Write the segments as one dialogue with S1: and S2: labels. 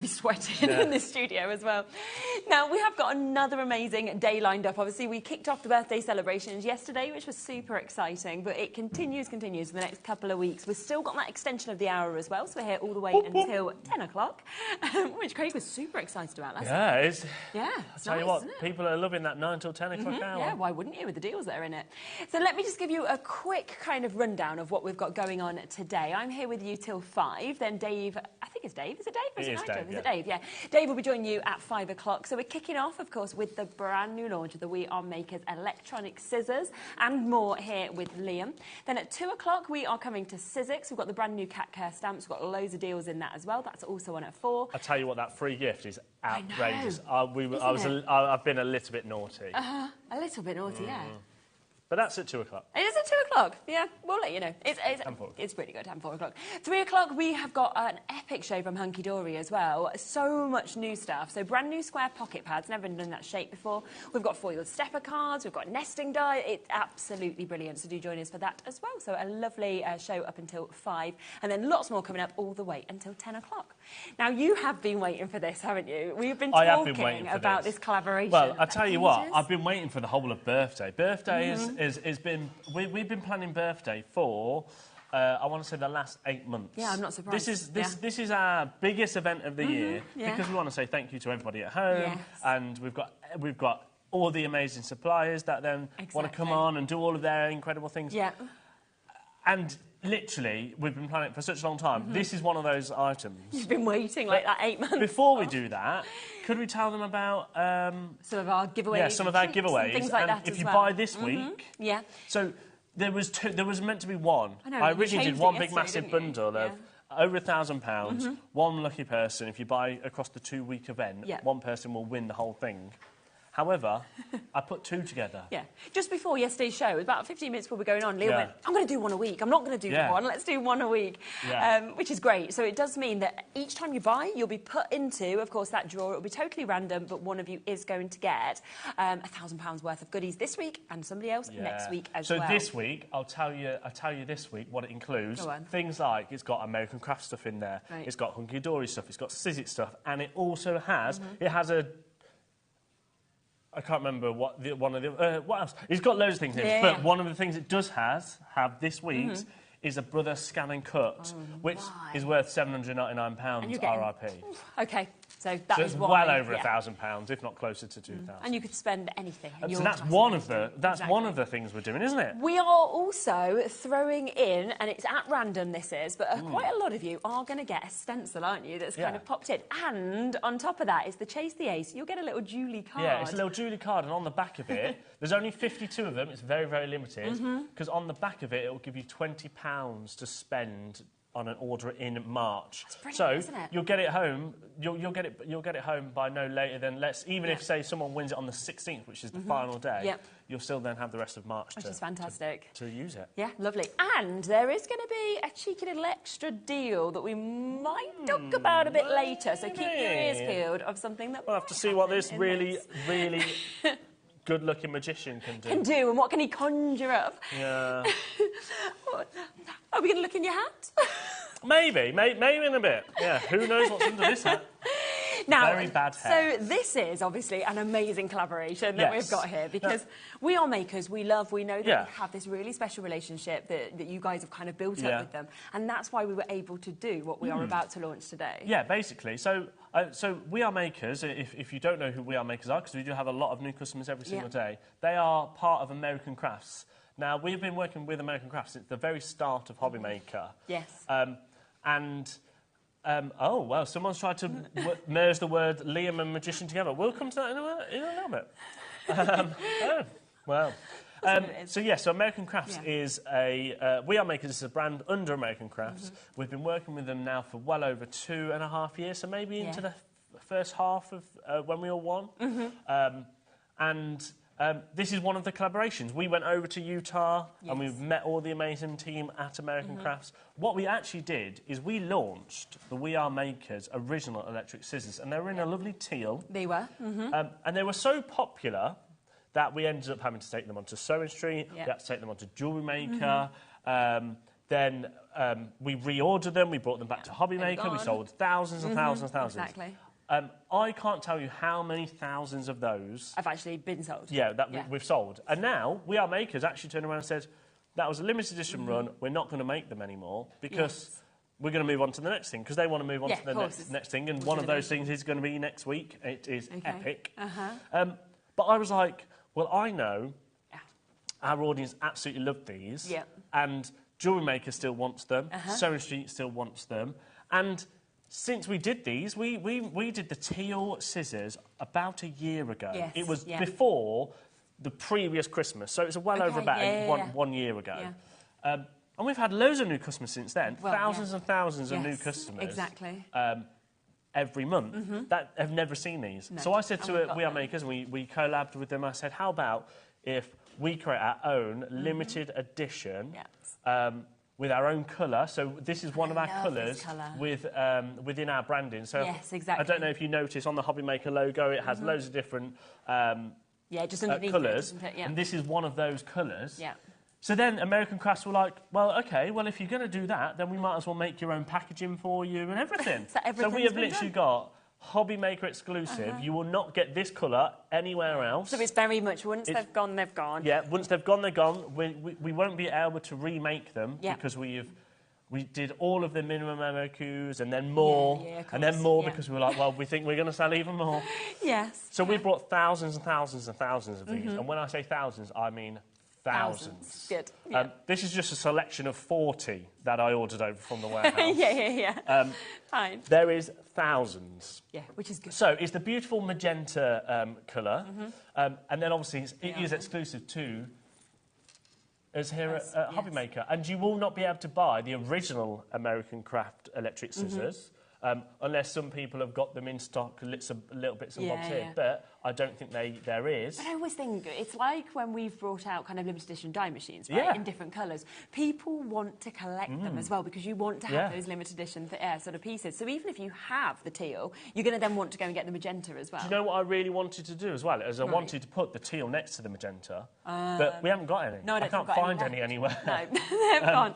S1: be sweating in this studio as well. Now, we have got another amazing day lined up. Obviously, we kicked off the birthday celebrations yesterday, which was super exciting, but it continues for the next couple of weeks. We've still got that extension of the hour as well, so we're here all the way until 10 o'clock, which Craig was super excited about last night.
S2: It's... Yeah, I'll tell you what, people are loving that 9 till 10 o'clock hour.
S1: Yeah, why wouldn't you, with the deals that are in it? So let me just give you a quick kind of rundown of what we've got going on today. I'm here with you till 5, then Dave, I think it's Dave. Is it Dave?
S2: It is Dave.
S1: Is it Dave? Yeah. Dave will be joining you at 5 o'clock. So we're kicking off, of course, with the brand new launch of the We Are Makers electronic scissors and more here with Liam. Then at 2 o'clock, we are coming to Sizzix. We've got the brand new Cat Kerr stamps. We've got loads of deals in that as well. That's also on at 4.
S2: I tell you what, that free gift is outrageous.
S1: I've
S2: been a little bit naughty.
S1: A little bit naughty, yeah.
S2: But that's at 2 o'clock.
S1: It is at 2 o'clock. Yeah, we'll let you know. It's pretty good, and 4 o'clock. 3 o'clock, we have got an epic show from Hunkydory as well. So much new stuff. So brand new square pocket pads, never been in that shape before. We've got foiled stepper cards. We've got nesting die. It's absolutely brilliant. So do join us for that as well. So a lovely show up until 5. And then lots more coming up all the way until 10 o'clock. Now, you have been waiting for this, haven't you? We've been talking about this collaboration.
S2: Well, I tell you what, I've been waiting for the whole of birthday. Birthday we've been planning birthday for I want to say the last 8 months.
S1: Yeah, I'm not surprised.
S2: This is our biggest event of the year because we want to say thank you to everybody at home, and we've got all the amazing suppliers that then want to come on and do all of their incredible things. Yeah. And literally, we've been planning it for such a long time. This is one of those items.
S1: You've been waiting like that 8 months.
S2: Before we do that, could we tell them about
S1: some of our giveaways?
S2: Yeah, some of our giveaways.
S1: Things like that
S2: if
S1: as
S2: you
S1: well.
S2: buy this week, So there was meant to be one.
S1: I know,
S2: I originally did one big massive
S1: didn't you?
S2: bundle of over £1,000. One lucky person, if you buy across the 2-week event, one person will win the whole thing. However, I put 2 together. Yeah.
S1: Just before yesterday's show, about 15 minutes before we were going on, Leo went, I'm going to do one a week. I'm not going to do one. Let's do one a week, which is great. So it does mean that each time you buy, you'll be put into, of course, that drawer. It'll be totally random, but one of you is going to get £1,000 worth of goodies this week and somebody else next week as well.
S2: So this week, I'll tell you this week what it includes.
S1: Go on.
S2: Things like it's got American craft stuff in there. Right. It's got Hunkydory stuff. It's got Sizzix stuff. And it also has, it has a... I can't remember what else. It's got loads of things in it, but one of the things it does have this week's is a Brother Scan and Cut, which is worth £799 RRP.
S1: Okay, so that is
S2: well over £1,000, if not closer to 2,000.
S1: And you could spend anything.
S2: So that's one of the things we're doing, isn't it?
S1: We are also throwing in, and it's at random this is, but quite a lot of you are going to get a stencil, aren't you? That's kind of popped in. And on top of that is the Chase the Ace. You'll get a little Julie card.
S2: Yeah, it's a little Julie card, and on the back of it, there's only 52 of them. It's very, very limited because on the back of it will give you £20 to spend on an order in March.
S1: That's brilliant, isn't it?
S2: You'll get it home. You'll get it home by no later than if say someone wins it on the 16th, which is the final day. You'll still then have the rest of March
S1: which is fantastic
S2: to use it.
S1: Yeah, lovely. And there is going to be a cheeky little extra deal that we might talk about a bit later. So keep your ears peeled of something that
S2: we'll have to see what this really good-looking magician can
S1: do. And what can he conjure up?
S2: Yeah.
S1: Are we going to look in your hat?
S2: Maybe in a bit. Yeah, who knows what's under this hat?
S1: Now,
S2: very bad hair.
S1: So this is obviously an amazing collaboration that we've got here because we are makers, we know that we have this really special relationship that you guys have kind of built up with them, and that's why we were able to do what we are about to launch today. Yeah,
S2: basically. So We Are Makers, if you don't know who We Are Makers are, because we do have a lot of new customers every single day, they are part of American Crafts. Now, we've been working with American Crafts since the very start of HobbyMaker.
S1: Yes.
S2: Oh, well, someone's tried to merge the word Liam and magician together. We'll come to that in a little bit. So American Crafts is We Are Makers is a brand under American Crafts. We've been working with them now for well over 2.5 years, so maybe into the first half of when we all won. This is one of the collaborations. We went over to Utah and we've met all the amazing team at American Crafts. What we actually did is we launched the We Are Makers original electric scissors, and they were in a lovely teal.
S1: They were.
S2: And they were so popular that we ended up having to take them onto Sewing Street, we had to take them onto Jewelry Maker. then we reordered them, we brought them back to HobbyMaker, we sold thousands and thousands and thousands.
S1: Exactly.
S2: I can't tell you how many thousands of those...
S1: have actually been sold.
S2: Yeah, we've sold. And now, We Are Makers actually turned around and said, that was a limited edition run, we're not going to make them anymore because we're going to move on to the next thing, because they want to move on to the next thing, and one of those things is going to be next week. It is epic. But I was like, well, I know our audience absolutely loved these, and Jewellery Maker still wants them, Sewing Street still wants them, and... since we did these, we did the teal scissors about a year ago.
S1: Yes,
S2: it was before the previous Christmas, so it's well over about 1 year ago. And we've had loads of new customers since then, thousands and thousands of new customers.
S1: Exactly.
S2: Every month that have never seen these. No. So I said to We Are Makers, and we collabed with them, I said, how about if we create our own limited edition with our own colour? So this is one of our colours within our branding. So
S1: yes, exactly.
S2: I don't know if you notice on the HobbyMaker logo, it has loads of different
S1: just underneath
S2: colours, and this is one of those colours. Yeah. So then American Crafts were like, well, OK, well, if you're going to do that, then we might as well make your own packaging for you and everything. So we have literally got HobbyMaker exclusive. You will not get this colour anywhere else.
S1: So it's very much once they've gone, they've gone.
S2: Yeah, once they've gone, they're gone. We won't be able to remake them because we did all of the minimum MOQs and then more, and then more because we were like, well, we think we're going to sell even more.
S1: Yes.
S2: So we brought thousands and thousands and thousands of these, and when I say thousands, I mean thousands.
S1: Good.
S2: This is just a selection of 40 that I ordered over from the warehouse.
S1: Fine.
S2: There is thousands.
S1: Yeah, which is good.
S2: So it's the beautiful magenta colour, and then obviously it is exclusive to us here at HobbyMaker, and you will not be able to buy the original American Craft electric scissors. Unless some people have got them in stock, little bits and bobs here, but I don't think there is.
S1: But I always think it's like when we've brought out kind of limited edition die machines, right, in different colours. People want to collect them as well because you want to have those limited edition sort of pieces. So even if you have the teal, you're going to then want to go and get the magenta as well.
S2: Do you know what I really wanted to do as well? Is I wanted to put the teal next to the magenta, but we haven't got any.
S1: No, I
S2: can't find any anywhere.
S1: No, they've gone.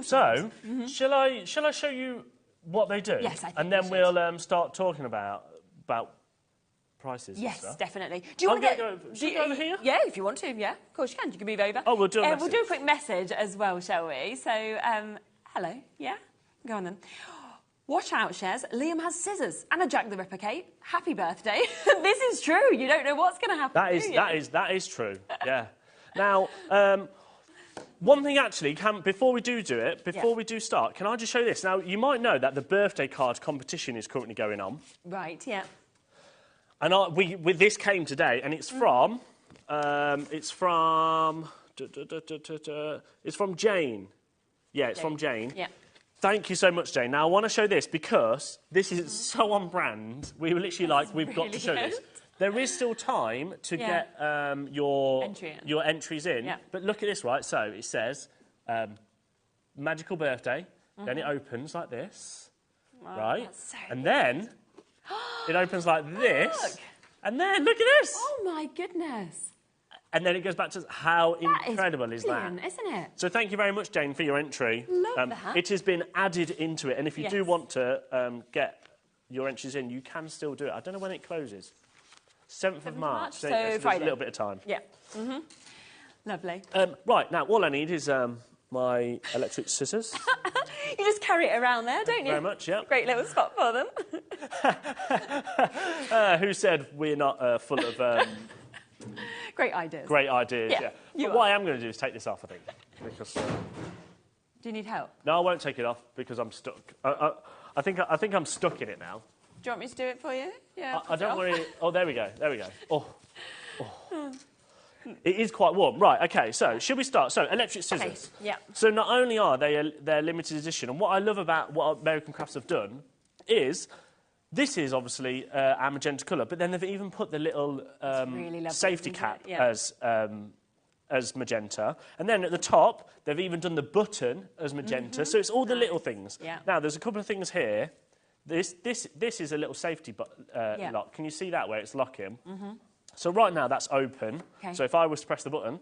S2: So, shall I show you what they do?
S1: Yes, I think
S2: and then we'll start talking about prices.
S1: Yes,
S2: and stuff.
S1: Definitely. Do you want to
S2: should we go over here?
S1: Yeah, if you want to. Yeah, of course you can. You can move over.
S2: Oh, we'll do a message.
S1: We'll do a quick message as well, shall we? So, hello. Yeah, go on then. Watch out, Shez. Liam has scissors and a Jack the Ripper cape. Happy birthday. This is true. You don't know what's going to happen.
S2: That is true. Yeah. Now. One thing, actually, before we do it, before we do start, can I just show you this? Now, you might know that the birthday card competition is currently going on.
S1: Right, yeah.
S2: And this came today, and it's from, it's from Jane. Yeah, it's from Jane. Yeah. Thank you so much, Jane. Now, I want to show this because this is so on brand. We were literally we've got to show this. There is still time to get your entries in. Yeah. But look at this, right? So it says magical birthday. Then it opens like this, right? So and then it opens like this. Look. And then look at this.
S1: Oh, my goodness.
S2: And then it goes back to how incredible is that?
S1: Isn't it?
S2: So thank you very much, Jane, for your entry.
S1: Love that.
S2: It has been added into it. And if you do want to get your entries in, you can still do it. I don't know when it closes. 7th of March. So there's a little bit of time.
S1: Yeah. Lovely.
S2: Right, now, all I need is my electric scissors.
S1: You just carry it around there, don't you?
S2: Very much, yeah.
S1: Great little spot for them.
S2: Who said we're not full of...
S1: Great ideas.
S2: Great ideas, yeah. But what I am going to do is take this off, I think. Because,
S1: do you need help?
S2: No, I won't take it off because I'm stuck. I think I'm stuck in it now.
S1: Do you want me to do it for you? Yeah.
S2: I don't worry. Oh, there we go. There we go. Oh. It is quite warm. Right, OK, so should we start? So, electric scissors.
S1: Okay. Yeah.
S2: So not only are they're limited edition, and what I love about what American Crafts have done is this is obviously our magenta colour, but then they've even put the little
S1: really
S2: safety cap as magenta. And then at the top, they've even done the button as magenta. So it's all the little things.
S1: Yeah.
S2: Now, there's a couple of things here. This is a little safety lock. Can you see that where it's locking? So right now that's open. Okay. So if I was to press the button,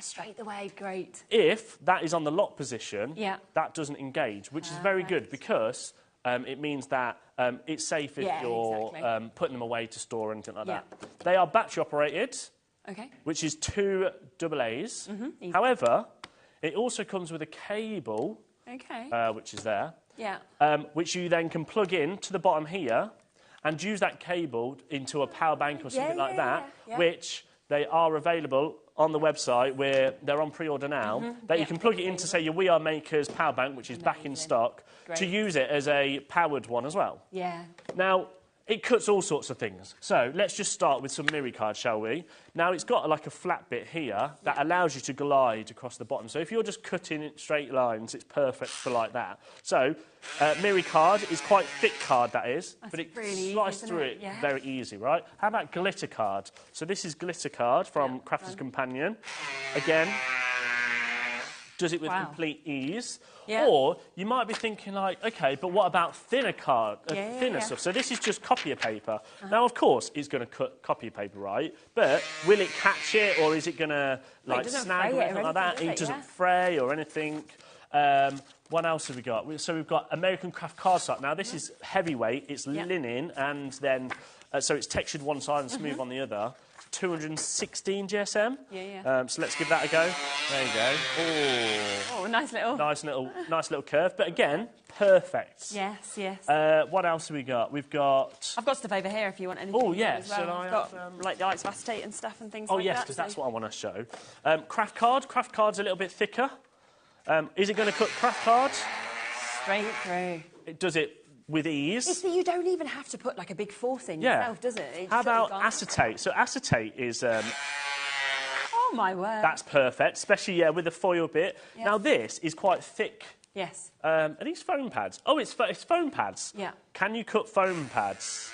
S1: straight away, great.
S2: If that is on the lock position,
S1: Yeah.
S2: that doesn't engage, which is very good because it means that it's safe if you're putting them away to store or anything like that. They are battery operated, which is 2 AA's. However, it also comes with a cable, which is there, which you then can plug in to the bottom here and use that cable into a power bank or something like that, which they are available on the website where they're on pre-order now, that you can plug it into, say, your We Are Makers power bank, which is back in stock, to use it as a powered one as well. Now, it cuts all sorts of things. So let's just start with some mirror cards, shall we? Now, it's got like a flat bit here that allows you to glide across the bottom. So if you're just cutting in straight lines, it's perfect for like that. So mirror card is quite thick card, that is, but it really slices through it very easy, right? How about glitter card? So this is glitter card from Crafter's Companion. Again, does it with complete ease. Or you might be thinking like, OK, but what about thinner card, thinner stuff? So this is just copier paper. Now, of course, it's going to cut copier paper, right? But will it catch it, or is it going to like snag or anything like that? It doesn't fray or anything. What else have we got? So we've got American Craft cardstock. Now, this is heavyweight. It's linen, and then so it's textured one side and smooth on the other. 216 GSM. So let's give that a go. There you go.
S1: Oh, nice
S2: little curve. But again, perfect.
S1: Yes.
S2: What else have we got? I've got
S1: stuff over here if you want anything.
S2: Oh yes.
S1: As well. I've got like the ice acetate and stuff and things like that.
S2: Oh yes, because that's what I want to show. Craft card. Craft card's a little bit thicker. Is it going to cut craft card?
S1: Straight through.
S2: It does it with ease.
S1: You see, you don't even have to put like a big force in yourself, does it?
S2: How about acetate? So acetate is...
S1: oh, my word.
S2: That's perfect, especially, with the foil bit. Now, this is quite thick.
S1: Yes.
S2: Are these foam pads? Oh, it's foam pads.
S1: Yeah.
S2: Can you cut foam pads?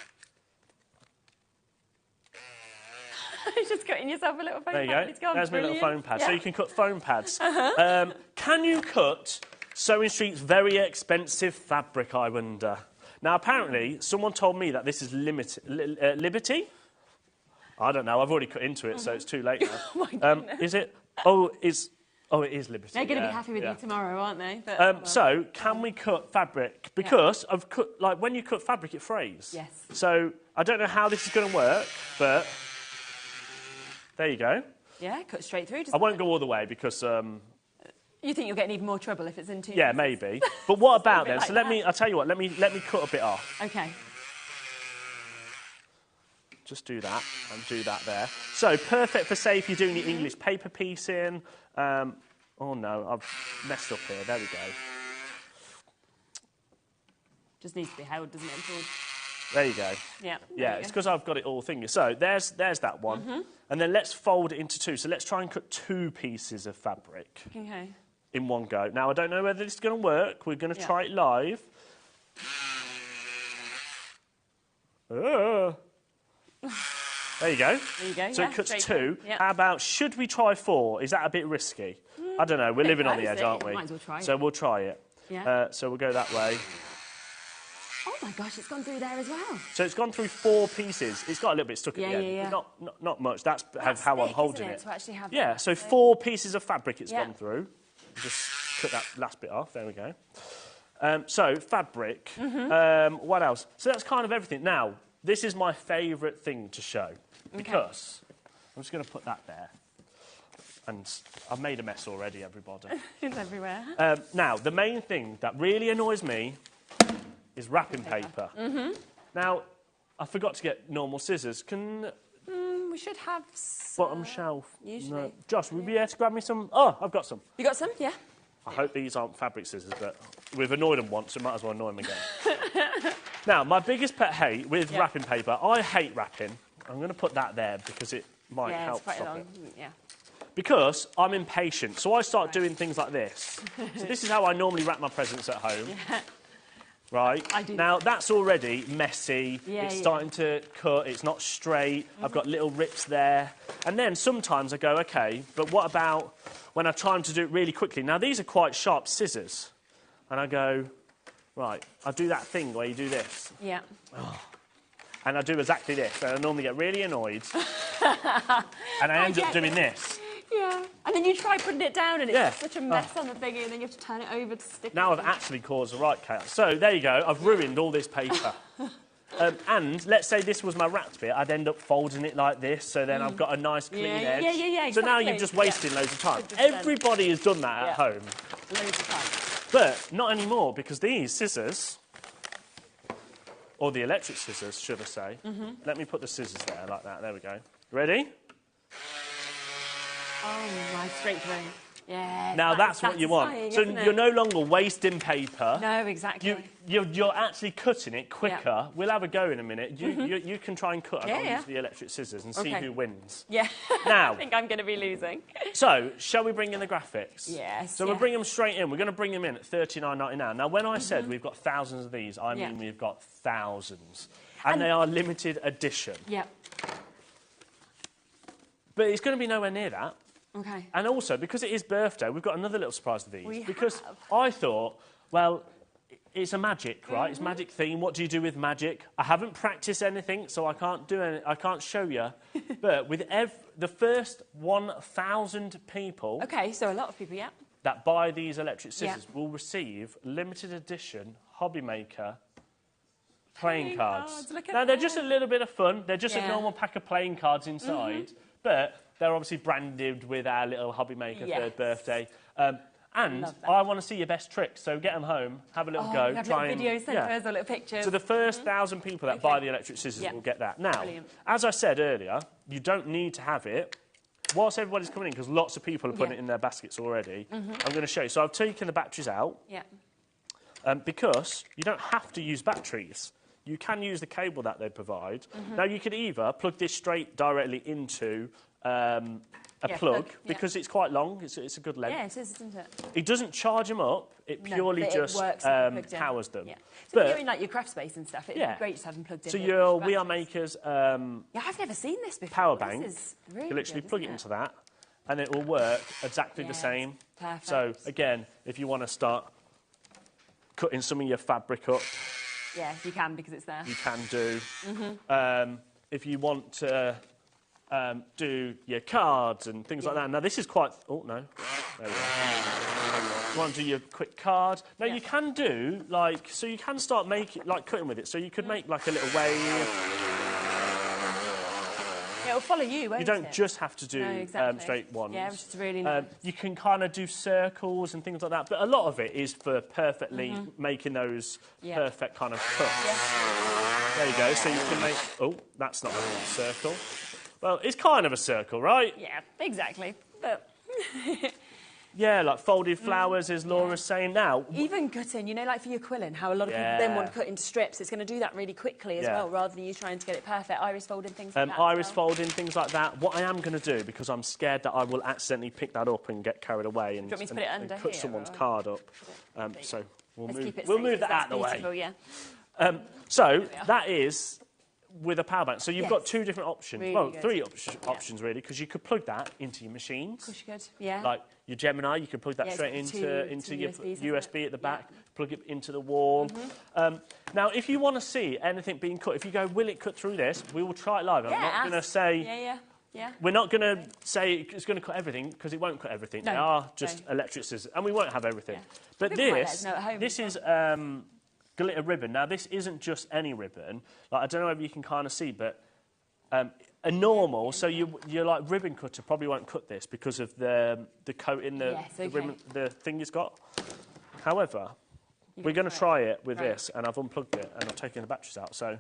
S1: You're just cutting yourself a little foam pad.
S2: There you go.
S1: It's gone.
S2: There's my little foam pad.
S1: Yeah.
S2: So you can cut foam pads. Can you cut Sewing Street's very expensive fabric, I wonder? Now, apparently, someone told me that this is Liberty. I don't know. I've already cut into it, so it's too late now.
S1: Oh, my goodness.
S2: Is it? Oh, it is Liberty.
S1: They're going to be happy with you tomorrow, aren't they? But,
S2: so, can we cut fabric? Because I've cut, like, when you cut fabric, it frays.
S1: Yes.
S2: So, I don't know how this is going to work, but there you go.
S1: Yeah, cut straight through.
S2: I won't go all the way because...
S1: you think you'll get in even more trouble if it's in two
S2: Yeah,
S1: pieces?
S2: maybe. But what about then?
S1: Like
S2: So I'll tell you what, let me cut a bit off.
S1: OK.
S2: Just do that and do that there. So, perfect for, say, if you're doing your English paper piecing. Oh, no, I've messed up here. There we go.
S1: Just needs to be held, doesn't it?
S2: There you go.
S1: Yeah.
S2: It's because I've got it all thingy. So, there's that one. And then let's fold it into two. So, let's try and cut 2 pieces of fabric in one go. Now, I don't know whether this is going to work. We're going to try it live. There you go. So it cuts 2. How about, should we try 4? Is that a bit risky? I don't know. We're living on the edge, aren't we?
S1: Might as well try
S2: so we'll try it. So we'll go that way.
S1: Oh, my gosh, it's gone through there as well.
S2: So it's gone through 4 pieces. It's got a little bit stuck at the end. Not much. That's how thick, I'm holding it.
S1: To actually have
S2: so 4 pieces of fabric it's gone through. Just cut that last bit off. There we go. So, fabric. What else? So that's kind of everything. Now, this is my favourite thing to show. Because I'm just going to put that there. And I've made a mess already, everybody.
S1: It's everywhere.
S2: Now, the main thing that really annoys me is wrapping paper. Now, I forgot to get normal scissors. Can...
S1: we should have some.
S2: Bottom shelf.
S1: Usually.
S2: No. Josh, would you be able to grab me some? Oh, I've got some.
S1: You got some? Yeah.
S2: I hope these aren't fabric scissors, but we've annoyed them once, so might as well annoy them again. Now, my biggest pet hate with wrapping paper, I hate wrapping. I'm going to put that there because it might help stop it.
S1: Yeah.
S2: Because I'm impatient, so I start doing things like this. So this is how I normally wrap my presents at home. Right?
S1: I do.
S2: Now, that's already messy. It's starting to cut. It's not straight. I've got little rips there. And then sometimes I go, OK, but what about when I try to do it really quickly? Now, these are quite sharp scissors. And I go, right, I'll do that thing where you do this.
S1: Yeah.
S2: And I do exactly this. And I normally get really annoyed. And I end up doing this.
S1: Yeah. And then you try putting it down and it's just such a mess on the thingy, and then you have to turn it over to stick
S2: Now I've actually caused the right chaos. So there you go. I've ruined all this paper. And let's say this was my wrapped bit, I'd end up folding it like this, so then I've got a nice clean edge.
S1: Yeah, exactly.
S2: So now you're just wasting loads of time. 100%. Everybody has done that at home.
S1: Loads of time.
S2: But not anymore, because these scissors, or the electric scissors, should I say. Let me put the scissors there, like that. There we go. Ready?
S1: Oh, my, straight through. Yeah.
S2: Now that's what you want. So you're no longer wasting paper.
S1: No, exactly.
S2: You're actually cutting it quicker. Yeah. We'll have a go in a minute. You can try and cut. I'll use the electric scissors and see who wins.
S1: Yeah.
S2: Now,
S1: I think I'm going to be losing.
S2: So, shall we bring in the graphics?
S1: Yes.
S2: So we'll bring them straight in. We're going to bring them in at $39.99. Now, when I said we've got thousands of these, I mean we've got thousands, and they are limited edition.
S1: Yeah.
S2: But it's going to be nowhere near that.
S1: Okay.
S2: And also, because it is birthday, we've got another little surprise for these. Because I thought, well, it's a magic, right? It's magic theme. What do you do with magic? I haven't practiced anything, so I can't do any. I can't show you. But with the first 1,000 people...
S1: Okay, so a lot of people,
S2: that buy these electric scissors will receive limited edition HobbyMaker playing cards. Now, they're just a little bit of fun. They're just a normal pack of playing cards inside. But they're obviously branded with our little HobbyMaker third birthday. And I want to see your best tricks, so get them home, have a little go.
S1: Have little videos sent to us or little pictures.
S2: So the first 1,000 people that buy the electric scissors will get that. Now, as I said earlier, you don't need to have it. Whilst everybody's coming in, because lots of people are putting it in their baskets already, I'm going to show you. So I've taken the batteries out. Because you don't have to use batteries. You can use the cable that they provide. Now, you could either plug this straight directly into a plug, because it's quite long. It's a good length.
S1: Yeah, it is, isn't it?
S2: It doesn't charge them up. It purely just powers them.
S1: Yeah. So
S2: but
S1: if you're in like your craft space and stuff, it'd be great just to have them plugged in.
S2: So your We Are Makers
S1: I've never seen this before.
S2: Power bank,
S1: this is really
S2: you literally
S1: good,
S2: plug it into that, and it will work exactly the same.
S1: Perfect.
S2: So, again, if you want to start cutting some of your fabric up...
S1: Yeah, you can, because it's there.
S2: You can do. If you want to do your cards and things like that. Now, this is quite... Oh, no. There we go. You want to do your quick card. Now, you can do, like... So you can start making, like, cutting with it. So you could make, like, a little wave...
S1: It'll follow you, won't it?
S2: You don't just have to do straight ones.
S1: Yeah, which is really nice.
S2: You can kind of do circles and things like that, but a lot of it is for perfectly making those perfect kind of cuts. There you go. So you can make... Oh, that's not a circle. Well, it's kind of a circle, right?
S1: Yeah, exactly. But...
S2: Yeah, like folded flowers, as Laura's saying now.
S1: Even cutting, you know, like for your quilling, how a lot of people then want to cut into strips. It's going to do that really quickly as well, rather than you trying to get it perfect. Iris folding, things like that.
S2: Iris folding, things like that. What I am going to do, because I'm scared that I will accidentally pick that up and get carried away and, cut someone's card up. So we'll move that out of the way. So that is... with a power bank. So you've got two different options. Really three options, really, because you could plug that into your machines.
S1: Of course you could, yeah.
S2: Like your Gemini, you could plug that straight into your USB at the back, plug it into the wall. Now, if you want to see anything being cut, if you go, will it cut through this? We will try it live. I'm not going to say... We're not going to say it's going to cut everything, because it won't cut everything. No, they are just electric scissors, and we won't have everything. But this is... glitter ribbon. Now, this isn't just any ribbon. Like, I don't know if you can kind of see, but a normal, so your like ribbon cutter probably won't cut this because of the coating, the ribbon, the thing it's got. However, we're going to try it with this, and I've unplugged it, and I've taken the batteries out. So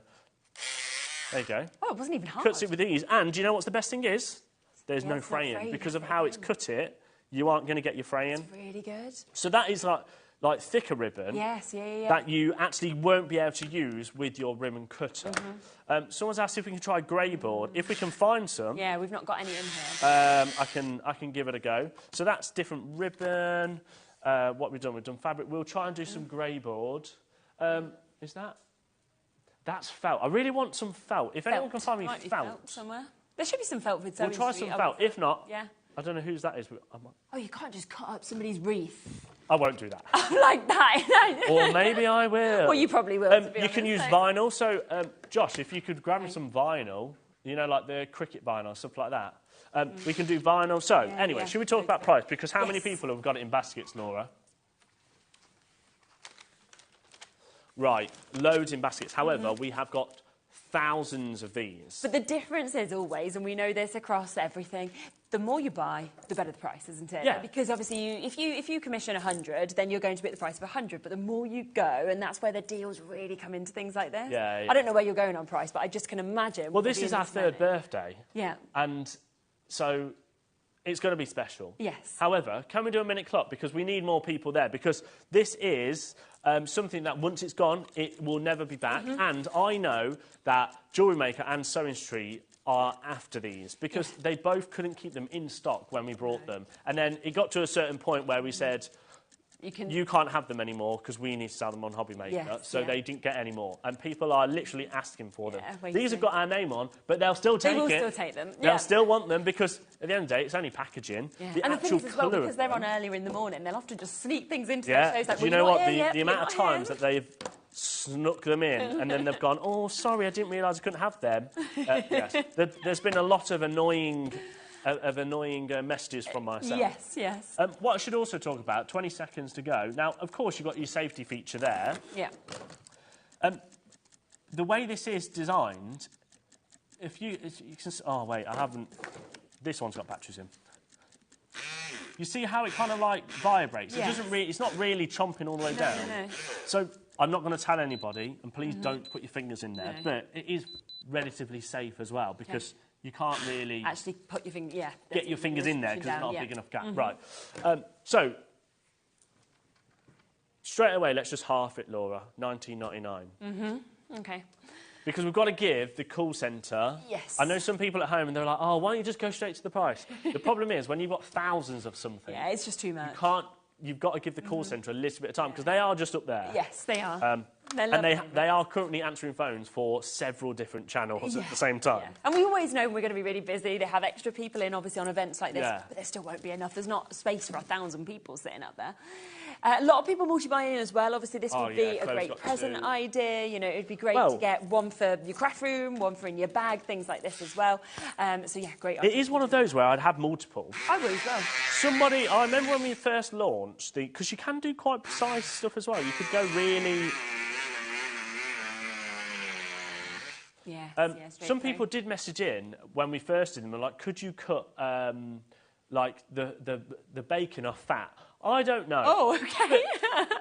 S2: there you go.
S1: Oh, it wasn't even hard.
S2: Cuts it with ease, and do you know what's the best thing is? There's no fraying. Because of how it's cut it, you aren't going to get your fraying.
S1: That's really good.
S2: So that is like thicker ribbon that you actually won't be able to use with your ribbon cutter. Someone's asked if we can try grey board. If we can find some...
S1: Yeah, we've not got any in here.
S2: I can give it a go. So that's different ribbon. What we've done fabric. We'll try and do some grey board. Is that... That's felt. I really want some felt. If anyone can find me felt
S1: somewhere. There should be some felt with sewing.
S2: We'll try some felt. If not,
S1: I
S2: don't know whose that is.
S1: Oh, you can't just cut up somebody's wreath.
S2: I won't do that.
S1: Like that.
S2: Or maybe I will.
S1: Well, you probably will.
S2: You can use vinyl. So, Josh, if you could grab me some vinyl, You know, like the cricket vinyl, stuff like that. We can do vinyl. So, anyway, should we talk about price? Because how many people have got it in baskets, Laura? Right, loads in baskets. However, we have got thousands of these.
S1: But the difference is always, and we know this across everything, the more you buy, the better the price, isn't it?
S2: Yeah.
S1: Because obviously, if you commission 100, then you're going to be at the price of 100. But the more you go, and that's where the deals really come into things like this.
S2: Yeah.
S1: I don't know where you're going on price, but I just can imagine.
S2: Well, this is our third birthday.
S1: Yeah.
S2: And so it's going to be special.
S1: Yes.
S2: However, can we do a minute clock? Because we need more people there. Because this is something that once it's gone, it will never be back. And I know that HobbyMaker and Sewing Street are after these because they both couldn't keep them in stock when we brought them. And then it got to a certain point where we said, you can't have them anymore because we need to sell them on HobbyMaker. So they didn't get any more. And people are literally asking for them. These have got our name on, but they'll still take it.
S1: They will still take them.
S2: They'll still want them because at the end of the day, it's only packaging. The
S1: and
S2: actual
S1: the thing is as well, because they're
S2: them,
S1: on earlier in the morning, they'll often just sneak things into their shows. Like,
S2: do you know what? The amount of times that they've snuck them in and then they've gone, oh, sorry, I didn't realise I couldn't have them. Yes. There's been a lot of annoying messages from myself.
S1: Yes.
S2: What I should also talk about, 20 seconds to go. Now, of course, you've got your safety feature there.
S1: Yeah.
S2: The way this is designed, if you can... Oh, wait, I haven't... This one's got batteries in. You see how it kind of, like, vibrates? It doesn't really... It's not really chomping all the way down.
S1: No.
S2: So I'm not going to tell anybody, and please don't put your fingers in there, but it is relatively safe as well, because... You can't really...
S1: Actually put your finger... Yeah.
S2: Get your fingers in there because it's not a big enough gap. Right. So, straight away, let's just half it, Laura. $19.99.
S1: OK.
S2: Because we've got to give the call centre...
S1: Yes.
S2: I know some people at home and they're like, oh, why don't you just go straight to the price? The problem is, when you've got thousands of something...
S1: Yeah, it's just too much.
S2: You've got to give the call centre a little bit of time because they are just up there.
S1: Yes, they are.
S2: And they are currently answering phones for several different channels at the same time.
S1: Yeah. And we always know we're going to be really busy. They have extra people in, obviously, on events like this, but there still won't be enough. There's not space for 1,000 people sitting up there. A lot of people multi-buying as well. Obviously, this would be a great present idea. You know, it'd be great to get one for your craft room, one for in your bag, things like this as well. So, yeah, great idea.
S2: It is one of those where I'd have multiple.
S1: I would as well.
S2: I remember when we first launched, because you can do quite precise stuff as well. You could go really... some people did message in when we first did them, and like, could you cut like the bacon off fat? I don't know.
S1: Oh, OK.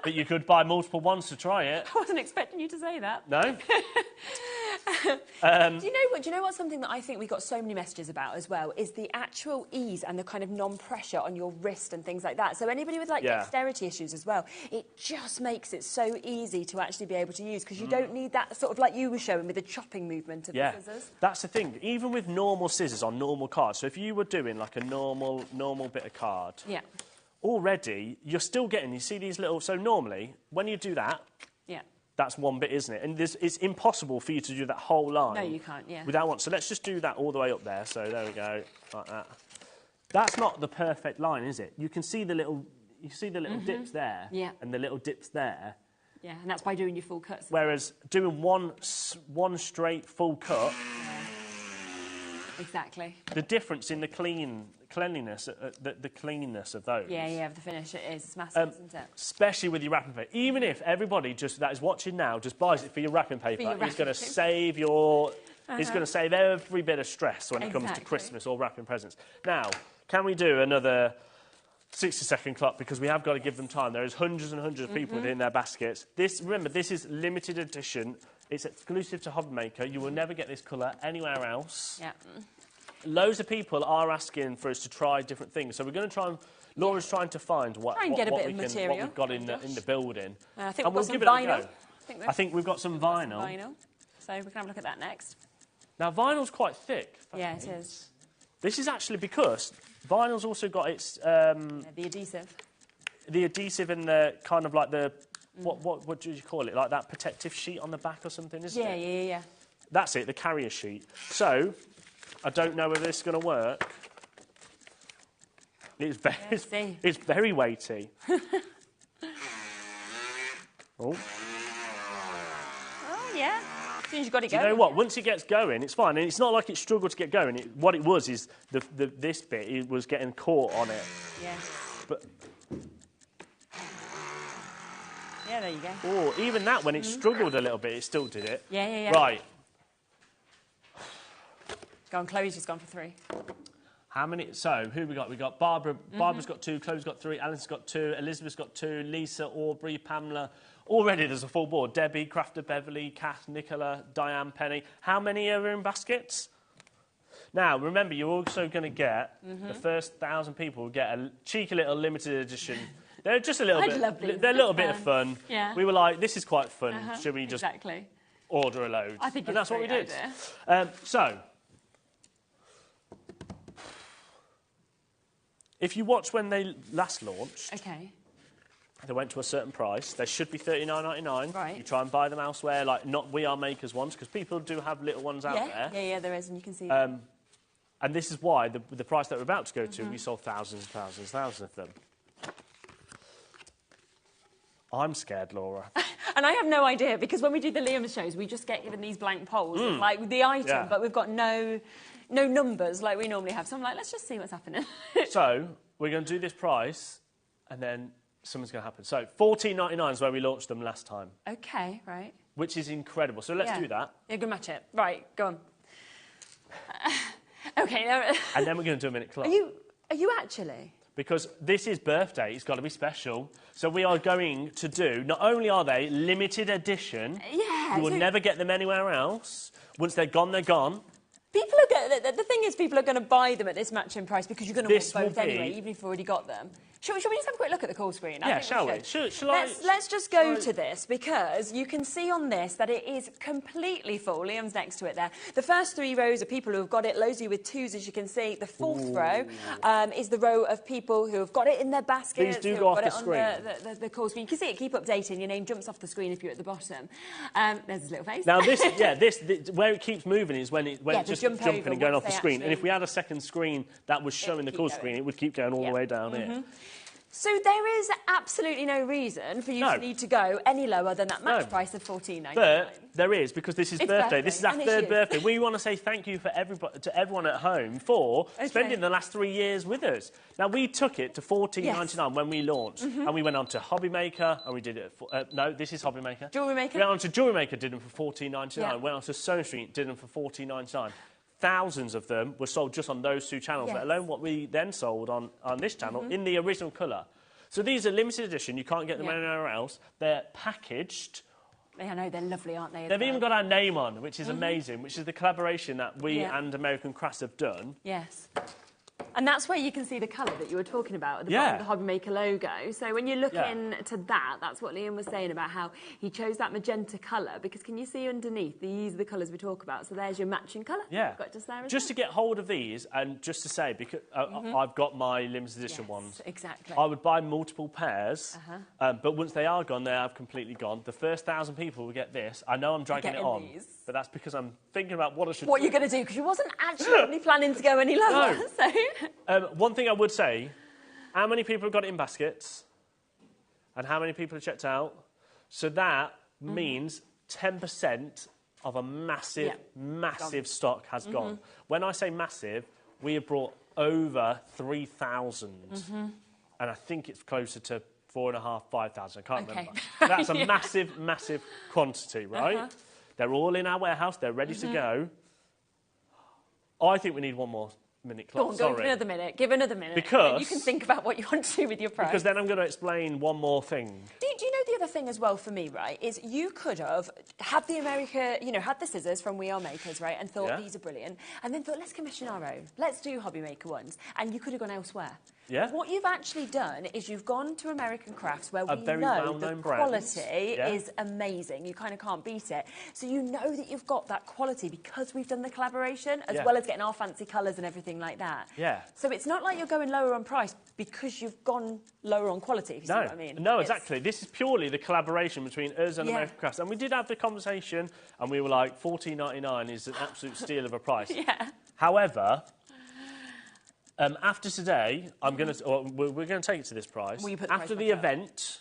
S2: But you could buy multiple ones to try it.
S1: I wasn't expecting you to say that.
S2: No.
S1: Do you know what? Something that I think we got so many messages about as well is the actual ease and the kind of non-pressure on your wrist and things like that. So anybody with like dexterity issues as well, it just makes it so easy to actually be able to use because you don't need that sort of like you were showing with the chopping movement of the scissors.
S2: That's the thing. Even with normal scissors on normal cards, so if you were doing like a normal bit of card, already you're still getting. You see these little. So normally when you do that. That's one bit, isn't it? And it's impossible for you to do that whole line.
S1: No, you can't,
S2: without one. So let's just do that all the way up there. So there we go, like that. That's not the perfect line, is it? You can see the little, dips there, and the little dips there.
S1: Yeah, and that's by doing your full cuts.
S2: Whereas doing one straight full cut.
S1: Exactly.
S2: The difference in the cleanliness, the cleanness of those.
S1: Yeah, the finish, it's massive, isn't it?
S2: Especially with your wrapping paper. Even if everybody that is watching now just buys it for your wrapping paper, it's going to save it's going to save every bit of stress when it comes to Christmas or wrapping presents. Now, can we do another 60-second clock because we have got to give them time. There is hundreds and hundreds of people within their baskets. Remember, this is limited edition. It's exclusive to HobbyMaker. You will never get this colour anywhere else.
S1: Yeah.
S2: Loads of people are asking for us to try different things. So we're going to try and... Laura's trying to find what we've got in the building.
S1: I think we've got some vinyl.
S2: I think we've got some vinyl.
S1: So we can have a look at that next.
S2: Now, vinyl's quite thick.
S1: Yeah, it is.
S2: This is actually because vinyl's also got its...
S1: the adhesive.
S2: The adhesive and the kind of like the... What do you call it? Like that protective sheet on the back or something, isn't it?
S1: Yeah.
S2: That's it, the carrier sheet. So, I don't know whether this is going to work. It's very weighty.
S1: Oh, yeah. As soon as you got it
S2: going.
S1: going.
S2: You know what? Once it gets going, it's fine. And it's not like it struggled to get going. What it was is this bit, it was getting caught on it.
S1: Yeah.
S2: But
S1: yeah, there you go.
S2: Oh, even that, when it struggled a little bit, it still did it.
S1: Yeah.
S2: Right.
S1: Go on, Chloe's just gone for 3.
S2: How many? So, who we got? We got Barbara. Barbara's got 2, Chloe's got 3, Alice's got 2, Elizabeth's got 2, Lisa, Aubrey, Pamela. Already there's a full board. Debbie, Crafter, Beverly, Kath, Nicola, Diane, Penny. How many are in baskets? Now, remember, you're also going to get, the first 1,000 people will get a cheeky little limited edition. They're just a little bit. They're a little bit of fun.
S1: Yeah.
S2: We were like, this is quite fun. Should we just order a load?
S1: I think
S2: and that's what we did.
S1: Idea.
S2: So, if you watch when they last launched, they went to a certain price. They should be $39.99.
S1: Right.
S2: You try and buy them elsewhere, like not We Are Makers ones, because people do have little ones out there.
S1: Yeah, there is, and you can see.
S2: And this is why the price that we're about to go to, we sold thousands and thousands and thousands of them. I'm scared, Laura.
S1: And I have no idea, because when we do the Liam shows, we just get given these blank polls, of, like the item, but we've got no numbers like we normally have. So I'm like, let's just see what's happening.
S2: So we're going to do this price, and then something's going to happen. So $14.99 is where we launched them last time.
S1: Okay, right.
S2: Which is incredible. So let's do that.
S1: You're going to match it. Right, go on. Okay.
S2: And then we're going to do a minute clock.
S1: Are you actually?
S2: Because this is birthday, it's got to be special. So we are going to do, not only are they limited edition, you will never get them anywhere else. Once they're gone, they're gone.
S1: People are the thing is, people are going to buy them at this matching price because you're going to want both anyway, even if you've already got them. Shall we just have a quick look at the call screen?
S2: Yeah, shall we?
S1: Let's just go to this, because you can see on this that it is completely full. Liam's next to it there. The first 3 rows are people who have got it, loads of you with 2s, as you can see. The 4th row is the row of people who have got it in their baskets.
S2: These do go off the screen.
S1: The call screen. You can see it keep updating. Your name jumps off the screen if you're at the bottom. There's his little face.
S2: Now this, this where it keeps moving is when it's just jumping and going off the screen. And if we had a second screen that was showing the call screen, it would keep going all the way down here.
S1: So there is absolutely no reason for you to need to go any lower than that match price of $14.99.
S2: But there is, because this is birthday. This is our 3rd birthday. We want to say thank you to everyone at home for spending the last 3 years with us. Now, we took it to $14.99 when we launched. And we went on to HobbyMaker, and we did it no, this is HobbyMaker.
S1: Jewellery Maker?
S2: We went on to Jewellery Maker, did them for $14.99. Went on to Sewing Street, did them for $14.99. Thousands of them were sold just on those 2 channels, let alone what we then sold on this channel in the original colour. So these are limited edition. You can't get them anywhere else. They're packaged.
S1: I know, they're lovely, aren't they?
S2: They've even got our name on, which is amazing, which is the collaboration that we and American Crafts have done.
S1: Yes. And that's where you can see the colour that you were talking about at the bottom of the HobbyMaker logo. So when you look into that, that's what Liam was saying about how he chose that magenta colour, because can you see underneath, these are the colours we talk about. So there's your matching colour.
S2: Yeah.
S1: Got just there
S2: just to get hold of these, and just to say, because I've got my limited edition ones.
S1: Exactly.
S2: I would buy multiple pairs, but once they are gone, they have completely gone. The first 1,000 people will get this. I know I'm dragging it on, but that's because I'm thinking about what I should do.
S1: What you're going to do, because you wasn't actually planning to go any lower.
S2: No.
S1: So.
S2: One thing I would say, how many people have got it in baskets and how many people have checked out? So that means 10% of a massive stock has gone. When I say massive, we have brought over 3,000. And I think it's closer to 4,500, 5,000. I can't remember. That's a massive quantity, right? They're all in our warehouse. They're ready to go. I think we need one more minute clock.
S1: Go on, give another minute. Give another minute.
S2: Because
S1: you can think about what you want to do with your price.
S2: Because then I'm going to explain one more thing.
S1: Do you know the other thing as well for me, right, is you could have had the had the scissors from We Are Makers, right, and thought these are brilliant, and then thought, let's commission our own. Let's do HobbyMaker ones. And you could have gone elsewhere. Yeah. What you've actually done is you've gone to American Crafts, where we know the quality is amazing. You kind of can't beat it. So you know that you've got that quality because we've done the collaboration, as well as getting our fancy colours and everything like that. Yeah. So it's not like you're going lower on price because you've gone lower on quality, if you see what I mean.
S2: No, exactly. This is purely the collaboration between us and American Crafts. And we did have the conversation, and we were like, $14.99 is an absolute steal of a price. However, after today, we're going to take it to this price.
S1: Will you put the
S2: after the event,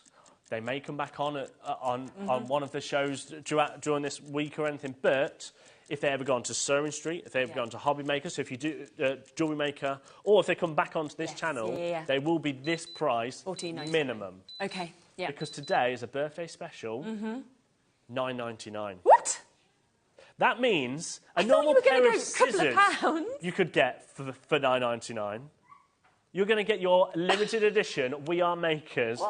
S2: They may come back on on one of the shows during this week or anything, but if they ever go on to Sewing Street, if they ever go on to HobbyMaker, so if you do Jewelry Maker, or if they come back onto this channel, they will be this price minimum.
S1: Okay, yeah.
S2: Because today is a birthday special, $9.99.
S1: What?
S2: That means a normal pair of scissors you could get for $9.99. You're going to get your limited edition We Are Makers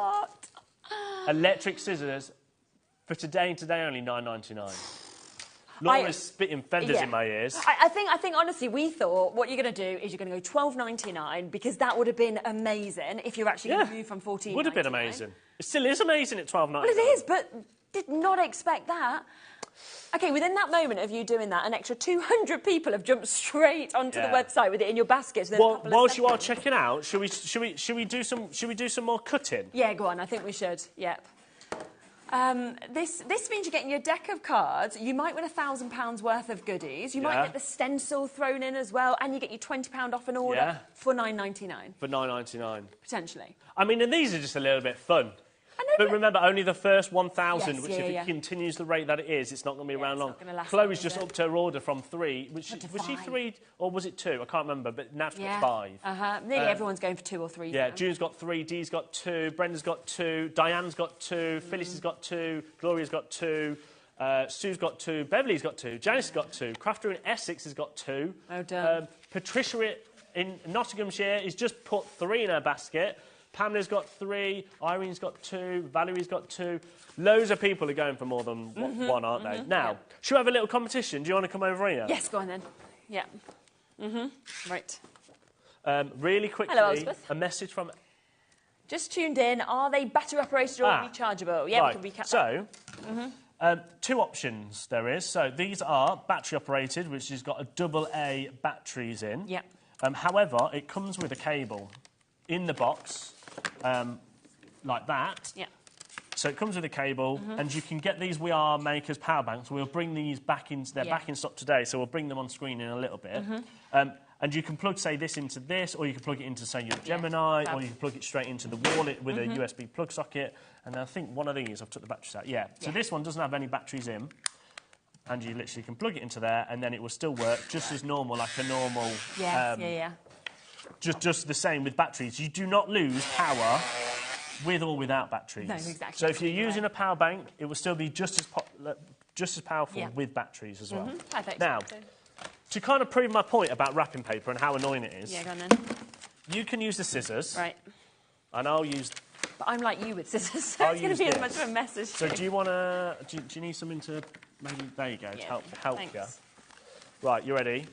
S2: electric scissors for today and today only $9.99. Laura's spitting feathers in my ears.
S1: I think honestly, we thought what you're going to do is you're going to go $12.99 because that would have been amazing if you're actually going to move from $14.99.
S2: Would have been amazing. It still is amazing at $12.99.
S1: Well, it is, but did not expect that. Okay, within that moment of you doing that, an extra 200 people have jumped straight onto the website with it in your baskets.
S2: Well, whilst you are checking out, should we do some more cutting?
S1: Yeah, go on. I think we should. Yep. This means you're getting your deck of cards. You might win £1,000 worth of goodies. You might get the stencil thrown in as well, and you get your £20 off an order for $9.99.
S2: For $9.99.
S1: Potentially.
S2: I mean, and these are just a little bit fun. But remember, only the first 1,000, which if it continues the rate that it is, it's not going to be around long. Chloe's just upped her order from 3. Was she 3 or was it 2? I can't remember, but Nat's got 5.
S1: Nearly everyone's going for 2 or 3.
S2: Yeah, June's got 3, Dee's got 2, Brenda's got 2, Diane's got 2, Phyllis has got 2, Gloria's got 2, Sue's got 2, Beverly's got 2, Janice's got 2, Crafter in Essex has got 2.
S1: Well done.
S2: Patricia in Nottinghamshire has just put 3 in her basket. Pamela's got 3, Irene's got 2, Valerie's got 2. Loads of people are going for more than one, aren't they? Now, should we have a little competition? Do you want to come over here?
S1: Yes, go on then. Yeah. Right.
S2: Really quickly,
S1: hello, Elspeth.
S2: a message from...
S1: Just tuned in. Are they battery operated or rechargeable? Yeah,
S2: right.
S1: We can recap
S2: So, 2 options there is. So, these are battery operated, which has got a AA batteries in.
S1: Yeah.
S2: However, it comes with a cable in the box. Like that. Yeah. So it comes with a cable, and you can get these We Are Makers power banks. We'll bring these back in. They're back in stock today, so we'll bring them on screen in a little bit. And you can plug, say, this into this, or you can plug it into, say, your Gemini, or you can plug it straight into the wall with a USB plug socket. And I think one of these, I've took the batteries out. Yeah. So this one doesn't have any batteries in, and you literally can plug it into there, and then it will still work just as normal, like a normal. Just the same with batteries. You do not lose power with or without batteries.
S1: No, exactly.
S2: So if you're using a power bank, it will still be just as powerful with batteries as well.
S1: Perfect.
S2: Now, to kind of prove my point about wrapping paper and how annoying it is,
S1: go on then.
S2: You can use the scissors.
S1: Right.
S2: And I'll use...
S1: But I'm like you with scissors, so it's going to be as much of a mess as
S2: So do you want to... Do you need something to... Maybe... There you go, to help you. Right, you ready?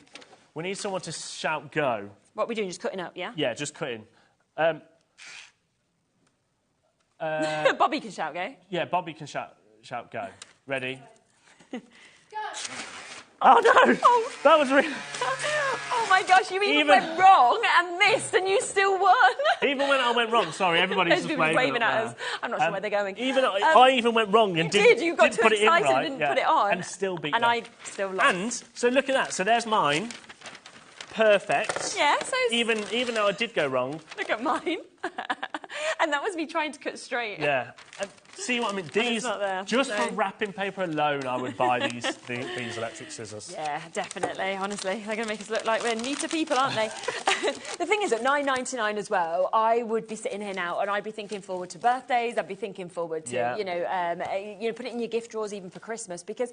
S2: We need someone to shout go.
S1: What are we doing, just cutting up, yeah?
S2: Yeah, just cutting.
S1: Bobby can shout go.
S2: Yeah, Bobby can shout go. Ready?
S1: Go!
S2: Oh, no! Oh. That was really...
S1: Oh, my gosh, you even went wrong and missed, and you still won.
S2: Even when I went wrong, sorry, everybody's just waving
S1: at us. I'm not sure where they're going.
S2: I even went wrong and didn't put it in right.
S1: Didn't put it on.
S2: And still beat
S1: And I still lost.
S2: And, so look at that. So there's mine. Perfect.
S1: Yeah, so...
S2: Even though I did go wrong.
S1: Look at mine. And that was me trying to cut straight.
S2: Yeah. And see what I mean? These, just for wrapping paper alone, I would buy these electric scissors.
S1: Yeah, definitely. Honestly, they're going to make us look like we're neater people, aren't they? The thing is, at $9.99 as well, I would be sitting here now and I'd be thinking forward to birthdays. I'd be thinking forward to, you know, put it in your gift drawers even for Christmas, because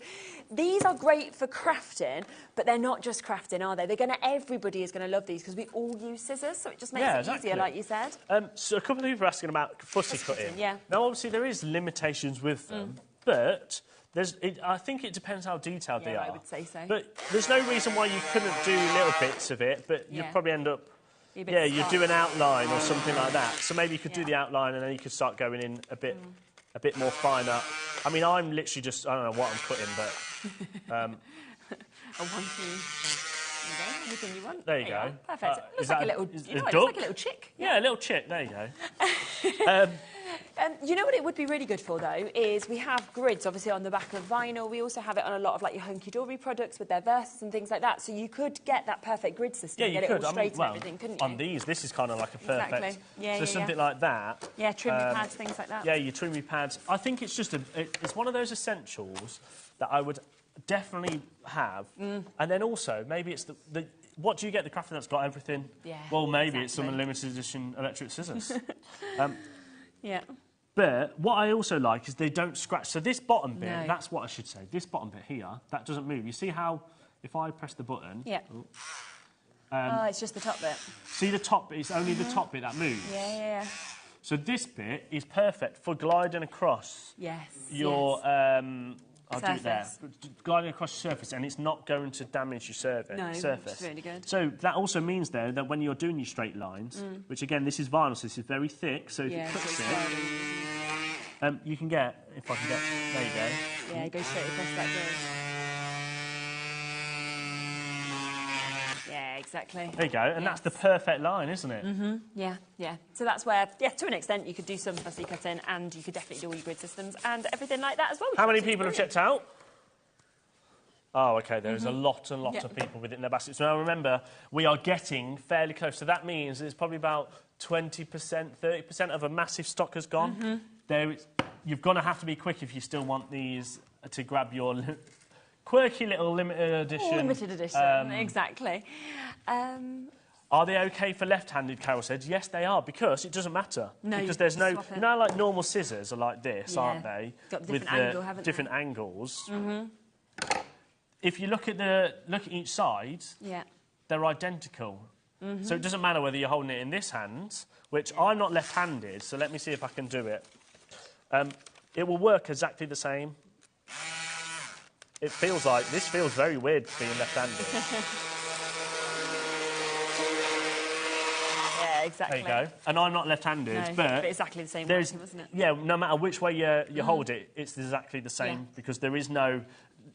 S1: these are great for crafting, but they're not just crafting, are they? Everybody is going to love these because we all use scissors, so it just makes it easier, like you said.
S2: So a couple of people are asking about fussy cutting. Yeah. Now, obviously, there is limitations with them, but I think it depends how detailed they are.
S1: I would say so.
S2: But there's no reason why you couldn't do little bits of it, but you'd probably end up... you do an outline or something like that. So maybe you could do the outline and then you could start going in a bit more finer. I mean, I'm literally just... I don't know what I'm cutting, but...
S1: A 1, 2... Anything you want.
S2: There you go.
S1: Perfect. Looks like a little,
S2: duck?
S1: It's like a little chick.
S2: Yeah, a little chick. There you go.
S1: You know what it would be really good for, though, is we have grids, obviously, on the back of vinyl. We also have it on a lot of, like, your Hunkydory products with their verses and things like that. So you could get that perfect grid system.
S2: Yeah, you
S1: get
S2: could.
S1: It all straight and everything, couldn't you?
S2: On these, this is kind of like a perfect...
S1: Exactly. Yeah,
S2: so something like that.
S1: Yeah, trim your pads, things like that.
S2: Yeah, your trim your pads. I think it's just it's one of those essentials that I would definitely have. And then also, maybe it's the what do you get? The crafter that's got everything?
S1: Yeah,
S2: well, maybe it's some limited edition electric scissors.
S1: Yeah.
S2: But what I also like is they don't scratch. So this bottom bit, that's what I should say. This bottom bit here, that doesn't move. You see how if I press the button...
S1: Yeah. It's just the top bit.
S2: See the top bit? It's only the top bit that moves.
S1: Yeah.
S2: So this bit is perfect for gliding across your... I'll do it there. Gliding across your surface, and it's not going to damage your surface.
S1: No, it's really good.
S2: So that also means, though, that when you're doing your straight lines, which, again, this is vinyl, so this is very thick, so if you touch it, you can get, if I can get, there you go.
S1: Yeah, go straight across that grid. Yeah, exactly.
S2: There you go, and that's the perfect line, isn't it?
S1: Yeah. So that's where, to an extent, you could do some fussy cutting, and you could definitely do all your grid systems and everything like that as well.
S2: How many people have checked out? Oh, OK, there's a lot and lot of people with it in their baskets. Now, remember, we are getting fairly close, so that means it's probably about 20%, 30% of a massive stock has gone. You're going to have to be quick if you still want these to grab your... quirky little limited edition.
S1: Limited edition, exactly.
S2: Are they OK for left-handed, Carol said? Yes, they are, because it doesn't matter.
S1: No,
S2: because there's no...
S1: swap it.
S2: You know, like normal scissors are like this, aren't they?
S1: Got the different angle, haven't they?
S2: Different angles. If you look at each side, they're identical. So it doesn't matter whether you're holding it in this hand, which I'm not left-handed, so let me see if I can do it. It will work exactly the same. It feels like... This feels very weird being left-handed.
S1: Yeah, exactly.
S2: There you go. And I'm not left-handed, but...
S1: exactly the same way, wasn't it?
S2: Yeah, no matter which way you hold it, it's exactly the same, because there is no,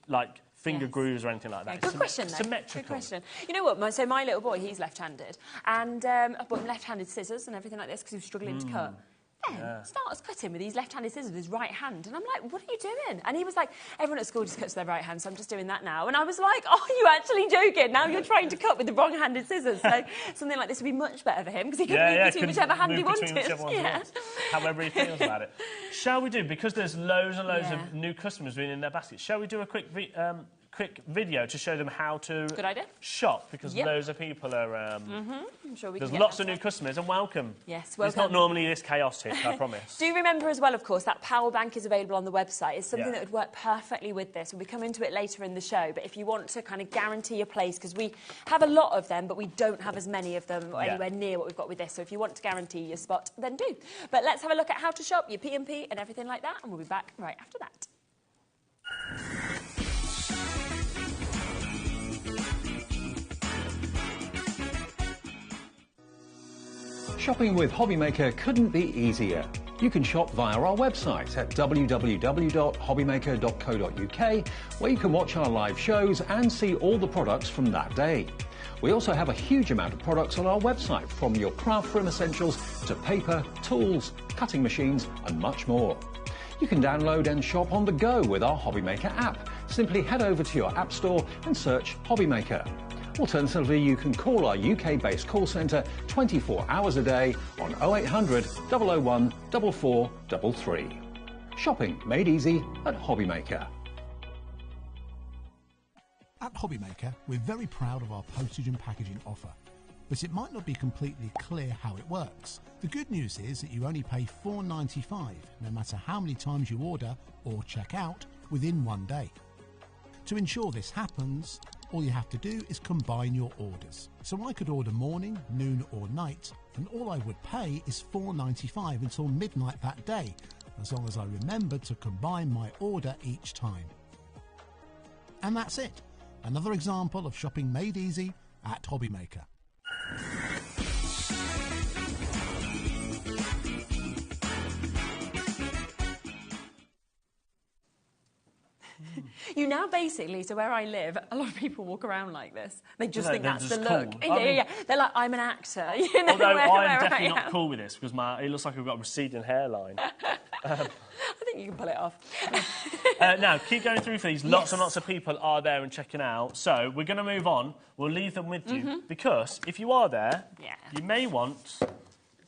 S2: like, finger grooves or anything like that.
S1: Good question, though.
S2: Symmetrical.
S1: Good question. You know what? So my little boy, he's left-handed, and I bought him left-handed scissors and everything like this because he was struggling to cut. Then starts cutting with these left-handed scissors with his right hand, and I'm like, what are you doing? And he was like, everyone at school just cuts with their right hand, so I'm just doing that now. And I was like, oh, you actually joking? Now you're trying to cut with the wrong-handed scissors. So something like this would be much better for him because he could move between whichever hand he wanted.
S2: However he feels about it. Shall we do, because there's loads and loads of new customers being in their baskets, shall we do a quick video to show them how to shop, because loads of people are...
S1: I'm sure we
S2: there's
S1: can
S2: lots of new customers, and welcome.
S1: Yes, welcome.
S2: It's not normally this chaotic, I promise.
S1: Do remember as well, of course, that power bank is available on the website. It's something that would work perfectly with this. We'll be coming to it later in the show, but if you want to kind of guarantee your place, because we have a lot of them, but we don't have as many of them or anywhere near what we've got with this. So if you want to guarantee your spot, then do. But let's have a look at how to shop, your P&P and everything like that, and we'll be back right after that.
S3: Shopping with HobbyMaker couldn't be easier. You can shop via our website at www.hobbymaker.co.uk, where you can watch our live shows and see all the products from that day. We also have a huge amount of products on our website, from your craft room essentials to paper, tools, cutting machines and much more. You can download and shop on the go with our HobbyMaker app. Simply head over to your app store and search HobbyMaker. Alternatively, you can call our UK-based call centre 24 hours a day on 0800 001 4433. Shopping made easy at HobbyMaker.
S4: At HobbyMaker, we're very proud of our postage and packaging offer, but it might not be completely clear how it works. The good news is that you only pay $4.95 no matter how many times you order or check out within one day. To ensure this happens, all you have to do is combine your orders. So I could order morning, noon or night, and all I would pay is $4.95 until midnight that day, as long as I remembered to combine my order each time. And that's it. Another example of shopping made easy at HobbyMaker.
S1: You now basically, so where I live, a lot of people walk around like this. They just think that's the
S2: cool.
S1: look. Yeah. They're like, I'm an actor. You know,
S2: although I'm definitely not cool with this because it looks like I've got a receding hairline.
S1: I think you can pull it off.
S2: Now, keep going through for these. Lots and lots of people are there and checking out. So we're going to move on. We'll leave them with you because if you are there, you may want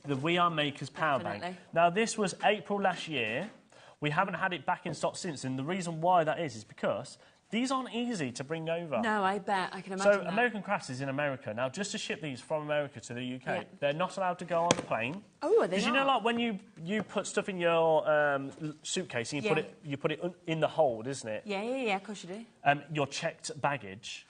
S2: the We Are Makers Power Bank. Now, this was April last year. We haven't had it back in stock since, and the reason why that is because these aren't easy to bring over.
S1: No, I bet. I can imagine
S2: So American Crafts is in America. Now, just to ship these from America to the UK, they're not allowed to go on a plane.
S1: Oh, are they not?
S2: Because you know, like when you put stuff in your suitcase and you put it in the hold, isn't it?
S1: Yeah, of course you do.
S2: Your checked baggage.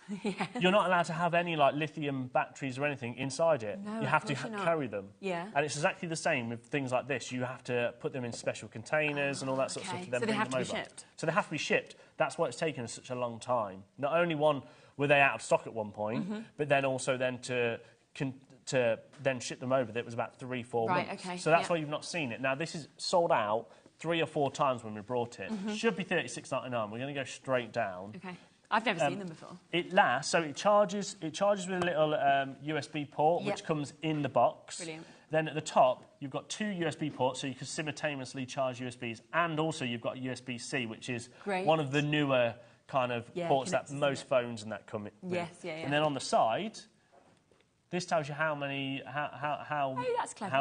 S2: You're not allowed to have any like lithium batteries or anything inside it.
S1: No,
S2: you have to carry them.
S1: Yeah.
S2: And it's exactly the same with things like this. You have to put them in special containers and all that sort of stuff to then bring them over. So they have to be shipped? So they have to be shipped. That's why it's taken us such a long time. Not only were they out of stock at one point, but then also then to then ship them over, that was about 3-4 months.
S1: Okay.
S2: So that's why you've not seen it. Now, this is sold out 3 or 4 times when we brought it. Should be $36.99. We're going to go straight down.
S1: Okay. I've never seen them before.
S2: It lasts, so it charges with a little USB port, which comes in the box.
S1: Brilliant.
S2: Then at the top, you've got 2 USB ports, so you can simultaneously charge USBs, and also you've got USB-C, which is one of the newer kind of ports that most phones and that come with.
S1: Yes. And
S2: then on the side, this tells you how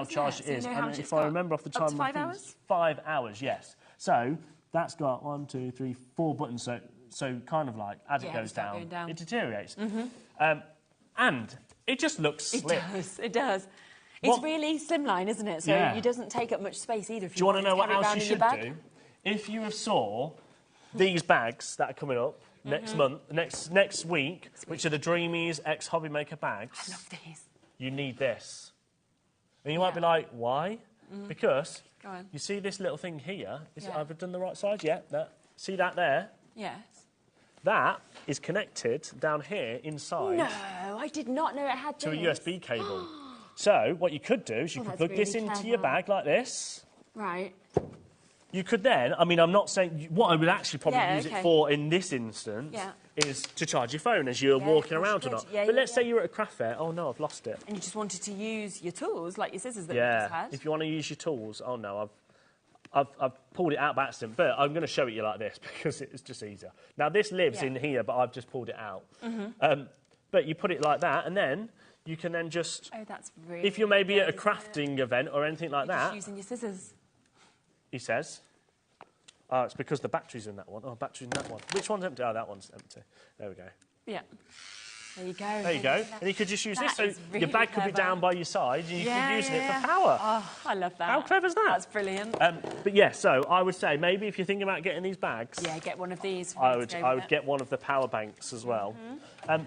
S2: charged it is.
S1: So you know
S2: if I remember off the time,
S1: 5 hours?
S2: 5 hours, yes. So that's got 4 buttons. So kind of like as it goes down, it deteriorates. And it just looks slick.
S1: It does. It's really slimline, isn't it? So it doesn't take up much space either.
S2: Do you want to know what else you should do? If you have saw these bags that are coming up next month, next week, which are the Dreamies X HobbyMaker bags.
S1: I love these.
S2: You need this. And you might be like, why? Because you see this little thing here? Have I done the right size? Yeah. See that there?
S1: Yes.
S2: That is connected down here inside.
S1: No, I did not know it had
S2: to a USB cable. So what you could do is you could plug this into your bag like this.
S1: Right.
S2: You could then, I mean, I'm not saying... What I would actually probably use it for in this instance is to charge your phone as you're walking around or not. But let's say you're at a craft fair. Oh, no, I've lost it.
S1: And you just wanted to use your tools, like your scissors that you just had.
S2: If you want to use your tools. Oh, no, I've pulled it out by accident. But I'm going to show it you like this because it's just easier. Now, this lives in here, but I've just pulled it out. But you put it like that, and then... You can then just...
S1: Oh, that's really...
S2: If you're maybe at a crafting event or anything like that...
S1: Just using your scissors.
S2: He says. Oh, it's because the battery's in that one. Oh, battery's in that one. Which one's empty? Oh, that one's empty. There we go.
S1: Yeah. There you go.
S2: There you go. And you could just use this. So really your bag could be down by your side and you could be using it for power.
S1: Oh, I love that.
S2: How clever is that?
S1: That's brilliant.
S2: But yeah, so I would say maybe if you're thinking about getting these bags...
S1: Yeah, get one of these.
S2: I would get one of the power banks as well.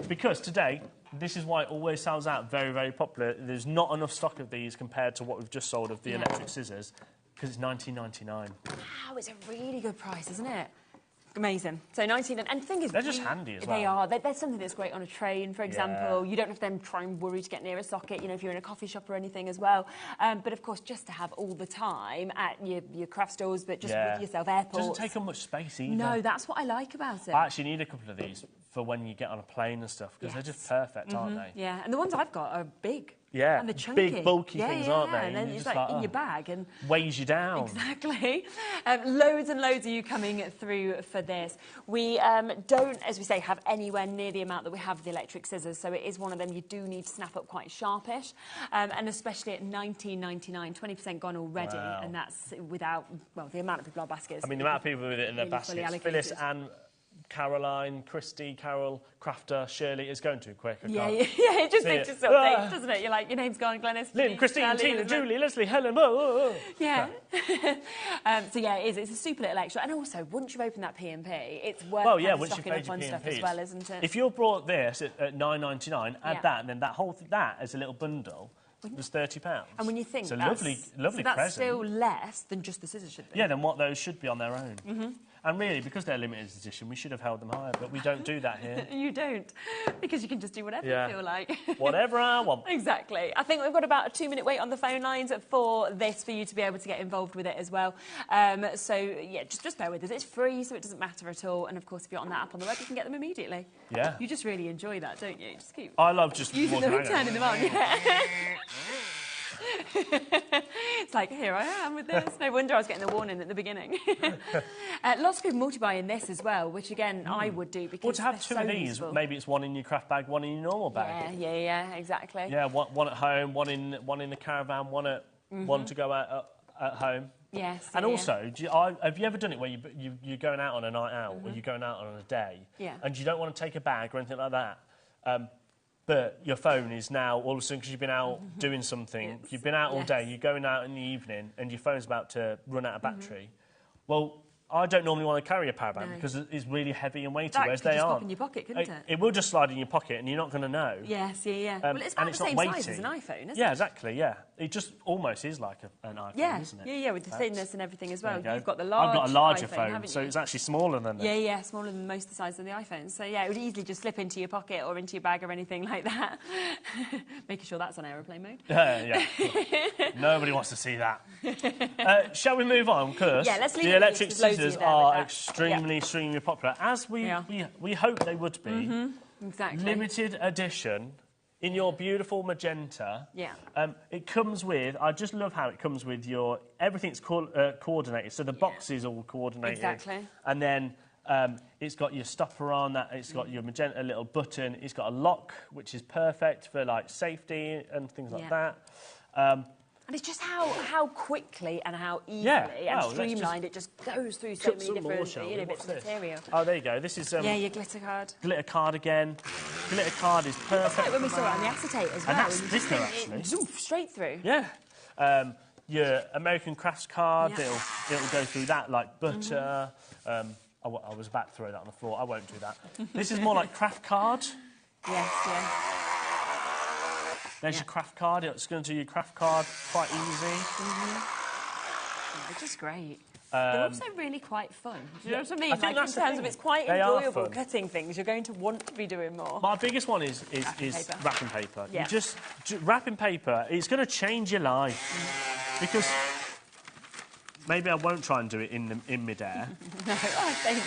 S2: Because today... This is why it always sells out very, very popular. There's not enough stock of these compared to what we've just sold of the electric scissors, because it's $19.99.
S1: Wow, it's a really good price, isn't it? Amazing. So 19, and the thing is...
S2: They're just handy as well.
S1: They are. There's something that's great on a train, for example. You don't have to then try and worry to get near a socket, you know, if you're in a coffee shop or anything as well. But, of course, just to have all the time at your craft stores, but just with yourself, airports.
S2: It doesn't take up much space either.
S1: No, that's what I like about it.
S2: I actually need a couple of these for when you get on a plane and stuff, because they're just perfect, aren't they?
S1: Yeah, and the ones I've got are big.
S2: Yeah,
S1: and they're chunky.
S2: Big, bulky things, aren't they?
S1: And then it's like in your bag. And
S2: weighs you down.
S1: Exactly. Loads and loads of you coming through for this. We don't, as we say, have anywhere near the amount that we have of the electric scissors, so it is one of them you do need to snap up quite sharpish, and especially at $19.99, 20% gone already, and that's without, well, the amount of people in our baskets.
S2: I mean, the amount of people with it in their baskets. Phyllis and Caroline, Christy, Carol, Crafter, Shirley, it's going too quick.
S1: It just makes you sort of think, doesn't it? You're like, your name's gone, Glenys.
S2: Lynn, Christine,
S1: Charlie,
S2: Tina,
S1: Elizabeth.
S2: Julie, Leslie, Helen,
S1: Yeah. So, yeah, it is. It's a super little extra. And also, once you've opened that P&P, it's worth stocking up on stuff as well, isn't it?
S2: If you've brought this at $9.99, add that, and then that as a little bundle, was £30.
S1: And when you think
S2: it's a lovely
S1: that's
S2: present.
S1: still less than just the scissors should be.
S2: Yeah, than what those should be on their own. And really, because they're limited edition, we should have held them higher, but we don't do that here.
S1: You don't, because you can just do whatever you feel like.
S2: Whatever I want.
S1: Exactly. I think we've got about a 2-minute wait on the phone lines for this, for you to be able to get involved with it as well. So, yeah, just bear with us. It's free, so it doesn't matter at all. And, of course, if you're on that app on the web, you can get them immediately.
S2: Yeah.
S1: You just really enjoy that, don't you? Just keep
S2: I love just
S1: using them and turning them on. Yeah. It's like, here I am with this. No wonder I was getting the warning at the beginning. Lots of people multi-buy in this as well, which, again, I would do because
S2: to have two of these, useful. Maybe it's one in your craft bag, one in your normal bag.
S1: Yeah, exactly.
S2: Yeah, one at home, one in the caravan, one to go out at home.
S1: Yes.
S2: And also, have you ever done it where you're going out on a night out or you're going out on a day and you don't want to take a bag or anything like that, but your phone is now, all of a sudden, because you've been out doing something, you've been out all day, you're going out in the evening and your phone's about to run out of battery. Well, I don't normally want to carry a power bank because it's really heavy and weighty, whereas they aren't.
S1: Pop in your pocket, couldn't it?
S2: It will just slide in your pocket and you're not going to know.
S1: Yes, yeah. Well, it's about the same size as an iPhone, isn't it?
S2: Yeah, exactly, yeah. It just almost is like an iPhone, isn't it?
S1: Yeah, with the thinness and everything as well. You've got the large
S2: I've got a larger
S1: iPhone,
S2: phone, so it's actually smaller than that.
S1: Yeah, smaller than most of the size of the iPhone. So, yeah, it would easily just slip into your pocket or into your bag or anything like that. Making sure that's on aeroplane mode.
S2: Yeah. Nobody wants to see that. Shall we move on? Because the electric scissors are extremely popular, as we hope they would be.
S1: Exactly.
S2: Limited edition in your beautiful magenta.
S1: Yeah.
S2: It comes with, I just love how it comes with everything's coordinated, so the box is all coordinated.
S1: Exactly.
S2: And then it's got your stopper on, it's got your magenta little button, it's got a lock, which is perfect for like safety and things like that.
S1: And it's just how quickly and how easily and streamlined it just goes through so many different bits of material.
S2: Oh, there you go. This is...
S1: your glitter card.
S2: Glitter card again. Glitter card is perfect.
S1: It's like when we saw it on the acetate as well.
S2: And that's thicker, actually.
S1: Straight through.
S2: Yeah. Your American Crafts card, it'll go through that like butter. I was about to throw that on the floor. I won't do that. This is more like craft card.
S1: Yes.
S2: There's your craft card. It's going to do your craft card quite easy.
S1: They're just great. They're also really quite fun. Do you know what I mean?
S2: I think
S1: in terms of it's quite enjoyable cutting things. You're going to want to be doing more.
S2: My biggest one is wrapping paper. Yeah. Wrapping paper, it's going to change your life. Because maybe I won't try and do it in midair.
S1: No, I say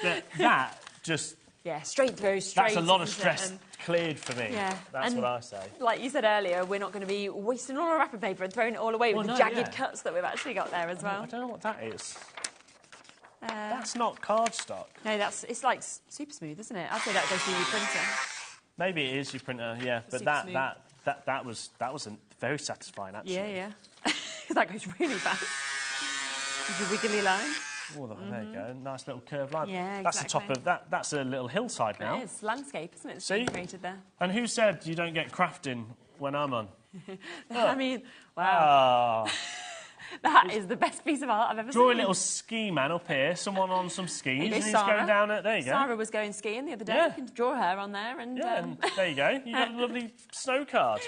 S1: not.
S2: That just...
S1: Yeah, straight through,
S2: That's a lot of stress cleared for me.
S1: Yeah.
S2: That's what I say.
S1: Like you said earlier, we're not going to be wasting all our wrapping paper and throwing it all away with the jagged cuts that we've actually got there as well.
S2: I don't know what that is. That's not cardstock.
S1: No, it's like super smooth, isn't it? I'd say that goes through your printer.
S2: Maybe it is your printer, yeah. But that was very satisfying, actually.
S1: Yeah. That goes really fast. With your wiggly line.
S2: Oh, there you go. Nice little curved line.
S1: Yeah, exactly.
S2: That's the top of that. That's a little hillside now.
S1: It's landscape, isn't it? It's
S2: See?
S1: created there.
S2: And who said you don't get crafting when I'm on?
S1: I mean, wow. That is the best piece of art I've ever seen.
S2: Draw a little ski man up here, someone on some skis, and he's going down it. There you go.
S1: Sarah was going skiing the other day. You can draw her on there. And
S2: there you go. You got a lovely snow card.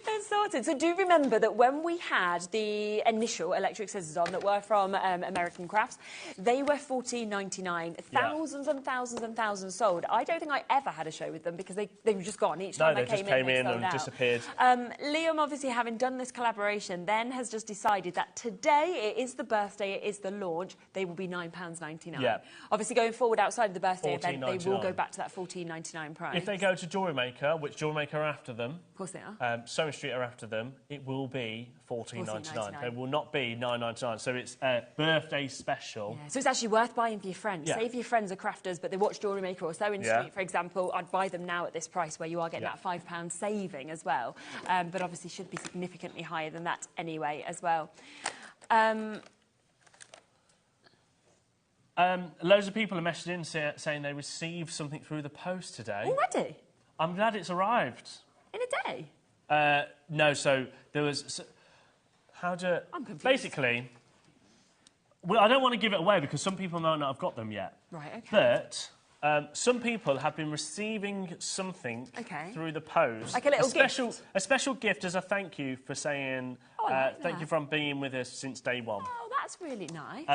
S1: It's sorted. So do remember that when we had the initial electric scissors on that were from American Crafts, they were $14.99. Thousands and thousands and thousands sold. I don't think I ever had a show with them because they were just gone each time I came in.
S2: No, they just came in and disappeared.
S1: Liam, obviously, having done this collaboration, then has just decided that today it is the birthday, it is the launch. They will be £9.99. Yeah. Obviously, going forward outside of the birthday event, they will go back to that $14.99 price.
S2: If they go to HobbyMaker, which HobbyMaker are after them,
S1: of course they are.
S2: Sewing Street are after them, it will be $14.99. They will not be $9.99. So it's a birthday special.
S1: Yeah. So it's actually worth buying for your friends. Say if your friends are crafters, but they watch HobbyMaker or Sewing Street, for example, I'd buy them now at this price where you are getting that £5 saving as well. But obviously should be significantly higher than that anyway as well.
S2: Loads of people are messaging in saying they received something through the post today.
S1: Already?
S2: I'm glad it's arrived.
S1: In a day?
S2: No, so there was... I'm confused. Basically, well, I don't want to give it away because some people might not have got them yet.
S1: Right, OK.
S2: But some people have been receiving something through the post.
S1: Like a little gift?
S2: A special gift as a thank you for saying, thank you for being with us since day one.
S1: Oh, that's really nice.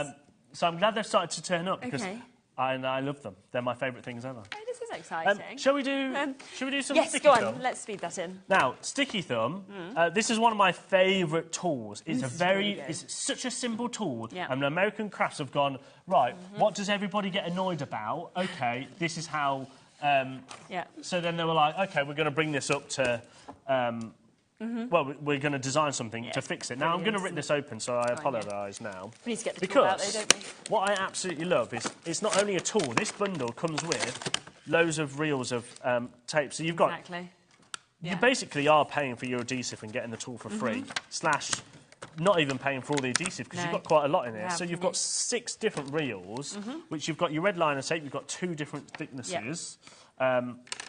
S2: So I'm glad they've started to turn up because
S1: Okay.
S2: I love them. They're my favourite things ever.
S1: Oh, this is exciting.
S2: Shall we do some
S1: yes,
S2: sticky
S1: go on.
S2: thumb?
S1: Let's speed that in.
S2: Now, sticky thumb. This is one of my favourite tools. It's it's such a simple tool.
S1: Yeah.
S2: And American Crafts have gone right. What does everybody get annoyed about? Okay, this is how. So then they were like, okay, we're going to bring this up to. Well, we're going to design something to fix it. Now, I'm going to rip this open, so I apologise now.
S1: We need to get the tool out, though, don't we?
S2: What I absolutely love is it's not only a tool. This bundle comes with loads of reels of tape. So you've got...
S1: Exactly.
S2: You basically are paying for your adhesive and getting the tool for free, / not even paying for all the adhesive because you've got quite a lot in here. So you've got 6 different reels, which you've got your red liner tape, you've got 2 different thicknesses,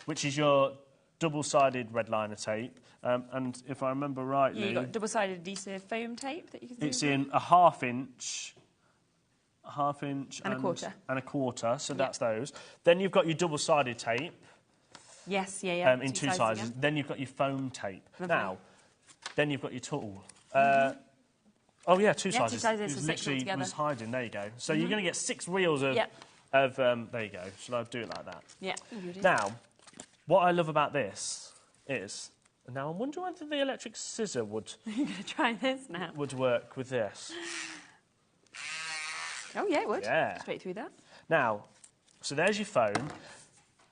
S2: which is your double-sided red liner tape. And if I remember rightly...
S1: You've got double-sided adhesive foam tape that you can see.
S2: It's in a half-inch...
S1: And a quarter.
S2: So that's those. Then you've got your double-sided tape.
S1: Yes, yeah.
S2: In 2 sizes.
S1: Again.
S2: Then you've got your foam tape.
S1: Lovely.
S2: Now, then you've got your tool. Oh, yeah, 2 sizes.
S1: 2 sizes,
S2: It
S1: so 6
S2: literally
S1: altogether.
S2: was hiding. There you go. So you're going to get 6 reels of... there you go. Shall I do it like that?
S1: Yeah.
S2: Now, what I love about this is... Now, I'm wondering whether the electric scissor would...
S1: You're going to try this now?
S2: ...would work with this.
S1: Oh, yeah, it would.
S2: Yeah.
S1: Straight through that.
S2: Now, so there's your foam.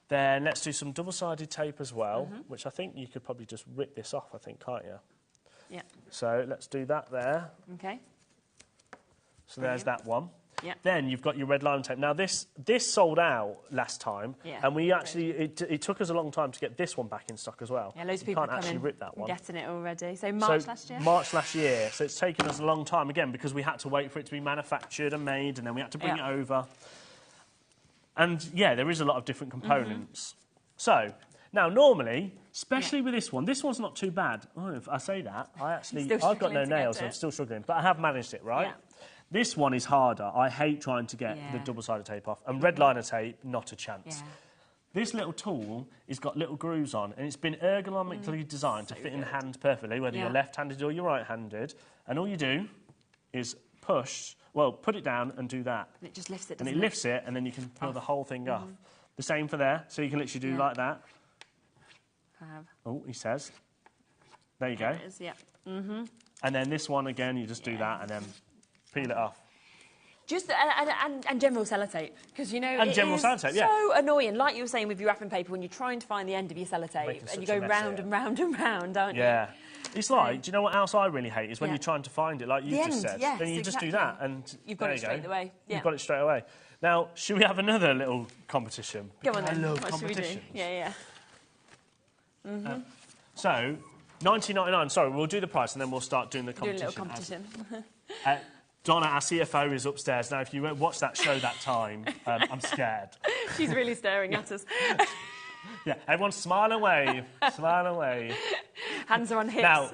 S2: Then let's do some double-sided tape as well, which I think you could probably just rip this off, I think, can't you?
S1: Yeah.
S2: So let's do that there.
S1: Okay.
S2: So there's that one.
S1: Yeah.
S2: Then you've got your red liner tape. Now, this sold out last time, and we actually... It took us a long time to get this one back in stock as well.
S1: Yeah, loads of
S2: you
S1: people
S2: can't actually rip that one.
S1: getting it already. So March last year?
S2: March last year. So it's taken us a long time, again, because we had to wait for it to be manufactured and made, and then we had to bring it over. And, yeah, there is a lot of different components. So, now, normally, especially with this one's not too bad. Oh, if I say that, I've got no nails, so I'm still struggling. But I have managed it, right?
S1: Yeah.
S2: This one is harder. I hate trying to get the double-sided tape off. And red liner tape, not a chance.
S1: Yeah.
S2: This little tool has got little grooves on, and it's been ergonomically designed to fit in the hand perfectly, whether you're left-handed or you're right-handed. And all you do is put it down and do that.
S1: And it just lifts it,
S2: and it lifts it, and then you can peel the whole thing off. The same for there, so you can literally do like that. Oh, he says. There you go.
S1: It is, yeah.
S2: And then this one, again, you just do that and then peel it off.
S1: Just and general sellotape, because you know
S2: and general sellotape,
S1: so annoying. Like you were saying with your wrapping paper, when you're trying to find the end of your sellotape and you go round and round and round, aren't you?
S2: Yeah. It's like, do you know what else I really hate is when you're trying to find it, like you just said.
S1: Yes,
S2: then you just do that and
S1: you've got it straight away. Yeah.
S2: You've got it straight away. Now, should we have another little competition?
S1: Go on then.
S2: I love
S1: what
S2: competitions.
S1: Should we do? Yeah.
S2: So, $19.99. Sorry, we'll do the price and then we'll start doing the competition.
S1: Do a little competition.
S2: Donna, our CFO, is upstairs. Now, if you watch that show that time, I'm scared.
S1: She's really staring at us.
S2: Yeah, everyone smile and wave. Smile and wave.
S1: Hands are on hips.
S2: Now,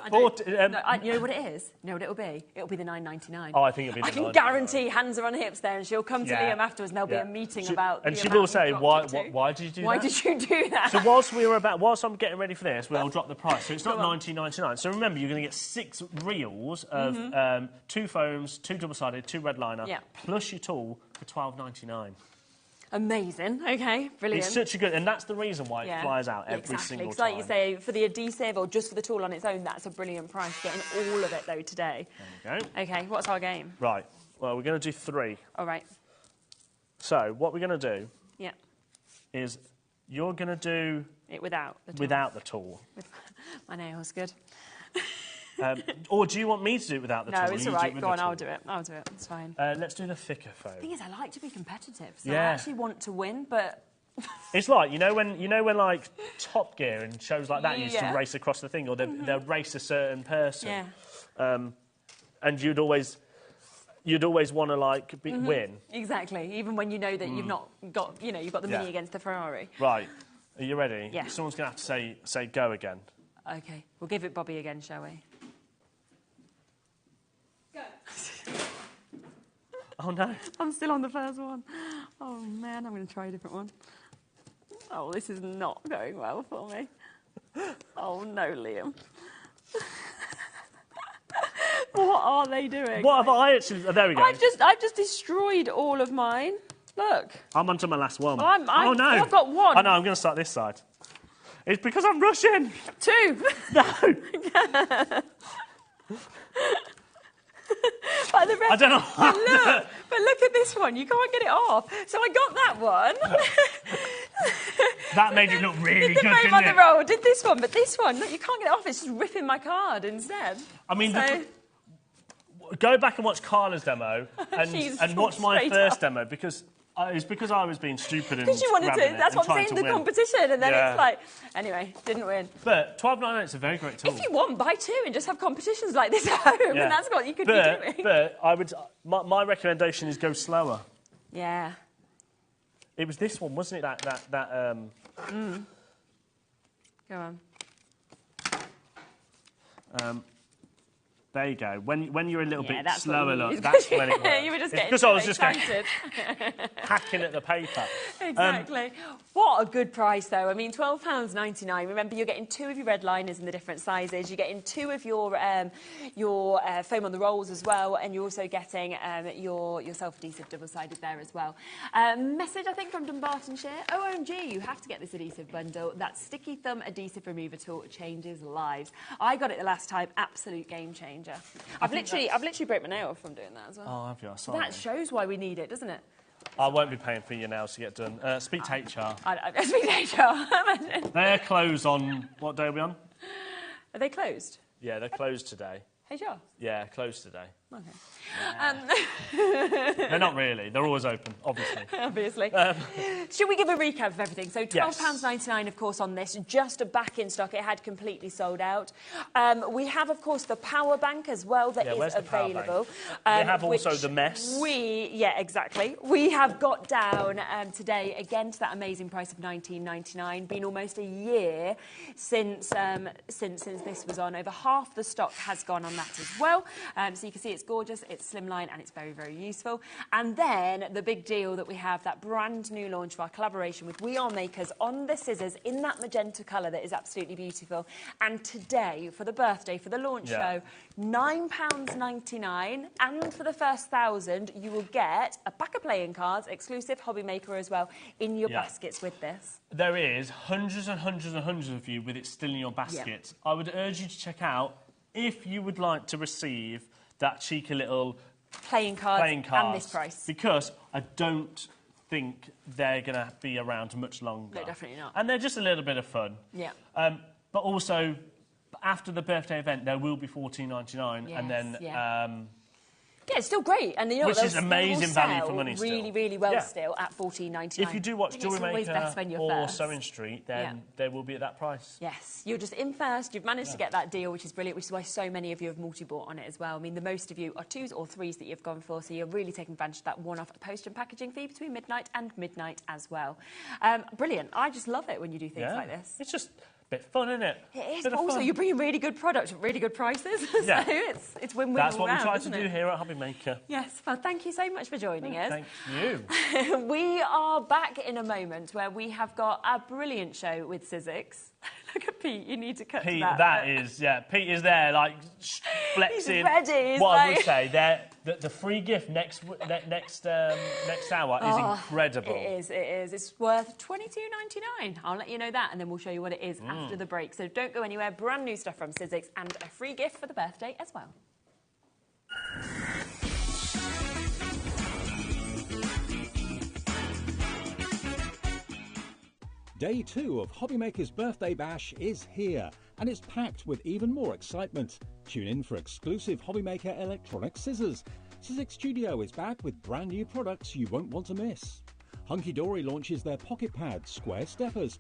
S1: you know what it is? You know what it'll be? It'll be the $9.99.
S2: Oh, I think it'll be the $9.99.
S1: I can guarantee hands are on hips there, and she'll come to Liam afterwards, and there'll be a meeting about.
S2: And she will say, "Why did you do that?
S1: Why did you do that?"
S2: So whilst I'm getting ready for this, we'll drop the price. So it's not $19.99. So remember, you're going to get 6 reels of 2 foams, 2 double-sided, 2 red liner, plus your tool for $12.99.
S1: Amazing. Okay, brilliant.
S2: It's such a good, and that's the reason why it flies out every single time.
S1: Like you say, for the adhesive or just for the tool on its own, that's a brilliant price. Getting all of it though today.
S2: There you go.
S1: Okay, what's our game?
S2: Right. Well, we're going to do 3.
S1: All right.
S2: So what we're going to do?
S1: Yeah.
S2: Is you're going to do
S1: it without the tool.
S2: Without the tool.
S1: My nails good.
S2: Or do you want me to do it without the tool?
S1: No, it's all right. Go on, I'll do it. I'll do it. It's fine.
S2: Let's do the thicker foam.
S1: The thing is, I like to be competitive, so I actually want to win, but...
S2: It's like, you know when like Top Gear and shows like that used to race across the thing, or they'll race a certain person. Yeah. And you'd always want to like win.
S1: Exactly, even when you know that you've not got, you've got the Mini against the Ferrari.
S2: Right. Are you ready?
S1: Yeah.
S2: Someone's going to have to say go again.
S1: Okay, we'll give it Bobby again, shall we? Go.
S2: Oh, no.
S1: I'm still on the first one. Oh, man, I'm going to try a different one. Oh, this is not going well for me. Oh, no, Liam. What are they doing?
S2: What have I actually... There we go.
S1: I've just destroyed all of mine. Look.
S2: I'm onto my last one.
S1: Oh, no.
S2: I've
S1: got one.
S2: Oh, no, I'm going to start this side. It's because I'm rushing.
S1: 2.
S2: No.
S1: But the rest,
S2: I don't know.
S1: But look at this one. You can't get it off. So I got that one.
S2: That made it look really good, didn't
S1: on
S2: it?
S1: the roll. Did this one, but this one, look, you can't get it off. It's just ripping my card instead.
S2: I mean,
S1: so...
S2: go back and watch Carla's demo and watch my first demo because it's because I was being stupid and
S1: because you wanted to. That's what I'm saying. The competition, and then it's like, anyway, didn't win.
S2: But $12.99 is a very great tool.
S1: If you want, buy 2 and just have competitions like this at home, and that's what you could be doing.
S2: But I would. My recommendation is go slower.
S1: Yeah.
S2: It was this one, wasn't it? That.
S1: Go on.
S2: There you go. When you're a little bit
S1: that's
S2: slower, look, that's when it works.
S1: You were just
S2: it's
S1: getting
S2: because I was just
S1: excited.
S2: hacking at the paper.
S1: Exactly. What a good price, though. I mean, £12.99. Remember, you're getting 2 of your red liners in the different sizes. You're getting 2 of your foam on the rolls as well, and you're also getting your self-adhesive double-sided there as well. Message, I think, from Dumbartonshire. OMG, you have to get this adhesive bundle. That sticky thumb adhesive remover tool changes lives. I got it the last time. Absolute game changer. I've literally broke my nail from doing that as well.
S2: Oh, have you? Sorry.
S1: That shows why we need it, doesn't it?
S2: I won't be paying for your nails to get done. Speak to HR.
S1: Speak to HR.
S2: They're closed on... What day are we on?
S1: Are they closed?
S2: Yeah, they're closed today.
S1: HR?
S2: Yeah, closed today.
S1: Okay.
S2: They're not really. They're always open, obviously.
S1: Obviously. Should we give a recap of everything? So £12.99, of course, on this. Just back in stock. It had completely sold out. We have, of course, the power bank as well that is available.
S2: We have also the mess.
S1: Yeah, exactly. We have got down today, again, to that amazing price of £19.99. Been almost a year since this was on. Over half the stock has gone on that as well. So you can see it's gorgeous, it's slimline, and it's very, very useful. And then the big deal that we have, that brand new launch of our collaboration with We Are Makers on the scissors in that magenta colour that is absolutely beautiful. And today, for the birthday, for the launch show, £9.99. And for the first 1,000, you will get a pack of playing cards, exclusive HobbyMaker as well, in your baskets with this.
S2: There is hundreds and hundreds and hundreds of you with it still in your basket. I would urge you to check out if you would like to receive that cheeky little
S1: playing cards and this price.
S2: Because I don't think they're going to be around much longer.
S1: No, definitely not.
S2: And they're just a little bit of fun.
S1: Yeah.
S2: But also, after the birthday event, there will be $14.99, and then...
S1: yeah, it's still great, and you know,
S2: which is amazing value for money.
S1: Really, really well still at $14.99.
S2: If you do watch HobbyMaker or Sewing Street, then they will be at that price.
S1: Yes, you're just in first. You've managed to get that deal, which is brilliant. Which is why so many of you have multi-bought on it as well. I mean, the most of you are 2s or 3s that you've gone for, so you're really taking advantage of that one-off post and packaging fee between midnight and midnight as well. Brilliant. I just love it when you do things like this.
S2: It's just bit fun, isn't it?
S1: It is, but also you're bringing really good products at really good prices. So it's win-win.
S2: That's
S1: all
S2: what we try
S1: round,
S2: to do here at HobbyMaker.
S1: Yes, well, thank you so much for joining us.
S2: Thank you.
S1: We are back in a moment where we have got a brilliant show with Sizzix. Look at Pete, you need to cut
S2: Pete,
S1: to that.
S2: Pete is there, like, flexing.
S1: He's ready.
S2: I would say, the free gift next hour is incredible.
S1: It is. It's worth $22.99. I'll let you know that, and then we'll show you what it is after the break. So don't go anywhere. Brand new stuff from Sizzix and a free gift for the birthday as well.
S3: Day 2 of HobbyMaker's Birthday Bash is here, and it's packed with even more excitement. Tune in for exclusive HobbyMaker electronic scissors. Sizzix Studio is back with brand new products you won't want to miss. Hunkydory launches their pocket pad, Square Steppers.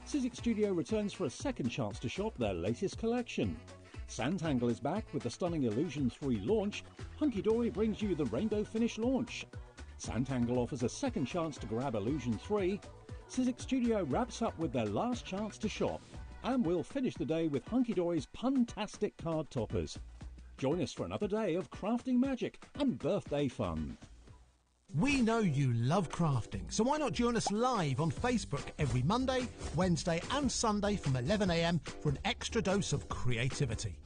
S3: Sizzix Studio returns for a second chance to shop their latest collection. Sandangle is back with the stunning Illusions 3 launch. Hunkydory brings you the Rainbow Finish launch. Sandangle offers a second chance to grab Illusion 3. Sizzix Studio wraps up with their last chance to shop, and we'll finish the day with Hunkydory's Puntastic card toppers. Join us for another day of crafting magic and birthday fun.
S4: We know you love crafting, so why not join us live on Facebook every Monday, Wednesday and Sunday from 11 AM for an extra dose of creativity.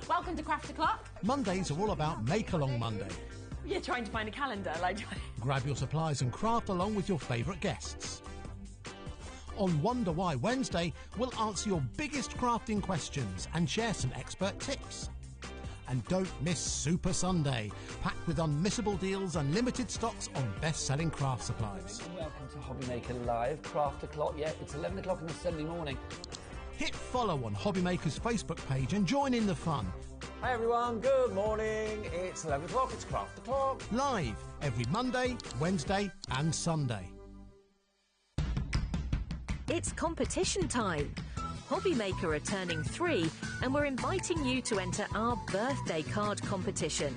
S1: Welcome to Craft O'Clock.
S4: Mondays are all about Make Along Monday.
S1: You're trying to find a calendar, like...
S4: Grab your supplies and craft along with your favourite guests. On Wonder Why Wednesday, we'll answer your biggest crafting questions and share some expert tips. And don't miss Super Sunday, packed with unmissable deals and limited stocks on best-selling craft supplies.
S5: Welcome to HobbyMaker Live, Craft O'Clock. Yeah, it's 11 o'clock on a Sunday morning.
S4: Hit follow on HobbyMaker's Facebook page and join in the fun.
S5: Hi everyone, good morning. It's 11 o'clock, it's Craft O'Clock.
S4: Live every Monday, Wednesday and Sunday.
S6: It's competition time. HobbyMaker are turning 3 and we're inviting you to enter our birthday card competition.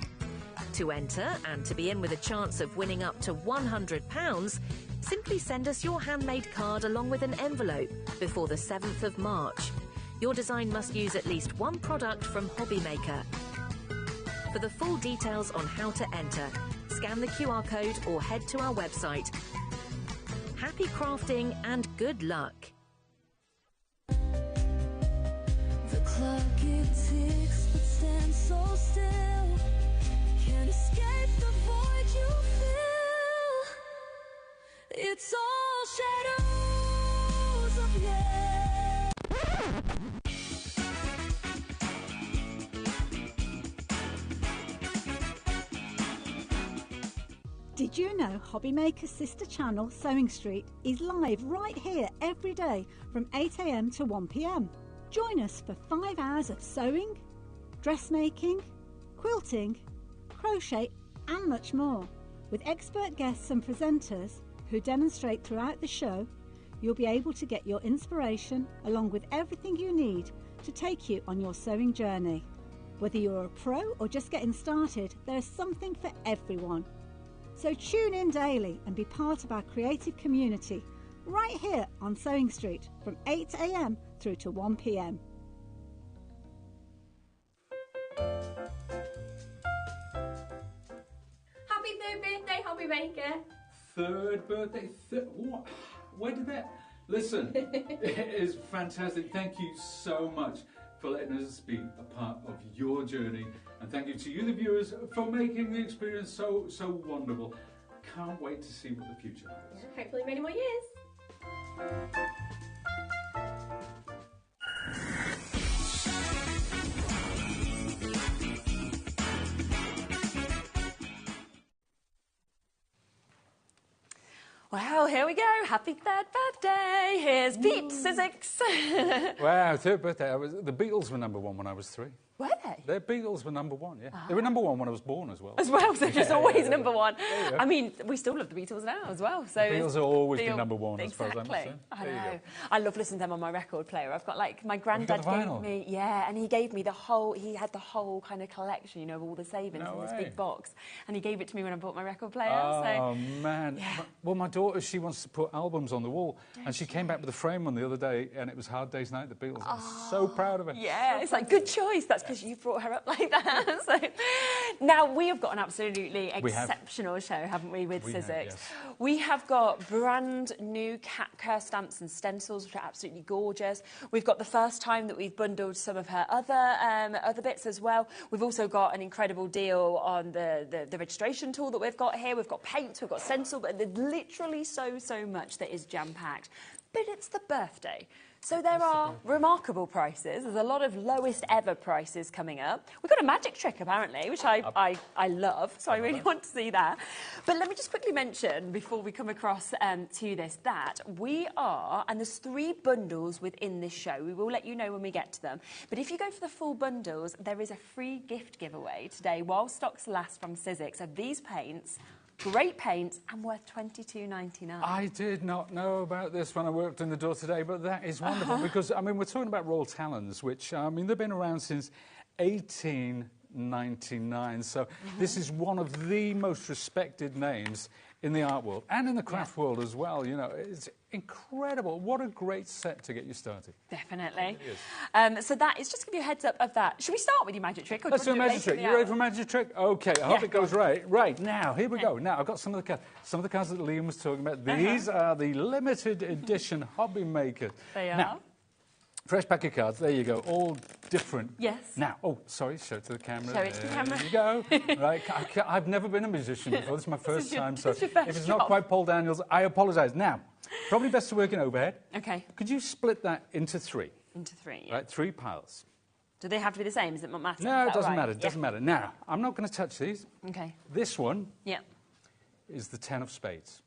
S6: To enter and to be in with a chance of winning up to £100, simply send us your handmade card along with an envelope before the 7th of March. Your design must use at least one product from HobbyMaker. For the full details on how to enter, scan the QR code or head to our website. Happy crafting and good luck.
S7: The clock it ticks but stands so still. Can't escape the void you feel. It's all shadows of yeah.
S8: Did you know HobbyMaker's sister channel, Sewing Street, is live right here every day from 8 AM to 1 PM? Join us for 5 hours of sewing, dressmaking, quilting, crochet and much more. With expert guests and presenters who demonstrate throughout the show, you'll be able to get your inspiration along with everything you need to take you on your sewing journey. Whether you're a pro or just getting started, there's something for everyone. So tune in daily and be part of our creative community right here on Sewing Street from 8 AM through to 1 PM.
S1: Happy 3rd birthday, HobbyMaker.
S9: 3rd birthday? What? Where did that... Listen, it is fantastic. Thank you so much for letting us be a part of your journey. And thank you to you, the viewers, for making the experience so wonderful. Can't wait to see what the future holds.
S1: Yeah, hopefully many more years. Well, here we go. Happy 3rd birthday. Here's Pete Sizzix.
S9: Wow, 3rd birthday. The Beatles were #1 when I was 3.
S1: Were they?
S9: The Beatles were #1, yeah. They were #1 when I was born as well.
S1: As well, so just always #1. I mean, we still love the Beatles now as well. So
S9: the Beatles have always been #1 as far as I'm
S1: Exactly.
S9: concerned.
S1: I know. I love listening to them on my record player. I've got like my granddad
S9: the vinyl?
S1: gave me, yeah, and he gave me the whole. He had the whole kind of collection, you know, of all the savings
S9: No
S1: in this
S9: way.
S1: big box, and he gave it to me when I bought my record player.
S9: Oh,
S1: so,
S9: man.
S1: yeah.
S9: Well, my daughter, she wants to put albums on the wall, and she came back with a frame one the other day, and it was Hard Day's Night, the Beatles. I'm so proud of her.
S1: Yeah, it's like, good choice. That's because you brought her up like that. So, now, we have got an absolutely exceptional show, haven't we, with Sizzix?
S9: Yes.
S1: We have got brand new Cat Kerr stamps and stencils, which are absolutely gorgeous. We've got the first time that we've bundled some of her other bits as well. We've also got an incredible deal on the registration tool that we've got here. We've got paint, we've got stencil, but there's literally so much that is jam-packed. But it's the birthday. So there are remarkable prices. There's a lot of lowest ever prices coming up. We've got a magic trick, apparently, which I love, so I really want to see that. But let me just quickly mention, before we come across to this, that we are, and there's 3 bundles within this show. We will let you know when we get to them. But if you go for the full bundles, there is a free gift giveaway today, while stocks last, from Sizzix, of these paints. Great paints and worth $22.99.
S9: I did not know about this when I worked in the door today, but that is wonderful because, I mean, we're talking about Royal Talons, which, I mean, they've been around since 1899. So this is one of the most respected names in the art world and in the craft world as well. You know, it's incredible. What a great set to get you started.
S1: Definitely.
S9: It is.
S1: So that is just to give you a heads up of that. Should we start with your magic trick? Or
S9: Let's do a magic trick. You ready for a magic trick? Okay, I hope it goes right. Right, now, here we go. Now, I've got some of the cards that Liam was talking about. These are the limited edition HobbyMaker.
S1: They are.
S9: Now, Fresh pack of cards. There you go. All different.
S1: Yes.
S9: Now, oh, sorry. Show it to the camera.
S1: Show it to the camera.
S9: There you go. Right. I've never been a musician before. This is my first time. So
S1: your first
S9: if it's
S1: job.
S9: not quite Paul Daniels, I apologise. Now, probably best to work in overhead.
S1: Okay.
S9: Could you split that into 3?
S1: Into 3. Yeah.
S9: Right. 3 piles.
S1: Do they have to be the same? Does it not matter?
S9: No, it doesn't
S1: right?
S9: matter. It doesn't matter. Now, I'm not going to touch these.
S1: Okay.
S9: This one
S1: Yeah.
S9: is the 10 of spades.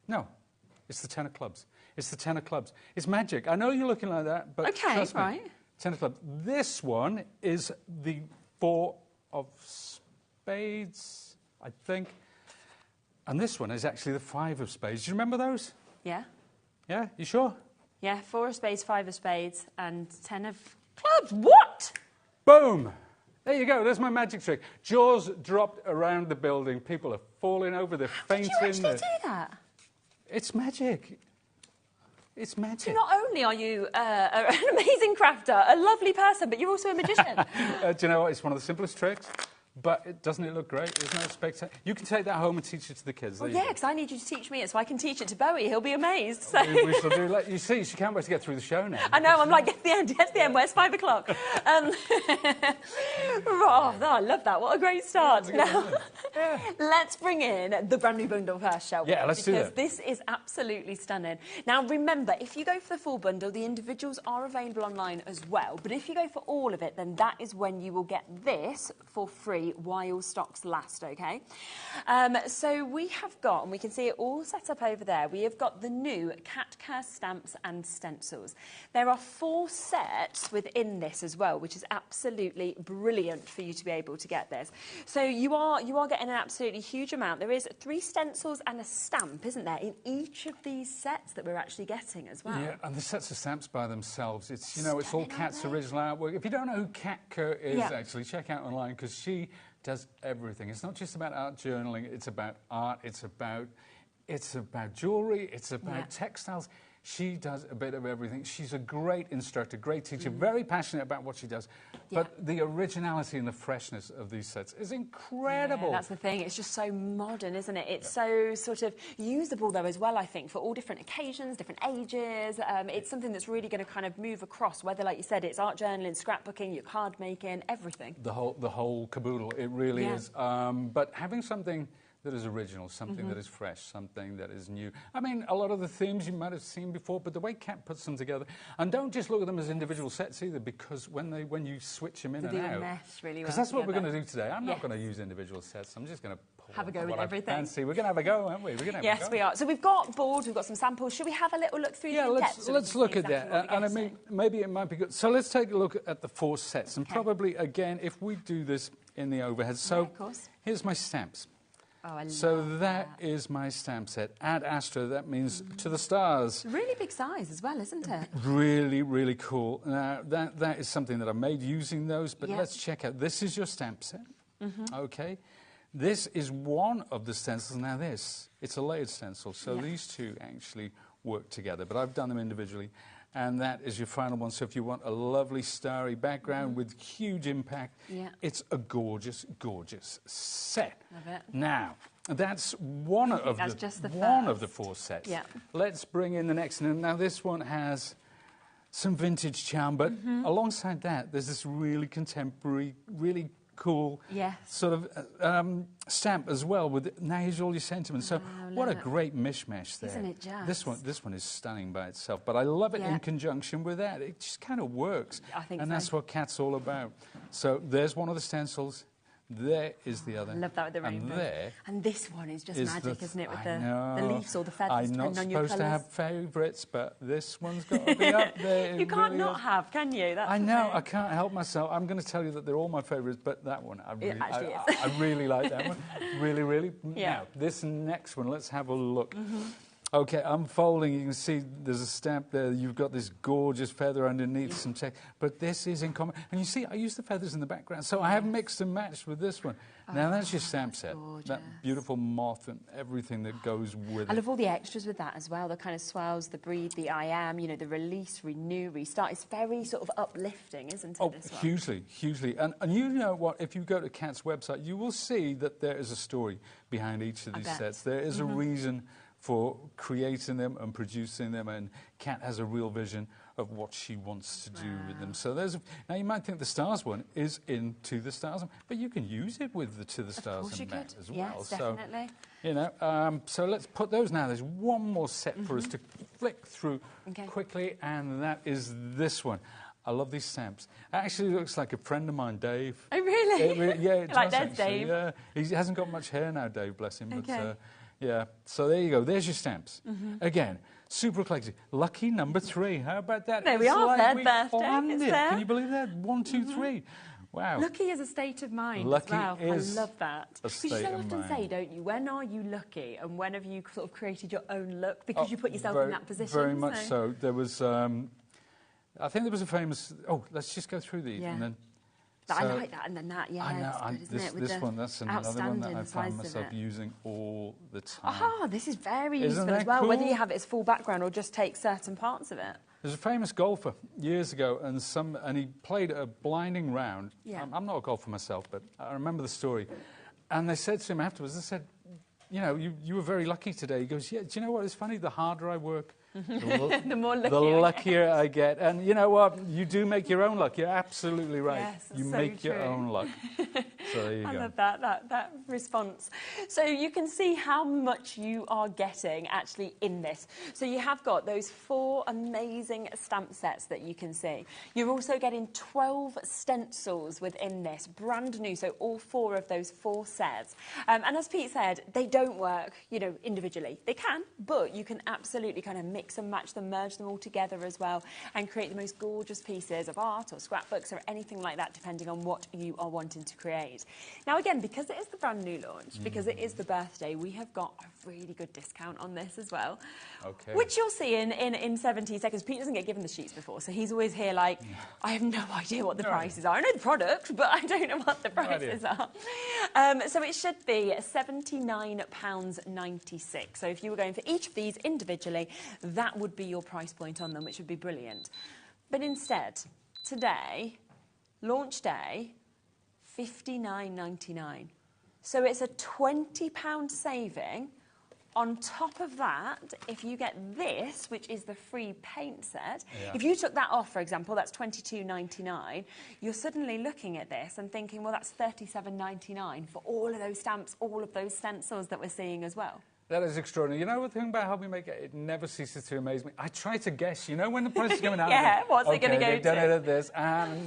S9: No, it's the 10 of clubs. It's the 10 of clubs. It's magic. I know you're looking like that, but
S1: Okay,
S9: trust me.
S1: right.
S9: 10 of clubs. This one is the 4 of spades, I think. And this one is actually the 5 of spades. Do you remember those?
S1: Yeah.
S9: Yeah? You sure?
S1: Yeah, 4 of spades, 5 of spades, and 10 of clubs. What?
S9: Boom! There you go. There's my magic trick. Jaws dropped around the building. People are falling over. They're fainting.
S1: Did you actually do that?
S9: It's magic. It's magic.
S1: So not only are you an amazing crafter, a lovely person, but you're also a magician.
S9: Do you know what? It's one of the simplest tricks, but doesn't it look great? Isn't it spectacular? You can take that home and teach it to the kids.
S1: Well, yeah, because I need you to teach me it so I can teach it to Bowie. He'll be amazed. So.
S9: We shall do. Like, you see, she can't wait to get through the show now.
S1: I know, I'm like, get to the end, get to the end. Where's 5 o'clock? Oh, I love that. What a great start. Now, let's bring in the brand new bundle first, shall we?
S9: Yeah, let's do
S1: Because
S9: that.
S1: this is absolutely stunning. Now, remember, if you go for the full bundle, the individuals are available online as well. But if you go for all of it, then that is when you will get this for free while stocks last, okay? So we have got, and we can see it all set up over there, we have got the new Cat Kerr stamps and stencils. There are 4 sets within this as well, which is absolutely brilliant for you to be able to get this. So you are getting an absolutely huge amount. There is 3 stencils and a stamp, isn't there, in each of these sets that we're actually getting as well.
S9: Yeah, and the sets of stamps by themselves, it's, you know, it's all Cat's original artwork. If you don't know who Cat Kerr is, actually, check out online, because she does everything. It's not just about art journaling, it's about art, it's about jewellery, it's about textiles. She does a bit of everything. She's a great instructor, great teacher, very passionate about what she does. But the originality and the freshness of these sets is incredible.
S1: Yeah, that's the thing. It's just so modern, isn't it? It's so sort of usable, though, as well, I think, for all different occasions, different ages. It's something that's really going to kind of move across, whether, like you said, it's art journaling, scrapbooking, your card making, everything.
S9: The whole caboodle, it really is. But having something that is original, something that is fresh, something that is new. I mean, a lot of the themes you might have seen before, but the way Cat puts them together, and don't just look at them as individual sets either, because when you switch them in and out, because that's what we're going to do today. I'm not going to use individual sets. I'm just going to
S1: have a go with everything.
S9: Fancy. We're going to have a go, aren't we? We're going to have a go.
S1: Yes, we are. So we've got boards, we've got some samples. Should we have a little look through them in depth?
S9: Let's look at that. And I mean, maybe it might be good. So let's take a look at the 4 sets, and probably again, if we do this in the overhead. So here's my stamps.
S1: Oh, I love
S9: so that is my stamp set. Ad Astra, that means to the stars.
S1: Really big size as well, isn't it?
S9: Really, really cool. Now, that is something that I made using those, but let's check out. This is your stamp set, okay? This is one of the stencils. Now this, it's a layered stencil, so these 2 actually work together, but I've done them individually. And that is your final one. So if you want a lovely starry background with huge impact, it's a gorgeous, gorgeous set.
S1: Love it.
S9: Now, that's one of the 4 sets.
S1: Yeah.
S9: Let's bring in the next one. Now, this one has some vintage charm, but alongside that, there's this really contemporary, really cool sort of stamp as well. With now here's all your sentiments. So what a great mishmash there.
S1: Isn't it just?
S9: This one is stunning by itself, but I love it in conjunction with that. It just kind of works.
S1: I think
S9: and that's what Cat's all about. So there's one of the stencils. There is the other.
S1: I love that with the rainbow. And this one is just magic, isn't it? With the leaves or the feathers,
S9: I'm not
S1: depending on your
S9: supposed to
S1: colours.
S9: have favourites, but this one's got to be up there.
S1: You can't really not have, can you? That's
S9: I know, I can't help myself. I'm going to tell you that they're all my favourites, but that one, I really like that one. Really, really. Now, this next one, let's have a look. Okay, unfolding, you can see there's a stamp there. You've got this gorgeous feather underneath, some text. But this is in common. And you see, I use the feathers in the background, so I have mixed and matched with this one. Now, that's your stamp set.
S1: Gorgeous.
S9: That beautiful moth and everything that goes with it.
S1: I love all the extras with that as well. The kind of swells, the breathe, the I am, you know, the release, renew, restart. It's very sort of uplifting, isn't it, this one?
S9: Hugely, hugely. And you know what? If you go to Cat's website, you will see that there is a story behind each of these sets. There is a reason for creating them and producing them, and Cat has a real vision of what she wants to do with them. So now you might think the stars one is into the stars, but you can use it with the to the stars and mat as well.
S1: Yes, definitely.
S9: So, you know, so let's put those now. There's one more set for us to flick through quickly, and that is this one. I love these stamps. It actually looks like a friend of mine, Dave.
S1: Oh, really?
S9: Yeah, it
S1: like
S9: does,
S1: there's Dave.
S9: Yeah, he hasn't got much hair now, Dave, bless him. But, yeah, so there you go. There's your stamps. Again, super eclectic. Lucky number 3. How about that?
S1: There we are, third birthday.
S9: It's there. Can you believe that? 1, 2, 3. Wow.
S1: Lucky is a state of mind
S9: lucky
S1: as well.
S9: Is
S1: I love that.
S9: Because
S1: you so often say, don't you, when are you lucky and when have you sort of created your own look because you put yourself in that position?
S9: Very much so. There was, I think there was a famous, let's just go through these. And then,
S1: I like that, and then that,
S9: I know,
S1: it's good, isn't it?
S9: This one, that's another one that I find myself using all the time.
S1: This is very useful as well, whether you have it as full background or just take certain parts of it.
S9: There's a famous golfer years ago, and he played a blinding round.
S1: Yeah.
S9: I'm not a golfer myself, but I remember the story. And they said to him afterwards, they said, you know, you were very lucky today. He goes, yeah, do you know what? It's funny, the harder I work,
S1: the more lucky
S9: the luckier I get. And you know what? You do make your own luck. You're absolutely right.
S1: Yes,
S9: you
S1: so
S9: make
S1: true.
S9: your own luck. So there you go.
S1: I love that response. So you can see how much you are getting actually in this. So you have got those 4 amazing stamp sets that you can see. You're also getting 12 stencils within this, brand new. So all 4 of those 4 sets. And as Pete said, they don't work, you know, individually. They can, but you can absolutely kind of mix and match them, merge them all together as well, and create the most gorgeous pieces of art or scrapbooks or anything like that, depending on what you are wanting to create. Now, again, because it is the brand new launch, because it is the birthday, we have got a really good discount on this as well, which you'll see in 17 seconds. Pete doesn't get given the sheets before, so he's always here like, I have no idea what the prices are. I know the product, but I don't know what the prices are. So it should be £79.96. So if you were going for each of these individually, that would be your price point on them, which would be brilliant. But instead, today, launch day, £59.99. So it's a £20 saving. On top of that, if you get this, which is the free paint set, if you took that off, for example, that's £22.99, you're suddenly looking at this and thinking, well, that's £37.99 for all of those stamps, all of those stencils that we're seeing as well.
S9: That is extraordinary. You know the thing about HobbyMaker? It never ceases to amaze me. I try to guess, you know, when the price is coming out.
S1: What's it going to go to?
S9: They've done it at this.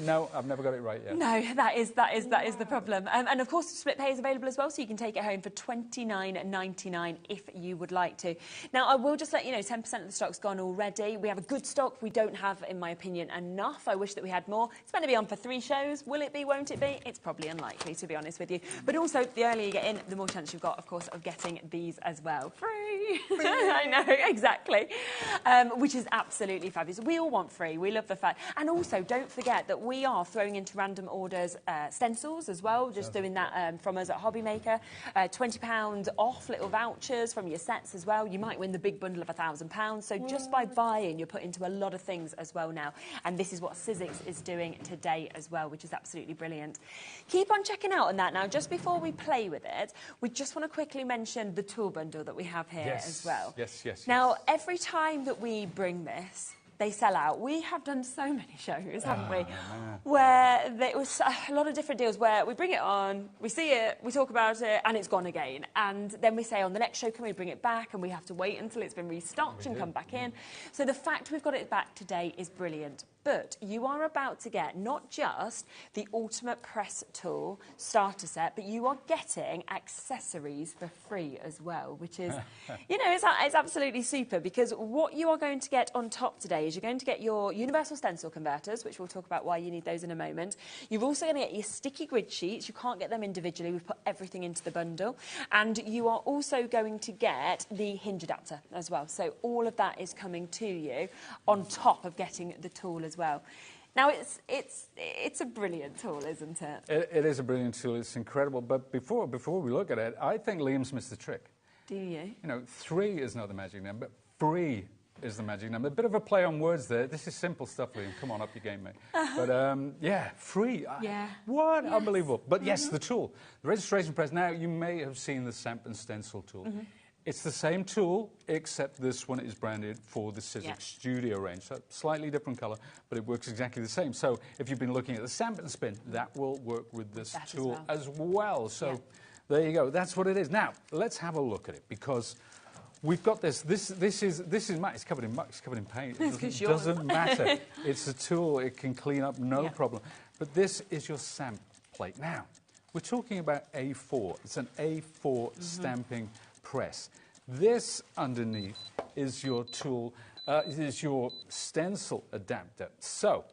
S9: No, I've never got it right yet.
S1: No, that is the problem. And of course, split pay is available as well, so you can take it home for £29.99 if you would like to. Now, I will just let you know, 10% of the stock's gone already. We have a good stock. We don't have, in my opinion, enough. I wish that we had more. It's meant to be on for 3 shows. Will it be, won't it be? It's probably unlikely, to be honest with you. But also, the earlier you get in, the more chance you've got, of course, of getting these as well. Free! I know, exactly. Which is absolutely fabulous. We all want free. We love the fact. And also, don't forget that we are throwing into random orders stencils as well, just doing that from us at HobbyMaker. £20 off little vouchers from your sets as well. You might win the big bundle of £1,000. So just by buying, you're put into a lot of things as well now. And this is what Sizzix is doing today as well, which is absolutely brilliant. Keep on checking out on that now. Just before we play with it, we just want to quickly mention the tool bundle that we have here as well.
S9: Yes.
S1: Now, every time that we bring this, they sell out. We have done so many shows, haven't we? Where there was a lot of different deals where we bring it on, we see it, we talk about it, and it's gone again. And then we say on the next show, can we bring it back? And we have to wait until it's been restocked and come back in. So the fact we've got it back today is brilliant. But you are about to get not just the Ultimate Press Tool starter set, but you are getting accessories for free as well, which is, you know, it's absolutely super, because what you are going to get on top today is you're going to get your universal stencil converters, which we'll talk about why you need those in a moment. You're also going to get your sticky grid sheets. You can't get them individually. We've put everything into the bundle. And you are also going to get the hinge adapter as well. So all of that is coming to you on top of getting the tool as well. Now, it's a brilliant tool, isn't it?
S9: It is a brilliant tool. It's incredible. But before we look at it, I think Liam's missed the trick.
S1: Do you?
S9: You know, 3 is not the magic number. Free is the magic number. A bit of a play on words there. This is simple stuff, Liam. Come on, up your game, mate. But, yeah, free. What? Yes. Unbelievable. But, yes, the tool. The registration press. Now, you may have seen the Stamp and Stencil tool. It's the same tool, except this one is branded for the Sizzix Studio range. So slightly different colour, but it works exactly the same. So if you've been looking at the Stamp and Spin, that will work with this tool as well. So there you go. That's what it is. Now, let's have a look at it, because we've got this. This is matte. It's covered in muck. It's covered in paint. It doesn't matter. It's a tool. It can clean up, no problem. But this is your stamp plate. Now, we're talking about A4. It's an A4 stamping press. This underneath is your tool, is your stencil adapter. So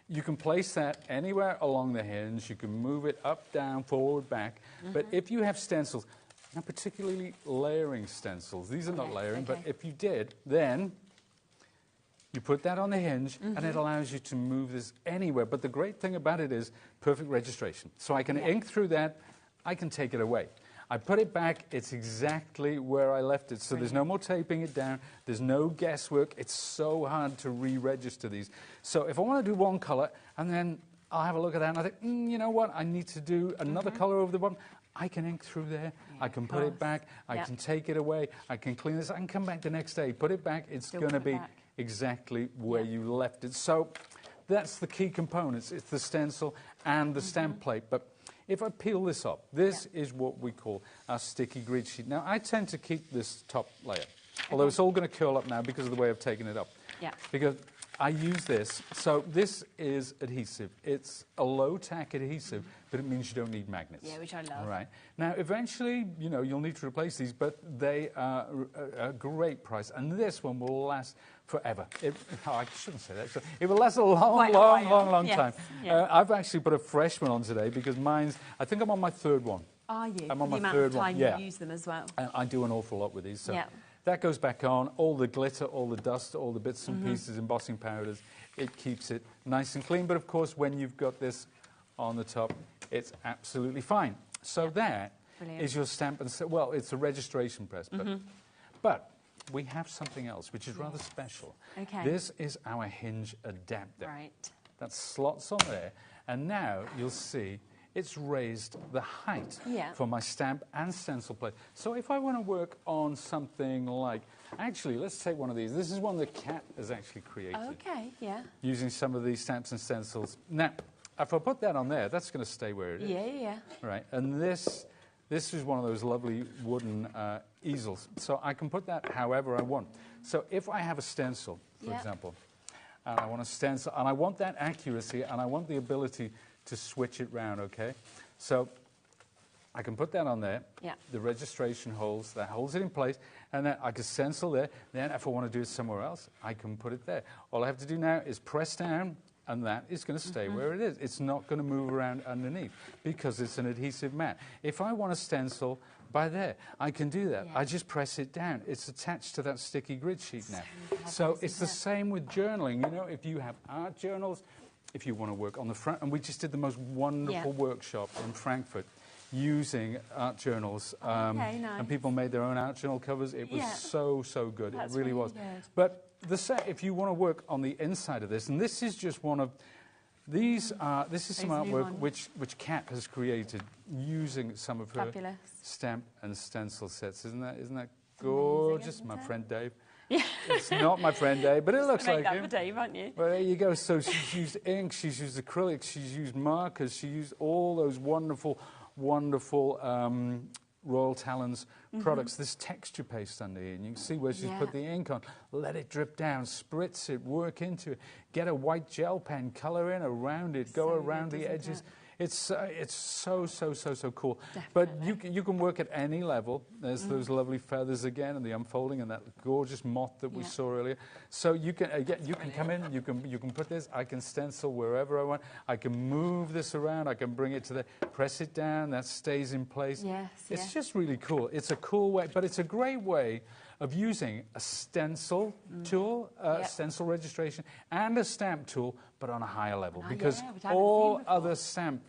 S9: you can place that anywhere along the hinge. You can move it up, down, forward, back. But if you have stencils, and particularly layering stencils, these are not layering, but if you did, then you put that on the hinge and it allows you to move this anywhere. But the great thing about it is perfect registration. So I can ink through that, I can take it away. I put it back, it's exactly where I left it. So there's no more taping it down, there's no guesswork. It's so hard to re-register these. So if I want to do one colour, and then I'll have a look at that and I think, you know what, I need to do another colour over the bottom, I can ink through there, I can put it back, I can take it away, I can clean this, I can come back the next day, put it back, it's going to be exactly where you left it. So that's the key components. It's the stencil and the stamp plate. But if I peel this up, this is what we call our sticky grid sheet. Now, I tend to keep this top layer, although it's all going to curl up now because of the way I've taken it up. Because I use this. So this is adhesive. It's a low-tack adhesive, but it means you don't need magnets.
S1: Yeah, which I love.
S9: All right. Now, eventually, you know, you'll need to replace these, but they are a great price. And this one will last forever. I shouldn't say that. It will last a long time. I've actually put a fresh one on today because mine's, I think I'm on my third one.
S1: Are you?
S9: I'm on my
S1: the
S9: third
S1: amount of
S9: one.
S1: time you use them as well.
S9: And I do an awful lot with these. So that goes back on. All the glitter, all the dust, all the bits and pieces, embossing powders, it keeps it nice and clean. But of course, when you've got this on the top, it's absolutely fine. So that is your stamp and well, it's a registration press. But we have something else which is rather special. This is our hinge adapter. That slots on there, and now you'll see it's raised the height for my stamp and stencil plate. So if I want to work on something like, actually, let's take one of these. This is one that Cat has actually created. Using some of these stamps and stencils. Now, if I put that on there, that's going to stay where it is. Right, and this is one of those lovely wooden easels. So I can put that however I want. So if I have a stencil, for example, and I want a stencil, and I want that accuracy, and I want the ability to switch it round, okay? So I can put that on there. The registration holds, that holds it in place, and then I can stencil there. Then if I want to do it somewhere else, I can put it there. All I have to do now is press down, and that is going to stay where it is. It's not going to move around underneath because it's an adhesive mat. If I want a stencil by there, I can do that. I just press it down. It's attached to that sticky grid sheet now. So it's the same with journaling. You know, if you have art journals, if you want to work on the front, and we just did the most wonderful workshop in Frankfurt using art journals, and people made their own art journal covers. It was so good. It really was.
S1: Good.
S9: But if you want to work on the inside of this, and this is just one of these this is some artwork which Cat has created using some of her stamp and stencil sets. Isn't that gorgeous? My friend Dave. It's not my friend Dave, but it looks like him.
S1: For Dave, aren't you?
S9: Well, there you go. So she's used ink, she's used acrylic, she's used markers, she used all those wonderful Royal Talons products. This texture paste under here, and you can see where she's put the ink on. Let it drip down, spritz it, work into it. Get a white gel pen, colour in around it, go around the edges. It's so cool.
S1: Definitely.
S9: But you can work at any level. There's those lovely feathers again, and the unfolding, and that gorgeous moth that we saw earlier. So you can come in. You can put this. I can stencil wherever I want. I can move this around. I can bring it to the press it down. That stays in place. It's just really cool. It's a cool way, but it's a great way of using a stencil tool, stencil registration, and a stamp tool, but on a higher level. Because all other stamp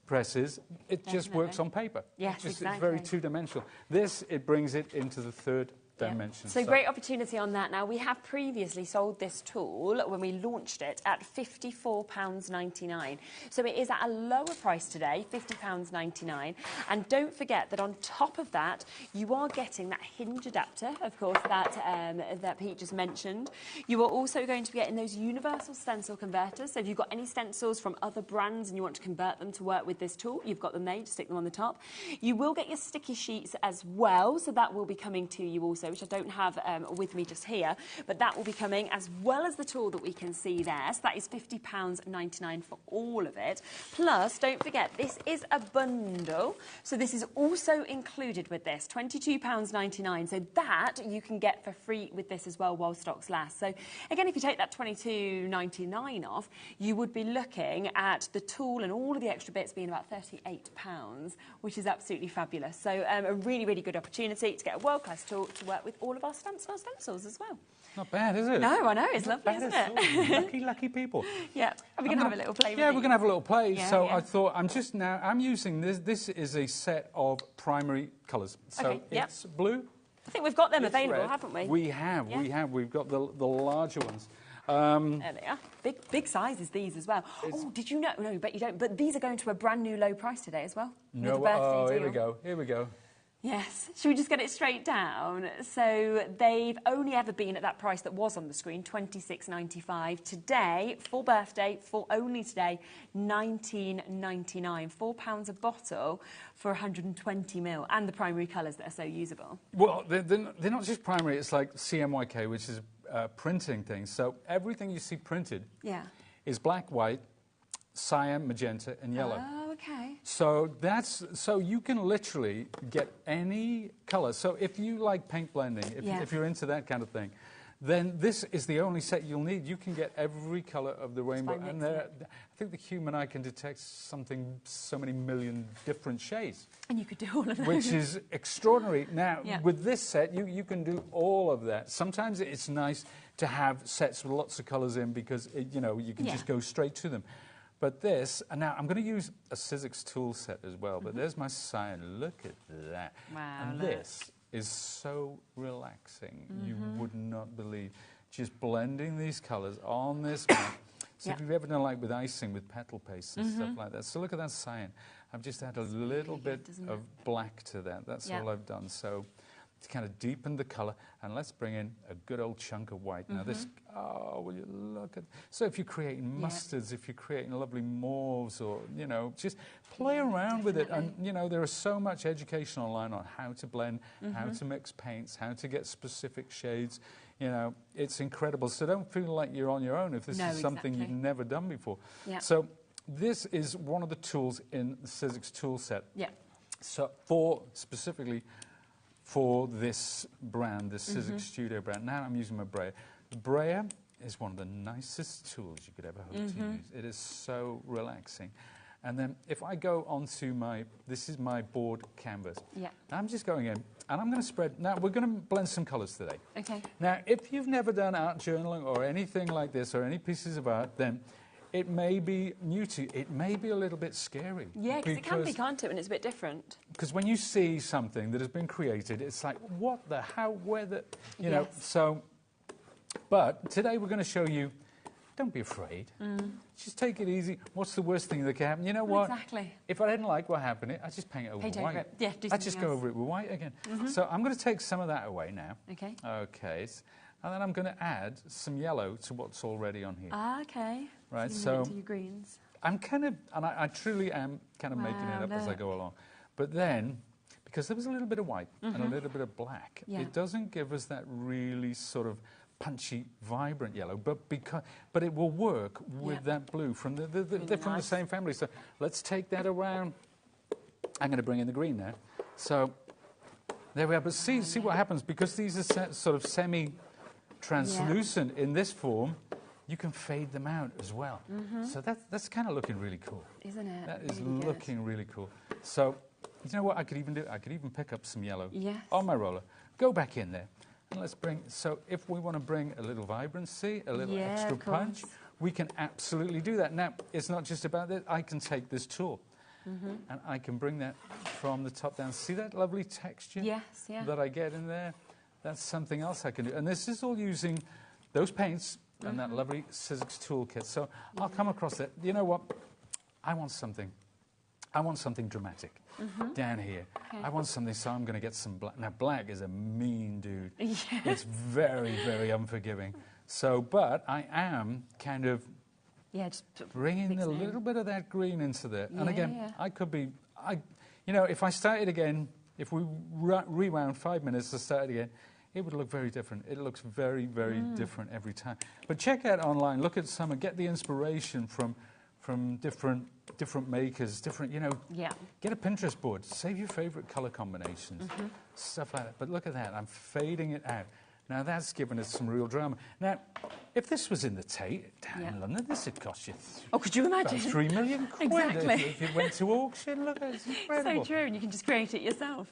S9: presses, it just works on paper.
S1: Yes,
S9: It's very two-dimensional. This, it brings it into the third dimensions.
S1: So great opportunity on that. Now, we have previously sold this tool when we launched it at £54.99. So it is at a lower price today, £50.99. And don't forget that on top of that, you are getting that hinge adapter, of course, that Pete just mentioned. You are also going to be getting those universal stencil converters. So if you've got any stencils from other brands and you want to convert them to work with this tool, you've got them there, you stick them on the top. You will get your sticky sheets as well, so that will be coming to you also, which I don't have with me just here, but that will be coming as well as the tool that we can see there. So that is £50.99 for all of it. Plus, don't forget, this is a bundle, so this is also included with this, £22.99. So that you can get for free with this as well while stocks last. So again, if you take that £22.99 off, you would be looking at the tool and all of the extra bits being about £38, which is absolutely fabulous. So a really, really good opportunity to get a world-class tool to work with all of our stencils as well.
S9: Not bad, is it?
S1: No, I know, it's lovely, isn't it?
S9: Lucky, lucky people.
S1: Yeah. Are we going to have a little play with
S9: Yeah, we're going to have a little play.
S1: Yeah,
S9: so
S1: yeah.
S9: I thought, I'm using this. This is a set of primary colours. So
S1: Okay, yep.
S9: it's blue.
S1: I think we've got them
S9: it's
S1: available,
S9: red.
S1: haven't we?
S9: We have,
S1: Yeah.
S9: We've got the larger ones.
S1: There they are. Big sizes, these as well. Oh, did you know? No, you bet you don't. But these are going to a brand new low price today as well.
S9: No,
S1: with the birthday
S9: oh,
S1: deal.
S9: here we go.
S1: Yes. Should we just get it straight down? So they've only ever been at that price that was on the screen, $26.95. Today, for birthday, for only today, $19.99. £4 a bottle for 120 ml, and the primary colours that are so usable.
S9: Well, they're not just primary. It's like CMYK, which is printing things. So everything you see printed is black, white, cyan, magenta, and yellow.
S1: Oh, okay.
S9: So you can literally get any colour. So if you like paint blending, if you're into that kind of thing, then this is the only set you'll need. You can get every colour of the rainbow, and I think the human eye can detect so many million different shades.
S1: And you could do all of them.
S9: Which is extraordinary. Now, with this set, you can do all of that. Sometimes it's nice to have sets with lots of colours in because, you can just go straight to them. But this, and now I'm going to use a Sizzix tool set as well, but there's my cyan. Look at that.
S1: Wow,
S9: and this is so relaxing. You would not believe. Just blending these colours on this mat. So if you've ever done like with icing, with petal paste and stuff like that. So look at that cyan. I've just added a little bit of black to that. That's all I've done. So to kind of deepen the colour, and let's bring in a good old chunk of white. Now this, will you look at... So if you're creating mustards, if you're creating lovely mauves, or, just play around with it. And, there is so much education online on how to blend, how to mix paints, how to get specific shades. It's incredible. So don't feel like you're on your own if this is something you've never done before. Yeah. So this is one of the tools in the Sizzix tool set. Yeah. So specifically for this brand, this Sizzix Studio brand. Now I'm using my brayer. The brayer is one of the nicest tools you could ever hope to use. It is so relaxing. And then if I go onto this is my board canvas. Yeah. I'm just going in, and I'm going to spread. Now, we're going to blend some colours today. Okay. Now, if you've never done art journaling or anything like this, or any pieces of art, then it may be new to you. It may be a little bit scary.
S1: Yeah, because it can be, can't it, when it's a bit different?
S9: Because when you see something that has been created, it's like, what the, how, where the, know. So, but today we're going to show you, don't be afraid. Just take it easy. What's the worst thing that can happen? You know what?
S1: Exactly.
S9: If I didn't like what happened, I just paint it over white.
S1: Yeah,
S9: I just go over it with white again. So I'm going to take some of that away now. Okay. Okay. And then I'm going to add some yellow to what's already on here.
S1: Ah, okay.
S9: Right,
S1: so into your greens.
S9: I'm kind of, and I truly am kind of making it up as I go along. But then, because there was a little bit of white and a little bit of black, it doesn't give us that really sort of punchy, vibrant yellow, but it will work with that blue from they're from the same family. So let's take that around. I'm going to bring in the green now. So there we are. But see what happens, because these are sort of semi-translucent in this form. You can fade them out as well. So that's kind of looking really cool.
S1: Isn't it?
S9: That is looking really cool. So, you know what I could even do? I could even pick up some yellow on my roller, go back in there, and let's bring... So if we want to bring a little vibrancy, a little extra punch, we can absolutely do that. Now, it's not just about that. I can take this tool, and I can bring that from the top down. See that lovely texture that I get in there? that's something else I can do. And this is all using those paints and that lovely Sizzix toolkit. So I'll come across it. You know what? I want something dramatic down here.
S1: Okay.
S9: I want something, so I'm going to get some black. Now, black is a mean dude.
S1: Yeah.
S9: It's very, very unforgiving. So, but I am kind of
S1: just
S9: bringing a little bit of that green into there. And again,
S1: yeah.
S9: I could be, you know, if I started again, if we rewound 5 minutes to start again, it would look very different. It looks very, very different every time. But check out online, look at some and get the inspiration from different makers, you know, get a Pinterest board, save your favorite color combinations, stuff like that. But look at that, I'm fading it out. Now that's given us some real drama. Now, if this was in the Tate down in London, this would cost you
S1: could you imagine?
S9: about 3 million quid
S1: Exactly.
S9: if it went to auction. Look, it's incredible.
S1: So true, and you can just create it yourself.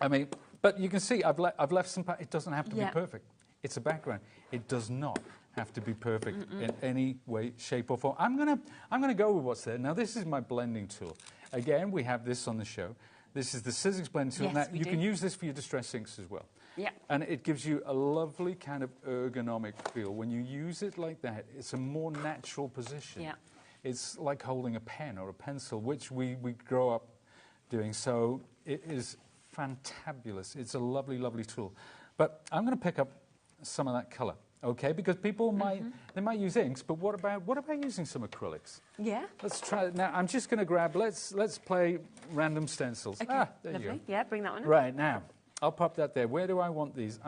S9: I mean, but you can see I've left some. It doesn't have to be
S1: Yeah.
S9: perfect. It's a background. It does not have to be perfect in any way, shape, or form. I'm gonna go with what's there. Now, this is my blending tool. Again, we have this on the show. This is the Sizzix blending tool.
S1: Yes,
S9: now,
S1: we
S9: you
S1: do.
S9: can use this for your distress inks as well.
S1: Yeah.
S9: And it gives you a lovely kind of ergonomic feel. When you use it like that, it's a more natural position.
S1: Yeah.
S9: It's like holding a pen or a pencil, which we grow up doing. So it is fantabulous. It's a lovely, lovely tool. But I'm going to pick up some of that colour, okay? Because people might use inks, but what about using some acrylics?
S1: Yeah.
S9: Let's try it. Now, I'm just going to grab, let's play random stencils.
S1: Okay,
S9: There
S1: lovely.
S9: you go.
S1: Yeah, bring that one up.
S9: Right, now, I'll pop that there. Where do I want these?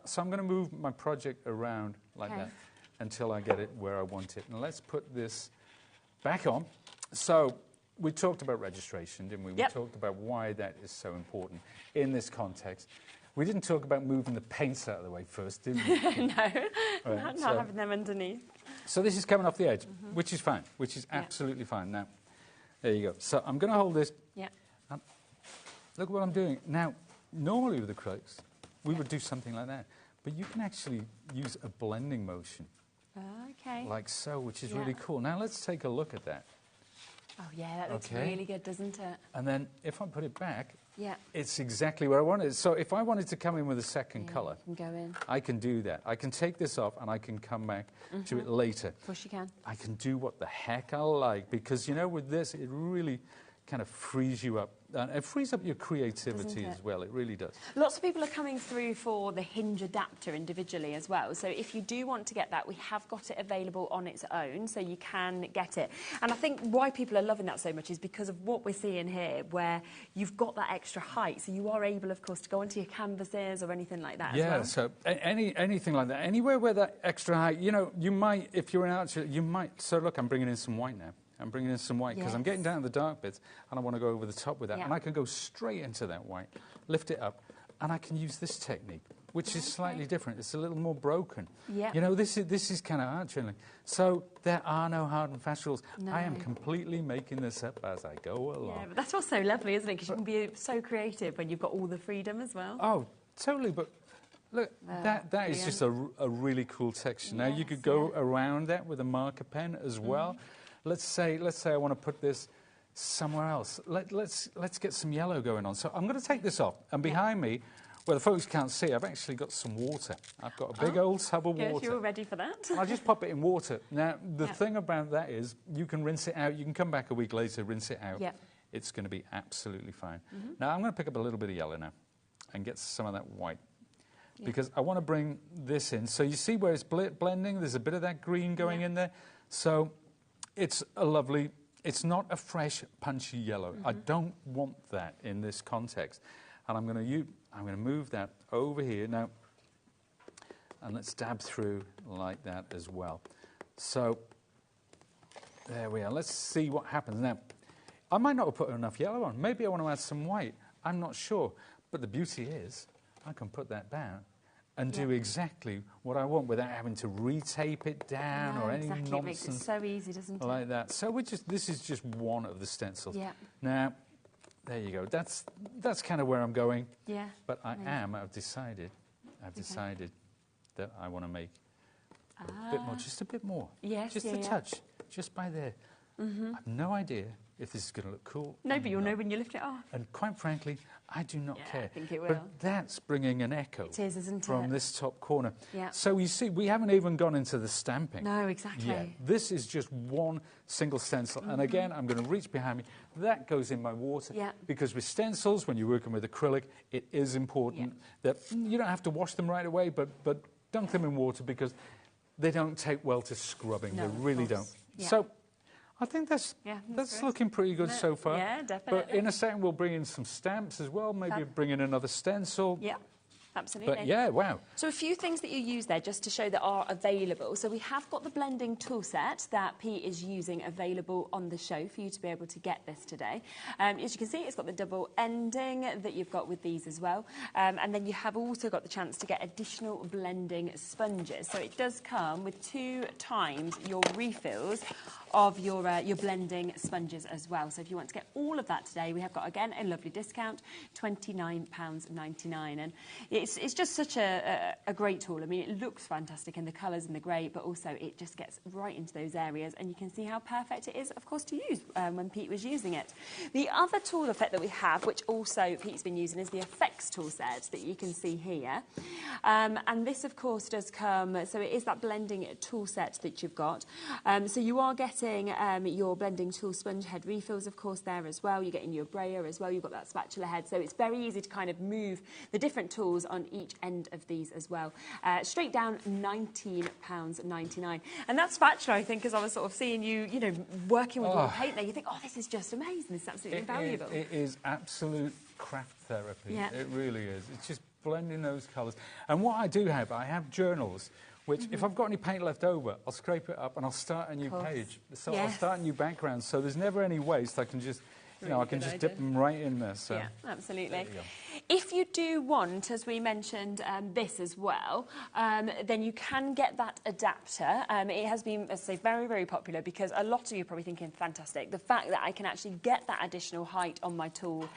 S9: So I'm going to move my project around like that until I get it where I want it. And let's put this back on. So we talked about registration, didn't we?
S1: Yep.
S9: We talked about why that is so important in this context. We didn't talk about moving the paints out of the way first, did we?
S1: No, not having them underneath.
S9: So this is coming off the edge, which is fine, which is absolutely fine. Now, there you go. So I'm going to hold this.
S1: Yeah.
S9: Look what I'm doing. Now, normally with acrylics, we would do something like that. But you can actually use a blending motion.
S1: Okay.
S9: Like so, which is really cool. Now, let's take a look at that.
S1: Oh, yeah, that looks really good, doesn't it?
S9: And then if I put it back,
S1: Yeah.
S9: it's exactly where I want it. So if I wanted to come in with a second colour,
S1: You can go in.
S9: I can do that. I can take this off and I can come back to it later.
S1: Of course you can.
S9: I can do what the heck I like because, you know, with this, it really kind of frees you up. And it frees up your creativity as well. It really does.
S1: Lots of people are coming through for the hinge adapter individually as well. So if you do want to get that, we have got it available on its own, so you can get it. And I think why people are loving that so much is because of what we're seeing here, where you've got that extra height. So you are able, of course, to go onto your canvases or anything like that as well.
S9: Yeah, so anything like that. Anywhere where that extra height, you know, you might, if you're an archer, you might. So look, I'm bringing in some white now. I'm bringing in some white because I'm getting down to the dark bits and I want to go over the top with that.
S1: Yeah.
S9: And I can go straight into that white, lift it up, and I can use this technique, which is slightly different. It's a little more broken.
S1: Yeah.
S9: You know, this is kind of art channeling. So there are no hard and fast rules.
S1: No.
S9: I am completely making this up as I go along.
S1: Yeah, but that's what's so lovely, isn't it? Because you can be so creative when you've got all the freedom as well.
S9: Oh, totally, but look, that is just a really cool texture. Now, you could go around that with a marker pen as well. Let's say I want to put this somewhere else. Let's get some yellow going on. So I'm going to take this off. And behind me, where the folks can't see, I've actually got some water. I've got a big old tub of water.
S1: You're all ready for that.
S9: I'll just pop it in water. Now, the thing about that is you can rinse it out. You can come back a week later, rinse it out.
S1: Yeah.
S9: It's going to be absolutely fine. Now, I'm going to pick up a little bit of yellow now and get some of that white. Because I want to bring this in. So you see where it's blending? There's a bit of that green going in there. So it's a lovely, it's not a fresh, punchy yellow. I don't want that in this context. And I'm going to move that over here now. And let's dab through like that as well. So there we are. Let's see what happens. Now, I might not have put enough yellow on. Maybe I want to add some white. I'm not sure. But the beauty is I can put that down and do exactly what I want without having to retape it down or any nonsense.
S1: It makes it so easy, doesn't it?
S9: Like that. So this is just one of the stencils.
S1: Yeah.
S9: Now, there you go. That's kind of where I'm going.
S1: Yeah.
S9: But I've decided that I want to make a bit more, just a bit more.
S1: Yes,
S9: just a touch, just by there. I have no idea if this is going to look cool.
S1: No, but you'll know when you lift it off.
S9: And quite frankly, I do not care.
S1: I think it will.
S9: But that's bringing an echo
S1: isn't
S9: from
S1: it?
S9: this top corner.
S1: Yeah.
S9: So you see, we haven't even gone into the stamping.
S1: No, exactly.
S9: yet. This is just one single stencil. And again, I'm going to reach behind me. That goes in my water.
S1: Yeah.
S9: Because with stencils, when you're working with acrylic, it is important that you don't have to wash them right away, but dunk them in water because they don't take well to scrubbing.
S1: No,
S9: they really don't.
S1: Yeah.
S9: So I think that's looking pretty good so far.
S1: Yeah, definitely.
S9: But in a second, we'll bring in some stamps as well. Maybe bring in another stencil.
S1: Yeah. Absolutely.
S9: But yeah, wow.
S1: So a few things that you use there just to show that are available. So we have got the blending tool set that Pete is using available on the show for you to be able to get this today. As you can see, it's got the double ending that you've got with these as well. And then you have also got the chance to get additional blending sponges. So it does come with 2 times your refills of your blending sponges as well. So if you want to get all of that today, we have got, again, a lovely discount, £29.99. And it's just such a great tool. I mean, it looks fantastic in the colours and the grey, but also it just gets right into those areas, and you can see how perfect it is, of course, to use when Pete was using it. The other tool effect that we have, which also Pete's been using, is the effects tool set that you can see here. And this, of course, does come, so it is that blending tool set that you've got. So you are getting your blending tool sponge head refills, of course, there as well. You're getting your brayer as well. You've got that spatula head. So it's very easy to kind of move the different tools on each end of these as well. Straight down, £19.99. And that spatula, I think, as I was sort of seeing you, working with all the paint there, you think, oh, this is just amazing. This is absolutely invaluable.
S9: It is absolute craft therapy.
S1: Yeah.
S9: It really is. It's just blending those colours. And what I do have, I have journals, which if I've got any paint left over, I'll scrape it up and I'll start a new page. So I'll start a new background. So there's never any waste. I can just... I can just dip them right in there. So.
S1: Yeah, absolutely. If you do want, as we mentioned, this as well, then you can get that adapter. It has been, as I say, very, very popular because a lot of you are probably thinking, fantastic. The fact that I can actually get that additional height on my tool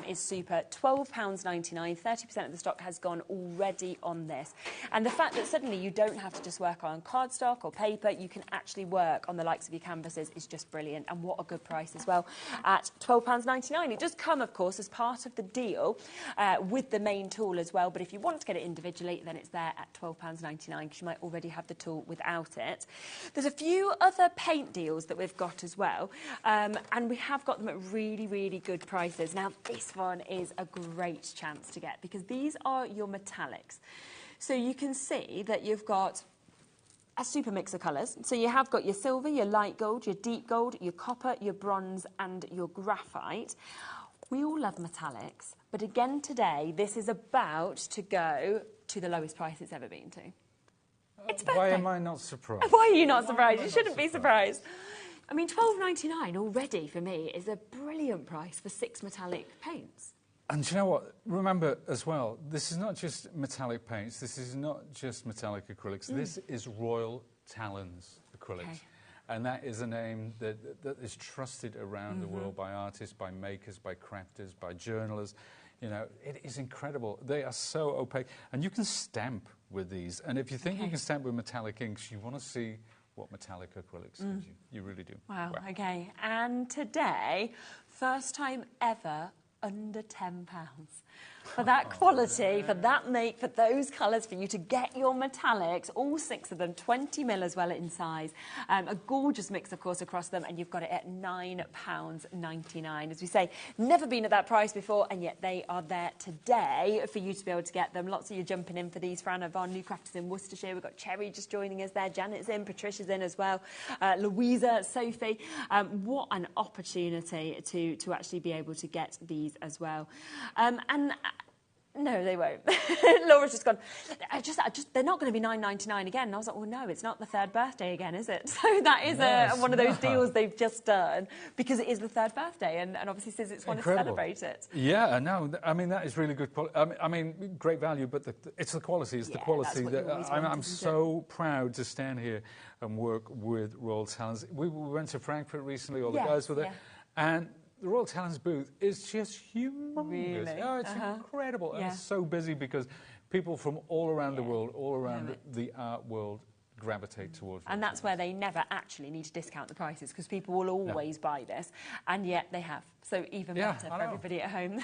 S1: is super. £12.99, 30% of the stock has gone already on this. And the fact that suddenly you don't have to just work on cardstock or paper, you can actually work on the likes of your canvases is just brilliant. And what a good price as well at £12.99. It does come, of course, as part of the deal with the main tool as well. But if you want to get it individually, then it's there at £12.99 because you might already have the tool without it. There's a few other paint deals that we've got as well. And we have got them at really, really good prices. Now, this one is a great chance to get because these are your metallics. So you can see that you've got a super mix of colours. So you have got your silver, your light gold, your deep gold, your copper, your bronze and your graphite. We all love metallics, but again today, this is about to go to the lowest price it's ever been to. It's birthday.
S9: Why am I not surprised?
S1: Why are you not surprised? You shouldn't be surprised. I mean, £12.99 already for me is a brilliant price for 6 metallic paints.
S9: And do you know what? Remember as well, this is not just metallic paints, this is not just metallic acrylics, this is Royal Talens acrylics. Okay. And that is a name that is trusted around the world by artists, by makers, by crafters, by journalists. It is incredible. They are so opaque. And you can stamp with these. And if you think you can stamp with metallic inks, you want to see what metallic acrylics gives you. You really do.
S1: Wow, okay. And today, first time ever, under £10. For that quality, for that make, for those colours, for you to get your metallics, all 6 of them, 20mm as well in size. A gorgeous mix, of course, across them, and you've got it at £9.99. As we say, never been at that price before, and yet they are there today for you to be able to get them. Lots of you jumping in for these. Fran of our new crafters in Worcestershire. We've got Cherry just joining us there. Janet's in, Patricia's in as well. Louisa, Sophie. What an opportunity to actually be able to get these as well. No, they won't. Laura's just gone, they're not going to be £9.99 again. And I was like, well, no, it's not the 3rd birthday again, is it? So that is one of those deals they've just done because it is the 3rd birthday and obviously Sizzix wanted to celebrate it.
S9: Yeah, no, I mean, that is really good. I mean, great value, but it's the quality. It's the quality that I'm so proud to stand here and work with Royal Talens. We went to Frankfurt recently, all the guys were there, and the Royal Talens booth is just humongous.
S1: Really?
S9: Oh, it's incredible. And it's so busy because people from all around the world, all around the art world, gravitate towards.
S1: And that's where they never actually need to discount the prices, because people will always buy this, and yet they have. So even better for everybody at home.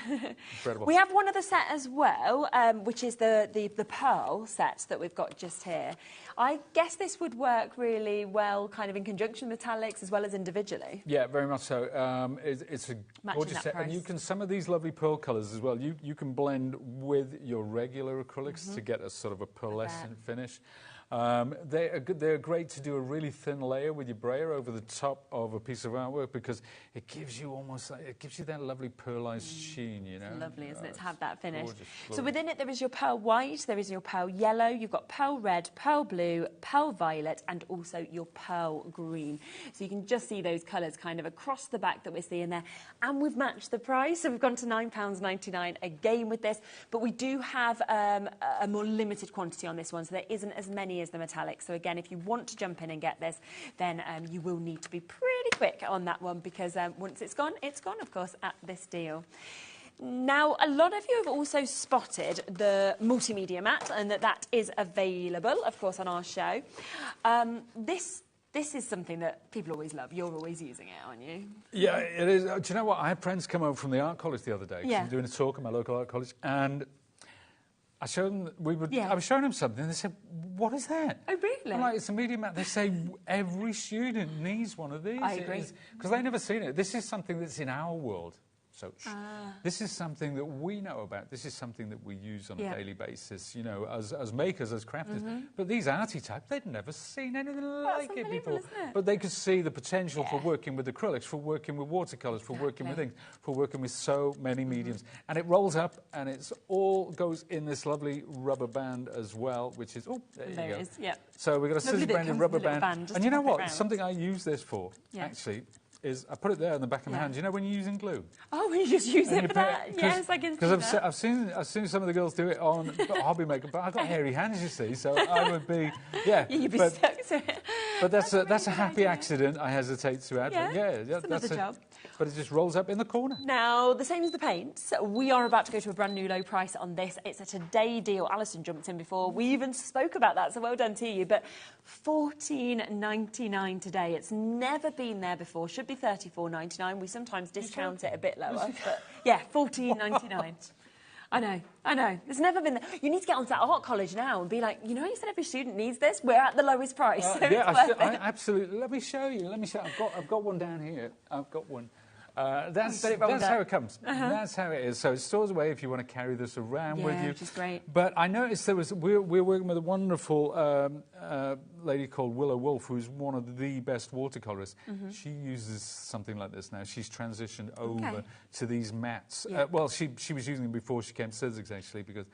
S9: Incredible.
S1: We have one other set as well, which is the pearl set that we've got just here. I guess this would work really well kind of in conjunction with metallics as well as individually.
S9: Yeah, very much so. It's a gorgeous set. And you can, some of these lovely pearl colours as well, you can blend with your regular acrylics to get a sort of a pearlescent finish. They're great to do a really thin layer with your brayer over the top of a piece of artwork, because it gives you almost like, it gives you that lovely pearlized sheen, you know.
S1: It's lovely, isn't it, to have that finish.
S9: Gorgeous,
S1: so within it there is your pearl white, there is your pearl yellow, you've got pearl red, pearl blue, pearl violet, and also your pearl green. So you can just see those colours kind of across the back that we're seeing there. And we've matched the price, so we've gone to £9.99 again with this, but we do have a more limited quantity on this one, so there isn't as many as the metallic. So again, if you want to jump in and get this, then you will need to be pretty quick on that one, because once it's gone, of course, at this deal. Now, a lot of you have also spotted the multimedia mat, and that is available, of course, on our show. This is something that people always love. You're always using it, aren't you?
S9: Yeah, it is. Do you know what? I had friends come over from the art college the other day.
S1: Yeah.
S9: I'm doing a talk at my local art college, and I showed them, I was showing them something, and they said, "What is that?"
S1: Oh, really?
S9: I'm like, "It's a media mat." They say every student needs one of these.
S1: I agree.
S9: Because they've never seen it. This is something that's in our world. So this is something that we know about. This is something that we use on a daily basis, you know, as makers, as crafters. But these arty types, they'd never seen anything like it before.
S1: Isn't it?
S9: But they could see the potential for working with acrylics, for working with watercolours, for working with inks, for working with so many mediums. And it rolls up, and it's all goes in this lovely rubber band as well, which is, there you go.
S1: It is, yeah.
S9: So we've got a scissor branded rubber band. And you know what?
S1: Round.
S9: Something I use this for, actually, is I put it there in the back of my hand. You know when you're using glue?
S1: Oh, you just use it for that? Yes, I can see that.
S9: Because I've seen some of the girls do it on HobbyMaker, but I've got hairy hands, you see, so I would be,
S1: You'd be stuck to it.
S9: But that's a happy accident, I hesitate to add.
S1: Yeah, that's another job.
S9: But it just rolls up in the corner.
S1: Now, the same as the paints, we are about to go to a brand new low price on this. It's a today deal. Alison jumped in before. We even spoke about that, so well done to you. But $14.99 today. It's never been there before. Should be $34.99. We sometimes discount it a bit lower. But yeah, $14.99. I know. It's never been there. You need to get onto that art college now and be like, you know, you said every student needs this. We're at the lowest price. So
S9: I absolutely. Let me show you. I've got one down here. I've got one. That's how it comes. That's how it is. So it stores away if you want to carry this around with you.
S1: Which is great.
S9: But I noticed we're working with a wonderful lady called Willow Wolf, who's one of the best watercolorists. She uses something like this now. She's transitioned over to these mats. Well, she was using them before she came to Sizzix, actually, because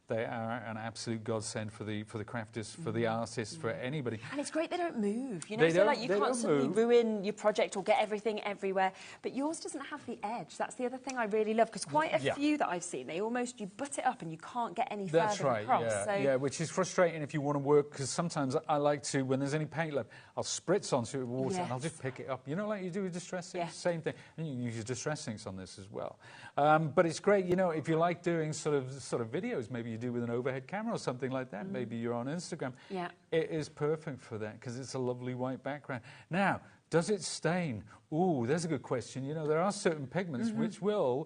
S9: they are an absolute godsend for the crafters, for the artists, for anybody.
S1: And it's great they don't move, you know, so like you can't suddenly ruin your project or get everything everywhere. But yours doesn't have the edge. That's the other thing I really love, because quite a few that I've seen, you butt it up and you can't get any further across.
S9: Yeah, which is frustrating if you want to work, because sometimes I like to, when there's any paint left, I'll spritz onto it with water and I'll just pick it up. You know, like you do with distress inks, same thing. And you can use your distress inks on this as well. But it's great, you know, if you like doing sort of videos, maybe you do with an overhead camera or something like that. Maybe you're on Instagram. Yeah. It is perfect for that, because it's a lovely white background. Now, does it stain? Ooh, there's a good question. You know, there are certain pigments which are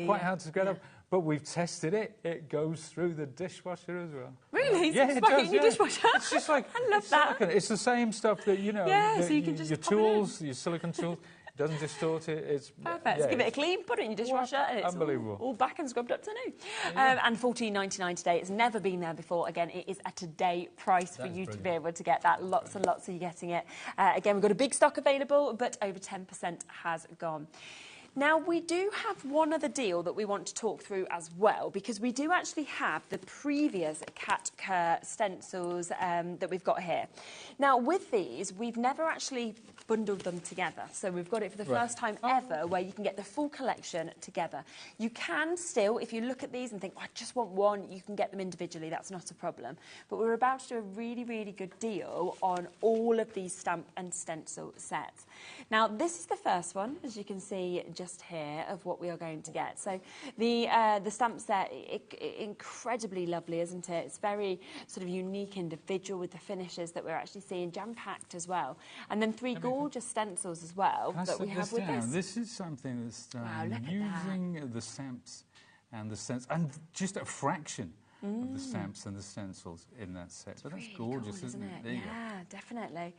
S9: quite hard to get up. But we've tested it. It goes through the dishwasher as well.
S1: Really?
S9: Yeah, it does.
S1: Your dishwasher?
S9: It's just like
S1: I love that.
S9: It's the same stuff that, you know,
S1: so you can just
S9: your tools, your silicone tools. Doesn't distort it. It's
S1: perfect. Give it a clean, put it in your dishwasher, and it's all back and scrubbed up to new. And $14.99 today. It's never been there before. Again, it is a today price for you to be able to get that. Lots and lots of you getting it. Again, we've got a big stock available, but over 10% has gone. Now, we do have one other deal that we want to talk through as well, because we do actually have the previous Cat Kerr stencils that we've got here. Now, with these, we've never actually bundled them together. So we've got it for the first time ever, where you can get the full collection together. You can still, if you look at these and think, I just want one, you can get them individually. That's not a problem. But we're about to do a really, really good deal on all of these stamp and stencil sets. Now, this is the first one, as you can see just just here of what we are going to get. So the stamp set, incredibly lovely, isn't it? It's very sort of unique, individual with the finishes that we're actually seeing, jam-packed as well. And then 3 gorgeous stencils as well that we have with this.
S9: This is something that's using the stamps and the stencils, and just a fraction of the stamps and the stencils in that set. But that's really gorgeous, cool, isn't it? There you go.
S1: Definitely.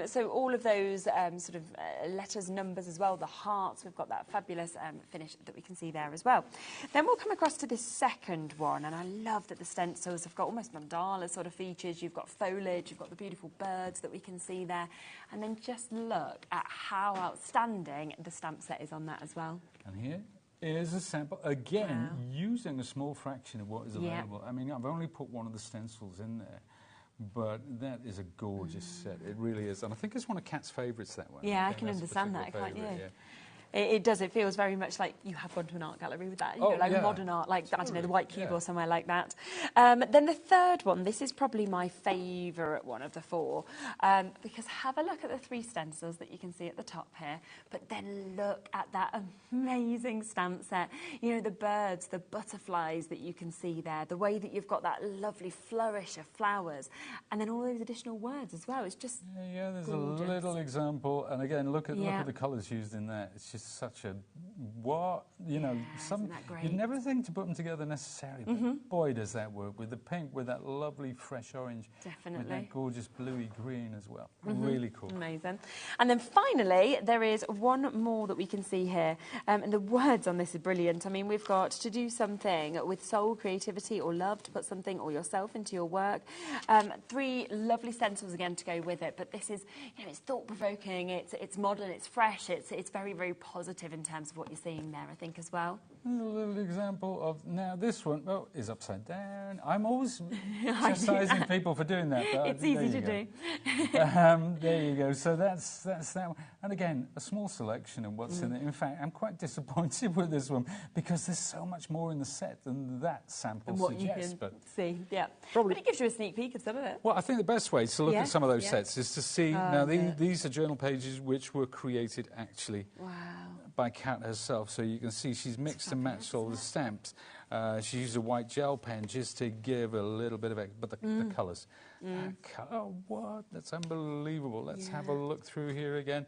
S1: So all of those sort of letters, numbers as well, the hearts, we've got that fabulous finish that we can see there as well. Then we'll come across to this second one, and I love that the stencils have got almost mandala sort of features. You've got foliage, you've got the beautiful birds that we can see there, and then just look at how outstanding the stamp set is on that as well.
S9: And here is a sample, again, using a small fraction of what is available. I mean, I've only put one of the stencils in there, but that is a gorgeous set. It really is. And I think it's one of Cat's favourites, that one.
S1: Yeah, I can understand that, can't you? Yeah. It does. It feels very much like you have gone to an art gallery with that. You know, like modern art, like, I don't know, the White Cube or somewhere like that. Then the third one, this is probably my favourite one of the 4, because have a look at the 3 stencils that you can see at the top here, but then look at that amazing stamp set. You know, the birds, the butterflies that you can see there, the way that you've got that lovely flourish of flowers, and then all those additional words as well. It's just
S9: there's
S1: gorgeous.
S9: A little example, and again, look at the colours used in that. It's just such a you'd never think to put them together necessarily, but boy does that work, with the pink, with that lovely fresh orange, with that gorgeous bluey green as well. Really cool.
S1: Amazing. And then finally there is one more that we can see here, and the words on this are brilliant. I mean, we've got to do something with soul, creativity or love, to put something or yourself into your work. 3 lovely stencils again to go with it, but this is, you know, it's thought-provoking, it's modern, it's fresh, it's very, very positive in terms of what you're seeing there, I think, as well.
S9: A little example of, now this one, is upside down. I'm always chastising people for doing that. But
S1: it's easy to do.
S9: There you go. So that's that one. And again, a small selection of what's in it. In fact, I'm quite disappointed with this one, because there's so much more in the set than that sample suggests.
S1: You can see,
S9: probably,
S1: but it gives you a sneak peek of some of it.
S9: Well, I think the best way to look at some of those sets is to see, now these are journal pages which were created actually by Cat herself, so you can see she's mixed and matched all the stamps. She used a white gel pen just to give a little bit of but the colours. Oh, what? That's unbelievable. Let's have a look through here again.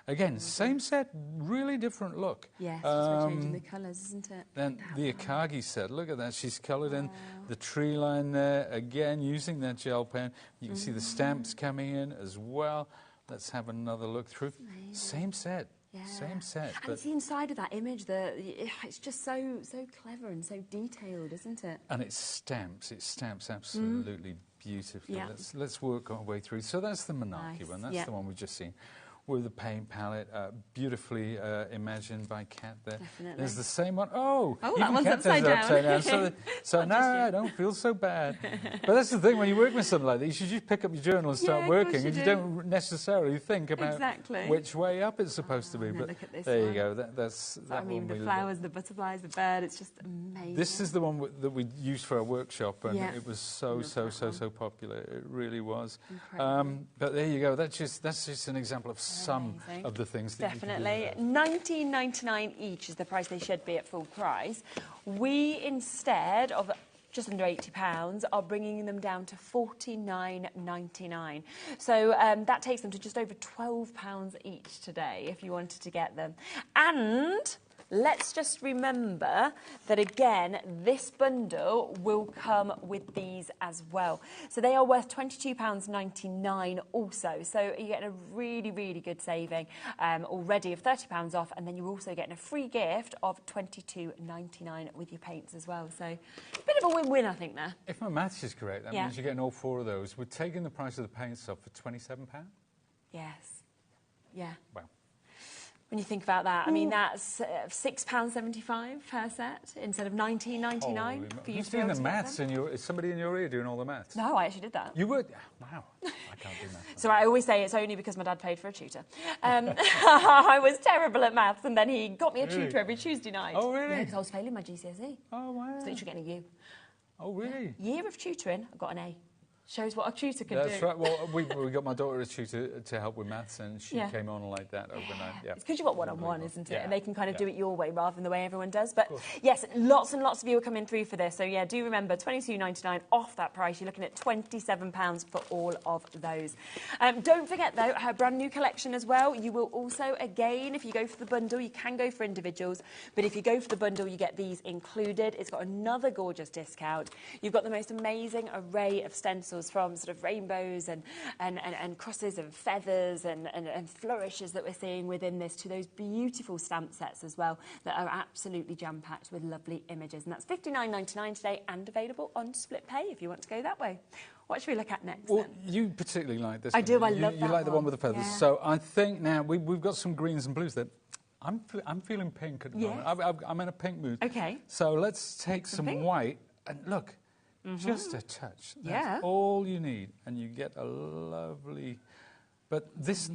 S9: Again, same set, really different look.
S1: Yes, we're changing the colours, isn't it?
S9: Then the Akagi set, look at that. She's coloured in the tree line there, again, using that gel pen. You can see the stamps coming in as well. Let's have another look through. Same set.
S1: Yeah.
S9: Same set.
S1: And it's the inside of that image that it's just so clever and so detailed, isn't it?
S9: And it stamps absolutely beautifully.
S1: Yeah.
S9: Let's work our way through. So that's the Monarchy one. That's the one we've just seen. With the paint palette, beautifully imagined by Cat there.
S1: Definitely.
S9: There's the same one. Oh
S1: that one's upside down.
S9: So now I don't feel so bad. But that's the thing, when you work with something like this, you just pick up your journal and start working, and you don't necessarily think about which way up it's supposed to be. But
S1: look at this
S9: there
S1: one.
S9: you go. That's
S1: I mean, the flowers, the butterflies, the bird. It's just amazing.
S9: This is the one that we used for our workshop, and it was so popular. It really was. But there you go. That's just an example of some of the things that
S1: definitely. $19.99 each is the price they should be at full price. We, instead of just under £80, are bringing them down to $49.99. So that takes them to just over £12 each today if you wanted to get them. And let's just remember that, again, this bundle will come with these as well. So they are worth £22.99 also. So you're getting a really, really good saving already of £30 off, and then you're also getting a free gift of £22.99 with your paints as well. So a bit of a win-win, I think, there.
S9: If my maths is correct, that means you're getting all 4 of those. We're taking the price of the paints up for £27?
S1: Yes. Yeah.
S9: Wow.
S1: When you think about that, I mean, that's £6.75 per set instead of $19.99 for you
S9: Who's
S1: to be able
S9: doing the
S1: to
S9: maths? Is somebody in your ear doing all the maths?
S1: No, I actually did that.
S9: You would? Wow. I can't do maths.
S1: So I always say it's only because my dad paid for a tutor. I was terrible at maths, and then he got me a tutor every Tuesday night.
S9: Oh, really?
S1: Yeah, because I was failing my GCSE.
S9: Oh, wow.
S1: I was literally getting a U.
S9: Oh, really?
S1: Year of tutoring, I got an A. Shows what a tutor can do.
S5: That's right. Well, we got my daughter a tutor to help with maths, and she came on like that overnight. Yeah.
S1: It's because you've got one-on-one, isn't it?
S5: Yeah.
S1: And they can kind of do it your way rather than the way everyone does. But yes, lots and lots of you are coming through for this. So yeah, do remember, $22.99 off that price. You're looking at £27 for all of those. Don't forget, though, her brand new collection as well. You will also, again, if you go for the bundle, you can go for individuals. But if you go for the bundle, you get these included. It's got another gorgeous discount. You've got the most amazing array of stencils from sort of rainbows and crosses and feathers and flourishes that we're seeing within this, to those beautiful stamp sets as well that are absolutely jam-packed with lovely images. And that's $59.99 today and available on split pay if you want to go that way. What should we look at next?
S5: Well,
S1: then?
S5: you particularly like this.
S1: I
S5: one.
S1: do. I love that.
S5: You like the one with the feathers.
S1: Yeah.
S5: So I think now we've got some greens and blues there. I'm feeling pink at the moment. I'm in a pink mood.
S1: Okay.
S5: So let's take some white and look. Just a touch. That's all you need, and you get a lovely. But this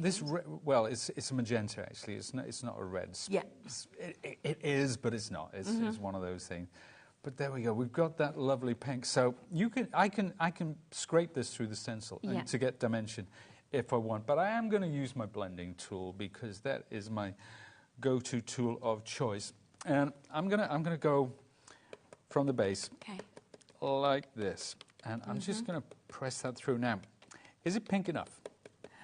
S5: well, it's a magenta actually. It's not a red.
S1: Yeah.
S5: It is, but it's not. It's one of those things. But there we go. We've got that lovely pink. So I can scrape this through the stencil to get dimension, if I want. But I am going to use my blending tool because that is my go-to tool of choice. And I'm gonna go from the base.
S1: Okay.
S5: Like this, and I'm just going to press that through. Now, is it pink enough?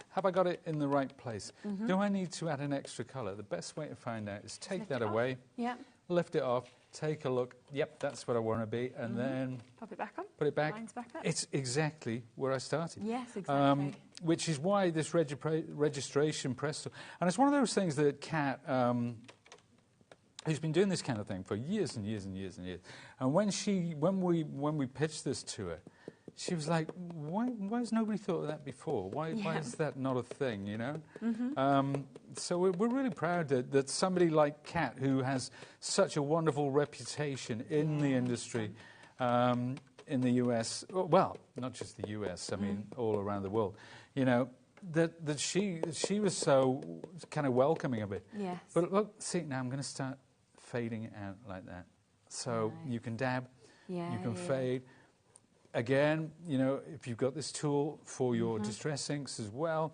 S5: Have I got it in the right place? Do I need to add an extra colour? The best way to find out is take that away, lift it off, take a look. Yep, that's what I want to be, and then
S1: pop it back on.
S5: Put it back.
S1: Lines back up.
S5: It's exactly where I started.
S1: Yes, exactly.
S5: Which is why this registration press, and it's one of those things that Cat. Who's been doing this kind of thing for years and years and years and years. And when we pitched this to her, she was like, why has nobody thought of that before? Why is that not a thing, you know? So we're really proud that somebody like Cat, who has such a wonderful reputation in the industry, in the US, well, not just the US, I mean, all around the world, you know, that she was so kind of welcoming of it.
S1: Yes.
S5: But look, see, now I'm going to start fading it out like that. So you can dab, you can fade. Again, you know, if you've got this tool for your distress inks as well,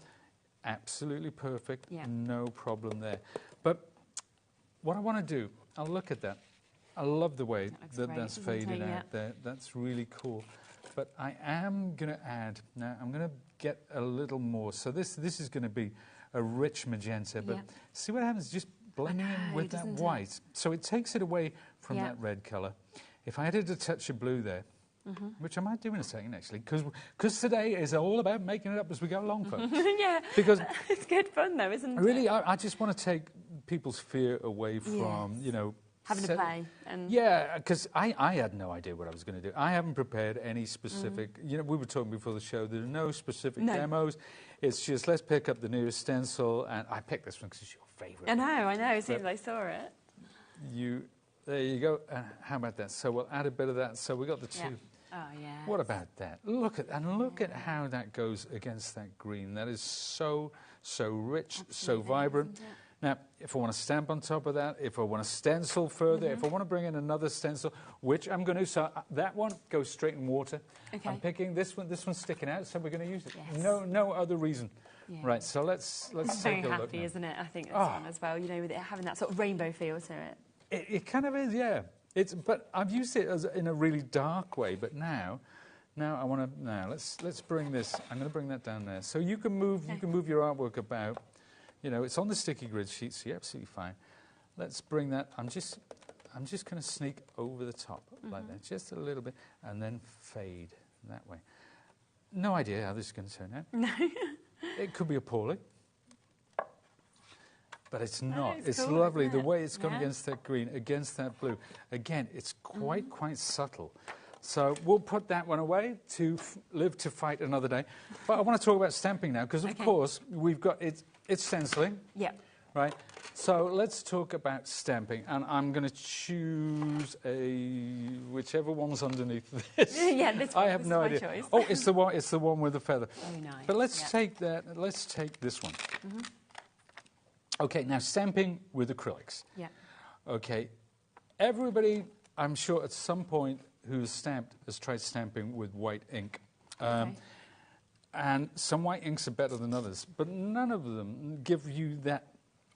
S5: absolutely perfect, no problem there. But what I want to do, I'll look at that. I love the way that's faded out there. That's really cool. But I am going to add, now I'm going to get a little more. So this is going to be a rich magenta, but see what happens, just blending in with that white. So it takes it away from that red colour. If I added a touch of blue there, which I might do in a second actually, because today is all about making it up as we go along, folks. Because
S1: it's good fun though, isn't it?
S5: Really, I just want to take people's fear away from, you know,
S1: having to play. And
S5: yeah, because I had no idea what I was going to do. I haven't prepared any specific, you know, we were talking before the show, there are no specific demos. It's just, let's pick up the newest stencil, and I picked this one because it's your favourite.
S1: I know, as soon as I saw it.
S5: There you go. How about that? So we'll add a bit of that. So we got the two.
S1: Oh, yeah.
S5: What about that? Look at how that goes against that green. That is so rich, so vibrant. Now, if I want to stamp on top of that, if I want to stencil further, if I want to bring in another stencil, which I'm going to, so that one goes straight in water. Okay. I'm picking this one. This one's sticking out, so we're going to use it. Yes. No other reason. Yeah. Right. So let's take a look.
S1: It's very happy, isn't it? I think this one as well. You know, with it having that sort of rainbow feel to it.
S5: It kind of is, yeah. But I've used it in a really dark way. But now I want to. Now let's bring this. I'm going to bring that down there. So you can move. Okay. You can move your artwork about. You know, it's on the sticky grid sheet, so you're absolutely fine. Let's bring that. I'm just going to sneak over the top like that, just a little bit, and then fade that way. No idea how this is going to turn out. No. It could be appalling. But it's not. It's cool, lovely. The way it's gone against that green, against that blue. Again, it's quite subtle. So we'll put that one away to live to fight another day. But I want to talk about stamping now, because of course we've got it's stenciling. Yeah. Right. So let's talk about stamping, and I'm going to choose whichever one's underneath this. Yeah, this one. I have no idea. Choice. Oh, it's the one. It's the one with the feather. Very nice. But let's take that. Let's take this one. Okay. Now stamping with acrylics. Yeah. Okay. Everybody, I'm sure, at some point who's stamped has tried stamping with white ink. And some white inks are better than others, but none of them give you that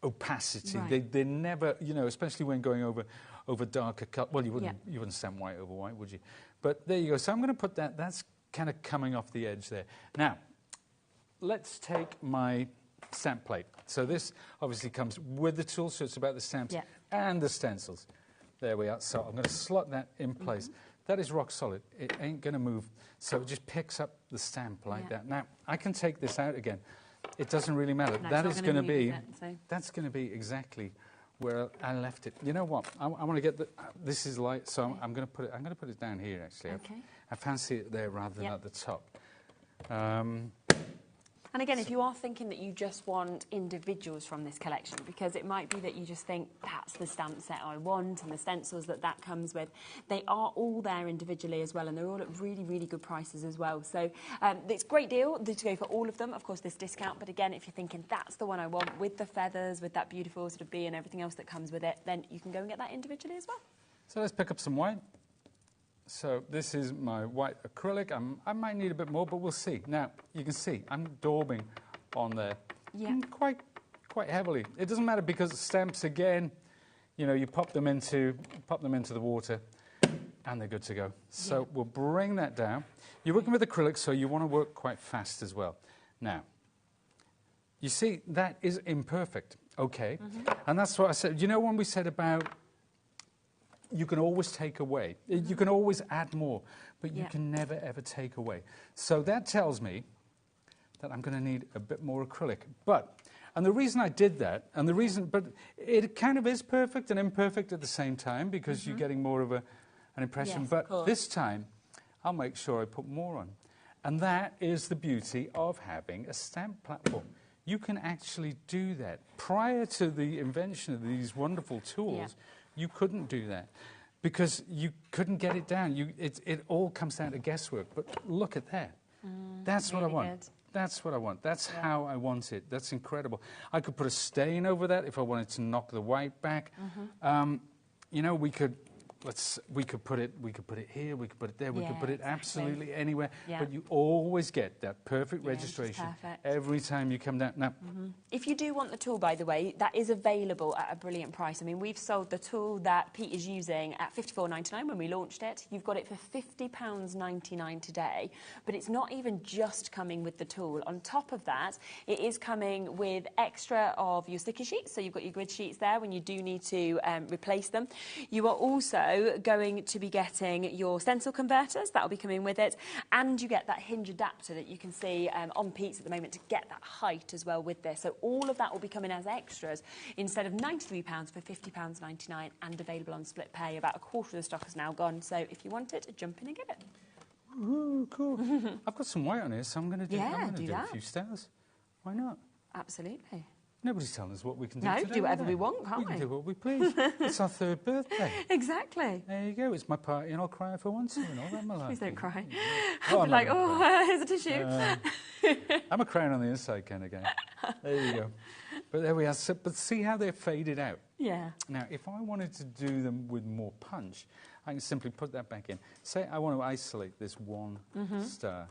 S5: opacity.
S1: Right.
S5: They never, you know, especially when going over darker cut. Well, you wouldn't stamp white over white, would you? But there you go. So I'm going to put that. That's kind of coming off the edge there. Now, let's take my stamp plate. So this obviously comes with the tool, so it's about the stamps and the stencils. There we are. So I'm going to slot that in place. That is rock solid. It ain't going to move. So it just picks up the stamp like that. Now, I can take this out again. It doesn't really matter.
S1: No,
S5: that is going to be,
S1: so.
S5: that's going to be exactly where I left it. You know what? I want to get the, this is light, so I'm going to put it down here, actually.
S1: Okay.
S5: I fancy it there rather than at the top.
S1: And again, if you are thinking that you just want individuals from this collection, because it might be that you just think that's the stamp set I want and the stencils that comes with, they are all there individually as well, and they're all at really, really good prices as well. So it's a great deal to go for all of them, of course, this discount. But again, if you're thinking that's the one I want with the feathers, with that beautiful sort of bee and everything else that comes with it, then you can go and get that individually as well.
S5: So let's pick up some white. So this is my white acrylic. I might need a bit more, but we'll see. Now, you can see I'm daubing on there quite heavily. It doesn't matter because stamps, again, you know, you pop them into the water and they're good to go. So we'll bring that down. You're working with acrylic, so you want to work quite fast as well. Now, you see, that is imperfect, okay? And that's what I said. You know when we said about you can always take away. You can always add more, but you can never, ever take away. So that tells me that I'm going to need a bit more acrylic. And the reason I did that, but it kind of is perfect and imperfect at the same time because you're getting more of an impression.
S1: Yes,
S5: but this time, I'll make sure I put more on. And that is the beauty of having a stamp platform. You can actually do that. Prior to the invention of these wonderful tools, you couldn't do that because you couldn't get it down. It all comes down to guesswork. But look at that. That's what I want.
S1: Good.
S5: That's what I want. That's how I want it. That's incredible. I could put a stain over that if I wanted to knock the white back. You know, we could put it here, we could put it there, we could put it absolutely anywhere. But you always get that perfect registration every time you come down. Now,
S1: if you do want the tool, by the way, that is available at a brilliant price. I mean, we've sold the tool that Pete is using at £54.99 when we launched it. You've got it for £50.99 today, but it's not even just coming with the tool. On top of that, it is coming with extra of your sticky sheets, so you've got your grid sheets there when you do need to replace them. You are also going to be getting your stencil converters, that'll be coming with it, and you get that hinge adapter that you can see on Pete's at the moment to get that height as well with this. So all of that will be coming as extras instead of £93 for £50.99 and available on split pay. About a quarter of the stock is now gone, so if you want it, jump in and get it.
S5: Ooh, cool. I've got some white on here, so I'm going to do a few stars. Why not?
S1: Absolutely.
S5: Nobody's telling us what we can do
S1: today.
S5: No,
S1: do whatever we want, can't we?
S5: We can do what we please. It's our third birthday.
S1: Exactly.
S5: There you go. It's my party and I'll cry if I want to and all that malarkey.
S1: Please don't cry.
S5: Oh,
S1: I'll be like, oh, here's a tissue.
S5: I'm a crying on the inside kind of guy. There you go. But there we are. So, but see how they're faded out?
S1: Yeah.
S5: Now, if I wanted to do them with more punch, I can simply put that back in. Say I want to isolate this one star.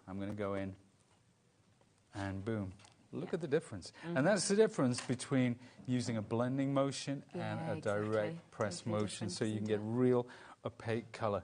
S5: I'm going to go in and boom. Look at the difference. And that's the difference between using a blending motion and a direct press motion, so you can get real opaque colour.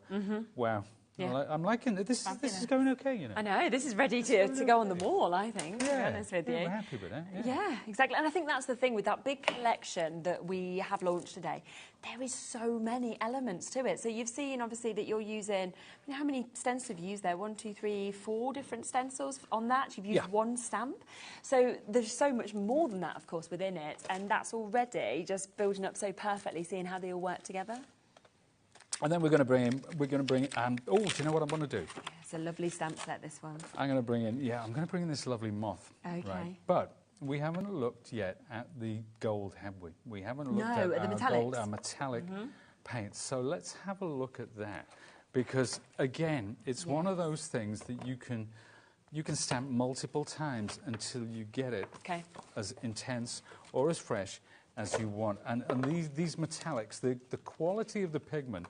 S5: Wow.
S1: Yeah.
S5: Well, I'm liking it. This is going okay, you know.
S1: I know, this is ready to go on the wall, I think, to be honest with you.
S5: We're happy with that.
S1: Yeah, exactly. And I think that's the thing with that big collection that we have launched today. There is so many elements to it. So you've seen, obviously, that you're using... You know, how many stencils have you used there? 1, 2, 3, 4 different stencils on that. You've used one stamp. So there's so much more than that, of course, within it. And that's already just building up so perfectly, seeing how they all work together.
S5: And then we're going to bring in, oh, do you know what I'm going to do?
S1: Yeah, it's a lovely stamp set, this one.
S5: I'm going to bring in this lovely moth.
S1: Okay.
S5: Right? But we haven't looked yet at the gold, have we? We haven't looked at
S1: the
S5: our
S1: metallics.
S5: gold, our metallic paints. So let's have a look at that. Because, again, it's one of those things that you can stamp multiple times until you get it as intense or as fresh as you want. And these metallics, the quality of the pigment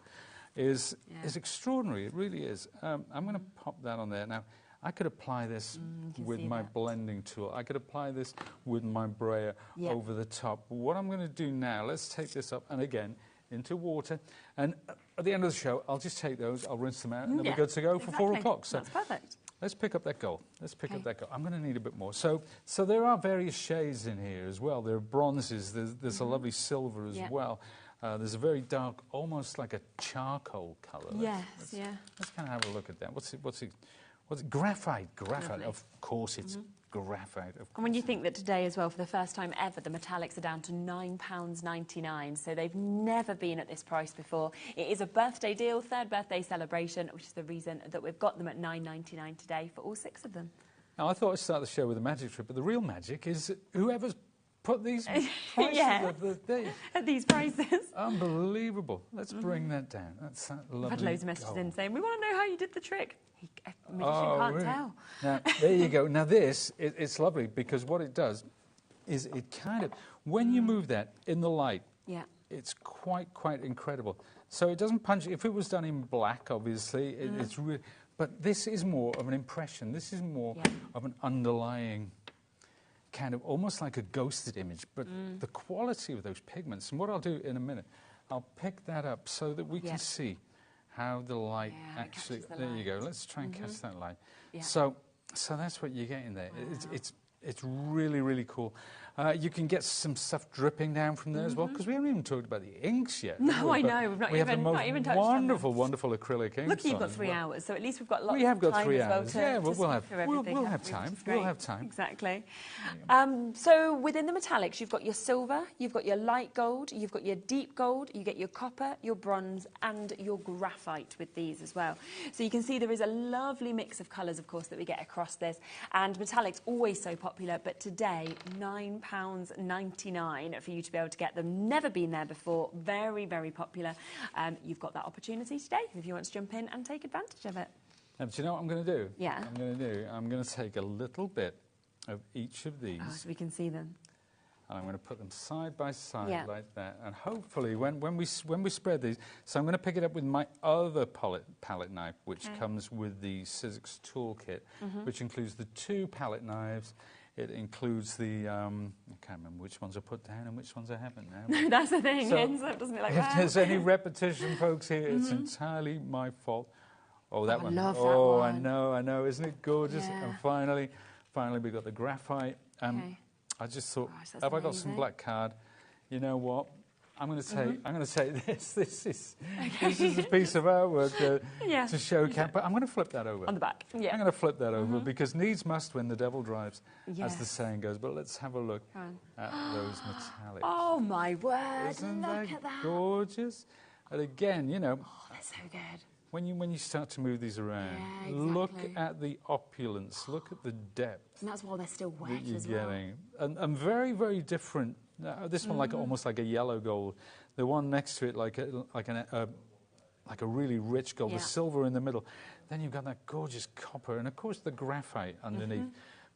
S5: is extraordinary. It really is. I'm going to pop that on there. Now, I could apply this with my blending tool. I could apply this with my brayer over the top. What I'm going to do now, let's take this up, and again, into water. And at the end of the show, I'll just take those, I'll rinse them out, and then we're good to go for 4 o'clock. So
S1: that's perfect.
S5: Let's pick up that gold. Let's pick up that gold. I'm going to need a bit more. So there are various shades in here as well. There are bronzes. There's a lovely silver as well. There's a very dark, almost like a charcoal colour. Let's kind of have a look at that. What's it? Graphite. Graphite. Of course, it's graphite.
S1: And when you think that today as well, for the first time ever, the metallics are down to £9.99, so they've never been at this price before. It is a birthday deal, 3rd birthday celebration, which is the reason that we've got them at £9.99 today for all 6 of them.
S5: Now, I thought I'd start the show with a magic trick, but the real magic is whoever's put these prices
S1: at these prices.
S5: Unbelievable. Let's bring that down. That's that lovely.
S1: I've had loads of messages in saying, we want to know how you did the trick. A magician can't tell.
S5: Now, there you go. Now, this, it's lovely because what it does is it kind of, when you move that in the light, it's quite incredible. So it doesn't punch. If it was done in black, obviously, it's really, but this is more of an impression. This is more of an underlying kind of almost like a ghosted image, but the quality of those pigments, and what I'll do in a minute, I'll pick that up so that we can see how the light actually, there you go, let's try and catch that light. So that's what you're getting there. Wow. It's really cool. You can get some stuff dripping down from there as well, because we haven't even talked about the inks yet.
S1: No, I know.
S5: We have the most wonderful acrylic inks.
S1: Look, you've got 3 hours, so at least we've got lots of time.
S5: We have got 3
S1: As
S5: hours.
S1: well
S5: we'll have time. We'll have time.
S1: Exactly. So within the metallics, you've got your silver, you've got your light gold, you've got your deep gold, you get your copper, your bronze, and your graphite with these as well. So you can see there is a lovely mix of colours, of course, that we get across this. And metallics always so popular, but today £9.99 for you to be able to get them. Never been there before. Very popular. You've got that opportunity today if you want to jump in and take advantage of it.
S5: Do you know what I'm going to do?
S1: Yeah.
S5: I'm going to take a little bit of each of these.
S1: So we can see them.
S5: And I'm going to put them side by side like that. And hopefully, when we spread these, so I'm going to pick it up with my other palette knife, which comes with the Sizzix toolkit, which includes the 2 palette knives. It includes the, I can't remember which ones I put down and which ones I haven't now.
S1: That's the thing,
S5: so
S1: ends up, doesn't it, like that?
S5: If there's any repetition, folks, here, it's entirely my fault. Oh, that one.
S1: I love that one.
S5: I know. Isn't it gorgeous? And finally we got the graphite. I just thought, have I got some black card? You know what? I'm going to take this. This is a piece of artwork to show Cat, but I'm going to flip that over.
S1: On the back, I'm
S5: going to flip that over because needs must when the devil drives, as the saying goes. But let's have a look at those metallics.
S1: Oh, my word.
S5: Isn't
S1: look at that.
S5: Gorgeous? And again, you know...
S1: Oh, they're so good.
S5: When you start to move these around, look at the opulence, look at the depth.
S1: And that's while they're still wet
S5: that you're
S1: as well.
S5: Getting. And very different. This one almost like a yellow gold. The one next to it like a really rich gold, with silver in the middle. Then you've got that gorgeous copper, and of course the graphite underneath.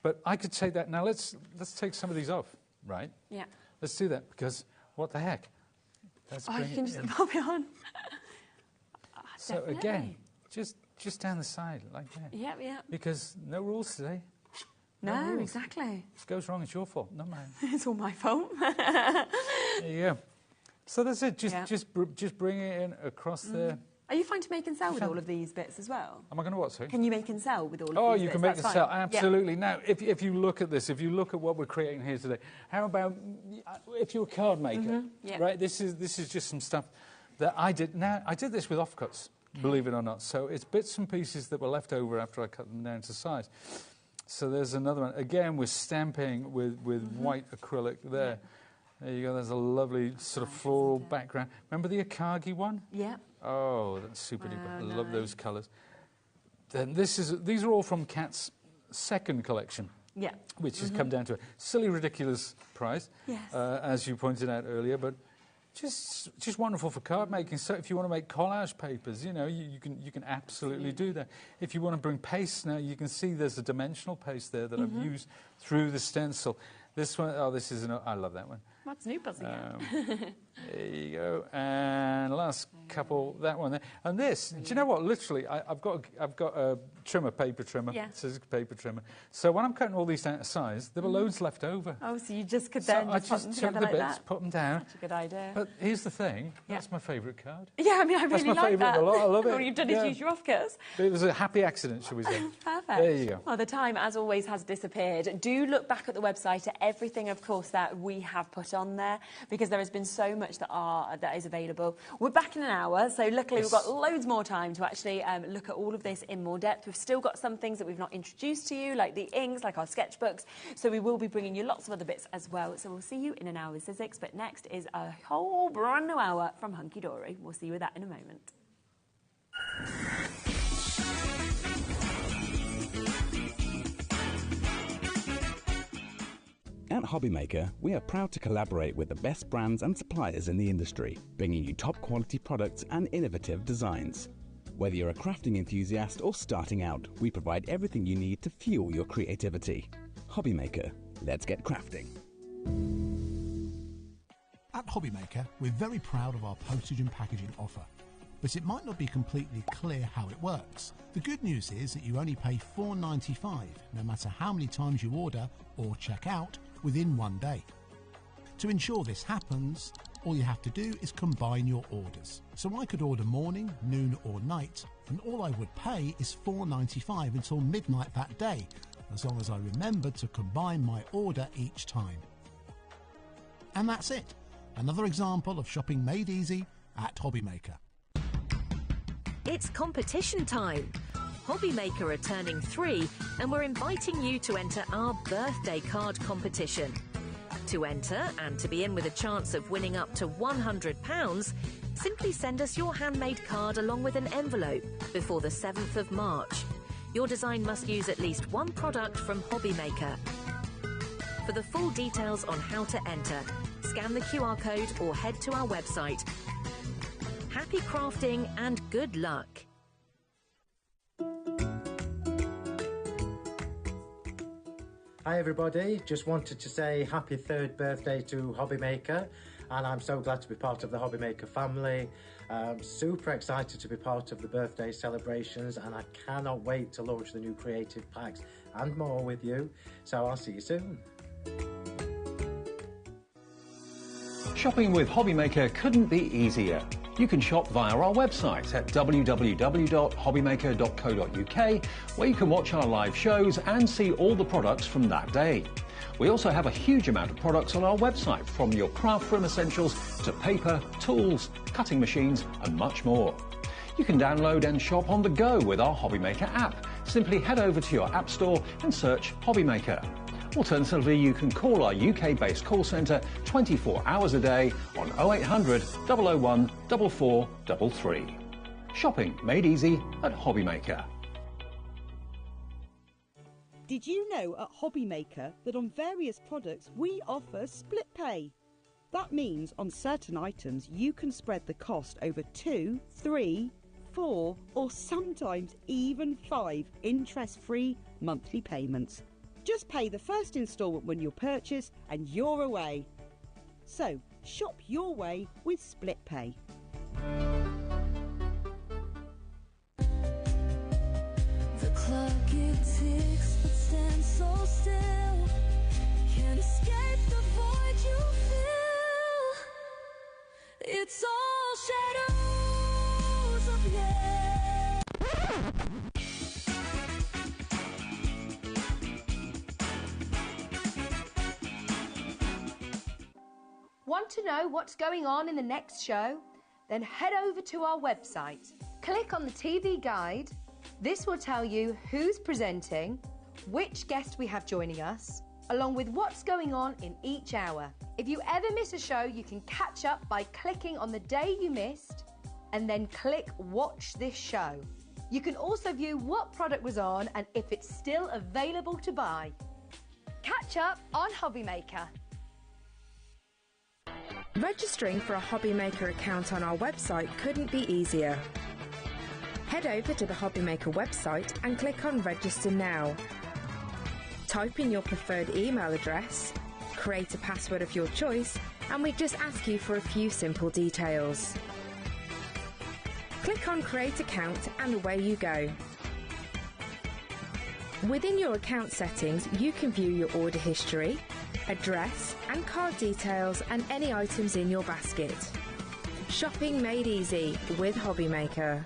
S5: But I could take that now. Let's take some of these off, right? Yeah. Let's do that because what the heck?
S1: You can just pop it on.
S5: So again, just down the side like that.
S1: Yep.
S5: Because no rules today.
S1: No, exactly.
S5: If it goes wrong, it's your fault, not mine.
S1: It's all my fault.
S5: There you go. So that's it. Just bring it in across there.
S1: Are you fine to make and sell with all of these bits as well?
S5: Am I going to what, sorry?
S1: Can you make and sell with all of these
S5: bits?
S1: bits?
S5: You can make and sell, absolutely. Now, if you look at this, if you look at what we're creating here today, how about if you're a card maker, right? This is just some stuff that I did. Now, I did this with offcuts, believe it or not. So it's bits and pieces that were left over after I cut them down to size. So there's another one. Again, we're stamping with white acrylic there. There you go. There's a lovely sort of floral background. Remember the Akagi one? Yeah. Oh, that's super duper. I love those colours. Then these are all from Cat's second collection. Yeah. Which has come down to a silly, ridiculous price, as you pointed out earlier, but just wonderful for card making. So if you want to make collage papers, you know, you can absolutely do that. If you want to bring paste now, you can see there's a dimensional paste there that I've used through the stencil. This one, I love that one.
S1: What's new, Pussy?
S5: There you go. And last couple, that one there. And this, do you know what? Literally, I've got a trimmer, paper trimmer, Sizzix paper trimmer. So when I'm cutting all these down to size, there were loads left over.
S1: Oh, so you just could then
S5: I just took the bits, put them down.
S1: That's a good idea.
S5: But here's the thing, that's my favourite card.
S1: Yeah, I mean, I really like that.
S5: A lot. I love it.
S1: All you've done is use your offcuts.
S5: It was a happy accident, shall we say.
S1: Perfect.
S5: There you go.
S1: Well, the time, as always, has disappeared. Do look back at the website at everything, of course, that we have put on there, because there has been so much that is available. We're back in an hour, so luckily we've got loads more time to actually look at all of this in more depth. We've still got some things that we've not introduced to you, like the inks, like our sketchbooks, so we will be bringing you lots of other bits as well. So we'll see you in an hour with Sizzix, but next is a whole brand new hour from Hunkydory. We'll see you with that in a moment.
S10: At HobbyMaker, we are proud to collaborate with the best brands and suppliers in the industry, bringing you top quality products and innovative designs. Whether you're a crafting enthusiast or starting out, we provide everything you need to fuel your creativity. HobbyMaker, let's get crafting.
S4: At HobbyMaker, we're very proud of our postage and packaging offer, but it might not be completely clear how it works. The good news is that you only pay $4.95, no matter how many times you order or check out, within 1 day. To ensure this happens, all you have to do is combine your orders. So I could order morning, noon or night, and all I would pay is $4.95 until midnight that day, as long as I remembered to combine my order each time. And that's it. Another example of shopping made easy at HobbyMaker.
S6: It's competition time. HobbyMaker are turning 3 and we're inviting you to enter our birthday card competition. To enter and to be in with a chance of winning up to £100, simply send us your handmade card along with an envelope before the 7th of March. Your design must use at least one product from HobbyMaker. For the full details on how to enter, scan the QR code or head to our website. Happy crafting and good luck.
S11: Hi everybody, just wanted to say happy 3rd birthday to HobbyMaker, and I'm so glad to be part of the HobbyMaker family. Super excited to be part of the birthday celebrations, and I cannot wait to launch the new creative packs and more with you, so I'll see you soon.
S3: Shopping with HobbyMaker couldn't be easier. You can shop via our website at www.hobbymaker.co.uk, where you can watch our live shows and see all the products from that day. We also have a huge amount of products on our website, from your craft room essentials to paper, tools, cutting machines and much more. You can download and shop on the go with our HobbyMaker app. Simply head over to your app store and search HobbyMaker. Alternatively, you can call our UK-based call centre 24 hours a day on 0800 001 4433. Shopping made easy at HobbyMaker.
S12: Did you know at HobbyMaker that on various products we offer split pay? That means on certain items you can spread the cost over 2, 3, 4 or sometimes even 5 interest-free monthly payments. Just pay the first instalment when you purchase and you're away. So, shop your way with split pay.
S7: The clock it ticks but stands so still. Can't escape the void you feel. It's all shadows of yesterday.
S13: Want to know what's going on in the next show? Then head over to our website. Click on the TV guide. This will tell you who's presenting, which guest we have joining us, along with what's going on in each hour. If you ever miss a show, you can catch up by clicking on the day you missed and then click Watch This Show. You can also view what product was on and if it's still available to buy. Catch up on HobbyMaker.
S14: Registering for a HobbyMaker account on our website couldn't be easier. Head over to the HobbyMaker website and click on Register Now. Type in your preferred email address, create a password of your choice, and we just ask you for a few simple details. Click on Create Account and away you go. Within your account settings, you can view your order history, address and card details and any items in your basket. Shopping made easy with HobbyMaker.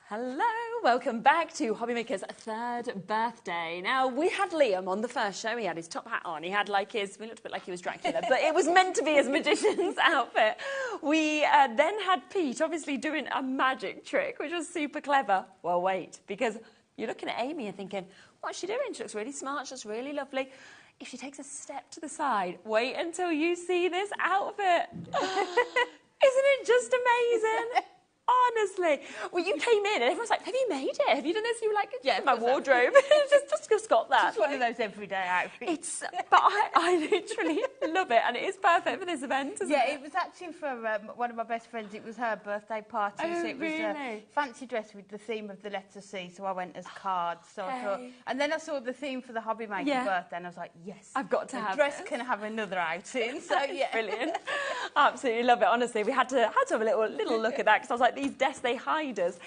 S1: Hello, welcome back to HobbyMaker's third birthday. Now, we had Liam on the first show. He had his top hat on. He had like he looked a bit like he was Dracula, but it was meant to be his magician's outfit. We then had Pete, obviously doing a magic trick, which was super clever. Well, wait, because you're looking at Amy and thinking, what's she doing? She looks really smart. She looks really lovely. If she takes a step to the side, wait until you see this outfit. Isn't it just amazing? Honestly. Well, you came in and everyone's like, have you made it? Have you done this? You were like, yeah, my wardrobe. just got that.
S15: Just one of those everyday outfits.
S1: But I literally love it, and it is perfect for this event, isn't it?
S15: Yeah, it was actually for one of my best friends. It was her birthday party,
S1: Oh,
S15: so it was
S1: really?
S15: a fancy dress with the theme of the letter C, so I went as cards. So I thought, and then I saw the theme for the HobbyMaker birthday, and I was like, yes,
S1: I've got to
S15: the
S1: have
S15: dress
S1: this.
S15: can have another outing. So yeah,
S1: Brilliant. Absolutely love it. Honestly, we had to have a little look at that, because I was like, these desks, they hide us.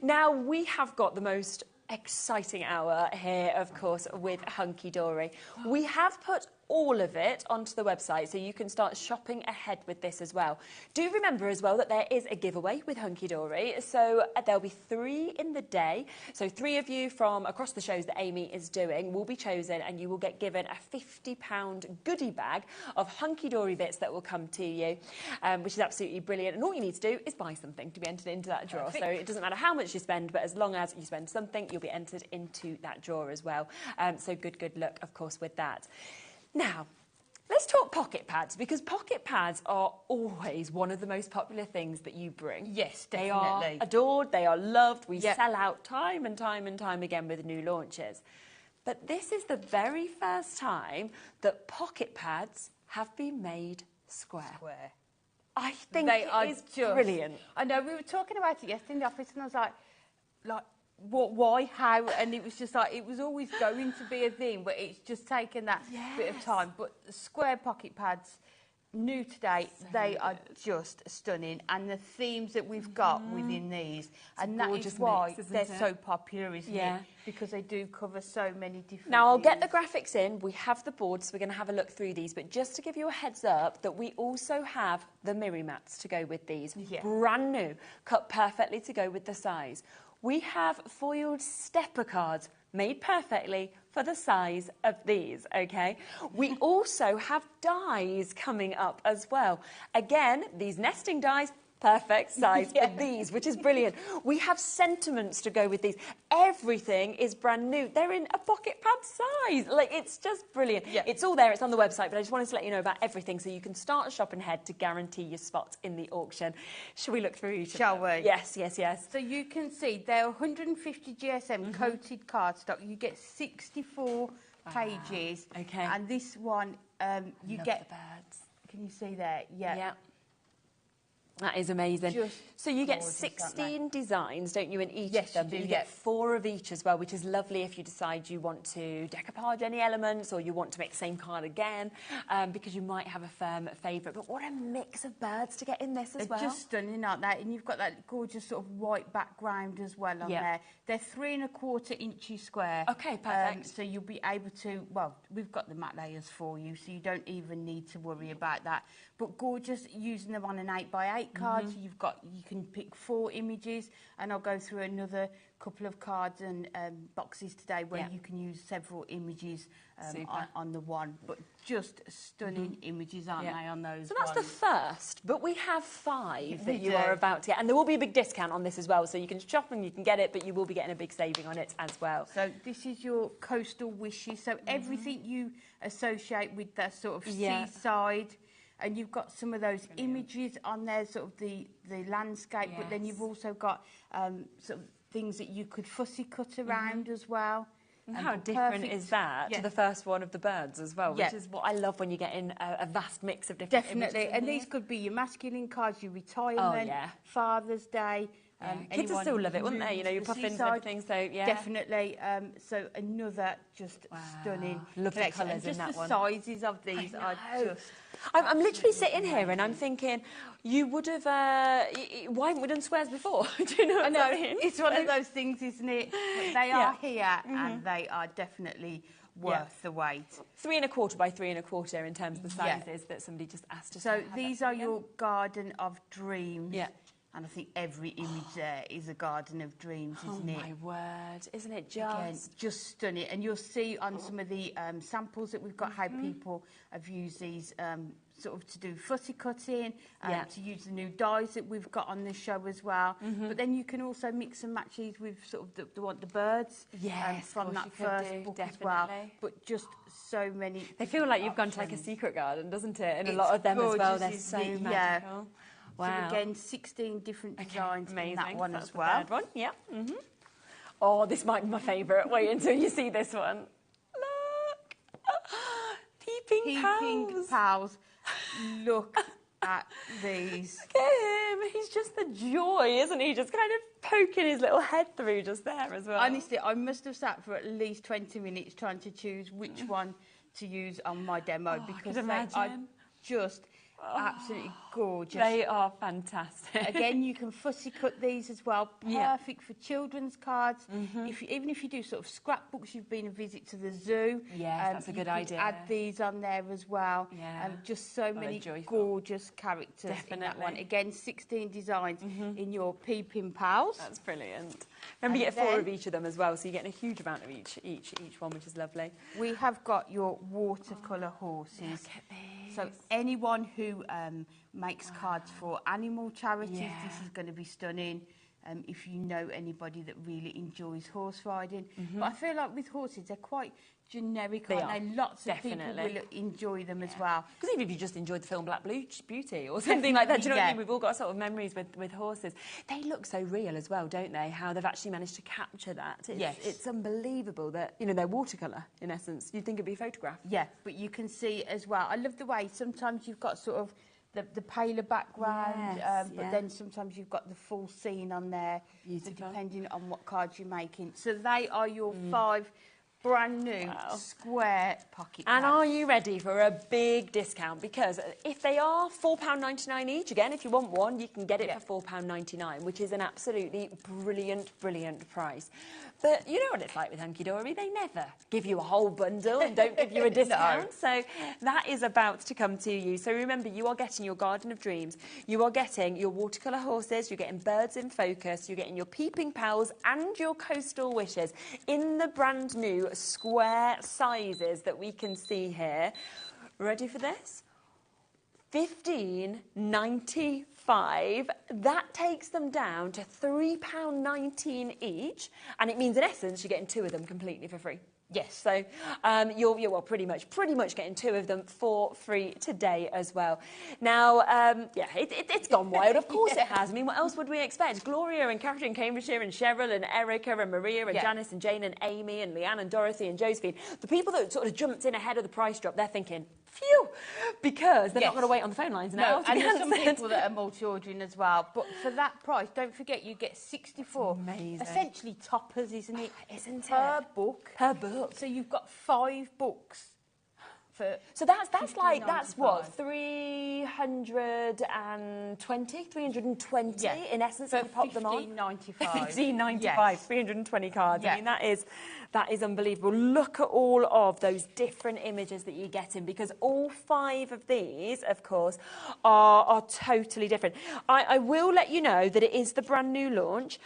S1: Now, we have got the most exciting hour here, of course, with Hunkydory. We have put all of it onto the website, so you can start shopping ahead with this as well. Do remember as well that there is a giveaway with Hunkydory, so there'll be 3 in the day. So 3 of you from across the shows that Amy is doing will be chosen, and you will get given a £50 goodie bag of Hunkydory bits that will come to you, which is absolutely brilliant. And all you need to do is buy something to be entered into that draw. Perfect. So it doesn't matter how much you spend, but as long as you spend something, you'll be entered into that draw as well. So good luck, of course, with that. Now, let's talk pocket pads, because pocket pads are always one of the most popular things that you bring.
S15: Yes, definitely.
S1: They are adored, they are loved. We sell out time and time again with new launches. But this is the very first time that pocket pads have been made square. I think
S15: they
S1: it
S15: are
S1: is
S15: just
S1: brilliant.
S15: I know, we were talking about it yesterday in the office, and I was like, what, why, how? And it was just like, it was always going to be a thing, but it's just taken that bit of time. But the square pocket pads, new today, they are just stunning. And the themes that we've got within these, and that is why they're so popular, isn't it? Because they do cover so many different
S1: Now, I'll get
S15: themes.
S1: the graphics in. We have the board, so we're going to have a look through these. But just to give you a heads up, that we also have the mirror mats to go with these. Brand new, cut perfectly to go with the size. We have foiled stepper cards made perfectly for the size of these, okay? We also have dies coming up as well. Again, these nesting dies, perfect size for these, which is brilliant. We have sentiments to go with these. Everything is brand new. They're in a pocket pad size. Like, it's just brilliant. It's all there. It's on the website, but I just wanted to let you know about everything so you can start shopping ahead to guarantee your spot in the auction. Shall we look through each of them?
S15: Shall we?
S1: Yes.
S15: So you can see they're 150 GSM coated cardstock. You get 64 pages.
S1: Okay.
S15: And this one, you
S1: Love
S15: get
S1: the birds.
S15: Can you see there? Yeah.
S1: That is amazing.
S15: Just
S1: so you get
S15: gorgeous,
S1: 16 designs, don't you, in each
S15: Yes,
S1: of them?
S15: you do,
S1: But you get 4 of each as well, which is lovely if you decide you want to decoupage any elements or you want to make the same card again, because you might have a firm favourite. But what a mix of birds to get in this as well.
S15: They're just stunning, aren't they? And you've got that gorgeous sort of white background as well on there. They're 3 1/4 inches square.
S1: Okay, perfect.
S15: So you'll be able to, well, we've got the matte layers for you, so you don't even need to worry about that. But gorgeous, using them on an 8x8 card, so you can pick 4 images, and I'll go through another couple of cards and boxes today where you can use several images on the one. But just stunning images, aren't they, on those
S1: So that's
S15: ones?
S1: the first, but we have 5 that
S15: We
S1: you
S15: do.
S1: are about to get. And there will be a big discount on this as well, so you can shop and you can get it, but you will be getting a big saving on it as well.
S15: So this is your coastal wishes. So everything you associate with that sort of seaside, and you've got some of those images on there, sort of the landscape, but then you've also got sort of things that you could fussy cut around as well.
S1: And how different is that to the first one of the birds as well, which is what I love when you get in a vast mix of different images in
S15: and
S1: here.
S15: these could be your masculine cards, your retirement, Father's Day,
S1: Kids will still love it, wouldn't they? You know, your puffins and everything, so yeah.
S15: Definitely. So another just stunning
S1: Love the
S15: collection.
S1: colours in that one.
S15: Just the sizes of these are just...
S1: I'm literally sitting here and I'm thinking, you would have... why haven't we done squares before? Do you know what I mean?
S15: It's one of those things, isn't it? But they are here and they are definitely worth the wait.
S1: 3 1/4 by 3 1/4 in terms of the sizes that somebody just asked us.
S15: So these are your Garden of Dreams.
S1: Yeah.
S15: And I think every image there is a Garden of Dreams, isn't it?
S1: Oh, my word. Isn't it just...
S15: Again, just stunning. And you'll see on some of the samples that we've got how people have used these sort of to do footy cutting, to use the new dyes that we've got on the show as well. But then you can also mix and match these with sort of the birds from that first book as well. But just so many...
S1: They feel like you've gone to like a secret garden, doesn't it? And a lot of them as well, they're so magical.
S15: Yeah.
S1: Wow.
S15: So again, 16 different designs in that one as well.
S1: That's the third one, yeah. Oh, this might be my favourite. Wait until you see this one. Look! Peeping
S15: Pals. Look at these.
S1: Look at him. He's just the joy, isn't he? Just kind of poking his little head through just there as well.
S15: Honestly, I must have sat for at least 20 minutes trying to choose which one to use on my demo because they are just... absolutely gorgeous.
S1: They are fantastic.
S15: Again, you can fussy cut these as well. Perfect for children's cards. Even if you do sort of scrapbooks, you've been a visit to the zoo.
S1: Yes, that's a good idea.
S15: Add these on there as well. Just so many gorgeous characters in that one. Again, 16 designs in your Peeping Pals.
S1: That's brilliant. Remember, you get 4 of each of them as well, so you're getting a huge amount of each one, which is lovely.
S15: We have got your watercolour horses.
S1: Look at these.
S15: So anyone who makes cards for animal charities, this is going to be stunning. If you know anybody that really enjoys horse riding. But I feel like with horses, they're quite generic, aren't they? Lots of people will enjoy them as well.
S1: Because even if you just enjoyed the film Black Beauty or something like that, do you know what I mean? We've all got sort of memories with horses. They look so real as well, don't they? How they've actually managed to capture that. It's unbelievable that, you know, they're watercolour, in essence. You'd think it'd be a photograph.
S15: Yeah, but you can see as well. I love the way sometimes you've got sort of the paler background, but then sometimes you've got the full scene on there, depending on what cards you're making. So they are your 5 brand new square pocket
S1: And
S15: pads.
S1: are you ready for a big discount? Because if they are £4.99 each, again, if you want one, you can get it for £4.99, which is an absolutely brilliant, brilliant price. But you know what it's like with Hunkydory. They never give you a whole bundle and don't give you a discount. So that is about to come to you. So remember, you are getting your Garden of Dreams. You are getting your watercolour horses. You're getting birds in focus. You're getting your Peeping Pals and your Coastal Wishes in the brand new square sizes that we can see here. Ready for this? £15.95. That takes them down to £3.19 each, and it means in essence you're getting 2 of them completely for free. Yes, so you're well, pretty much getting 2 of them for free today as well. Now, it's gone wild. Of course it has. I mean, what else would we expect? Gloria and Catherine, Cambridgeshire, and Cheryl and Erica and Maria and Janice and Jane and Amy and Leanne and Dorothy and Josephine. The people that sort of jumped in ahead of the price drop, they're thinking, phew, because they're not going to wait on the phone lines now.
S15: No, and there's some people that are multi-ordering as well. But for that price, don't forget you get 64.
S1: Amazing.
S15: Essentially toppers, isn't it?
S1: Isn't it?
S15: Per book.
S1: Per book.
S15: So you've got 5 books.
S1: So that's what, 320 in essence, if you pop them on. £15.95, 320 cards. I mean, that is unbelievable. Look at all of those different images that you're getting, because all 5 of these, of course, are totally different. I will let you know that it is the brand new launch.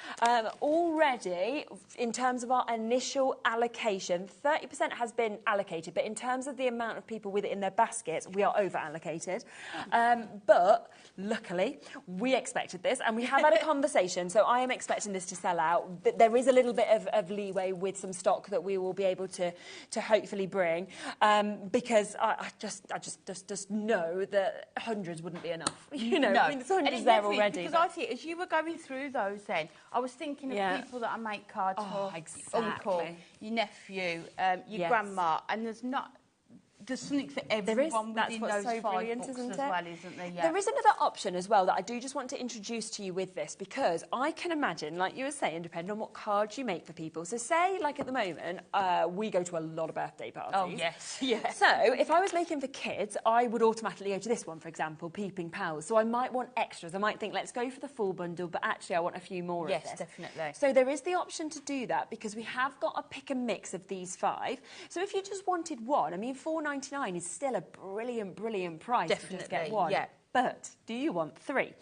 S1: Already, in terms of our initial allocation, 30% has been allocated, but in terms of the amount of people with it in their baskets, we are over allocated. But luckily, we expected this, and we have had a conversation, so I am expecting this to sell out. There is a little bit of leeway with some stock that we will be able to hopefully bring, because I just know that hundreds wouldn't be enough. You know, I mean, there's hundreds there already.
S15: Because I think as you were going through those then, I was thinking of people that I make cards for, uncle, your nephew, your grandma, and there's not there's something for everyone within those 5 books as well, isn't there? Yeah.
S1: There is another option as well that I do just want to introduce to you with this, because I can imagine, like you were saying, depending on what cards you make for people. So say, like at the moment, we go to a lot of birthday parties.
S15: Oh, yes. Yeah.
S1: So if I was making for kids, I would automatically go to this one, for example, Peeping Pals. So I might want extras. I might think, let's go for the full bundle, but actually I want a few more of this.
S15: Yes, definitely.
S1: So there is the option to do that, because we have got a pick and mix of these 5. So if you just wanted one, I mean, $4.99 is still a brilliant, brilliant price to just get one.
S15: Yeah.
S1: But do you want 3?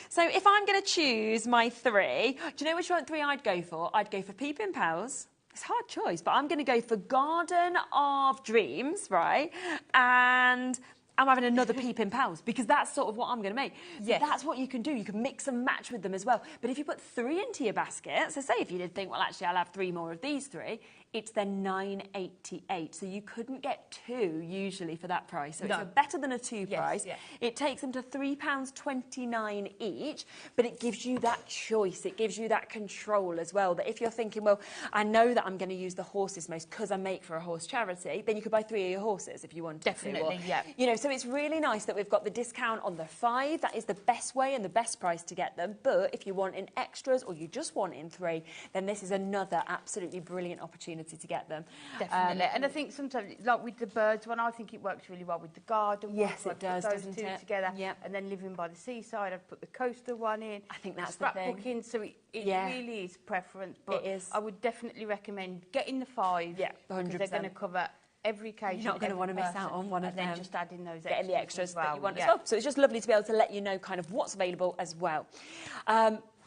S1: So if I'm going to choose my 3, do you know which one 3 I'd go for? I'd go for Peeping Pals. It's a hard choice, but I'm going to go for Garden of Dreams, right? And I'm having another Peeping Pals, because that's sort of what I'm going to make.
S15: Yes.
S1: That's what you can do. You can mix and match with them as well. But if you put 3 into your basket, so say if you did think, well, actually, I'll have 3 more of these 3, it's then $9.88. So you couldn't get 2 usually for that price. So it's better than a 2 price.
S15: Yeah.
S1: It takes them to £3.29 each, but it gives you that choice. It gives you that control as well, that if you're thinking, well, I know that I'm going to use the horses most because I make for a horse charity, then you could buy 3 of your horses if you wanted to.
S15: Definitely, yeah.
S1: You know, so it's really nice that we've got the discount on the 5. That is the best way and the best price to get them. But if you want in extras or you just want in 3, then this is another absolutely brilliant opportunity to get them.
S15: Definitely. And I think sometimes, like with the birds one, I think it works really well with the garden one.
S1: Yes,
S15: So
S1: it does,
S15: put those
S1: doesn't
S15: 2
S1: it?
S15: together.
S1: Yeah.
S15: And then living by the seaside, I'd put the coaster one in.
S1: I think that's the thing.
S15: Scrapbooking, so it
S1: Yeah.
S15: really is preference. But
S1: It is.
S15: I would definitely recommend getting the 5.
S1: Yeah,
S15: because
S1: 100%.
S15: they're going to cover every occasion.
S1: You're not going to want to miss
S15: person,
S1: out on one of
S15: and
S1: them.
S15: then just adding those extras.
S1: Getting the extras
S15: as well.
S1: that you want
S15: Yeah.
S1: as well. So it's just lovely to be able to let you know kind of what's available as well.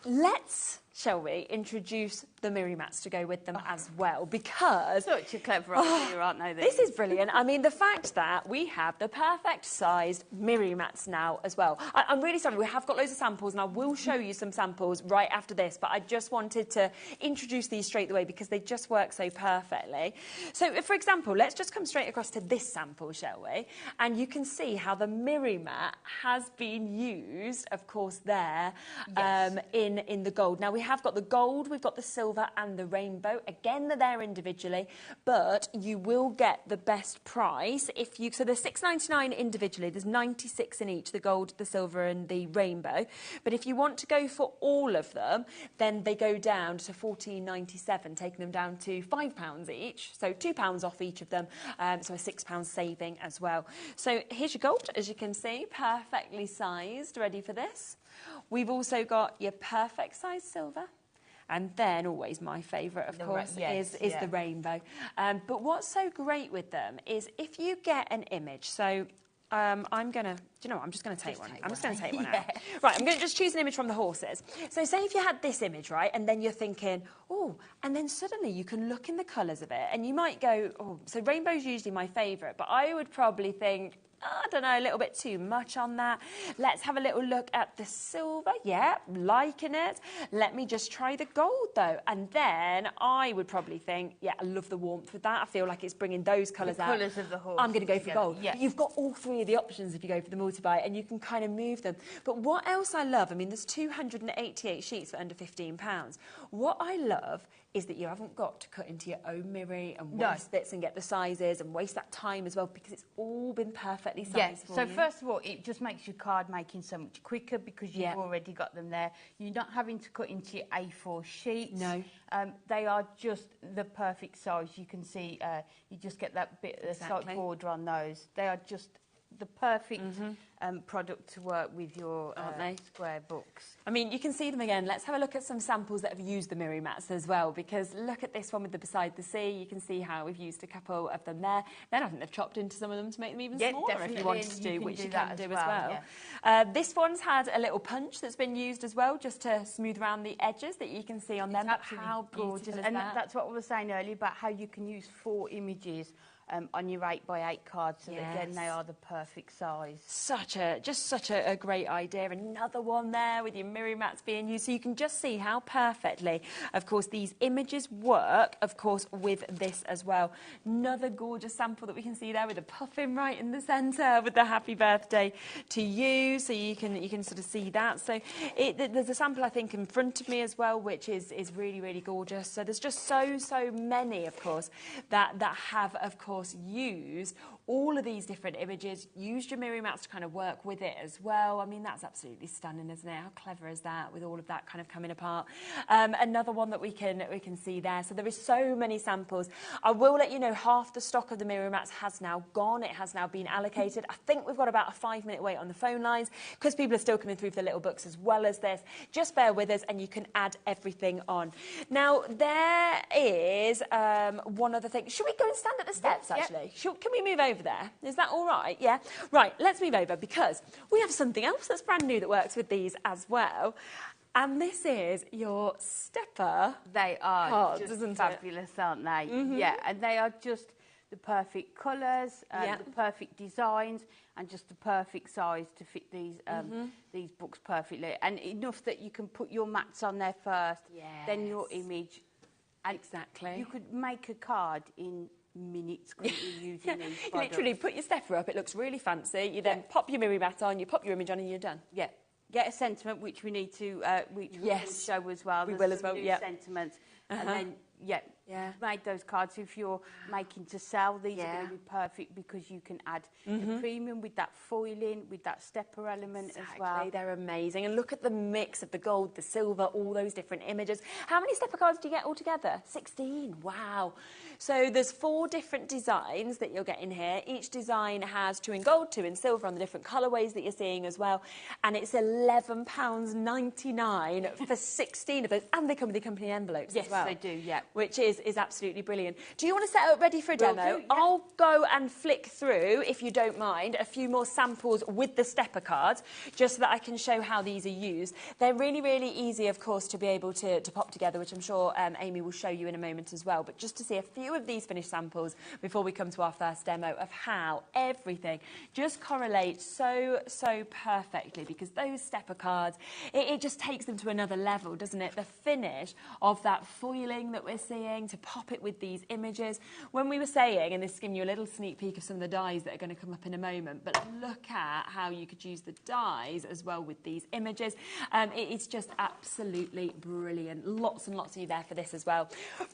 S1: Let's, shall we, introduce the Miri mats to go with them as well, because...
S15: Such a clever idea, aren't they?
S1: This is brilliant. I mean, the fact that we have the perfect sized Miri mats now as well. I'm really sorry, we have got loads of samples, and I will show you some samples right after this, but I just wanted to introduce these straight away because they just work so perfectly. So, for example, let's just come straight across to this sample, shall we? And you can see how the Miri mat has been used, of course, there, in the gold. Now, we have got the gold, we've got the silver and the rainbow. Again, they're there individually, but you will get the best price if you... So there's $6.99 individually. There's 96 in each, the gold, the silver and the rainbow. But if you want to go for all of them, then they go down to $14.97, taking them down to £5 each. So £2 off each of them, so a £6 saving as well. So here's your gold, as you can see, perfectly sized, ready for this. We've also got your perfect size silver. And then, always my favourite, of course, is the rainbow. But what's so great with them is if you get an image, so I'm going to, do you know what, I'm just going to take one. I'm just going to take one out. Right, I'm going to just choose an image from the horses. So say if you had this image, right, and then you're thinking, oh, and then suddenly you can look in the colours of it, and you might go, oh, so rainbow's usually my favourite, but I would probably think, I don't know, a little bit too much on that. Let's have a little look at the silver. Yeah, liking it. Let me just try the gold, though. And then I would probably think, yeah, I love the warmth with that. I feel like it's bringing those colours out.
S15: The colours of the horse.
S1: I'm going to go for gold.
S15: Yeah.
S1: But you've got all 3 of the options if you go for the multi-buy, and you can kind of move them. But what else I love, I mean, there's 288 sheets for under £15. What I love is that you haven't got to cut into your own Miri and waste bits and get the sizes and waste that time as well, because it's all been perfectly sized for you.
S15: So first of all, it just makes your card making so much quicker because you've already got them there. You're not having to cut into your A4 sheets.
S1: No.
S15: They are just the perfect size. You can see you just get that bit of slight border on those. They are just the perfect product to work with your square books.
S1: I mean, you can see them again. Let's have a look at some samples that have used the Miri mats as well, because look at this one with the Beside the Sea. You can see how we've used a couple of them there. Then I think they've chopped into some of them to make them even smaller if you wanted to do, which you can do as well. Yeah. This one's had a little punch that's been used as well, just to smooth around the edges that you can see on them. How gorgeous is
S15: and
S1: that?
S15: That's what we were saying earlier about how you can use 4 images on your 8x8 card, so that again they are the perfect size.
S1: Just such a great idea. Another one there with your Miri mats being used, so you can just see how perfectly, of course, these images work, of course, with this as well. Another gorgeous sample that we can see there with a puffin right in the centre with the happy birthday to you, so you can sort of see that. So there's a sample I think in front of me as well, which is really, really gorgeous. So there's just so many, of course, that have, of course, used all of these different images. Used your mirror mats to kind of work with it as well. I mean, that's absolutely stunning, isn't it? How clever is that, with all of that kind of coming apart? Another one that we can see there. So there is so many samples. I will let you know, half the stock of the mirror mats has now gone. It has now been allocated. I think we've got about a 5-minute wait on the phone lines because people are still coming through for the little books as well as this. Just bear with us and you can add everything on. Now, there is one other thing. Should we go and stand at the steps, actually? Can we move over there? Is that all right? Yeah? Right, let's move over because we have something else that's brand new that works with these as well. And this is your stepper.
S15: They are
S1: cards,
S15: just
S1: isn't
S15: fabulous, aren't they?
S1: Mm-hmm.
S15: Yeah, and they are just the perfect colours, the perfect designs, and just the perfect size to fit these books perfectly. And enough that you can put your mats on there first, then your image. And
S1: exactly.
S15: You could make a card in minutes using these products.
S1: You literally put your stepper up, it looks really fancy. You then pop your mirror mat on, you pop your image on, and you're done.
S15: Yeah. Get a sentiment, which we need to which we will show as well.
S1: We
S15: There's
S1: will as
S15: some
S1: well,
S15: new sentiments. And then, made those cards. If you're making to sell, these are going to be perfect because you can add the premium with that foiling, with that stepper element as well.
S1: They're amazing. And look at the mix of the gold, the silver, all those different images. How many stepper cards do you get altogether? 16. Wow. So there's 4 different designs that you'll get in here. Each design has 2 in gold, 2 in silver on the different colourways that you're seeing as well. And it's £11.99 for 16 of those. And they come with the company envelopes as well.
S15: Yes, they do, yeah.
S1: Which is absolutely brilliant. Do you want to set up ready for a demo? I'll go and flick through, if you don't mind, a few more samples with the stepper cards, just so that I can show how these are used. They're really, really easy, of course, to be able to pop together, which I'm sure Amy will show you in a moment as well. But just to see a few of these finished samples before we come to our first demo of how everything just correlates so perfectly, because those stepper cards, it just takes them to another level, doesn't it? The finish of that foiling that we're seeing, to pop it with these images. When we were saying, and this is giving you a little sneak peek of some of the dies that are going to come up in a moment, but look at how you could use the dies as well with these images. It's just absolutely brilliant. Lots and lots of you there for this as well.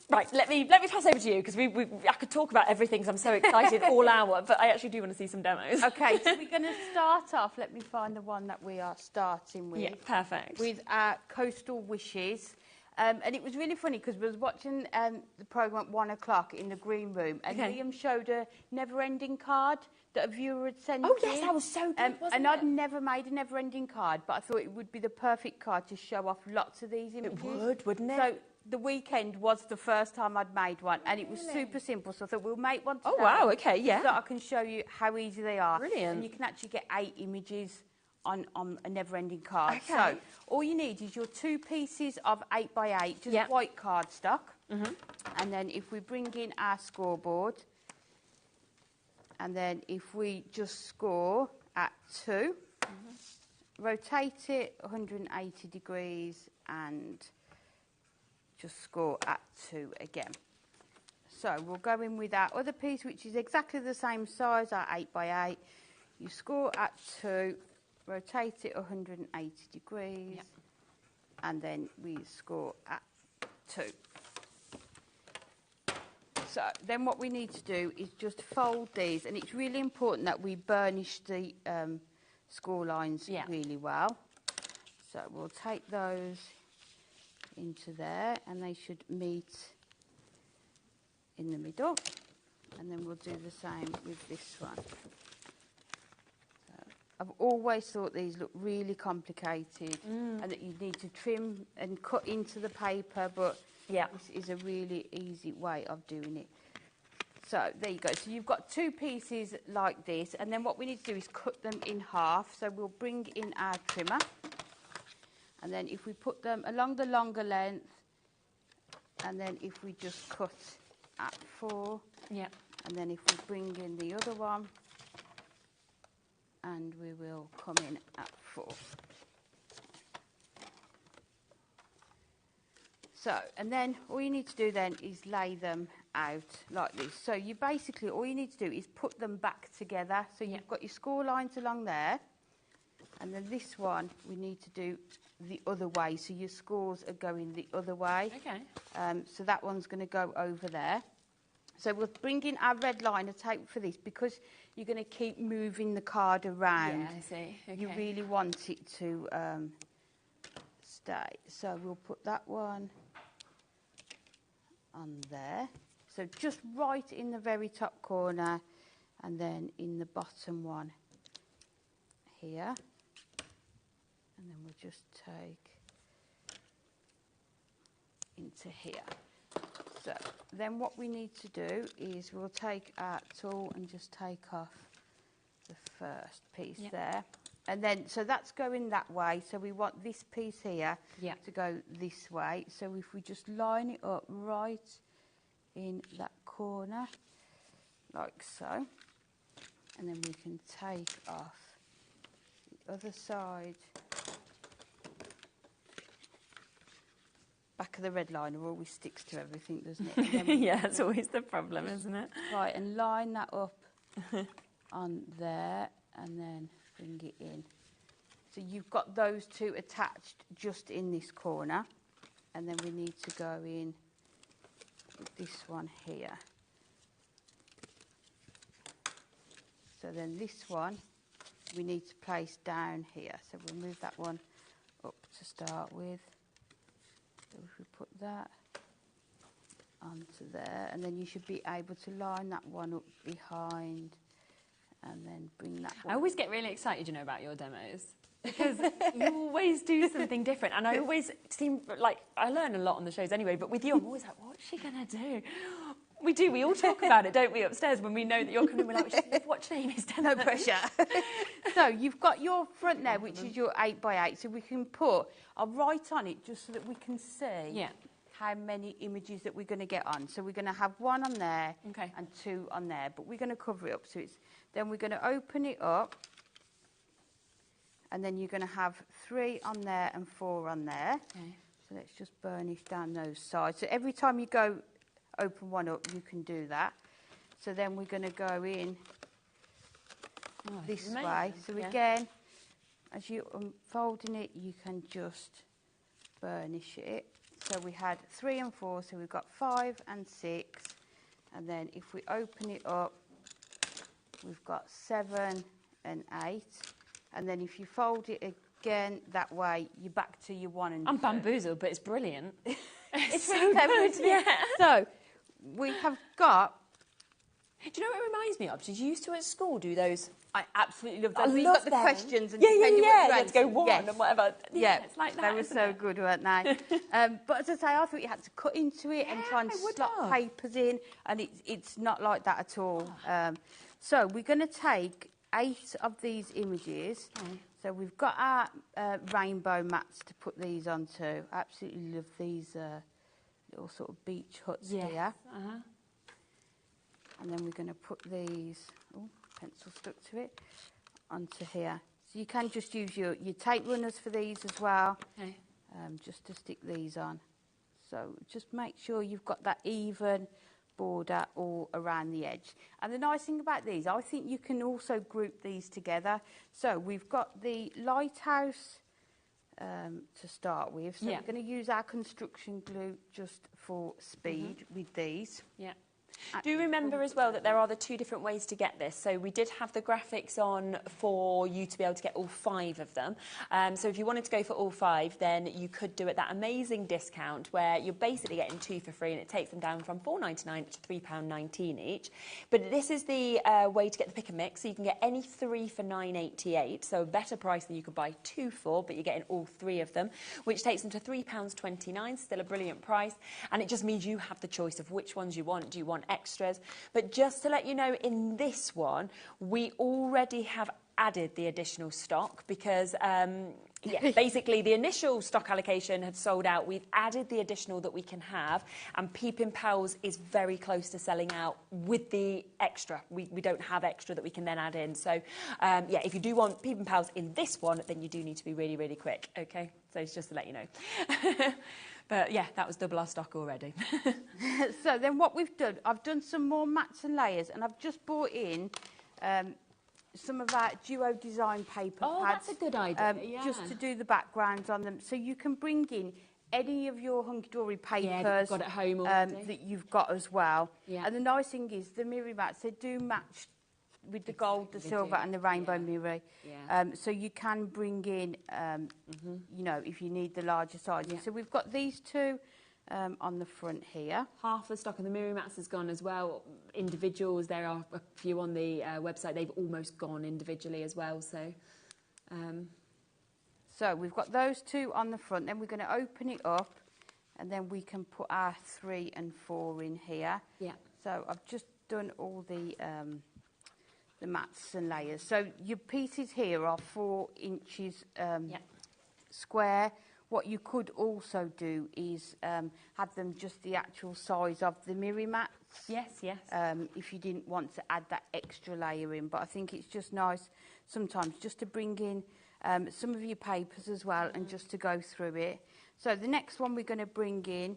S1: Right, let me pass over to you, because I could talk about everything because I'm so excited all hour, but I actually do want to see some demos.
S15: Okay, so we're going to start off. Let me find the one that we are starting with.
S1: Yeah, perfect.
S15: With our Coastal Wishes. And it was really funny because we was watching the programme at 1 o'clock in the green room, and Liam showed a never-ending card that a viewer had sent in.
S1: Oh, yes, that was so good, wasn't
S15: and I'd never made a never-ending card, but I thought it would be the perfect card to show off lots of these images.
S1: It would, wouldn't it?
S15: So the weekend was the first time I'd made one, and it was super simple, so I thought we'll make one today.
S1: Oh, wow, okay, yeah.
S15: So that I can show you how easy they are.
S1: Brilliant.
S15: And you can actually get 8 images on a never-ending card.
S1: Okay.
S15: So all you need is your 2 pieces of 8x8, just white cardstock. And then if we bring in our scoreboard, and then if we just score at 2, rotate it 180 degrees and just score at 2 again. So we'll go in with our other piece, which is exactly the same size, our 8x8. You score at 2, rotate it 180 degrees, and then we score at 2. So then what we need to do is just fold these, and it's really important that we burnish the score lines really well. So we'll take those into there, and they should meet in the middle, and then we'll do the same with this one. I've always thought these look really complicated and that you need to trim and cut into the paper, but this is a really easy way of doing it. So there you go. So you've got 2 pieces like this, and then what we need to do is cut them in half. So we'll bring in our trimmer, and then if we put them along the longer length, and then if we just cut at 4, and then if we bring in the other one, and we will come in at 4. So, and then all you need to do then is lay them out like this. So you basically, all you need to do is put them back together. So you've got your score lines along there, and then this one we need to do the other way. So your scores are going the other way.
S1: Okay.
S15: So that one's going to go over there. So we'll bring in our red liner tape for this because you're going to keep moving the card around.
S1: Yeah, I see. Okay.
S15: You really want it to stay. So we'll put that one on there. So just right in the very top corner and then in the bottom one here. And then we'll just take into here. So then what we need to do is we'll take our tool and just take off the first piece there. And then, so that's going that way. So we want this piece here to go this way. So if we just line it up right in that corner, like so. And then we can take off the other side. Back of the red liner always sticks to everything, doesn't it?
S1: Yeah, that's always the problem, isn't it?
S15: Right, and line that up on there and then bring it in. So you've got those two attached just in this corner. And then we need to go in with this one here. So then this one we need to place down here. So we'll move that one up to start with. So if we put that onto there, and then you should be able to line that one up behind and then bring that one.
S1: I always get really excited, you know, about your demos because you always do something different, and I always seem like I learn a lot on the shows anyway, but with you I'm always like, what's she gonna do? We do, we all talk about it, don't we, upstairs when we know that you're coming, we're like, we should live watching Amy's demo.
S15: No pressure. So you've got your front there, which is your 8x8, so we can put, I'll write on it just so that we can see how many images that we're going to get on. So we're going to have one on there and two on there, but we're going to cover it up. So it's, then we're going to open it up, and then you're going to have 3 on there and 4 on there. Okay. So let's just burnish down those sides. So every time you go open one up, you can do that. So then we're going to go in this way. So again, as you're unfolding it, you can just burnish it. So we had 3 and 4, so we've got 5 and 6. And then if we open it up, we've got 7 and 8. And then if you fold it again that way, you're back to your 1 and 2.
S1: I'm bamboozled, but it's brilliant.
S15: It's really clever, isn't it? So we have got.
S1: Do you know what it reminds me of? Did you used to at school do those?
S15: I absolutely love those.
S1: I
S15: You've
S1: love
S15: got the
S1: them.
S15: questions and
S1: you
S15: had
S1: to go one and whatever.
S15: Yeah,
S1: it's like that.
S15: They were so good, weren't they? But as I say, I thought you had to cut into it and try and slot papers in, and it's not like that at all. So we're going to take 8 of these images. Okay. So we've got our rainbow mats to put these onto. I absolutely love these little sort of beach huts here. And then we're going to put these, pencil stuck to it, onto here. So you can just use your tape runners for these as well, just to stick these on. So just make sure you've got that even border all around the edge. And the nice thing about these, I think you can also group these together. So we've got the lighthouse to start with. So we're going to use our construction glue just for speed with these.
S1: Yeah. Do remember as well that there are the 2 different ways to get this. So we did have the graphics on for you to be able to get all 5 of them. So if you wanted to go for all 5, then you could do it that amazing discount where you're basically getting 2 for free, and it takes them down from £4.99 to £3.19 each. But this is the way to get the pick and mix. So you can get any 3 for £9.88, so a better price than you could buy 2 for, but you're getting all 3 of them, which takes them to £3.29, still a brilliant price. And it just means you have the choice of which ones you want. Do you want extras? But just to let you know, in this one we already have added the additional stock because basically the initial stock allocation had sold out. We've added the additional that we can have, and Peeping Pals is very close to selling out with the extra. We don't have extra that we can then add in. So if you do want Peeping Pals in this one, then you do need to be really, really quick. Okay, so it's just to let you know. But yeah, that was double our stock already.
S15: So then what we've done, I've done some more mats and layers, and I've just brought in some of our Duo Design paper pads.
S1: That's a good idea,
S15: just to do the backgrounds on them. So you can bring in any of your Hunkydory papers
S1: that you've got at home already.
S15: that you've got as well.
S1: Yeah.
S15: And the nice thing is the mirror mats, they do match with the gold, the silver and the rainbow mirror.
S1: Yeah.
S15: So you can bring in, you know, if you need the larger sizes.
S1: Yeah.
S15: So we've got these two on the front here.
S1: Half the stock of the mirror mats has gone as well. Individuals, there are a few on the website. They've almost gone individually as well. So,
S15: so we've got those two on the front. Then we're going to open it up, and then we can put our 3 and 4 in here.
S1: Yeah.
S15: So I've just done all the mats and layers. So your pieces here are 4 inches square. What you could also do is have them just the actual size of the mirror mats.
S1: Yes, yes.
S15: If you didn't want to add that extra layer in. But I think it's just nice sometimes just to bring in some of your papers as well and just to go through it. So the next one we're going to bring in,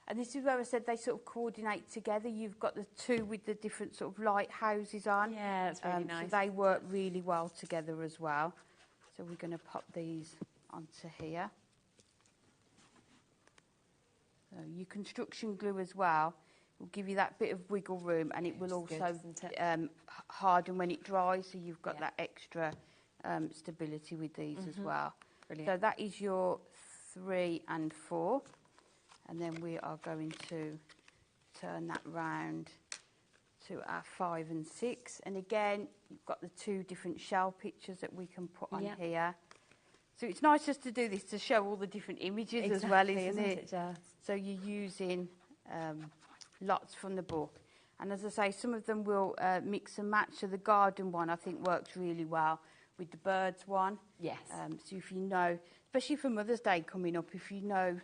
S15: and this is where I said they sort of coordinate together. You've got the two with the different sort of lighthouses on.
S1: Yeah, that's really nice.
S15: So they work really well together as well. So we're going to pop these onto here. So your construction glue as well will give you that bit of wiggle room, and it will also harden when it dries, so you've got that extra stability with these as well.
S1: Brilliant.
S15: So that is your 3 and 4. And then we are going to turn that round to our 5 and 6. And again, you've got the 2 different shell pictures that we can put on here. So it's nice just to do this to show all the different images as well, isn't it? So you're using lots from the book. And as I say, some of them will mix and match. So the garden one, I think, works really well with the birds one.
S1: Yes.
S15: So if you know, especially for Mother's Day coming up, if you know,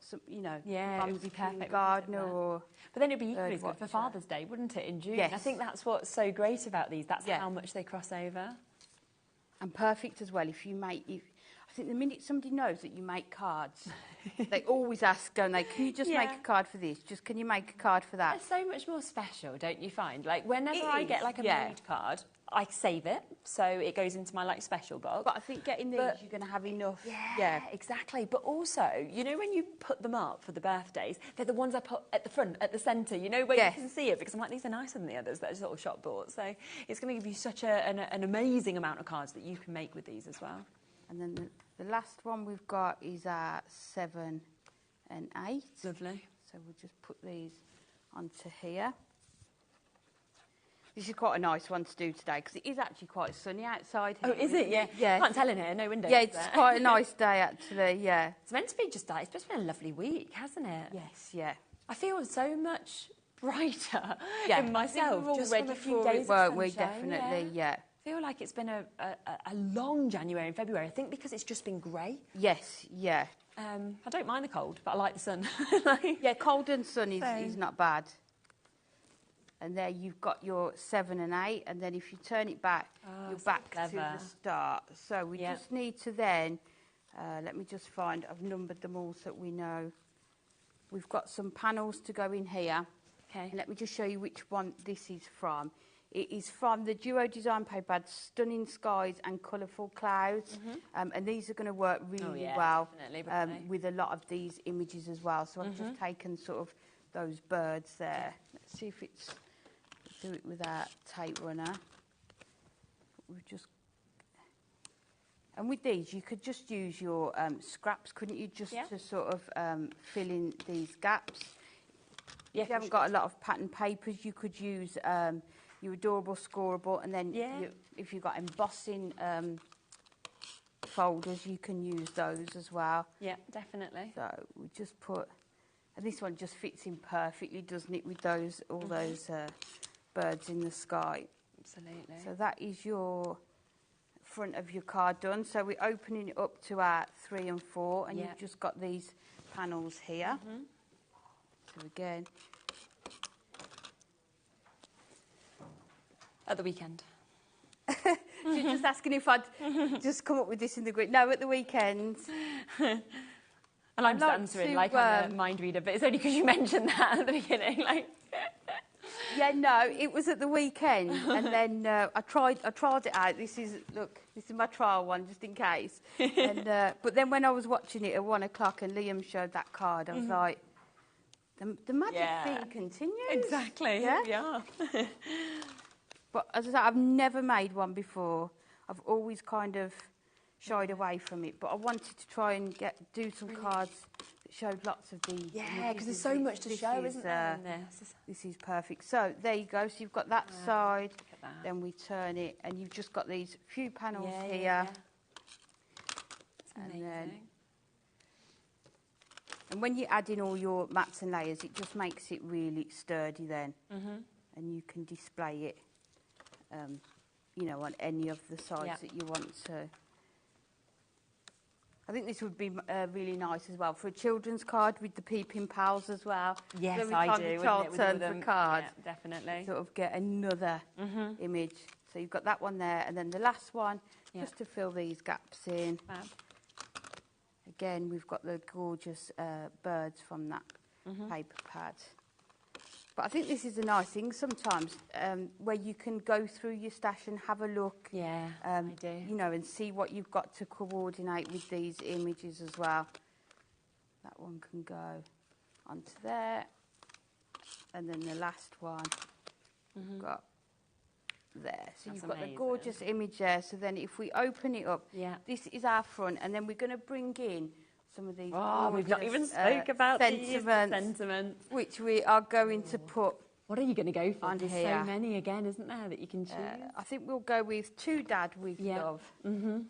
S15: some, you know,
S1: it would be perfect
S15: gardener or...
S1: But then it'd be equally good for Father's Day, wouldn't it, in June?
S15: Yes.
S1: I think that's what's so great about these. That's how much they cross over.
S15: And perfect as well if you make... I think the minute somebody knows that you make cards, they always ask, don't they, can you just make a card for this? Just can you make a card for that?
S1: It's so much more special, don't you find? Like, whenever I get, like, a made card, I save it, so it goes into my, like, special box.
S15: But I think getting these, you're going to have enough.
S1: Yeah, exactly. But also, you know, when you put them up for the birthdays, they're the ones I put at the front, at the centre, you know, where you can see it, because I'm like, these are nicer than the others that are sort of shop bought. So it's going to give you such an amazing amount of cards that you can make with these as well.
S15: And then the last one we've got is our 7 and 8.
S1: Lovely.
S15: So we'll just put these onto here. This is quite a nice one to do today because it is actually quite sunny outside here.
S1: Oh, is it? Yeah.
S15: Yeah.
S1: Can't tell in here, no windows.
S15: Yeah, it's quite a nice day actually, yeah.
S1: It's meant to be just that. It's just been a lovely week, hasn't it?
S15: Yes, yeah.
S1: I feel so much brighter
S15: Yeah,
S1: in myself.
S15: we're all
S1: just
S15: ready
S1: from a few
S15: for
S1: days
S15: it, weren't
S1: of
S15: we?
S1: sunshine.
S15: Definitely, yeah.
S1: I feel like it's been a long January and February. I think because it's just been grey.
S15: Yes, yeah.
S1: I don't mind the cold, but I like the sun.
S15: Yeah, cold and sun is not bad. And there you've got your 7 and 8, and then if you turn it back, you're back to the start. So we just need to then, let me just find, I've numbered them all so that we know. We've got some panels to go in here.
S1: Okay.
S15: And let me just show you which one this is from. It is from the Duo Design Paper, Stunning Skies and Colourful Clouds. And these are going to work really well with a lot of these images as well. So I've just taken sort of those birds there. Let's see if it's... do it with our tape runner. We've just... And with these, you could just use your scraps, couldn't you, just to sort of fill in these gaps. If you haven't got a lot of pattern papers, you could use your adorable scoreable, and then if you've got embossing folders, you can use those as well.
S1: Yeah, definitely.
S15: So we just put, and this one just fits in perfectly, doesn't it, with those all those birds in the sky.
S1: Absolutely.
S15: So that is your front of your card done. So we're opening it up to our 3 and 4, and you've just got these panels here. So again,
S1: at the weekend.
S15: She's just asking if I'd just come up with this in the group. No, at the weekend.
S1: And I'm just answering like I'm a mind reader, but it's only because you mentioned that at the beginning. Like,
S15: Yeah, no, it was at the weekend, and then I tried it out. This is my trial one, just in case. And but then when I was watching it at 1 o'clock, and Liam showed that card, I was like, the magic thing continues.
S1: Exactly.
S15: Yeah. But as I said, I've never made one before. I've always kind of shied away from it, but I wanted to try and do some cards that showed lots of these.
S1: Yeah, because there's so much to show, isn't there, in this?
S15: This is perfect. So there you go. So you've got that side, then we turn it, and you've just got these few panels here. And when you add in all your mats and layers, it just makes it really sturdy then. And you can display it, you know, on any of the sides that you want to. I think this would be really nice as well for a children's card with the peeping pals as well.
S1: Yes,
S15: every
S1: I
S15: time
S1: do.
S15: the child turns the card,
S1: definitely.
S15: Sort of get another image. So you've got that one there, and then the last one, just to fill these gaps in. Again, we've got the gorgeous birds from that paper pad. But I think this is a nice thing sometimes, where you can go through your stash and have a look.
S1: Yeah, I do.
S15: You know, and see what you've got to coordinate with these images as well. That one can go onto there. And then the last one, we've got there. So you've got the gorgeous image there. So then if we open it up, this is our front, and then we're going to bring in some of these
S1: we've not even spoke about these sentiments,
S15: which we are going to put.
S1: What are you going to go for? There's
S15: here.
S1: So many again, isn't there, that you can choose?
S15: I think we'll go with To Dad with Love. And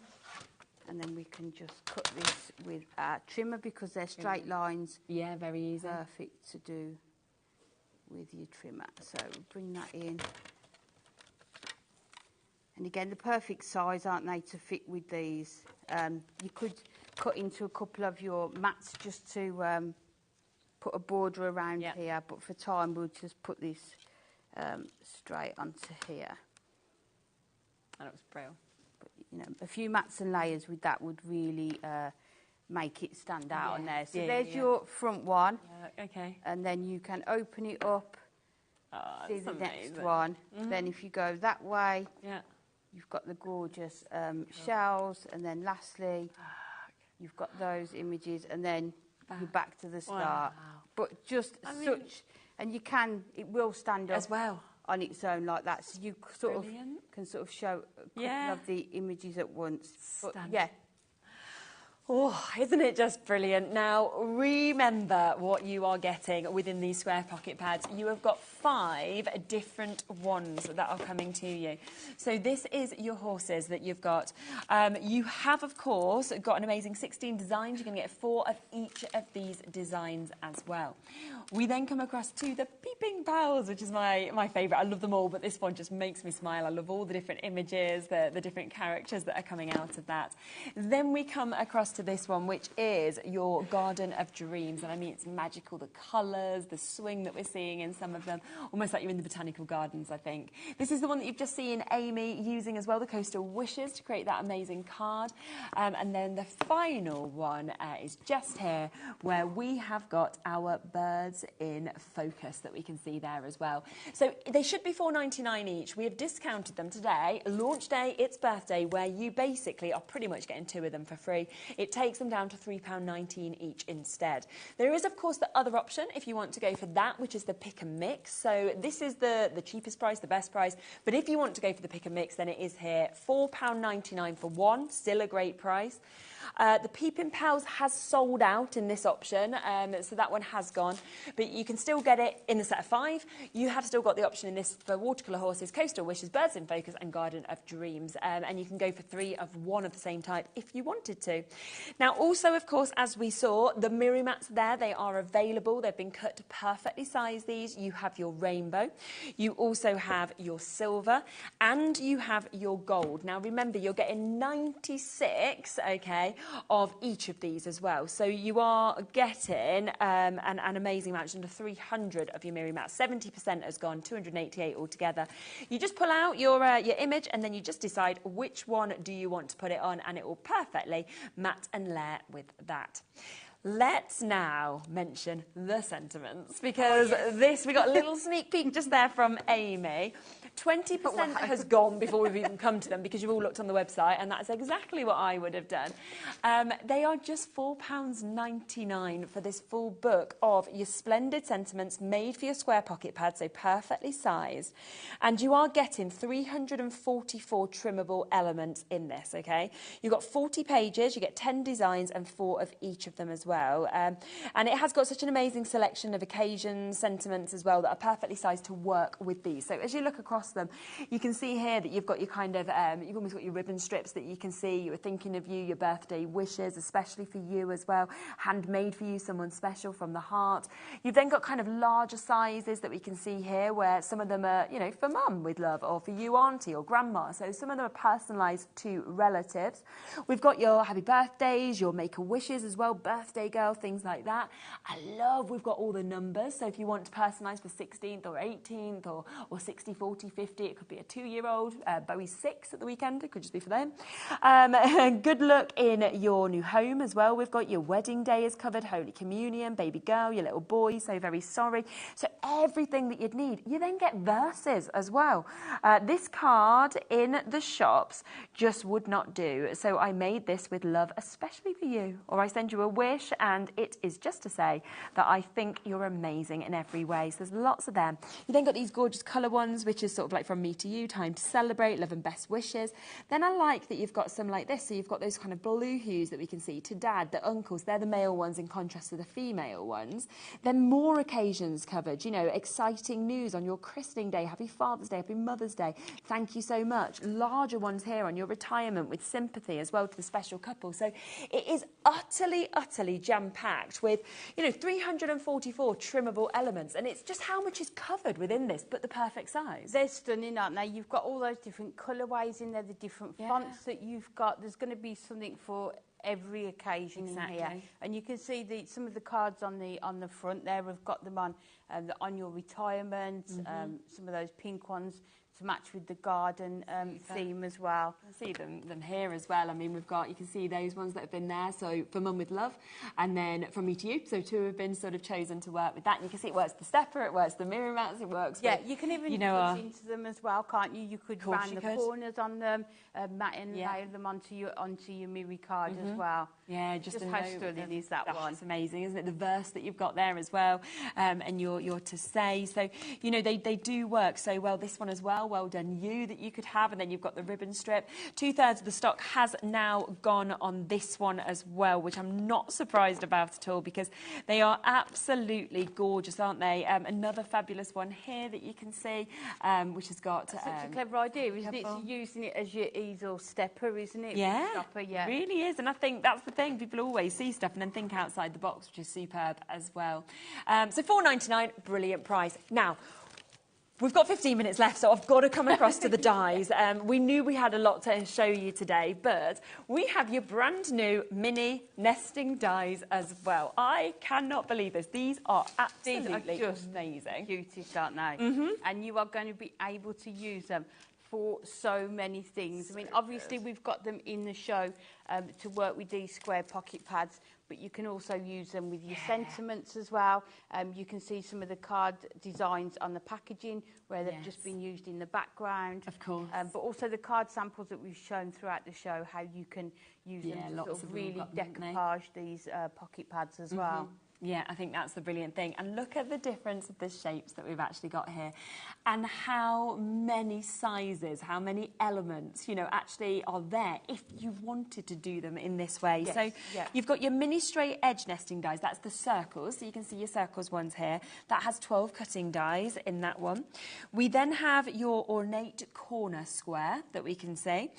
S15: then we can just cut this with our trimmer because they're straight lines.
S1: Yeah, very easy.
S15: Perfect to do with your trimmer. So bring that in. And again, the perfect size, aren't they, to fit with these? You could cut into a couple of your mats just to put a border around here, but for time we'll just put this straight onto here.
S1: That looks brilliant.
S15: But, you know, a few mats and layers with that would really make it stand out on there. So there's your front one.
S1: Okay.
S15: And then you can open it up. See the next one. Then if you go that way, you've got the gorgeous shells, and then lastly, you've got those images, and then you're back to the start. But just and you can, it will stand up
S1: as well
S15: on its own like that. So you sort of can sort of show a couple of the images at once. But
S1: Oh, isn't it just brilliant? Now, remember what you are getting within these square pocket pads. You have got 5 different ones that are coming to you. So this is your horses that you've got. You have, of course, got an amazing 16 designs. You're going to get 4 of each of these designs as well. We then come across to the Peeping Pals, which is my favourite. I love them all, but this one just makes me smile. I love all the different images, the different characters that are coming out of that. Then we come across to this one, which is your Garden of Dreams. And I mean, it's magical, the colours, the swing that we're seeing in some of them, almost like you're in the botanical gardens, I think. This is the one that you've just seen Amy using as well, the Coastal Wishes, to create that amazing card. And then the final one is just here, where we have got our birds in focus that we can see there as well. So they should be $4.99 each. We have discounted them today, launch day, it's birthday, where you basically are pretty much getting 2 of them for free. It takes them down to £3.19 each instead. There is, of course, the other option if you want to go for that, which is the pick and mix. So this is the cheapest price, the best price. But if you want to go for the pick and mix, then it is here, £4.99 for one, still a great price. The Peeping Pals has sold out in this option, so that one has gone. But you can still get it in the set of 5. You have still got the option in this for Watercolour Horses, Coastal Wishes, Birds in Focus and Garden of Dreams. And you can go for 3 of one of the same type if you wanted to. Now, also, of course, as we saw, the mirror mats there, they are available. They've been cut to perfectly size these. You have your rainbow. You also have your silver. And you have your gold. Now, remember, you're getting 96, okay, of each of these as well. So you are getting an amazing match under 300 of your mirror mats. 70% has gone, 288 altogether. You just pull out your image and then you just decide which one do you want to put it on, and it will perfectly mat and layer with that. Let's now mention the sentiments, because we got a little sneak peek just there from Amy. 20% has gone before we've even come to them, because you've all looked on the website, and that's exactly what I would have done. They are just £4.99 for this full book of your splendid sentiments made for your square pocket pad, so perfectly sized. And you are getting 344 trimmable elements in this, okay? You've got 40 pages, you get 10 designs and 4 of each of them as well. And it has got such an amazing selection of occasions, sentiments as well, that are perfectly sized to work with these. So as you look across them, you can see here that you've got your kind of, you've almost got your ribbon strips that you can see. You were thinking of you, your birthday wishes, especially for you as well. Handmade for you, someone special from the heart. You've then got kind of larger sizes that we can see here, where some of them are, you know, for mum with love, or for you, auntie or grandma. So some of them are personalised to relatives. We've got your happy birthdays, your make-a-wishes as well, birthday girl, things like that. We've got all the numbers. So if you want to personalise for 16th or 18th or 60, 40, 50, it could be a 2-year-old. Bowie's 6 at the weekend, it could just be for them. Good luck in your new home as well. We've got your wedding day is covered, Holy Communion, baby girl, your little boy, so very sorry. So everything that you'd need. You then get verses as well. This card in the shops just would not do. So I made this with love, especially for you. Or I send you a wish, and it is just to say that I think you're amazing in every way. So there's lots of them. You then got these gorgeous colour ones, which is sort of like from me to you, time to celebrate, love and best wishes. Then I like that you've got some like this. So you've got those kind of blue hues that we can see to dad, the uncles. They're the male ones in contrast to the female ones. Then more occasions covered, you know, exciting news on your christening day, happy Father's Day, happy Mother's Day. Thank you so much. Larger ones here on your retirement with sympathy as well to the special couple. So it is utterly, utterly jam-packed with, you know, 344 trimmable elements, and it's just how much is covered within this, but the perfect size.
S15: They're stunning, aren't they? You've got all those different colourways in there, the different fonts that you've got. There's going to be something for every occasion in here, and you can see some of the cards on the front there. We've got them on your retirement. Some of those pink ones to match with the garden theme as well.
S1: I see them here as well. I mean, we've got, you can see those ones that have been there. So for Mum with Love, and then from me to you. So 2 have been sort of chosen to work with that. And you can see it works the stepper, it works the mirror mats, it works.
S15: Yeah, you can even put into them as well, can't you? You could round the corners on them, mat and layer them onto your mirror card as well.
S1: Yeah, just
S15: how stunning is that one?
S1: It's amazing, isn't it? The verse that you've got there as well, and your to say. So, you know, they do work so well. This one as well. Well done you that you could have, and then you've got the ribbon strip. 2/3 of the stock has now gone on this one as well, which I'm not surprised about at all, because they are absolutely gorgeous, aren't they? Another fabulous one here that you can see, which has got
S15: such a clever idea, isn't it? It's using it as your easel stepper, isn't it?
S1: Yeah,
S15: stopper,
S1: it really is. And I think that's the thing. People always see stuff and then think outside the box, which is superb as well. So £4.99, brilliant price. Now, we've got 15 minutes left, so I've got to come across to the dies. We knew we had a lot to show you today, but we have your brand new mini nesting dies as well. I cannot believe this. These are absolutely
S15: just
S1: amazing.
S15: Beauties, aren't they? And you are going to be able to use them for so many things. I mean, obviously we've got them in the show to work with these square pocket pads, but you can also use them with your sentiments as well. You can see some of the card designs on the packaging where they've just been used in the background.
S1: Of course.
S15: But also the card samples that we've shown throughout the show, how you can use them to sort of really decoupage these pocket pads as well.
S1: Yeah, I think that's the brilliant thing. And look at the difference of the shapes that we've actually got here, and how many sizes, how many elements, you know, actually are there if you wanted to do them in this way. So you've got your mini straight edge nesting dies. That's the circles. So you can see your circles ones here. That has 12 cutting dies in that one. We then have your ornate corner square that we can see.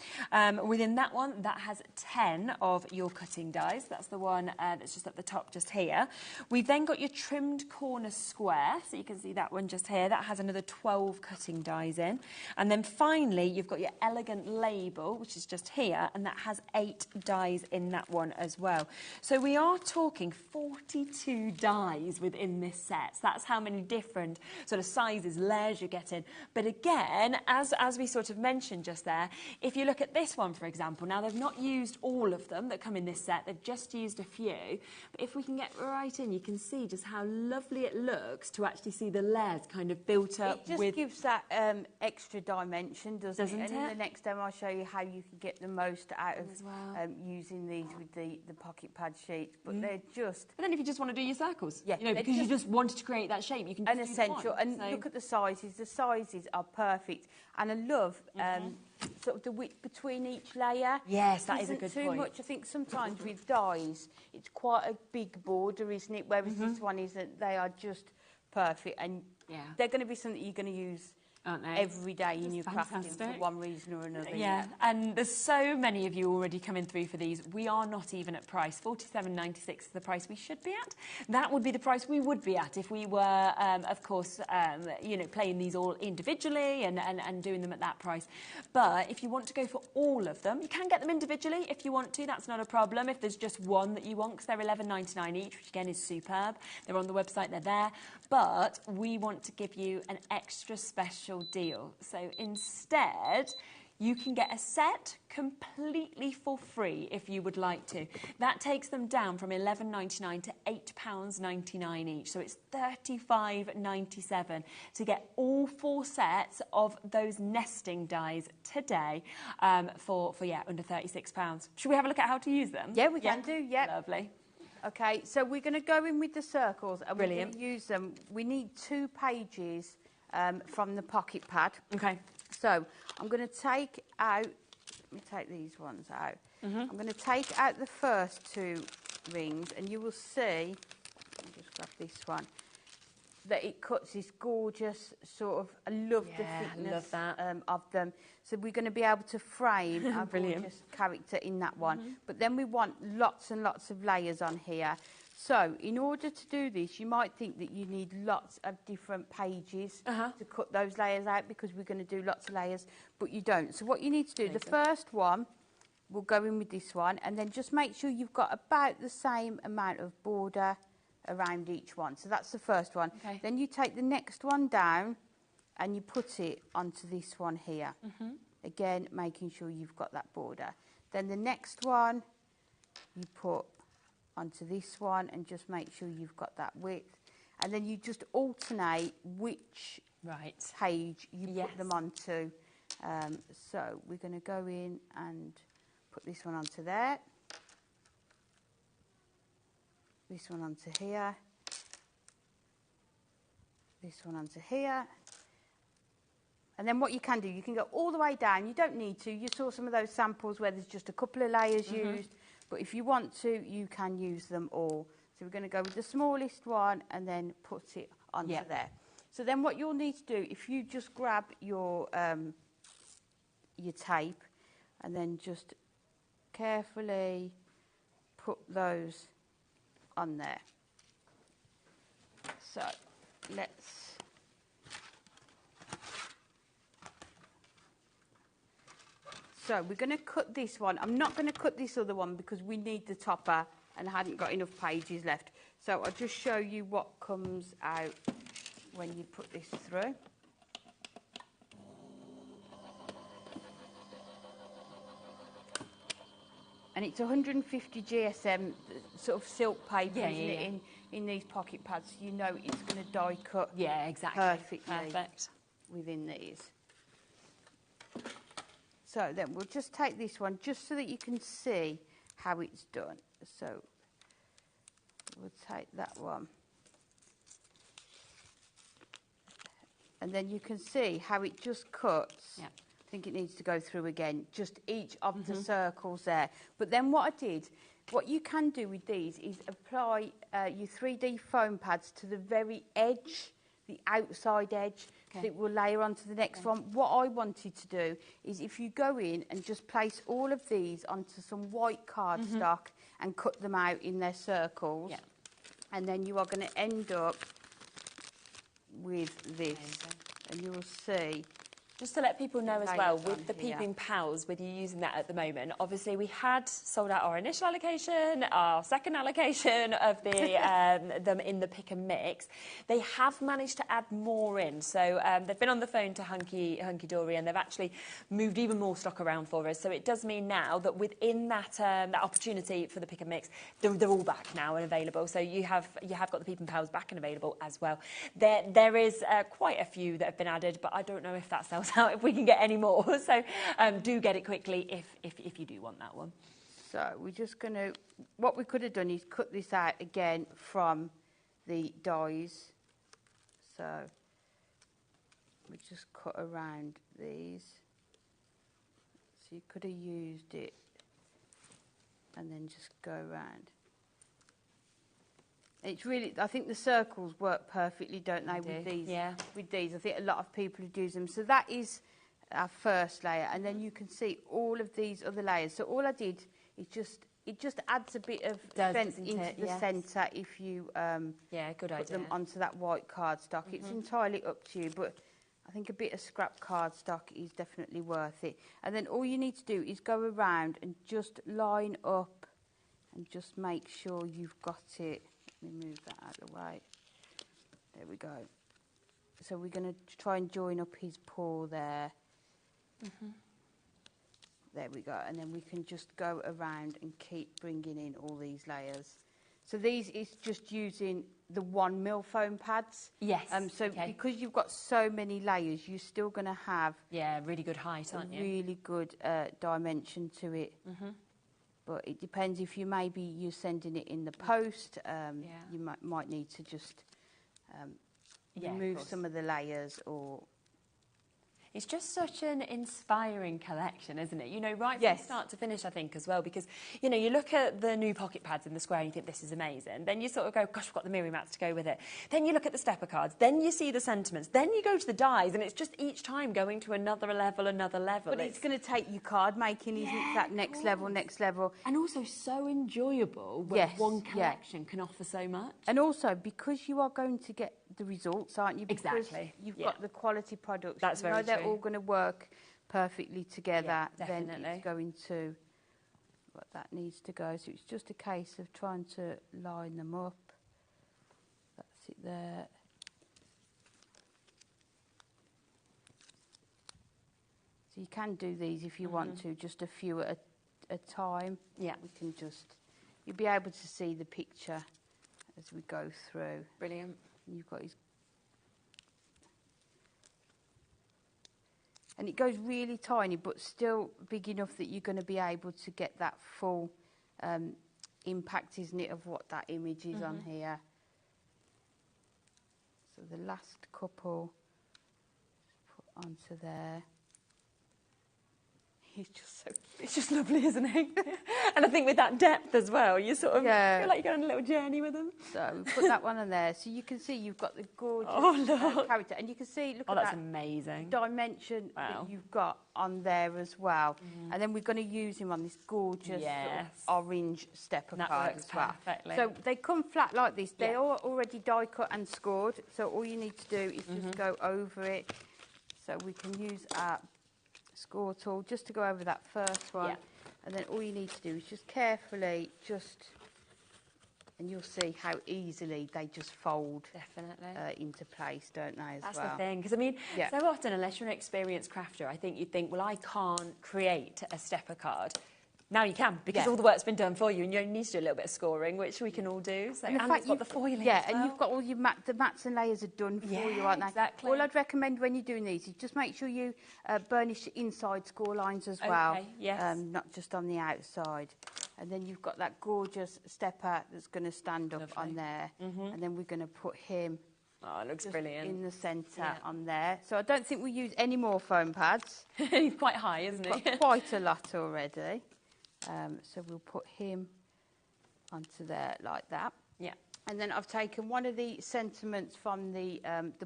S1: Within that one, that has 10 of your cutting dies. That's the one that's just at the top just here. We've then got your trimmed corner square, so you can see that one just here. That has another 12 cutting dies in. And then finally, you've got your elegant label, which is just here, and that has 8 dies in that one as well. So we are talking 42 dies within this set. So that's how many different sort of sizes, layers you're getting. But again, as we sort of mentioned just there, if you look at this one, for example, now they've not used all of them that come in this set, they've just used a few. But if we can get right in, you can see just how lovely it looks to actually see the layers kind of built up.
S15: It just gives that extra dimension, doesn't it? And in the next demo, I'll show you how you can get the most out of using these with the pocket pad sheets. But they're just...
S1: But then if you just want to do your circles,
S15: yeah,
S1: you know, because you just wanted to create that shape, you can just
S15: an
S1: do
S15: essential.
S1: one,
S15: And look at the sizes. The sizes are perfect. And I love sort of the width between each layer.
S1: Yes, that is a good
S15: too
S1: point.
S15: much. I think sometimes with dies, it's quite a big border, isn't it? Whereas this one isn't. They are just perfect. And they're going to be something you're going to use every day in your crafting for one reason or another.
S1: Yeah, and there's so many of you already coming through for these. We are not even at price. $47.96 is the price we should be at. That would be the price we would be at if we were, of course, you know, playing these all individually and doing them at that price. But if you want to go for all of them, you can get them individually if you want to. That's not a problem. If there's just one that you want, because they're $11.99 each, which again is superb. They're on the website, they're there. But we want to give you an extra special deal. So instead, you can get a set completely for free if you would like to. That takes them down from $11.99 to £8.99 each. So it's $35.97 to get all 4 sets of those nesting dies today for under £36. Should we have a look at how to use them?
S15: Yeah, we can do, yeah.
S1: Lovely.
S15: Okay, so we're going to go in with the circles and
S1: Brilliant.
S15: we're going to use them. We need 2 pages from the pocket pad.
S1: Okay.
S15: So I'm going to take out, let me take these ones out. I'm going to take out the first 2 rings and you will see, let me just grab this one, that it cuts this gorgeous sort of, I love the thickness of them. So we're going to be able to frame our gorgeous character in that one. But then we want lots and lots of layers on here. So in order to do this, you might think that you need lots of different pages to cut those layers out because we're going to do lots of layers, but you don't. So what you need to do, the first one, we'll go in with this one, and then just make sure you've got about the same amount of border around each one. So that's the first one.
S1: Okay.
S15: Then you take the next one down and you put it onto this one here. Again, making sure you've got that border. Then the next one you put onto this one and just make sure you've got that width. And then you just alternate which page you put them onto. So we're going to go in and put this one onto there. This one onto here. This one onto here. And then what you can do, you can go all the way down. You don't need to. You saw some of those samples where there's just a couple of layers used. But if you want to, you can use them all. So we're going to go with the smallest one and then put it onto there. So then what you'll need to do, if you just grab your tape and then just carefully put those on there. So let's... So we're going to cut this one. I'm not going to cut this other one because we need the topper and I hadn't got enough pages left. So I'll just show you what comes out when you put this through. And it's 150 GSM sort of silk paper, isn't it, in these pocket pads. You know it's going to die cut perfectly within these. So then we'll just take this one just so that you can see how it's done. So we'll take that one. And then you can see how it just cuts. I think it needs to go through again, just each of the circles there. But then what I did, what you can do with these is apply your 3D foam pads to the very edge, the outside edge, so it will layer onto the next one. What I wanted to do is if you go in and just place all of these onto some white cardstock and cut them out in their circles. And then you are going to end up with this. And you'll see.
S1: Just to let people know as well, with the peeping pals, with you using that at the moment, obviously we had sold out our initial allocation, our second allocation of the them in the pick and mix. They have managed to add more in, so they've been on the phone to Hunkydory, and they've actually moved even more stock around for us. So it does mean now that within that that opportunity for the pick and mix, they're all back now and available. So you have got the peeping pals back and available as well. There is quite a few that have been added, but I don't know if that sells out, if we can get any more. So do get it quickly if you do want that one.
S15: So we're just going to, what we could have done is cut this out again from the dies. So we just cut around these. So you could have used it and then just go around. It's really, I think the circles work perfectly, don't they, with these? Yeah. With these, I think a lot of people would use them. So that is our first layer, and then you can see all of these other layers. So all I did is it just adds a bit of strength into the centre if you put them onto that white cardstock. It's entirely up to you, but I think a bit of scrap cardstock is definitely worth it. And then all you need to do is go around and just line up and just make sure you've got it. Let me move that out of the way. There we go. So we're going to try and join up his paw there. There we go. And then we can just go around and keep bringing in all these layers. So these is just using the 1 mil foam pads.
S1: Yes.
S15: So because you've got so many layers, you're still going to have
S1: really good height, aren't you?
S15: Really good dimension to it. But it depends if you're sending it in the post. You might need to just remove some of the layers or.
S1: It's just such an inspiring collection, isn't it? You know, right from start to finish, I think, as well, because, you know, you look at the new pocket pads in the square and you think this is amazing. Then you sort of go, gosh, we've got the Miri mats to go with it. Then you look at the stepper cards. Then you see the sentiments. Then you go to the dies, and it's just each time going to another level.
S15: But it's going to take you card making, isn't it? That next level.
S1: And also so enjoyable when one collection can offer so much.
S15: And also, because you are going to get the results, aren't you? Because you've got the quality products.
S1: That's very true.
S15: They're all going to work perfectly together. Then it's going to what that needs to go. So it's just a case of trying to line them up. That's it there. So you can do these if you want to, just a few at a time.
S1: Yeah.
S15: We can you'll be able to see the picture as we go through.
S1: Brilliant.
S15: You've got his, and it goes really tiny, but still big enough that you're going to be able to get that full impact, isn't it, of what that image is on here. So the last couple put onto there. He's just so cute.
S1: It's just lovely, isn't he? And I think with that depth as well, you sort of feel like you're going on a little journey with them.
S15: So we put that one on there. So you can see you've got the gorgeous character. And you can see, look at
S1: that's
S15: that
S1: amazing.
S15: Dimension that you've got on there as well. And then we're going to use him on this gorgeous sort of orange stepper card as well.
S1: Perfectly.
S15: So they come flat like this. They are already die cut and scored. So all you need to do is just go over it. So we can use our score tool just to go over that first one, and then all you need to do is just carefully and you'll see how easily they just fold into place, don't they, as
S1: That's
S15: well?
S1: the thing, because I mean, so often, unless you're an experienced crafter, I think you'd think, well, I can't create a stepper card. Now you can, because all the work's been done for you, and you only need to do a little bit of scoring, which we can all do. So, and it's got the foiling as well.
S15: And you've got all your the mats and layers are done for you, aren't they?
S1: Exactly.
S15: All I'd recommend when you're doing these is just make sure you burnish the inside score lines as well, not just on the outside. And then you've got that gorgeous stepper that's going to stand up on there, and then we're going to put him.
S1: Oh, it looks brilliant.
S15: In the centre on there. So I don't think we use any more foam pads.
S1: He's quite high, isn't he?
S15: We've got quite a lot already. So we'll put him onto there like that.
S1: Yeah.
S15: And then I've taken one of the sentiments from the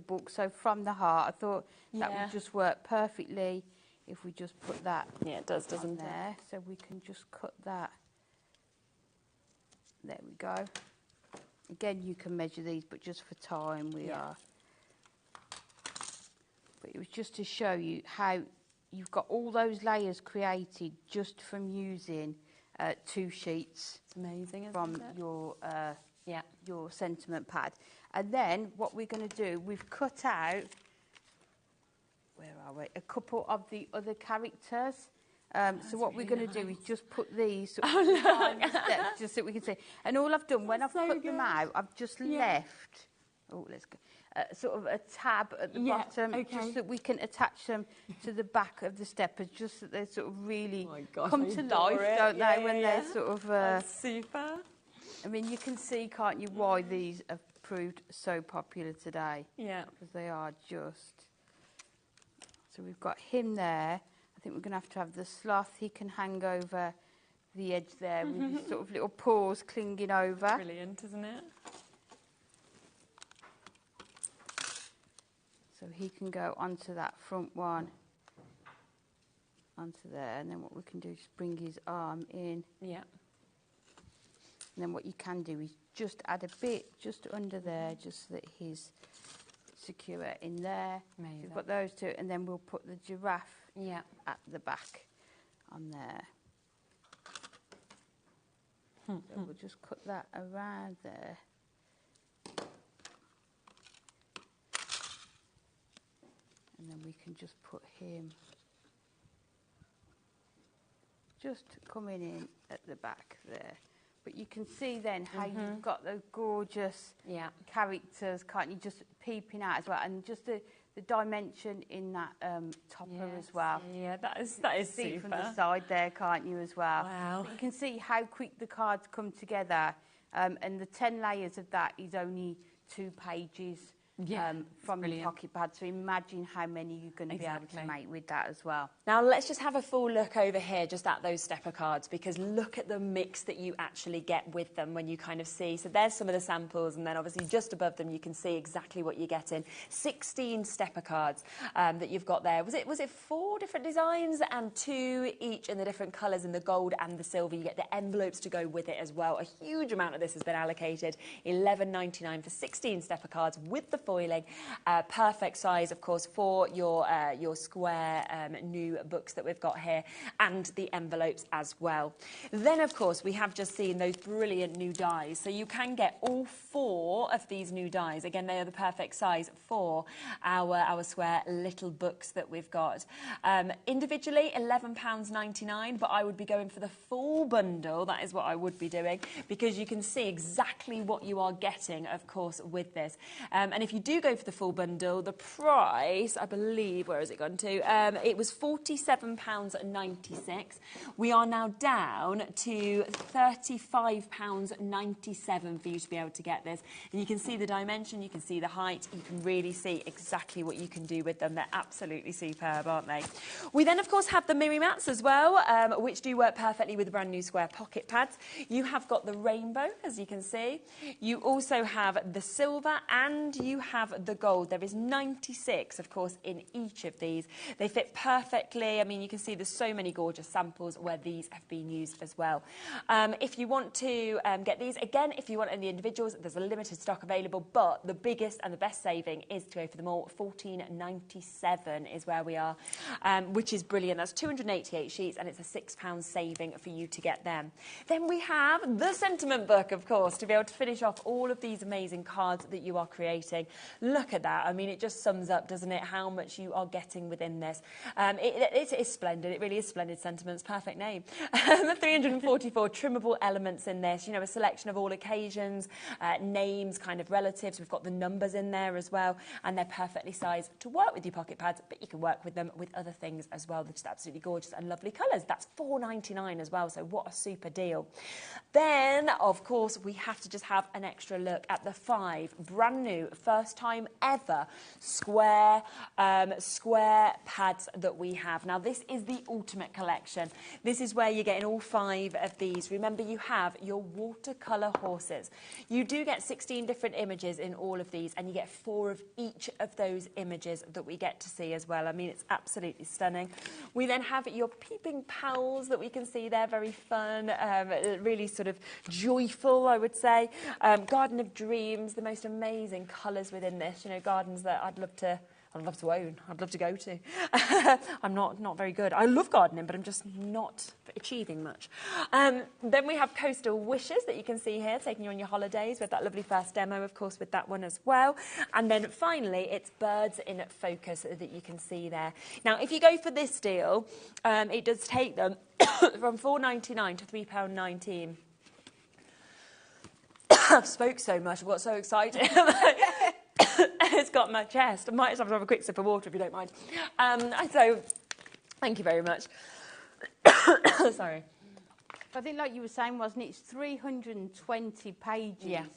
S15: book, so from the heart. I thought that would just work perfectly if we just put that.
S1: Yeah, it does, doesn't it?
S15: There, so we can just cut that. There we go. Again, you can measure these, but just for time we are. But it was just to show you how you've got all those layers created just from using 2 sheets.
S1: It's amazing, isn't
S15: from
S1: it?
S15: your sentiment pad. And then what we're going to do, we've cut out, where are we, a couple of the other characters. So what we're going to do is just put these sort of behind the steps, just so we can see. And all I've done, when I've cut them out, I've just left, let's go, sort of a tab at the bottom, just so we can attach them to the back of the steppers, just so they sort of really come to life, don't they, when they're sort of...
S1: That's super.
S15: I mean, you can see, can't you, why these have proved so popular today.
S1: Yeah.
S15: Because they are just... So we've got him there. I think we're going to have the sloth. He can hang over the edge there with his sort of little paws clinging over.
S1: Brilliant, isn't it?
S15: So he can go onto that front one, onto there. And then what we can do is bring his arm in.
S1: Yeah.
S15: And then what you can do is just add a bit just under there, just so that he's secure in there.
S1: Amazing.
S15: We've got those two, and then we'll put the giraffe at the back on there. So we'll just cut that around there. And then we can just put him just coming in at the back there. But you can see then how you've got those gorgeous characters, can't you, just peeping out as well. And just the dimension in that topper as well.
S1: Yeah, that is
S15: see
S1: super.
S15: From the side there, can't you, as well?
S1: Wow.
S15: But you can see how quick the cards come together. And the 10 layers of that is only 2 pages from your pocket pad. So imagine how many you're going to be able to make with that as well.
S1: Now let's just have a full look over here just at those stepper cards, because look at the mix that you actually get with them when you kind of see. So there's some of the samples, and then obviously just above them you can see exactly what you're getting. 16 stepper cards that you've got there. Was it 4 different designs and 2 each in the different colours, in the gold and the silver? You get the envelopes to go with it as well. A huge amount of this has been allocated. $11.99 for 16 stepper cards with the foiling. Perfect size, of course, for your square new books that we've got here, and the envelopes as well. Then, of course, we have just seen those brilliant new dies. So you can get all 4 of these new dies. Again, they are the perfect size for our square little books that we've got. Individually, £11.99, but I would be going for the full bundle. That is what I would be doing, because you can see exactly what you are getting, of course, with this. And if you do go for the full bundle, the price, I believe, where has it gone to? It was £47.96. We are now down to £35.97 for you to be able to get this. And you can see the dimension, you can see the height, you can really see exactly what you can do with them. They're absolutely superb, aren't they? We then, of course, have the Miri Mats as well, which do work perfectly with the brand new square pocket pads. You have got the rainbow, as you can see. You also have the silver, and you have the gold. There is 96, of course, in each of these. They fit perfectly. I mean, you can see there's so many gorgeous samples where these have been used as well. If you want to get these, again, if you want any individuals, there's a limited stock available, but the biggest and the best saving is to go for them all. $14.97 is where we are, which is brilliant. That's 288 sheets, and it's a £6 saving for you to get them. Then we have the sentiment book, of course, to be able to finish off all of these amazing cards that you are creating. Look at that. I mean, it just sums up, doesn't it, how much you are getting within this. It is splendid. It really is splendid. Sentiments, perfect name. 344 trimmable elements in this. You know, a selection of all occasions, names, kind of relatives. We've got the numbers in there as well, and they're perfectly sized to work with your pocket pads, but you can work with them with other things as well. They're just absolutely gorgeous and lovely colours. That's $4.99 as well, so what a super deal. Then, of course, we have to just have an extra look at the 5 brand new first first time ever square pads that we have. Now, this is the ultimate collection. This is where you're getting all 5 of these. Remember, you have your watercolour horses. You do get 16 different images in all of these, and you get 4 of each of those images that we get to see as well. I mean, it's absolutely stunning. We then have your peeping pals that we can see there, very fun, really sort of joyful, I would say. Garden of Dreams, the most amazing colours within this, you know, gardens that I'd love to own, I'd love to go to. I'm not very good. I love gardening, but I'm just not achieving much. Then we have Coastal Wishes that you can see here, taking you on your holidays with that lovely first demo, of course, with that one as well. And then finally, it's Birds in Focus that you can see there. Now, if you go for this deal, it does take them from £4.99 to £3.19. I've spoke so much, I've got so excited. It's got my chest. I might just have to have a quick sip of water if you don't mind. So, thank you very much. Sorry.
S15: I think, like you were saying, wasn't it? It's 320 pages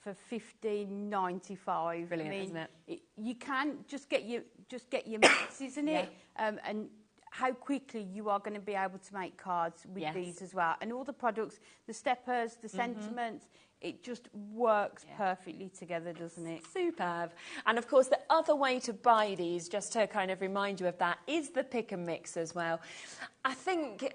S15: for £15.95.
S1: Brilliant, isn't it?
S15: You can just get your mix, isn't it? And how quickly you are going to be able to make cards with these as well. And all the products, the steppers, the sentiments, it just works perfectly together, doesn't it?
S1: Superb. And of course, the other way to buy these, just to kind of remind you of that, is the pick and mix as well. I think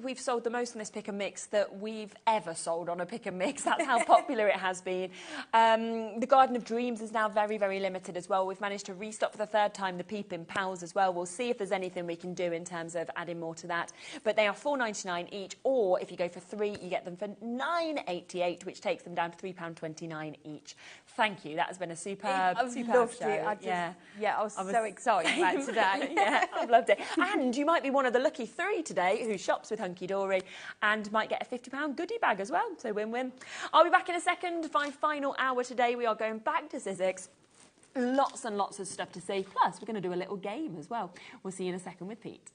S1: we've sold the most on this pick and mix that we've ever sold on a pick and mix. That's how popular it has been. The Garden of Dreams is now very, very limited as well. We've managed to restock for the 3rd time the Peeping Pals as well. We'll see if there's anything we can do in terms of adding more to that. But they are £4.99 each, or if you go for 3, you get them for £9.88, which takes them down to £3.29 each. Thank you. That has been a superb show.
S15: I was so excited about today.
S1: I've loved it. And you might be one of the lucky 3 today who shops with Hunkydory and might get a £50 goodie bag as well. So win-win. I'll be back in a second. My final hour today, we are going back to Sizzix. Lots and lots of stuff to see. Plus, we're going to do a little game as well. We'll see you in a second with Pete.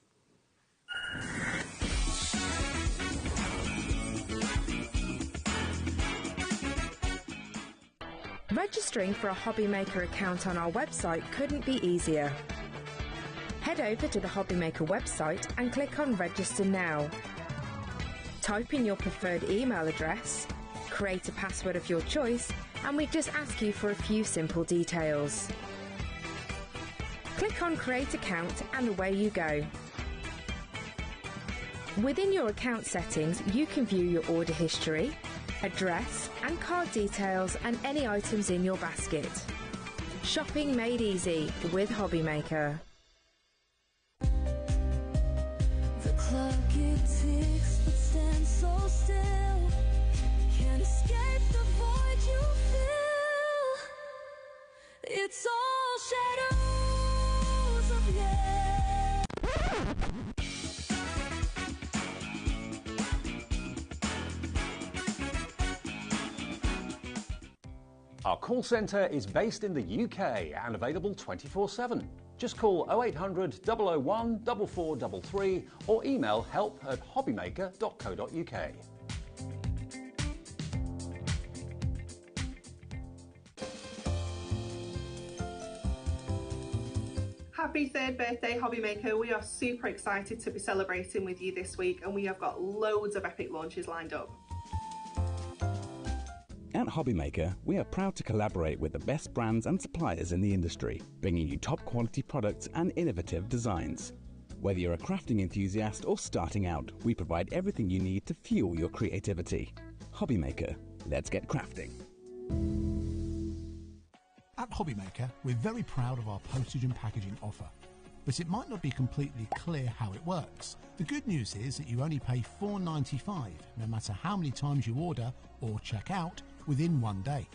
S14: Registering for a HobbyMaker account on our website couldn't be easier. Head over to the HobbyMaker website and click on Register Now. Type in your preferred email address, create a password of your choice, and we just ask you for a few simple details. Click on Create Account and away you go. Within your account settings, you can view your order history, address and card details and any items in your basket. Shopping made easy with HobbyMaker.
S7: The clock it ticks but stands so still. Can't escape the void you feel. It's all shadows of
S3: Our call centre is based in the UK and available 24/7. Just call 0800 001 4433 or email help@hobbymaker.co.uk.
S16: Happy 3rd birthday, HobbyMaker. We are super excited to be celebrating with you this week, and we have got loads of epic launches lined up.
S10: At HobbyMaker, we are proud to collaborate with the best brands and suppliers in the industry, bringing you top quality products and innovative designs. Whether you're a crafting enthusiast or starting out, we provide everything you need to fuel your creativity. HobbyMaker, let's get crafting.
S4: At HobbyMaker, we're very proud of our postage and packaging offer, but it might not be completely clear how it works. The good news is that you only pay $4.95 no matter how many times you order or check out within 1 day.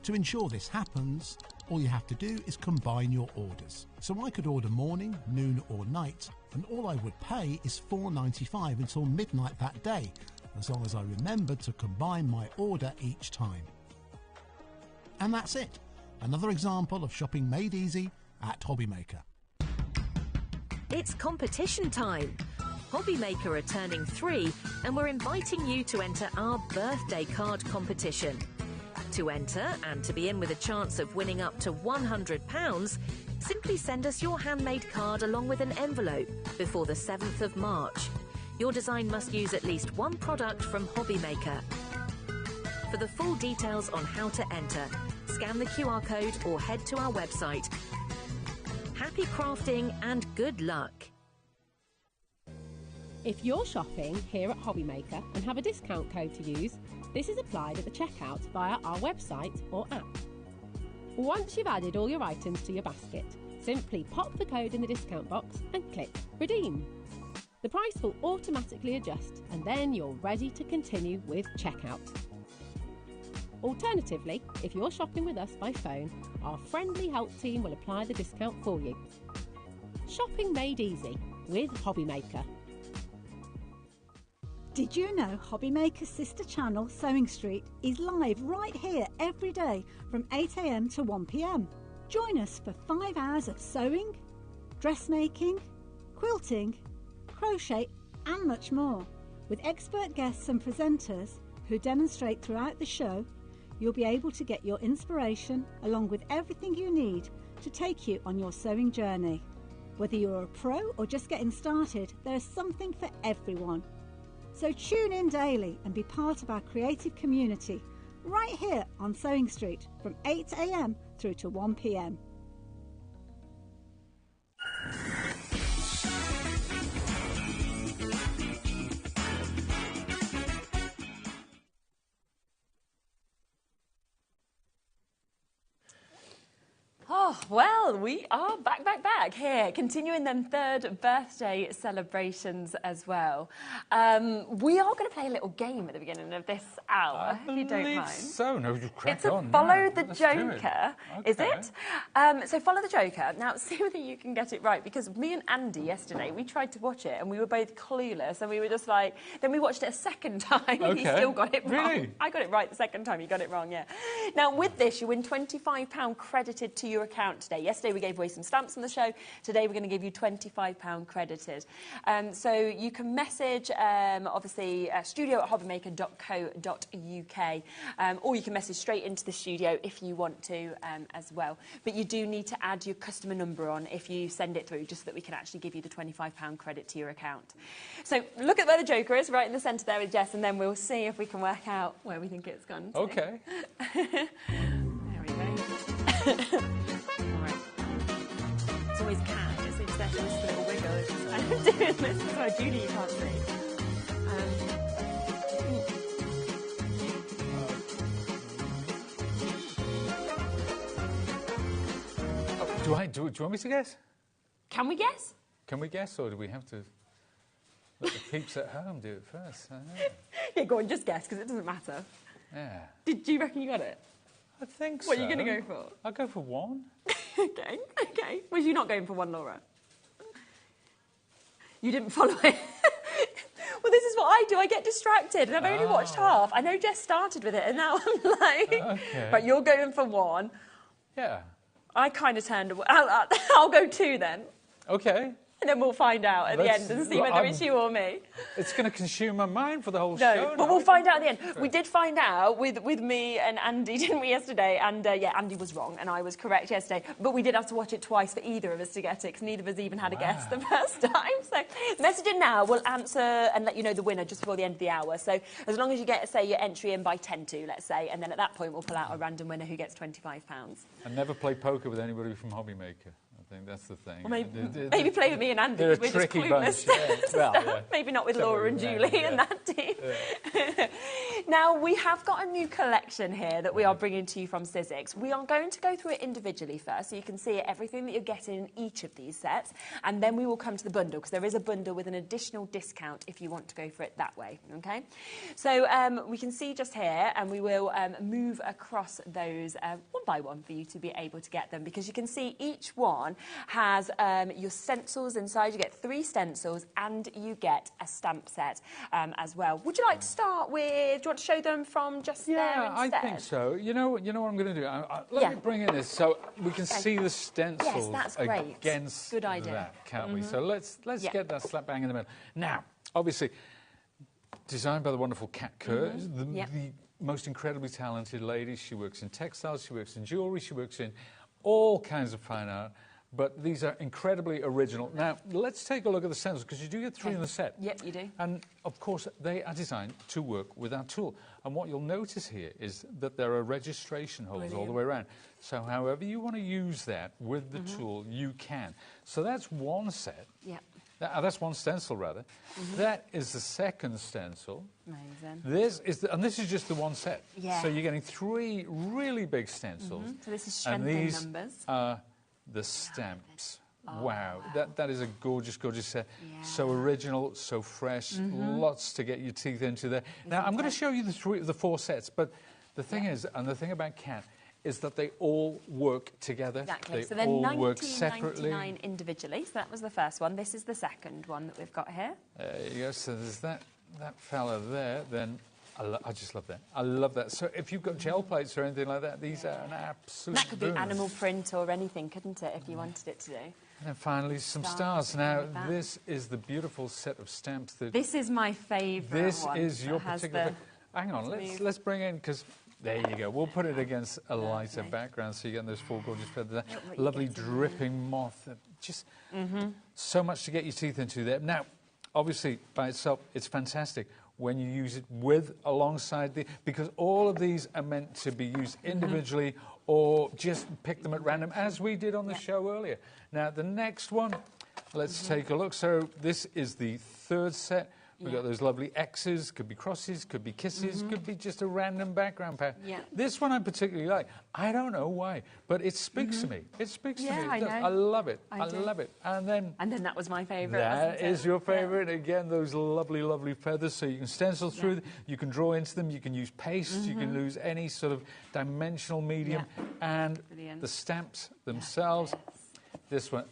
S4: To ensure this happens, all you have to do is combine your orders. So I could order morning, noon or night, and all I would pay is $4.95 until midnight that day, as long as I remembered to combine my order each time. And that's it. Another example of shopping made easy at HobbyMaker.
S6: It's competition time. HobbyMaker are turning 3 and we're inviting you to enter our birthday card competition. To enter and to be in with a chance of winning up to £100, simply send us your handmade card along with an envelope before the 7th of March. Your design must use at least one product from HobbyMaker. For the full details on how to enter, scan the QR code or head to our website. Happy crafting and good luck.
S17: If you're shopping here at HobbyMaker and have a discount code to use, this is applied at the checkout via our website or app. Once you've added all your items to your basket, simply pop the code in the discount box and click Redeem. The price will automatically adjust and then you're ready to continue with checkout. Alternatively, if you're shopping with us by phone, our friendly help team will apply the discount for you. Shopping made easy with HobbyMaker.
S8: Did you know HobbyMaker's sister channel, Sewing Street, is live right here every day from 8 AM to 1 PM? Join us for 5 hours of sewing, dressmaking, quilting, crochet and much more. With expert guests and presenters who demonstrate throughout the show, you'll be able to get your inspiration along with everything you need to take you on your sewing journey. Whether you're a pro or just getting started, there is something for everyone. So tune in daily and be part of our creative community right here on Sewing Street from 8 AM through to 1 PM.
S1: Oh, well, we are back here, continuing them third birthday celebrations as well. We are going to play a little game at the beginning of this hour, if you don't mind.
S5: So, no, you crack
S1: it's a
S5: on.
S1: Follow the
S5: Let's
S1: Joker,
S5: do it.
S1: is it? So follow the Joker. Now, see whether you can get it right, because me and Andy yesterday, we tried to watch it and we were both clueless and we were just like, then we watched it a second time and he still got it wrong.
S5: Really?
S1: I got it right the second time, he got it wrong, yeah. Now, with this, you win £25 credited to your account today. Yesterday, we gave away some stamps on the show. Today, we're going to give you £25 credited. So you can message, obviously, studio@hobbymaker.co.uk, or you can message straight into the studio if you want to as well. But you do need to add your customer number on if you send it through, just so that we can actually give you the £25 credit to your account. So look at where the Joker is, right in the centre there with Jess, and then we'll see if we can work out where we think it's gone to.
S5: Okay.
S1: There we go. All right. It's always Cat, it's there for this little wiggle. I'm doing this, so Julie, you can't see.
S5: Do you want me to guess?
S1: Can we guess?
S5: Can we guess, or do we have to let the peeps at home do it first? I don't know.
S1: Yeah, go on, just guess, because it doesn't matter.
S5: Yeah.
S1: Do you reckon you got it?
S5: I think so.
S1: What are you going to go for?
S5: I'll go for 1.
S1: Okay. Was you not going for 1, Laura? You didn't follow it? Well, this is what I do. I get distracted, and I've only watched half. I know Jess started with it, and now I'm like...
S5: Okay.
S1: Right, you're going for 1.
S5: Yeah.
S1: I kind of turned away. I'll go 2 then.
S5: Okay.
S1: And then we'll find out at the end and see whether it's you or me.
S5: It's going to consume my mind for the whole show.
S1: No, but we'll find out at the end. We did find out with me and Andy, didn't we, yesterday? And, yeah, Andy was wrong and I was correct yesterday. But we did have to watch it twice for either of us to get it, because neither of us even had a guess the first time. So messaging now, we'll answer and let you know the winner just before the end of the hour. So as long as you get, say, your entry in by 10 to, let's say, and then at that point we'll pull out a random winner who gets £25.
S5: I never play poker with anybody from HobbyMaker. I think that's the thing.
S1: Well, maybe play with me and Andy.
S5: They're a
S1: we're
S5: tricky
S1: just
S5: bunch.
S1: Well,
S5: yeah.
S1: Maybe not with Laura and Julie and that team. Yeah. Now, we have got a new collection here that we are bringing to you from Sizzix. We are going to go through it individually first, so you can see everything that you're getting in each of these sets, and then we will come to the bundle, because there is a bundle with an additional discount if you want to go for it that way, okay? So we can see just here, and we will move across those one by one for you to be able to get them, because you can see each one has your stencils inside. You get 3 stencils and you get a stamp set as well. Would you like to start with, do you want to show them from just there instead?
S5: Yeah, I think so. You know what I'm going to do? Let me bring in this so we can see the stencils
S1: yes, that's great.
S5: against
S1: Good idea.
S5: that, can't we? So let's get that slap bang in the middle. Now, obviously, designed by the wonderful Cat Kerr, the most incredibly talented lady. She works in textiles, she works in jewellery, she works in all kinds of fine art. But these are incredibly original. Now, let's take a look at the stencils, because you do get 3 in the set.
S1: Yep, you do.
S5: And, of course, they are designed to work with our tool. And what you'll notice here is that there are registration holes all the way around. So however you want to use that with the tool, you can. So that's one set.
S1: Yep.
S5: That's one stencil, rather. That is the second stencil.
S1: Amazing.
S5: This is and this is just the one set.
S1: Yeah.
S5: So you're getting 3 really big stencils.
S1: So this is strength in numbers.
S5: Are the stamps. Wow, that is a gorgeous, gorgeous set. Yeah. So original, so fresh, lots to get your teeth into there. Now, I'm going to show you the 4 sets, but the thing is, and the thing about Cat, is that they all work together.
S1: Exactly.
S5: They all work separately.
S1: $19.99 individually. So that was the first one. This is the second one that we've got here.
S5: There you go. So there's that fella there. Then I just love that. I love that. So if you've got gel plates or anything like that, these are an absolute
S1: That could be animal print or anything, couldn't it, if you wanted it to do?
S5: And then finally, some stars. Now, this is the beautiful set of stamps.
S1: This is my favourite one.
S5: This is your particular... Hang on, let's bring in, because... There you go. We'll put it against a lighter background so you get those 4 gorgeous feathers there. Lovely dripping moth. Just so much to get your teeth into there. Now, obviously, by itself, it's fantastic when you use it alongside because all of these are meant to be used individually or just pick them at random, as we did on the show earlier. Now, the next one, let's take a look. So this is the 3rd set. We've got those lovely X's, could be crosses, could be kisses, could be just a random background pattern.
S1: Yeah.
S5: This one I particularly like. I don't know why, but it speaks to me. It speaks to me. I love it. I love it. And then
S1: that was my favourite.
S5: That is your favourite. Again, those lovely, lovely feathers. So you can stencil through them, you can draw into them, you can use paste, you can use any sort of dimensional medium. And the stamps themselves. This one,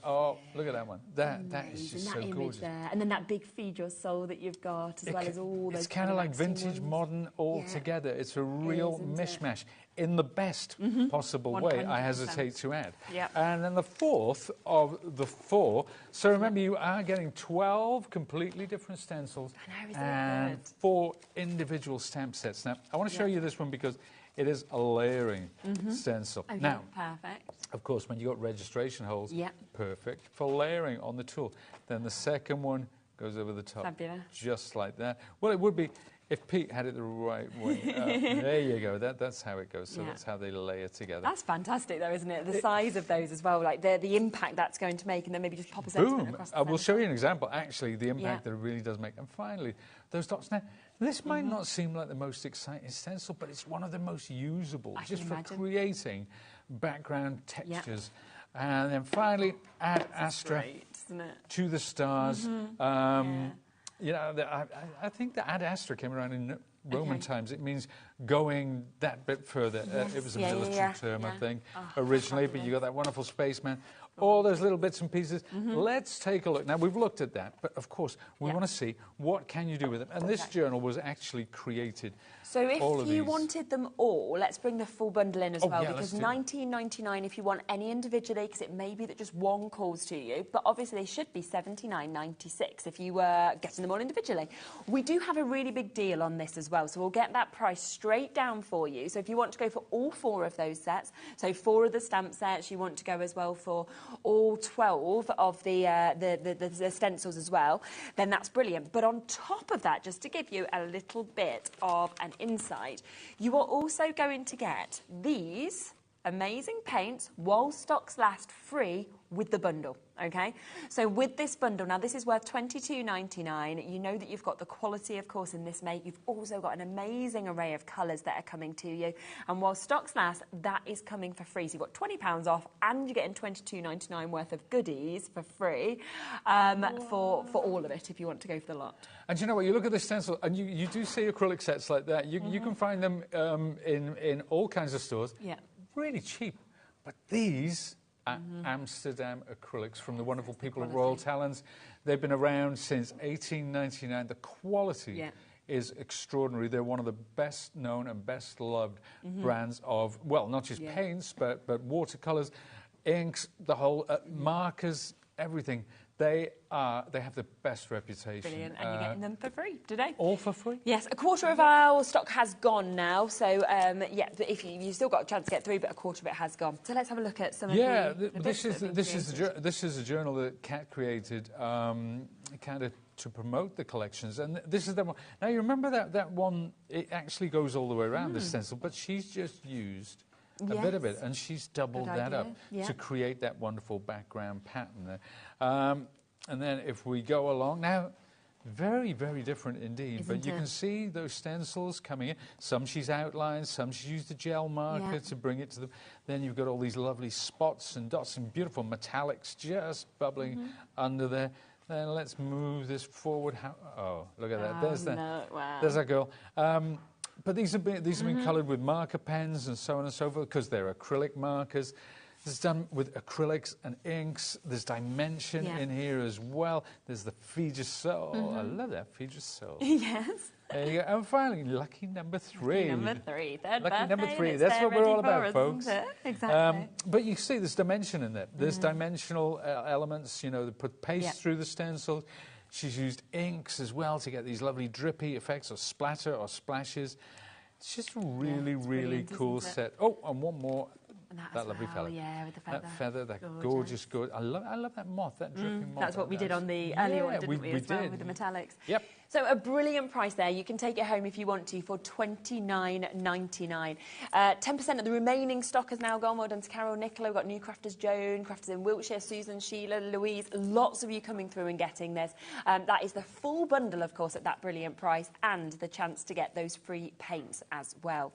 S5: look at that one. That is just so gorgeous.
S1: There. And then that big feed your soul that you've got, as well as all those.
S5: It's kind of like vintage, modern, all together. It's a real mishmash in the best possible way, I hesitate to add.
S1: Yep.
S5: And then the 4th of the 4. So remember, you are getting 12 completely different stencils and 4 individual stamp sets. Now, I want to show you this one because it is a layering stencil.
S1: Okay,
S5: now,
S1: perfect.
S5: Of course, when you've got registration holes, perfect for layering on the tool. Then the second one goes over the top.
S1: Fabulous.
S5: Just like that. Well, it would be if Pete had it the right way. There you go. That's how it goes. So that's how they layer together.
S1: That's fantastic, though, isn't it? The size of those as well, like the impact that's going to make, and then maybe just pop a sentiment across the
S5: We'll show you an example, actually, the impact that it really does make. And finally, those dots. Now, this might not seem like the most exciting stencil, but it's one of the most usable, just for creating background textures. And then finally, add Astra to the stars. You know, I think the Ad Astra came around in Roman times. It means going that bit further. It was a military term, I think, originally, but you got that wonderful spaceman. All those little bits and pieces. Let's take a look. Now, we've looked at that, but of course, we want to see what can you do with them. And this journal was actually created.
S1: So if you wanted them all, let's bring the full bundle in as well, because $19.99 if you want any individually, because it may be that just one calls to you, but obviously they should be $79.96 if you were getting them all individually. We do have a really big deal on this as well, so we'll get that price straight down for you. So if you want to go for all 4 of those sets, so 4 of the stamp sets, you want to go as well for all 12 of the stencils as well, then that's brilliant. But on top of that, just to give you a little bit of an insight, you are also going to get these amazing paints while stocks last free with the bundle, okay? So with this bundle, now this is worth $22.99. You know that you've got the quality, of course, in this make. You've also got an amazing array of colours that are coming to you. And while stocks last, that is coming for free. So you've got £20 off and you're getting $22.99 worth of goodies for free for all of it if you want to go for the lot.
S5: And you know what, you look at the stencil and you do see acrylic sets like that. You can find them in all kinds of stores.
S1: Yeah.
S5: Really cheap. But these are Amsterdam acrylics from the wonderful people at Royal Talens. They've been around since 1899. The quality is extraordinary. They're one of the best known and best loved brands of, well, not just paints, but watercolours, inks, the whole markers. everything. They have the best reputation.
S1: Brilliant, and you're getting them for free today.
S5: All for free?
S1: Yes, a quarter of our stock has gone now, so yeah, but if you've still got a chance to get through, but a quarter of it has gone. So let's have a look at some of the
S5: this is a journal that Cat created, kind of to promote the collections, and this is the one. Now you remember that one? It actually goes all the way around the stencil, but she's just used a bit of it, and she's doubled that up to create that wonderful background pattern there. And then if we go along now, very, very different indeed. But you can see those stencils coming in. Some she's outlined, some she's used a gel marker to bring it to them. Then you've got all these lovely spots and dots and beautiful metallics just bubbling under there. Then let's move this forward. Oh, look at that. There's there's that girl. But these have been coloured with marker pens and so on and so forth because they're acrylic markers. This is done with acrylics and inks. There's dimension in here as well. There's the Fija Soul. I love that Fija Soul.
S1: Yes.
S5: There you go. And finally, lucky number 3.
S1: Number 3. Third
S5: lucky
S1: birthday,
S5: number 3. That's what we're all about, folks.
S1: Exactly.
S5: But you see there's dimension in there. There's dimensional elements, you know, that put paste through the stencil. She's used inks as well to get these lovely drippy effects or splatter or splashes. It's just a really, really cool set. Oh, and one more. That lovely feather.
S1: Yeah, with the feather.
S5: That feather, that gorgeous. I love that moth, that dripping moth.
S1: That's what we did on the earlier one, didn't we, as well, with the metallics.
S5: Yep.
S1: So a brilliant price there. You can take it home if you want to for $29.99. 10% of the remaining stock has now gone. Well done to Carol, Nicola. We've got new crafters, Joan, crafters in Wiltshire, Susan, Sheila, Louise. Lots of you coming through and getting this. That is the full bundle, of course, at that brilliant price, and the chance to get those free paints as well.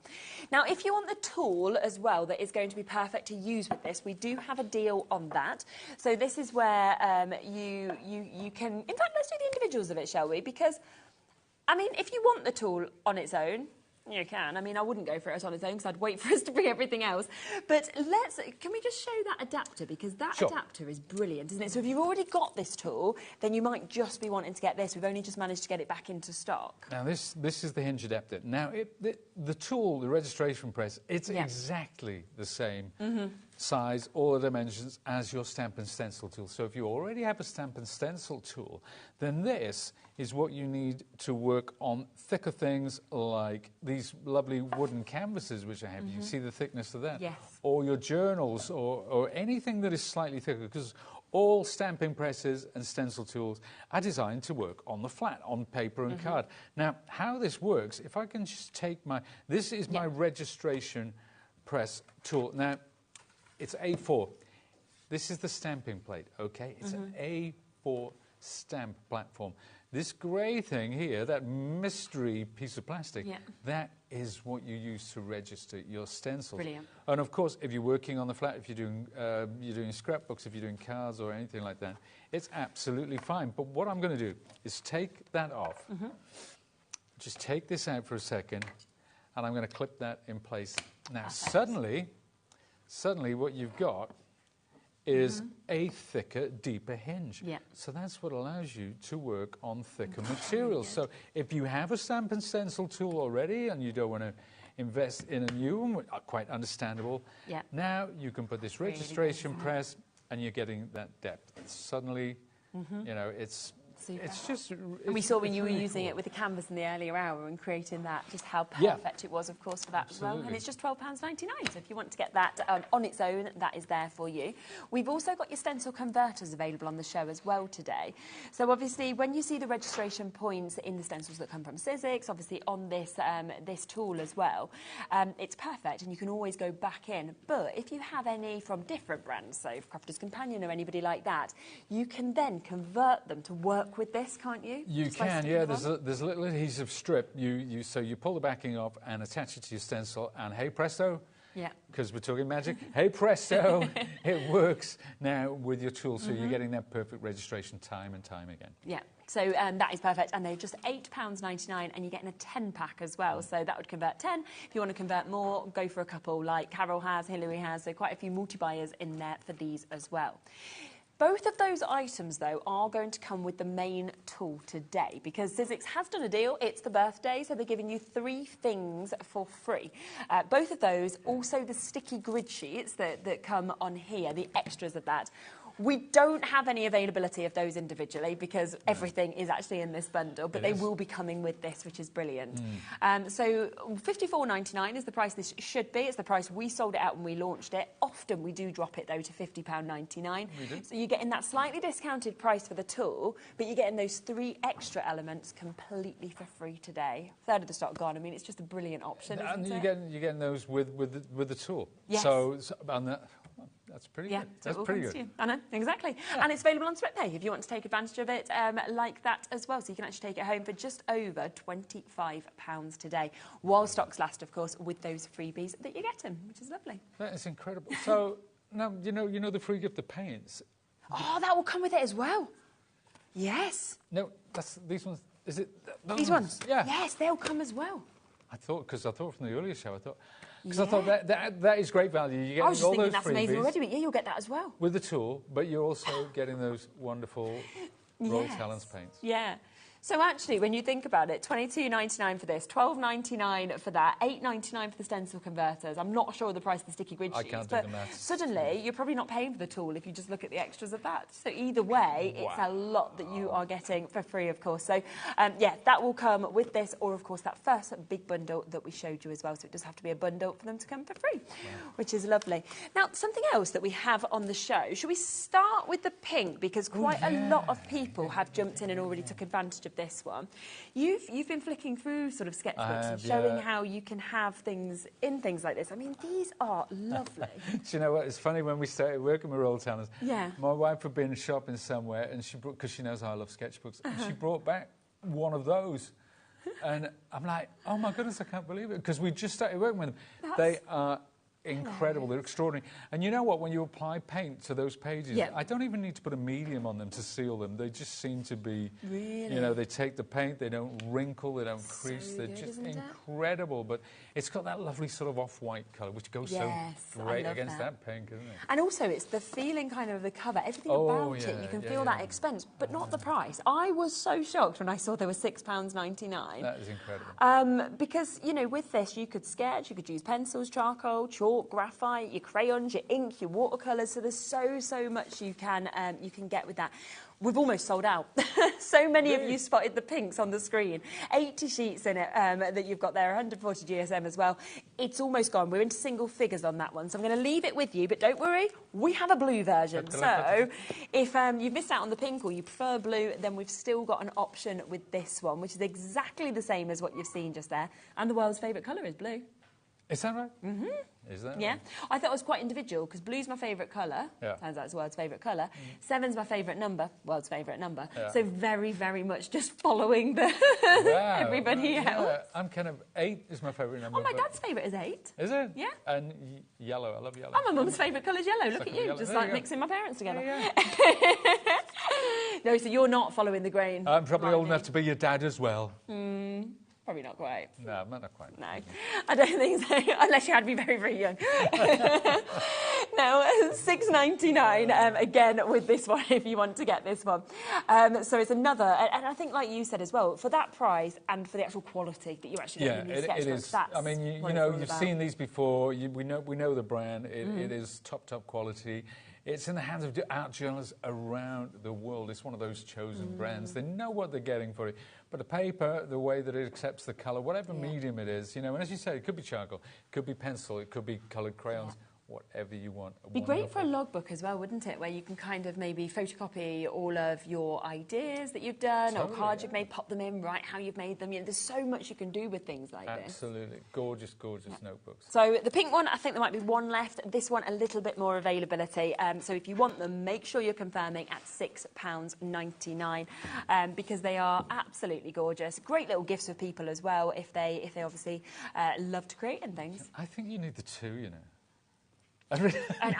S1: Now, if you want the tool as well that is going to be perfect to use with this, we do have a deal on that. So this is where you can... In fact, let's do the individuals of it, shall we? Because I mean, if you want the tool on its own, you can. I mean, I wouldn't go for it on its own because I'd wait for us to bring everything else. But can we just show that adapter? Because that adapter is brilliant, isn't it? So if you've already got this tool, then you might just be wanting to get this. We've only just managed to get it back into stock.
S5: Now, this is the hinge adapter. Now, the tool, the registration press, it's exactly the same size, all the dimensions as your stamp and stencil tool. So if you already have a stamp and stencil tool, then this is what you need to work on thicker things like these lovely wooden canvases which I have. You see the thickness of that?
S1: Yes.
S5: Or your journals or anything that is slightly thicker, because all stamping presses and stencil tools are designed to work on the flat, on paper and card. Now, how this works, if I can just take this is my registration press tool. Now, it's A4. This is the stamping plate, okay? It's an A4 stamp platform. This grey thing here, that mystery piece of plastic, that is what you use to register your stencils.
S1: Brilliant.
S5: And of course, if you're working on the flat, if you're doing scrapbooks, if you're doing cards or anything like that, it's absolutely fine. But what I'm going to do is take that off. Just take this out for a second, and I'm going to clip that in place. Now, suddenly what you've got is a thicker, deeper hinge. So that's what allows you to work on thicker materials. So if you have a stamp and stencil tool already and you don't want to invest in a new one, quite understandable, now you can put this registration press and you're getting that depth. Suddenly, you know, it's just...
S1: And we saw when you were using it with the canvas in the earlier hour and creating that, just how perfect it was, of course, for that as well. And it's just £12.99. So if you want to get that on its own, that is there for you. We've also got your stencil converters available on the show as well today. So obviously, when you see the registration points in the stencils that come from Sizzix, obviously on this this tool as well, it's perfect and you can always go back in. But if you have any from different brands, so Crafter's Companion or anybody like that, you can then convert them to work with this, can't you?
S5: You can, yeah. There's a little adhesive strip. So you pull the backing off and attach it to your stencil, and hey presto, because we're talking magic, hey presto, it works now with your tool. So you're getting that perfect registration time and time again.
S1: Yeah. So that is perfect, and they're just £8.99, and you're getting a 10-pack as well. So that would convert 10. If you want to convert more, go for a couple like Carol has, Hilary has. So quite a few multi-buyers in there for these as well. Both of those items, though, are going to come with the main tool today because Sizzix has done a deal. It's the birthday, so they're giving you 3 things for free. Both of those, also the sticky grid sheets that come on here, the extras of that, We don't have any availability of those individually because everything is actually in this bundle, but they will be coming with this, which is brilliant. So $54.99 is the price this should be. It's the price we sold it out when we launched it. Often we do drop it, though, to £50.99. So you're getting that slightly discounted price for the tool, but you're getting those 3 extra elements completely for free today. Third of the stock gone. I mean, it's just a brilliant option,
S5: and
S1: isn't
S5: you're getting those with the tool.
S1: Yes.
S5: So and that's pretty good.
S1: So
S5: That's
S1: it all
S5: pretty
S1: comes
S5: good.
S1: to you. I know, exactly. And it's available on Split Pay if you want to take advantage of it like that as well. So you can actually take it home for just over £25 today, while stocks last, of course, with those freebies that you're getting, which is lovely.
S5: That is incredible. So now you know the free gift of paints.
S1: Oh, that will come with it as well. Yes.
S5: No, that's these ones. Is it
S1: these ones?
S5: Yeah.
S1: Yes, they'll come as well.
S5: I thought from the earlier show, I thought that is great value. You're getting
S1: I was just
S5: all
S1: thinking
S5: those
S1: that's
S5: freebies
S1: amazing already, but yeah, you'll get that as well.
S5: with the tool, but you're also getting those wonderful roll talents paints.
S1: Yeah. So actually, when you think about it, $22.99 for this, $12.99 for that, $8.99 for the stencil converters. I'm not sure of the price of the sticky grid sheets,
S5: I can't do
S1: but
S5: the maths.
S1: suddenly you're probably not paying for the tool if you just look at the extras of that. So either way, it's a lot that you are getting for free, of course. So yeah, that will come with this, or of course that first big bundle that we showed you as well. So it does have to be a bundle for them to come for free, which is lovely. Now, something else that we have on the show. Should we start with the pink, because quite a lot of people have jumped in and already took advantage of this one. You've been flicking through sort of sketchbooks and showing how you can have things in things like this. I mean, these are lovely.
S5: Do you know what? It's funny, when we started working with roll talents,
S1: Yeah.
S5: my wife had been shopping somewhere, and she brought, because she knows I love sketchbooks, and she brought back one of those. And I'm like, oh my goodness, I can't believe it, because we just started working with them. They are incredible. They're extraordinary. And you know what? When you apply paint to those pages, I don't even need to put a medium on them to seal them. They just seem to be, you know, they take the paint, they don't wrinkle, they don't crease. They're just incredible. But it's got that lovely sort of off-white colour, which goes so great against that pink, isn't it?
S1: And also, it's the feeling kind of the cover, everything about it. You can feel that expense, but not the price. I was so shocked when I saw there was £6.99.
S5: That is incredible.
S1: Because, you know, with this, you could sketch, you could use pencils, charcoal, chalk, graphite, your crayons, your ink, your watercolours. So there's so much you can get with that. We've almost sold out. So many of you spotted the pinks on the screen. 80 sheets in it that you've got there, 140 GSM as well. It's almost gone. We're into single figures on that one. So I'm going to leave it with you, but don't worry, we have a blue version. So if you've missed out on the pink or you prefer blue, then we've still got an option with this one, which is exactly the same as what you've seen just there. And the world's favourite colour is blue.
S5: Is that right?
S1: Mm-hmm.
S5: Is that
S1: yeah.
S5: right?
S1: I thought it was quite individual, because blue's my favourite colour.
S5: Yeah.
S1: Turns out it's the world's favourite colour. 7's my favourite number. World's favourite number.
S5: Yeah.
S1: So very much just following the everybody else.
S5: Yeah. I'm kind of 8 is my favourite number.
S1: Oh, my dad's favourite is 8.
S5: Is it?
S1: Yeah.
S5: And yellow. I love yellow.
S1: Oh, my mum's favourite colour's yellow. Look at you,
S5: yellow.
S1: just
S5: There
S1: like
S5: you go.
S1: mixing my parents together. No, so you're not following the grain.
S5: I'm probably old enough to be your dad as well.
S1: Probably not quite.
S5: No, I'm not quite.
S1: No, I don't think so, unless you had me very young. Now, $6.99, again, with this one, if you want to get this one. So it's another, and I think, like you said as well, for that price and for the actual quality that you actually get in these sketchbooks,
S5: it is.
S1: that's
S5: I mean, you
S1: what
S5: know,
S1: it's all
S5: you've
S1: about.
S5: seen these before. We know the brand. It is top quality. It's in the hands of art journalists around the world. It's one of those chosen brands. They know what they're getting for it. But the paper, the way that it accepts the colour, whatever medium it is, you know, and as you say, it could be charcoal, it could be pencil, it could be coloured crayons, whatever you want.
S1: It'd be great for a logbook as well, wouldn't it? Where you can kind of maybe photocopy all of your ideas that you've done, or cards you've made, pop them in, write how you've made them. You know, there's so much you can do with things like this.
S5: Absolutely. Gorgeous notebooks.
S1: So the pink one, I think there might be one left. This one, a little bit more availability. So if you want them, make sure you're confirming at £6.99 because they are absolutely gorgeous. Great little gifts for people as well if they obviously love to create and things.
S5: I think you need the two, you know.
S1: I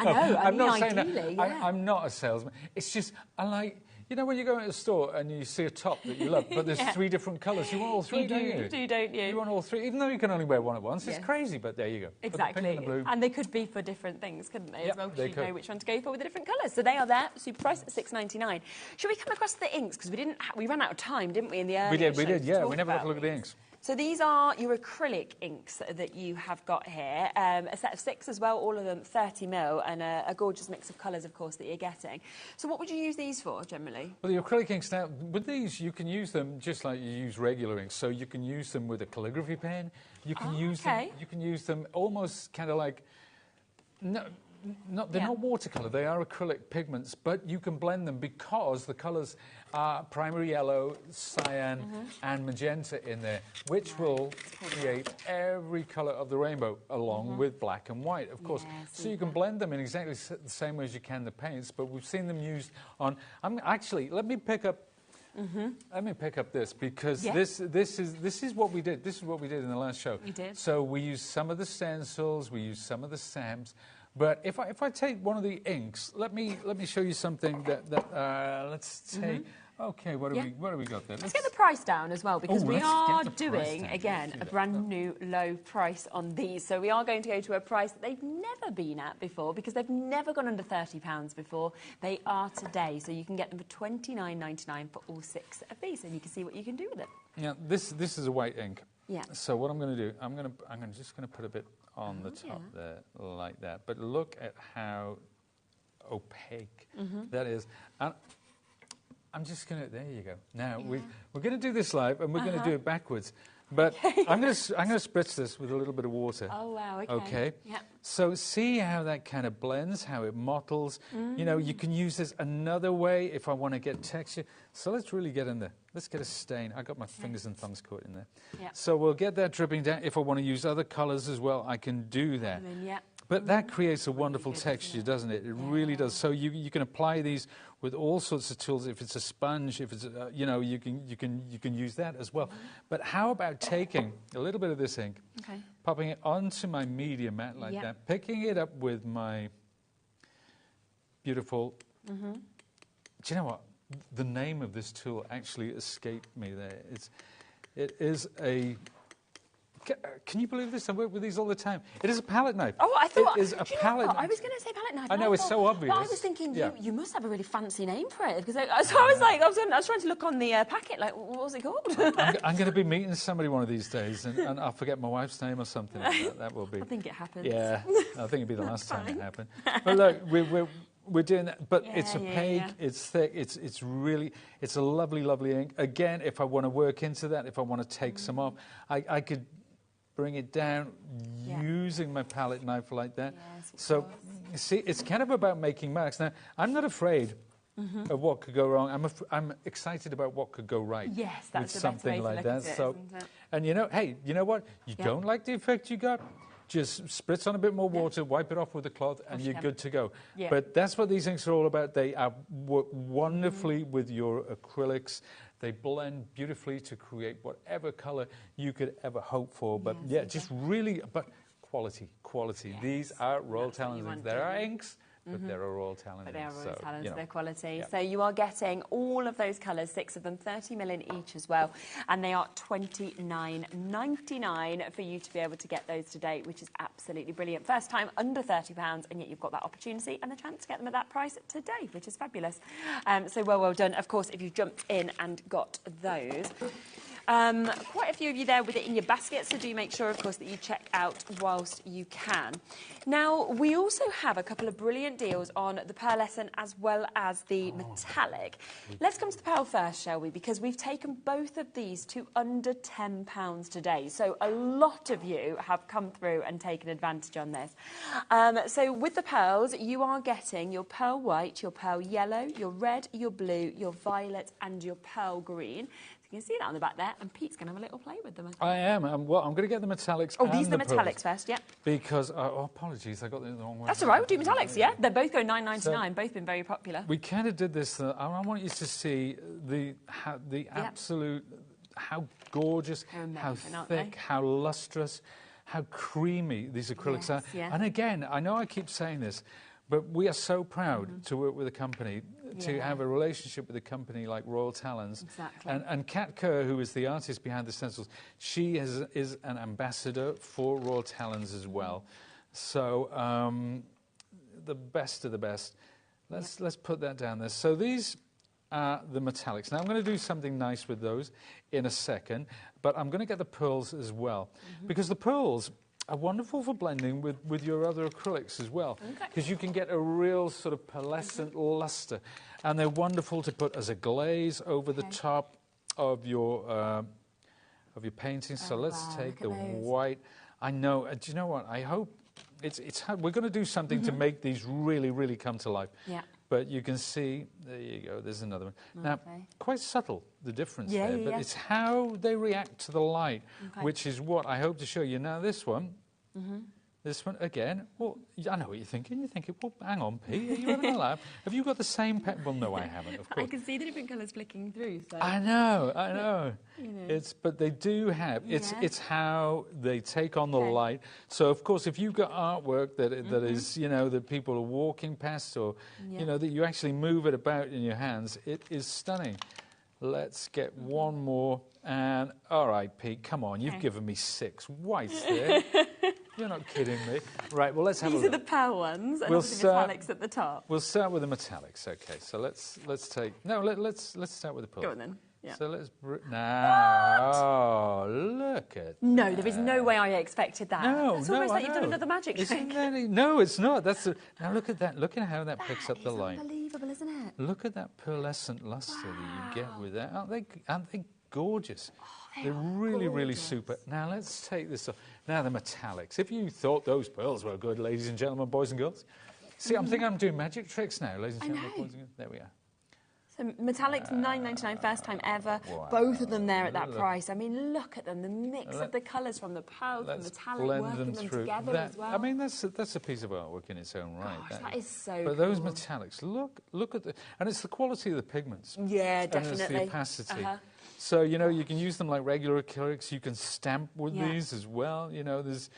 S1: know.
S5: I'm not saying that.
S1: Ideally,
S5: I'm not a salesman. It's just, I like, you know, when you go into a store and you see a top that you love, but there's 3 different colours. You want all 3, don't you?
S1: You do, don't you?
S5: You want all 3, even though you can only wear one at once. It's crazy, but there you go.
S1: Exactly.
S5: The pink and the blue.
S1: And they could be for different things, couldn't they, as well?
S5: they
S1: Because you
S5: could.
S1: know which one to go for with the different colours. So they are there, super price at $6.99. Should we come across the inks? Because we ran out of time, didn't we, in the earlier
S5: We did,
S1: shows to
S5: yeah.
S1: talk
S5: We never got
S1: about
S5: to look at the inks.
S1: So these are your acrylic inks that you have got here. A set of 6 as well, all of them 30ml, and a gorgeous mix of colours, of course, that you're getting. So what would you use these for, generally?
S5: Well, the acrylic inks now, with these, you can use them just like you use regular inks. So you can use them with a calligraphy pen. You can use them. You can use them almost kind of like. No, they're not watercolour, they are acrylic pigments, but you can blend them because the colours are primary yellow, cyan and magenta in there, which will create every colour of the rainbow along with black and white, of course. So you can blend them in exactly the same way as you can the paints, but we've seen them used on... Actually, let me pick up Let me pick up this because this is what we did. This is what we did in the last show.
S1: You did.
S5: So we used some of the stencils, we used some of the stamps, but if I take one of the inks, let me show you something that let's take. Okay, what do we got there?
S1: Let's get the price down as well, because we are doing, again, a brand new low price on these. So we are going to go to a price that they've never been at before, because they've never gone under £30 before. They are today, so you can get them for $29.99 for all 6 of these, and you can see what you can do with it.
S5: Yeah, this is a white ink.
S1: Yeah.
S5: So what I'm going to do, I'm just going to put a bit on the top there, like that. But look at how opaque that is. And I'm just going to, there you go. Now, we're going to do this live, and we're going to do it backwards. But I'm going to spritz this with a little bit of water.
S1: Oh, wow, okay.
S5: Okay?
S1: Yep.
S5: So see how that kind of blends, how it mottles. You know, you can use this another way if I want to get texture. So let's really get in there. Let's get a stain. I got my fingers and thumbs caught in there.
S1: Yep.
S5: So we'll get that dripping down. If I want to use other colours as well, I can do that. But that creates a wonderful texture, doesn't it? It really does. So you can apply these with all sorts of tools. If it's a sponge, if it's you know, you can use that as well. But how about taking a little bit of this ink, popping it onto my media mat like that, picking it up with my beautiful. Do you know what? The name of this tool actually escaped me there. It is a. Can you believe this? I work with these all the time. It is a palette knife.
S1: Oh, I thought...
S5: It is a palette knife.
S1: I was going to say palette knife.
S5: I know, it's so obvious.
S1: But I was thinking, you must have a really fancy name for it. Because I was trying to look on the packet, like, what was it called?
S5: I'm going to be meeting somebody one of these days, and I'll forget my wife's name or something like that. That will be...
S1: I think it happens.
S5: Yeah, I think it'll be the last time it happened. But look, we're doing that, but it's opaque, it's thick, it's really, it's a lovely, lovely ink. Again, if I want to work into that, if I want to take some off, I could bring it down using my palette knife like that. Yes, so, you see, it's kind of about making marks. Now, I'm not afraid of what could go wrong. I'm excited about what could go right.
S1: Yes, that's
S5: with
S1: the
S5: something
S1: best way
S5: like
S1: to look
S5: that.
S1: at it,
S5: So,
S1: isn't it?
S5: and you know, hey, you know what? You don't like the effect you got? Just spritz on a bit more water, wipe it off with a cloth, and you're good to go.
S1: Yeah.
S5: But that's what these inks are all about. They work wonderfully with your acrylics. They blend beautifully to create whatever colour you could ever hope for. But just really, but quality. Yes. These are Royal Talons inks. There are inks, but there are Royal Talons inks.
S1: But they are Royal Talons,
S5: you know.
S1: they're quality. So you are getting all of those colours, 6 of them, 30ml in each as well. And they are $29.99 for you to be able to get those today, which is absolutely brilliant. First time under £30, and yet you've got that opportunity and the chance to get them at that price today, which is fabulous. So well done. Of course, if you've jumped in and got those. Quite a few of you there with it in your basket, so do make sure, of course, that you check out whilst you can. Now, we also have a couple of brilliant deals on the pearlescent as well as the metallic. Let's come to the pearl first, shall we? Because we've taken both of these to under £10 today. So a lot of you have come through and taken advantage on this. So with the pearls, you are getting your pearl white, your pearl yellow, your red, your blue, your violet and your pearl green. You can see that on the back there, and Pete's going to have a little play with them.
S5: I am. Well, I'm going to get the metallics.
S1: Oh, these are the
S5: pearls
S1: metallics first, yeah.
S5: Because, apologies, I got the wrong one.
S1: That's all right, we'll do metallics, yeah. They're both going $9.99, both been very popular.
S5: We kind of did this. I want you to see the absolute, how gorgeous, how thick, how lustrous, how creamy these acrylics are.
S1: Yeah.
S5: And again, I know I keep saying this, but we are so proud to work with a company, to have a relationship with a company like Royal Talons.
S1: Exactly.
S5: And Cat Kerr, who is the artist behind the stencils, she is an ambassador for Royal Talons as well. So the best of the best. Let's put that down there. So these are the metallics. Now, I'm going to do something nice with those in a second, but I'm going to get the pearls as well, because the pearls are wonderful for blending with your other acrylics as well, because you can get a real sort of pearlescent luster, and they're wonderful to put as a glaze over the top of your painting. So let's take the white. I know. Do you know what? I hope we're going to do something to make these really, really come to life.
S1: Yeah.
S5: But you can see, there you go, there's another one. Now, quite subtle, the difference there, but it's how they react to the light, which is what I hope to show you. Now, this one, again, well, I know what you're thinking. You're thinking, well, hang on, Pete, are you having a laugh? Have you got the same well, no, I haven't, of course.
S1: I can see the different colours flicking through. So.
S5: I know.
S1: You know.
S5: But they do have, it's how they take on the light. So, of course, if you've got artwork that is, you know, that people are walking past or, you know, that you actually move it about in your hands, it is stunning. Let's get one more. And, all right, Pete, come on. You've given me 6 whites there. You're not kidding me. Right, well, let's have a look.
S1: These are the pearl ones, and obviously metallics at the top.
S5: We'll start with the metallics. Okay, so let's take... No, let's start with the pearl.
S1: Go on, then. Yeah.
S5: So let's... Oh, look at
S1: No, there is no way I expected that.
S5: No,
S1: it's almost like you've done another magic trick.
S5: No, it's not. Now, look at that. Look at how that picks up the light.
S1: Unbelievable, isn't it?
S5: Look at that pearlescent luster that you get with that. Aren't they gorgeous? They're really, really super. Now, let's take this off. Now, the metallics. If you thought those pearls were good, ladies and gentlemen, boys and girls. See, I'm thinking I'm doing magic tricks now, ladies and gentlemen, boys and girls. There we are.
S1: So metallics, $9.99, first time ever. Wow. Both of them there at that price. I mean, look at them, the mix of the colours from the pearls, from the metallic, working them together as well.
S5: I mean, that's a piece of artwork in its own right.
S1: Gosh, that is so cool.
S5: But those metallics, look at the... And it's the quality of the pigments.
S1: Yeah, definitely.
S5: And it's the opacity. So, you know, you can use them like regular acrylics. You can stamp with these as well. You know, there's...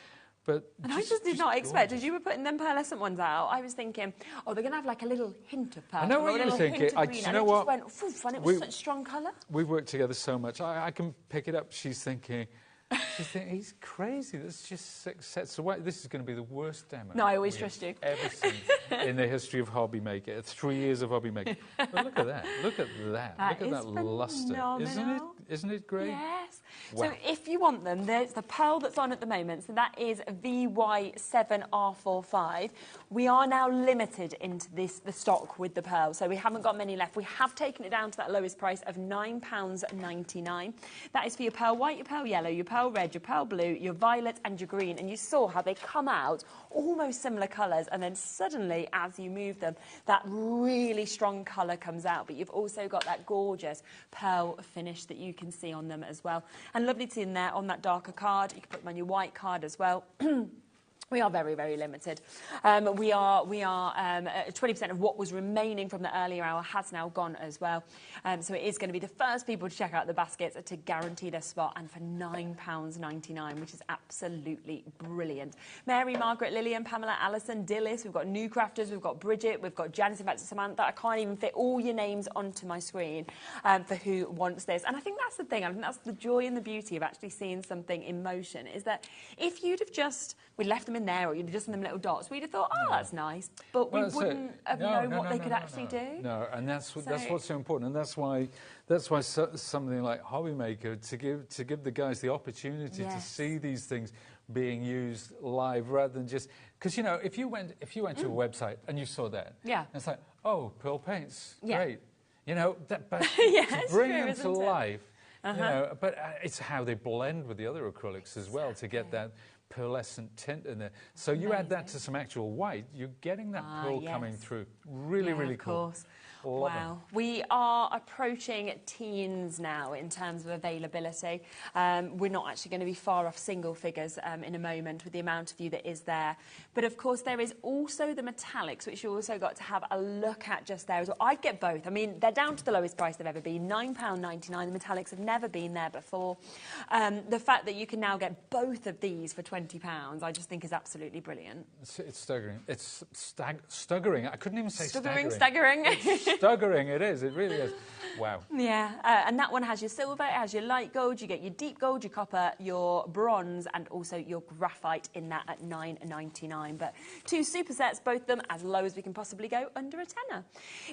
S5: But
S1: and I just did not expect, as you were putting them pearlescent ones out, I was thinking, oh, they're going to have like a little hint of purple.
S5: I know what you were thinking.
S1: You know what? It just went, oof, and it was such strong colour.
S5: We've worked together so much. I can pick it up. She's thinking, he's crazy. That's just 6 sets away. This is going to be the worst demo.
S1: No, I always trust you.
S5: Ever seen in the history of HobbyMaker. 3 years of HobbyMaker. But look at that. Look at that. Look at that luster. Isn't it great?
S1: Yes.
S5: Wow.
S1: So if you want them, there's the pearl that's on at the moment. So that is VY7R45. We are now limited into the stock with the pearl. So we haven't got many left. We have taken it down to that lowest price of £9.99. That is for your pearl white, your pearl yellow, your pearl red, your pearl blue, your violet and your green. And you saw how they come out almost similar colours, and then suddenly as you move them, that really strong colour comes out. But you've also got that gorgeous pearl finish that you can see on them as well. And lovely to see in there on that darker card. You can put them on your white card as well. We are very, very limited. We are 20% of what was remaining from the earlier hour has now gone as well. So it is going to be the first people to check out the baskets to guarantee their spot, and for £9.99, which is absolutely brilliant. Mary, Margaret, Lillian, Pamela, Alison, Dillis, we've got new crafters, we've got Bridget, we've got Janice, in fact, Samantha. I can't even fit all your names onto my screen for who wants this. And I think that's the thing. I think that's the joy and the beauty of actually seeing something in motion, is that if you'd have we'd left them in there, or you'd just in them little dots, we'd have thought, oh, that's nice. But we wouldn't have known what they could actually do.
S5: No, and that's what's so important, and that's why something like HobbyMaker, to give the guys the opportunity to see these things being used live, rather than just... Because, you know, if you went to a website and you saw that, it's like, oh, pearl paints, great. You know, but to bring them to life, you know, but it's how they blend with the other acrylics as well, to get that pearlescent tint in there. So you add that to some actual white, you're getting that pearl coming through. Really, really cool. Of course.
S1: Wow. We are approaching teens now in terms of availability. We're not actually going to be far off single figures in a moment with the amount of you that is there. But of course there is also the metallics, which you also got to have a look at just there as well. I'd get both. I mean, they're down to the lowest price they've ever been, £9.99. The metallics have never been there before. The fact that you can now get both of these for £20, I just think is absolutely brilliant.
S5: It's staggering. It's staggering. I couldn't even say
S1: staggering.
S5: Staggering, it is. It really is. Wow.
S1: Yeah, and that one has your silver, it has your light gold, you get your deep gold, your copper, your bronze, and also your graphite in that at $9.99. But 2 super sets, both of them as low as we can possibly go, under a tenner.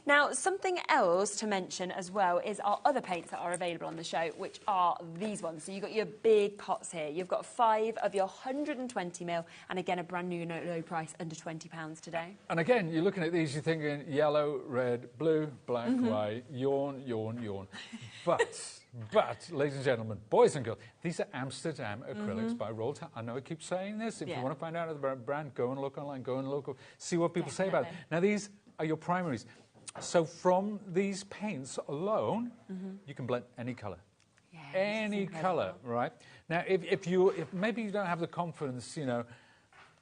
S1: Now, something else to mention as well is our other paints that are available on the show, which are these ones. So you've got your big pots here. You've got 5 of your 120ml, and again, a brand new low price, under £20 today.
S5: And again, you're looking at these, you're thinking yellow, red, blue, black, white, yawn, yawn, yawn. But, ladies and gentlemen, boys and girls, these are Amsterdam acrylics by Roll. I know I keep saying this. If you want to find out of the brand, go and look online, go and look, see what people say about it. Now, these are your primaries. So from these paints alone, you can blend any colour. Yeah, any colour, right? Now, if maybe you don't have the confidence, you know,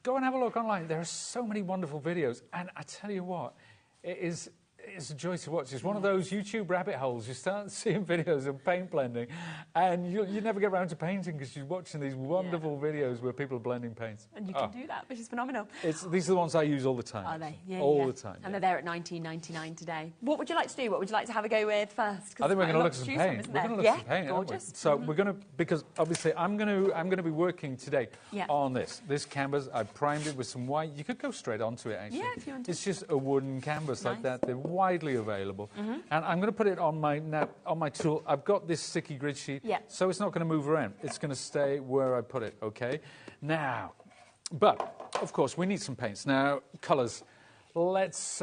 S5: go and have a look online. There are so many wonderful videos. And I tell you what, it's a joy to watch. It's one of those YouTube rabbit holes. You start seeing videos of paint blending, and you never get around to painting because you're watching these wonderful videos where people are blending paints.
S1: And you can do that, which is phenomenal.
S5: These are the ones I use all the time.
S1: Are they? Yeah,
S5: all the time.
S1: And they're there at $19.99 today. What would you like to do? What would you like to have a go with first?
S5: I think we're going to look at some paint. We're going to look at some paint,
S1: gorgeous.
S5: aren't we? So we're going to, because obviously I'm going to be working today on this canvas. I primed it with some white. You could go straight onto it, actually.
S1: Yeah, if you want to.
S5: It's just a wooden canvas like that. They're widely available. And I'm going to put it on my tool. I've got this sticky grid sheet, so it's not going to move around. It's going to stay where I put it, okay? Now, but, of course, we need some paints. Now, colours. Let's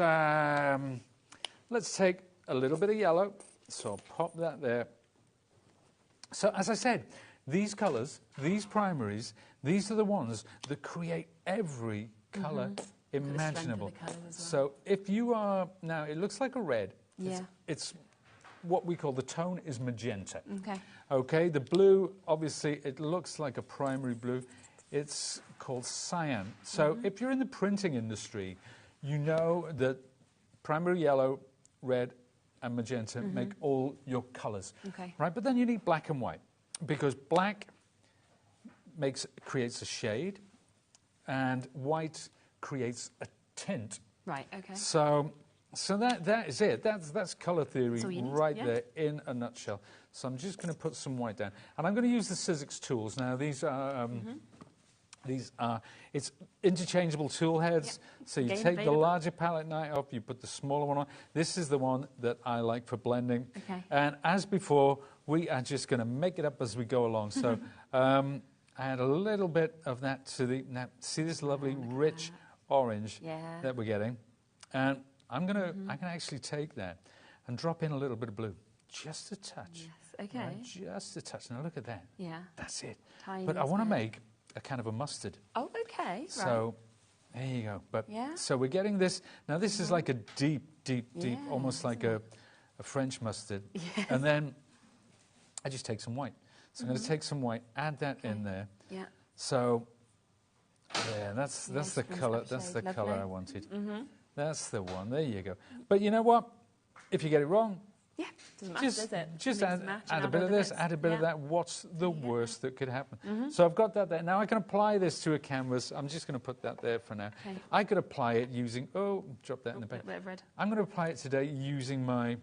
S5: take a little bit of yellow. So I'll pop that there. So, as I said, these colours, these primaries, these are the ones that create every colour imaginable. So if you are, now it looks like a red. It's what we call, the tone is magenta. Okay, the blue, obviously it looks like a primary blue. It's called cyan. So if you're in the printing industry, you know that primary yellow, red and magenta make all your colours. Right, but then you need black and white, because black creates a shade and white creates a tint.
S1: Right, okay.
S5: So that is it. That's colour theory right there in a nutshell. So I'm just going to put some white down. And I'm going to use the Sizzix tools. Now, these are, it's interchangeable tool heads. So you take the larger palette knife off, you put the smaller one on. This is the one that I like for blending. And as before, we are just going to make it up as we go along. So add a little bit of that to the, now see this lovely rich orange that we're getting, and I can actually take that and drop in a little bit of blue, just a touch. Just a touch. Now look at that. That's it. Tiny, but I want to make a kind of a mustard.
S1: Oh, okay.
S5: So there you go. But so we're getting this. Now this is like a deep, almost like a French mustard. And then I just take some white. So I'm going to take some white, add that in there. So yeah, that's the colour. That's the colour I wanted. That's the one. There you go. But you know what? If you get it wrong,
S1: doesn't matter, does it?
S5: Just add a bit of this, add a bit of that. What's the worst that could happen? So I've got that there. Now I can apply this to a canvas. I'm just going to put that there for now. I could apply it using, drop that in the bed. I'm going to apply it today using my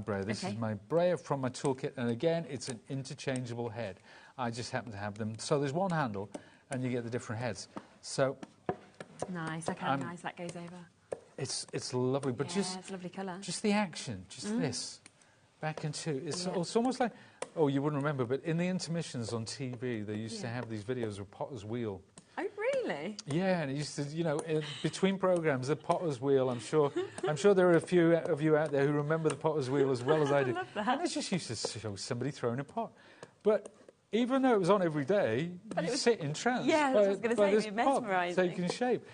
S5: brayer. This is my brayer from my toolkit, and again, it's an interchangeable head. I just happen to have them. So there's one handle, and you get the different heads. So
S1: nice. Look how nice that goes over.
S5: It's lovely, but
S1: it's a lovely colour.
S5: Just the action, just this, back and two. It's almost like, you wouldn't remember, but in the intermissions on TV, they used to have these videos of Potter's Wheel.
S1: Oh, really?
S5: Yeah, and it used to, you know, between programs, the Potter's Wheel. I'm sure there are a few of you out there who remember the Potter's Wheel as well as I do.
S1: I love that.
S5: And it just used to show somebody throwing a pot, but even though it was on every day, you sit in trance.
S1: Yeah, I was going to say, it'd be mesmerising.
S5: Taking shape.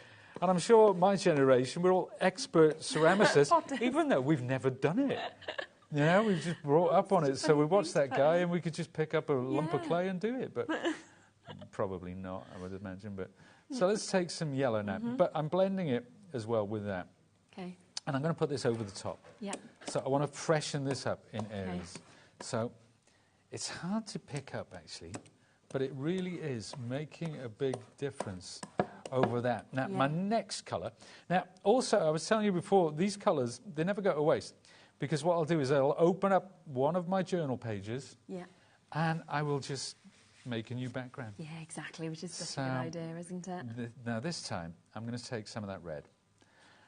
S5: And I'm sure my generation, we're all expert ceramicists, even though we've never done it. You know, we've just brought up on it. So we watched that guy and we could just pick up a lump of clay and do it. But probably not, I would imagine. But so let's take some yellow now. But I'm blending it as well with that.
S1: Okay.
S5: And I'm going to put this over the top. So I want to freshen this up in areas. So it's hard to pick up, actually, but it really is making a big difference over that. Now, my next colour. Now, also, I was telling you before, these colours, they never go to waste because what I'll do is I'll open up one of my journal pages and I will just make a new background.
S1: Yeah, exactly, which is such a good idea, isn't it?
S5: Now this time, I'm going to take some of that red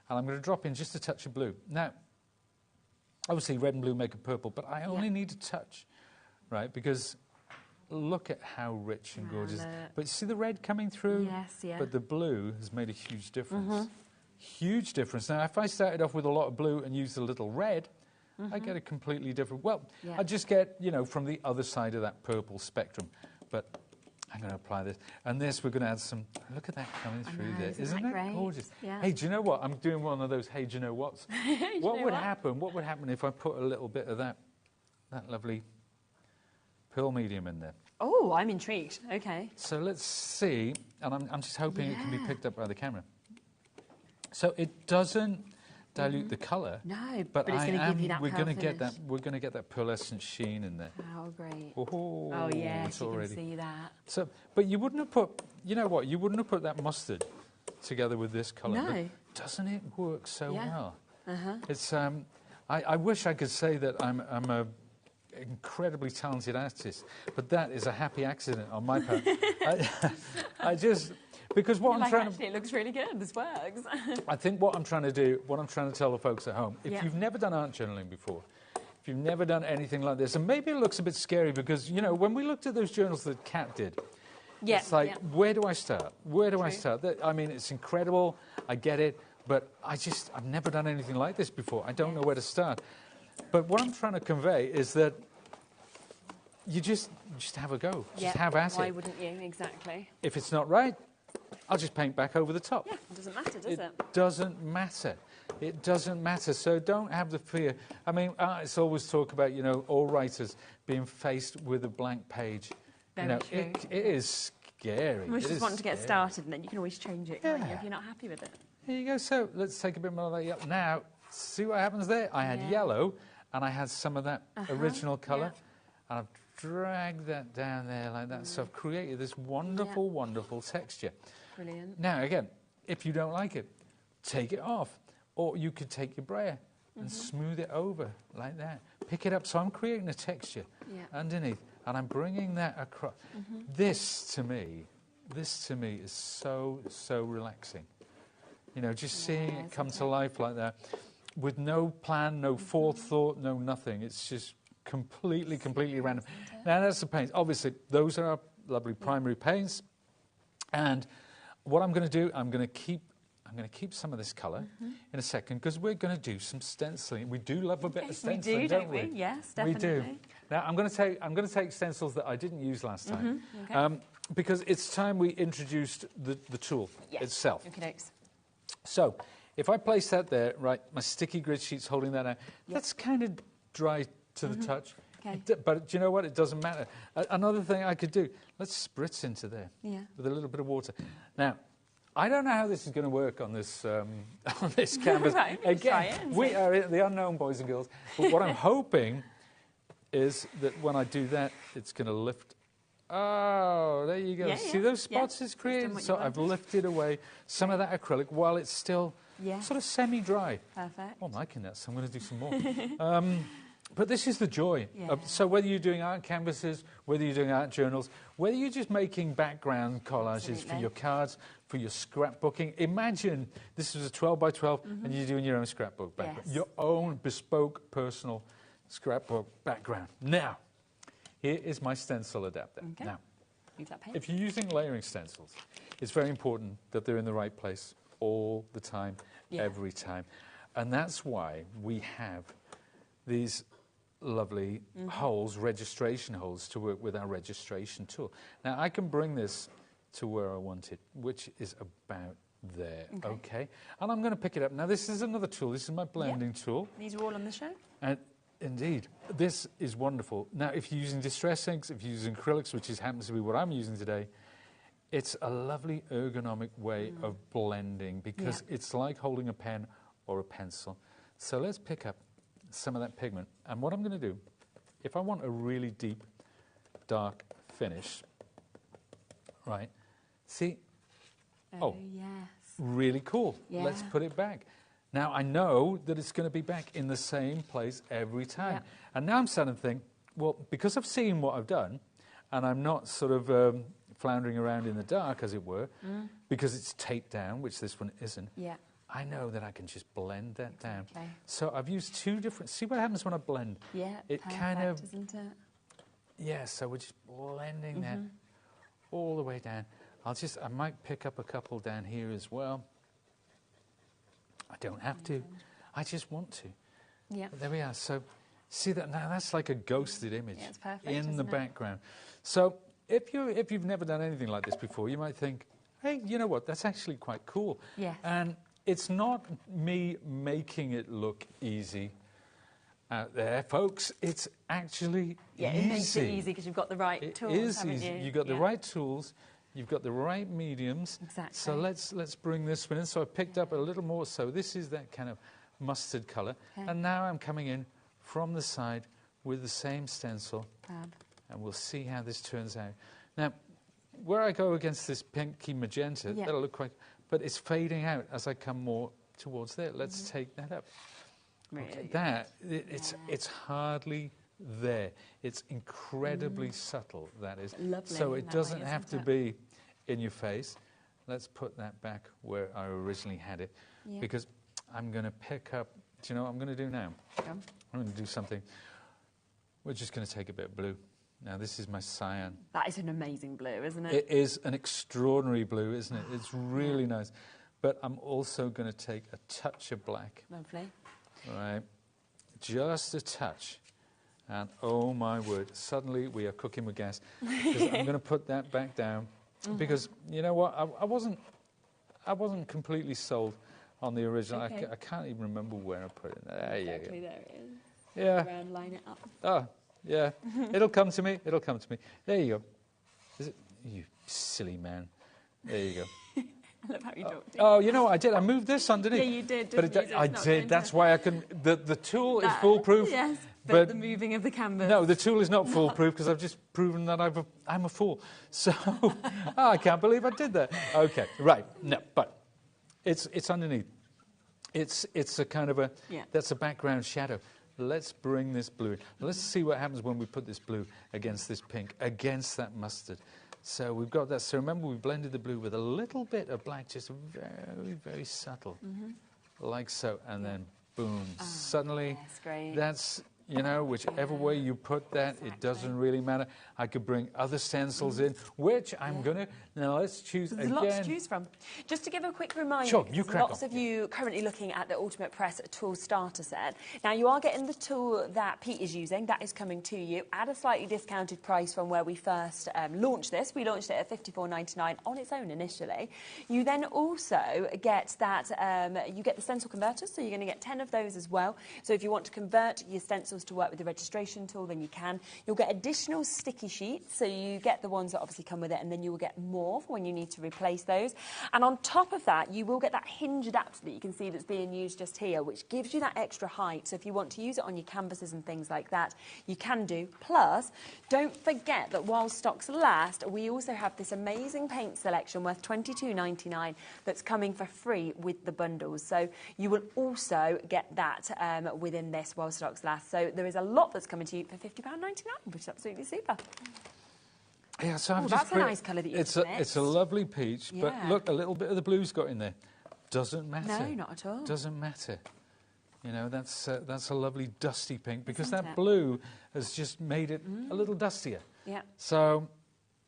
S5: and I'm going to drop in just a touch of blue. Now, obviously red and blue make a purple, but I only need a touch, right? Because look at how rich and gorgeous. But see the red coming through?
S1: Yes, yeah.
S5: But the blue has made a huge difference. Huge difference. Now, if I started off with a lot of blue and used a little red, I get a completely different... Well, I just get, you know, from the other side of that purple spectrum. But I'm going to apply this. And this, we're going to add some... Look at that coming through there. Isn't that gorgeous?
S1: Yeah.
S5: Hey, do you know what? I'm doing one of those, hey, do you know what's? What would happen if I put a little bit of that lovely pearl medium in there?
S1: Oh, I'm intrigued. Okay.
S5: So let's see. And I'm just hoping it can be picked up by the camera. So it doesn't dilute the colour.
S1: No, but it's going to give you that
S5: we're
S1: pearl
S5: going to get that.
S1: finish.
S5: We're going to get that pearlescent sheen in there.
S1: Oh, great.
S5: Oh,
S1: yes, you
S5: already.
S1: can see that.
S5: So, but you wouldn't have put. You know what? You wouldn't have put that mustard together with this colour.
S1: No.
S5: But doesn't it work so well?
S1: Uh-huh.
S5: It's. I wish I could say that I'm a incredibly talented artist, but that is a happy accident on my part. I just. Because what I'm trying
S1: actually, it looks really good. This works.
S5: I think what I'm trying to do, what I'm trying to tell the folks at home, if you've never done art journaling before, if you've never done anything like this, and maybe it looks a bit scary because, you know, when we looked at those journals that Cat did, it's like, where do I start? Where do I start? I mean, it's incredible. I get it. But I've never done anything like this before. I don't know where to start. But what I'm trying to convey is that you just have a go. Just have at it.
S1: Why wouldn't you? Exactly.
S5: If it's not right, I'll just paint back over the top.
S1: Yeah, it doesn't matter, does it?
S5: It doesn't matter. It doesn't matter. So don't have the fear. I mean, artists always talk about, you know, all writers being faced with a blank page.
S1: Very true.
S5: It is scary.
S1: We just want to get started, and then you can always change it, can't you, if you're not happy with it.
S5: Here you go. So let's take a bit more of that yellow. Now, see what happens there? I had yellow, and I had some of that original colour, and I've dragged that down there like that. So I've created this wonderful, wonderful texture.
S1: Brilliant.
S5: Now, again, if you don't like it, take it off. Or you could take your brayer and smooth it over like that. Pick it up. So I'm creating a texture underneath, and I'm bringing that across. This to me is so, so relaxing. You know, just seeing it come to life like that with no plan, no forethought, no nothing. It's just completely random. Now, that's the paints. Obviously, those are our lovely primary paints. And what I'm going to do, I'm going to keep some of this colour in a second because we're going to do some stenciling. We do love a bit of stenciling,
S1: we do,
S5: don't we?
S1: Yes, definitely.
S5: We do. Now I'm going to take stencils that I didn't use last time because it's time we introduced the tool itself.
S1: Okay.
S5: So if I place that there, right, my sticky grid sheet's holding that out. That's kind of dry to the touch.
S1: Okay.
S5: But do you know what? It doesn't matter. Another thing I could do, let's spritz into there with a little bit of water. Now, I don't know how this is going to work on this canvas.
S1: Right,
S5: again, we are the unknown, boys and girls. But what I'm hoping is that when I do that, it's going to lift. Oh, there you go. See those spots it's created? So I've lifted away some of that acrylic while it's still sort of semi-dry.
S1: Perfect.
S5: Oh, I'm liking that, so I'm going to do some more. But this is the joy. So whether you're doing art canvases, whether you're doing art journals, whether you're just making background collages for your cards, for your scrapbooking, imagine this is a 12 by 12 and you're doing your own scrapbook background, your own bespoke personal scrapbook background. Now, here is my stencil adapter.
S1: Okay.
S5: Now,
S1: Use that pen.
S5: if you're using layering stencils, it's very important that they're in the right place all the time, every time. And that's why we have these lovely holes, registration holes, to work with our registration tool. Now, I can bring this to where I want it, which is about there, okay? And I'm going to pick it up. Now, this is another tool. This is my blending tool.
S1: These are all on the show?
S5: And indeed, this is wonderful. Now, if you're using distress inks, if you're using acrylics, which happens to be what I'm using today, it's a lovely ergonomic way of blending because it's like holding a pen or a pencil. So let's pick up some of that pigment. And what I'm going to do, if I want a really deep, dark finish, right, see, really cool. Let's put it back. Now, I know that it's going to be back in the same place every time.
S1: Yeah.
S5: And now I'm starting to think, well, because I've seen what I've done, and I'm not sort of floundering around in the dark, as it were, because it's taped down, which this one isn't,
S1: Yeah.
S5: I know that I can just blend that down.
S1: Okay.
S5: So I've used two different... See what happens when I blend?
S1: Yeah,
S5: it
S1: perfect,
S5: kind of...
S1: isn't it?
S5: Yeah, so we're just blending that all the way down. I might pick up a couple down here as well. I don't have to. I just want to.
S1: Yeah.
S5: But there we are. So see that now? That's like a ghosted image
S1: Yeah, it's perfect,
S5: in the
S1: isn't it?
S5: background. So if you've never done anything like this before, you might think, hey, you know what? That's actually quite cool.
S1: Yes.
S5: And it's not me making it look easy out there, folks. It's actually
S1: Yeah,
S5: easy.
S1: it makes it easy because you've got the right tools,
S5: It is
S1: haven't
S5: easy.
S1: you?
S5: You've got the
S1: Yeah.
S5: right tools. You've got the right mediums.
S1: Exactly.
S5: So let's bring this one in. So I picked up a little more. So this is that kind of mustard colour.
S1: Okay.
S5: And now I'm coming in from the side with the same stencil.
S1: Fab.
S5: And we'll see how this turns out. Now, where I go against this pinky magenta,
S1: Yeah.
S5: that'll look quite... But it's fading out as I come more towards there. Let's take that up.
S1: Really
S5: Okay,
S1: good.
S5: that, it's hardly there. It's incredibly subtle, that is.
S1: Lovely
S5: So
S1: in
S5: it
S1: that
S5: doesn't
S1: way,
S5: have to
S1: isn't it?
S5: be in your face. Let's put that back where I originally had it.
S1: Yeah.
S5: Because I'm going to pick up... Do you know what I'm going to do now?
S1: Go on.
S5: I'm going to do something... We're just going to take a bit of blue. Now, this is my cyan.
S1: That is an amazing blue, isn't it?
S5: It is an extraordinary blue, isn't it? It's really nice. But I'm also going to take a touch of black.
S1: Lovely.
S5: Right. Just a touch. And oh my word, suddenly we are cooking with gas. Because I'm going to put that back down. Because, you know what, I wasn't completely sold on the original.
S1: Okay.
S5: I can't even remember where I put it. There you
S1: Exactly,
S5: go.
S1: there it is.
S5: Yeah.
S1: Around, line it up.
S5: Oh, yeah. It'll come to me. It'll come to me. There you go. Is it? You silly man. There you go.
S1: I love how you talked.
S5: Oh, you know what I did? I moved this underneath.
S1: Yeah, you did,
S5: But
S1: didn't you? So
S5: I
S1: it's not
S5: did.
S1: going
S5: That's
S1: to-
S5: why I can... The tool is foolproof.
S1: Yes, but the moving of the canvas.
S5: No, the tool is not foolproof because I've just proven that I'm a fool. So I can't believe I did that. Okay, right. No, but it's underneath. It's a kind of a...
S1: Yeah.
S5: That's a background shadow. Let's bring this blue in. Let's see what happens when we put this blue against this pink, against that mustard. So we've got that. So remember, we blended the blue with a little bit of black, just very, very subtle, like so. And then, boom, suddenly,
S1: That's great.
S5: that's, you know, whichever way you put that, it doesn't really matter. I could bring other stencils in, which I'm going to... Now, let's choose
S1: There's
S5: again.
S1: lots to choose from. Just to give a quick reminder,
S5: Sure, you
S1: because
S5: crack
S1: lots
S5: on.
S1: of you currently looking at the Ultimate Press tool starter set. Now, you are getting the tool that Pete is using. That is coming to you at a slightly discounted price from where we first launched this. We launched it at $54.99 on its own initially. You then also get that, you get the stencil converters, so you're going to get 10 of those as well. So if you want to convert your stencils to work with the registration tool, then you can. You'll get additional sticky sheets, so you get the ones that obviously come with it, and then you will get more for when you need to replace those. And on top of that, you will get that hinge adapter that you can see that's being used just here, which gives you that extra height. So if you want to use it on your canvases and things like that, you can do. Plus, don't forget that while stocks last, we also have this amazing paint selection worth $22.99 that's coming for free with the bundles. So you will also get that within this while stocks last. So there is a lot that's coming to you for £50.99, which is absolutely super.
S5: Yeah, so I've
S1: Oh,
S5: just
S1: that's a
S5: put-
S1: nice colour that you've
S5: it's
S1: mixed.
S5: a lovely peach, but
S1: Yeah.
S5: look, a little bit of the blue's got in there. Doesn't matter.
S1: No, not at all.
S5: Doesn't matter. You know, that's a lovely dusty pink because
S1: Isn't
S5: that
S1: it?
S5: blue has just made it a little dustier.
S1: Yeah.
S5: So,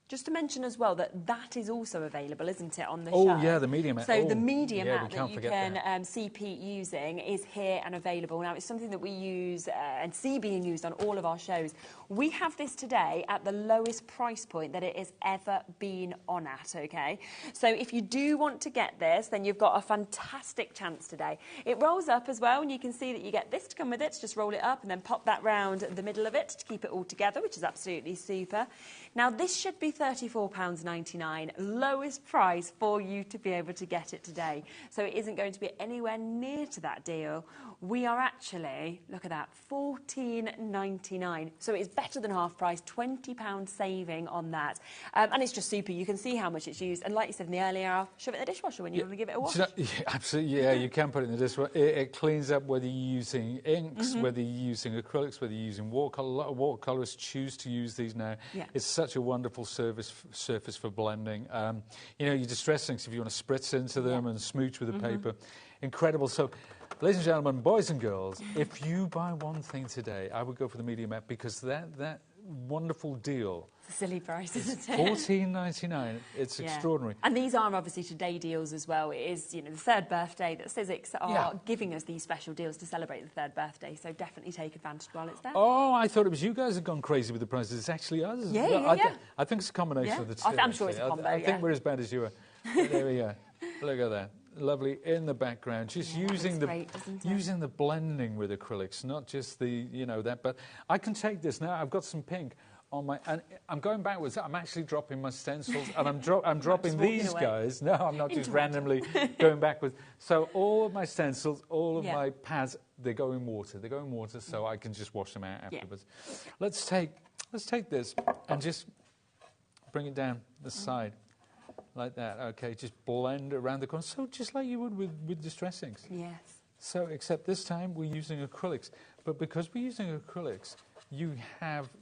S1: Just to mention as well that is also available, isn't it, on the
S5: Oh,
S1: show?
S5: yeah, the medium hat.
S1: So
S5: Oh,
S1: the medium
S5: yeah, we
S1: hat
S5: can't
S1: that you
S5: forget
S1: can
S5: that.
S1: see Pete using is here and available. Now, it's something that we use and see being used on all of our shows. We have this today at the lowest price point that it has ever been on at, OK? So if you do want to get this, then you've got a fantastic chance today. It rolls up as well, and you can see that you get this to come with it. To just roll it up and then pop that round the middle of it to keep it all together, which is absolutely super. Now, this should be £34.99, lowest price for you to be able to get it today. So it isn't going to be anywhere near to that deal we are actually, look at that, $14.99. So it's better than half price, £20 saving on that. And it's just super. You can see how much it's used. And like you said in the earlier hour, shove it in the dishwasher when you want to give it a wash.
S5: Absolutely, yeah, you can put it in the dishwasher. It cleans up whether you're using inks, whether you're using acrylics, whether you're using watercolour. A lot of watercolourists choose to use these now.
S1: Yeah.
S5: It's such a wonderful surface for blending. You know, your distress inks, if you want to spritz into them and smooch with the paper, incredible. So, ladies and gentlemen, boys and girls, if you buy one thing today, I would go for the medium app because that wonderful deal.
S1: It's a silly price, isn't it?
S5: $14.99. It's extraordinary.
S1: And these are obviously today deals as well. It is, you know, the third birthday that Sizzix are giving us these special deals to celebrate the third birthday. So definitely take advantage while it's there.
S5: Oh, I thought it was you guys who had gone crazy with the prices. It's actually us. I think it's a combination of the two.
S1: I'm sure it's a combo,
S5: I think we're as bad as you are. There we go. Look at that. Lovely in the background, just using the blending with acrylics, not just the, you know, that. But I can take this now. I've got some pink on my, and I'm going backwards. I'm actually dropping my stencils, and I'm dropping these guys. No, I'm not just randomly going backwards. So all of my stencils, all of my pads, they go in water. They go in water, so I can just wash them out afterwards. Let's take this and just bring it down the side. Like that, okay, just blend around the corner. So just like you would with distress inks.
S1: Yes.
S5: So, except this time we're using acrylics. But because we're using acrylics, you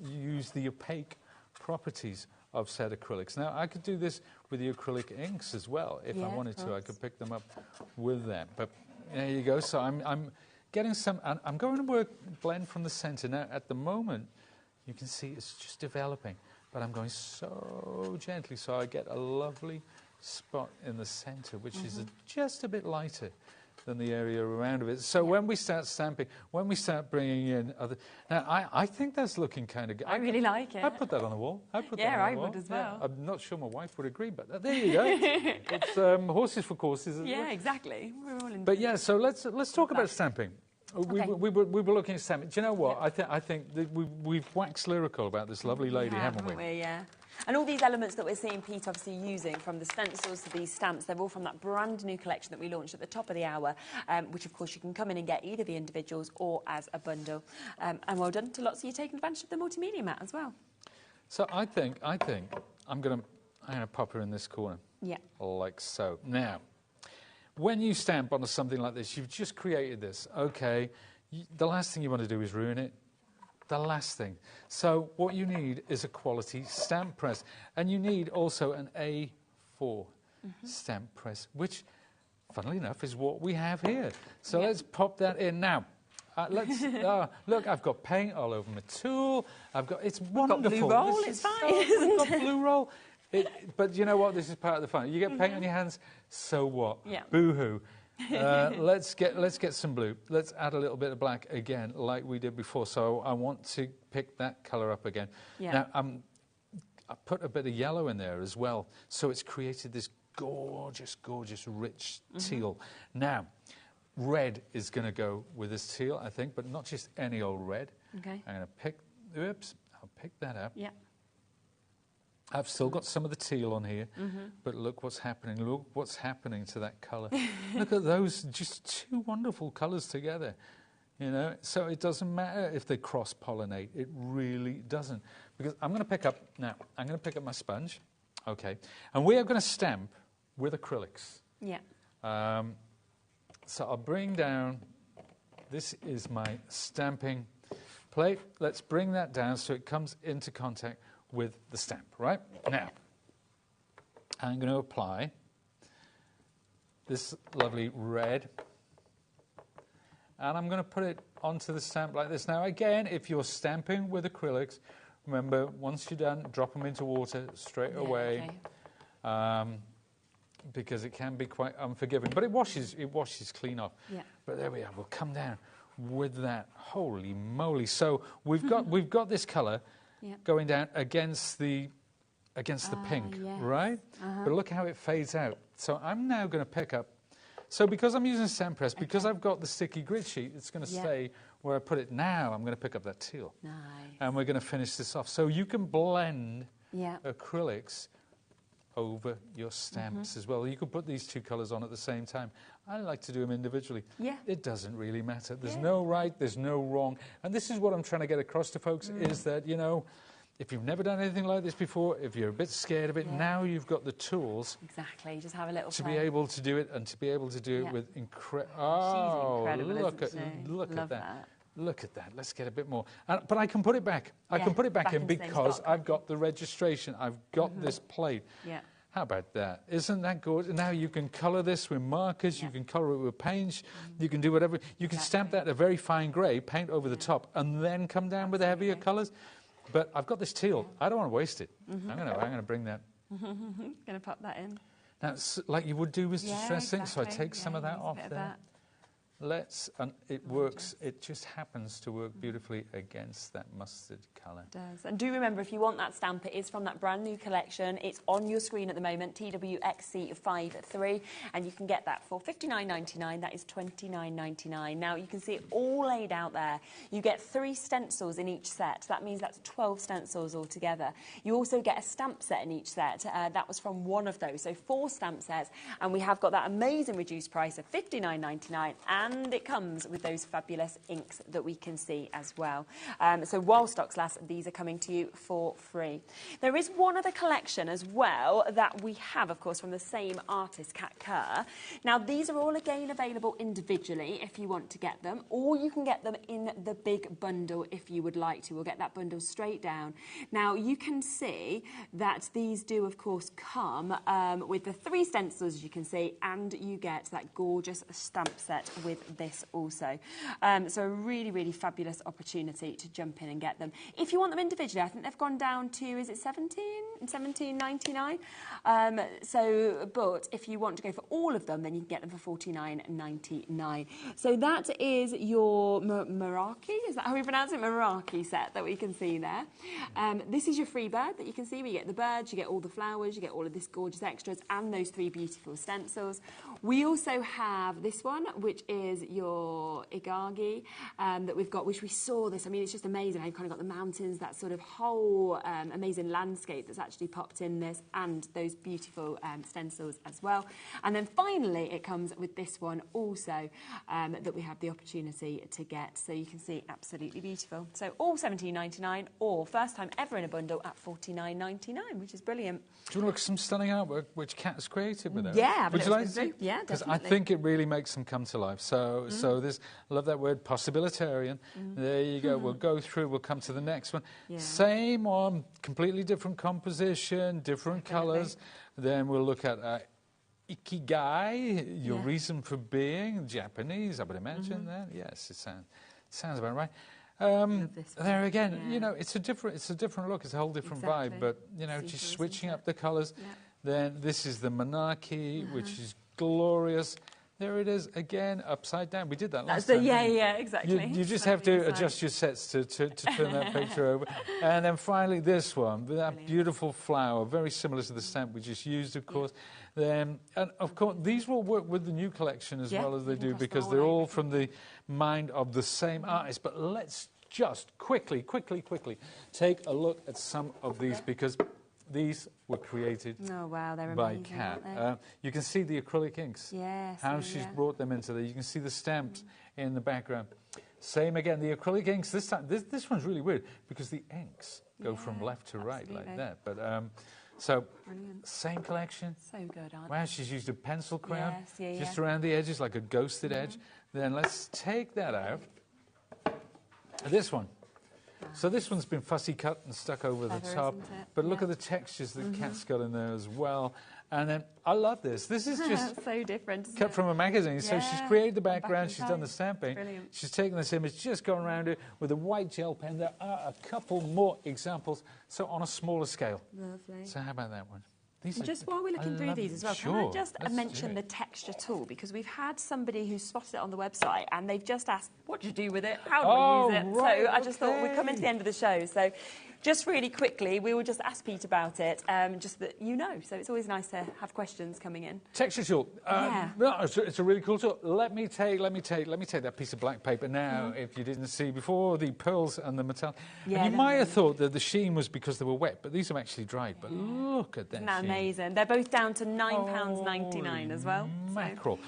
S5: use the opaque properties of said acrylics. Now, I could do this with the acrylic inks as well. If I wanted to, I could pick them up with them. But there you go. So I'm getting some, and I'm going to blend from the center. Now, at the moment, you can see it's just developing. But I'm going so gently, so I get a lovely spot in the centre, which is just a bit lighter than the area around it. So when we start stamping, when we start bringing in other... Now, I think that's looking kind of good.
S1: I really like it.
S5: I'd put that on the wall.
S1: I would as well.
S5: I'm not sure my wife would agree, but there you go. It's horses for courses, isn't it?
S1: Yeah, exactly. We're all in.
S5: But yeah, so let's talk about stamping. We were looking at stamping. Do you know what? I think that we've waxed lyrical about this lovely lady, haven't we?
S1: Yeah. And all these elements that we're seeing Pete obviously using, from the stencils to these stamps, they're all from that brand new collection that we launched at the top of the hour, which of course you can come in and get either the individuals or as a bundle. And well done to lots of you taking advantage of the multimedia mat as well.
S5: So I think I'm going to pop her in this corner.
S1: Yeah.
S5: Like so. Now, when you stamp onto something like this, you've just created this. Okay, the last thing you want to do is ruin it. The last thing. So what you need is a quality stamp press. And you need also an A4 stamp press, which, funnily enough, is what we have here. So let's pop that in now. Look, I've got paint all over my tool. It's wonderful.
S1: Got blue roll, it's fine.
S5: We've got blue roll. But you know what? This is part of the fun. You get paint on your hands, so what?
S1: Yeah.
S5: Boo-hoo. Let's get some blue. Let's add a little bit of black again, like we did before. So I want to pick that colour up again.
S1: Yeah.
S5: Now, I put a bit of yellow in there as well. So it's created this gorgeous, gorgeous, rich teal. Now, red is going to go with this teal, I think, but not just any old red.
S1: Okay.
S5: I'm going to I'll pick that up.
S1: Yeah.
S5: I've still got some of the teal on here, but look what's happening. Look what's happening to that colour. Look at those, just two wonderful colours together. You know, so it doesn't matter if they cross-pollinate. It really doesn't. Because I'm going to pick up my sponge, okay, and we are going to stamp with acrylics.
S1: Yeah.
S5: So I'll bring down, this is my stamping plate. Let's bring that down so it comes into contact with the stamp, right? Now, I'm going to apply this lovely red, and I'm going to put it onto the stamp like this. Now, again, if you're stamping with acrylics, remember, once you're done, drop them into water straight away, because it can be quite unforgiving. But it washes clean off. Yeah. But there we are. We'll come down with that. Holy moly! So we've got this colour. Yep. Going down against the pink, right? But look how it fades out. So I'm now going to pick up. So because I'm using stamp press, because I've got the sticky grid sheet, it's going to stay where I put it. Now I'm going to pick up that teal. Nice. And we're going to finish this off. So you can blend acrylics over your stamps as well. You could put these two colours on at the same time. I like to do them individually.
S1: Yeah.
S5: It doesn't really matter. There's no right, there's no wrong. And this is what I'm trying to get across to folks, is that, you know, if you've never done anything like this before, if you're a bit scared of it, now you've got the tools.
S1: Exactly, just have a little
S5: to
S1: play.
S5: be able to do it, and to be able to do it with
S1: incredible,
S5: look at
S1: isn't she?
S5: look at that. Look at that. Let's get a bit more. But I can put it back. I can put it back in because I've got the registration. I've got this plate.
S1: Yeah.
S5: How about that? Isn't that good? Now you can colour this with markers. You can colour it with paint. You can do whatever. You can stamp that a very fine grey, paint over the top, and then come down with the heavier colours. But I've got this teal. I don't want to waste it. I'm going to bring that.
S1: Going to pop that in.
S5: Now, like you would do with distressing.
S1: Exactly.
S5: So I take some of that off there. And it works. It just happens to work beautifully against that mustard colour.
S1: It does. And do remember, if you want that stamp, it is from that brand new collection. It's on your screen at the moment, TWXC53, and you can get that for $59.99. That is $29.99. Now, you can see it all laid out there. You get 3 stencils in each set. That means that's 12 stencils altogether. You also get a stamp set in each set. That was from one of those. So 4 stamp sets, and we have got that amazing reduced price of $59.99. And it comes with those fabulous inks that we can see as well. So while stocks last, these are coming to you for free. There is one other collection as well that we have, of course, from the same artist, Cat Kerr. Now, these are all again available individually if you want to get them, or you can get them in the big bundle if you would like to. We'll get that bundle straight down. Now, you can see that these do, of course, come with the 3 stencils, as you can see, and you get that gorgeous stamp set with this also. So a really, really fabulous opportunity to jump in and get them. If you want them individually, I think they've gone down to, is it $17.99? But if you want to go for all of them, then you can get them for $49.99. So that is your Meraki, is that how we pronounce it? Meraki set that we can see there. This is your free bird that you can see, where you get the birds, you get all the flowers, you get all of this gorgeous extras, and those 3 beautiful stencils. We also have this one, which is your Igagi that we've got, which we saw this. I mean, it's just amazing how you've kind of got the mountains, that sort of whole amazing landscape that's actually popped in this, and those beautiful stencils as well. And then finally, it comes with this one also that we have the opportunity to get. So you can see, absolutely beautiful. So all $17.99, or first time ever in a bundle at $49.99, which is brilliant.
S5: Do you want to look at some stunning artwork which Cat has created with it?
S1: Yeah,
S5: would you like to?
S1: Yeah,
S5: because
S1: definitely.
S5: I think it really makes them come to life. So this, I love that word, possibilitarian. There you go. We'll go through. We'll come to the next one.
S1: Yeah.
S5: Same one, completely different composition, different colours. Then we'll look at Ikigai, your reason for being, Japanese, I would imagine. That yes, it sounds about right. There again, you know, it's a different look. It's a whole different vibe. But you know, just switching up the colours. Yeah. Then this is the Monarchy, which is glorious. There it is again, upside down. We did that last time.
S1: Yeah, exactly.
S5: You just have to adjust your sets to turn that picture over. And then finally this one, that beautiful flower, very similar to the stamp we just used, of course. And of course, these will work with the new collection as well as they do, because they're all from the mind of the same artist. But let's just quickly take a look at some of these, because these were created by Cat. You can see the acrylic inks, how she's brought them into there. You can see the stamps in the background. Same again, the acrylic inks. This time, this one's really weird because the inks go from left to right like that. But so, same collection.
S1: So good, aren't
S5: they? Wow, she's used a pencil crayon just around the edges, like a ghosted edge. Then let's take that out. This one. So this one's been fussy cut and stuck over the top. But look at the textures that Cat's got in there as well. And then, I love this. This is just
S1: so different,
S5: cut from a magazine. So she's created the background, she's done the stamping.
S1: Brilliant.
S5: She's taken this image, just gone around it with a white gel pen. There are a couple more examples, so on a smaller scale.
S1: Lovely.
S5: So how about that one?
S1: Just while we're looking through these as well, can I just mention the texture tool? Because we've had somebody who spotted it on the website and they've just asked, what do you do with it? How do we use it? So I just thought we'd come into the end of the show. So just really quickly, we will just ask Pete about it, just that you know. So it's always nice to have questions coming in.
S5: Texture tool. No, it's a really cool tool. Let me take that piece of black paper now. If you didn't see before, the pearls and the metallic.
S1: Yeah,
S5: and you might have thought that the sheen was because they were wet, but these are actually dried. But look at that.
S1: Isn't that
S5: sheen.
S1: amazing? They're both down to £9.99 as well.
S5: Mackerel.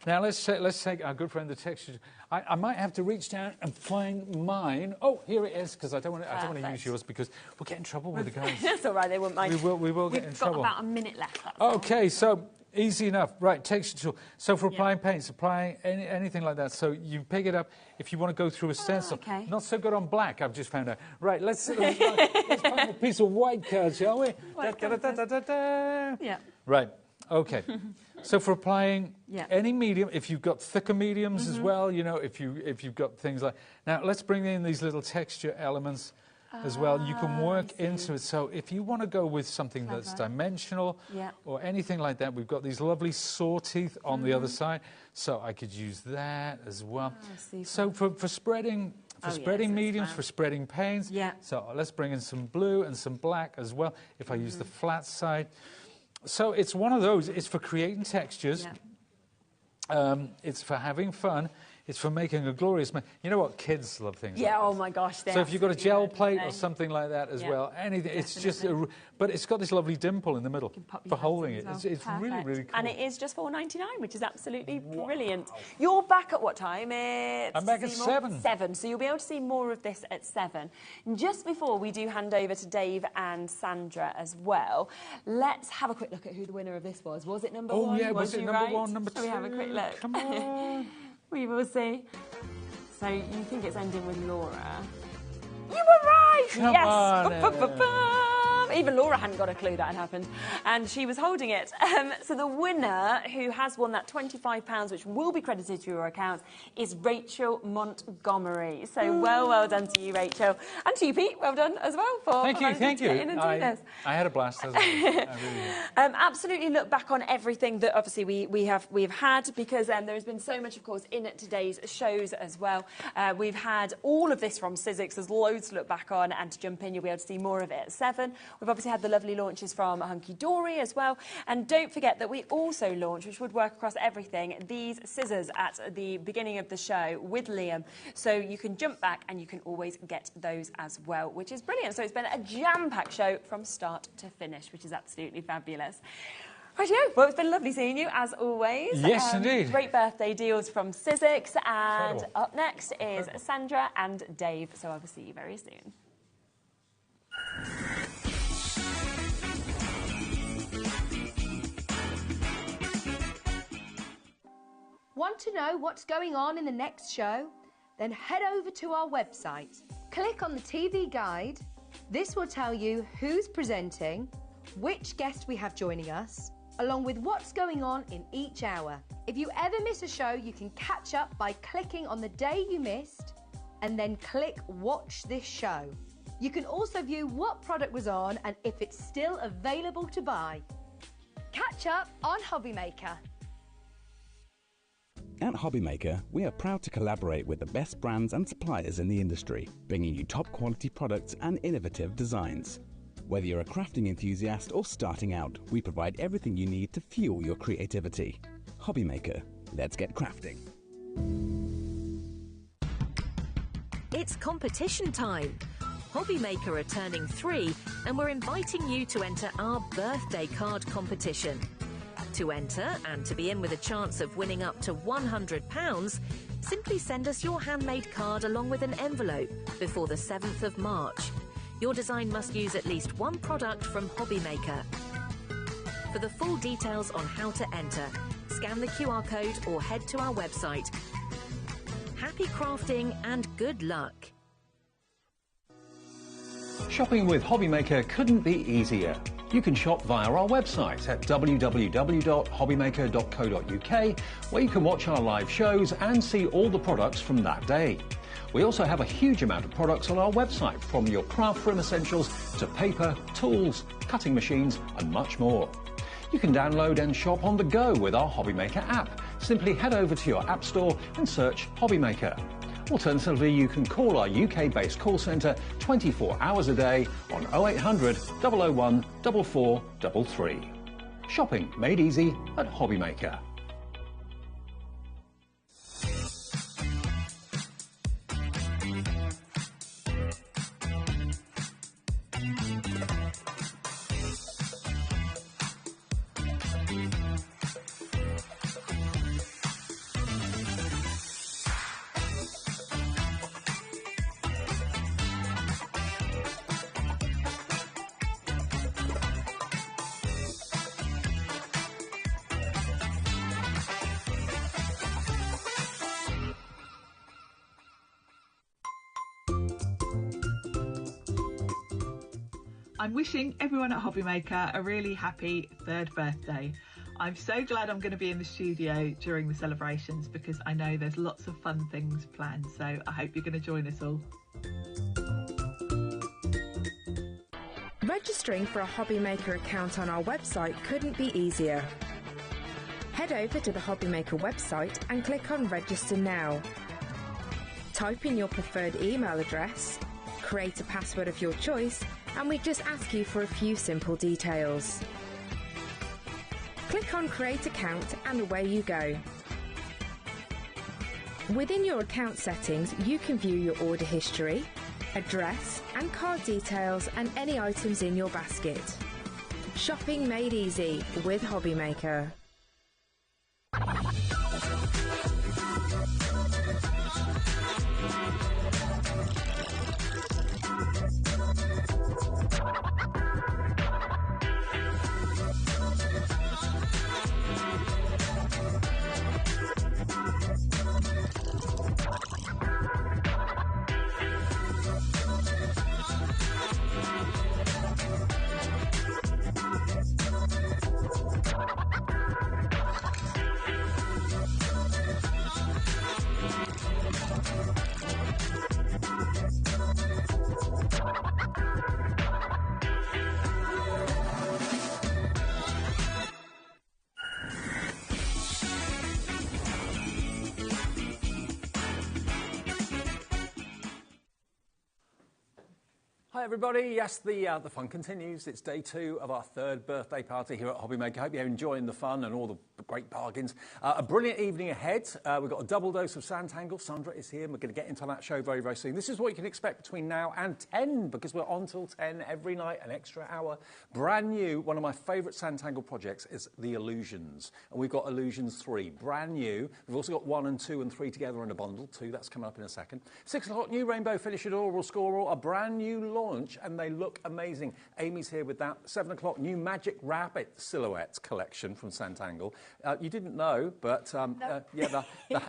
S5: Now let's take our good friend the texture. I might have to reach down and find mine. Oh, here it is, because I don't want to use yours because we'll get in trouble with the guys.
S1: That's all right, they won't mind.
S5: We will get in trouble.
S1: We've got about a minute left.
S5: Okay, so easy enough. Right, texture tool. So for applying paints, applying anything like that. So you pick it up if you want to go through a stencil. Not so good on black, I've just found out. Right, let's find a piece of white card, shall we?
S1: Yeah.
S5: Right. Okay. So for applying any medium, if you've got thicker mediums as well, you know, if you've got things like... Now, let's bring in these little texture elements as well. You can work into it. So if you want to go with something that's dimensional or anything like that, we've got these lovely saw teeth on the other side. So I could use that as well. So for spreading... For spreading mediums, for spreading paints. So let's bring in some blue and some black as well, if I use the flat side. So it's one of those. It's for creating textures. It's for having fun. It's for making a glorious... You know what? Kids love things like
S1: oh my gosh.
S5: So if you've got a gel plate or something like that as well, anything, it's just... But it's got this lovely dimple in the middle for holding it. It's really, really cool.
S1: And it is just $4.99, which is absolutely brilliant. You're back at what time?
S5: I'm back at 7.
S1: 7, so you'll be able to see more of this at 7. And just before we do hand over to Dave and Sandra as well, let's have a quick look at who the winner of this was. Was it number 1?
S5: Oh, yeah, was it number 1, number 2?
S1: Shall we have a quick look?
S5: Come on.
S1: We will see. So you think it's ending with Laura? You were right!
S5: Come
S1: on. Even Laura hadn't got a clue that had happened. And she was holding it. So the winner, who has won that £25, which will be credited to your account, is Rachel Montgomery. So well done to you, Rachel. And to you, Pete. Well done as well for
S5: thank you.
S1: get in and do this.
S5: I had a blast, hasn't I really did.
S1: Absolutely look back on everything that obviously we've had, because there has been so much, of course, in today's shows as well. We've had all of this from Sizzix. There's loads to look back on and to jump in. You'll be able to see more of it at 7. We've obviously had the lovely launches from Hunkydory as well. And don't forget that we also launched, which would work across everything, these scissors at the beginning of the show with Liam. So you can jump back and you can always get those as well, which is brilliant. So it's been a jam-packed show from start to finish, which is absolutely fabulous. Rightio. Well, it's been lovely seeing you, as always.
S5: Yes, indeed.
S1: Great birthday deals from Sizzix. And up next is Sandra and Dave. So I will see you very soon.
S13: Want to know what's going on in the next show? Then head over to our website. Click on the TV guide. This will tell you who's presenting, which guest we have joining us, along with what's going on in each hour. If you ever miss a show, you can catch up by clicking on the day you missed and then click Watch This Show. You can also view what product was on and if it's still available to buy. Catch up on HobbyMaker.
S10: At HobbyMaker, we are proud to collaborate with the best brands and suppliers in the industry, bringing you top quality products and innovative designs. Whether you're a crafting enthusiast or starting out, we provide everything you need to fuel your creativity. HobbyMaker, let's get crafting.
S6: It's competition time. HobbyMaker are turning 3 and we're inviting you to enter our birthday card competition. To enter and to be in with a chance of winning up to £100, simply send us your handmade card along with an envelope before the 7th of March. Your design must use at least one product from HobbyMaker. For the full details on how to enter, scan the QR code or head to our website. Happy crafting and good luck.
S3: Shopping with HobbyMaker couldn't be easier. You can shop via our website at www.hobbymaker.co.uk, where you can watch our live shows and see all the products from that day. We also have a huge amount of products on our website, from your craft room essentials to paper, tools, cutting machines and much more. You can download and shop on the go with our HobbyMaker app. Simply head over to your app store and search HobbyMaker. Alternatively, you can call our UK-based call centre 24 hours a day on 0800 001 4433. Shopping made easy at HobbyMaker.
S18: I'm wishing everyone at HobbyMaker a really happy 3rd birthday. I'm so glad I'm going to be in the studio during the celebrations because I know there's lots of fun things planned, so I hope you're going to join us all.
S14: Registering for a HobbyMaker account on our website couldn't be easier. Head over to the HobbyMaker website and click on Register Now. Type in your preferred email address, create a password of your choice, and we just ask you for a few simple details. Click on Create Account and away you go. Within your account settings, you can view your order history, address and card details and any items in your basket. Shopping made easy with HobbyMaker.
S3: Hi everybody, yes, the fun continues. It's day 2 of our 3rd birthday party here at HobbyMaker. Hope you're enjoying the fun and all the great bargains. A brilliant evening ahead. We've got a double dose of Sandangle. Sandra is here and we're going to get into that show very, very soon. This is what you can expect between now and 10 because we're on till 10 every night, an extra hour. Brand new, one of my favourite Sandangle projects is the Illusions. And we've got Illusions 3, brand new. We've also got 1 and 2 and 3 together in a bundle. 2, that's coming up in a second. 6 o'clock, new Rainbow Finish It All, Score All, a brand new launch, and they look amazing. Amy's here with that. 7 o'clock, new Magic Rabbit Silhouettes collection from Sandangle. You didn't know, but yeah,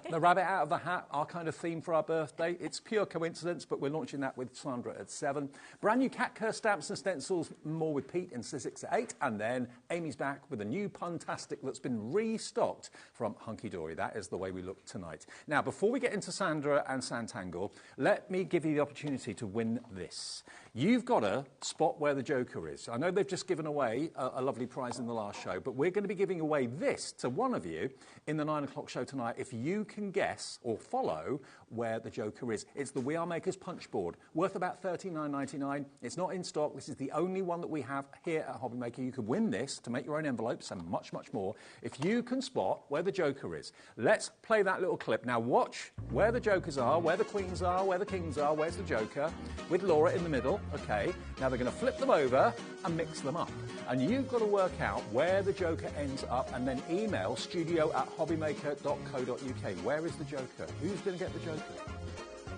S3: the rabbit out of the hat, our kind of theme for our birthday. It's pure coincidence, but we're launching that with Sandra at 7. Brand new Cat Kerr stamps and stencils, more with Pete and Sizzix at 8. And then Amy's back with a new Puntastic that's been restocked from Hunkydory. That is the way we look tonight. Now, before we get into Sandra and Sandangle, let me give you the opportunity to win this. You've got to spot where the Joker is. I know they've just given away a lovely prize in the last show, but we're going to be giving away this to one of you in the 9 o'clock show tonight if you can guess or follow where the Joker is. It's the We Are Makers punch board, worth about $39.99. It's not in stock. This is the only one that we have here at HobbyMaker. You could win this to make your own envelopes and much, much more if you can spot where the Joker is. Let's play that little clip. Now watch where the Jokers are, where the Queens are, where the Kings are, where's the Joker, with Laura in the middle. Okay, now they're going to flip them over and mix them up. And you've got to work out where the Joker ends up and then email studio@hobbymaker.co.uk. Where is the Joker? Who's going to get the Joker?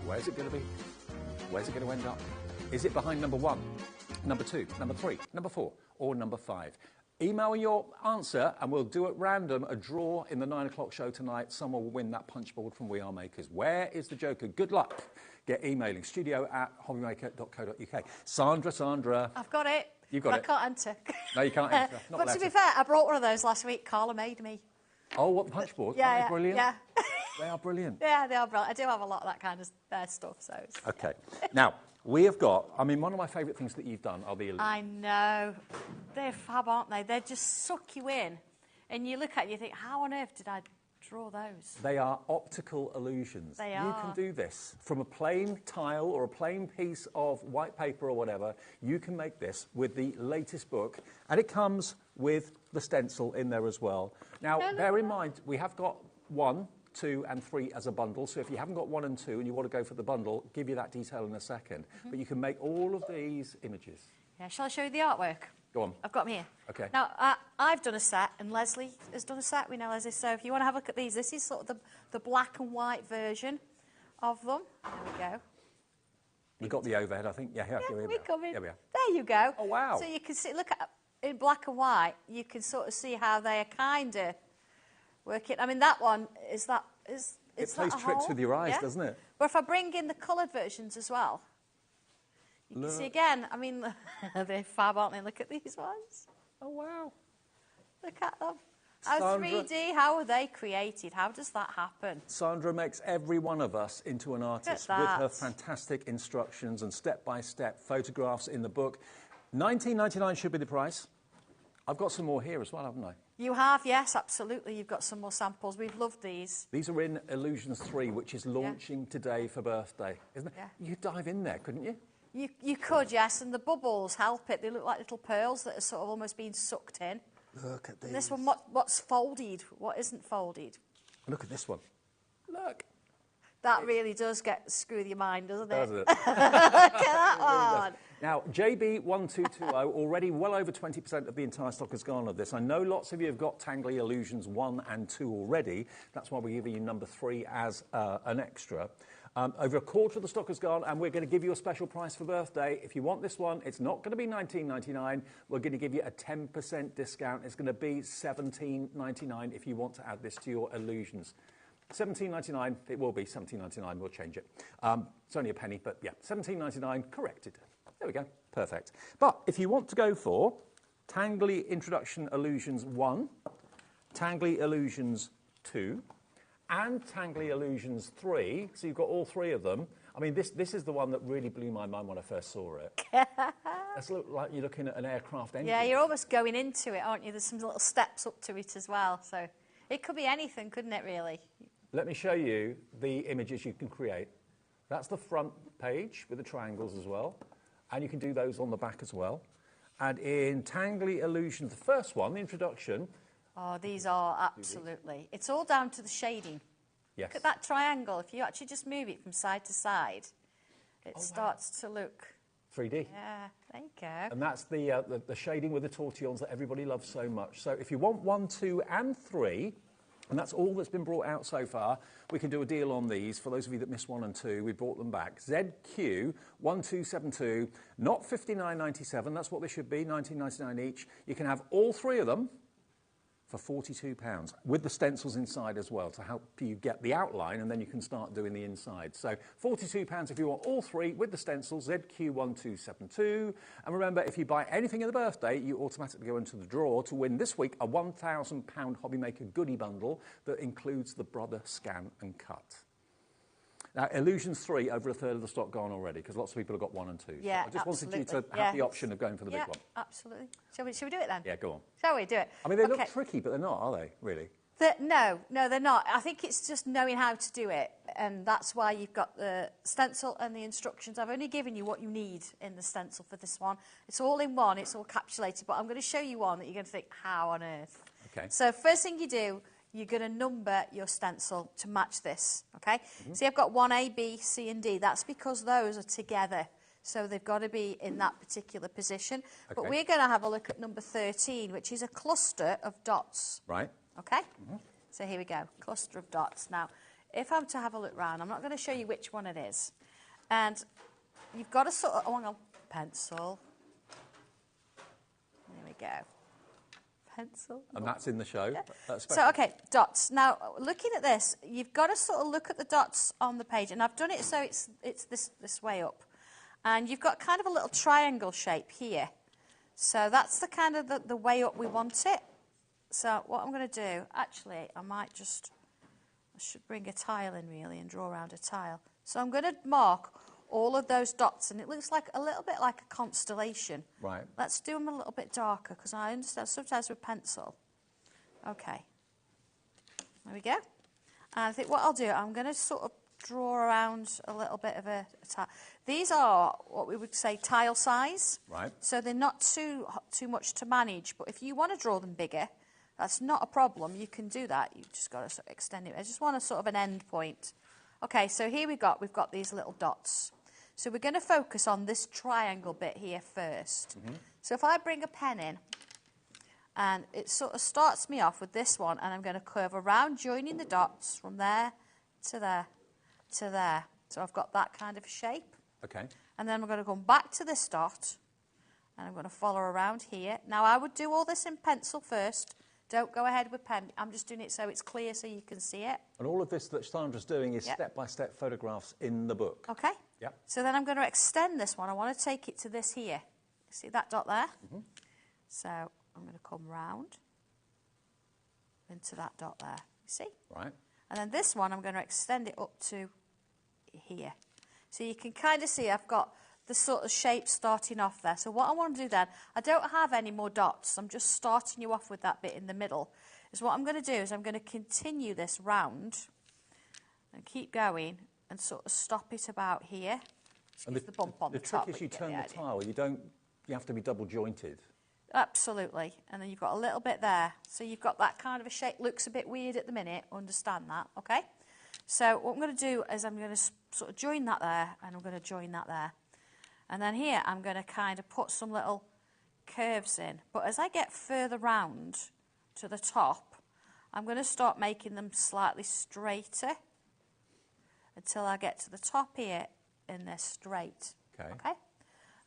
S3: Where's it going to be? Where's it going to end up? Is it behind number 1, number 2, number 3, number 4, or number 5? Email your answer and we'll do at random a draw in the 9 o'clock show tonight. Someone will win that punch board from We Are Makers. Where is the Joker? Good luck. Get emailing studio@hobbymaker.co.uk. Sandra.
S19: I've got it.
S3: You've got it.
S19: I can't enter.
S3: No, you can't enter. Not
S19: but to be fair, I brought one of those last week. Carla made me.
S3: Oh, what punch board?
S19: Yeah,
S3: Aren't they brilliant?
S19: Yeah.
S3: They are brilliant.
S19: Yeah, they are brilliant. I do have a lot of that kind of stuff. So.
S3: Okay. Now, we have got, I mean, one of my favourite things that you've done are the Illusions.
S19: I know. They're fab, aren't they? They just suck you in. And you look at it and you think, how on earth did I draw those.
S3: They are optical illusions.
S19: They
S3: You
S19: are.
S3: can do this from a plain tile or a plain piece of white paper or whatever. You can make this with the latest book, and it comes with the stencil in there as well. Now, bear in mind, we have got 1, 2 and 3 as a bundle, so if you haven't got 1 and 2 and you want to go for the bundle, give you that detail in a second. But you can make all of these images.
S19: Yeah, shall I show you the artwork?
S3: Go on.
S19: I've got them here.
S3: Okay.
S19: Now, I've done a set, and Leslie has done a set. We know Leslie. So if you want to have a look at these, this is sort of the black and white version of them. There we go.
S3: We've got the overhead, I think. Yeah, here we
S19: We're coming.
S3: Here we are.
S19: There you go.
S3: Oh, wow.
S19: So you can see, look at, in black and white, you can sort of see how they are kind of working. I mean, that one, is that...
S3: It plays tricks with your eyes, doesn't it?
S19: But if I bring in the coloured versions as well, you can see again, I mean, they're fab, aren't they? Look at these ones.
S3: Oh, wow.
S19: Look at them. How
S3: Sandra,
S19: 3D, how are they created? How does that happen?
S3: Sandra makes every one of us into an artist with her fantastic instructions and step-by-step photographs in the book. $19.99 should be the price. I've got some more here as well, haven't I?
S19: You have, yes, absolutely. You've got some more samples. We've loved these.
S3: These are in Illusions 3, which is launching today for birthday, isn't it?
S19: Yeah.
S3: You could dive in there, couldn't you?
S19: You could, yes, and the bubbles help it. They look like little pearls that are sort of almost being sucked in.
S3: Look at this.
S19: And this one, what's folded? What isn't folded?
S3: Look at this one. Look.
S19: That really does screw your mind, doesn't it?
S3: Does it?
S19: Look at that one.
S3: Now, JB1220, already well over 20% of the entire stock has gone of this. I know lots of you have got Tangle Illusions 1 and 2 already. That's why we're giving you number 3 as an extra. Over a quarter of the stock has gone, and we're going to give you a special price for birthday. If you want this one, it's not going to be $19.99. We're going to give you a 10% discount. It's going to be $17.99 if you want to add this to your Illusions. $17.99, it will be $17.99, we'll change it. It's only a penny, but yeah, $17.99 corrected. There we go, perfect. But if you want to go for Tangle Introduction Illusions 1, Tangle Illusions 2, and Tangle Illusions 3, so you've got all 3 of them. I mean, this is the one that really blew my mind when I first saw it. It's like you're looking at an aircraft engine.
S19: Yeah, you're almost going into it, aren't you? There's some little steps up to it as well, so it could be anything, couldn't it, really?
S3: Let me show you the images you can create. That's the front page with the triangles as well. And you can do those on the back as well. And in Tangle Illusions, the first one, the introduction.
S19: Oh, these are absolutely. It's all down to the shading.
S3: Yes.
S19: Look at that triangle. If you actually just move it from side to side, it starts to look...
S3: 3D.
S19: Yeah, there you go.
S3: And that's the shading with the tortillons that everybody loves so much. So if you want 1, 2 and 3... and that's all that's been brought out so far. We can do a deal on these. For those of you that missed 1 and 2, we brought them back. ZQ1272, not $59.97. That's what they should be, $19.99 each. You can have all 3 of them for £42, with the stencils inside as well to help you get the outline, and then you can start doing the inside. So £42 if you want all 3 with the stencils, ZQ1272. And remember, if you buy anything in the birthday, you automatically go into the draw to win this week a £1,000 HobbyMaker goodie bundle that includes the Brother Scan and Cut. Now, Illusions 3, over a third of the stock gone already, because lots of people have got 1 and 2.
S19: Yeah,
S3: so I just wanted you to have the option of going for the big one.
S19: Absolutely. Shall we do it then?
S3: Yeah, go on.
S19: Shall we do it?
S3: I mean, they look tricky, but they're not, are they, really?
S19: No, they're not. I think it's just knowing how to do it, and that's why you've got the stencil and the instructions. I've only given you what you need in the stencil for this one. It's all in one, it's all capsulated, but I'm going to show you one that you're going to think, how on earth?
S3: Okay.
S19: So first thing you do, you're going to number your stencil to match this, okay? See, I've got 1A, B, C, and D. That's because those are together, so they've got to be in that particular position. Okay. But we're going to have a look at number 13, which is a cluster of dots.
S3: Right.
S19: Okay? So here we go, cluster of dots. Now, if I'm to have a look round, I'm not going to show you which one it is. And you've got to sort of, hang on, pencil. There we go. Pencil.
S3: And that's in the show.
S19: Yeah. So, okay, dots. Now, looking at this, you've got to sort of look at the dots on the page. And I've done it so it's this way up. And you've got kind of a little triangle shape here. So that's the kind of the way up we want it. So what I'm going to do, actually, I should bring a tile in, really, and draw around a tile. So I'm going to mark all of those dots, and it looks like a little bit like a constellation.
S3: Right.
S19: Let's do them a little bit darker, because I understand sometimes with pencil. Okay. There we go. And I think what I'll do, I'm going to sort of draw around a little bit of a tile. These are what we would say tile size.
S3: Right.
S19: So they're not too much to manage. But if you want to draw them bigger, that's not a problem. You can do that. You've just got to sort of extend it. I just want a sort of an end point. Okay, so here we've got these little dots. So we're going to focus on this triangle bit here first. So if I bring a pen in, and it sort of starts me off with this one, and I'm going to curve around, joining the dots from there to there to there. So I've got that kind of shape.
S3: Okay.
S19: And then I'm going to come back to this dot, and I'm going to follow around here. Now, I would do all this in pencil first. Don't go ahead with pen. I'm just doing it so it's clear so you can see it.
S3: And all of this that Sandra's doing is step-by-step photographs in the book.
S19: Okay.
S3: Yep.
S19: So then I'm going to extend this one. I want to take it to this here. See that dot there? So I'm going to come round into that dot there. You see?
S3: Right.
S19: And then this one, I'm going to extend it up to here. So you can kind of see I've got the sort of shape starting off there. So what I want to do then, I don't have any more dots. I'm just starting you off with that bit in the middle. Is what I'm going to do is I'm going to continue this round and keep going and sort of stop it about here.
S3: And
S19: the bump on the top.
S3: trick is you turn the tile. You have to be double jointed.
S19: Absolutely. And then you've got a little bit there. So you've got that kind of a shape. Looks a bit weird at the minute. Understand that, okay? So what I'm going to do is I'm going to sort of join that there, and I'm going to join that there. And then here I'm going to kind of put some little curves in. But as I get further round to the top, I'm going to start making them slightly straighter until I get to the top here and they're straight. Okay?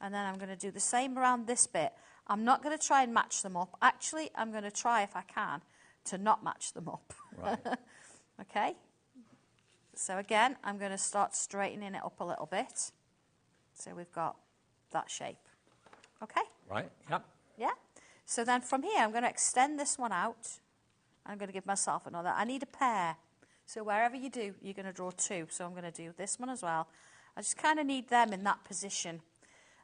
S19: And then I'm going to do the same around this bit. I'm not going to try and match them up. Actually, I'm going to try, if I can, to not match them up.
S3: Right.
S19: Okay? So again, I'm going to start straightening it up a little bit. So we've got that shape. Okay?
S3: Right, yep.
S19: Yeah? So then from here, I'm going to extend this one out. I'm going to give myself another. I need a pair. So wherever you do, you're going to draw two. So I'm going to do this one as well. I just kind of need them in that position.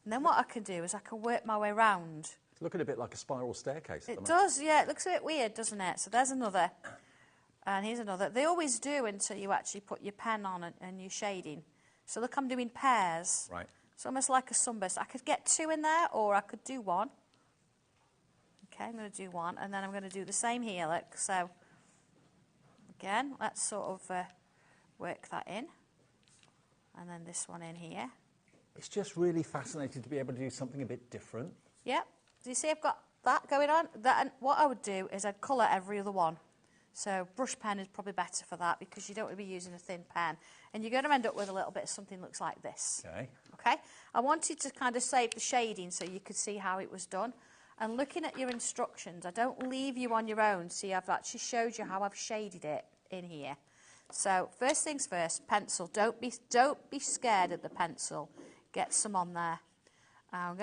S19: And then what I can do is I can work my way round.
S3: It's looking a bit like a spiral staircase.
S19: It does, yeah. It looks a bit weird, doesn't it? So there's another. And here's another. They always do until you actually put your pen on and your shading. So look, I'm doing pairs.
S3: Right.
S19: It's almost like a sunburst. I could get two in there, or I could do one. Okay, I'm going to do one. And then I'm going to do the same here, look. So, again, let's sort of work that in. And then this one in here.
S3: It's just really fascinating to be able to do something a bit different.
S19: Yep. Do you see I've got that going on? And what I would do is I'd colour every other one. So brush pen is probably better for that because you don't want to be using a thin pen. And you're going to end up with a little bit of something that looks like this.
S3: Okay.
S19: Okay? I wanted to kind of save the shading so you could see how it was done. And looking at your instructions, I don't leave you on your own. See, I've actually showed you how I've shaded it in here. So first things first, pencil. Don't be scared of the pencil. Get some on there. I'm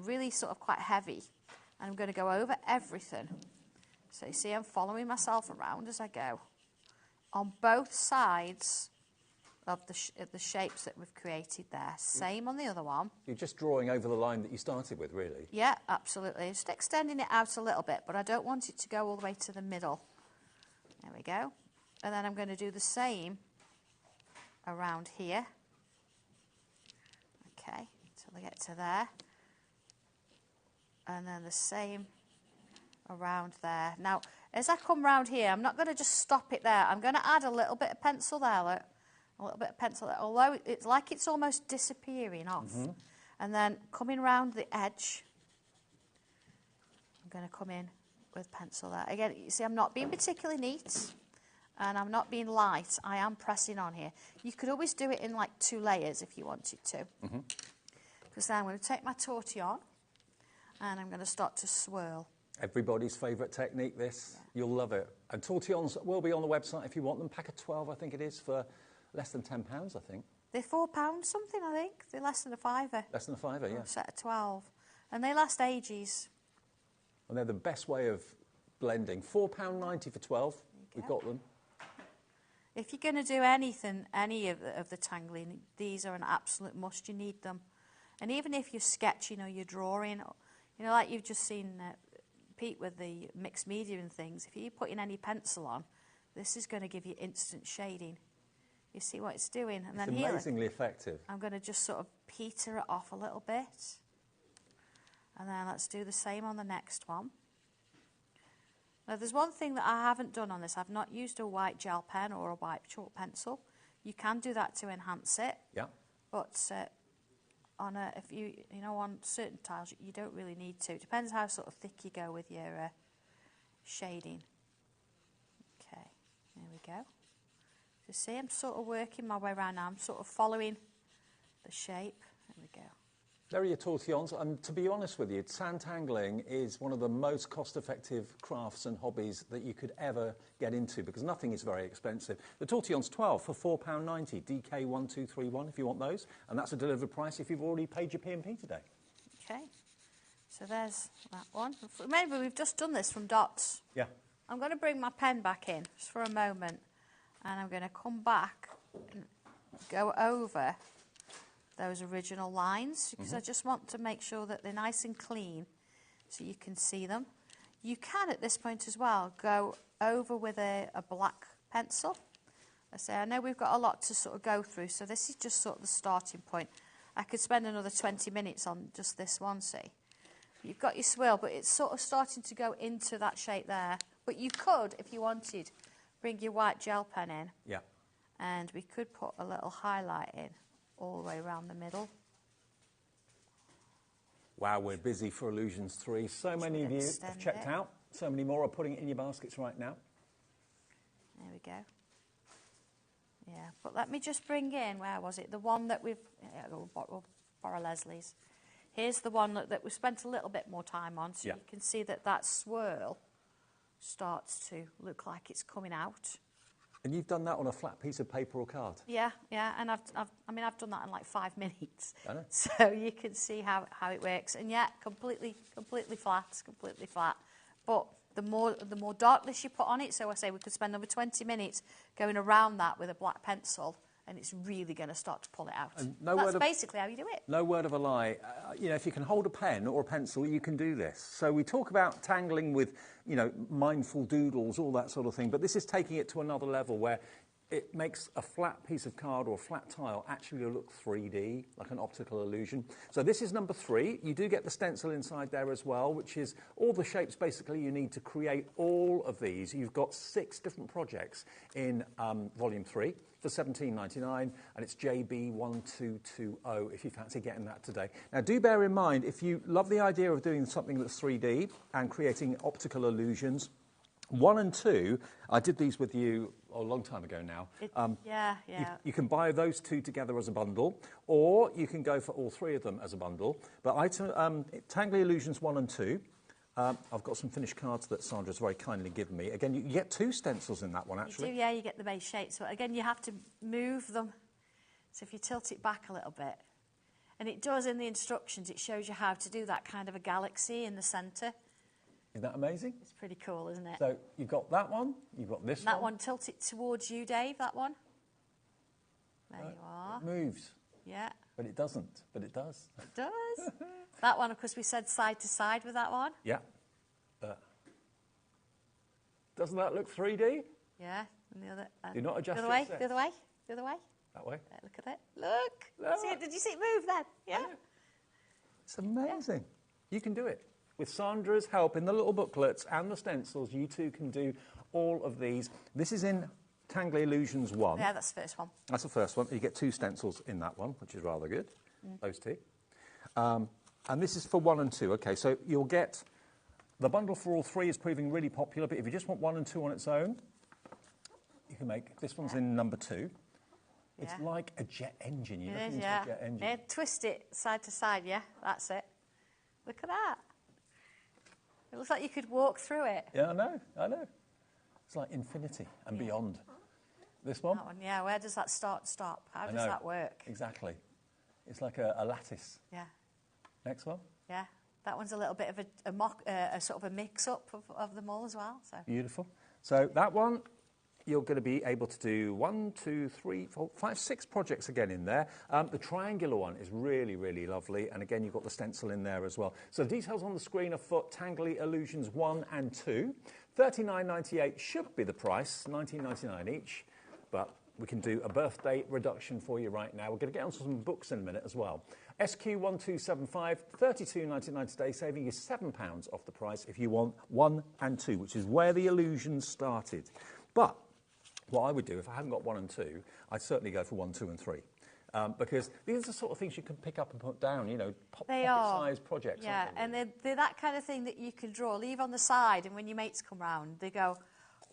S19: really sort of quite heavy. And I'm going to go over everything. So you see I'm following myself around as I go. On both sides of the shapes that we've created there. Same on the other one.
S3: You're just drawing over the line that you started with, really.
S19: Yeah, absolutely. Just extending it out a little bit, but I don't want it to go all the way to the middle. There we go. And then I'm going to do the same around here. Okay, until I get to there. And then the same around there. Now, as I come round here, I'm not going to just stop it there. I'm going to add a little bit of pencil there, look. A little bit of pencil there. Although it's like it's almost disappearing off. And then coming round the edge, I'm going to come in with pencil there. Again, you see I'm not being particularly neat. And I'm not being light. I am pressing on here. You could always do it in like 2 layers if you wanted to. Because then I'm going to take my tortillon and I'm going to start to swirl.
S3: Everybody's favourite technique, this. Yeah. You'll love it. And tortillons will be on the website if you want them. Pack of 12, I think it is, for less than £10, I think.
S19: They're £4 something, I think. They're less than a £5.
S3: Less than a £5, yeah.
S19: A set of 12. And they last ages.
S3: And they're the best way of blending. £4.90 for 12. We've got them.
S19: If you're going to do anything, any of the tangling, these are an absolute must. You need them. And even if you're sketching or you're drawing, you know, like you've just seen Pete with the mixed media and things, if you're putting any pencil on, this is going to give you instant shading. You see what it's doing? And
S3: It's
S19: then here,
S3: amazingly effective.
S19: I'm going to just sort of peter it off a little bit. And then let's do the same on the next one. Now, there's one thing that I haven't done on this. I've not used a white gel pen or a white chalk pencil. You can do that to enhance it.
S3: Yeah.
S19: But if you know, on certain tiles, you don't really need to. Depends how sort of thick you go with your shading. Okay, there we go. So see, I'm sort of working my way around now. I'm sort of following the shape. There we go.
S3: There are your tortillons, and to be honest with you, sandtangling is one of the most cost-effective crafts and hobbies that you could ever get into, because nothing is very expensive. The tortillon's 12 for £4.90, DK1231 if you want those, and that's a delivered price if you've already paid your P&P today.
S19: Okay, so there's that one. Remember, we've just done this from dots.
S3: Yeah.
S19: I'm going to bring my pen back in just for a moment, and I'm going to come back and go over those original lines, because I just want to make sure that they're nice and clean so you can see them. You can, at this point as well, go over with a black pencil. I know we've got a lot to sort of go through, so this is just sort of the starting point. I could spend another 20 minutes on just this one, see. You've got your swirl, but it's sort of starting to go into that shape there. But you could, if you wanted, bring your white gel pen in.
S3: Yeah.
S19: And we could put a little highlight in all the way around the middle.
S3: Wow, we're busy for Illusions 3. So many of you have checked out. So many more are putting it in your baskets right now.
S19: There we go. Yeah, but let me just bring in, where was it? The one that we've, we'll borrow Leslie's. Here's the one that we spent a little bit more time on, so you can see that that swirl starts to look like it's coming out.
S3: And you've done that on a flat piece of paper or card?
S19: Yeah, and I've done that in like 5 minutes.
S3: I know.
S19: So you can see how it works. And yeah, completely flat. But the more darkness you put on it, so I say we could spend over 20 minutes going around that with a black pencil, and it's really going to start to pull it out.
S3: And
S19: that's basically how you do it.
S3: No word of a lie. You know, if you can hold a pen or a pencil, you can do this. So we talk about tangling with, you know, mindful doodles, all that sort of thing, but this is taking it to another level where it makes a flat piece of card or a flat tile actually look 3D, like an optical illusion. So this is number 3. You do get the stencil inside there as well, which is all the shapes basically you need to create all of these. You've got 6 different projects in volume 3 for £17.99, and it's JB1220 if you fancy getting that today. Now do bear in mind, if you love the idea of doing something that's 3D and creating optical illusions, 1 and 2, I did these with you a long time ago now. You can buy those 2 together as a bundle, or you can go for all 3 of them as a bundle. But Tangle Illusions 1 and 2, I've got some finished cards that Sandra's very kindly given me. Again, you get 2 stencils in that one, actually.
S19: You do, you get the base shape. So again, you have to move them. So if you tilt it back a little bit, and it does in the instructions, it shows you how to do that kind of a galaxy in the centre.
S3: Isn't that amazing?
S19: It's pretty cool, isn't it?
S3: So you've got that one, you've got this one.
S19: That one, tilt it towards you, Dave, that one. There you are.
S3: It moves.
S19: Yeah.
S3: But it doesn't, but it does.
S19: It does. That one, of course, we said side to side with that one.
S3: Yeah. Doesn't that look 3D?
S19: Yeah. And the other.
S3: You're not adjusting.
S19: The other way. The other way. The other way.
S3: That way.
S19: Look at it. Look. See it? Did you see it move then? Yeah.
S3: It's amazing. Yeah. You can do it. With Sandra's help in the little booklets and the stencils, you too can do all of these. This is in Tangle Illusions 1.
S19: Yeah, that's the first one.
S3: That's the first one. You get 2 stencils in that one, which is rather good. Those 2. And this is for 1 and 2. Okay, so you'll get... The bundle for all 3 is proving really popular, but if you just want 1 and 2 on its own, you can make... This one's in number 2. It's like a jet engine. You're looking into a jet engine.
S19: Yeah, twist it side to side, yeah, that's it. Look at that. It looks like you could walk through it.
S3: Yeah, I know. It's like infinity and beyond. This one?
S19: That one, yeah. Where does that start and stop? How does that work?
S3: Exactly. It's like a lattice.
S19: Yeah.
S3: Next one?
S19: Yeah. That one's a little bit of a sort of a mix-up of them all as well. So.
S3: Beautiful. So that one you're going to be able to do 1, 2, 3, 4, 5, 6 projects again in there. The triangular one is really, really lovely. And again, you've got the stencil in there as well. So the details on the screen are for Tangle Illusions 1 and 2. $39.98 should be the price, $19.99 each. But we can do a birthday reduction for you right now. We're going to get onto some books in a minute as well. SQ1275, $32.99 today, saving you £7 off the price if you want 1 and 2, which is where the Illusions started. But what I would do, if I hadn't got 1 and 2, I'd certainly go for 1, 2 and 3. Because these are the sort of things you can pick up and put down, you know, pocket-sized projects.
S19: Yeah, and they're that kind of thing that you can draw, leave on the side, and when your mates come round, they go,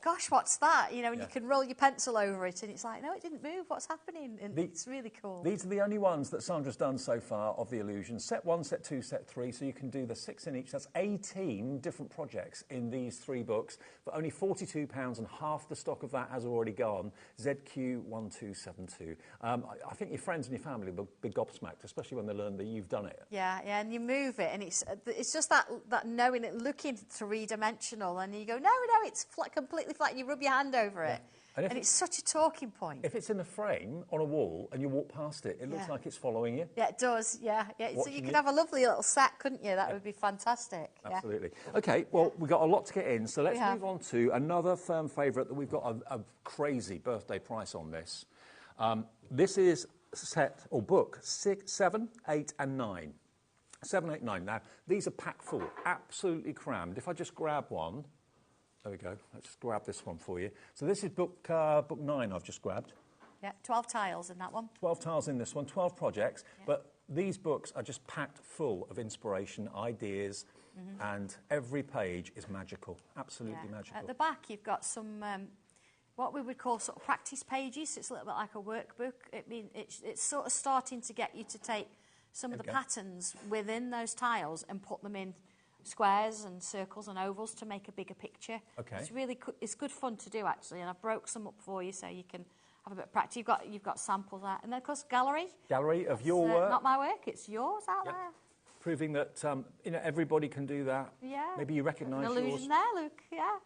S19: gosh, what's that? You know, and you can roll your pencil over it, and it's like, no, it didn't move. What's happening? And it's really cool.
S3: These are the only ones that Sandra's done so far of the Illusions. Set 1, Set 2, Set 3, so you can do the 6 in each. That's 18 different projects in these 3 books for only £42, and half the stock of that has already gone. ZQ1272. I think your friends and your family will be gobsmacked, especially when they learn that you've done it.
S19: Yeah, and you move it, and it's just that knowing it, looking three-dimensional, and you go, no, it's completely flat, and you rub your hand over it. And it's such a talking point.
S3: If it's in a frame on a wall and you walk past it, it looks like it's following you.
S19: Yeah, it does, yeah. So you could have a lovely little set, couldn't you? That would be fantastic.
S3: Absolutely. OK, well, we've got a lot to get in, so let's move on to another firm favourite that we've got a crazy birthday price on this. This is set, or book, 6, 7, 8 and 9. 7, 8, 9. Now, these are packed full, absolutely crammed. If I just grab one... There we go. Let's just grab this one for you. So this is book 9 I've just grabbed.
S19: Yeah, 12 tiles in that one.
S3: 12 tiles in this one, 12 projects. Yeah. But these books are just packed full of inspiration, ideas, and every page is magical, absolutely magical.
S19: At the back, you've got some, what we would call sort of practice pages. It's a little bit like a workbook. It's sort of starting to get you to take some of the patterns within those tiles and put them in squares and circles and ovals to make a bigger picture.
S3: Okay.
S19: It's good fun to do, actually, and I've broke some up for you so you can have a bit of practice. You've got samples out, and then of course gallery of
S3: your work.
S19: Not my work, it's yours out there.
S3: Proving that everybody can do that.
S19: Yeah.
S3: Maybe you recognise yours.
S19: An illusion there, look. Yeah.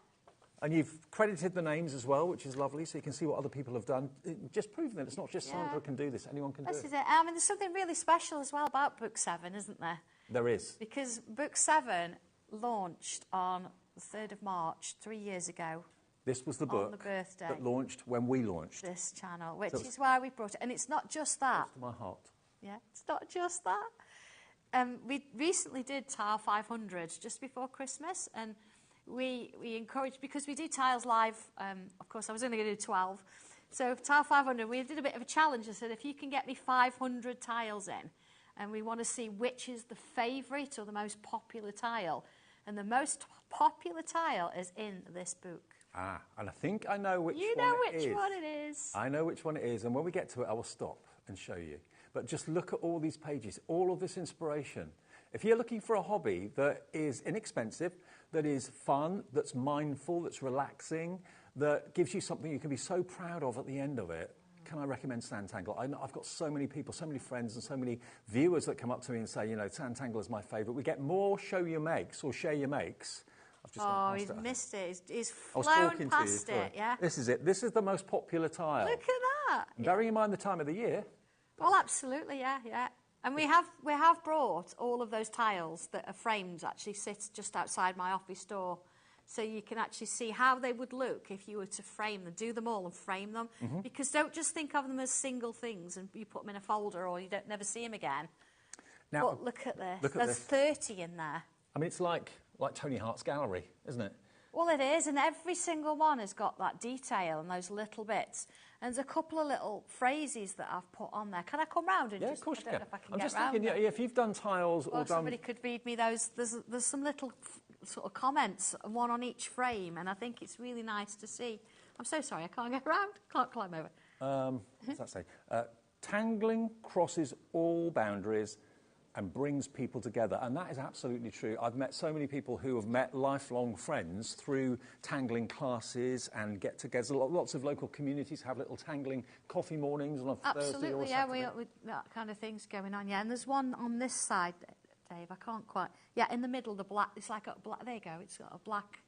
S3: And you've credited the names as well, which is lovely, so you can see what other people have done. Just proving that it's not just Sandra can do this, anyone can do it.
S19: This is it. I mean, there's something really special as well about Book 7, isn't there?
S3: There is.
S19: Because Book 7 launched on the 3rd of March, 3 years ago.
S3: This was the book
S19: on the birthday
S3: that launched when we launched
S19: this channel, which is why we brought it. And it's not just that.
S3: Close to my heart.
S19: Yeah, it's not just that. We recently did Tile 500 just before Christmas, and we encouraged, because we do tiles live, of course I was only going to do 12, so Tile 500 we did a bit of a challenge. I said, if you can get me 500 tiles in, and we want to see which is the favourite or the most popular tile, and the most popular tile is in this book.
S3: And I think I know which one it is.
S19: You know which one it is.
S3: I know which one it is, and when we get to it I will stop and show you. But just look at all these pages, all of this inspiration. If you're looking for a hobby that is inexpensive, that is fun, that's mindful, that's relaxing, that gives you something you can be so proud of at the end of it, can I recommend Sandangle? I've got so many people, so many friends and so many viewers that come up to me and say, you know, Sandangle is my favourite. We get more show your makes or share your makes. I've just
S19: he's missed it. He's flown past it, yeah.
S3: This is it. This is the most popular tile.
S19: Look at that.
S3: Bearing in mind the time of the year.
S19: Well, absolutely, yeah. And we have brought all of those tiles that are framed, actually sit just outside my office door, so you can actually see how they would look if you were to frame them, do them all and frame them. Because don't just think of them as single things and you put them in a folder or you don't never see them again. Now, but look at this. There's 30 in there.
S3: I mean, it's like Tony Hart's gallery, isn't it?
S19: Well, it is, and every single one has got that detail and those little bits. And there's a couple of little phrases that I've put on there. Can I come round and
S3: of course you can. I'm just thinking, if you've done tiles or done...
S19: somebody could read me those. There's some little sort of comments, one on each frame, and I think it's really nice to see. I'm so sorry, I can't get round. Can't climb over.
S3: What's that say? Tangling crosses all boundaries and brings people together. And that is absolutely true. I've met so many people who have met lifelong friends through tangling classes and get-togethers. Lots of local communities have little tangling coffee mornings on a Thursday or Saturday.
S19: Yeah, we that kind of thing's going on, yeah. And there's one on this side, Dave, I can't quite... Yeah, in the middle, the black... It's like a black... There you go, it's got a black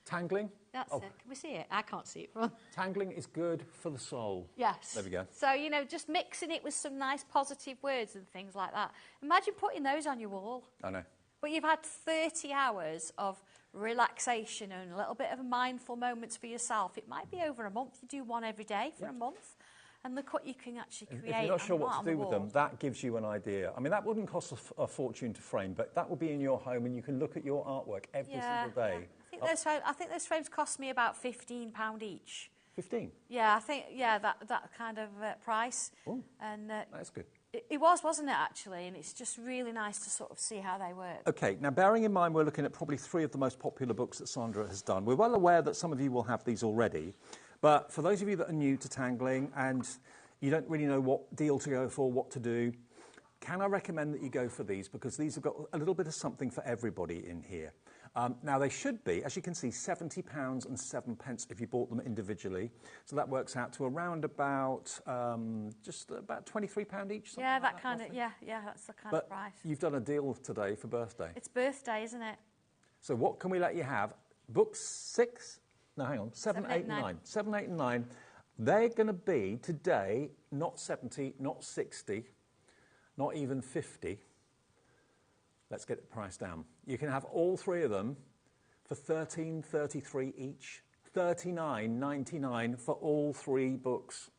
S3: Tangling?
S19: That's it. Can we see it? I can't see it from.
S3: Tangling is good for the soul.
S19: Yes.
S3: There we go.
S19: So, you know, just mixing it with some nice positive words and things like that. Imagine putting those on your wall.
S3: I know.
S19: But you've had 30 hours of relaxation and a little bit of mindful moments for yourself. It might be over a month. You do one every day for a month. And look what you can actually create.
S3: If you're not sure what to do with
S19: wall.
S3: them, that gives you an idea. I mean, that wouldn't cost a fortune to frame, but that will be in your home and you can look at your artwork every single day.
S19: Yeah. I think those frames cost me about £15 each.
S3: 15?
S19: Yeah, I think, that kind of price.
S3: Ooh,
S19: and
S3: that's good.
S19: It was, wasn't it, actually? And it's just really nice to sort of see how they work.
S3: OK, now bearing in mind we're looking at probably 3 of the most popular books that Sandra has done. We're well aware that some of you will have these already, but for those of you that are new to tangling and you don't really know what deal to go for, what to do, can I recommend that you go for these? Because these have got a little bit of something for everybody in here. Now, they should be, as you can see, £70 and 7 pence if you bought them individually. So that works out to around about, just about £23 each.
S19: Yeah, that kind of, yeah, that's the kind of price.
S3: You've done a deal today for birthday.
S19: It's birthday, isn't it?
S3: So what can we let you have? Books 6, no, hang on, 7, 8, and 9. 7, 8 and 9. They're going to be, today, not 70, not 60, not even 50. Let's get the price down. You can have all 3 of them for $13.33 each, $39.99 for all 3 books.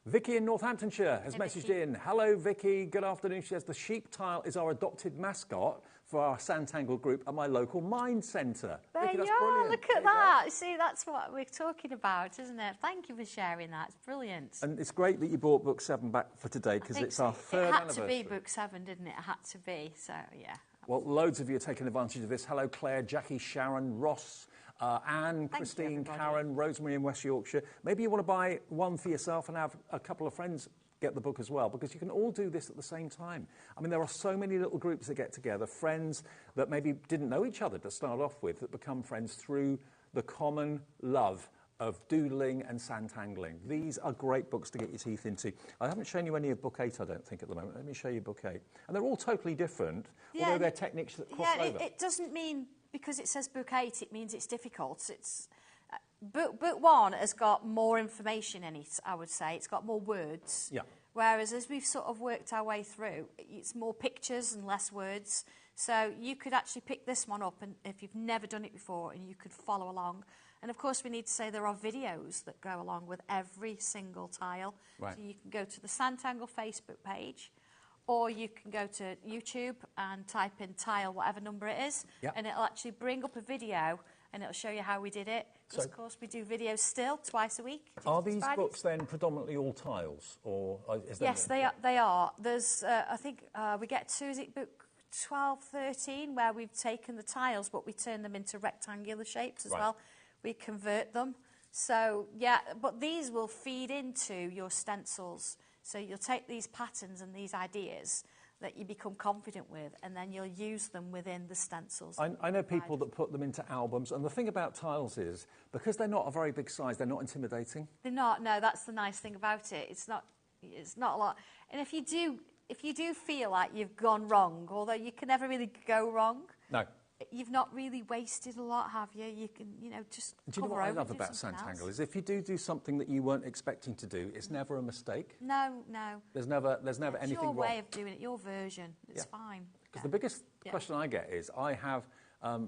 S3: Vicky in Northamptonshire has messaged in. Hello, Vicky. Good afternoon. She says, the sheep tile is our adopted mascot for our Sandangle group at my local mine centre.
S19: There
S3: Vicky, that's
S19: you are.
S3: brilliant.
S19: Look at that. See, that's what we're talking about, isn't it? Thank you for sharing that. It's brilliant.
S3: And it's great that you brought book 7 back for today because it's our 3rd anniversary.
S19: It had to be book 7, didn't it? It had to be. So, yeah.
S3: Well, loads of you are taking advantage of this. Hello, Claire, Jackie, Sharon, Ross, Anne, Christine, Karen, Rosemary in West Yorkshire. Maybe you want to buy one for yourself and have a couple of friends get the book as well, because you can all do this at the same time. I mean, there are so many little groups that get together, friends that maybe didn't know each other to start off with, that become friends through the common love of doodling and sandangling. These are great books to get your teeth into. I haven't shown you any of book 8, I don't think, at the moment. Let me show you book 8. And they're all totally different, although they're techniques that cross over.
S19: It doesn't mean, because it says book 8, it means it's difficult. It's book 1 has got more information in it, I would say. It's got more words.
S3: Yeah.
S19: Whereas as we've sort of worked our way through, it's more pictures and less words. So you could actually pick this one up, and if you've never done it before, and you could follow along. And of course, we need to say there are videos that go along with every single tile.
S3: Right.
S19: So you can go to the Sandangle Facebook page, or you can go to YouTube and type in tile, whatever number it is, and it'll actually bring up a video, and it'll show you how we did it. So, of course, we do videos still twice a week.
S3: Are these books then predominantly all tiles, or is there?
S19: Yes, they are. There's, I think, we get to, is it book 12, 13, where we've taken the tiles, but we turn them into rectangular shapes as well. We convert them. So, yeah, but these will feed into your stencils. So you'll take these patterns and these ideas that you become confident with, and then you'll use them within the stencils.
S3: I know people that put them into albums, and the thing about tiles is, because they're not a very big size, they're not intimidating.
S19: They're not, no, that's the nice thing about it. It's not a lot. And if you do feel like you've gone wrong, although you can never really go wrong. No. You've not really wasted a lot, have you? You can, just
S3: do you know what I love about Sandangle is if you do something that you weren't expecting to do, it's never a mistake.
S19: No.
S3: There's never
S19: it's
S3: anything
S19: your
S3: wrong.
S19: way of doing it, your version. It's fine.
S3: Because the biggest question I get is, I have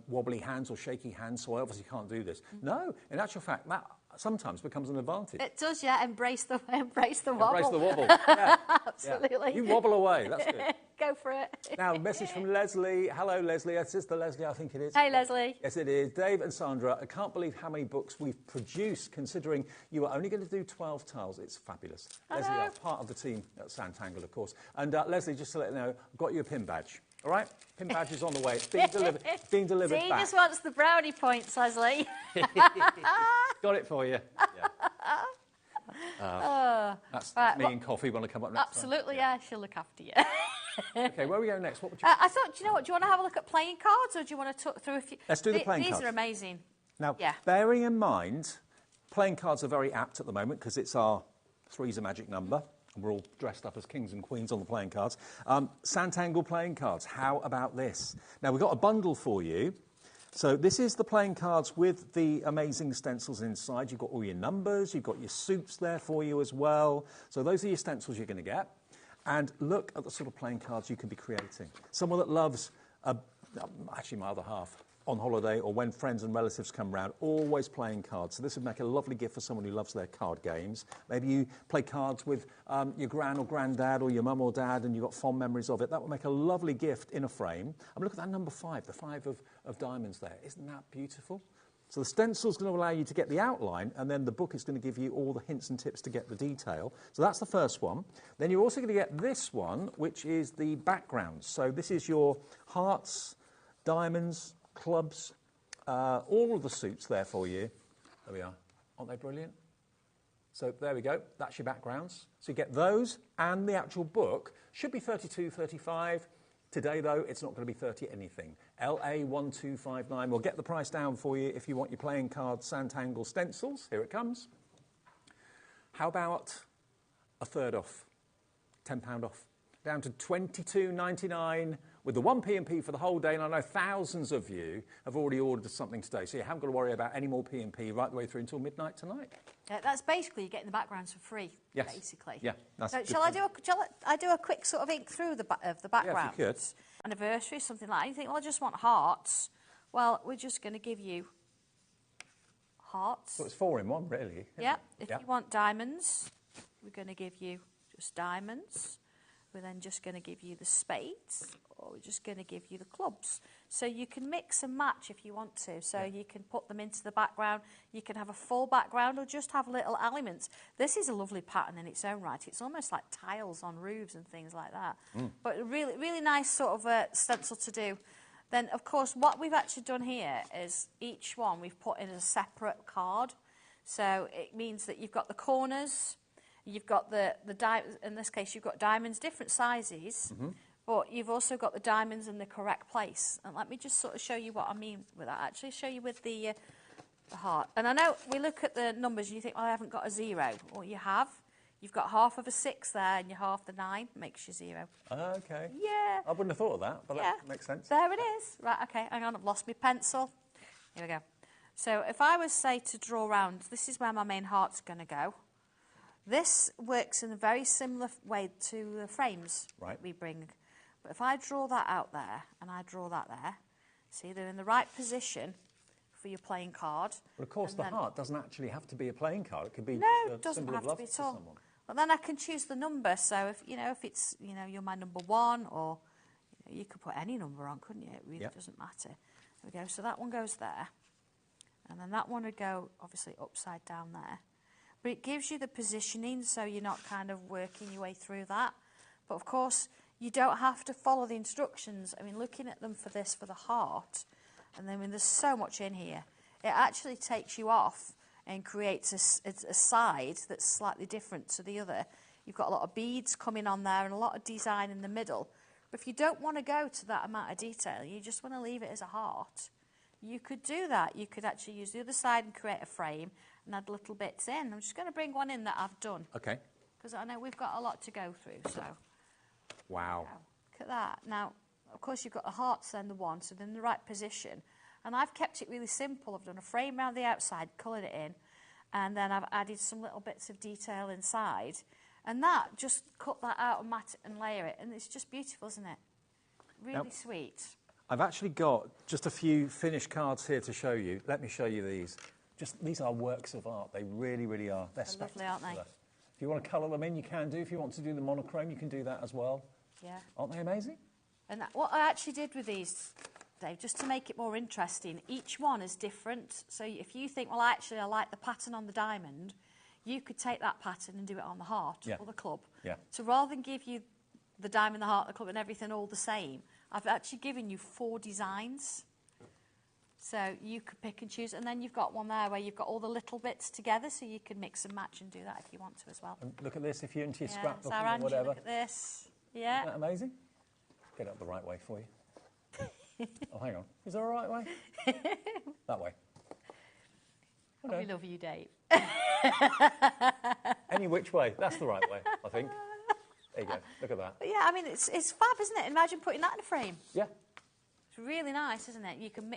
S3: wobbly hands or shaky hands, so I obviously can't do this. No, in actual fact, that sometimes becomes an advantage.
S19: It does, yeah. Embrace the wobble.
S3: Embrace the wobble. Yeah.
S19: Absolutely.
S3: Yeah. You wobble away. That's good.
S19: Go for it.
S3: Now, message from Leslie. Hello, Leslie. This is the Leslie I think it is.
S19: Hey, Leslie.
S3: Yes, it is. Dave and Sandra, I can't believe how many books we've produced, considering you are only going to do 12 tiles. It's fabulous. Leslie, are part of the team at Sandangle, of course. And Leslie, just to let you know, I've got you a pin badge. All right? Pin badge is on the way. It's being delivered. Being delivered
S19: Dean
S3: back.
S19: just wants the brownie points, Leslie.
S3: Got it for you. That's me and coffee when I come up next
S19: Absolutely,
S3: time.
S19: She'll look after you.
S3: Okay, where are we going next? What would you...
S19: I thought, do you know what? Do you want to have a look at playing cards, or do you want to talk through a few?
S3: Let's do the playing cards.
S19: These are amazing.
S3: Now, bearing in mind, playing cards are very apt at the moment because it's our 3's a magic number, and we're all dressed up as kings and queens on the playing cards. Sandangle playing cards, how about this? Now, we've got a bundle for you. So this is the playing cards with the amazing stencils inside. You've got all your numbers, you've got your suits there for you as well. So those are your stencils you're going to get. And look at the sort of playing cards you can be creating. Someone that loves, actually my other half, on holiday or when friends and relatives come round, always playing cards. So this would make a lovely gift for someone who loves their card games. Maybe you play cards with your gran or granddad or your mum or dad and you've got fond memories of it. That would make a lovely gift in a frame. And look at that number 5, the 5 of diamonds there. Isn't that beautiful? So the stencil is going to allow you to get the outline, and then the book is going to give you all the hints and tips to get the detail. So that's the first one. Then you're also going to get this one, which is the background. So this is your hearts, diamonds, clubs, all of the suits there for you. There we are. Aren't they brilliant? So there we go. That's your backgrounds. So you get those, and the actual book should be 32, 35. Today, though, it's not going to be 30 anything. LA1259. We'll get the price down for you if you want your playing card Sandangle stencils. Here it comes. How about a third off? £10 off. Down to $22.99 with the 1 P&P for the whole day. And I know thousands of you have already ordered something today, so you haven't got to worry about any more P&P right the way through until midnight tonight.
S19: Yeah, that's basically you're getting the backgrounds for free,
S3: yes.
S19: basically.
S3: Yeah, that's
S19: so
S3: good.
S19: shall I do a quick sort of ink through the background?
S3: Yeah, if you could.
S19: Anniversary, something like that. You think, well, I just want hearts. Well, we're just going to give you hearts.
S3: So it's 4 in 1, really.
S19: Yeah. If you want diamonds, we're going to give you just diamonds. We're then just going to give you the spades, or we're just going to give you the clubs. So you can mix and match if you want to. So you can put them into the background. You can have a full background or just have little elements. This is a lovely pattern in its own right. It's almost like tiles on roofs and things like that. But a really, really nice sort of stencil to do. Then, of course, what we've actually done here is each one we've put in a separate card. So it means that you've got the corners. You've got in this case, you've got diamonds, different sizes, but you've also got the diamonds in the correct place. And let me just sort of show you what I mean with that. Actually, show you with the heart. And I know we look at the numbers and you think, well, I haven't got a 0. Well, you have. You've got half of a 6 there and you're half the 9. Makes you 0.
S3: Okay.
S19: Yeah.
S3: I wouldn't have thought of that, but that makes sense.
S19: There it is. Right, okay, hang on, I've lost my pencil. Here we go. So if I was, say, to draw around, this is where my main heart's going to go. This works in a very similar way to the frames that we bring. But if I draw that out there and I draw that there, see, they're in the right position for your playing card.
S3: But of course, the heart doesn't actually have to be a playing card. It could be
S19: no,
S3: a
S19: it doesn't
S3: symbol
S19: have
S3: of love
S19: to be at
S3: to
S19: all.
S3: someone.
S19: Well, then I can choose the number. So if it's you're my number 1, or you could put any number on, couldn't you? It really doesn't matter. There we go. So that one goes there, and then that one would go obviously upside down there. But it gives you the positioning, so you're not kind of working your way through that. But of course, you don't have to follow the instructions. I mean, looking at them for the heart, and then when there's so much in here, it actually takes you off and creates a side that's slightly different to the other. You've got a lot of beads coming on there and a lot of design in the middle. But if you don't want to go to that amount of detail, you just want to leave it as a heart, you could do that. You could actually use the other side and create a frame and add little bits in. I'm just going to bring one in that I've done.
S3: Okay.
S19: Because I know we've got a lot to go through, so.
S3: Wow.
S19: Look at that. Now, of course, you've got the hearts and the 1, so they're in the right position. And I've kept it really simple. I've done a frame around the outside, coloured it in, and then I've added some little bits of detail inside. And that, just cut that out and mat it and layer it, and it's just beautiful, isn't it? Really sweet.
S3: I've actually got just a few finished cards here to show you. Let me show you these. These are works of art. They really, really are. They're spectacular.
S19: Lovely, aren't they?
S3: If you want to colour them in, you can do. If you want to do the monochrome, you can do that as well.
S19: Yeah.
S3: Aren't they amazing?
S19: And what I actually did with these, Dave, just to make it more interesting, each one is different. So if you think, well, actually, I like the pattern on the diamond, you could take that pattern and do it on the heart or the club.
S3: Yeah.
S19: So rather than give you the diamond, the heart, the club, and everything all the same, I've actually given you 4 designs. So you could pick and choose, and then you've got one there where you've got all the little bits together, so you can mix and match and do that if you want to as well.
S3: And look at this, if you're into your scrapbooking
S19: Saranji,
S3: or whatever.
S19: Look at this. Yeah.
S3: Isn't that amazing? Get it up the right way for you. Oh, hang on. Is there a right way? That way.
S19: We love you, Dave.
S3: Any which way. That's the right way, I think. There you go. Look at that.
S19: But yeah, I mean, it's fab, isn't it? Imagine putting that in a frame.
S3: Yeah.
S19: It's really nice, isn't it? You can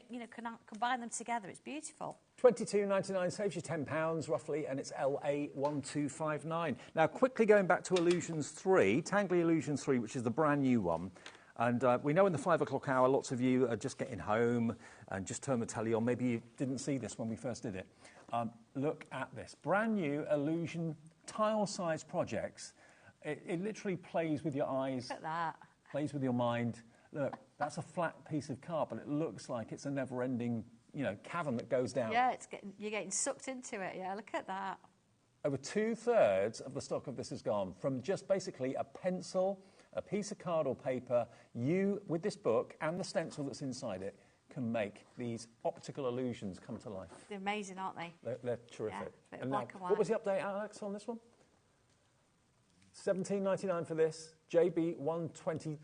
S19: combine them together. It's beautiful.
S3: £22.99 saves you £10 roughly, and it's LA1259. Now, quickly going back to Illusions 3, Tangle Illusions 3, which is the brand new one. And we know in the 5 o'clock hour, lots of you are just getting home and just turn the telly on. Maybe you didn't see this when we first did it. Look at this. Brand new Illusion tile-sized projects. It literally plays with your eyes.
S19: Look at that.
S3: Plays with your mind. Look, that's a flat piece of card, but it looks like it's a never-ending, cavern that goes down.
S19: Yeah, you're getting sucked into it. Yeah, look at that.
S3: Over 2/3 of the stock of this is gone from just basically a pencil, a piece of card or paper. You, with this book and the stencil that's inside it, can make these optical illusions come to life.
S19: They're amazing, aren't they?
S3: They're terrific.
S19: Yeah,
S3: And now, what was the update, Alex, on this one? $17.99 for this. JB 1220,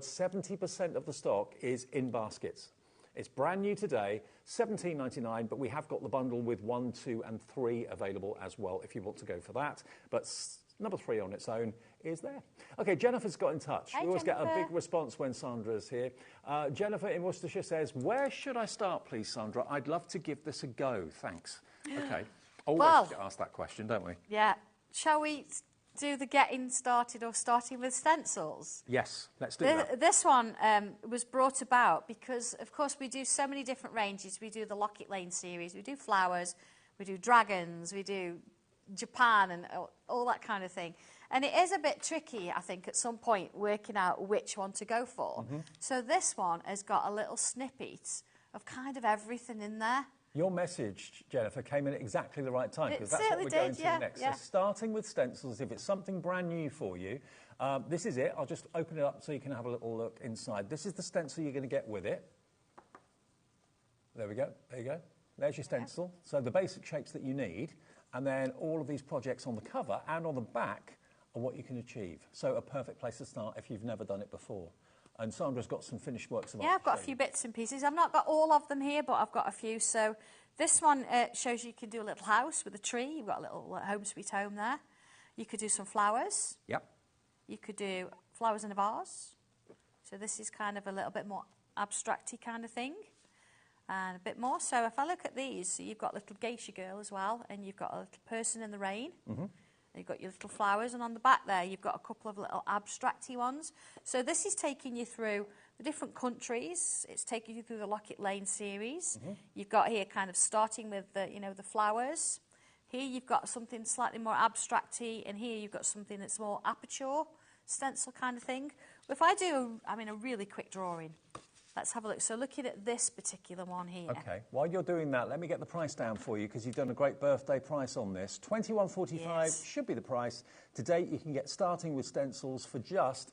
S3: 70% of the stock is in baskets. It's brand new today, $17.99, but we have got the bundle with 1, 2 and 3 available as well if you want to go for that. But number 3 on its own is there. Okay, Jennifer's got in touch.
S19: Hi,
S3: we always
S19: Jennifer.
S3: get a big response when Sandra's here. Jennifer in Worcestershire says, where should I start, please, Sandra? I'd love to give this a go. Thanks. Okay. Always get asked that question, don't we?
S19: Yeah. Shall we do the getting started or starting with stencils?
S3: Yes, let's do that.
S19: This one was brought about because, of course, we do so many different ranges. We do the Locket Lane series, we do flowers, we do dragons, we do Japan and all that kind of thing. And it is a bit tricky, I think, at some point, working out which one to go for. So this one has got a little snippet of kind of everything in there.
S3: Your message, Jennifer, came in at exactly the right time, because that's what we're
S19: certainly
S3: going
S19: did,
S3: to next. So starting with stencils, if it's something brand new for you, this is it. I'll just open it up so you can have a little look inside. This is the stencil you're going to get with it. There we go. There you go. There's your stencil. So the basic shapes that you need, and then all of these projects on the cover and on the back are what you can achieve. So a perfect place to start if you've never done it before. And Sandra's got some finished works of art.
S19: Yeah, I've got a few bits and pieces. I've not got all of them here, but I've got a few. So this one shows you can do a little house with a tree. You've got a little home sweet home there. You could do some flowers.
S3: Yep.
S19: You could do flowers in a vase. So this is kind of a little bit more abstract-y kind of thing. And a bit more. So if I look at these, so you've got a little geisha girl as well, and you've got a little person in the rain. You've got your little flowers, and on the back there, you've got a couple of little abstract-y ones. So this is taking you through the different countries. It's taking you through the Locket Lane series. You've got here kind of starting with the, the flowers. Here you've got something slightly more abstract-y, and here you've got something that's more aperture, stencil kind of thing. But if I do, a really quick drawing. Let's have a look. So looking at this particular one here.
S3: Okay. While you're doing that, let me get the price down for you, because you've done a great birthday price on this. $21.45 should be the price. To date, you can get starting with stencils for just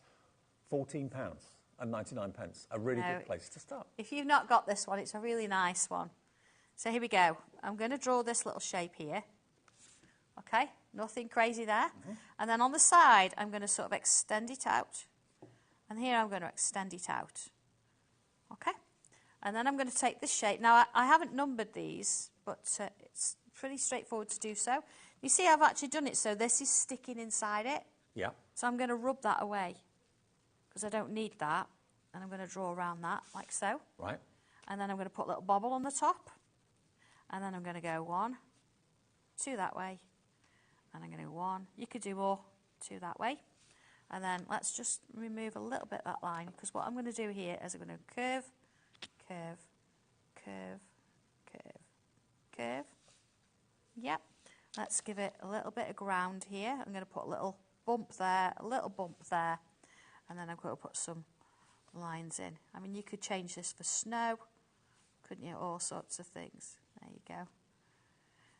S3: £14.99. A really good place to start.
S19: If you've not got this one, it's a really nice one. So here we go. I'm going to draw this little shape here. Okay, nothing crazy there. And then on the side, I'm going to sort of extend it out. And here I'm going to extend it out. Okay, and then I'm going to take this shape. Now, I haven't numbered these, but it's pretty straightforward to do so. You see, I've actually done it so this is sticking inside it.
S3: Yeah.
S19: So I'm going to rub that away, because I don't need that. And I'm going to draw around that, like so.
S3: Right.
S19: And then I'm going to put a little bobble on the top. And then I'm going to go 1, 2 that way. And I'm going to go 1. You could do more, 2 that way. And then let's just remove a little bit of that line, because what I'm going to do here is I'm going to curve, curve, curve, curve, curve. Yep. Let's give it a little bit of ground here. I'm going to put a little bump there, a little bump there, and then I'm going to put some lines in. You could change this for snow, couldn't you? All sorts of things. There you go.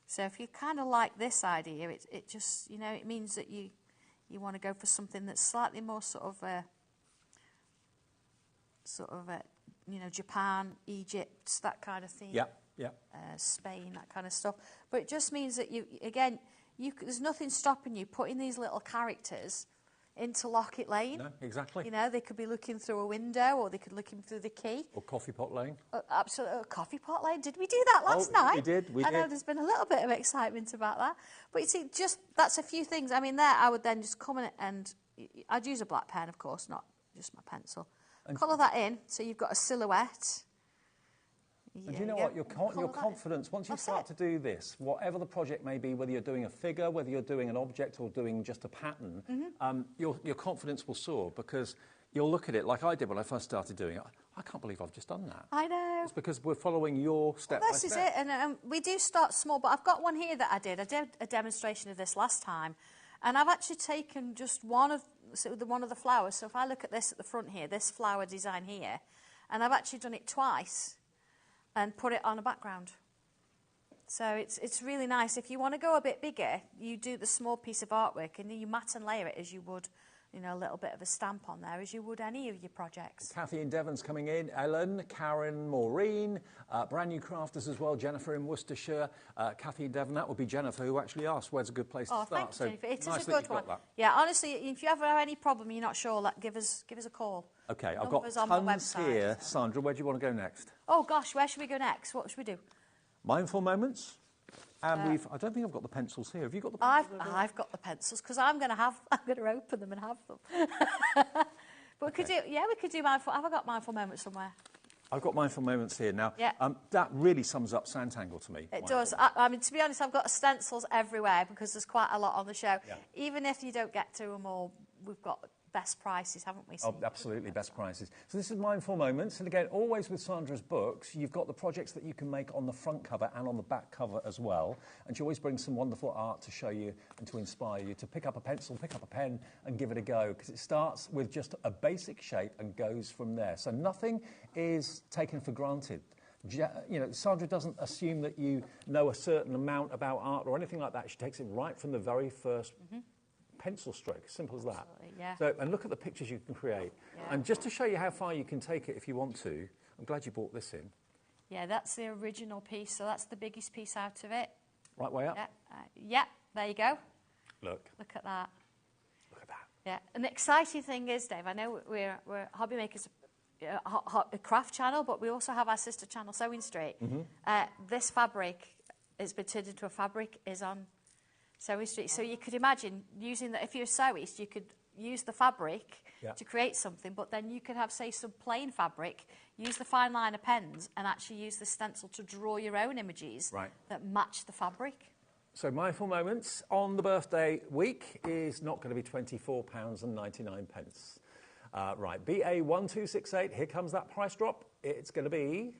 S19: So if you kind of like this idea, it just, it means that you want to go for something that's slightly more sort of Japan, Egypt, that kind of thing.
S3: Yeah, yeah.
S19: Spain, that kind of stuff. But it just means that there's nothing stopping you putting these little characters into Locket Lane.
S3: No, exactly.
S19: They could be looking through a window, or they could look in through the key.
S3: Or Coffee Pot Lane.
S19: Absolutely. Coffee Pot Lane. Did we do that last night?
S3: We did.
S19: I know there's been a little bit of excitement about that. But you see, that's a few things. There I would then just come in and I'd use a black pen, of course, not just my pencil. colour that in so you've got a silhouette.
S3: And do you know what? Your confidence, once you start to do this, whatever the project may be, whether you're doing a figure, whether you're doing an object or doing just a pattern, your confidence will soar because you'll look at it like I did when I first started doing it. I can't believe I've just done that.
S19: I know.
S3: It's because we're following your step by step.
S19: This is it, and we do start small, but I've got one here that I did. I did a demonstration of this last time, and I've actually taken just one of the flowers. So if I look at this at the front here, this flower design here, and I've actually done it twice and put it on a background. So it's really nice. If you want to go a bit bigger, you do the small piece of artwork and you mat and layer it as you would, you know, a little bit of a stamp on there as you would any of your projects.
S3: Kathy in Devon's coming in, Ellen, Karen, Maureen, brand new crafters as well, Jennifer in Worcestershire, Kathy in Devon. That would be Jennifer who actually asked where's a good place to start.
S19: Thank you, Jennifer. It
S3: nice
S19: is a good one. Yeah, honestly, if you ever have any problem, you're not sure, give us a call.
S3: Okay, I've got tons here. Sandra, where do you want to go next?
S19: Oh gosh, where should we go next? What should we do?
S3: Mindful moments. And I don't think I've got the pencils here. Have you got the pencils?
S19: I've got the pencils because I'm going to open them and have them. But we could do mindful. Have I got mindful moments somewhere?
S3: I've got mindful moments here now. Yeah. That really sums up Sandangle to me.
S19: It does. I mean, to be honest, I've got stencils everywhere because there's quite a lot on the show. Yeah. Even if you don't get to them all, we've got best prices, haven't we?
S3: Oh, absolutely, best prices. So this is Mindful Moments, and again, always with Sandra's books, you've got the projects that you can make on the front cover and on the back cover as well, and she always brings some wonderful art to show you and to inspire you to pick up a pencil, pick up a pen, and give it a go, because it starts with just a basic shape and goes from there. So nothing is taken for granted. You know, Sandra doesn't assume that you know a certain amount about art or anything like that. She takes it right from the very first pencil stroke, simple as that.
S19: Yeah.
S3: So, and look at the pictures you can create. Yeah. And just to show you how far you can take it if you want to, I'm glad you brought this in.
S19: Yeah, that's the original piece, so that's the biggest piece out of it.
S3: Right way up?
S19: Yeah, there you go.
S3: Look
S19: at that.
S3: Look at that.
S19: Yeah, and the exciting thing is, Dave, I know we're HobbyMaker's a craft channel, but we also have our sister channel, Sewing Street. This fabric, it's been turned into a fabric, is on Sewing Street. So you could imagine using that. If you're a sewist, you could use the fabric to create something, but then you could have, say, some plain fabric, use the fine liner pens, and actually use the stencil to draw your own images that match the fabric.
S3: So Mindful Moments on the birthday week is not going to be £24.99. Right, BA1268, here comes that price drop. It's going to be,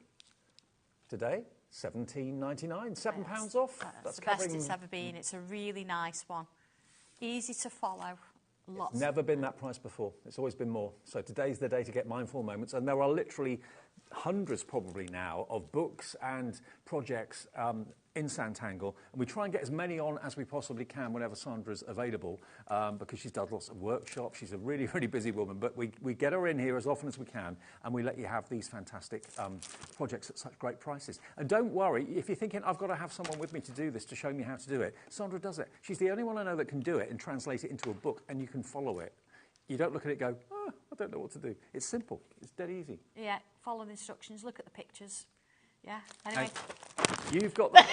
S3: today, £17.99, £7 off.
S19: That's the best it's ever been. It's a really nice one. Easy to follow. Lots.
S3: It's never been that price before. It's always been more. So today's the day to get Mindful Moments. And there are literally hundreds probably now of books and projects in Sandangle, and we try and get as many on as we possibly can whenever Sandra's available, because she's done lots of workshops. She's a really, really busy woman, but we get her in here as often as we can, and we let you have these fantastic projects at such great prices. And don't worry, if you're thinking, I've got to have someone with me to do this, to show me how to do it, Sandra does it. She's the only one I know that can do it and translate it into a book, and you can follow it. You don't look at it and go, oh, I don't know what to do. It's simple. It's dead easy.
S19: Yeah, follow the instructions, look at the pictures. Yeah, anyway.
S3: You've got the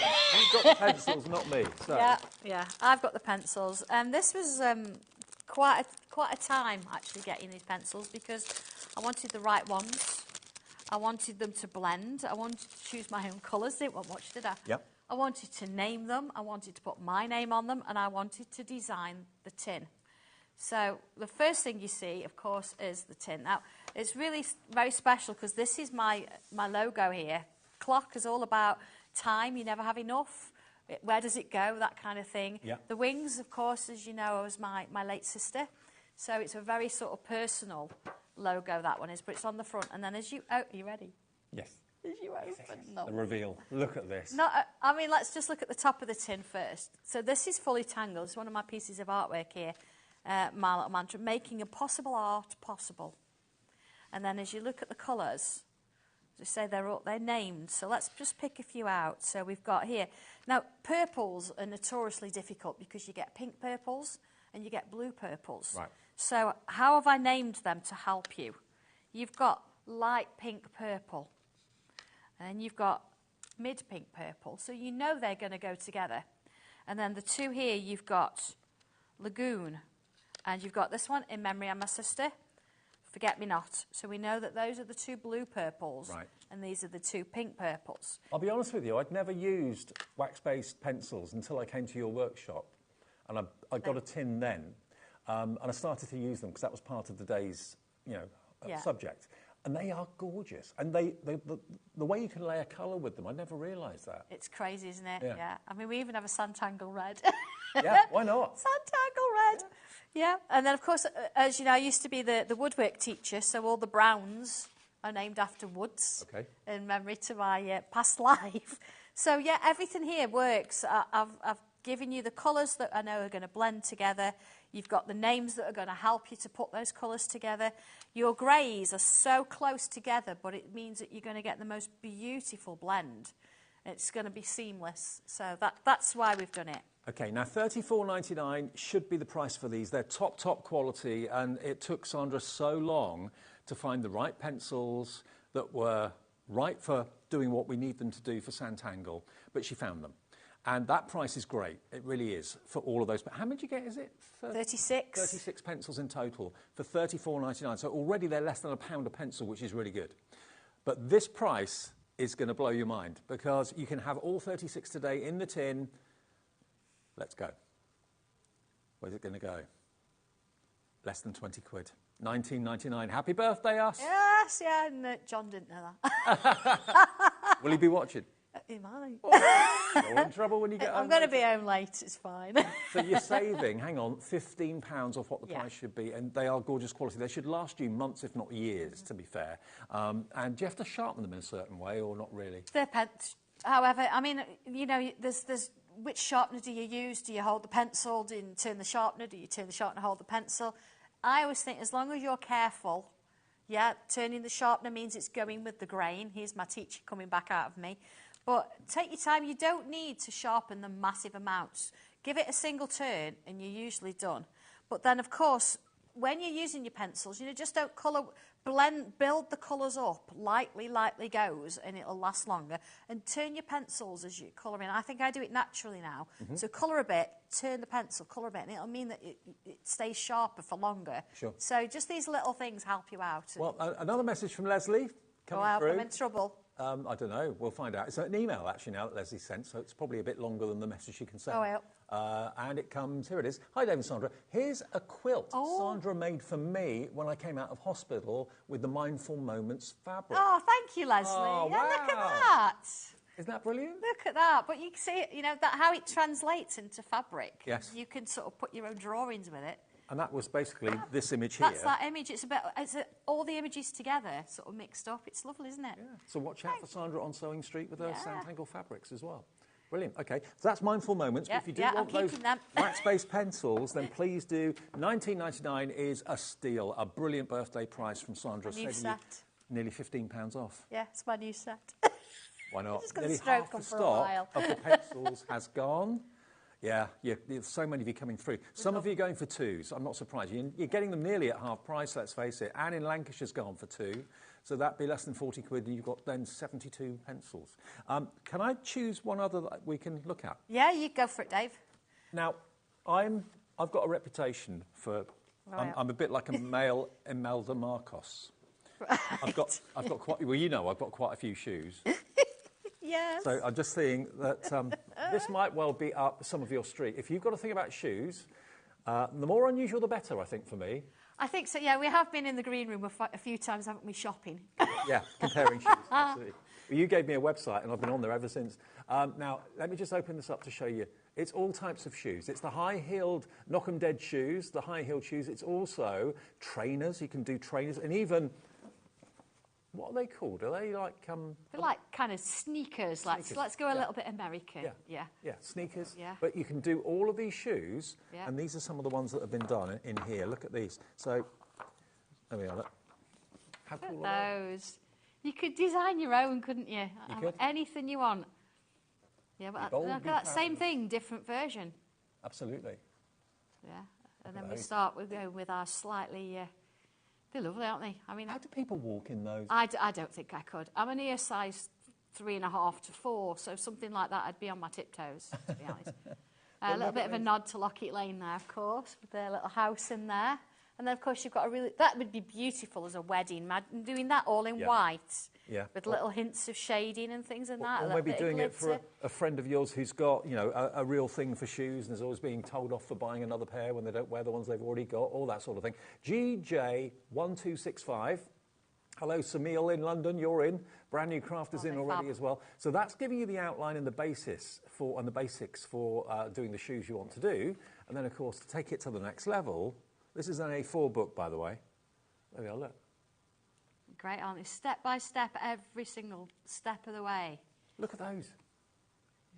S3: pencils, not me. So.
S19: Yeah, I've got the pencils. And this was quite a time, actually, getting these pencils, because I wanted the right ones. I wanted them to blend. I wanted to choose my own colours. Didn't want much, did I?
S3: Yep.
S19: I wanted to name them. I wanted to put my name on them. And I wanted to design the tin. So the first thing you see, of course, is the tin. Now, it's really very special because this is my logo here. Clock is all about time. You never have enough. Where does it go? That kind of thing.
S3: Yeah.
S19: The wings, of course, as you know, was my late sister. So it's a very sort of personal logo, that one is. But it's on the front. And then as you... Oh, are you ready?
S3: Yes.
S19: As you open them.
S3: The reveal. Look at this.
S19: No, I mean, let's just look at the top of the tin first. So this is fully tangled. It's one of my pieces of artwork here. My little mantra, making impossible art possible. And then as you look at the colours, as I say, they're named. So let's just pick a few out. So we've got here. Now, purples are notoriously difficult because you get pink purples and you get blue purples.
S3: Right.
S19: So how have I named them to help you? You've got light pink purple. And you've got mid pink purple. So you know they're going to go together. And then the two here, you've got lagoon. And you've got this one, In Memory of My Sister. forget-me-not. So we know that those are the 2 blue purples,
S3: Right.
S19: and these are the 2 pink purples.
S3: I'll be honest with you, I'd never used wax-based pencils until I came to your workshop, and I got a tin then, and I started to use them because that was part of the day's, subject. And they are gorgeous, and the way you can lay a colour with them, I never realised that.
S19: It's crazy, isn't it?
S3: Yeah.
S19: I mean, we even have a Sandangle red.
S3: Yeah, why not?
S19: Sandangle red. Yeah. And then, of course, as you know, I used to be the woodwork teacher, so all the browns are named after woods in memory to my past life. So, yeah, everything here works. I've given you the colours that I know are going to blend together. You've got the names that are going to help you to put those colours together. Your greys are so close together, but it means that you're going to get the most beautiful blend. It's going to be seamless. So that's why we've done it.
S3: Okay, now $34.99 should be the price for these. They're top quality, and it took Sandra so long to find the right pencils that were right for doing what we need them to do for Sandangle, but she found them. And that price is great. It really is for all of those. But how much did you get, is it?
S19: 36.
S3: 36 pencils in total for $34.99. So already they're less than £1 a pencil, which is really good. But this price is going to blow your mind because you can have all 36 today in the tin. Let's go. Where's it going to go? Less than 20 quid. £19.99. Happy birthday, us.
S19: Yes, yeah. No, John didn't know that.
S3: Will he be watching?
S19: He might.
S3: You're in trouble when you get home.
S19: I'm going to be home late, it's fine.
S3: So you're saving, hang on, £15 off what the price should be, and they are gorgeous quality. They should last you months, if not years, to be fair. And do you have to sharpen them in a certain way, or not really?
S19: Depends. However, I mean, you know, there's which sharpener do you use? Do you hold the pencil? Do you turn the sharpener? Do you turn the sharpener, hold the pencil? I always think as long as you're careful, turning the sharpener means it's going with the grain. Here's my teacher coming back out of me. But take your time. You don't need to sharpen them massive amounts. Give it a single turn and you're usually done. But then, of course, when you're using your pencils, just don't build the colours up. Lightly goes and it'll last longer. And turn your pencils as you colour in. I think I do it naturally now. Mm-hmm. So colour a bit, turn the pencil, colour a bit, and it'll mean that it stays sharper for longer.
S3: Sure.
S19: So just these little things help you out.
S3: Well, another message from Leslie coming through.
S19: I'm in trouble.
S3: I don't know. We'll find out. It's an email, actually, now that Leslie sent, so it's probably a bit longer than the message she can send. And it comes... Here it is. Hi, Dave and Sandra. Here's a quilt Sandra made for me when I came out of hospital with the Mindful Moments fabric.
S19: Oh, thank you, Leslie.
S3: Oh,
S19: yeah,
S3: wow.
S19: Look at that.
S3: Isn't that brilliant?
S19: Look at that. But you can see, that how it translates into fabric.
S3: Yes.
S19: You can sort of put your own drawings with it.
S3: And that was basically this image here.
S19: That's that image. It's all the images together, sort of mixed up. It's lovely, isn't it?
S3: Yeah. So watch out for Sandra on Sewing Street with her Sandangle fabrics as well. Brilliant. OK, so that's Mindful Moments.
S19: Yeah,
S3: If you do want those wax-based pencils, then please do. $19.99 is a steal, a brilliant birthday price from Sandra.
S19: A new set.
S3: Nearly £15 off.
S19: Yeah, it's my new set.
S3: Why not?
S19: Just gonna
S3: Nearly
S19: stroke
S3: half the
S19: them for a
S3: stock
S19: while.
S3: of the pencils has gone. Yeah, there's so many of you coming through. Some of you are going for twos. I'm not surprised. You're getting them nearly at half price, let's face it. Anne in Lancashire's gone for two. So that'd be less than 40 quid, and you've got then 72 pencils. Can I choose one other that we can look at?
S19: Yeah, you go for it, Dave.
S3: Now, I've got a reputation for... I'm a bit like a male Imelda Marcos. Right. I've got quite... Well, I've got quite a few shoes.
S19: Yes.
S3: So I'm just seeing that this might well be up some of your street. If you've got to think about shoes, the more unusual, the better, I think, for me.
S19: I think so, yeah. We have been in the green room a few times, haven't we, shopping?
S3: Yeah, comparing shoes, absolutely. Well, you gave me a website, and I've been on there ever since. Now, let me just open this up to show you. It's all types of shoes. It's the high-heeled, knock-'em-dead shoes, the high-heeled shoes. It's also trainers. You can do trainers, and even... What are they called? Are they like...
S19: They're like kind of sneakers. Let's go a little bit American.
S3: Yeah, sneakers.
S19: Yeah.
S3: But you can do all of these shoes, and these are some of the ones that have been done in here. Look at these. So, there we are. Look. How cool are
S19: those? You could design your own, couldn't you?
S3: You could.
S19: Anything you want. Yeah, but look at that same thing, different version.
S3: Absolutely.
S19: Yeah, and then we go with our slightly... They're lovely, aren't they? I mean,
S3: how do people walk in those?
S19: I don't think I could. I'm an ear size 3.5 to 4, so something like that, I'd be on my tiptoes, to be honest. A little bit of a nod to Lockheed Lane there, of course, with their little house in there. And then, of course, you've got a really... That would be beautiful as a wedding. Doing that all in white.
S3: Yeah.
S19: With little hints of shading and things and that.
S3: Or maybe doing it for a friend of yours who's got, you know, a real thing for shoes and is always being told off for buying another pair when they don't wear the ones they've already got, all that sort of thing. GJ1265. Hello, Samil in London, you're in. Brand New Craft is in already as well. So that's giving you the outline and the basics for doing the shoes you want to do. And then, of course, to take it to the next level, this is an A4 book, by the way. There we are, look.
S19: Great, aren't they? Step by step, every single step of the way.
S3: Look at those.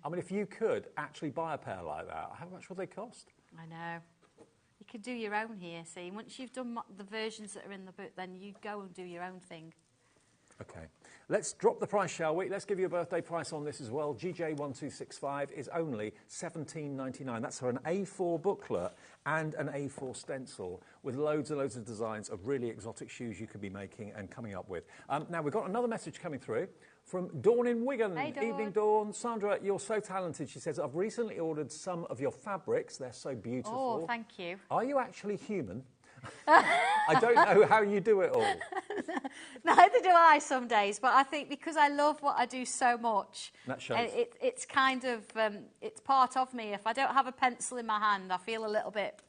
S3: I mean, if you could actually buy a pair like that, how much would they cost?
S19: I know. You could do your own here, see. Once you've done the versions that are in the book, then you go and do your own thing.
S3: Okay. Let's drop the price, shall we? Let's give you a birthday price on this as well. GJ1265 is only $17.99. That's for an A4 booklet and an A4 stencil with loads and loads of designs of really exotic shoes you could be making and coming up with. Now, we've got another message coming through from Dawn in Wigan.
S19: Hey, Dawn.
S3: Evening, Dawn. Sandra, you're so talented. She says, I've recently ordered some of your fabrics. They're so beautiful.
S19: Oh, thank you.
S3: Are you actually human? I don't know how you do it all.
S19: Neither do I some days, but I think because I love what I do so much,
S3: that shows.
S19: It's kind of, it's part of me. If I don't have a pencil in my hand, I feel a little bit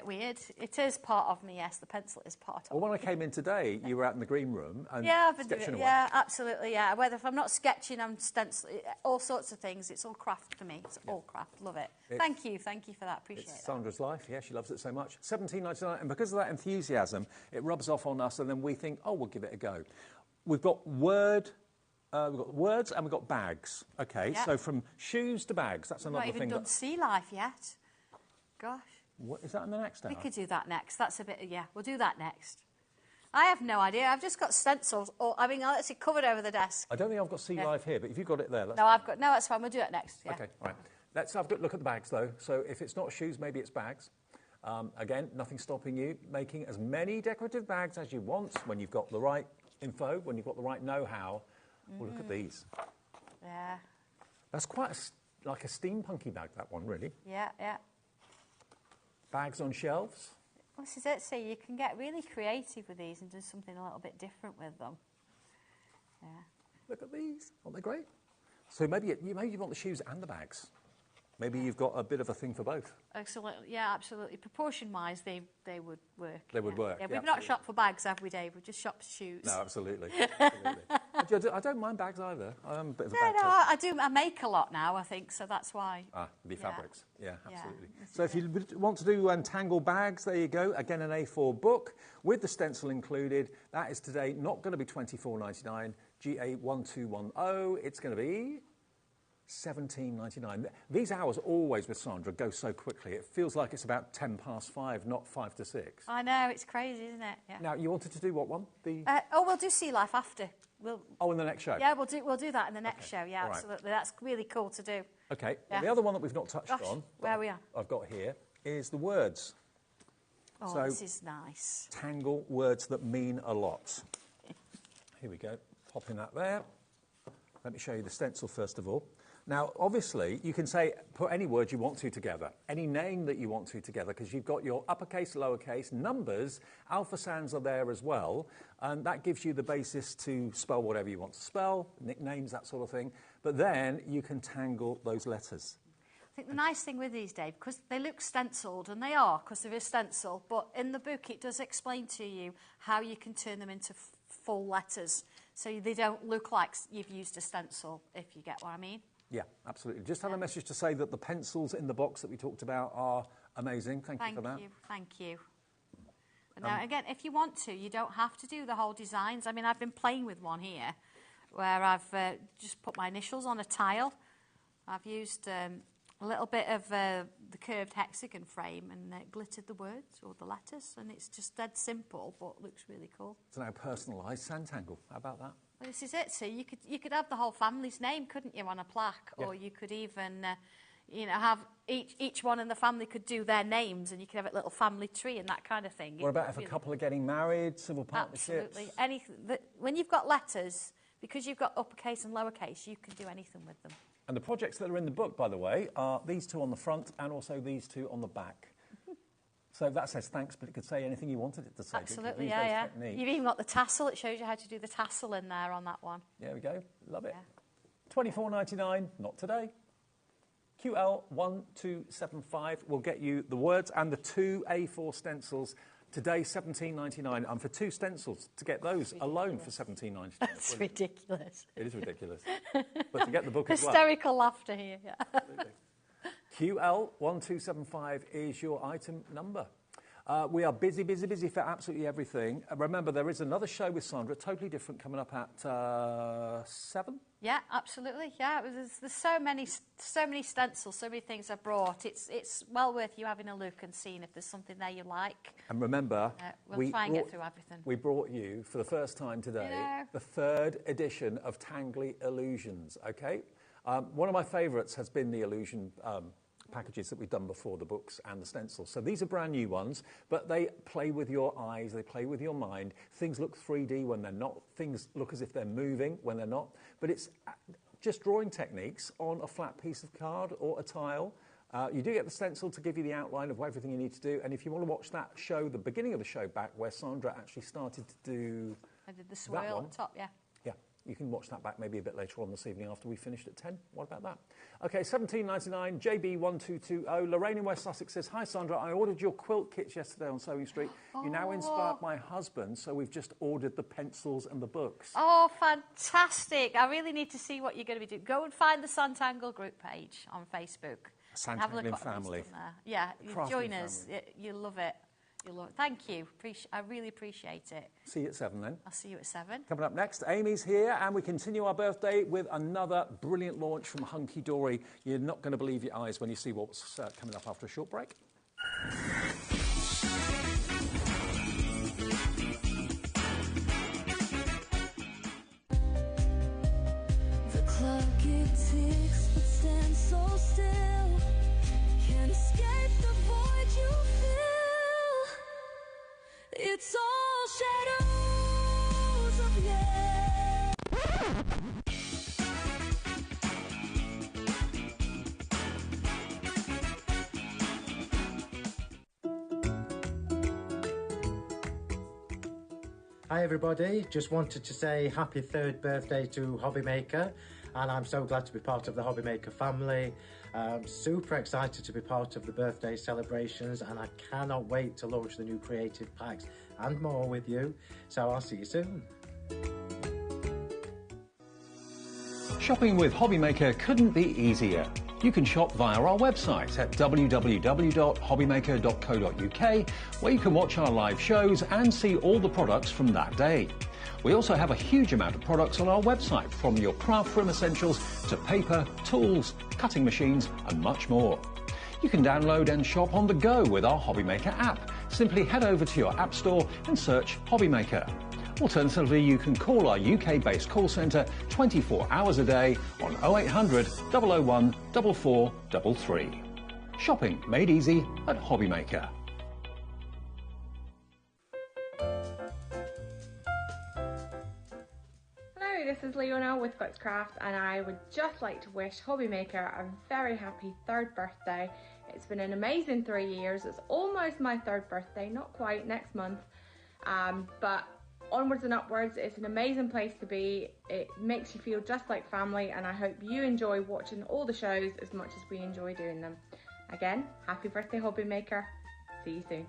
S19: weird. It is part of me, yes, the pencil is part of me.
S3: Well, when I came in today, you were out in the green room and
S19: I've been
S3: sketching
S19: doing,
S3: away.
S19: yeah, absolutely, yeah. Whether if I'm not sketching, I'm stenciling, all sorts of things. It's all craft for me. It's all craft. Love it. Thank you for that. Appreciate it.
S3: Sandra's life, yeah, she loves it so much. $17.99, and because of that enthusiasm, it rubs off on us, and then we think, oh, we'll give it a go. We've got words and we've got bags. Okay,
S19: Yep.
S3: So from shoes to bags, that's another
S19: Not
S3: thing.
S19: even done sea life yet. Gosh.
S3: What, is that in the next hour?
S19: We could do that next. That's a bit, yeah, we'll do that next. I have no idea. I've just got stencils, let's see, covered over the desk.
S3: I don't think I've got Sea Life here, but if you've got it there, let's...
S19: No, that's fine. We'll do it next, yeah.
S3: Okay, all right. Let's have a good look at the bags, though. So if it's not shoes, maybe it's bags. Again, nothing stopping you making as many decorative bags as you want when you've got the right info, when you've got the right know-how. Well, look at these.
S19: Yeah.
S3: That's quite like a steampunky bag, that one, really.
S19: Yeah, yeah.
S3: Bags on shelves.
S19: This is it. So you can get really creative with these and do something a little bit different with them. Yeah.
S3: Look at these. Aren't they great? So maybe you want the shoes and the bags. Maybe you've got a bit of a thing for both.
S19: Excellent. Yeah, absolutely. Proportion-wise, they would work.
S3: They would work.
S19: Yeah, we've not shopped for bags, have we, Dave? We've just shopped shoes.
S3: No, absolutely. Absolutely. I don't mind bags either. I'm a bit of a bag
S19: no, I make a lot now, I think, so that's why.
S3: The fabrics. Yeah, absolutely.
S19: Yeah,
S3: so if you want to do Tangle bags, there you go. Again, an A4 book with the stencil included. That is today not going to be $24.99. GA1210. It's going to be $17.99. These hours always with Sandra go so quickly. It feels like it's about 5:10, not 5 to 6.
S19: I know, it's crazy, isn't it? Yeah.
S3: Now, you wanted to do what one?
S19: We'll do Sea Life after.
S3: In the next show?
S19: Yeah, we'll do that in the next show. Yeah,
S3: right.
S19: Absolutely. That's really cool to do.
S3: Okay.
S19: Yeah.
S3: The other one that we've not touched on,
S19: where we are?
S3: I've got here, is the words.
S19: Oh,
S3: so,
S19: this is nice.
S3: Tangle words that mean a lot. Here we go. Popping that there. Let me show you the stencil first of all. Now, obviously, you can put any word you want to together, any name that you want to together, because you've got your uppercase, lowercase, numbers, alpha sans are there as well, and that gives you the basis to spell whatever you want to spell, nicknames, that sort of thing. But then you can tangle those letters.
S19: I think the nice thing with these, Dave, because they look stenciled, and they are, because they're a stencil, but in the book it does explain to you how you can turn them into full letters, so they don't look like you've used a stencil, if you get what I mean.
S3: Yeah, absolutely. Just have a message to say that the pencils in the box that we talked about are amazing. Thank you for that.
S19: Thank you. But now, again, if you want to, you don't have to do the whole designs. I mean, I've been playing with one here where I've just put my initials on a tile. I've used a little bit of the curved hexagon frame and glittered the words or the letters, and it's just dead simple, but looks really cool.
S3: It's now personalised Sandangle. How about that?
S19: Well, this is it. So you could have the whole family's name, couldn't you, on a plaque, or you could even, have each one in the family could do their names, and you could have a little family tree and that kind of thing.
S3: What about if a couple are getting married, civil partnerships?
S19: Absolutely. When you've got letters, because you've got uppercase and lowercase, you can do anything with them.
S3: And the projects that are in the book, by the way, are these two on the front and also these two on the back. So that says thanks, but it could say anything you wanted it to say.
S19: Absolutely, yeah. You've even got the tassel. It shows you how to do the tassel in there on that one.
S3: There we go. Love it. $24.99, not today. QL1275 will get you the words and the 2 A4 stencils. Today, $17.99. And for 2 stencils, to get those alone for $17.99.
S19: That's ridiculous.
S3: It is ridiculous. But to get the book as well.
S19: Hysterical laughter here. Yeah.
S3: QL1275 is your item number. We are busy for absolutely everything. Remember, there is another show with Sandra, totally different, coming up at 7.
S19: Yeah, absolutely. Yeah, there's so many stencils, so many things I brought. It's well worth you having a look and seeing if there's something there you like.
S3: And remember,
S19: we'll try and get through everything.
S3: We brought you, for the first time today, the 3rd edition of Tangle Illusions, okay? One of my favourites has been the illusion packages that we've done before, the books and the stencils. So these are brand new ones, but they play with your eyes, they play with your mind. Things look 3D when they're not. Things look as if they're moving when they're not. But it's just drawing techniques on a flat piece of card or a tile. You do get the stencil to give you the outline of everything you need to do. And if you want to watch that show, the beginning of the show back, where Sandra actually started to do
S19: I did the swirl at the top, yeah.
S3: Yeah, you can watch that back maybe a bit later on this evening after we finished at 10. What about that? Okay, $17.99, JB1220. Lorraine in West Sussex says, hi Sandra, I ordered your quilt kits yesterday on Sewing Street. You now inspired my husband, so we've just ordered the pencils and the books.
S19: Oh, fantastic. I really need to see what you're going to be doing. Go and find the Sandangle group page on Facebook.
S3: Sandangle family.
S19: Yeah,
S3: Crafting
S19: join us.
S3: family.
S19: You'll love it. Thank you. I really appreciate it.
S3: See you at 7 then.
S19: I'll see you at 7.
S3: Coming up next, Amy's here, and we continue our birthday with another brilliant launch from Hunkydory. You're not going to believe your eyes when you see what's coming up after a short break.
S7: The clock it ticks, but stands so still. Can't escape the void you feel. It's all shadows of yeah.
S11: Hi everybody, just wanted to say happy 3rd birthday to HobbyMaker, and I'm so glad to be part of the HobbyMaker family. Super excited to be part of the birthday celebrations, and I cannot wait to launch the new creative packs and more with you. So I'll see you soon.
S3: Shopping with HobbyMaker couldn't be easier. You can shop via our website at www.hobbymaker.co.uk, where you can watch our live shows and see all the products from that day. We also have a huge amount of products on our website, from your craft room essentials to paper, tools, cutting machines and much more. You can download and shop on the go with our HobbyMaker app. Simply head over to your app store and search HobbyMaker. Alternatively, you can call our UK-based call centre 24 hours a day on 0800 001 4433. Shopping made easy at HobbyMaker.
S20: Hello, this is Leona with Craft, and I would just like to wish HobbyMaker a very happy 3rd birthday. It's been an amazing 3 years. It's almost my 3rd birthday, not quite, next month, but onwards and upwards. It's an amazing place to be. It makes you feel just like family, and I hope you enjoy watching all the shows as much as we enjoy doing them. Again, happy birthday HobbyMaker. See you soon.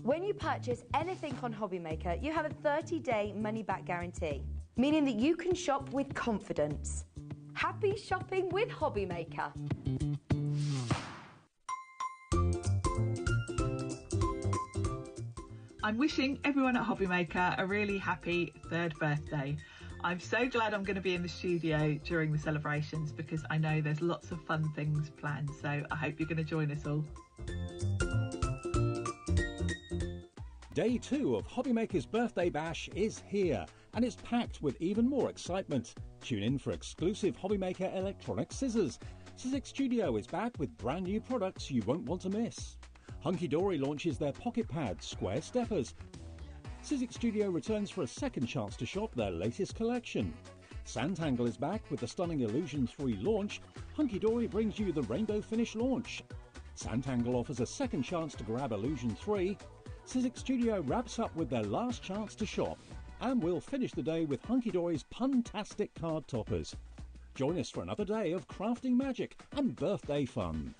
S13: When you purchase anything on HobbyMaker, you have a 30-day money-back guarantee, meaning that you can shop with confidence. Happy shopping with HobbyMaker.
S18: I'm wishing everyone at HobbyMaker a really happy 3rd birthday. I'm so glad I'm going to be in the studio during the celebrations, because I know there's lots of fun things planned, so I hope you're going to join us all.
S3: Day 2 of HobbyMaker's Birthday Bash is here, and it's packed with even more excitement. Tune in for exclusive HobbyMaker electronic scissors. Sizzix Studio is back with brand new products you won't want to miss. Hunkydory launches their pocket pad, Square Steppers. Sizzix Studio returns for a second chance to shop their latest collection. Sandangle is back with the stunning Illusion 3 launch. Hunkydory brings you the Rainbow Finish launch. Sandangle offers a second chance to grab Illusion 3. Sizzix Studio wraps up with their last chance to shop. And we'll finish the day with Hunkydory's Puntastic card toppers. Join us for another day of crafting magic and birthday fun.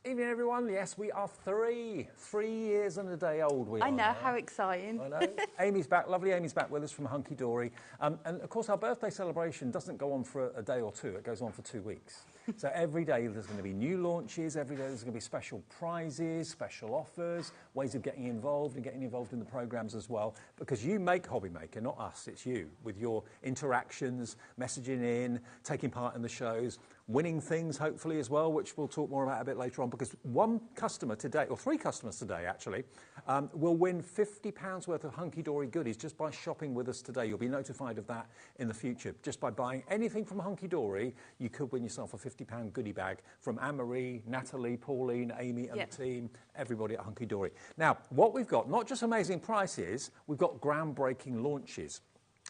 S21: Evening, everyone. Yes, we are 3 years and a day old.
S15: I know, how exciting.
S21: I know. Amy's back, lovely Amy's back with us from Hunkydory. And of course, our birthday celebration doesn't go on for a day or two, it goes on for 2 weeks. So every day there's going to be new launches, every day there's going to be special prizes, special offers, ways of getting involved and getting involved in the programmes as well. Because you make HobbyMaker, not us, it's you, with your interactions, messaging in, taking part in the shows, winning things hopefully as well, which we'll talk more about a bit later on, because one customer today, or 3 customers today actually, will win £50 worth of Hunkydory goodies just by shopping with us today. You'll be notified of that in the future. Just by buying anything from Hunkydory, you could win yourself a £50 goodie bag from Anne-Marie, Natalie, Pauline, Amy and the team, everybody at Hunkydory. Now, what we've got, not just amazing prices, we've got groundbreaking launches.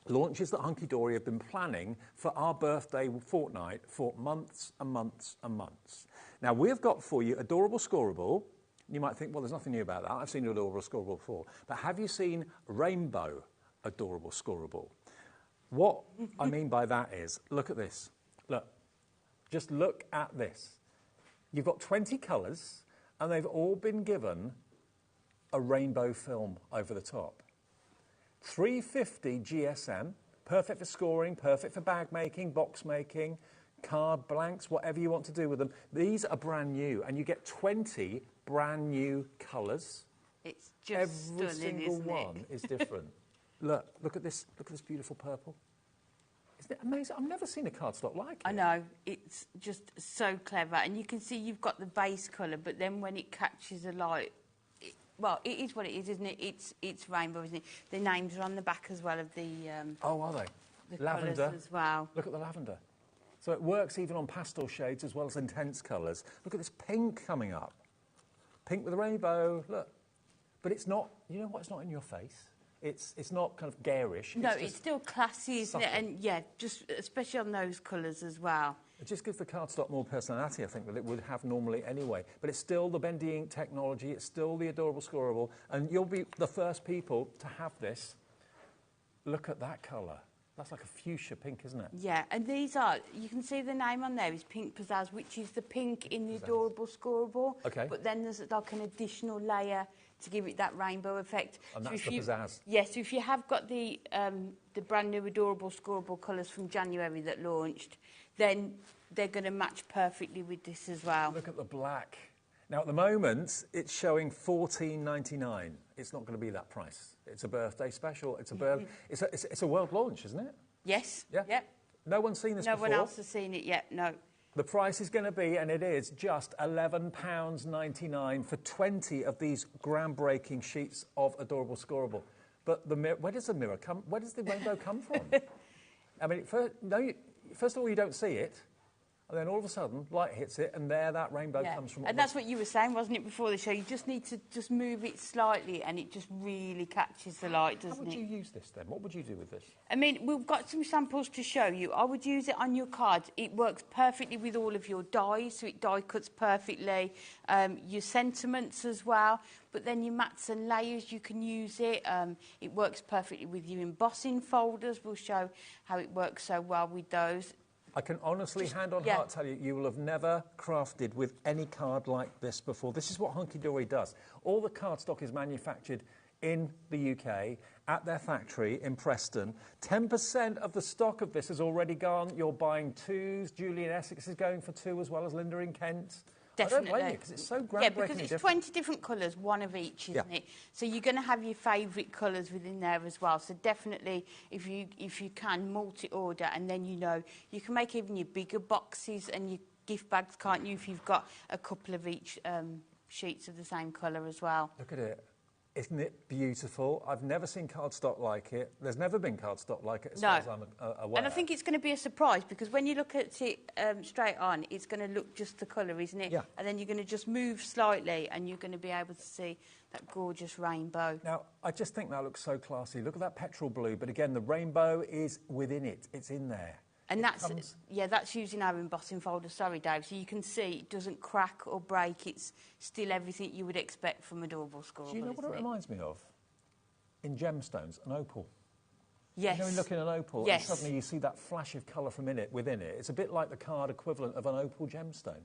S21: Launches that Hunkydory have been planning for our birthday fortnight for months and months and months. Now, we've got for you Adorable Scoreable. You might think, well, there's nothing new about that. I've seen Adorable Scoreable before. But have you seen Rainbow Adorable Scoreable? What I mean by that is, look at this. Look. Just look at this. You've got 20 colours, and they've all been given a rainbow film over the top. 350 GSM, perfect for scoring, perfect for bag making, box making, card blanks, whatever you want to do with them. These are brand new, and you get 20 brand new colours.
S15: It's just
S21: Every
S15: stunning,
S21: single
S15: isn't
S21: one
S15: it?
S21: is different. Look at this beautiful purple. Isn't it amazing? I've never seen a cardstock like it.
S15: I know, it's just so clever. And you can see you've got the base colour, but then when it catches the light, well, it is what it is, isn't it? It's rainbow, isn't it? The names are on the back as well of the...
S21: oh, are they?
S15: The
S21: lavender
S15: colours as well.
S21: Look at the lavender. So it works even on pastel shades as well as intense colours. Look at this pink coming up. Pink with a rainbow, look. But it's not, you know what, it's not in your face. It's not kind of garish.
S15: No, it's still classy, isn't it? And yeah, just especially on those colours as well.
S21: It just gives the cardstock more personality, I think, than it would have normally anyway. But it's still the bendy ink technology, it's still the Adorable Scoreable, and you'll be the first people to have this. Look at that colour. That's like a fuchsia pink, isn't it?
S15: Yeah, and these are, you can see the name on there is Pink Pizzazz, which is the pink in the Adorable Scoreable.
S21: Okay.
S15: But then there's like an additional layer to give it that rainbow effect.
S21: And
S15: so
S21: that's
S15: if
S21: the pizzazz.
S15: Yes, so if you have got the brand new Adorable Scoreable colours from January that launched, then they're going to match perfectly with this as well.
S21: Look at the black. Now, at the moment, it's showing $14.99. It's not going to be that price. It's a birthday special. It's a it's a world launch, isn't it?
S15: Yes.
S21: Yeah.
S15: Yep.
S21: No one's seen this before.
S15: No one else has seen it yet. No.
S21: The price is going to be, and it is, just £11.99 for 20 of these groundbreaking sheets of Adorable Scoreable. But where does the mirror come? Where does the rainbow come from? I mean, first of all, you don't see it. And then all of a sudden, light hits it, and there that rainbow comes from.
S15: And that's what you were saying, wasn't it, before the show? You just need to just move it slightly, and it just really catches the light, doesn't it?
S21: How would you use this, then? What would you do with this?
S15: I mean, we've got some samples to show you. I would use it on your cards. It works perfectly with all of your dies, so it die cuts perfectly. Your sentiments as well. But then your mats and layers, you can use it. It works perfectly with your embossing folders. We'll show how it works so well with those.
S21: I can honestly, hand on heart, tell you, you will have never crafted with any card like this before. This is what Hunkydory does. All the cardstock is manufactured in the UK at their factory in Preston. 10% of the stock of this has already gone. You're buying 2s. Julie in Essex is going for 2 as well as Linda in Kent.
S15: Definitely.
S21: I don't blame you because it's so groundbreakingly
S15: Yeah, because it's 20 different colours, one of each, isn't it? So you're going to have your favourite colours within there as well. So definitely, if you can, multi-order, and then you can make even your bigger boxes and your gift bags, can't you, if you've got a couple of each sheets of the same colour as well.
S21: Look at it. Isn't it beautiful? I've never seen cardstock like it. There's never been cardstock like it as far as I'm aware.
S15: And I think it's going to be a surprise because when you look at it straight on, it's going to look just the colour, isn't it?
S21: Yeah.
S15: And then you're going to just move slightly and you're going to be able to see that gorgeous rainbow.
S21: Now, I just think that looks so classy. Look at that petrol blue, but again, the rainbow is within it. It's in there.
S15: And that's using our embossing folder. Sorry, Dave. So you can see it doesn't crack or break. It's still everything you would expect from Adorable Squirrel.
S21: Do you know what it reminds me of? In gemstones, an opal.
S15: Yes.
S21: You know, you look at an opal,
S15: yes.
S21: and suddenly you see that flash of colour from within it. It's a bit like the card equivalent of an opal gemstone.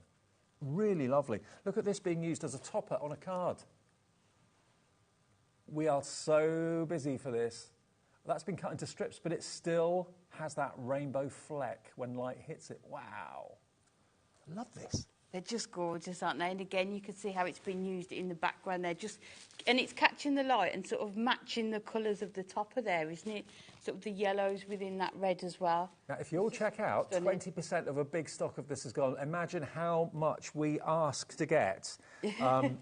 S21: Really lovely. Look at this being used as a topper on a card. We are so busy for this. That's been cut into strips, but it still has that rainbow fleck when light hits it. Wow. I love this.
S15: They're just gorgeous, aren't they? And again, you can see how it's been used in the background there. And it's catching the light and sort of matching the colours of the topper there, isn't it? Sort of the yellows within that red as well.
S21: Now, if you all check out, 20% of a big stock of this has gone. Imagine how much we ask to get on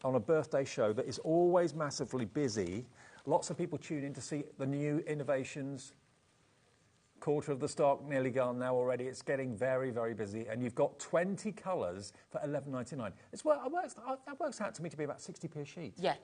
S21: a birthday show that is always massively busy. Lots of people tune in to see the new innovations. Quarter of the stock nearly gone now already. It's getting very, very busy. And you've got 20 colours for $11.99. That works out to me to be about 60p a sheet.
S15: Yeah.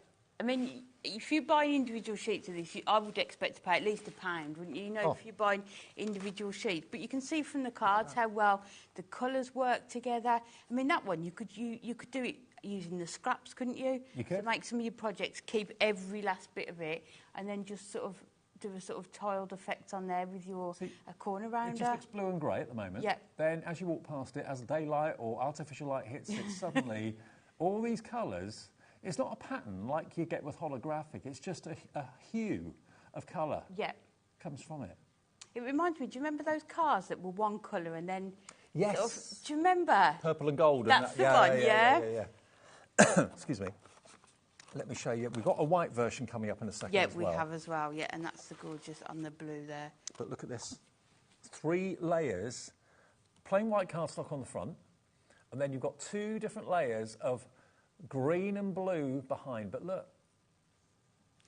S15: I mean, if you buy individual sheets of this, I would expect to pay at least £1, wouldn't you? You know, if you're buying individual sheets. But you can see from the cards how well the colours work together. I mean, that one, you could do it using the scraps, couldn't you?
S21: You could.
S15: To make some of your projects, keep every last bit of it, and then just sort of do a sort of tiled effect on there with your corner rounder.
S21: It just looks blue and grey at the moment.
S15: Yeah.
S21: Then as you walk past it, as daylight or artificial light hits it, suddenly all these colours, it's not a pattern like you get with holographic, it's just a hue of colour.
S15: Yeah.
S21: Comes from it.
S15: It reminds me, do you remember those cars that were one colour and then...
S21: Yes.
S15: Sort of, do you remember?
S21: Purple and gold.
S15: That's the one,
S21: yeah. Excuse me. Let me show you. We've got a white version coming up in a second as well.
S15: Yeah, we have as well, yeah, and that's the gorgeous on the blue there.
S21: But look at this. 3 layers, plain white cardstock on the front, and then you've got 2 different layers of green and blue behind. But look.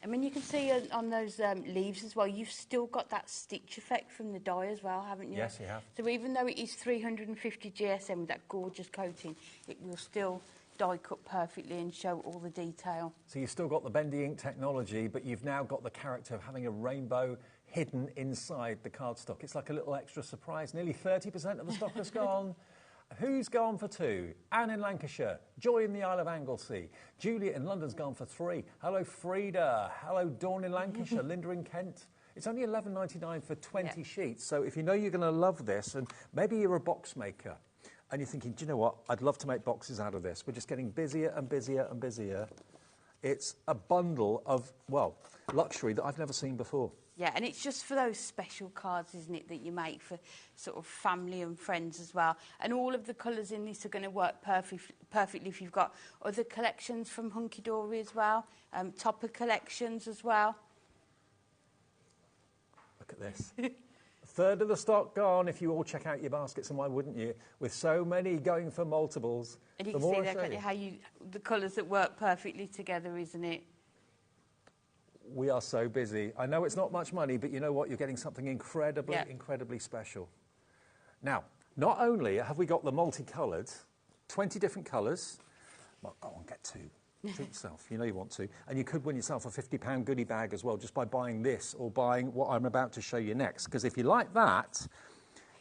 S15: I mean, you can see on those leaves as well, you've still got that stitch effect from the dye as well, haven't you?
S21: Yes, you have.
S15: So even though it is 350 GSM with that gorgeous coating, it will still die cut perfectly and show all the detail.
S21: So you've still got the bendy ink technology, but you've now got the character of having a rainbow hidden inside the cardstock. It's like a little extra surprise. Nearly 30% of the stock has gone. Who's gone for 2? Anne in Lancashire. Joy in the Isle of Anglesey. Julia in London's gone for 3. Hello, Frida. Hello, Dawn in Lancashire. Linda in Kent. It's only $11.99 for 20 sheets. So if you know you're going to love this, and maybe you're a box maker, and you're thinking, do you know what? I'd love to make boxes out of this. We're just getting busier and busier and busier. It's a bundle of, well, luxury that I've never seen before.
S15: Yeah, and it's just for those special cards, isn't it, that you make for sort of family and friends as well. And all of the colours in this are going to work perfectly if you've got other collections from Hunkydory as well, topper collections as well.
S21: Look at this. A third of the stock gone if you all check out your baskets, and why wouldn't you? With so many going for multiples.
S15: And you can see there how the colours that work perfectly together, isn't it?
S21: We are so busy. I know it's not much money, but you know what? You're getting something incredibly, incredibly special. Now, not only have we got the multicoloured, 20 different colours. Well, go on, get 2. Treat yourself. You know you want to. And you could win yourself a £50 goodie bag as well just by buying this or buying what I'm about to show you next. Because if you like that,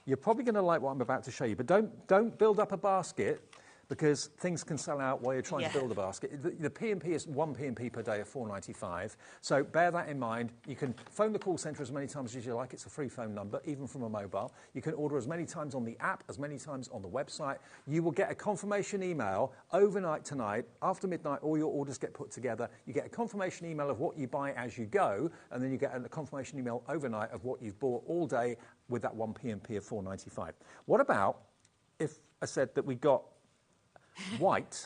S21: you're probably going to like what I'm about to show you. But don't build up a basket, because things can sell out while you're trying to build a basket. The P&P is 1 P&P per day of $4.95. So bear that in mind. You can phone the call centre as many times as you like. It's a free phone number, even from a mobile. You can order as many times on the app, as many times on the website. You will get a confirmation email overnight tonight. After midnight, all your orders get put together. You get a confirmation email of what you buy as you go, and then you get a confirmation email overnight of what you've bought all day with that 1 P&P of $4.95. What about if I said that we got white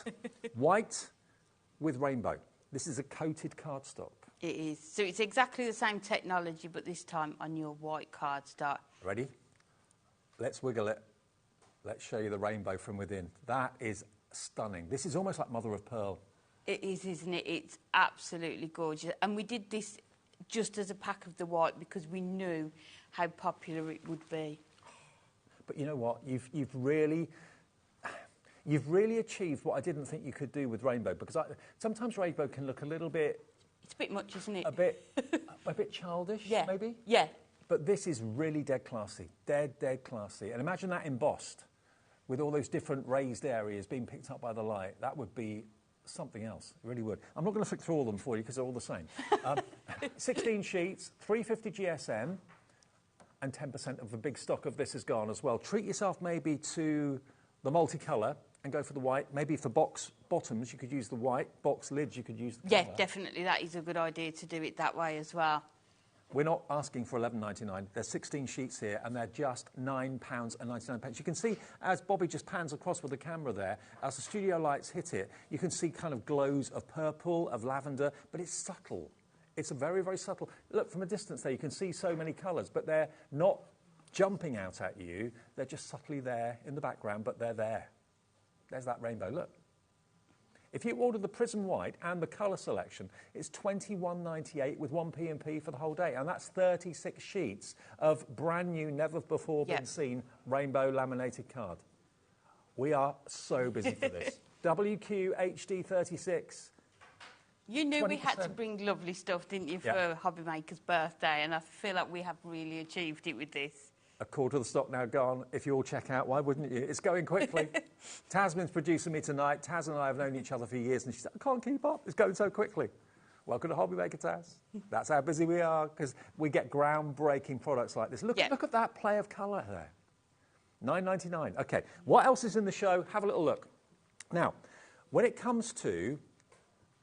S21: with rainbow? This is a coated cardstock.
S15: It is. So it's exactly the same technology, but this time on your white cardstock.
S21: Ready? Let's wiggle it. Let's show you the rainbow from within. That is stunning. This is almost like mother of pearl.
S15: It is, isn't it? It's absolutely gorgeous. And we did this just as a pack of the white because we knew how popular it would be.
S21: But you know what? You've really achieved what I didn't think you could do with rainbow, because sometimes rainbow can look a little bit...
S15: It's a bit much, isn't it?
S21: A bit childish,
S15: yeah.
S21: maybe?
S15: Yeah.
S21: But this is really dead classy. Dead classy. And imagine that embossed with all those different raised areas being picked up by the light. That would be something else. It really would. I'm not going to flick through all of them for you because they're all the same. 16 sheets, 350 GSM, and 10% of the big stock of this is gone as well. Treat yourself maybe to the multicolour and go for the white. Maybe for box bottoms, you could use the white. Box lids, you could use the colour.
S15: Yeah, definitely. That is a good idea to do it that way as well.
S21: We're not asking for $11.99. There's 16 sheets here, and they're just £9.99. You can see, as Bobby just pans across with the camera there, as the studio lights hit it, you can see kind of glows of purple, of lavender, but it's subtle. It's a very, very subtle... Look, from a distance there, you can see so many colours, but they're not jumping out at you. They're just subtly there in the background, but they're there. There's that rainbow, look. If you order the Prism White and the colour selection, it's $21.98 with 1 P&P for the whole day. And that's 36 sheets of brand new, never before been seen rainbow laminated card. We are so busy for this. WQ HD 36.
S15: You knew
S21: 20%.
S15: we had to bring lovely stuff, didn't you, for HobbyMaker's birthday? And I feel like we have really achieved it with this.
S21: A quarter of the stock now gone. If you all check out, why wouldn't you? It's going quickly. Tasman's producing me tonight. Taz and I have known each other for years, and she said, I can't keep up. It's going so quickly. Welcome to HobbyMaker, Taz. That's how busy we are, because we get groundbreaking products like this. Look at that play of colour there. $9.99. OK, what else is in the show? Have a little look. Now, when it comes to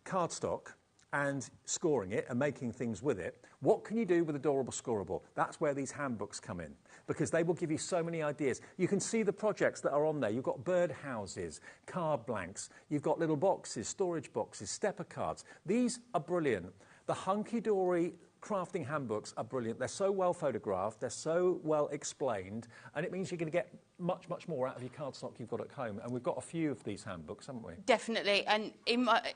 S21: cardstock and scoring it and making things with it, what can you do with Adorable Scoreable? That's where these handbooks come in, because they will give you so many ideas. You can see the projects that are on there. You've got bird houses, card blanks, you've got little boxes, storage boxes, stepper cards. These are brilliant. The Hunkydory crafting handbooks are brilliant. They're so well photographed, they're so well explained, and it means you're going to get much, much more out of your cardstock you've got at home. And we've got a few of these handbooks, haven't we?
S15: Definitely. And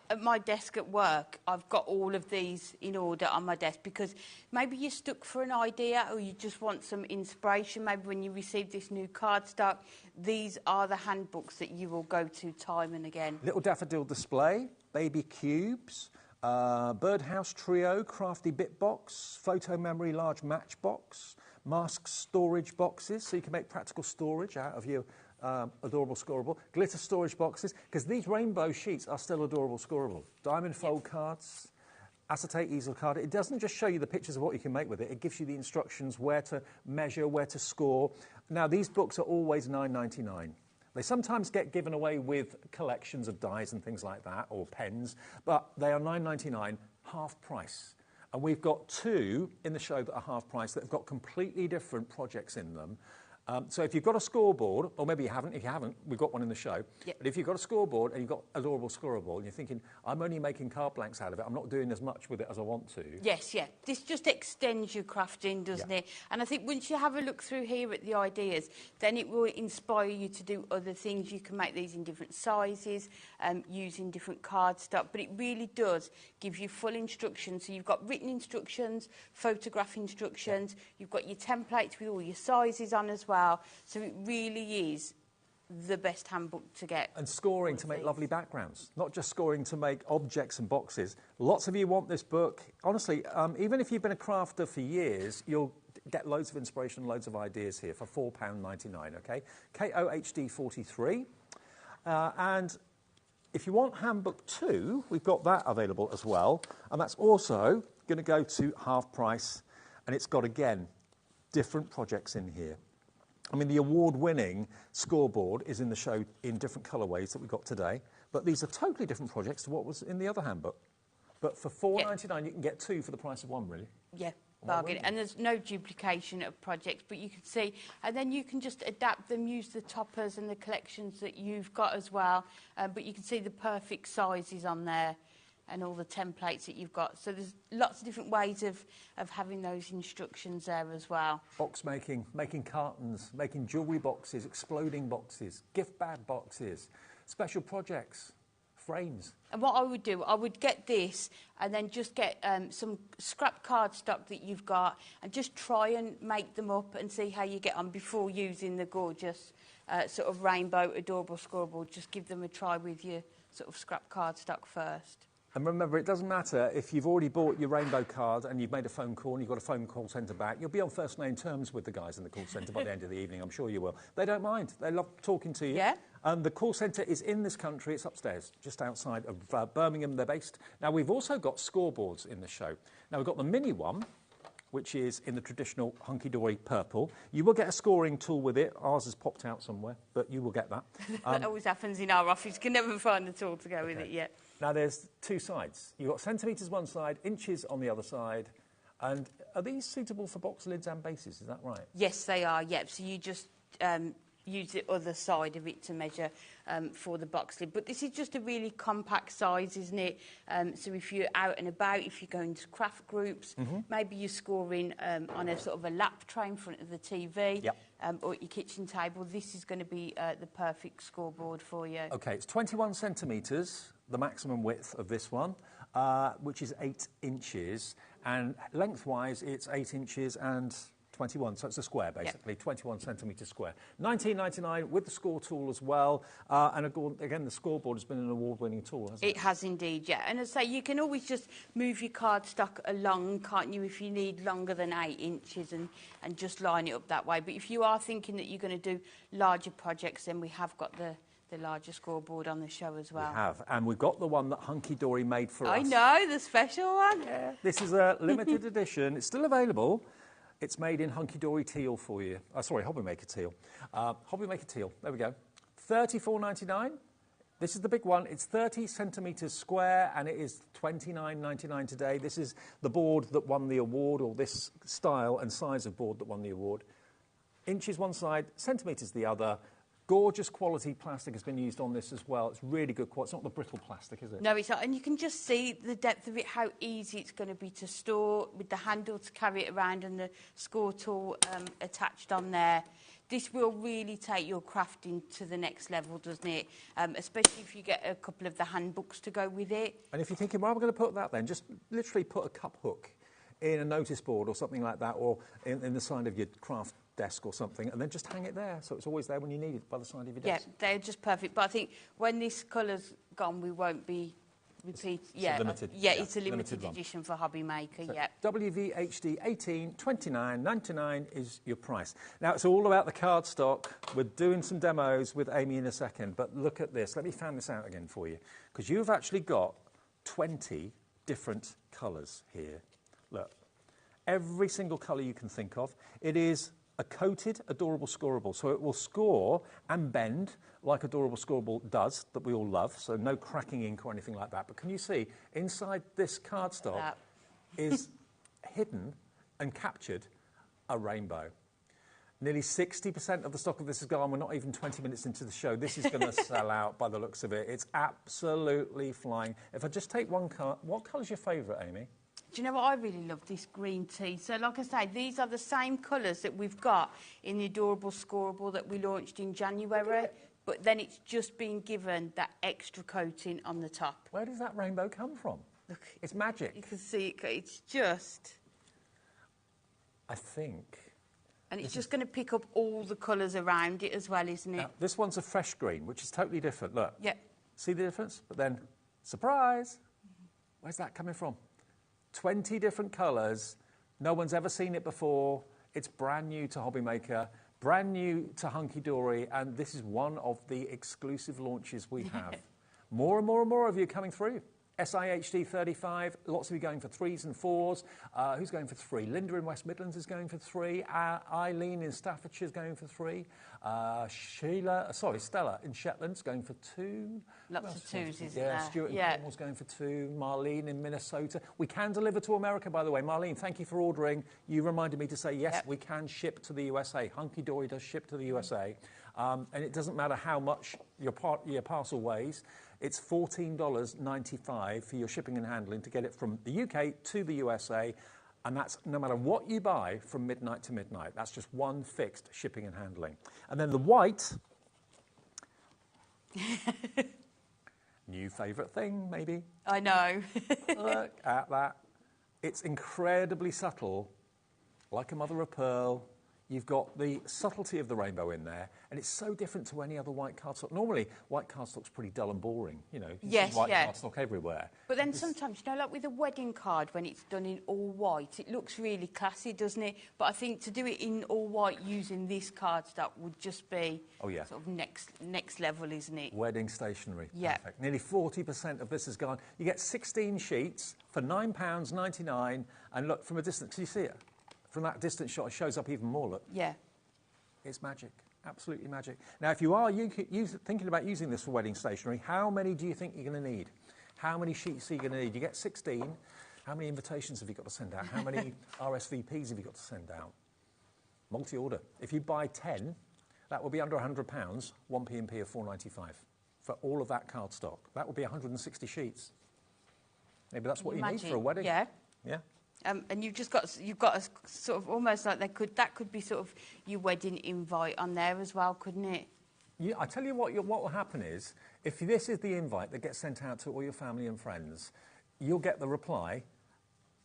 S15: at my desk at work, I've got all of these in order on my desk, because maybe you're stuck for an idea or you just want some inspiration. Maybe when you receive this new cardstock, these are the handbooks that you will go to time and again.
S21: Little daffodil display, baby cubes, birdhouse trio, crafty bit box, photo memory large matchbox, mask storage boxes, so you can make practical storage out of your Adorable Scoreable, glitter storage boxes, because these rainbow sheets are still Adorable Scoreable. Diamond fold cards, acetate easel card. It doesn't just show you the pictures of what you can make with it, it gives you the instructions where to measure, where to score. Now, these books are always $9.99. They sometimes get given away with collections of dies and things like that, or pens, but they are $9.99, half price. And we've got two in the show that are half price that have got completely different projects in them. So if you've got a scoreboard, or maybe you haven't, if you haven't, we've got one in the show. Yep. But if you've got a scoreboard and you've got Adorable Scoreable and you're thinking, I'm only making card blanks out of it, I'm not doing as much with it as I want to.
S15: Yes, yeah. This just extends your crafting, doesn't it? And I think once you have a look through here at the ideas, then it will inspire you to do other things. You can make these in different sizes, using different cardstock, but it really does give you full instructions. So you've got written instructions, photograph instructions, you've got your templates with all your sizes on as well. So it really is the best handbook to get.
S21: And scoring to make lovely backgrounds, not just scoring to make objects and boxes. Lots of you want this book. Honestly, even if you've been a crafter for years, you'll get loads of inspiration, loads of ideas here for £4.99, OK? KOHD 43. And if you want handbook 2, we've got that available as well. And that's also going to go to half price. And it's got, again, different projects in here. I mean, the award-winning scoreboard is in the show in different colourways that we got today, but these are totally different projects to what was in the other handbook. But for $4.99, you can get two for the price of one, really.
S15: Yeah, bargain. And there's no duplication of projects, but you can see, and then you can just adapt them, use the toppers and the collections that you've got as well, but you can see the perfect sizes on there and all the templates that you've got. So there's lots of different ways of having those instructions there as well.
S21: Box making, making cartons, making jewellery boxes, exploding boxes, gift bag boxes, special projects, frames.
S15: And what I would do, I would get this and then just get some scrap cardstock that you've got and just try and make them up and see how you get on before using the gorgeous sort of rainbow adorable scoreboard. Just give them a try with your sort of scrap cardstock first.
S21: And remember, it doesn't matter if you've already bought your rainbow card and you've made a phone call and you've got a phone call centre back. You'll be on first name terms with the guys in the call centre by the end of the evening. I'm sure you will. They don't mind. They love talking to you.
S15: Yeah.
S21: The call centre is in this country. It's upstairs, just outside of Birmingham. They're based. Now, we've also got scoreboards in the show. Now, we've got the mini one, which is in the traditional Hunkydory purple. You will get a scoring tool with it. Ours has popped out somewhere, but you will get that.
S15: That always happens in our office. You can never find the tool to go with it yet.
S21: Now, there's two sides. You've got centimetres one side, inches on the other side. And are these suitable for box lids and bases? Is that right?
S15: Yes, they are, yep. So you just use the other side of it to measure for the box lid. But this is just a really compact size, isn't it? So if you're out and about, if you're going to craft groups, maybe you're scoring on a sort of a lap tray in front of the TV or at your kitchen table, this is going to be the perfect scoreboard for you.
S21: OK, it's 21 centimetres, the maximum width of this one, which is 8 inches. And lengthwise, it's 8 inches and 21, so it's a square, basically, 21 centimetres square. $19.99 with the score tool as well. And again, the scoreboard has been an award-winning tool, hasn't it?
S15: It has indeed, yeah. And as I say, you can always just move your cardstock along, can't you, if you need longer than 8 inches and just line it up that way. But if you are thinking that you're going to do larger projects, then we have got the larger scoreboard on the show as well.
S21: We have, and we've got the one that Hunkydory made for us.
S15: I know, the special one.
S21: Yeah, this is a limited edition. It's still available. It's made in Hunkydory teal for you. Sorry, HobbyMaker teal. HobbyMaker teal, there we go. $34.99. This is the big one. It's 30 centimetres square, and it is $29.99 today. This is the board that won the award, or this style and size of board that won the award. Inches one side, centimetres the other. Gorgeous quality plastic has been used on this as well. It's really good quality. It's not the brittle plastic, is it?
S15: No, it's not. And you can just see the depth of it, how easy it's going to be to store with the handle to carry it around and the score tool attached on there. This will really take your crafting to the next level, doesn't it? Especially if you get a couple of the handbooks to go with it.
S21: And if you're thinking, well, I'm going to put that then, just literally put a cup hook in a notice board or something like that, or in the side of your craft desk or something, and then just hang it there, so it's always there when you need it by the side of your desk.
S15: Yeah, they're just perfect. But I think when this colour's gone, we won't be repeat.
S21: Yeah, limited.
S15: It's a limited edition for HobbyMaker.
S21: So
S15: Yeah.
S21: WVHD 18, $29.99 is your price. Now it's all about the cardstock. We're doing some demos with Amy in a second, but look at this. Let me fan this out again for you, because you've actually got 20 different colours here. Look, every single colour you can think of. It is a coated adorable scoreable, so it will score and bend like adorable scoreable does, that we all love, so no cracking ink or anything like that. But can you see, inside this cardstock is hidden and captured a rainbow. Nearly 60% of the stock of this is gone. We're not even 20 minutes into the show. This is going to sell out by the looks of it. It's absolutely flying. If I just take one colour, what colour's your favourite, Amy?
S15: Do you know what? I really love this green tea. So, like I say, these are the same colours that we've got in the adorable scoreable that we launched in January, but then it's just been given that extra coating on the top.
S21: Where does that rainbow come from?
S15: Look,
S21: it's magic.
S15: You can see it. It's just...
S21: I think...
S15: And it's just going to pick up all the colours around it as well, isn't it?
S21: Now, this one's a fresh green, which is totally different. Look.
S15: Yeah.
S21: See the difference? But then, surprise! Where's that coming from? 20 different colours. No one's ever seen it before. It's brand new to HobbyMaker, brand new to Hunkydory, and this is one of the exclusive launches we have. More and more and more of you coming through. SIHD 35, lots of you going for 3s and 4s. Who's going for 3? Linda in West Midlands is going for 3. Eileen in Staffordshire is going for 3. Stella in Shetland's going for 2.
S15: Lots of 2s, isn't
S21: there?
S15: there?
S21: Stuart in Cornwall's going for 2. Marlene in Minnesota. We can deliver to America, by the way. Marlene, thank you for ordering. You reminded me to say, yes, we can ship to the USA. Hunkydory does ship to the USA. And it doesn't matter how much your parcel weighs. It's $14.95 for your shipping and handling to get it from the UK to the USA. And that's no matter what you buy from midnight to midnight. That's just one fixed shipping and handling. And then the white New favourite thing, maybe.
S1: I know.
S21: Look at that. It's incredibly subtle, like a mother of pearl. You've got the subtlety of the rainbow in there, and it's so different to any other white cardstock. Normally, white cardstock's pretty dull and boring, you know. You see white cardstock everywhere.
S15: But then sometimes, you know, like with a wedding card, when it's done in all white, it looks really classy, doesn't it? But I think to do it in all white using this cardstock would just be sort of next level, isn't it?
S21: Wedding stationery.
S15: Yeah.
S21: Perfect. Nearly 40% of this is gone. You get 16 sheets for £9.99, and look, from a distance, can you see it? From that distant shot, it shows up even more, look.
S15: Yeah.
S21: It's magic. Absolutely magic. Now, if you are thinking about using this for wedding stationery, how many do you think you're going to need? How many sheets are you going to need? You get 16. How many invitations have you got to send out? How many RSVPs have you got to send out? Multi-order. If you buy 10, that will be under £100, one P&P of £4.95 for all of that cardstock. That would be 160 sheets. Maybe that's what you need for a wedding.
S15: Yeah.
S21: Yeah.
S15: And you've got a sort of almost like that could be sort of your wedding invite on there as well, couldn't it?
S21: Yeah, I tell you what will happen is, if this is the invite that gets sent out to all your family and friends, you'll get the reply,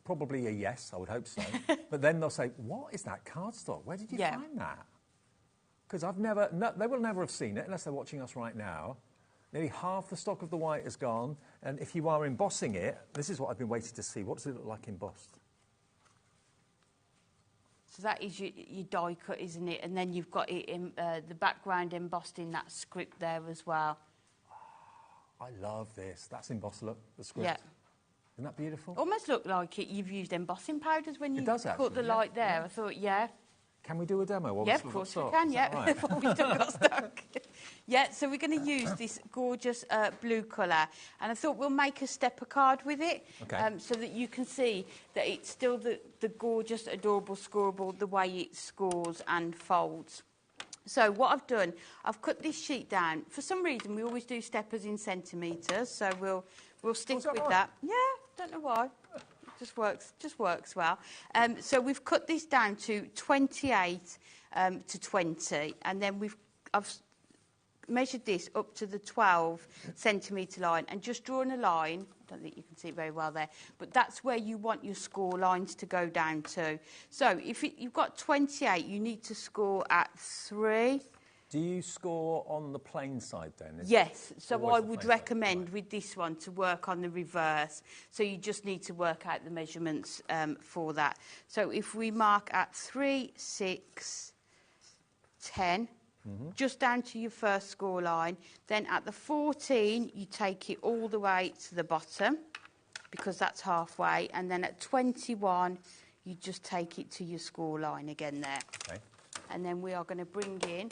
S21: probably a yes, I would hope so, but then they'll say, what is that cardstock? Where did you find that? Because they will never have seen it unless they're watching us right now. Nearly half the stock of the white is gone, and if you are embossing it, this is what I've been waiting to see. What does it look like embossed?
S15: So that is your die cut, isn't it? And then you've got it in the background embossed in that script there as well.
S21: I love this. That's embossed, look, the script.
S15: Yeah.
S21: Isn't that beautiful?
S15: Almost look like you've used embossing powders when you
S21: does
S15: put
S21: actually,
S15: the light there. I thought,
S21: Can we do a demo?
S15: Yeah, of course we can, yeah. We've still got stock. Yeah, so we're going to use this gorgeous blue colour, and I thought we'll make a stepper card with it, so that you can see that it's still the gorgeous, adorable scoreable, the way it scores and folds. So what I've done, I've cut this sheet down. For some reason, we always do steppers in centimetres, so we'll stick with that. Yeah, don't know why. Just works well. So we've cut this down to 28 to 20, and then I've measured this up to the 12 centimetre line and just drawn a line. I don't think you can see it very well there, but that's where you want your score lines to go down to. So if you've got 28, you need to score at 3.
S21: Do you score on the plain side then?
S15: Yes, so I would recommend with this one to work on the reverse. So you just need to work out the measurements for that. So if we mark at 3, 6, 10, just down to your first score line, then at the 14 you take it all the way to the bottom because that's halfway, and then at 21 you just take it to your score line again there. Okay. And then we are going to bring in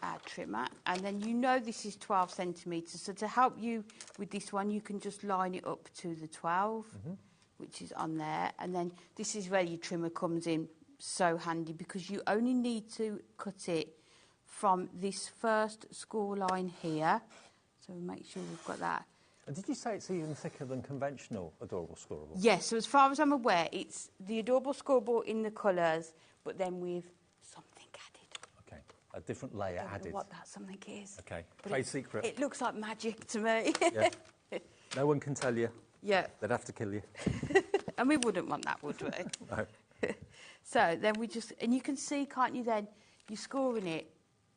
S15: our trimmer, and then you know this is 12 centimetres, so to help you with this one you can just line it up to the 12, which is on there, and then this is where your trimmer comes in so handy because you only need to cut it from this first score line here, so make sure we've got that.
S21: And did you say it's even thicker than conventional Adorable Scoreable?
S15: Yes, so as far as I'm aware it's the Adorable Scoreable in the colours, but then with something added.
S21: Okay, a different layer
S15: I don't
S21: added.
S15: know what that something is.
S21: Okay,
S15: But
S21: trade secret.
S15: It looks like magic to me.
S21: Yeah. No one can tell you.
S15: Yeah.
S21: They'd have to kill you.
S15: And we wouldn't want that, would we?
S21: No.
S15: So then and you can see, can't you then, you're scoring it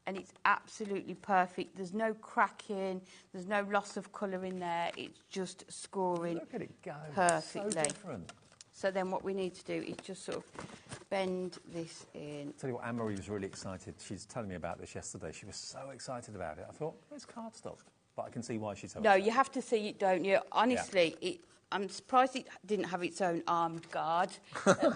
S15: and it's absolutely perfect. There's no cracking, there's no loss of colour in there, it's just scoring
S21: Look at it go.
S15: perfectly.
S21: So different.
S15: So then what we need to do is just sort of bend this in.
S21: Tell you what, Anne-Marie was really excited. She's telling me about this yesterday. She was so excited about it. I thought, it's cardstock. But I can see why she's so
S15: No,
S21: excited.
S15: you have to see it, don't you? Honestly, I'm surprised it didn't have its own armed guard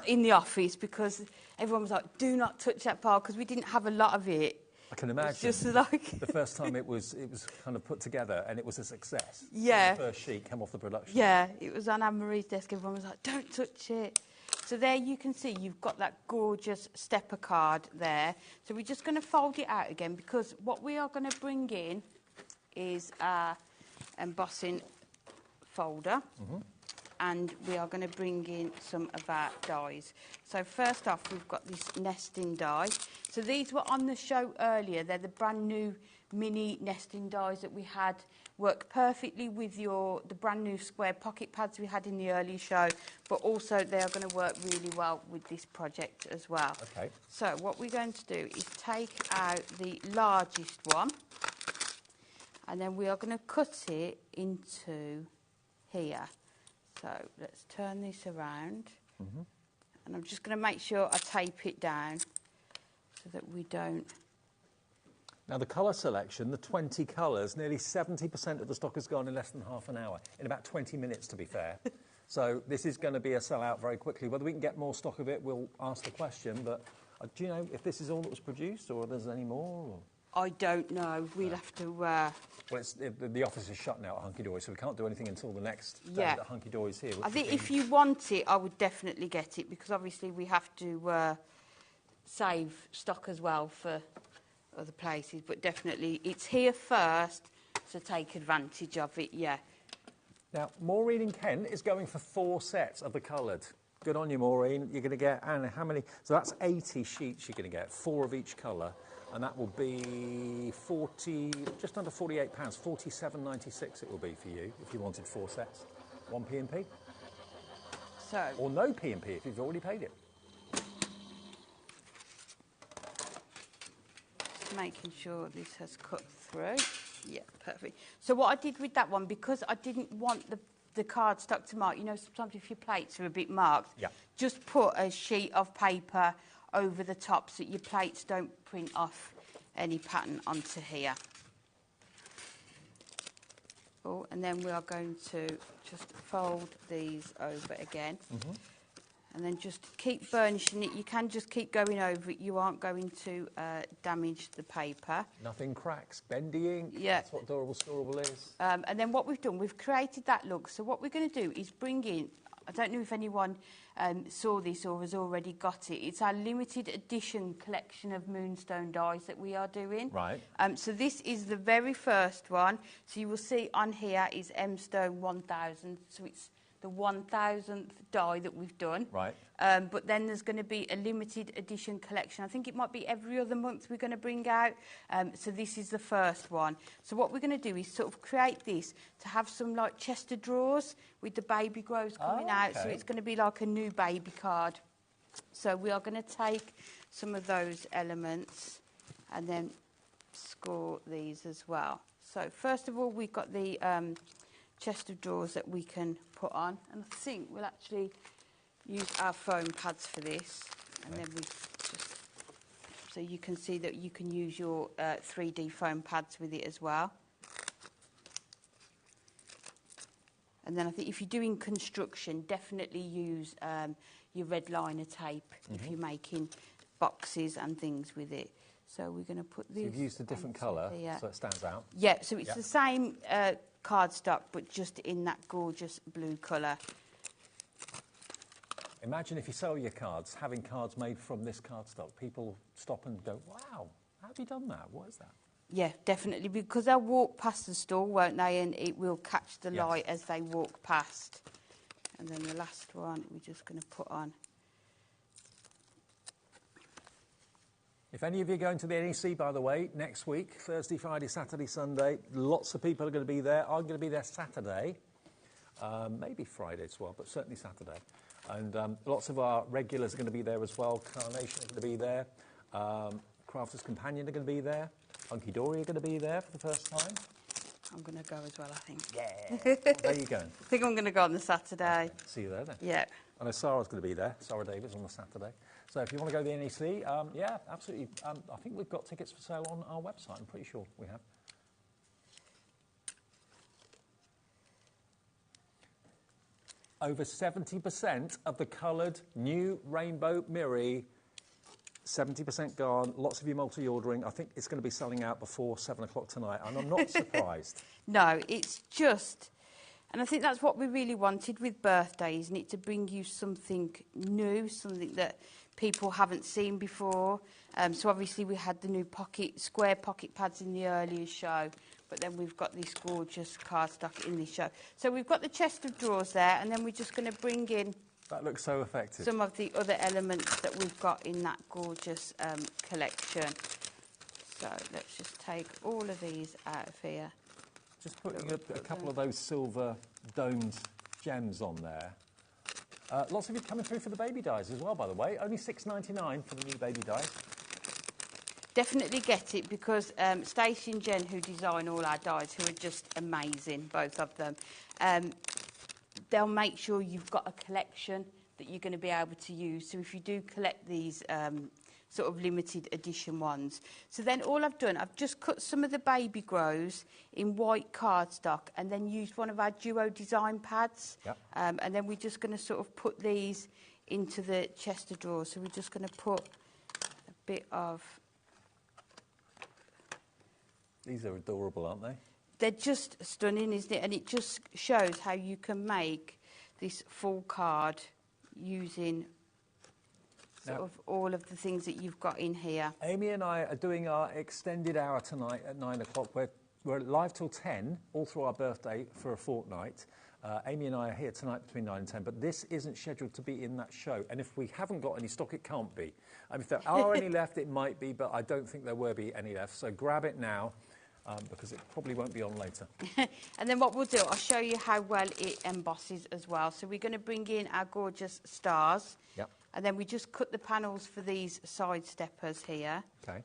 S15: in the office because everyone was like, do not touch that pile, because we didn't have a lot of it.
S21: I can imagine.
S15: It's just like
S21: the first time it was kind of put together and it was a success.
S15: Yeah.
S21: So the first sheet came off the production.
S15: Yeah, it was on Anne-Marie's desk. Everyone was like, don't touch it. So there you can see you've got that gorgeous stepper card there. So we're just going to fold it out again because what we are going to bring in is our embossing folder. and we are going to bring in some of our dies. So first off, we've got this nesting die. So these were on the show earlier. They're the brand new mini nesting dies that we had. Work perfectly with the brand new square pocket pads we had in the earlier show, but also they are going to work really well with this project as well.
S21: Okay.
S15: So what we're going to do is take out the largest one, and then we are going to cut it into here. So let's turn this around, and I'm just going to make sure I tape it down so that we don't...
S21: Now, the colour selection, the 20 colours, nearly 70% of the stock has gone in less than half an hour, in about 20 minutes, to be fair. So this is going to be a sell-out very quickly. Whether we can get more stock of it, we'll ask the question, but do you know if this is all that was produced, or there's any more? Or?
S15: I don't know. We'll have to...
S21: Well, the office is shut now at Hunkydory, so we can't do anything until the next day that Hunkydory's here.
S15: I think if you want it, I would definitely get it, because obviously we have to save stock as well for other places, but definitely it's here first, so take advantage of it, yeah.
S21: Now, Maureen in Kent is going for 4 sets of the coloured. Good on you, Maureen. You're going to get, and how many? So that's 80 sheets you're going to get, 4 of each colour, and that will be 40, just under £48, 47.96 it will be for you if you wanted 4 sets. 1 P&P.
S15: So.
S21: Or no P&P if you've already paid it.
S15: Making sure this has cut through. Yeah, perfect. So what I did with that one, because I didn't want the cardstock to mark, you know, sometimes if your plates are a bit marked, just put a sheet of paper over the top so that your plates don't print off any pattern onto here. Oh, and then we are going to just fold these over again. And then just keep burnishing it. You can just keep going over it. You aren't going to damage the paper.
S21: Nothing cracks, bendy ink.
S15: Yeah.
S21: That's what Durable Storable is.
S15: And then what we've done, we've created that look. So what we're going to do is bring in, I don't know if anyone saw this or has already got it. It's our limited edition collection of Moonstone dies that we are doing.
S21: Right.
S15: So this is the very first one. So you will see on here is M Stone 1000. So it's the 1000th die that we've done.
S21: Right.
S15: But then there's going to be a limited edition collection. I think it might be every other month we're going to bring out. So this is the first one. So what we're going to do is sort of create this to have some like chest of drawers with the baby grows coming out. So it's going to be like a new baby card. So we are going to take some of those elements and then score these as well. So first of all, we've got the chest of drawers that we can put on, and I think we'll actually use our foam pads for this, and then we just, so you can see that you can use your 3D foam pads with it as well. And then I think if you're doing construction, definitely use your red liner tape if you're making boxes and things with it. So we're going to put this. So
S21: you've used a different colour, so it stands out.
S15: Yeah, so it's the same cardstock, but just in that gorgeous blue colour.
S21: Imagine if you sell your cards, having cards made from this cardstock. People stop and go, wow, how have you done that? What is that?
S15: Yeah, definitely, because they'll walk past the store, won't they, and it will catch the light as they walk past. And then the last one we're just going to put on.
S21: If any of you are going to the NEC, by the way, next week, Thursday, Friday, Saturday, Sunday, lots of people are going to be there. I'm going to be there Saturday, maybe Friday as well, but certainly Saturday. And lots of our regulars are going to be there as well. Carnation are going to be there. Crafters Companion are going to be there. Hunkydory are going to be there for the first time.
S15: I'm going to go as well, I think.
S21: Yeah. Where are you going?
S15: I think I'm going to go on the Saturday.
S21: See you there then.
S15: Yeah.
S21: I know Sarah's going to be there, Sarah Davis, on the Saturday. So if you want to go to the NEC, yeah, absolutely. I think we've got tickets for sale on our website. I'm pretty sure we have. Over 70% of the coloured new rainbow mirror, 70% gone. Lots of you multi-ordering. I think it's going to be selling out before 7 o'clock tonight, and I'm not surprised.
S15: No, it's just... And I think that's what we really wanted with birthday, isn't it? To bring you something new, something that people haven't seen before. So obviously we had the new square pocket pads in the earlier show, but then we've got this gorgeous cardstock in this show. So we've got the chest of drawers there, and then we're just going to bring in...
S21: That looks so effective.
S15: Some of the other elements that we've got in that gorgeous collection. So let's just take all of these out of here.
S21: Just putting a couple of those silver domed gems on there. Lots of you coming through for the baby dies as well, by the way. Only $6.99 for the new baby dies.
S15: Definitely get it, because Stacey and Jen, who design all our dies, who are just amazing, both of them, they'll make sure you've got a collection that you're going to be able to use. So if you do collect these sort of limited edition ones. So then all I've done, I've just cut some of the baby grows in white cardstock and then used one of our duo design pads.
S21: Yep.
S15: And then we're just going to sort of put these into the chest of drawers. So we're just going to put a bit of...
S21: These are adorable, aren't they?
S15: They're just stunning, isn't it? And it just shows how you can make this full card using sort of all of the things that you've got in here.
S21: Amy and I are doing our extended hour tonight at 9 o'clock. We're live till 10, all through our birthday for a fortnight. Amy and I are here tonight between 9 and 10, but this isn't scheduled to be in that show. And if we haven't got any stock, it can't be. And if there are any left, it might be, but I don't think there will be any left. So grab it now. Because it probably won't be on later.
S15: And then what we'll do, I'll show you how well it embosses as well. So we're going to bring in our gorgeous stars.
S21: Yep.
S15: And then we just cut the panels for these side steppers here.
S21: Okay.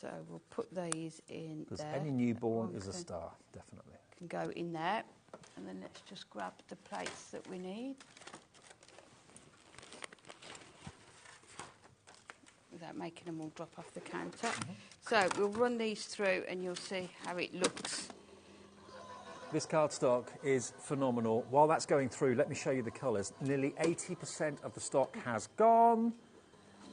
S15: So we'll put these in
S21: Because
S15: there.
S21: any newborn is a star, definitely.
S15: Can go in there. And then let's just grab the plates that we need. Without making them all drop off the counter. So we'll run these through and you'll see how it looks.
S21: This cardstock is phenomenal. While that's going through, let me show you the colours. Nearly 80% of the stock has gone.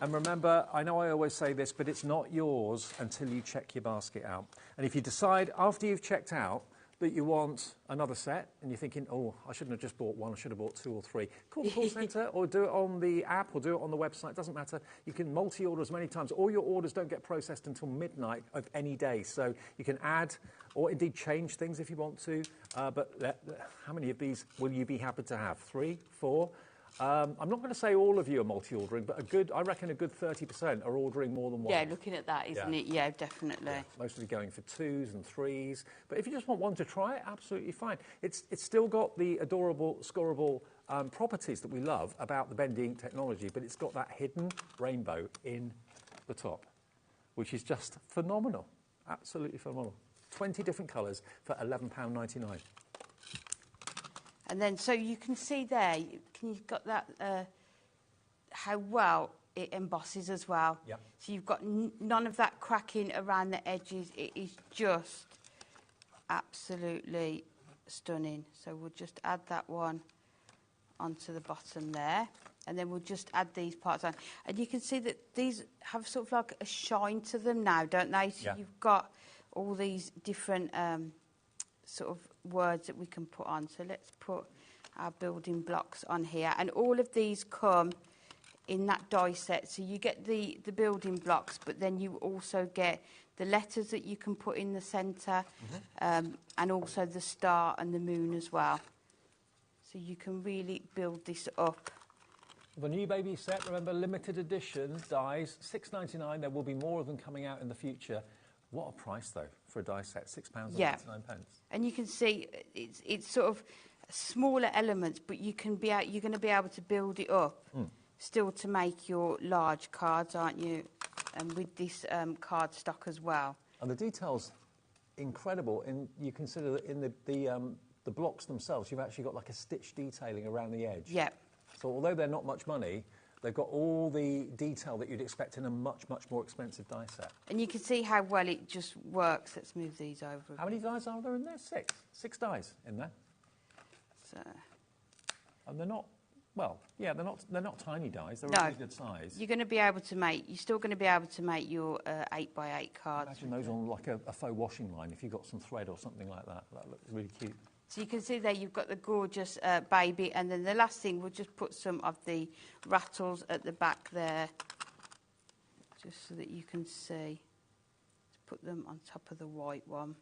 S21: And remember, I know I always say this, but it's not yours until you check your basket out. And if you decide after you've checked out that you want another set and you're thinking, oh, I shouldn't have just bought one, I should have bought 2 or 3, call the call centre or do it on the app or do it on the website, doesn't matter. You can multi-order as many times. All your orders don't get processed until midnight of any day, so you can add or indeed change things if you want to. But how many of these will you be happy to have? 3, 4? I'm not going to say all of you are multi-ordering, but I reckon a good 30% are ordering more than one.
S15: Yeah, looking at that, isn't it? Yeah, definitely. Yeah,
S21: mostly going for 2s and 3s. But if you just want one to try it, absolutely fine. It's still got the adorable, scorable properties that we love about the bendy ink technology, but it's got that hidden rainbow in the top, which is just phenomenal. Absolutely phenomenal. 20 different colours for £11.99.
S15: And then, so you can see there, you've got that, how well it embosses as well.
S21: Yep.
S15: So you've got none of that cracking around the edges. It is just absolutely stunning. So we'll just add that one onto the bottom there. And then we'll just add these parts on. And you can see that these have sort of like a shine to them now, don't they? So you've got all these different sort of words that we can put on. So let's put our building blocks on here. And all of these come in that die set. So you get the building blocks, but then you also get the letters that you can put in the centre, and also the star and the moon as well. So you can really build this up.
S21: The new baby set, remember, limited edition dies, $6.99. There will be more of them coming out in the future. What a price, though, for a die set, £6.99.
S15: Yeah. And you can see it's sort of smaller elements, but you're going to be able to build it up still to make your large cards, aren't you? And with this card stock as well.
S21: And the detail's incredible. And you consider that in the blocks themselves, you've actually got like a stitch detailing around the edge.
S15: Yeah.
S21: So although they're not much money, they've got all the detail that you'd expect in a much, much more expensive die set.
S15: And you can see how well it just works. Let's move these over.
S21: How many dies are there in there? 6. 6 dies in there.
S15: So.
S21: And they're not, well, yeah, they're not tiny dies. They're
S15: No.
S21: a really good size.
S15: You're still going to be able to make your 8x8 cards.
S21: Imagine those on like a faux washing line if you've got some thread or something like that. That looks really cute.
S15: So you can see there you've got the gorgeous baby, and then the last thing, we'll just put some of the rattles at the back there, just so that you can see. Let's put them on top of the white one.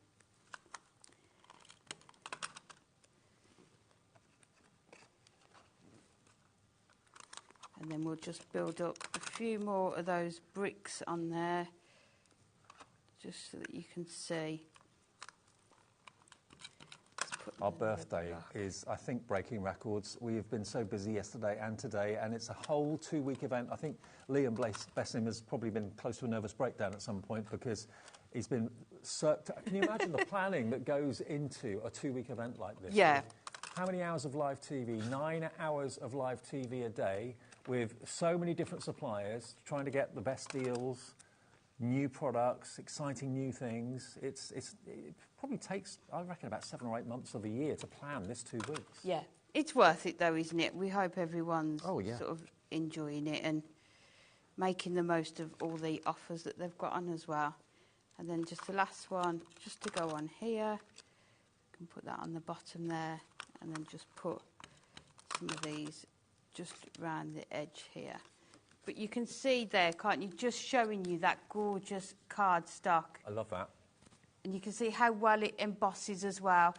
S15: And then we'll just build up a few more of those bricks on there, just so that you can see.
S21: Our birthday is, I think, breaking records. We have been so busy yesterday and today, and it's a whole 2-week event. I think Liam, bless him, has probably been close to a nervous breakdown at some point because he's been... Can you imagine the planning that goes into a 2-week event like this?
S15: Yeah.
S21: How many hours of live TV? 9 hours of live TV a day with so many different suppliers, trying to get the best deals, new products, exciting new things. It probably takes, I reckon, about 7 or 8 months of a year to plan this 2 weeks.
S15: Yeah. It's worth it, though, isn't it? We hope everyone's
S21: sort
S15: of enjoying it and making the most of all the offers that they've got on as well. And then just the last one, just to go on here. You can put that on the bottom there, and then just put some of these just around the edge here. But you can see there, can't you, just showing you that gorgeous cardstock.
S21: I love that.
S15: And you can see how well it embosses as well.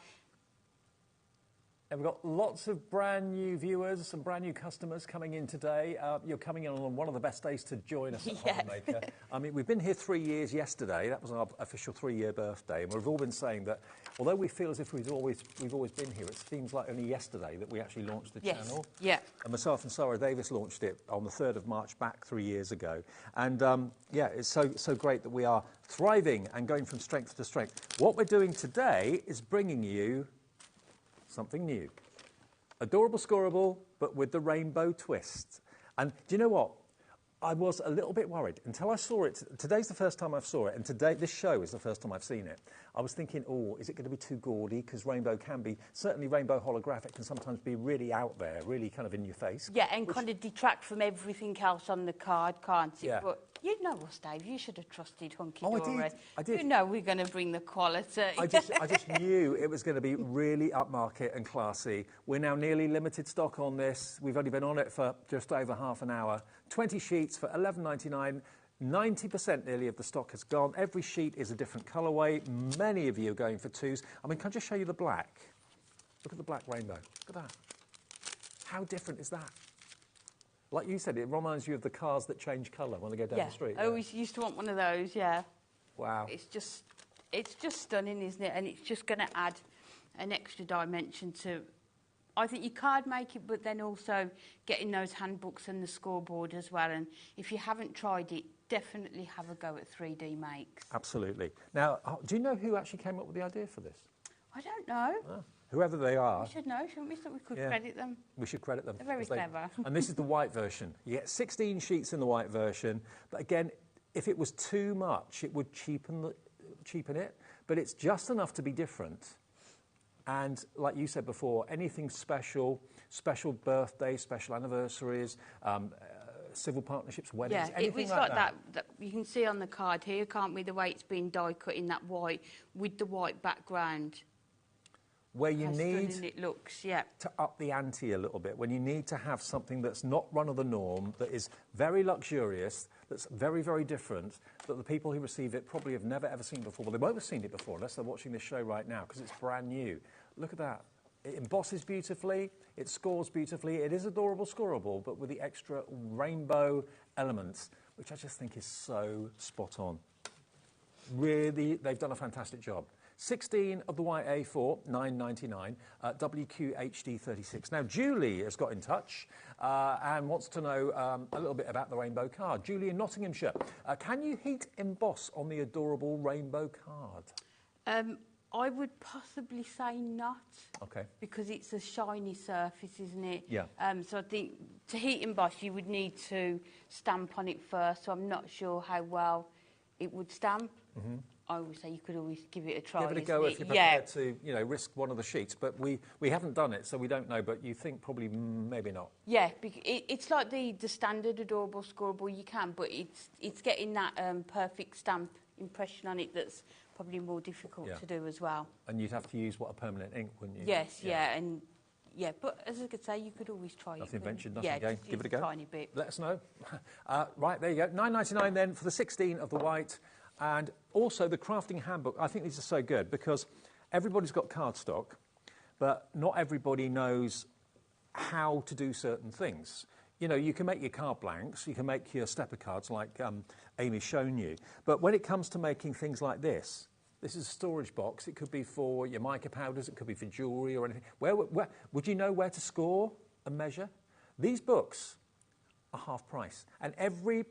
S21: And we've got lots of brand new viewers, some brand new customers coming in today. You're coming in on one of the best days to join us at HobbyMaker. I mean, we've been here 3 years yesterday. That was our official 3-year birthday. And we've all been saying that although we feel as if we've always been here, it seems like only yesterday that we actually launched the channel.
S15: Yeah.
S21: And myself and Sarah Davis launched it on the 3rd of March back 3 years ago. And yeah, it's so great that we are thriving and going from strength to strength. What we're doing today is bringing you something new. Adorable Scorable, but with the rainbow twist. And do you know what? I was a little bit worried until I saw it. Today's the first time I saw it, and today this show is the first time I've seen it. I was thinking, oh, is it going to be too gaudy? Because rainbow can be, certainly rainbow holographic can sometimes be really out there, really kind of in your face.
S15: Yeah, and kind of detract from everything else on the card, can't it?
S21: Yeah.
S15: But you know us, Dave, you should have trusted Hunkydory.
S21: Oh, I did.
S15: You know we're going to bring the quality.
S21: I just knew it was going to be really upmarket and classy. We're now nearly limited stock on this. We've only been on it for just over half an hour. 20 sheets for $11.99. 90% nearly of the stock has gone. Every sheet is a different colourway. Many of you are going for 2s. I mean, can I just show you the black? Look at the black rainbow. Look at that. How different is that? Like you said, it reminds you of the cars that change colour when they go down the street.
S15: I always used to want one of those, yeah.
S21: Wow.
S15: It's just stunning, isn't it? And it's just going to add an extra dimension to, I think, your card making, but then also getting those handbooks and the scoreboard as well. And if you haven't tried it, definitely have a go at 3D Makes.
S21: Absolutely. Now, do you know who actually came up with the idea for this?
S15: I don't know.
S21: Oh. Whoever they are.
S15: We should know, shouldn't we? So we could credit them.
S21: We should credit them.
S15: They're very clever.
S21: And this is the white version. You get 16 sheets in the white version. But again, if it was too much, it would cheapen it. But it's just enough to be different. And like you said before, anything special, special birthdays, special anniversaries, civil partnerships, weddings, anything
S15: it's like that you can see on the card here, can't we? The way it's been die cut in that white with the white background.
S21: Where you need
S15: it looks, yeah,
S21: to up the ante a little bit, when you need to have something that's not run of the norm, that is very luxurious, that's very, very different, that the people who receive it probably have never, ever seen before. Well, they won't have seen it before unless they're watching this show right now, because it's brand new. Look at that. It embosses beautifully, it scores beautifully. It is adorable scorable, but with the extra rainbow elements, which I just think is so spot on. Really, they've done a fantastic job. 16 of the white A4, $9.99, WQHD36. Now, Julie has got in touch and wants to know a little bit about the rainbow card. Julie in Nottinghamshire, can you heat emboss on the adorable rainbow card?
S15: I would possibly say not.
S21: Okay.
S15: Because it's a shiny surface, isn't it?
S21: Yeah.
S15: So I think to heat emboss, you would need to stamp on it first, so I'm not sure how well it would stamp. Mm-hmm. I always say you could always give it a try.
S21: Give it a go if you're prepared to, risk one of the sheets. But we haven't done it, so we don't know. But you think probably maybe not.
S15: Yeah, it's like the standard adorable scorable you can, but it's getting that perfect stamp impression on it that's probably more difficult to do as well.
S21: And you'd have to use a permanent ink, wouldn't you?
S15: Yes, and but as I could say, you could always try
S21: nothing
S15: it.
S21: Ventured, nothing gained. Give it a go.
S15: A tiny bit.
S21: Let us know. Right, there you go. $9.99 then for the 16 of the white. And also the crafting handbook. I think these are so good because everybody's got cardstock, but not everybody knows how to do certain things. you know, you can make your card blanks, you can make your stepper cards like Amy's shown you. But when it comes to making things like this is a storage box. It could be for your mica powders, it could be for jewellery or anything. Where would you know where to score and measure? These books are half price. And every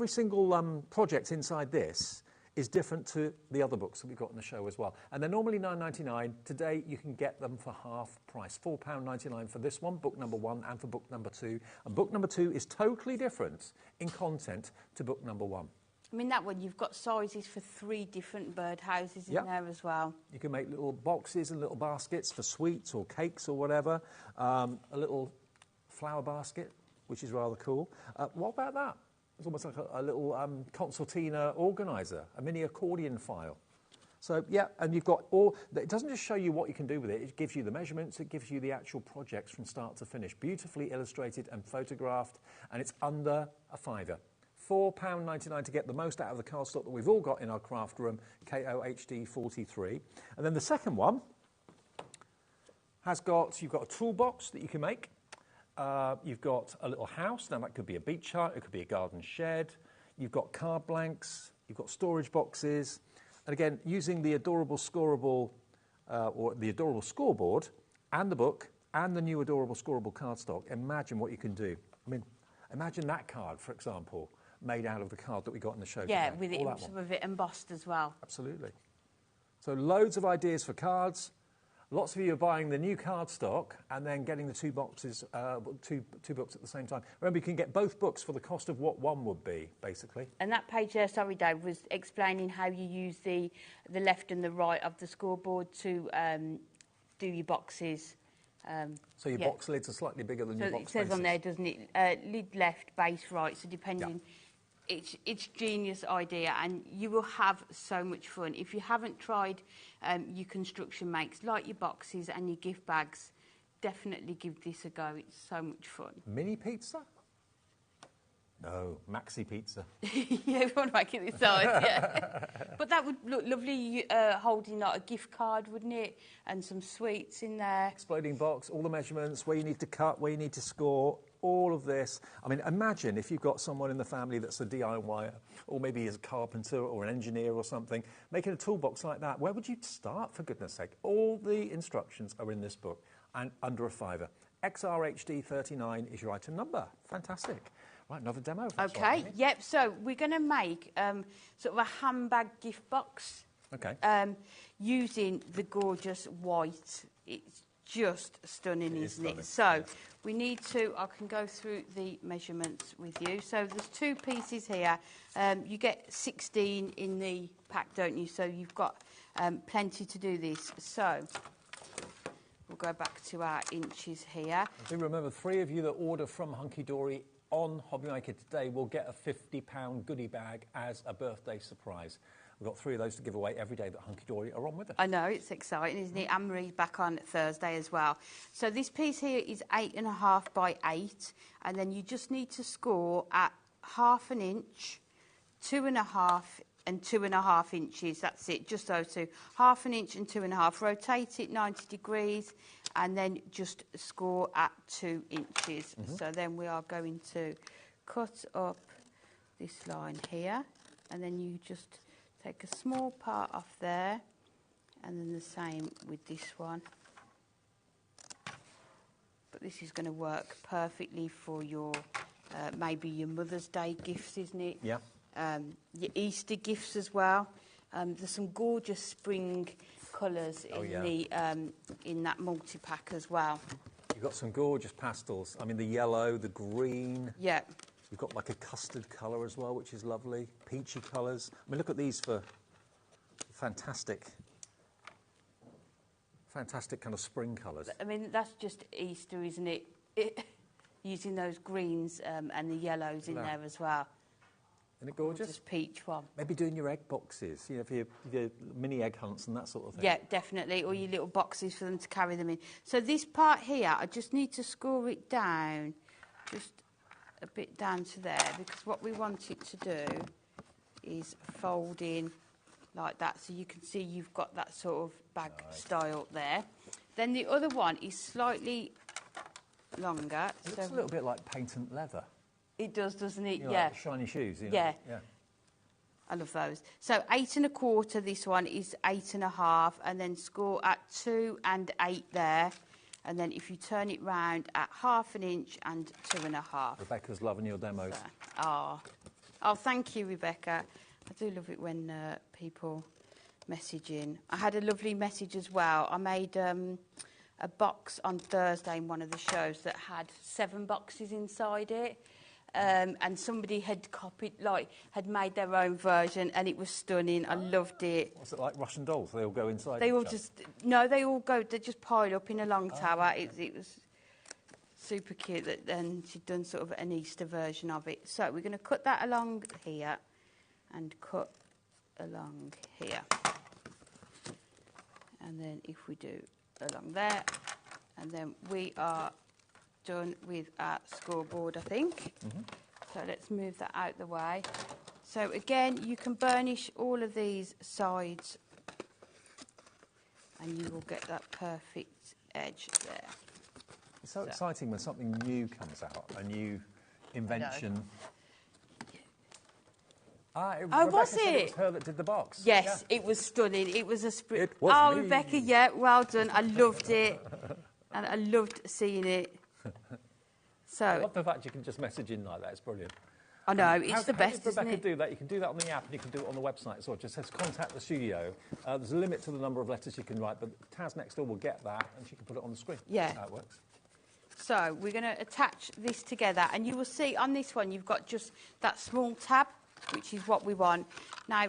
S21: single project inside this is different to the other books that we've got in the show as well. And they're normally £9.99. Today, you can get them for half price, £4.99 for this one, book number 1, and for book number 2. And book number 2 is totally different in content to book number 1.
S15: I mean, that one, you've got sizes for 3 different birdhouses in there as well.
S21: You can make little boxes and little baskets for sweets or cakes or whatever. A little flower basket, which is rather cool. What about that? It's almost like a little concertina organiser, a mini accordion file. So, yeah, and you've got all... It doesn't just show you what you can do with it. It gives you the measurements. It gives you the actual projects from start to finish. Beautifully illustrated and photographed, and it's under a £5. £4.99 to get the most out of the cardstock that we've all got in our craft room, KOHD 43. And then the second one has got... You've got a toolbox that you can make. You've got a little house. Now, that could be a beach hut. It could be a garden shed. You've got card blanks. You've got storage boxes. And again, using the adorable scoreable or the adorable scoreboard and the book and the new adorable scoreable cardstock, imagine what you can do. I mean, imagine that card, for example, made out of the card that we got in the show
S15: Yeah,
S21: today.
S15: with some of it embossed as well.
S21: Absolutely. So loads of ideas for cards. Lots of you are buying the new cardstock and then getting the two boxes, two books at the same time. Remember, you can get both books for the cost of what one would be, basically.
S15: And that page there, sorry, Dave, was explaining how you use the left and the right of the scoreboard to do your boxes.
S21: So your box lids are slightly bigger than your box
S15: bases. It says on there, doesn't it? Lid left, base right. So depending... Yeah. It's genius idea, and you will have so much fun. If you haven't tried your construction makes, like your boxes and your gift bags, definitely give this a go. It's so much fun.
S21: Mini pizza? No, maxi pizza.
S15: Yeah, we want to make it this size, yeah. But that would look lovely holding like a gift card, wouldn't it? And some sweets in there.
S21: Exploding box, all the measurements, where you need to cut, where you need to score, all of this. I mean, imagine if you've got someone in the family that's a DIYer, or maybe is a carpenter or an engineer or something, making a toolbox like that. Where would you start, for goodness sake? All the instructions are in this book, and under a £5. XRHD 39 is your item number. Fantastic. Right, another demo.
S15: Okay,
S21: right,
S15: yep. So we're going to make sort of a handbag gift box.
S21: Okay.
S15: Using the gorgeous white. It's just stunning, isn't it? So
S21: yeah.
S15: we need to... I can go through the measurements with you. So there's 2 pieces here. You get 16 in the pack, don't you? So you've got plenty to do this. So... we'll go back to our inches here.
S21: Do remember, 3 of you that order from Hunkydory on HobbyMaker today will get a £50 goodie bag as a birthday surprise. We've got 3 of those to give away every day that Hunkydory are on with us.
S15: I know, it's exciting, isn't it? Anne-Marie's back on Thursday as well. So this piece here is 8.5 by 8, and then you just need to score at ½ an inch, 2.5 and 2.5 inches. That's it, just those two. ½ an inch and 2.5. Rotate it 90 degrees and then just score at 2 inches. So then we are going to cut up this line here, and then you just take a small part off there, and then the same with this one. But this is going to work perfectly for your maybe your Mother's Day gifts, isn't it?
S21: Yeah.
S15: Your Easter gifts as well. There's some gorgeous spring colours in that multi-pack as well.
S21: You've got some gorgeous pastels. I mean, the yellow, the green.
S15: Yeah.
S21: You've got like a custard colour as well, which is lovely. Peachy colours. I mean, look at these for fantastic kind of spring colours.
S15: I mean, that's just Easter, isn't it? Using those greens and the yellows in there as well.
S21: Isn't it gorgeous?
S15: Just peach one.
S21: Maybe doing your egg boxes, you know, for your mini egg hunts and that sort of thing.
S15: Yeah, definitely. Or your little boxes for them to carry them in. So this part here, I just need to score it down, just a bit down to there, because what we want it to do is fold in like that, so you can see you've got that sort of bag style there. Then the other one is slightly
S13: longer.
S21: It looks a little bit like patent leather.
S13: It does, doesn't it?
S21: You know,
S13: yeah.
S21: like shiny shoes. You know?
S13: Yeah.
S21: Yeah.
S13: I love those. So 8 1/4, this one is 8 1/2, and then score at 2 and 8 there. And then if you turn it round at 1/2 inch and 2 1/2.
S21: Rebecca's loving your demos.
S13: Oh, thank you, Rebecca. I do love it when people message in. I had a lovely message as well. I made a box on Thursday in one of the shows that had 7 boxes inside it. And somebody had had made their own version, and it was stunning. I loved it.
S21: What's it like, Russian dolls? They all go inside
S13: They
S21: each
S13: all
S21: other?
S13: they all go, they just pile up in a long tower. It was super cute. And she'd done sort of an Easter version of it. So we're going to cut that along here and cut along here. And then if we do along there, and then we are done with our scoreboard, I think. So let's move that out the way. So again, you can burnish all of these sides and you will get that perfect edge there.
S21: It's so exciting when something new comes out, a new invention.
S13: Was
S21: said
S13: it?
S21: It was her that did the box.
S13: Yes, it was stunning. It was a
S21: It was me.
S13: Rebecca, yeah, well done. I loved it. And I loved seeing it. So
S21: I love the fact you can just message in like that. It's brilliant.
S13: I know, it's the best,
S21: How does Rebecca
S13: isn't it?
S21: do that? You can do that on the app and you can do it on the website as well. It just says contact the studio. There's a limit to the number of letters you can write, but Taz next door will get that and she can put it on the screen.
S13: Yeah.
S21: That's how it works.
S13: So we're going to attach this together, and you will see on this one you've got just that small tab, which is what we want. Now,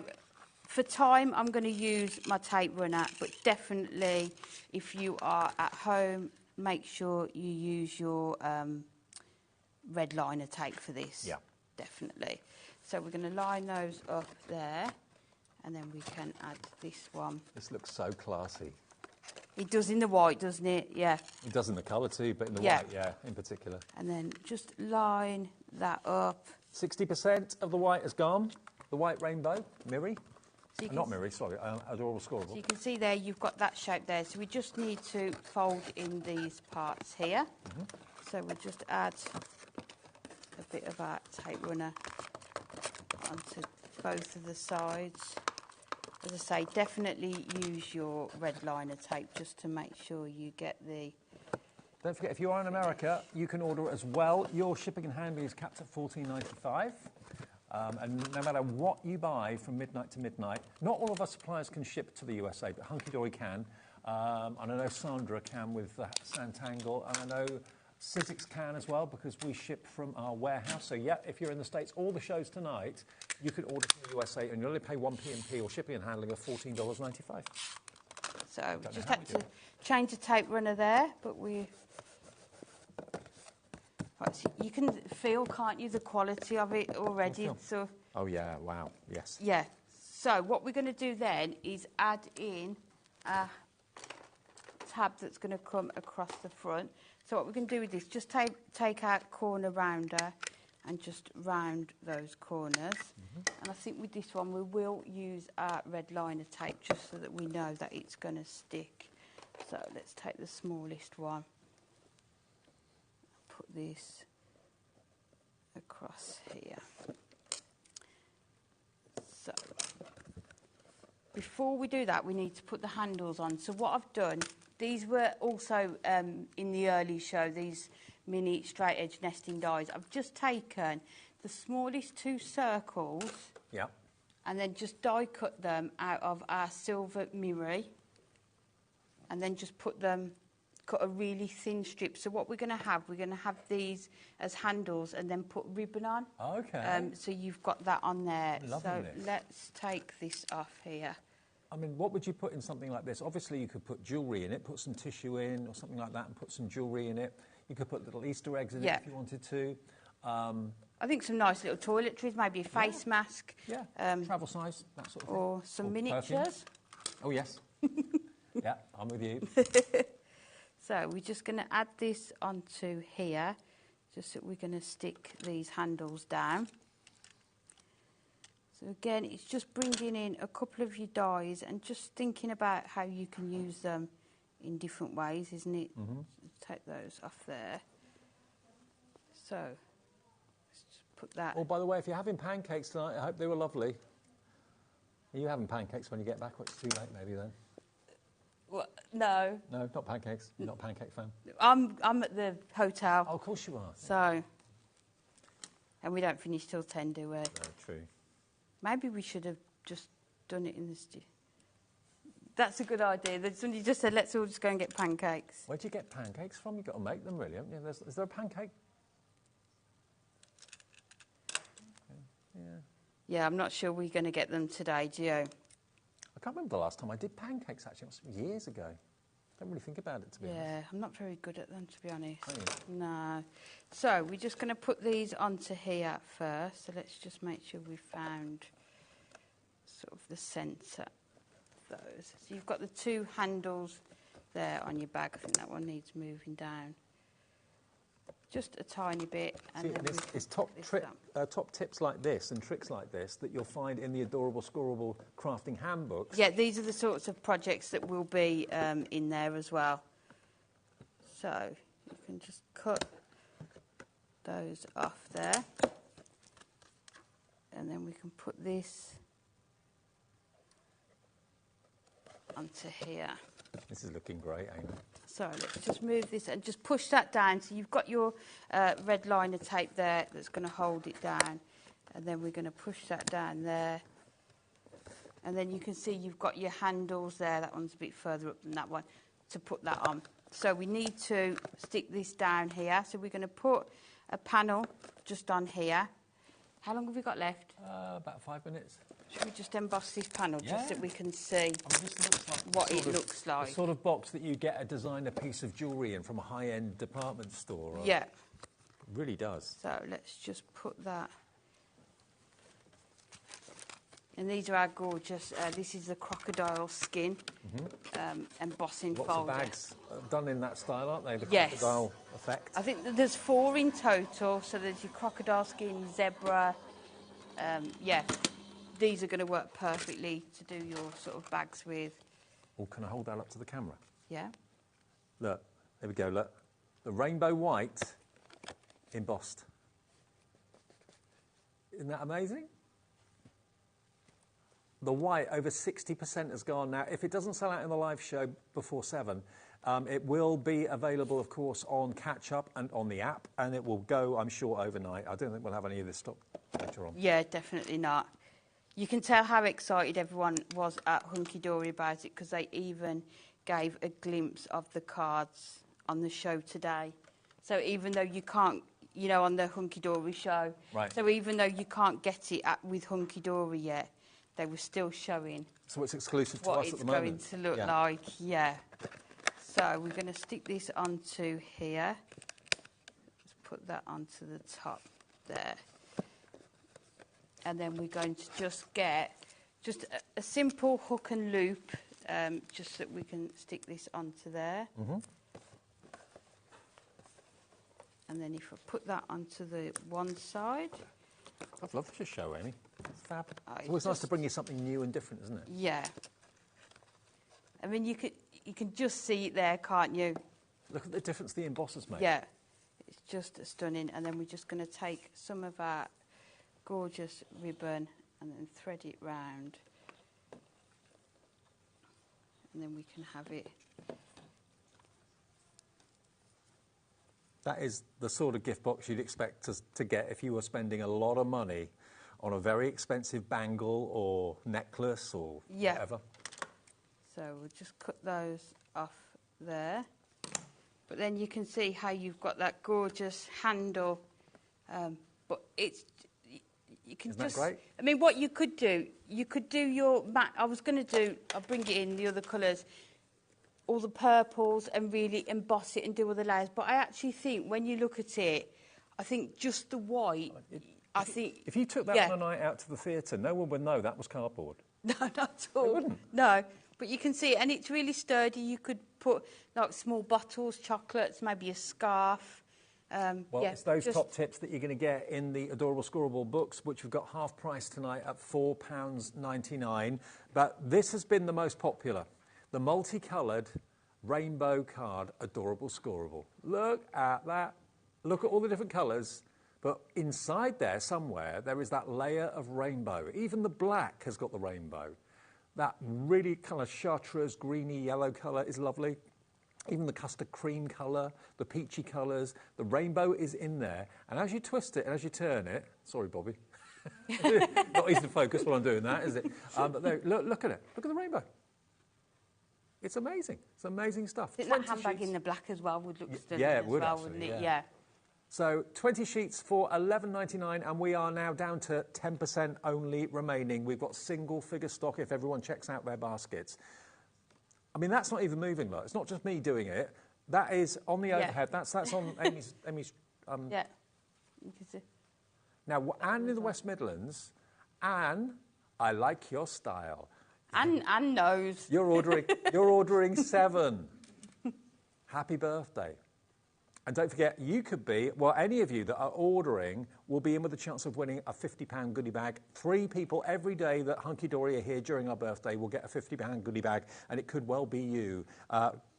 S13: for time, I'm going to use my tape runner, but definitely if you are at home, make sure you use your red liner tape for this.
S21: Yeah.
S13: Definitely. So we're going to line those up there, and then we can add this one.
S21: This looks so classy.
S13: It does in the white, doesn't it? Yeah.
S21: It does in the colour too, but in the
S13: Yeah.
S21: white, yeah, in particular.
S13: And then just line that up.
S21: 60% of the white has gone. The white rainbow, Miri.
S13: So you
S21: Not
S13: can
S21: Miri, sorry, Adorable Scorable.
S13: So you can see there you've got that shape there. So we just need to fold in these parts here. So we'll just add a bit of our tape runner onto both of the sides. As I say, definitely use your red liner tape just to make sure you get the...
S21: Don't forget, if you are in America, you can order it as well. Your shipping and handling is capped at $14.95. And no matter what you buy from midnight to midnight, not all of our suppliers can ship to the USA, but Hunkydory can. And I know Sandra can with Sandangle, and I know Sizzix can as well, because we ship from our warehouse. So yeah, if you're in the States, all the shows tonight, you can order from the USA, and you only pay 1 P&P or shipping and handling of $14.95.
S13: So we just had to change the tape runner there, but we... Right, so you can feel, can't you, the quality of it already? So
S21: Oh yeah, wow, yes.
S13: yeah. So what we're going to do then is add in a tab that's going to come across the front. So what we're going to do with this, just take our corner rounder and just round those corners. And I think with this one we will use our red liner tape just so that we know that it's going to stick. So let's take the smallest one. Put this across here. So before we do that, we need to put the handles on. So what I've done, these were also in the early show, these mini straight edge nesting dies. I've just taken the smallest 2 circles,
S21: yeah,
S13: and then just die cut them out of our silver Miri, and then just cut a really thin strip. So what we're going to have these as handles and then put ribbon on.
S21: Okay.
S13: So you've got that on there.
S21: Loving
S13: so
S21: this.
S13: let's take this off here.
S21: I mean, what would you put in something like this? Obviously, you could put jewellery in it, put some tissue in or something like that and put some jewellery in it. You could put little Easter eggs in it if you wanted to.
S13: I think some nice little toiletries, maybe a face mask.
S21: Yeah, travel size, that sort of thing.
S13: Or some miniatures.
S21: Perfumes. Oh, yes. Yeah, I'm with you.
S13: So we're just going to add this onto here, just that we're going to stick these handles down. So again, it's just bringing in a couple of your dies and just thinking about how you can use them in different ways, isn't it? Take those off there.
S15: So, let's just put that.
S21: Oh, by the way, if you're having pancakes tonight, I hope they were lovely. Are you having pancakes when you get back? Or it's too late, maybe, then?
S15: Well, no.
S21: No, not pancakes. You're not a pancake fan?
S15: I'm at the hotel.
S21: Oh, of course you are.
S15: So, and we don't finish till 10, do we?
S21: No, true.
S15: Maybe we should have just done it in the studio. That's a good idea. Somebody just said, let's all just go and get pancakes.
S21: Where'd you get pancakes from? You've got to make them, really, haven't you? Is there a pancake? Yeah.
S15: Yeah, I'm not sure we're going to get them today, do you?
S21: I can't remember the last time I did pancakes, actually. It must have been years ago. Don't really think about it, to be honest.
S15: Yeah, I'm not very good at them, to be honest.
S21: Are you?
S15: No. So, we're just going to put these onto here first. So, let's just make sure we've found sort of the centre of those. So, you've got the two handles there on your bag. I think that one needs moving down. Just a tiny bit. And
S21: See,
S15: then
S21: it's top tips like this and tricks like this that you'll find in the Adorable Scorable crafting handbooks.
S15: Yeah, these are the sorts of projects that will be in there as well. So you can just cut those off there. And then we can put this onto here.
S21: This is looking great, Amy.
S15: So let's just move this and just push that down. So you've got your red liner tape there that's going to hold it down. And then we're going to push that down there. And then you can see you've got your handles there. That one's a bit further up than that one to put that on. So we need to stick this down here. So we're going to put a panel just on here. How long have we got left?
S21: About 5 minutes.
S15: Should we just emboss this panel
S21: Yeah.
S15: just so we can see what it looks like?
S21: The sort of box that you get a designer piece of jewellery in from a high-end department store.
S15: Yeah.
S21: It really does.
S15: So let's just put that. And these are our gorgeous, this is the crocodile skin embossing
S21: Lots
S15: folder.
S21: of bags done in that style, aren't they? The
S15: Yes.
S21: crocodile effect.
S15: I think that there's 4 in total. So there's your crocodile skin, zebra. Yeah, these are going to work perfectly to do your sort of bags with.
S21: Oh, can I hold that up to the camera?
S15: Yeah.
S21: Look, there we go, look. The rainbow white embossed. Isn't that amazing? The white, over 60% has gone now. If it doesn't sell out in the live show before 7, it will be available, of course, on Catch Up and on the app, and it will go, I'm sure, overnight. I don't think we'll have any of this stock later on.
S15: Yeah, definitely not. You can tell how excited everyone was at Hunkydory about it because they even gave a glimpse of the cards on the show today. So even though you can't, you know, on the Hunkydory show,
S21: right.
S15: So even though you can't get it with Hunkydory yet, they were still showing
S21: So it's exclusive to
S15: what
S21: us
S15: it's
S21: at the moment.
S15: going to look like, yeah. So we're going to stick this onto here. Just put that onto the top there. And then we're going to just get just a simple hook and loop, just so that we can stick this onto there.
S21: Mm-hmm.
S15: And then if I put that onto the one side.
S21: I'd love to show, Amy. It's fab.
S15: Oh,
S21: It's always nice to bring you something new and different, isn't it?
S15: Yeah. I mean, you can just see it there, can't you?
S21: Look at the difference the embossers make.
S15: Yeah. It's just stunning. And then we're just going to take some of our gorgeous ribbon and then thread it round. And then we can have it.
S21: That is the sort of gift box you'd expect to get if you were spending a lot of money on a very expensive bangle or necklace or whatever.
S15: So we'll just cut those off there. But then you can see how you've got that gorgeous handle. But it's, you can
S21: Isn't
S15: just...
S21: that great?
S15: I mean, what you could do your matte... I was going to do... I'll bring it in, the other colours, all the purples and really emboss it and do all the layers. But I actually think when you look at it, I think just the white...
S21: If you took that on a night out to the theatre, no one would know that was cardboard.
S15: No, not at all.
S21: They wouldn't.
S15: No, but you can see it, and it's really sturdy. You could put like small bottles, chocolates, maybe a scarf.
S21: Well, it's those top tips that you're going to get in the Adorable Scorable books, which we've got half price tonight at £4.99. But this has been the most popular, the multicoloured rainbow card Adorable Scorable. Look at that. Look at all the different colours. But inside there, somewhere, there is that layer of rainbow. Even the black has got the rainbow. That really kind of chartreuse, greeny, yellow colour is lovely. Even the custard cream colour, the peachy colours, the rainbow is in there. And as you twist it and as you turn it, sorry, Bobby, not easy to focus while I'm doing that, is it? But there, look at it. Look at the rainbow. It's amazing. It's amazing stuff.
S15: Isn't that handbag in the black as well would look stunning
S21: yeah, it
S15: as
S21: would
S15: well,
S21: actually,
S15: wouldn't it?
S21: yeah. So 20 sheets for $11.99, and we are now down to 10% only remaining. We've got single figure stock if everyone checks out their baskets. I mean, that's not even moving, look. It's not just me doing it. That is on the overhead. That's on Amy's
S15: yeah. You can see.
S21: Now, Anne in the West Midlands, Anne, I like your style.
S15: Anne knows.
S21: You're ordering 7. Happy birthday. And don't forget, you could be, well, any of you that are ordering will be in with a chance of winning a £50 goodie bag. 3 people every day that Hunkydory are here during our birthday will get a £50 goodie bag, and it could well be you.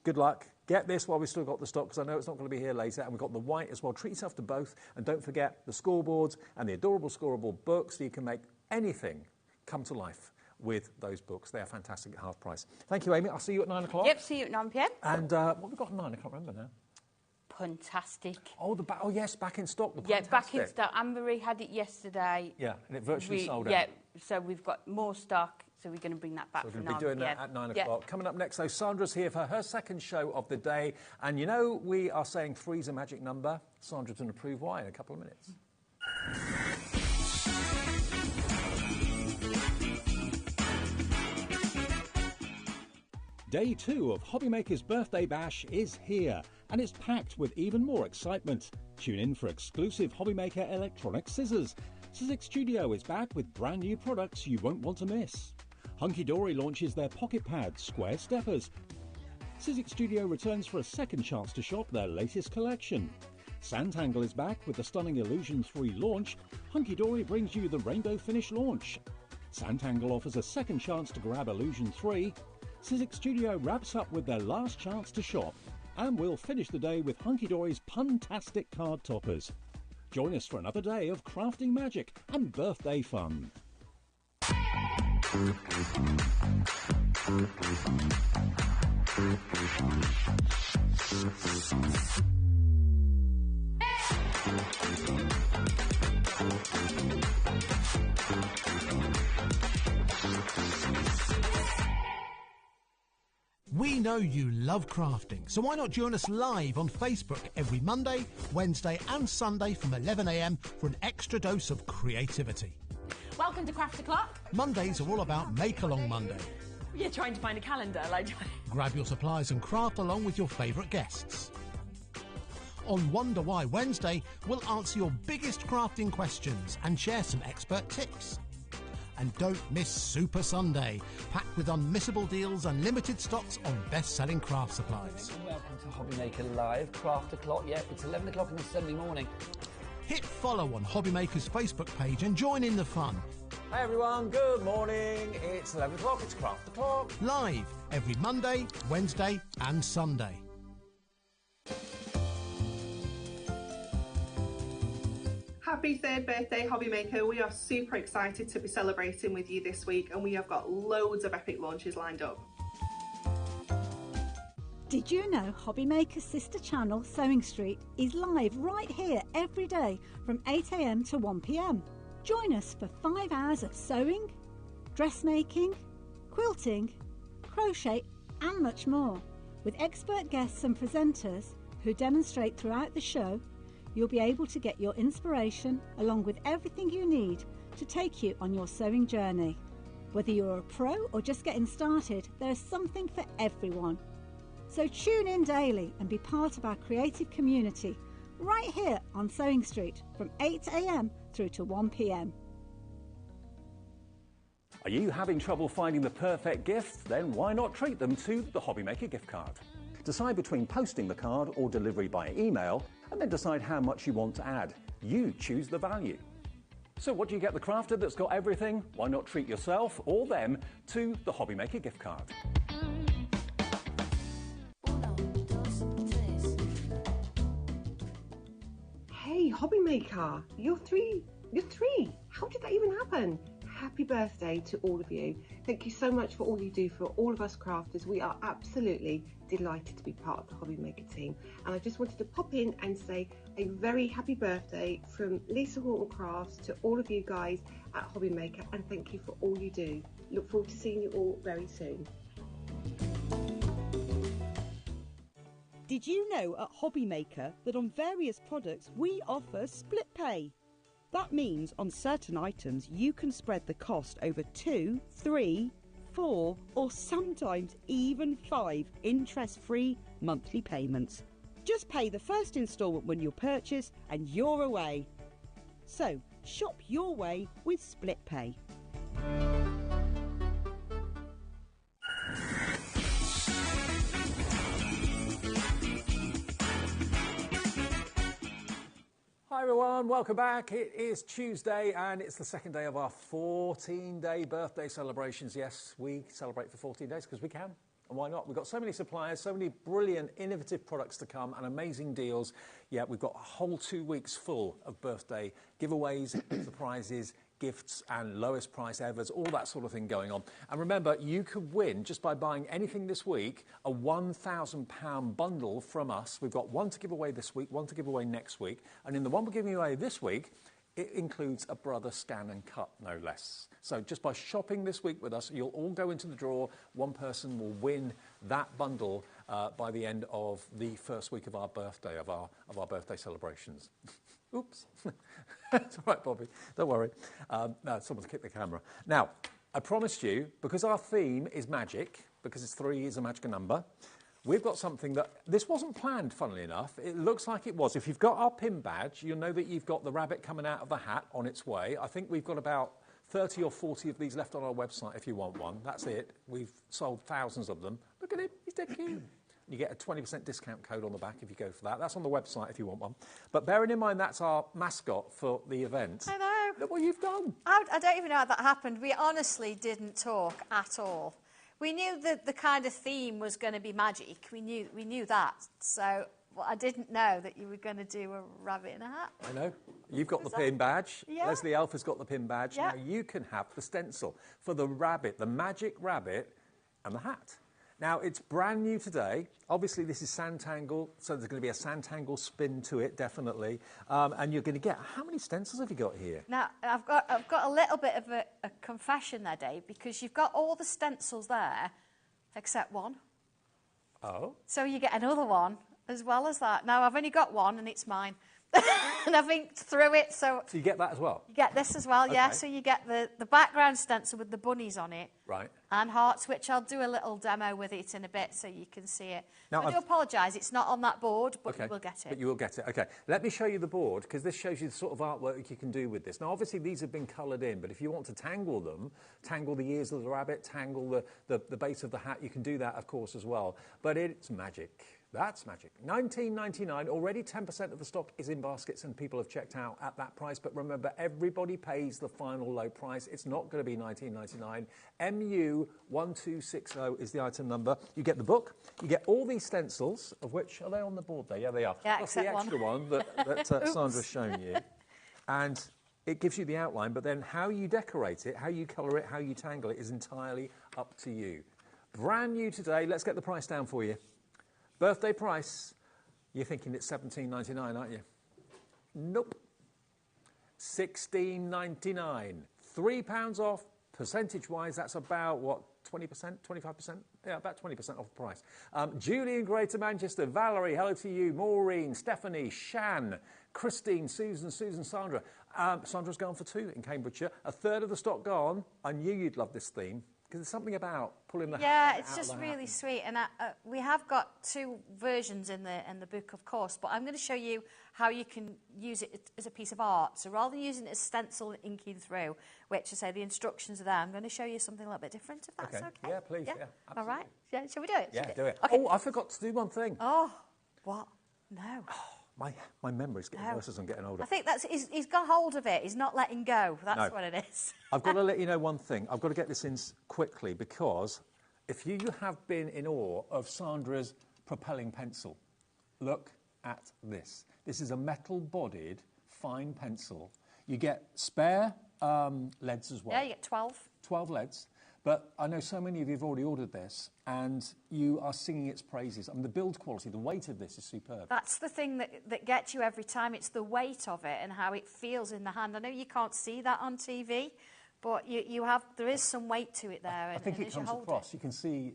S21: Good luck. Get this while we've still got the stock, because I know it's not going to be here later. And we've got the white as well. Treat yourself to both. And don't forget the scoreboards and the adorable scorable books, so you can make anything come to life with those books. They are fantastic at half price. Thank you, Amy. I'll see you at 9 o'clock.
S15: Yep, see you at 9 p.m.
S21: And what have we got at 9? I can't remember now.
S15: Fantastic.
S21: Oh, yes, back in stock.
S15: Yeah, back in stock. Anne-Marie had it yesterday.
S21: Yeah, and it virtually sold out.
S15: Yeah, so we've got more stock, so we're going to bring that back for 9 p.m.
S21: So we're going to be doing that at 9 o'clock. Coming up next, though, Sandra's here for her second show of the day. And you know, we are saying 3's a magic number. Sandra's going to prove why in a couple of minutes.
S3: Day 2 of HobbyMaker's Birthday Bash is here, and it's packed with even more excitement. Tune in for exclusive HobbyMaker electronic scissors. Sizzix Studio is back with brand new products you won't want to miss. Hunkydory launches their pocket pad, Square Steppers. Sizzix Studio returns for a second chance to shop their latest collection. Sandangle is back with the stunning Illusions 3 launch. Hunkydory brings you the Rainbow Finish launch. Sandangle offers a second chance to grab Illusion 3. Sizzix Studio wraps up with their last chance to shop, and we'll finish the day with Hunkydory's Puntastic card toppers. Join us for another day of crafting magic and birthday fun.
S4: We know you love crafting, so why not join us live on Facebook every Monday, Wednesday and Sunday from 11 a.m. for an extra dose of creativity.
S1: Welcome to Craft O'Clock.
S4: Mondays are all about Make Along Monday.
S1: You're trying to find a calendar, like...
S4: Grab your supplies and craft along with your favourite guests. On Wonder Why Wednesday, we'll answer your biggest crafting questions and share some expert tips. And don't miss Super Sunday, packed with unmissable deals and limited stocks on best-selling craft supplies.
S2: Welcome to HobbyMaker Live, Craft O'Clock. Yeah, it's 11 o'clock on a Sunday morning.
S4: Hit follow on HobbyMaker's Facebook page and join in the fun.
S21: Hi everyone, good morning. It's 11 o'clock, it's Craft O'Clock.
S4: Live every Monday, Wednesday and Sunday.
S16: Happy 3rd birthday, HobbyMaker. We are super excited to be celebrating with you this week, and we have got loads of epic launches lined up.
S8: Did you know HobbyMaker's sister channel, Sewing Street, is live right here every day from 8 a.m. to 1 p.m. Join us for 5 hours of sewing, dressmaking, quilting, crochet and much more. With expert guests and presenters who demonstrate throughout the show, you'll be able to get your inspiration along with everything you need to take you on your sewing journey. Whether you're a pro or just getting started, there's something for everyone. So tune in daily and be part of our creative community right here on Sewing Street from 8 a.m. through to 1 p.m.
S3: Are you having trouble finding the perfect gift? Then why not treat them to the HobbyMaker gift card? Decide between posting the card or delivery by email, and then decide how much you want to add. You choose the value. So what do you get the crafter that's got everything? Why not treat yourself or them to the HobbyMaker gift card?
S9: HobbyMaker, you're three. How did that even happen? Happy birthday to all of you. Thank you so much for all you do for all of us crafters. We are absolutely delighted to be part of the HobbyMaker team. And I just wanted to pop in and say a very happy birthday from Lisa Horton Crafts to all of you guys at HobbyMaker, and thank you for all you do. Look forward to seeing you all very soon.
S12: Did you know at HobbyMaker that on various products we offer split pay? That means on certain items you can spread the cost over 2, 3, 4 or sometimes even 5 interest-free monthly payments. Just pay the first instalment when you purchase and you're away. So shop your way with split pay.
S21: Hi everyone, welcome back. It is Tuesday and it's the second day of our 14-day birthday celebrations. Yes, we celebrate for 14 days because we can. And why not? We've got so many suppliers, so many brilliant, innovative products to come and amazing deals. Yeah, we've got a whole 2 weeks full of birthday giveaways, surprises, gifts and lowest price evers, all that sort of thing going on. And remember, you could win, just by buying anything this week, a £1,000 bundle from us. We've got one to give away this week, one to give away next week. And in the one we're giving away this week, it includes a Brother scan and cut, no less. So just by shopping this week with us, you'll all go into the draw. One person will win that bundle by the end of the first week of our birthday, of our birthday celebrations. Oops. It's all right, Bobby. Don't worry. No, someone's kicked the camera. Now, I promised you, because our theme is magic, because 3 is a magical number, we've got something that, this wasn't planned, funnily enough. It looks like it was. If you've got our pin badge, you'll know that you've got the rabbit coming out of the hat on its way. I think we've got about 30 or 40 of these left on our website if you want one. That's it. We've sold thousands of them. Look at him. He's dead cute. You get a 20% discount code on the back if you go for that. That's on the website if you want one. But bearing in mind that's our mascot for the event.
S19: I know.
S21: Look what you've done.
S19: I don't even know how that happened. We honestly didn't talk at all. We knew that the kind of theme was going to be magic. We knew that. So I didn't know that you were going to do a rabbit in a hat.
S21: I know. You've got the pin badge.
S19: Yeah.
S21: Leslie Alpha's got the pin badge.
S19: Yeah.
S21: Now you can have the stencil for the rabbit, the magic rabbit and the hat. Now, it's brand new today. Obviously, this is Sandangle, so there's going to be a Sandangle spin to it, definitely. And you're going to get... How many stencils have you got here?
S19: Now, I've got a little bit of a confession there, Dave, because you've got all the stencils there, except one.
S21: Oh?
S19: So you get another one as well as that. Now, I've only got one, and it's mine. And I've inked through it, so...
S21: So you get that as well?
S19: You get this as well, yeah. So you get the background stencil with the bunnies on it.
S21: Right.
S19: And hearts, which I'll do a little demo with it in a bit so you can see it.
S21: Now,
S19: I do apologise, it's not on that board, but you will get it.
S21: But you will get it, OK. Let me show you the board, because this shows you the sort of artwork you can do with this. Now, obviously, these have been coloured in, but if you want to tangle them, tangle the ears of the rabbit, tangle the base of the hat, you can do that, of course, as well. But it's magic. That's magic. $19.99. Already 10% of the stock is in baskets and people have checked out at that price. But remember, everybody pays the final low price. It's not going to be $19.99. MU1260 is the item number. You get the book. You get all these stencils, of which, are they on the board there? Yeah, they are.
S19: Yeah,
S21: that's the extra one that Sandra's shown you. And it gives you the outline, but then how you decorate it, how you colour it, how you tangle it is entirely up to you. Brand new today. Let's get the price down for you. Birthday price, you're thinking it's $17.99, aren't you? Nope. $16.99. £3 off, percentage-wise, that's about, what, 20%, 25%? Yeah, about 20% off the price. Julie in Greater Manchester, Valerie, hello to you, Maureen, Stephanie, Shan, Christine, Susan, Sandra. Sandra's gone for 2 in Cambridgeshire. A third of the stock gone. I knew you'd love this theme. Because there's something about pulling the hat
S19: Yeah, it's
S21: out
S19: just
S21: of the
S19: really
S21: hat.
S19: sweet. And we have got 2 versions in the book, of course, but I'm going to show you how you can use it as a piece of art. So rather than using it as stencil and inking through, which I say the instructions are there, I'm going to show you something a little bit different, if that's okay.
S21: Yeah, please. Yeah,
S19: All right. Yeah, shall we do it?
S21: Yeah, do it.
S19: Okay.
S21: Oh, I forgot to do one thing.
S19: Oh, what? No.
S21: My memory's getting worse as I'm getting older.
S19: I think he's got hold of it. He's not letting go. That's what it is.
S21: I've got to let you know one thing. I've got to get this in quickly because if you have been in awe of Sandra's Propelling pencil, look at this. This is a metal-bodied fine pencil. You get spare leads as well.
S19: Yeah, you get 12.
S21: 12 leads. But I know so many of you have already ordered this, and you are singing its praises. I mean, the build quality, the weight of this is superb.
S19: That's the thing that gets you every time. It's the weight of it and how it feels in the hand. I know you can't see that on TV, but there is some weight to it there.
S21: I think it comes across. You can see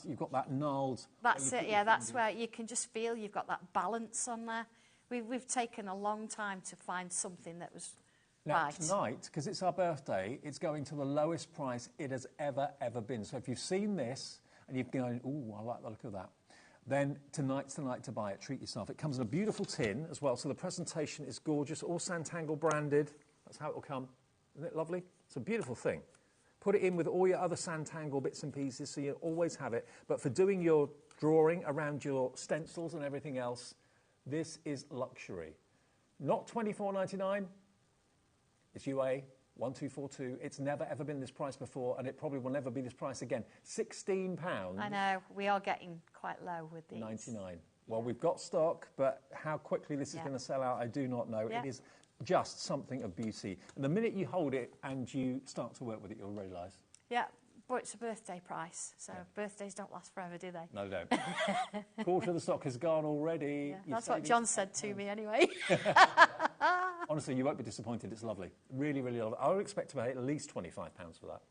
S21: you've got that gnarled...
S19: That's it, yeah. That's where you can just feel you've got that balance on there. We've taken a long time to find something that was...
S21: Now,
S19: right.
S21: tonight, because it's our birthday, it's going to the lowest price it has ever been. So if you've seen this and you've been going, ooh, I like the look of that, then tonight's the night to buy it. Treat yourself. It comes in a beautiful tin as well, so the presentation is gorgeous, all Sandangle branded. That's how it will come. Isn't it lovely? It's a beautiful thing. Put it in with all your other Sandangle bits and pieces, so you always have it. But for doing your drawing around your stencils and everything else, this is luxury. Not $24.99. It's UA 1242. It's never ever been this price before, and it probably will never be this price again. £16.
S19: I know, we are getting quite low with these.
S21: 99. Well, we've got stock, but how quickly this is going to sell out, I do not know.
S19: Yeah.
S21: It is just something of beauty. And the minute you hold it and you start to work with it, you'll realise.
S19: Yeah, but it's a birthday price, so birthdays don't last forever, do they?
S21: No, they don't. Quarter of the stock has gone already.
S19: Yeah, that's what John said to me anyway.
S21: Honestly, you won't be disappointed. It's lovely. Really, really lovely. I would expect to pay at least £25 for that.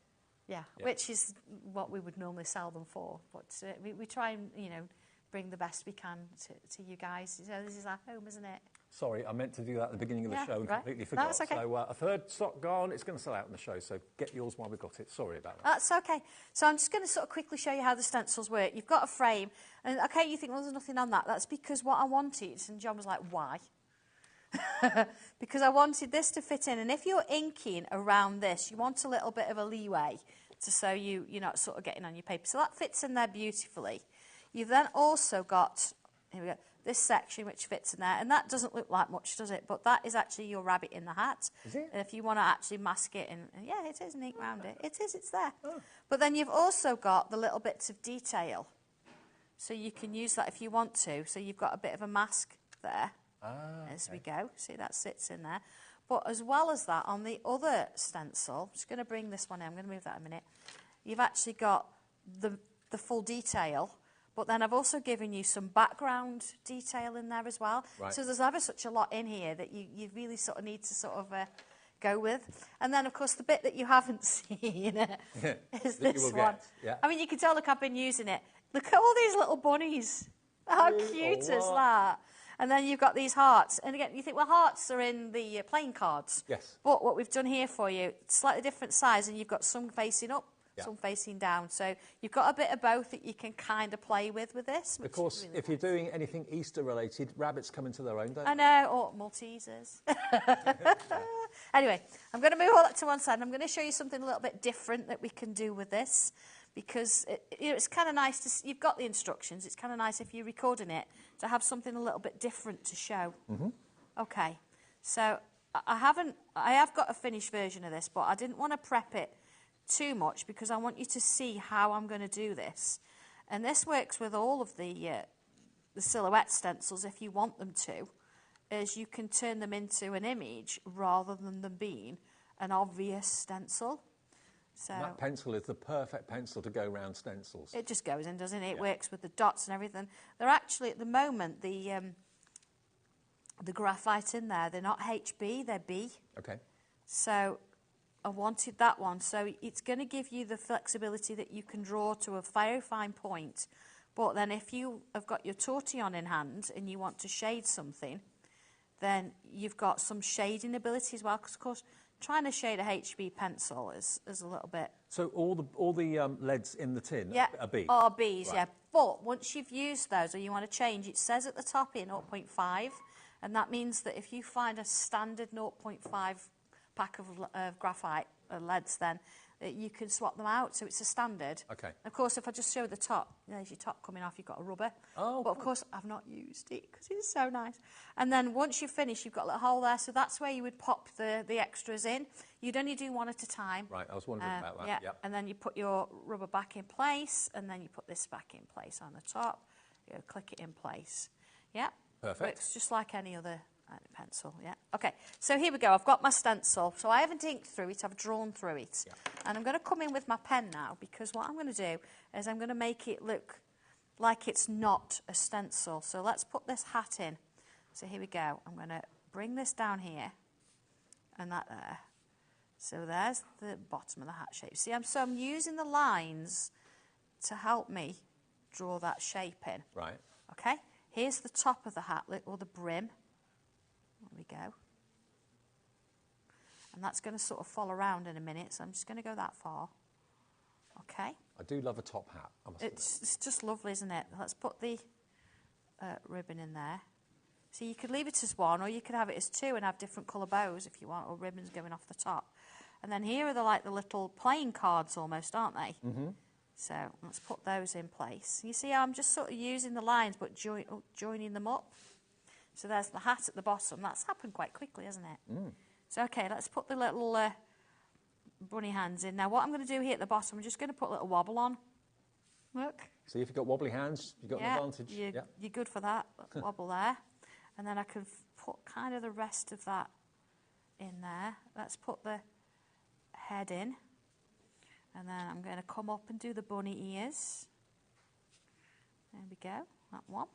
S19: Yeah, which is what we would normally sell them for. But we try and, bring the best we can to you guys. This is our home, isn't it?
S21: Sorry, I meant to do that at the beginning of the show and completely forgot.
S19: That's okay.
S21: So a third stock gone. It's going to sell out in the show, so get yours while we've got it. Sorry about that.
S19: That's okay. So I'm just going to sort of quickly show you how the stencils work. You've got a frame, and okay, you think, well, there's nothing on that. That's because what I wanted, and John was like, why? Because I wanted this to fit in, and if you're inking around this, you want a little bit of a leeway so you're not sort of getting on your paper. So that fits in there beautifully. You've then also got, here we go, this section which fits in there, and that doesn't look like much, does it? But that is actually your rabbit in the hat.
S21: Is it?
S19: And if you want to actually mask it, and yeah, it is, and ink round it. It is, it's there. Oh. But then you've also got the little bits of detail. So you can use that if you want to. So you've got a bit of a mask there. As we go. See, that sits in there. But as well as that, on the other stencil, I'm just going to bring this one in. I'm going to move that in a minute. You've actually got the full detail, but then I've also given you some background detail in there as well. Right. So there's ever such a lot in here that you really sort of need to sort of go with. And then, of course, the bit that you haven't seen is this one. Yeah. I mean, you can tell, look, I've been using it. Look at all these little bunnies. How cute is that? And then you've got these hearts. And again, you think, well, hearts are in the playing cards.
S21: Yes.
S19: But what we've done here for you, slightly different size, and you've got some facing up, some facing down. So you've got a bit of both that you can kind of play with this.
S21: Of course, really if you're doing anything Easter-related, rabbits come into their own, don't they?
S19: I know, or Maltesers. Anyway, I'm going to move all that to one side, and I'm going to show you something a little bit different that we can do with this. Because it's kind of nice to... You've got the instructions. It's kind of nice if you're recording it to have something a little bit different to show. Mm-hmm. Okay. So I have got a finished version of this, but I didn't want to prep it too much because I want you to see how I'm going to do this. And this works with all of the silhouette stencils if you want them to, as you can turn them into an image rather than them being an obvious stencil. So
S21: and that pencil is the perfect pencil to go around stencils.
S19: It just goes in, doesn't it? It works with the dots and everything. They're actually, at the moment, the graphite in there, they're not HB, they're B.
S21: Okay.
S19: So I wanted that one. So it's going to give you the flexibility that you can draw to a very fine point. But then if you have got your tortillon in hand and you want to shade something, then you've got some shading ability as well. Because, of course, trying to shade a HB pencil is a little bit...
S21: So all the leads in the tin are B?
S19: Are Bs, right. Yeah. But once you've used those or you want to change, it says at the top here 0.5, and that means that if you find a standard 0.5 pack of graphite leads, then you can swap them out, so it's a standard.
S21: Okay.
S19: Of course, if I just show the top, there's your top coming off, you've got a rubber.
S21: Oh,
S19: but, of course, I've not used it because it's so nice. And then once you've finished, you've got a little hole there, so that's where you would pop the extras in. You'd only do one at a time.
S21: Right, I was wondering about that.
S19: Yeah,
S21: yep.
S19: And then you put your rubber back in place, and then you put this back in place on the top. You click it in place. Yeah.
S21: Perfect.
S19: Works just like any other pencil, yeah. Okay, so here we go. I've got my stencil. So I haven't inked through it, I've drawn through it. Yeah. And I'm going to come in with my pen now, because what I'm going to do is I'm going to make it look like it's not a stencil. So let's put this hat in. So here we go. I'm going to bring this down here and that there. So there's the bottom of the hat shape. See, I'm using the lines to help me draw that shape in.
S21: Right.
S19: Okay, here's the top of the hat, or the brim. There we go. And that's going to sort of fall around in a minute, so I'm just going to go that far. Okay.
S21: I do love a top hat.
S19: It's just lovely, isn't it? Let's put the ribbon in there. So you could leave it as one, or you could have it as two and have different colour bows if you want, or ribbons going off the top. And then here are the little playing cards almost, aren't they? Mm-hmm. So let's put those in place. You see, I'm just sort of using the lines but joining them up. So there's the hat at the bottom. That's happened quite quickly, hasn't it? Mm. So, okay, let's put the little bunny hands in. Now, what I'm going to do here at the bottom, I'm just going to put a little wobble on. Look.
S21: See, if you've got wobbly hands, you've got an advantage.
S19: You're good for that. Wobble there. And then I can put kind of the rest of that in there. Let's put the head in. And then I'm going to come up and do the bunny ears. There we go, that one.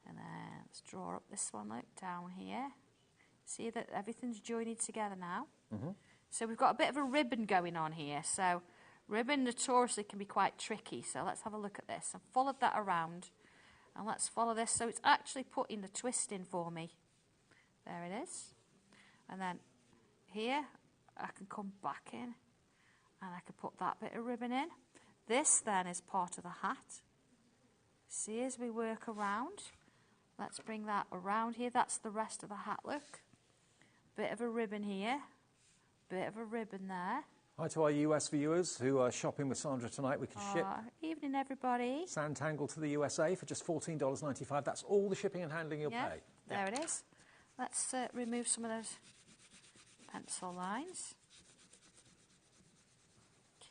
S19: And then let's draw up this one, look, down here. See that everything's joined together now. Mm-hmm. So we've got a bit of a ribbon going on here. So ribbon notoriously can be quite tricky. So let's have a look at this. I've followed that around. And let's follow this. So it's actually putting the twist in for me. There it is. And then here, I can come back in. And I can put that bit of ribbon in. This then is part of the hat. See, as we work around, let's bring that around here. That's the rest of the hat look. Bit of a ribbon here. Bit of a ribbon there.
S21: Hi to our US viewers who are shopping with Sandra tonight. We can ship
S19: evening, everybody.
S21: Sandangle to the USA for just $14.95. That's all the shipping and handling you'll pay.
S19: There it is. Let's remove some of those pencil lines.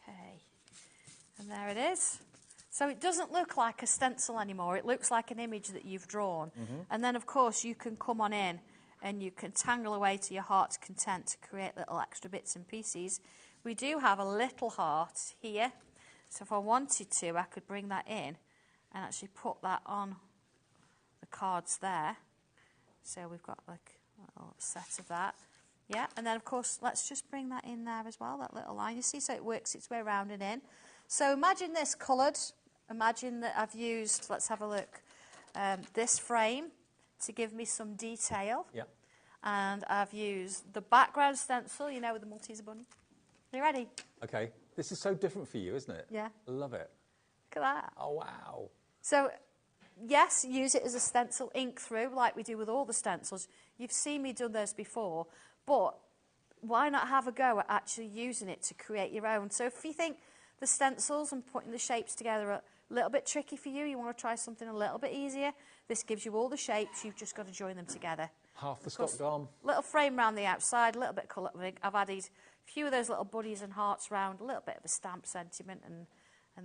S19: Okay, and there it is. So it doesn't look like a stencil anymore. It looks like an image that you've drawn. Mm-hmm. And then, of course, you can come on in and you can tangle away to your heart's content to create little extra bits and pieces. We do have a little heart here. So if I wanted to, I could bring that in and actually put that on the cards there. So we've got like a little set of that. Yeah, and then, of course, let's just bring that in there as well, that little line. You see, so it works its way around and in. So imagine this coloured. Imagine that I've used, let's have a look, this frame to give me some detail. Yeah. And I've used the background stencil, you know, with the Maltese bunny. Are you ready?
S21: Okay. This is so different for you, isn't it?
S19: Yeah.
S21: I love it.
S19: Look at that.
S21: Oh, wow.
S19: So, yes, use it as a stencil, ink through, like we do with all the stencils. You've seen me do those before. But why not have a go at actually using it to create your own? So if you think the stencils and putting the shapes together are a little bit tricky for you, you want to try something a little bit easier, this gives you all the shapes, you've just got to join them together.
S21: Half the stock gone.
S19: Little frame around the outside, a little bit of colour. I've added a few of those little bunnies and hearts round, a little bit of a stamp sentiment, and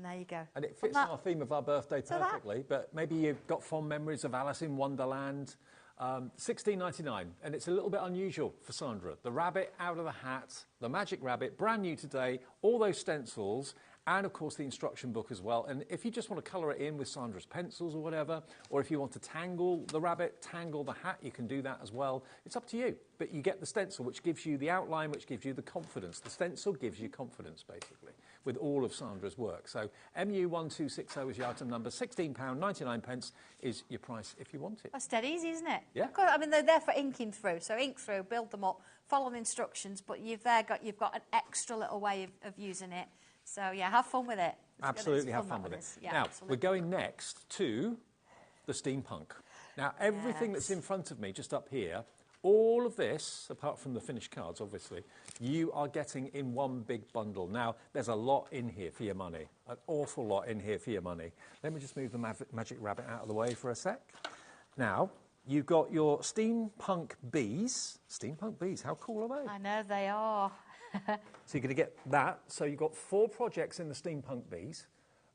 S19: there you go.
S21: And it fits our theme of our birthday perfectly, but maybe you've got fond memories of Alice in Wonderland. $16.99, and it's a little bit unusual for Sandra. The rabbit out of the hat, the magic rabbit, brand new today, all those stencils, and of course the instruction book as well. And if you just want to colour it in with Sandra's pencils or whatever, or if you want to tangle the rabbit, tangle the hat, you can do that as well. It's up to you. But you get the stencil, which gives you the outline, which gives you the confidence. The stencil gives you confidence, basically, with all of Sandra's work. So MU1260 is your item number. £16.99 is your price if you want it.
S19: That's dead easy, isn't it?
S21: Yeah.
S19: I mean, they're there for inking through. So ink through, build them up, follow the instructions, but you've got an extra little way of using it. So, yeah, have fun with it.
S21: Absolutely have fun with it.
S19: Yeah,
S21: now,
S19: absolutely.
S21: we're going next to the Steampunk. Now, everything that's in front of me, just up here, all of this, apart from the finished cards, obviously, you are getting in one big bundle. Now, there's a lot in here for your money, an awful lot in here for your money. Let me just move the magic rabbit out of the way for a sec. Now, you've got your Steampunk bees. Steampunk bees, how cool are they?
S19: I know they are.
S21: So you're going to get that. So you've got 4 projects in the Steampunk bees.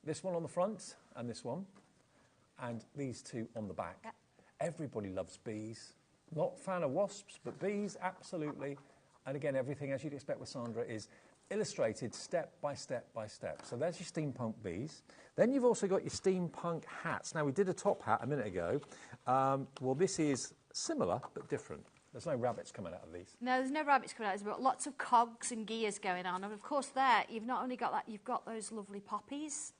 S21: This one on the front, and this one, and these 2 on the back. Yep. Everybody loves bees. Not fan of wasps, but bees, absolutely. And again, everything, as you'd expect with Sandra, is illustrated step by step by step. So there's your steampunk bees. Then you've also got your steampunk hats. Now, we did a top hat a minute ago. Well, this is similar, but different. There's no rabbits coming out of these.
S19: No, there's no rabbits coming out. There's got lots of cogs and gears going on. And, of course, there, you've not only got that, you've got those lovely poppies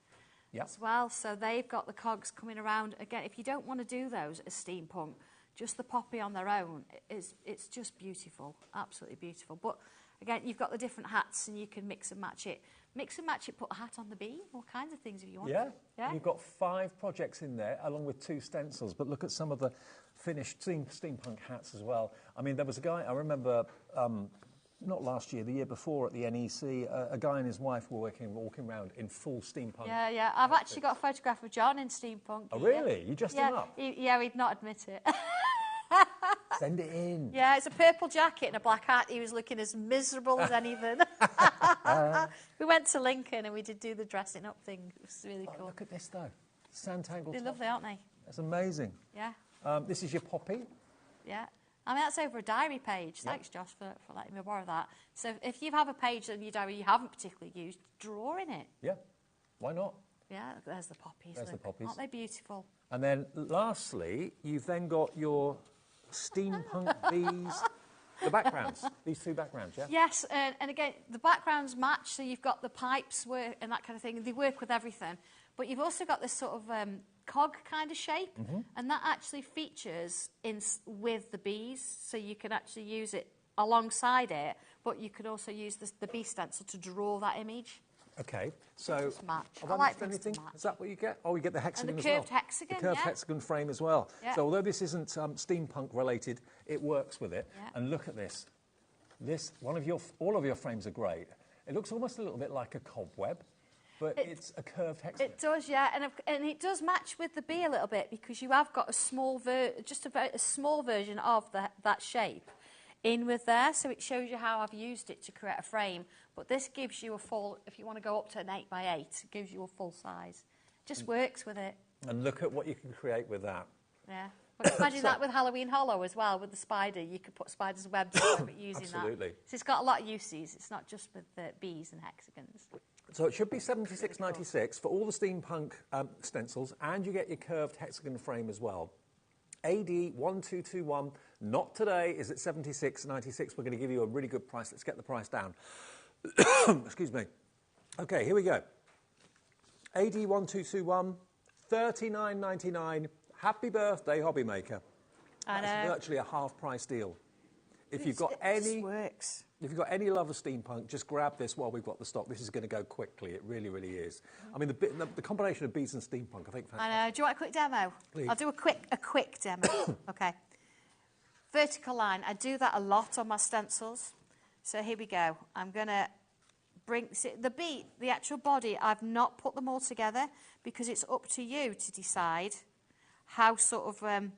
S19: as well. So they've got the cogs coming around. Again, if you don't want to do those as steampunk, just the poppy on their own, it's just beautiful, absolutely beautiful. But, again, you've got the different hats and you can mix and match it. Mix and match it, put a hat on the bee, all kinds of things if you want.
S21: Yeah. You've got 5 projects in there, along with 2 stencils. But look at some of the finished steampunk hats as well. I mean, there was a guy, I remember, not last year, the year before at the NEC, a guy and his wife were walking around in full steampunk.
S19: Yeah. I've actually got a photograph of John in steampunk.
S21: Oh, really? You dressed him up?
S19: He'd not admit it.
S21: Send it in.
S19: Yeah, it's a purple jacket and a black hat. He was looking as miserable as anything. We went to Lincoln and we did do the dressing up thing. It was really cool.
S21: Look at this, though. Sandangle.
S19: They're lovely, aren't they?
S21: That's amazing.
S19: Yeah.
S21: This is your poppy.
S19: Yeah. I mean, that's over a diary page. Thanks, Josh, for letting me borrow that. So if you have a page in your diary you haven't particularly used, draw in it.
S21: Yeah. Why not?
S19: Yeah, there's the poppies.
S21: There's the poppies.
S19: Aren't they beautiful?
S21: And then, lastly, you've then got your steampunk bees. The backgrounds. These 2 backgrounds, yeah?
S19: Yes, and again, the backgrounds match, so you've got the pipes work and that kind of thing. They work with everything. But you've also got this sort of cog kind of shape, and that actually features with the bees, so you can actually use it alongside it, but you could also use the bee stencil to draw that image.
S21: Okay, so
S19: match.
S21: Have I
S19: like
S21: missed anything? Is that what you get? Oh, you get the hexagon
S19: and the
S21: as well.
S19: curved hexagon,
S21: the curved hexagon frame as well.
S19: Yeah.
S21: So although this isn't steampunk related, it works with it. Yeah. And look at this. All of your frames are great. It looks almost a little bit like a cobweb, but it's a curved hexagon.
S19: It does, yeah, and it does match with the bee a little bit because you have got a small a small version of that shape in with there, so it shows you how I've used it to create a frame. But this gives you a full, if you want to go up to an 8x8, it gives you a full size. Just works with it.
S21: And look at what you can create with that.
S19: Yeah. But imagine that with Halloween Hollow as well, with the spider. You could put spider's webs over it using
S21: Absolutely.
S19: that. So it's got a lot of uses. It's not just with the bees and hexagons.
S21: So it should be $76.96 for all the steampunk stencils, and you get your curved hexagon frame as well. AD1221, not today, is at $76.96. We're going to give you a really good price. Let's get the price down. Excuse me. Okay, here we go. AD1221, $39.99. Happy birthday, HobbyMaker. That's virtually a half-price deal. If you've got any love of steampunk, just grab this while we've got the stock. This is going to go quickly. It really, really is. I mean, the combination of bees and steampunk, I think. Fantastic.
S19: I know. Do you want a quick demo?
S21: Please.
S19: I'll do a quick demo. Okay. Vertical line. I do that a lot on my stencils. So here we go. I'm going to bring the actual body. I've not put them all together because it's up to you to decide how sort of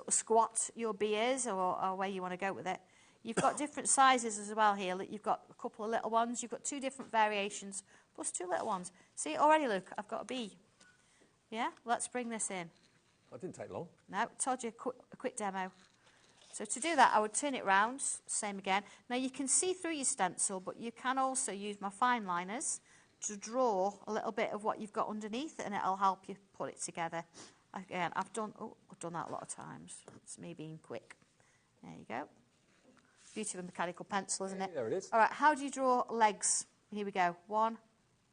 S19: squat your bee is or where you want to go with it. You've got different sizes as well here. You've got a couple of little ones. You've got 2 different variations plus 2 little ones. See, already, look, I've got a bee. Yeah? Let's bring this in.
S21: That didn't take long.
S19: No, told you a quick demo. So to do that, I would turn it round, same again. Now, you can see through your stencil, but you can also use my fine liners to draw a little bit of what you've got underneath, and it'll help you put it together. Again, I've done that a lot of times. It's me being quick. There you go. Beauty of a mechanical pencil, isn't it?
S21: There it is.
S19: All right, how do you draw legs? Here we go. 1,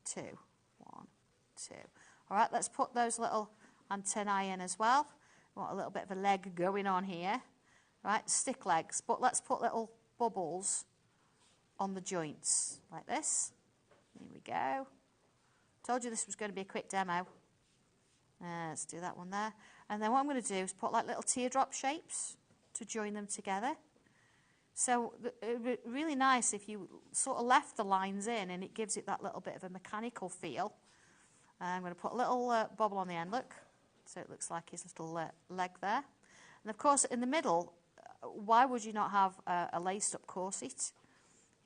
S19: 2. 1, 2. All right, let's put those little antennae in as well. We want a little bit of a leg going on here. Right, stick legs. But let's put little bubbles on the joints, like this. Here we go. Told you this was going to be a quick demo. Let's do that one there. And then what I'm going to do is put like little teardrop shapes to join them together. So really nice if you sort of left the lines in, and it gives it that little bit of a mechanical feel. I'm going to put a little bobble on the end, look. So it looks like his little leg there. And of course, in the middle, why would you not have a laced-up corset?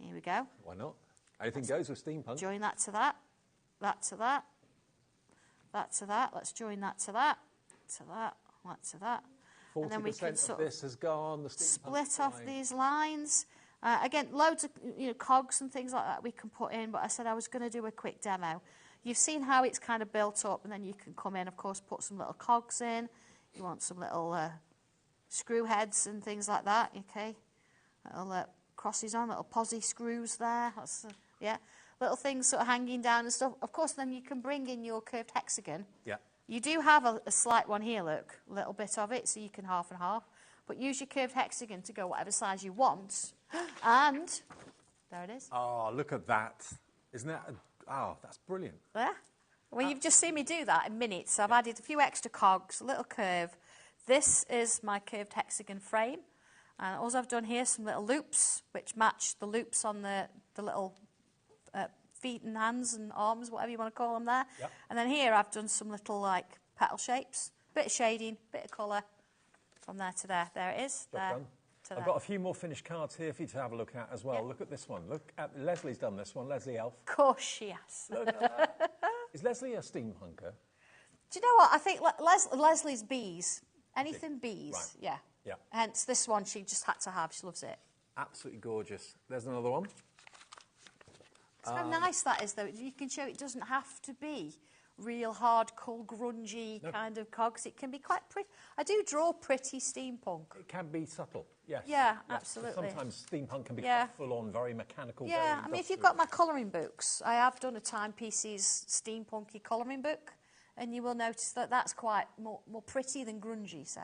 S19: Here we go.
S21: Why not? Anything goes with steampunk.
S19: Join that to that, that to that, that to that. Let's join that to that, to that, that to that. and then we can
S21: 40%
S19: sort
S21: of this has gone. The
S19: split off these lines. Again, loads of cogs and things like that we can put in, but I said I was going to do a quick demo. You've seen how it's kind of built up, and then you can come in, of course, put some little cogs in. You want some little screw heads and things like that, okay? Little crosses on, little posy screws there. That's, yeah, little things sort of hanging down and stuff. Of course, then you can bring in your curved hexagon.
S21: Yeah.
S19: You do have a slight one here, look, a little bit of it, so you can half and half. But use your curved hexagon to go whatever size you want. And there it is.
S21: Oh, look at that. Isn't that... Oh, that's brilliant.
S19: Yeah. Well, you've just seen me do that in minutes. So I've added a few extra cogs, a little curve. This is my curved hexagon frame. And all I've done here is some little loops, which match the loops on the little feet and hands and arms, whatever you want to call them there.
S21: Yep.
S19: And then here I've done some little, like, petal shapes. Bit of shading, bit of colour from there to there. There it is.
S21: Job
S19: there
S21: done.
S19: to
S21: I've
S19: there.
S21: got a few more finished cards here for you to have a look at as well. Look at this one. Look at Leslie's done this one. Leslie Elf.
S19: Of course she has.
S21: Look at that. Is Leslie a steampunker?
S19: Do you know what? I think Leslie's bees. Anything bees.
S21: Right.
S19: Yeah.
S21: Yeah.
S19: Hence this one she just had to have. She loves it.
S21: Absolutely gorgeous. There's another one.
S19: It's how nice that is, though. You can show it doesn't have to be real hardcore, grungy kind of cogs. It can be quite pretty. I do draw pretty steampunk.
S21: It can be subtle, yes.
S19: Yeah,
S21: yes.
S19: absolutely.
S21: Sometimes steampunk can be
S19: Yeah.
S21: quite full-on, very mechanical.
S19: Yeah,
S21: very
S19: I mean, if you've
S21: industrial.
S19: got my colouring books, I have done a Timepieces steampunky colouring book, and you will notice that that's quite more pretty than grungy, so...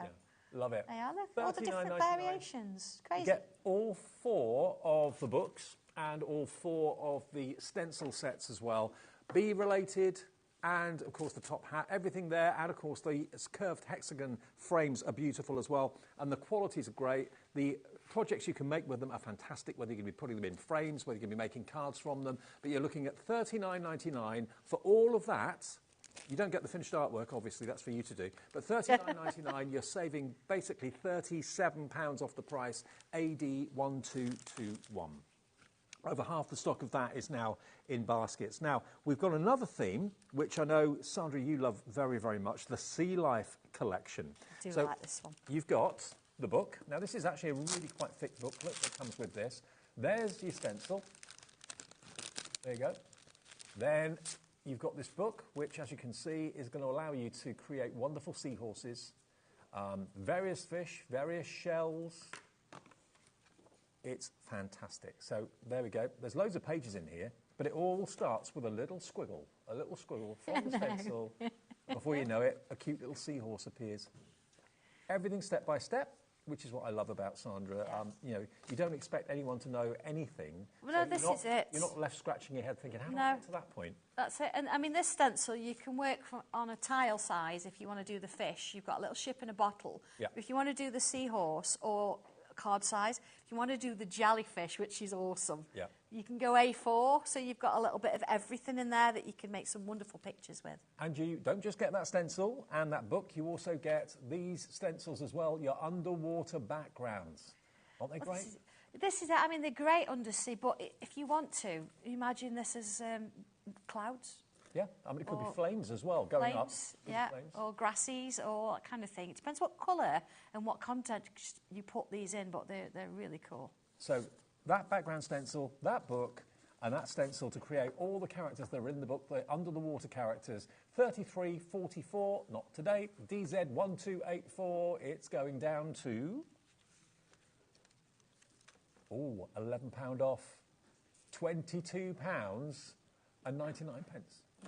S21: Love it.
S19: They are, look, all the different
S21: $39.99.
S19: variations. Crazy.
S21: You get all 4 of the books and all 4 of the stencil sets as well. Bee related, and of course the top hat, everything there, and of course the curved hexagon frames are beautiful as well, and the qualities are great. The projects you can make with them are fantastic, whether you're going to be putting them in frames, whether you're going to be making cards from them, but you're looking at $39.99 for all of that. You don't get the finished artwork, obviously, that's for you to do. But $39.99, you're saving basically £37 off the price, AD1221. Over half the stock of that is now in baskets. Now, we've got another theme, which I know, Sandra, you love very, very much, the Sea Life collection.
S19: I do like this one.
S21: You've got the book. Now, this is actually a really quite thick booklet that comes with this. There's your stencil. There you go. Then... you've got this book, which, as you can see, is going to allow you to create wonderful seahorses, various fish, various shells. It's fantastic. So there we go. There's loads of pages in here, but it all starts with a little squiggle from the stencil. Before you know it, a cute little seahorse appears. Everything step by step, which is what I love about Sandra. You know, you don't expect anyone to know anything.
S19: Well, no, this is it.
S21: You're not left scratching your head thinking, how do I get to that point?
S19: That's it. And I mean, this stencil, you can work on a tile size if you want to do the fish. You've got a little ship in a bottle.
S21: Yeah.
S19: If you want to do the seahorse or card size, if you want to do the jellyfish, which is awesome,
S21: yeah.
S19: you can go A4, so you've got a little bit of everything in there that you can make some wonderful pictures with.
S21: And you don't just get that stencil and that book, you also get these stencils as well, your underwater backgrounds. Aren't they great?
S19: This is it. I mean, they're great undersea, but if you want to, imagine this as clouds.
S21: Yeah, I mean, it could be flames as well, going up.
S19: Yeah, or grassies or that kind of thing. It depends what colour and what content you put these in, but they're really cool.
S21: So that background stencil, that book, and that stencil to create all the characters that are in the book, the under the water characters, $33.44, not today, DZ1284, it's going down to, £11 off, £22.99.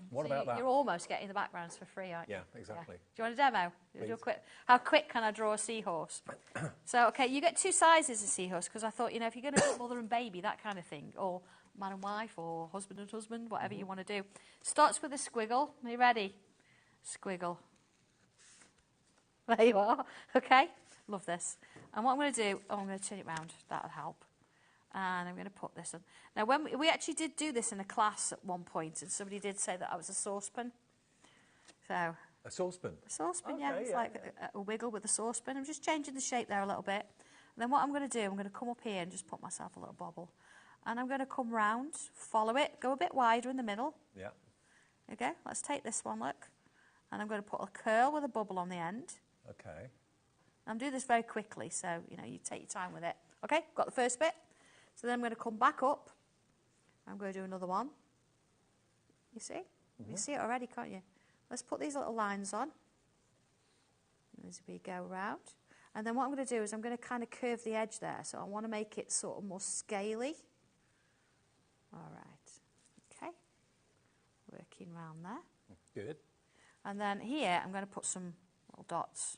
S21: What about that?
S19: You're almost getting the backgrounds for free, aren't you?
S21: Yeah, exactly.
S19: Yeah. Do you want a demo?
S21: Please.
S19: How quick can I draw a seahorse? So, okay, you get 2 sizes of seahorse, because I thought, you know, if you're going to do mother and baby, that kind of thing, or man and wife, or husband and husband, whatever you want to do. Starts with a squiggle. Are you ready? Squiggle. There you are. Okay? Love this. And what I'm going to do, I'm going to turn it round. That'll help. And I'm going to put this on. Now, when we actually did do this in a class at one point, and somebody did say that I was a saucepan. So
S21: a saucepan?
S19: A saucepan,
S21: okay,
S19: yeah. It's like a wiggle with a saucepan. I'm just changing the shape there a little bit. And then what I'm going to do, I'm going to come up here and just put myself a little bobble. And I'm going to come round, follow it, go a bit wider in the middle.
S21: Yeah.
S19: Okay, let's take this one, look. And I'm going to put a curl with a bubble on the end.
S21: Okay.
S19: I'm doing this very quickly, so, you know, you take your time with it. Okay, got the first bit. So then I'm going to come back up. I'm going to do another one. You see? You see it already, can't you? Let's put these little lines on as we go round. And then what I'm going to do is I'm going to kind of curve the edge there. So I want to make it sort of more scaly. All right. Okay. Working round there.
S21: Good.
S19: And then here I'm going to put some little dots.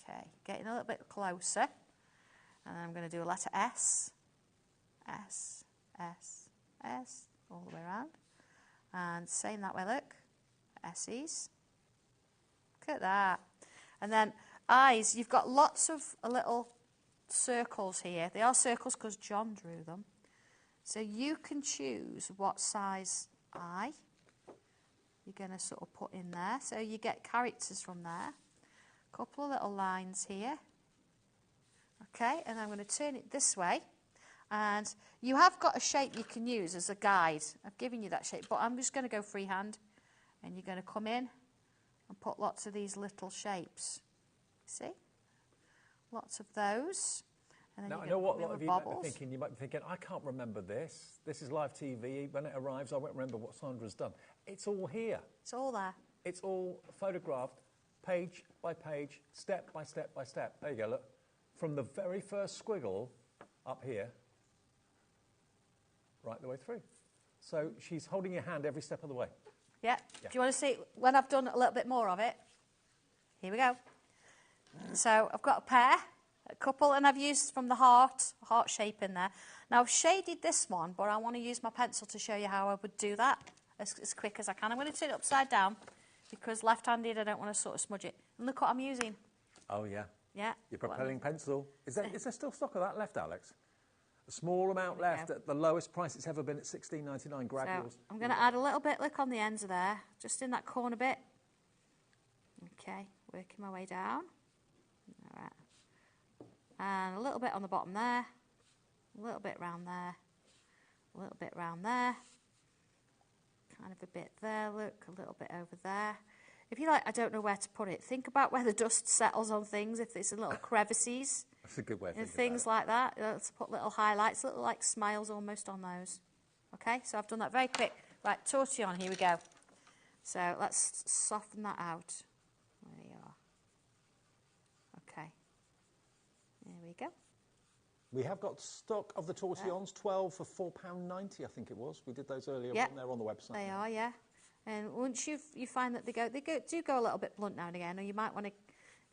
S19: Okay. Getting a little bit closer. And then I'm going to do a letter S. S, S, S, all the way around. And same that way, look. S's. Look at that. And then eyes, you've got lots of little circles here. They are circles because John drew them. So you can choose what size eye you're going to sort of put in there. So you get characters from there. A couple of little lines here. Okay, and I'm going to turn it this way. And you have got a shape you can use as a guide. I've given you that shape, but I'm just going to go freehand. And you're going to come in and put lots of these little shapes. See? Lots of those. And then
S21: Now, I know what a lot of you
S19: bobbles.
S21: might be thinking. You might be thinking, I can't remember this. This is live TV. When it arrives, I won't remember what Sandra's done. It's all here.
S19: It's all there.
S21: It's all photographed, page by page, step by step by step. There you go, look. From the very first squiggle up here, right the way through. So she's holding your hand every step of the way.
S19: Yeah.
S21: Yeah.
S19: Do you want to see when I've done a little bit more of it? Here we go. So I've got a pair, a couple, and I've used from the heart shape in there. Now I've shaded this one, but I want to use my pencil to show you how I would do that as quick as I can. I'm going to turn it upside down because left-handed I don't want to sort of smudge it. And look what I'm using.
S21: Oh, yeah.
S19: Yeah.
S21: Your propelling pencil. Is there still stock of that left, Alex? A small amount left at the lowest price it's ever been at $16.99. Grab yours.
S19: So I'm going to add a little bit, look on the ends of there, just in that corner bit. Okay, working my way down. All right. And a little bit on the bottom there, a little bit round there, a little bit round there, kind of a bit there, look, a little bit over there. If you like, I don't know where to put it. Think about where the dust settles on things, if it's in little crevices.
S21: That's a good way of thinking
S19: things like that. Let's put little highlights, little like smiles almost on those. Okay, so I've done that very quick. Right, tortillon, here we go. So let's soften that out. There you are. Okay. There we go.
S21: We have got stock of the tortillons, 12 for £4.90, I think it was. We did those earlier on. They're on the website.
S19: They are, yeah. And once you find that they do go a little bit blunt now and again, or you might want to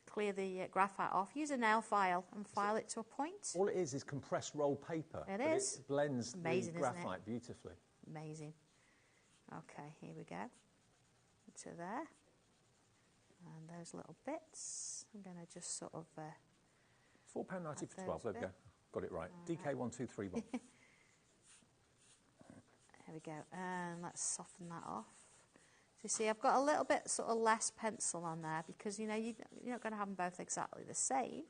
S19: clear the graphite off. Use a nail file and file it to a point.
S21: All it is compressed rolled paper.
S19: It is.
S21: It blends
S19: Amazing,
S21: the graphite beautifully.
S19: Amazing. Okay, here we go. To there. And those little bits. I'm going to just sort of...
S21: £4.90 for 12. There we go. Got it right. DK1231.
S19: There we go. And let's soften that off. So you see, I've got a little bit sort of less pencil on there because, you know, you're not going to have them both exactly the same.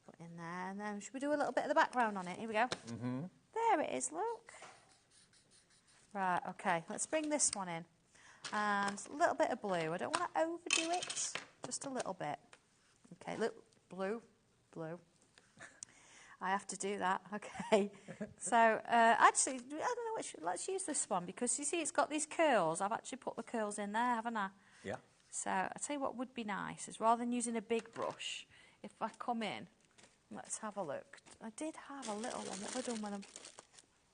S19: Put in there. And then should we do a little bit of the background on it? Here we go.
S21: Mm-hmm.
S19: There it is, look. Right, okay. Let's bring this one in. And a little bit of blue. I don't want to overdo it. Just a little bit. Okay, look. Blue. Blue. I have to do that. Okay. So, actually, I don't know let's use this one because, you see, it's got these curls. I've actually put the curls in there, haven't I?
S21: Yeah.
S19: So, I'll tell you what would be nice is rather than using a big brush, if I come in, let's have a look. I did have a little one. What have I done with them?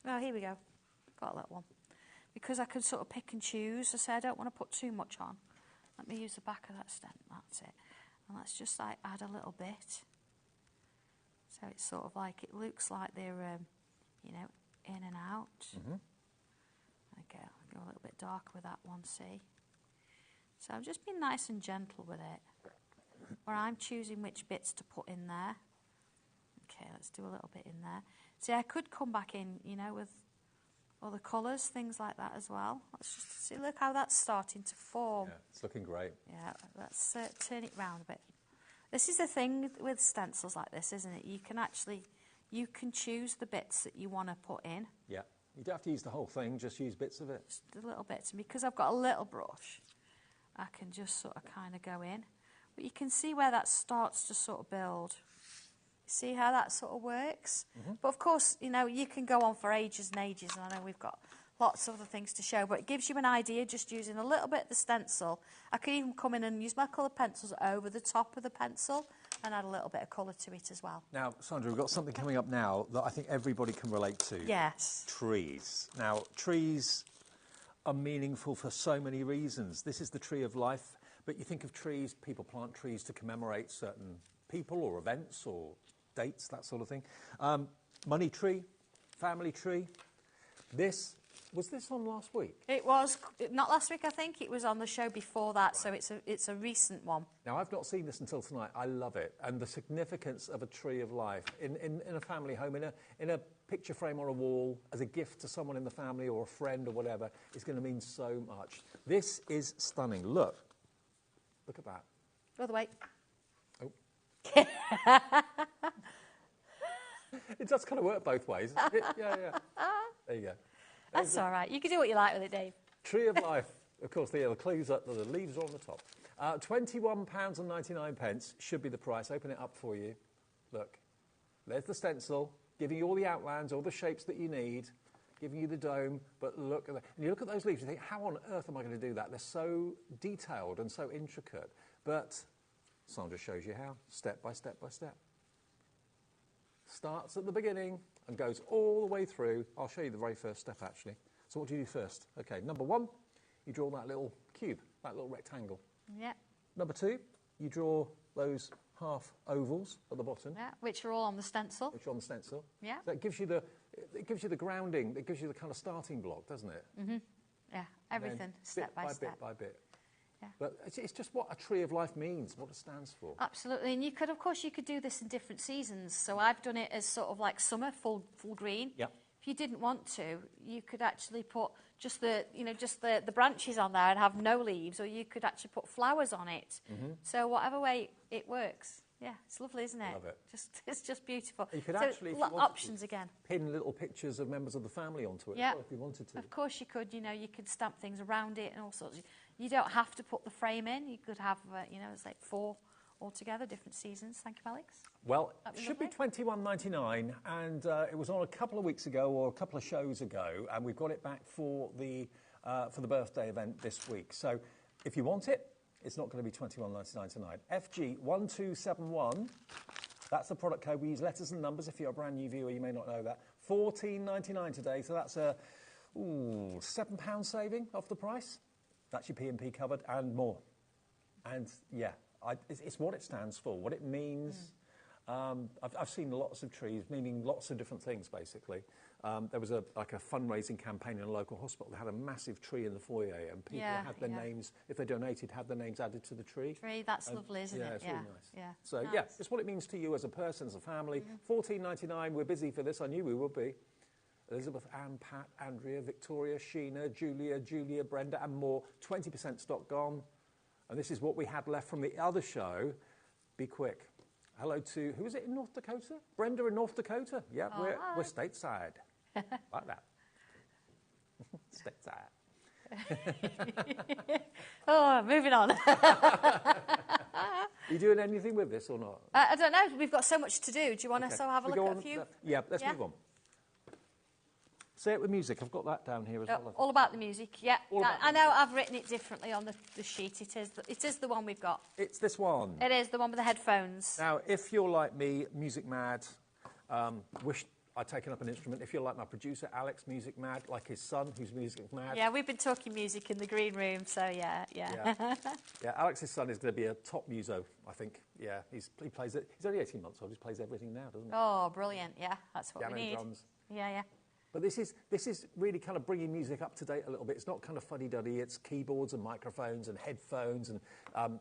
S19: Oh, here we go. Got a little one. Because I can sort of pick and choose. I say I don't want to put too much on. Let me use the back of that stem. That's it. And let's just like add a little bit. So it's sort of like, it looks like they're, you know, in and out.
S21: Mm-hmm.
S19: Okay, I'll go a little bit darker with that one, see? So I've just been nice and gentle with it. Where I'm choosing which bits to put in there. Okay, let's do a little bit in there. See, I could come back in, you know, with other colours, things like that as well. Let's just see, look how that's starting to form.
S21: Yeah, it's looking great.
S19: Yeah, let's turn it round a bit. This is the thing with stencils like this, isn't it? You can choose the bits that you want to put in.
S21: Yeah, you don't have to use the whole thing, just use bits of it.
S19: Just a little bit. And because I've got a little brush, I can just sort of kind of go in. But you can see where that starts to sort of build. See how that sort of works? But of course, you know, you can go on for ages and ages, and I know we've got lots of other things to show, but it gives you an idea just using a little bit of the stencil. I could even come in and use my coloured pencils over the top of the pencil and add a little bit of colour to it as well.
S21: Now, Sandra, we've got something coming up now that I think everybody can relate to.
S19: Yes.
S21: Trees. Now, trees are meaningful for so many reasons. This is the tree of life, but you think of trees, people plant trees to commemorate certain people or events or dates, that sort of thing. Money tree, family tree. Was this on last week?
S19: It was, not last week I think, it was on the show before that, so it's a recent one.
S21: Now, I've not seen this until tonight. I love it. And the significance of a tree of life in a family home, in a picture frame or a wall, as a gift to someone in the family or a friend or whatever, is going to mean so much. This is stunning. Look at that.
S19: Go the way.
S21: Oh. It does kind of work both ways. Yeah. There you go.
S19: That's all right. You can do what you like with it, Dave.
S21: Tree of life. Of course, the clues up, the leaves are on the top. £21.99 should be the price. Open it up for you. Look, there's the stencil, giving you all the outlines, all the shapes that you need, giving you the dome. But look at that. And you look at those leaves, you think, how on earth am I going to do that? They're so detailed and so intricate. But Sandra shows you how, step by step by step. Starts at the beginning and goes all the way through. I'll show you the very first step, actually. So what do you do first? OK, number one, you draw that little cube, that little rectangle.
S19: Yeah.
S21: Number two, you draw those half ovals at the bottom.
S19: Yeah, which are all on the stencil.
S21: Which are on the stencil.
S19: Yeah.
S21: So it gives you the grounding, it gives you the kind of starting block, doesn't it?
S19: Yeah, everything, step by step.
S21: Bit by bit. Yeah. But it's just what a tree of life means, what it stands for.
S19: Absolutely, and you could do this in different seasons. So I've done it as sort of like summer, full green.
S21: Yep.
S19: If you didn't want to, you could actually put just the branches on there and have no leaves, or you could actually put flowers on it. So whatever way it works. Yeah, it's lovely, isn't it?
S21: Love it.
S19: It's just beautiful.
S21: You could
S19: so
S21: actually, if you wanted
S19: options
S21: to,
S19: again.
S21: pin little pictures of members of the family onto it,
S19: Yeah.
S21: if you wanted to.
S19: Of course you could. You know, you could stamp things around it and all sorts. You don't have to put the frame in. You could have, it's like 4 altogether, different seasons. Thank you, Alex.
S21: Well, it should be £21.99, and it was on a couple of weeks ago or a couple of shows ago, and we've got it back for the birthday event this week. So if you want it, it's not going to be £21.99 tonight. FG1271, that's the product code. We use letters and numbers. If you're a brand new viewer, you may not know that. £14.99 today, so that's a £7 saving off the price. That's your P&P covered and more. And yeah, it's what it stands for, what it means. I've seen lots of trees, meaning lots of different things, basically. There was a fundraising campaign in a local hospital. They had a massive tree in the foyer, and people had their names, if they donated, had their names added to the tree.
S19: That's lovely, isn't it?
S21: Yeah, it's really nice.
S19: Yeah.
S21: So,
S19: nice.
S21: it's what it means to you as a person, as a family. $14.99, we're busy for this. I knew we would be. Elizabeth, Anne, Pat, Andrea, Victoria, Sheena, Julia, Brenda, and more. 20% stock gone. And this is what we had left from the other show. Be quick. Hello to, who is it in North Dakota? Brenda in North Dakota. Yeah, we're stateside. Like that. Stateside.
S19: Moving on.
S21: Are you doing anything with this or not?
S19: I don't know. We've got so much to do. Do you want us to have a look at a few?
S21: Let's move on. Say it with music. I've got that down here as well.
S19: All about the music, yeah. I know I've written it differently on the sheet. It is the one we've got.
S21: It's this one.
S19: It is, the one with the headphones.
S21: Now, if you're like me, music mad, wish I'd taken up an instrument. If you're like my producer, Alex, music mad, like his son, who's music mad.
S19: Yeah, we've been talking music in the green room, so yeah.
S21: Yeah, Alex's son is going to be a top muso, I think. Yeah, he plays it. He's only 18 months old. He plays everything now, doesn't he?
S19: Oh, brilliant. Yeah, that's what we need.
S21: Drums.
S19: Yeah.
S21: But this is really kind of bringing music up to date a little bit. It's not kind of fuddy-duddy. It's keyboards and microphones and headphones and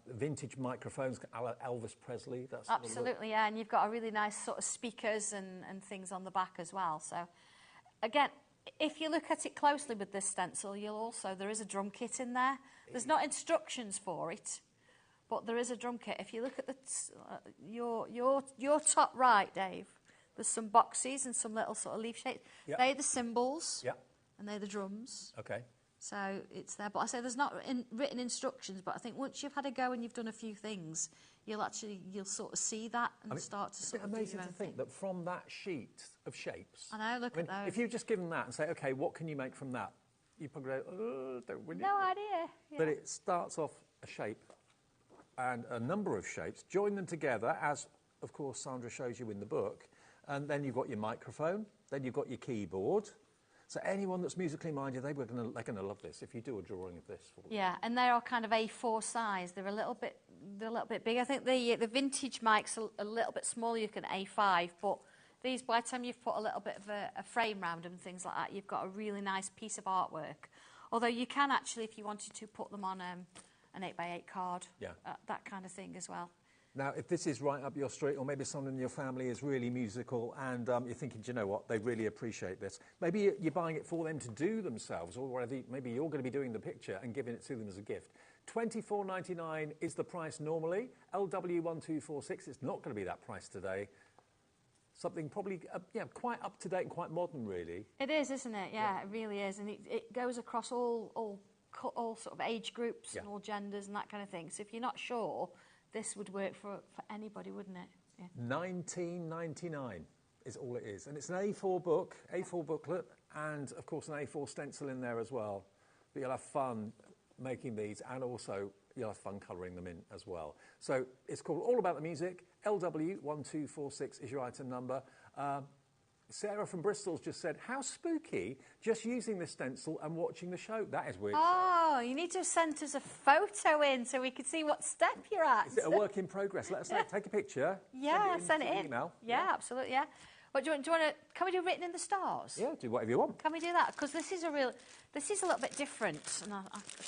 S21: vintage microphones, a la Elvis Presley. That's
S19: absolutely, yeah. And you've got a really nice sort of speakers and things on the back as well. So, again, if you look at it closely with this stencil, there is a drum kit in there. There's not instructions for it, but there is a drum kit. If you look at your top right, Dave. There's some boxes and some little sort of leaf shapes. Yep. They're the cymbals.
S21: Yep.
S19: And they're the drums.
S21: Okay.
S19: So it's there. But I say there's not written instructions, but I think once you've had a go and you've done a few things, you'll sort of see that and start to sort of do your own thing.
S21: It's amazing to think that from that sheet of shapes.
S19: I know, look at those.
S21: If you just give them that and say, OK, what can you make from that? You probably go, oh, don't win it.
S19: No idea. Yeah.
S21: But it starts off a shape and a number of shapes, join them together, as, of course, Sandra shows you in the book, and then you've got your microphone, then you've got your keyboard. So anyone that's musically minded, they're going to love this if you do a drawing of this.
S19: Yeah, and they're all kind of A4 size. They're a little bit big. I think the vintage mic's a little bit smaller. You can A5, but these, by the time you've put a little bit of a frame round them, things like that, you've got a really nice piece of artwork. Although you can actually, if you wanted to, put them on an 8x8 card, that kind of thing as well.
S21: Now, if this is right up your street, or maybe someone in your family is really musical and you're thinking, do you know what, they really appreciate this. Maybe you're buying it for them to do themselves, or whether maybe you're going to be doing the picture and giving it to them as a gift. $24.99 is the price normally. LW1246, it's not going to be that price today. Something probably quite up to date and quite modern, really.
S19: It is, isn't it? Yeah, it really is. And it goes across all sort of age groups and all genders and that kind of thing. So if you're not sure, this would work for anybody, wouldn't it? Yeah.
S21: $19.99 is all it is. And it's an A4 book, A4 booklet, and, of course, an A4 stencil in there as well. But you'll have fun making these, and also you'll have fun colouring them in as well. So it's called All About the Music. LW1246 is your item number. Sarah from Bristol's just said, how spooky, just using this stencil and watching the show. That is weird.
S19: Oh, you need to have sent us a photo in so we could see what step you're at.
S21: Is it a work in progress? Let us know. Take a picture.
S19: Yeah, send it in.
S21: Email.
S19: Yeah, absolutely, yeah. What, do you want to, can we do Written in the Stars?
S21: Yeah, do whatever you want.
S19: Can we do that? Because this is a little bit different, and I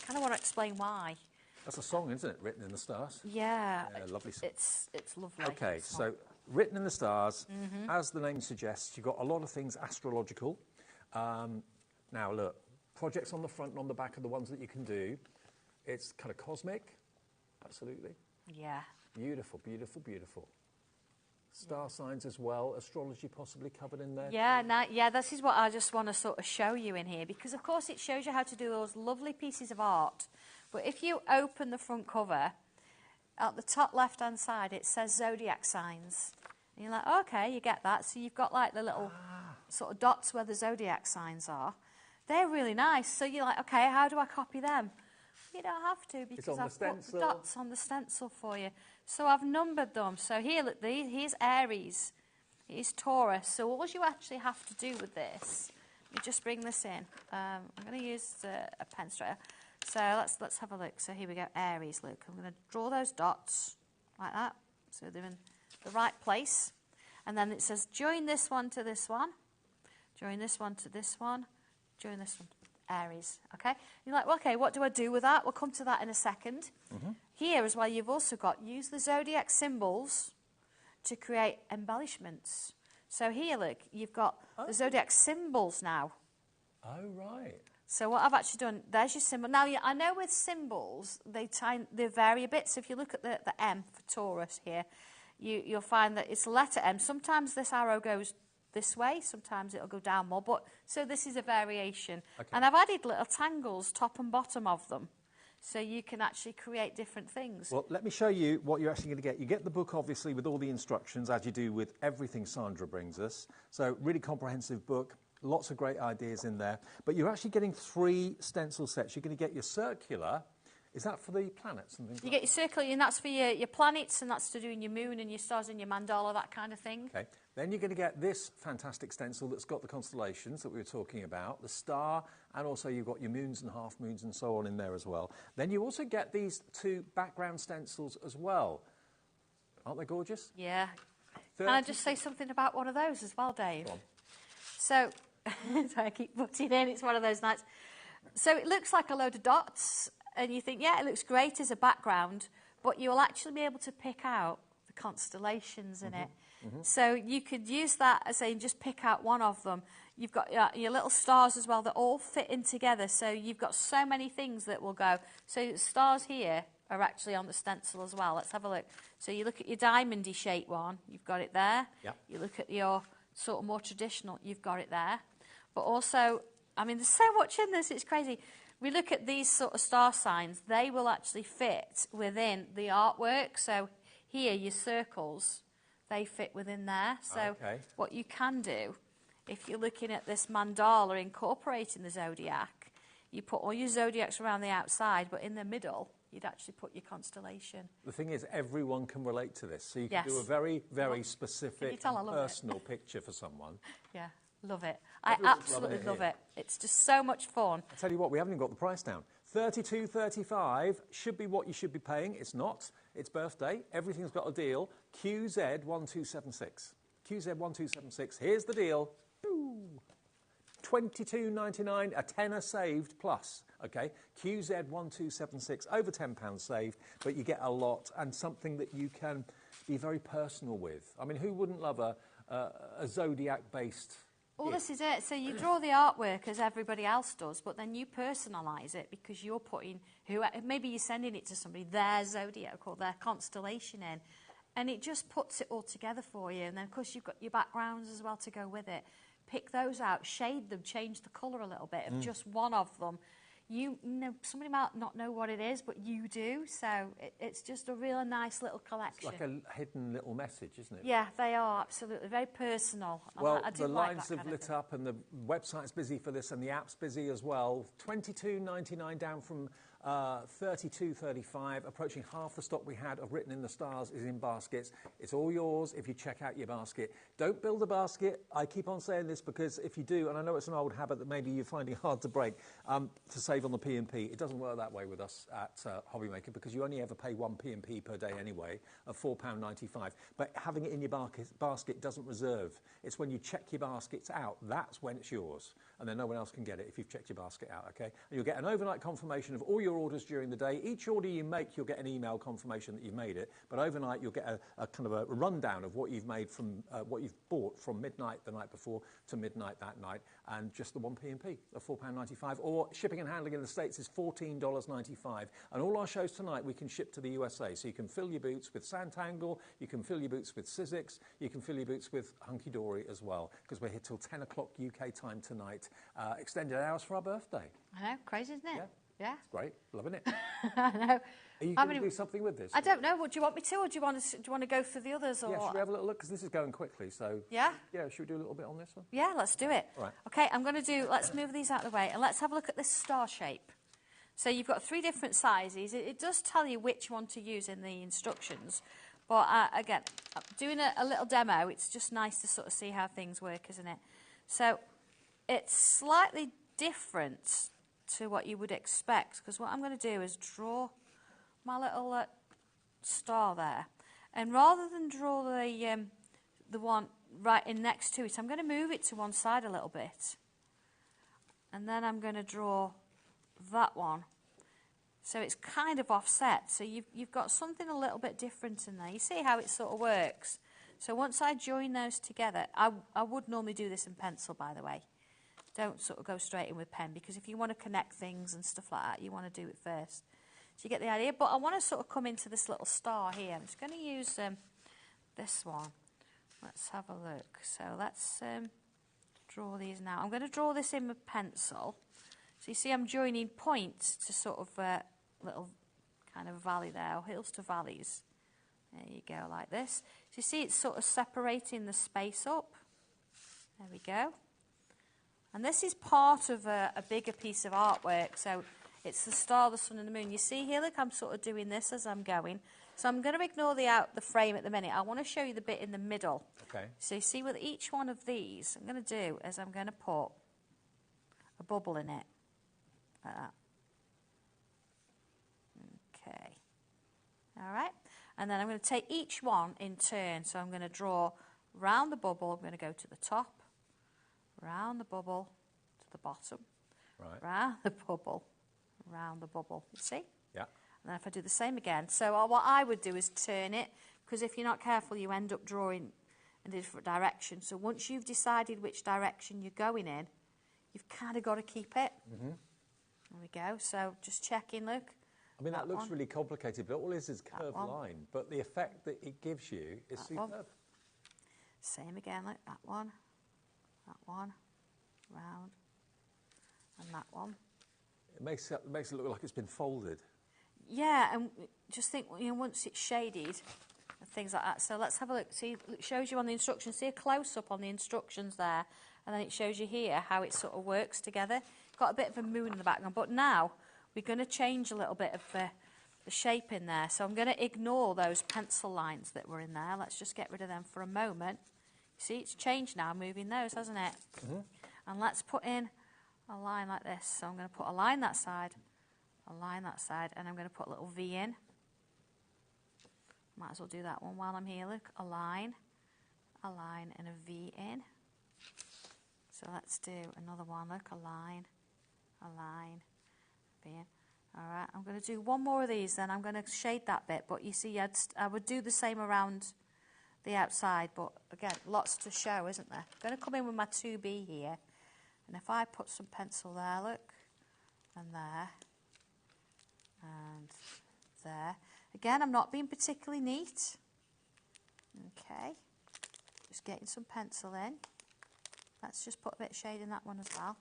S19: kind of want to explain why.
S21: That's a song, isn't it? Written in the Stars.
S19: Yeah.
S21: Lovely song.
S19: It's lovely.
S21: Okay, so Written in the Stars, as the name suggests, you've got a lot of things astrological. Now, look, projects on the front and on the back are the ones that you can do. It's kind of cosmic, absolutely.
S19: Yeah.
S21: Beautiful, beautiful, beautiful. Star signs as well, astrology possibly covered in there.
S19: Yeah, this is what I just want to sort of show you in here, because, of course, it shows you how to do those lovely pieces of art. But if you open the front cover, at the top left-hand side, it says zodiac signs. And you're like, okay, you get that. So you've got, like, the little sort of dots where the zodiac signs are. They're really nice. So you're like, okay, how do I copy them? You don't have to, because I've put the dots on the stencil for you. So I've numbered them. So here, look, here's Aries. Here's Taurus. So all you actually have to do with this, you just bring this in. I'm going to use a pen straightener. So let's have a look. So here we go, Aries. Look, I'm going to draw those dots like that. So they're in the right place. And then it says, join this one to this one. Join this one to this one. Join this one. Aries, okay? You're like, well, okay, what do I do with that? We'll come to that in a second. Here as well, you've also got, use the zodiac symbols to create embellishments. So here, look, you've got the zodiac symbols now.
S21: Oh, right.
S19: So what I've actually done, there's your symbol. Now, I know with symbols, they vary a bit. So if you look at the M for Taurus here, you'll find that it's a letter M. Sometimes this arrow goes this way, sometimes it'll go down more. But so this is a variation. Okay. And I've added little tangles, top and bottom of them. So you can actually create different things.
S21: Well, let me show you what you're actually going to get. You get the book, obviously, with all the instructions, as you do with everything Sandra brings us. So really comprehensive book. Lots of great ideas in there. But you're actually getting 3 stencil sets. You're going to get your circular. Is that for the planets and things
S19: You get your circular, and that's for your planets, and that's to do in your moon and your stars and your mandala, that kind of thing.
S21: Okay. Then you're going to get this fantastic stencil that's got the constellations that we were talking about, the star, and also you've got your moons and half moons and so on in there as well. Then you also get these 2 background stencils as well. Aren't they gorgeous?
S19: Yeah. Can I just say something about one of those as well, Dave? So I keep putting in, it's one of those nights. So it looks like a load of dots, and you think, yeah, it looks great as a background, but you'll actually be able to pick out the constellations in it. So you could use that as saying, just pick out one of them. You've got your little stars as well that all fit in together. So you've got so many things that will go. So the stars here are actually on the stencil as well. Let's have a look. So you look at your diamondy shape one, you've got it there.
S21: Yep.
S19: You look at your sort of more traditional, you've got it there. But also, I mean, there's so much in this, it's crazy. we look at these sort of star signs, they will actually fit within the artwork. So here, your circles, they fit within there. So what you can do, if you're looking at this mandala incorporating the zodiac, you put all your zodiacs around the outside, but in the middle, you'd actually put your constellation.
S21: The thing is, everyone can relate to this. So you can do a very, very specific, personal picture for someone.
S19: Yeah, love it. I absolutely love it. It's just so much fun.
S21: I tell you what, we haven't even got the price down. $32.35 should be what you should be paying. It's not. It's birthday. Everything's got a deal. QZ1276. QZ1276. Here's the deal. $22.99, a tenner saved plus. Okay, QZ1276, over £10 saved, but you get a lot and something that you can be very personal with. I mean, who wouldn't love a zodiac-based?
S19: Well, this is it. So you draw the artwork as everybody else does, but then you personalise it because you're putting maybe you're sending it to somebody, their zodiac or their constellation in, and it just puts it all together for you. And then, of course, you've got your backgrounds as well to go with it. Pick those out, shade them, change the colour a little bit of just one of them. You know, somebody might not know what it is, but you do. So it's just a real nice little collection.
S21: It's like a hidden little message, isn't it?
S19: Yeah, they are, absolutely. Very personal.
S21: Well, the lines have lit up and the website's busy for this and the app's busy as well. $22.99 down from $32.35, approaching half the stock we had of Written in the Stars is in baskets. It's all yours if you check out your basket. Don't build a basket. I keep on saying this because if you do, and I know it's an old habit that maybe you're finding hard to break, to save on the P&P, it doesn't work that way with us at HobbyMaker because you only ever pay one P&P per day anyway of £4.95. But having it in your basket doesn't reserve. It's when you check your baskets out, that's when it's yours. And then no one else can get it if you've checked your basket out, okay? And you'll get an overnight confirmation of all your orders during the day. Each order you make, you'll get an email confirmation that you've made it. But overnight, you'll get a kind of a rundown of what you've made from what you've bought from midnight the night before to midnight that night, and just the one P&P of £4.95. Or shipping and handling in the States is $14.95. And all our shows tonight, we can ship to the USA. So you can fill your boots with Sandangle, you can fill your boots with Sizzix, you can fill your boots with Hunkydory as well, because we're here till 10 o'clock UK time tonight. Extended hours for our birthday.
S19: I know, crazy, isn't it? Yeah.
S21: It's great, loving it.
S19: I know.
S21: Are you going to do something with this?
S19: I don't know. What do you want me to, or do you want to go through the others? Or
S21: yeah, should we have a little look? Because this is going quickly, so...
S19: Yeah?
S21: Yeah, should we do a little bit on this one?
S19: Yeah, let's do it.
S21: All right.
S19: OK, I'm going to do... Let's move these out of the way, and let's have a look at this star shape. So you've got 3 different sizes. It does tell you which one to use in the instructions. But, again, doing a little demo, it's just nice to sort of see how things work, isn't it? So it's slightly different to what you would expect, because what I'm going to do is draw my little star there, and rather than draw the one right in next to it, I'm going to move it to one side a little bit, and then I'm going to draw that one, so it's kind of offset. So you've got something a little bit different in there. You see how it sort of works. So once I join those together, I would normally do this in pencil, by the way. Don't sort of go straight in with pen, because if you want to connect things and stuff like that, you want to do it first. So you get the idea. But I want to sort of come into this little star here. I'm just going to use this one. Let's have a look. So let's draw these now. I'm going to draw this in with pencil. So you see I'm joining points to sort of little kind of valley there, or hills to valleys. There you go, like this. So you see it's sort of separating the space up. There we go. And this is part of a bigger piece of artwork. So it's the star, the sun and the moon. You see here, look, I'm sort of doing this as I'm going. So I'm going to ignore the frame at the minute. I want to show you the bit in the middle.
S21: Okay.
S19: So you see with each one of these, I'm going to do is I'm going to put a bubble in it. Like that. Okay. All right. And then I'm going to take each one in turn. So I'm going to draw round the bubble. I'm going to go to the top. Round the bubble to the bottom,
S21: right.
S19: Round the bubble, round the bubble. You see?
S21: Yeah.
S19: And then if I do the same again, so what I would do is turn it, because if you're not careful, you end up drawing in a different direction. So once you've decided which direction you're going in, you've kind of got to keep it.
S21: Mm-hmm.
S19: There we go. So just checking, look.
S21: I mean, that looks really complicated, but all it is curved line. But the effect that it gives you is superb.
S19: Same again, like that one. That one, round, and that one.
S21: It makes it look like it's been folded.
S19: Yeah, and just think, you know, once it's shaded and things like that. So let's have a look. See, it shows you on the instructions. See a close-up on the instructions there, and then it shows you here how it sort of works together. Got a bit of a moon in the background, but now we're going to change a little bit of the shape in there. So I'm going to ignore those pencil lines that were in there. Let's just get rid of them for a moment. You see, it's changed now, moving those, hasn't it?
S21: Mm-hmm.
S19: And let's put in a line like this. So I'm going to put a line that side, a line that side, and I'm going to put a little V in. Might as well do that one while I'm here. Look, a line, and a V in. So let's do another one. Look, a line, V in. All right, I'm going to do one more of these, then I'm going to shade that bit. But you see, I would do the same around the outside, but again, lots to show, isn't there? I'm going to come in with my 2B here, and if I put some pencil there, look, and there, and there. Again, I'm not being particularly neat. Okay, just getting some pencil in. Let's just put a bit of shade in that one as well.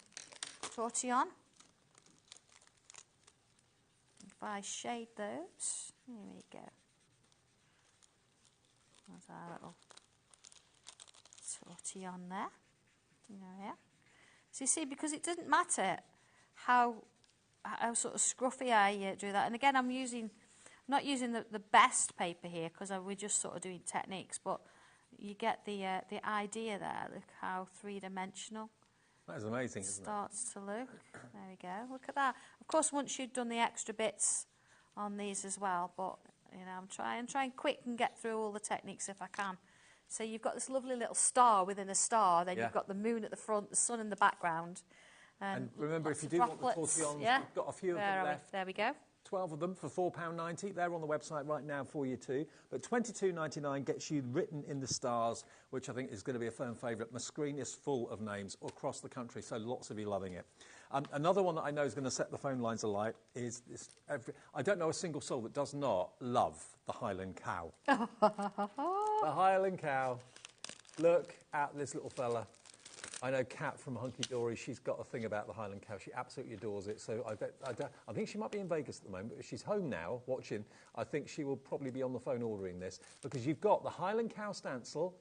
S19: Tortillon. If I shade those, here we go. There's our little tortillon there. Yeah. So you see, because it doesn't matter how sort of scruffy I do that. And again, I'm not using the best paper here because we're just sort of doing techniques, but you get the idea there. Look how three-dimensional.
S21: That is amazing, isn't it?
S19: Starts to look. There we go. Look at that. Of course, once you've done the extra bits on these as well, but you know, I'm trying quick and get through all the techniques if I can. So you've got this lovely little star within a star, then you've got the moon at the front, the sun in the background.
S21: And remember, if you do want the tortillons, we've got a few of them left.
S19: There we go.
S21: 12 of them for £4.90. They're on the website right now for you too. But £22.99 gets you written in the stars, which I think is going to be a firm favourite. My screen is full of names across the country, so lots of you loving it. Another one that I know is going to set the phone lines alight is this. I don't know a single soul that does not love the Highland cow. The Highland cow. Look at this little fella. I know Cat from Hunkydory, she's got a thing about the Highland cow. She absolutely adores it. So I think she might be in Vegas at the moment, but if she's home now watching, I think she will probably be on the phone ordering this, because you've got the Highland cow stencil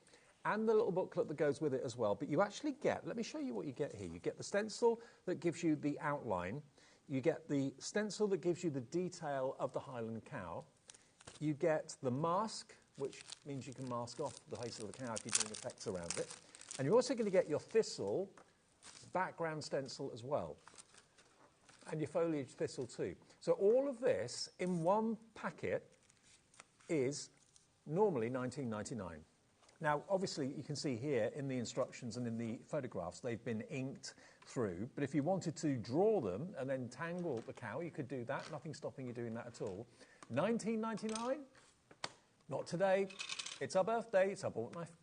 S21: and the little booklet that goes with it as well. But you actually get, let me show you what you get here. You get the stencil that gives you the outline. You get the stencil that gives you the detail of the Highland cow. You get the mask, which means you can mask off the face of the cow if you're doing effects around it. And you're also going to get your thistle background stencil as well. And your foliage thistle too. So all of this in one packet is normally $19.99. Now, obviously, you can see here in the instructions and in the photographs, they've been inked through. But if you wanted to draw them and then tangle the cow, you could do that. Nothing stopping you doing that at all. $19.99? Not today. It's our birthday. It's our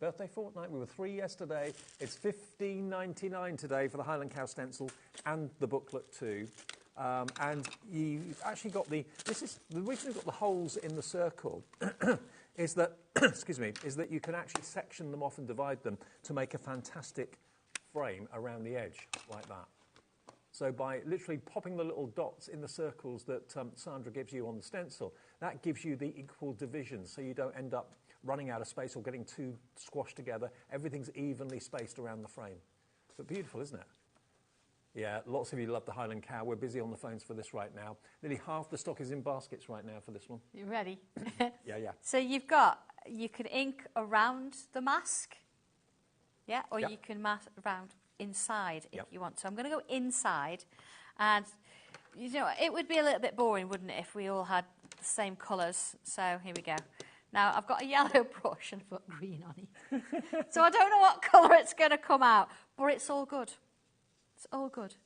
S21: birthday fortnight. We were 3 yesterday. It's $15.99 today for the Highland Cow stencil and the booklet too. And you've actually got the reason you've got the holes in the circle is that, excuse me, is that you can actually section them off and divide them to make a fantastic frame around the edge like that. So by literally popping the little dots in the circles that Sandra gives you on the stencil, that gives you the equal divisions, so you don't end up running out of space or getting too squashed together. Everything's evenly spaced around the frame. But beautiful, isn't it? Yeah, lots of you love the Highland Cow. We're busy on the phones for this right now. Nearly half the stock is in baskets right now for this one.
S19: You ready?
S21: Yeah.
S19: So you can ink around the mask, yeah, or you can mask around inside if you want. So I'm going to go inside, and you know, it would be a little bit boring, wouldn't it, if we all had the same colours. So here we go. Now, I've got a yellow brush and I've got green on it. So I don't know what colour it's going to come out, but it's all good. It's all good.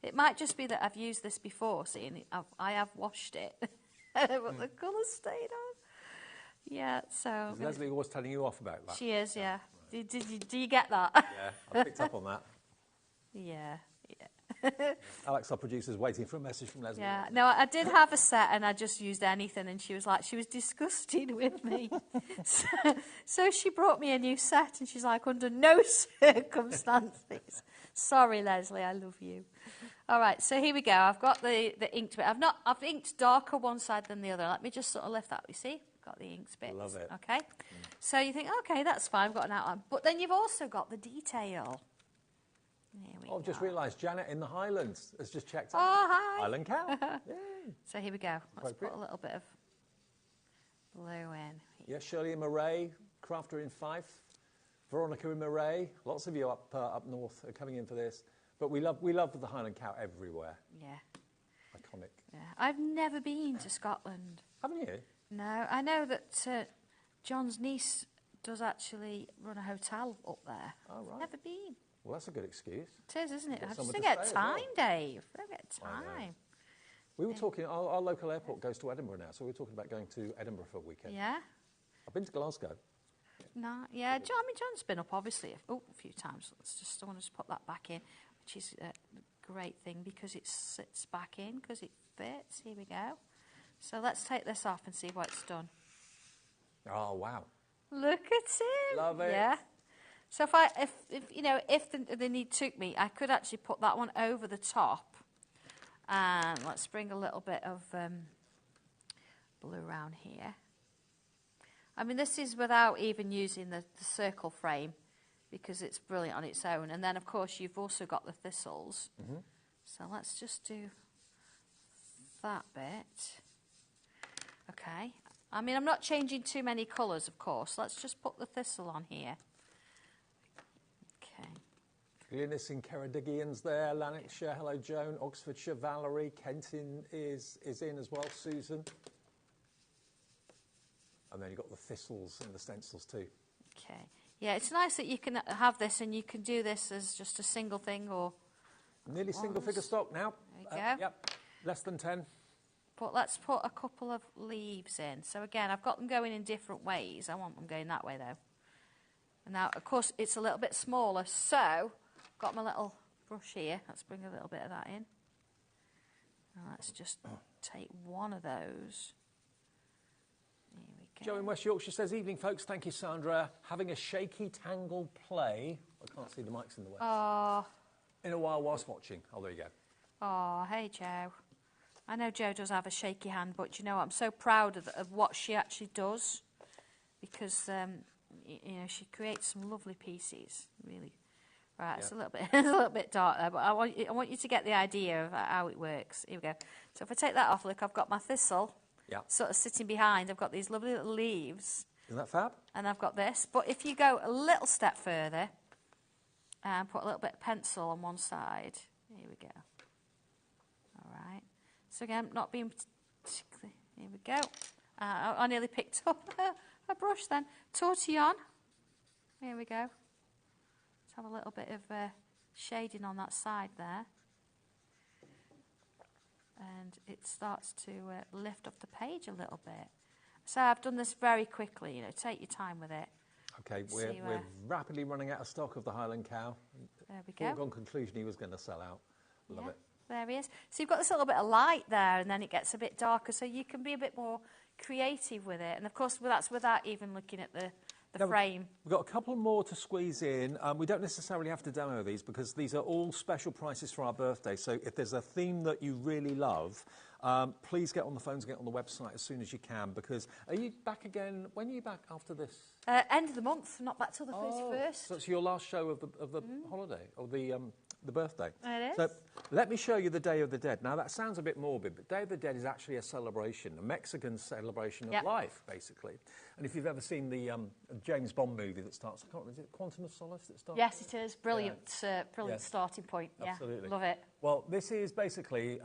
S19: It might just be that I've used this before, seeing I have washed it, but the colour's stayed on. Yeah, so...
S21: Is Leslie always telling you off about that?
S19: She is, yeah. Do you get that?
S21: Yeah, I picked up on that.
S19: Yeah.
S21: Alex, our producer, is waiting for a message from Leslie.
S19: Yeah, no, I did have a set and I just used anything, and she was disgusted with me. So she brought me a new set and she's like, under no circumstances. Sorry, Leslie, I love you. All right, so here we go. I've got the inked bit. I've inked darker one side than the other. Let me just sort of lift that. You see? Got the inked bits.
S21: Love it.
S19: Okay. So you think, okay, that's fine. I've got an outline. But then you've also got the detail.
S21: I've just realised Janet in the Highlands has just checked out.
S19: Oh, hi.
S21: Highland cow.
S19: So here we go. Let's put a little bit of blue in.
S21: Yeah, Shirley in Moray, Crafter in Fife, Veronica in Moray. Lots of you up north are coming in for this. But we love the Highland cow everywhere.
S19: Yeah.
S21: Iconic.
S19: Yeah. I've never been to Scotland.
S21: Haven't you?
S19: No. I know that John's niece does actually run a hotel up there.
S21: Oh, right.
S19: Never been.
S21: Well, that's a good excuse.
S19: It is, isn't it? I just
S21: somewhere
S19: don't
S21: to
S19: get
S21: stay as
S19: time,
S21: well.
S19: Dave. I don't get time.
S21: We were talking, our local airport goes to Edinburgh now, so we were talking about going to Edinburgh for a weekend.
S19: Yeah?
S21: I've been to Glasgow.
S19: No, yeah. John's been up, obviously, a few times. I want to just put that back in, which is a great thing because it sits back in, because it fits. Here we go. So let's take this off and see what it's done.
S21: Oh, wow.
S19: Look at it.
S21: Love it.
S19: Yeah. So if the need took me, I could actually put that one over the top. And let's bring a little bit of blue around here. I mean, this is without even using the circle frame because it's brilliant on its own. And then, of course, you've also got the thistles.
S21: Mm-hmm.
S19: So let's just do that bit. Okay. I mean, I'm not changing too many colours, of course. Let's just put the thistle on here. Okay.
S21: Glynis in Ceredigians there, Lanarkshire, hello Joan, Oxfordshire, Valerie, Kenton is in as well, Susan. And then you've got the thistles and the stencils too.
S19: Okay. Yeah, it's nice that you can have this and you can do this as just a single thing or...
S21: Nearly single figure stock now.
S19: There we go.
S21: Yep, less than 10.
S19: But let's put a couple of leaves in. So again, I've got them going in different ways. I want them going that way though. And now, of course, it's a little bit smaller, so got my little brush here. Let's bring a little bit of that in. And let's just take one of those. Here we go.
S21: Joe in West Yorkshire says, evening folks, thank you Sandra. Having a shaky tangle play. I can't see the mics in the way.
S19: Oh.
S21: In a while whilst watching. Oh, there you go.
S19: Oh, hey Joe. I know Joe does have a shaky hand, but you know what? I'm so proud of what she actually does because, you know, she creates some lovely pieces, really. Right, it's a little bit, it's a little bit dark there, but I want you to get the idea of how it works. Here we go. So if I take that off, look, I've got my thistle sort of sitting behind. I've got these lovely little leaves.
S21: Isn't that fab?
S19: And I've got this. But if you go a little step further and put a little bit of pencil on one side, here we go. All right. So again, not being particularly... Here we go. I nearly picked up a brush then. Tortillon. Here we go. Let's have a little bit of shading on that side there. And it starts to lift up the page a little bit. So I've done this very quickly, you know, take your time with it.
S21: Okay, we're rapidly running out of stock of the Highland cow.
S19: There we go.
S21: Foregone conclusion he was going to sell out. Love it.
S19: There he is. So you've got this little bit of light there, and then it gets a bit darker, so you can be a bit more creative with it. And of course, that's without even looking at the frame.
S21: We've got a couple more to squeeze in. We don't necessarily have to demo these because these are all special prices for our birthday. So if there's a theme that you really love, please get on the phones, get on the website as soon as you can. Because are you back again? When are you back after this?
S19: End of the month, not back till the 31st.
S21: So it's your last show of the holiday, or the birthday.
S19: It is.
S21: So let me show you the Day of the Dead. Now that sounds a bit morbid, but Day of the Dead is actually a celebration, a Mexican celebration of life, basically. And if you've ever seen the James Bond movie that starts, I can't remember, is it Quantum of Solace that starts?
S19: Yes, it is. Brilliant, brilliant starting point.
S21: Absolutely.
S19: Yeah, love it.
S21: Well, this is basically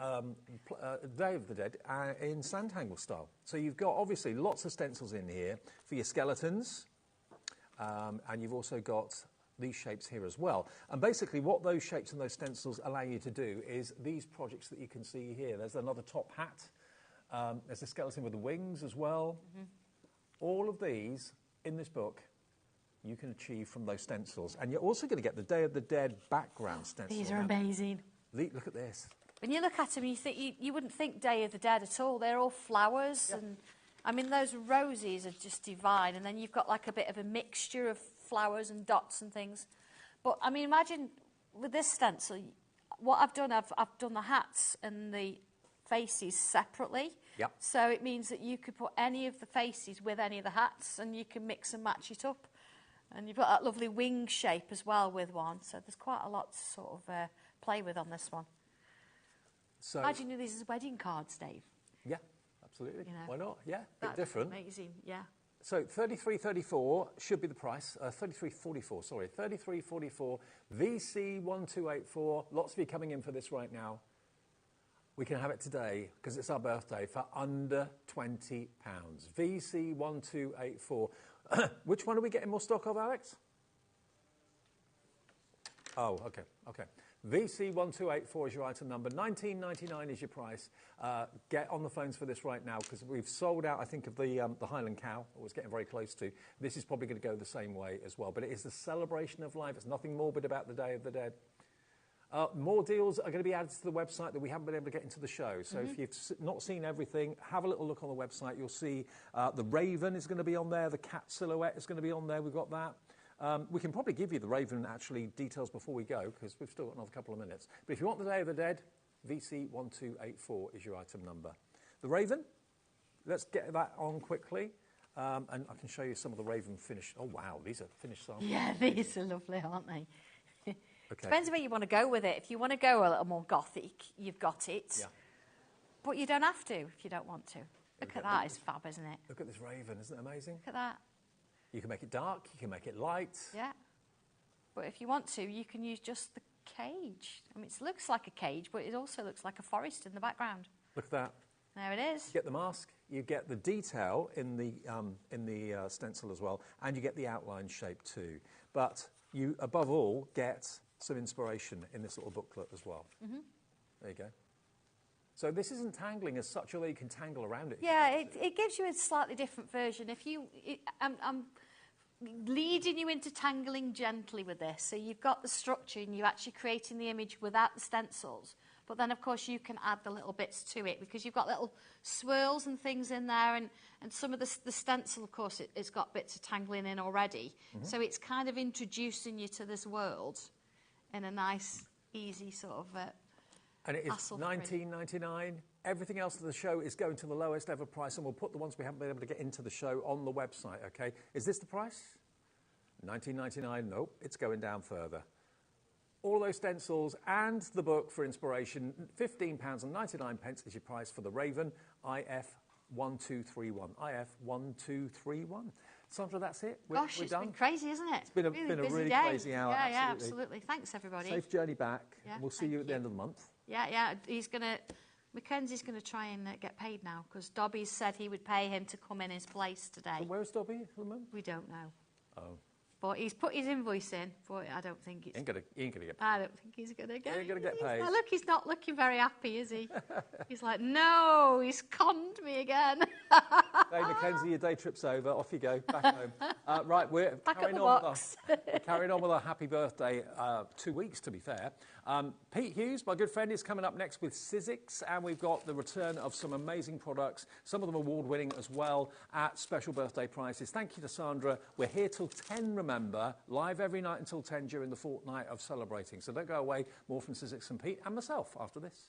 S21: Day of the Dead in Sandangle style. So you've got, obviously, lots of stencils in here for your skeletons, and you've also got these shapes here as well. And basically what those shapes and those stencils allow you to do is these projects that you can see here. There's another top hat. There's a skeleton with the wings as well. Mm-hmm. All of these in this book you can achieve from those stencils. And you're also going to get the Day of the Dead background stencil.
S19: These are amazing.
S21: Look at this.
S19: When you look at them, you think you wouldn't think Day of the Dead at all. They're all flowers. And I mean, those roses are just divine. And then you've got like a bit of a mixture of flowers and dots and things. But I mean, imagine with this stencil, what I've done the hats and the faces separately.
S21: Yep.
S19: So it means that you could put any of the faces with any of the hats, and you can mix and match it up. And you've got that lovely wing shape as well with one. So there's quite a lot to sort of play with on this one.
S21: So,
S19: imagine you these as wedding cards, Dave.
S21: Yeah, absolutely.
S19: You know,
S21: why not? Yeah, a bit
S19: that'd be
S21: different.
S19: amazing, yeah.
S21: So 33.34 should be the price. 33.44, sorry. 33.44, VC1284. Lots of you coming in for this right now. We can have it today, because it's our birthday, for under £20. VC1284. Which one are we getting more stock of, Alex? Oh, okay, okay. VC1284 is your item number. $19.99 is your price. Get on the phones for this right now, because we've sold out, I think, of the Highland Cow. It was getting very close to. This is probably going to go the same way as well. But it is the celebration of life. It's nothing morbid about the Day of the Dead. More deals are going to be added to the website that we haven't been able to get into the show. So if you've not seen everything, have a little look on the website. You'll see the Raven is going to be on there. The cat silhouette is going to be on there. We've got that. We can probably give you the Raven, actually, details before we go, because we've still got another couple of minutes. But if you want the Day of the Dead, VC1284 is your item number. The Raven, let's get that on quickly. And I can show you some of the Raven finished. Oh, wow, these are finished samples.
S19: Yeah, these are lovely, aren't they?
S21: Okay.
S19: Depends where you want to go with it. If you want to go a little more gothic, you've got it.
S21: Yeah.
S19: But you don't have to if you don't want to. Look at that, it's fab, isn't it?
S21: Look at this Raven, isn't it amazing?
S19: Look at that.
S21: You can make it dark, you can make it light.
S19: Yeah. But if you want to, you can use just the cage. I mean, it looks like a cage, but it also looks like a forest in the background.
S21: Look at that.
S19: There it is.
S21: You get the mask, you get the detail in the stencil as well, and you get the outline shape too. But you, above all, get some inspiration in this little booklet as well. There you go. So this isn't tangling as such, although you can tangle around it.
S19: Yeah, it gives you a slightly different version. I'm leading you into tangling gently with this. So you've got the structure and you're actually creating the image without the stencils. But then, of course, you can add the little bits to it because you've got little swirls and things in there. And some of the stencil, of course, it's got bits of tangling in already. So it's kind of introducing you to this world in a nice, easy sort of
S21: and it is $19.99. Everything else of the show is going to the lowest ever price, and we'll put the ones we haven't been able to get into the show on the website, okay? Is this the price? $19.99? Nope, it's going down further. All those stencils and the book for inspiration, £15.99 is your price for the Raven IF1231. IF1231. Sandra, that's it. We're done.
S19: It's been crazy, isn't it?
S21: It's been a really crazy hour.
S19: Yeah, absolutely. Thanks, everybody.
S21: Safe journey back.
S19: Yeah,
S21: we'll see you at the end of the month.
S19: Yeah. Mackenzie's going to try and get paid now because Dobby said he would pay him to come in his place today.
S21: So where's Dobby at the moment?
S19: We don't know.
S21: Oh.
S19: But he's put his invoice in, but I don't think it's...
S21: He ain't gonna get paid.
S19: I don't think he's going to get...
S21: He ain't gonna get paid.
S19: Look, he's not looking very happy, is he? He's like, no, he's conned me again.
S21: Hey, Mackenzie, your day trip's over. Off you go, back home. Right, we're carrying on with our happy birthday. 2 weeks, to be fair. Pete Hughes, my good friend, is coming up next with Sizzix, and we've got the return of some amazing products, some of them award-winning as well, at special birthday prices. Thank you to Sandra. We're here till 10, remember, live every night until 10 during the fortnight of celebrating. So don't go away. More from Sizzix and Pete and myself after this.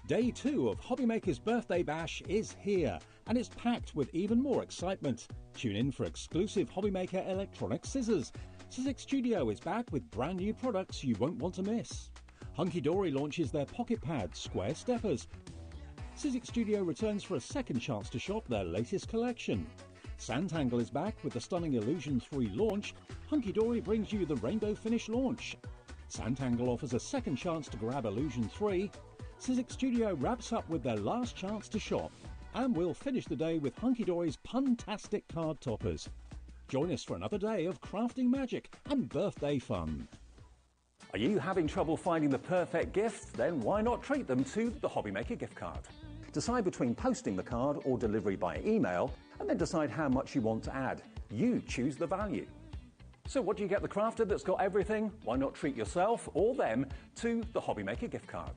S3: Day 2 of HobbyMaker's Birthday Bash is here, and it's packed with even more excitement. Tune in for exclusive HobbyMaker electronic scissors. Sizzix Studio is back with brand new products you won't want to miss. Hunkydory launches their pocket pad, Square Steppers. Sizzix Studio returns for a second chance to shop their latest collection. Sandangle is back with the stunning Illusion 3 launch. Hunkydory brings you the Rainbow Finish launch. Sandangle offers a second chance to grab Illusion 3. Sizzix Studio wraps up with their last chance to shop. And we'll finish the day with Hunkydory's Puntastic card toppers. Join us for another day of crafting magic and birthday fun.
S21: Are you having trouble finding the perfect gift? Then why not treat them to the HobbyMaker gift card? Decide between posting the card or delivery by email, and then decide how much you want to add. You choose the value. So what do you get the crafter that's got everything? Why not treat yourself or them to the HobbyMaker gift card?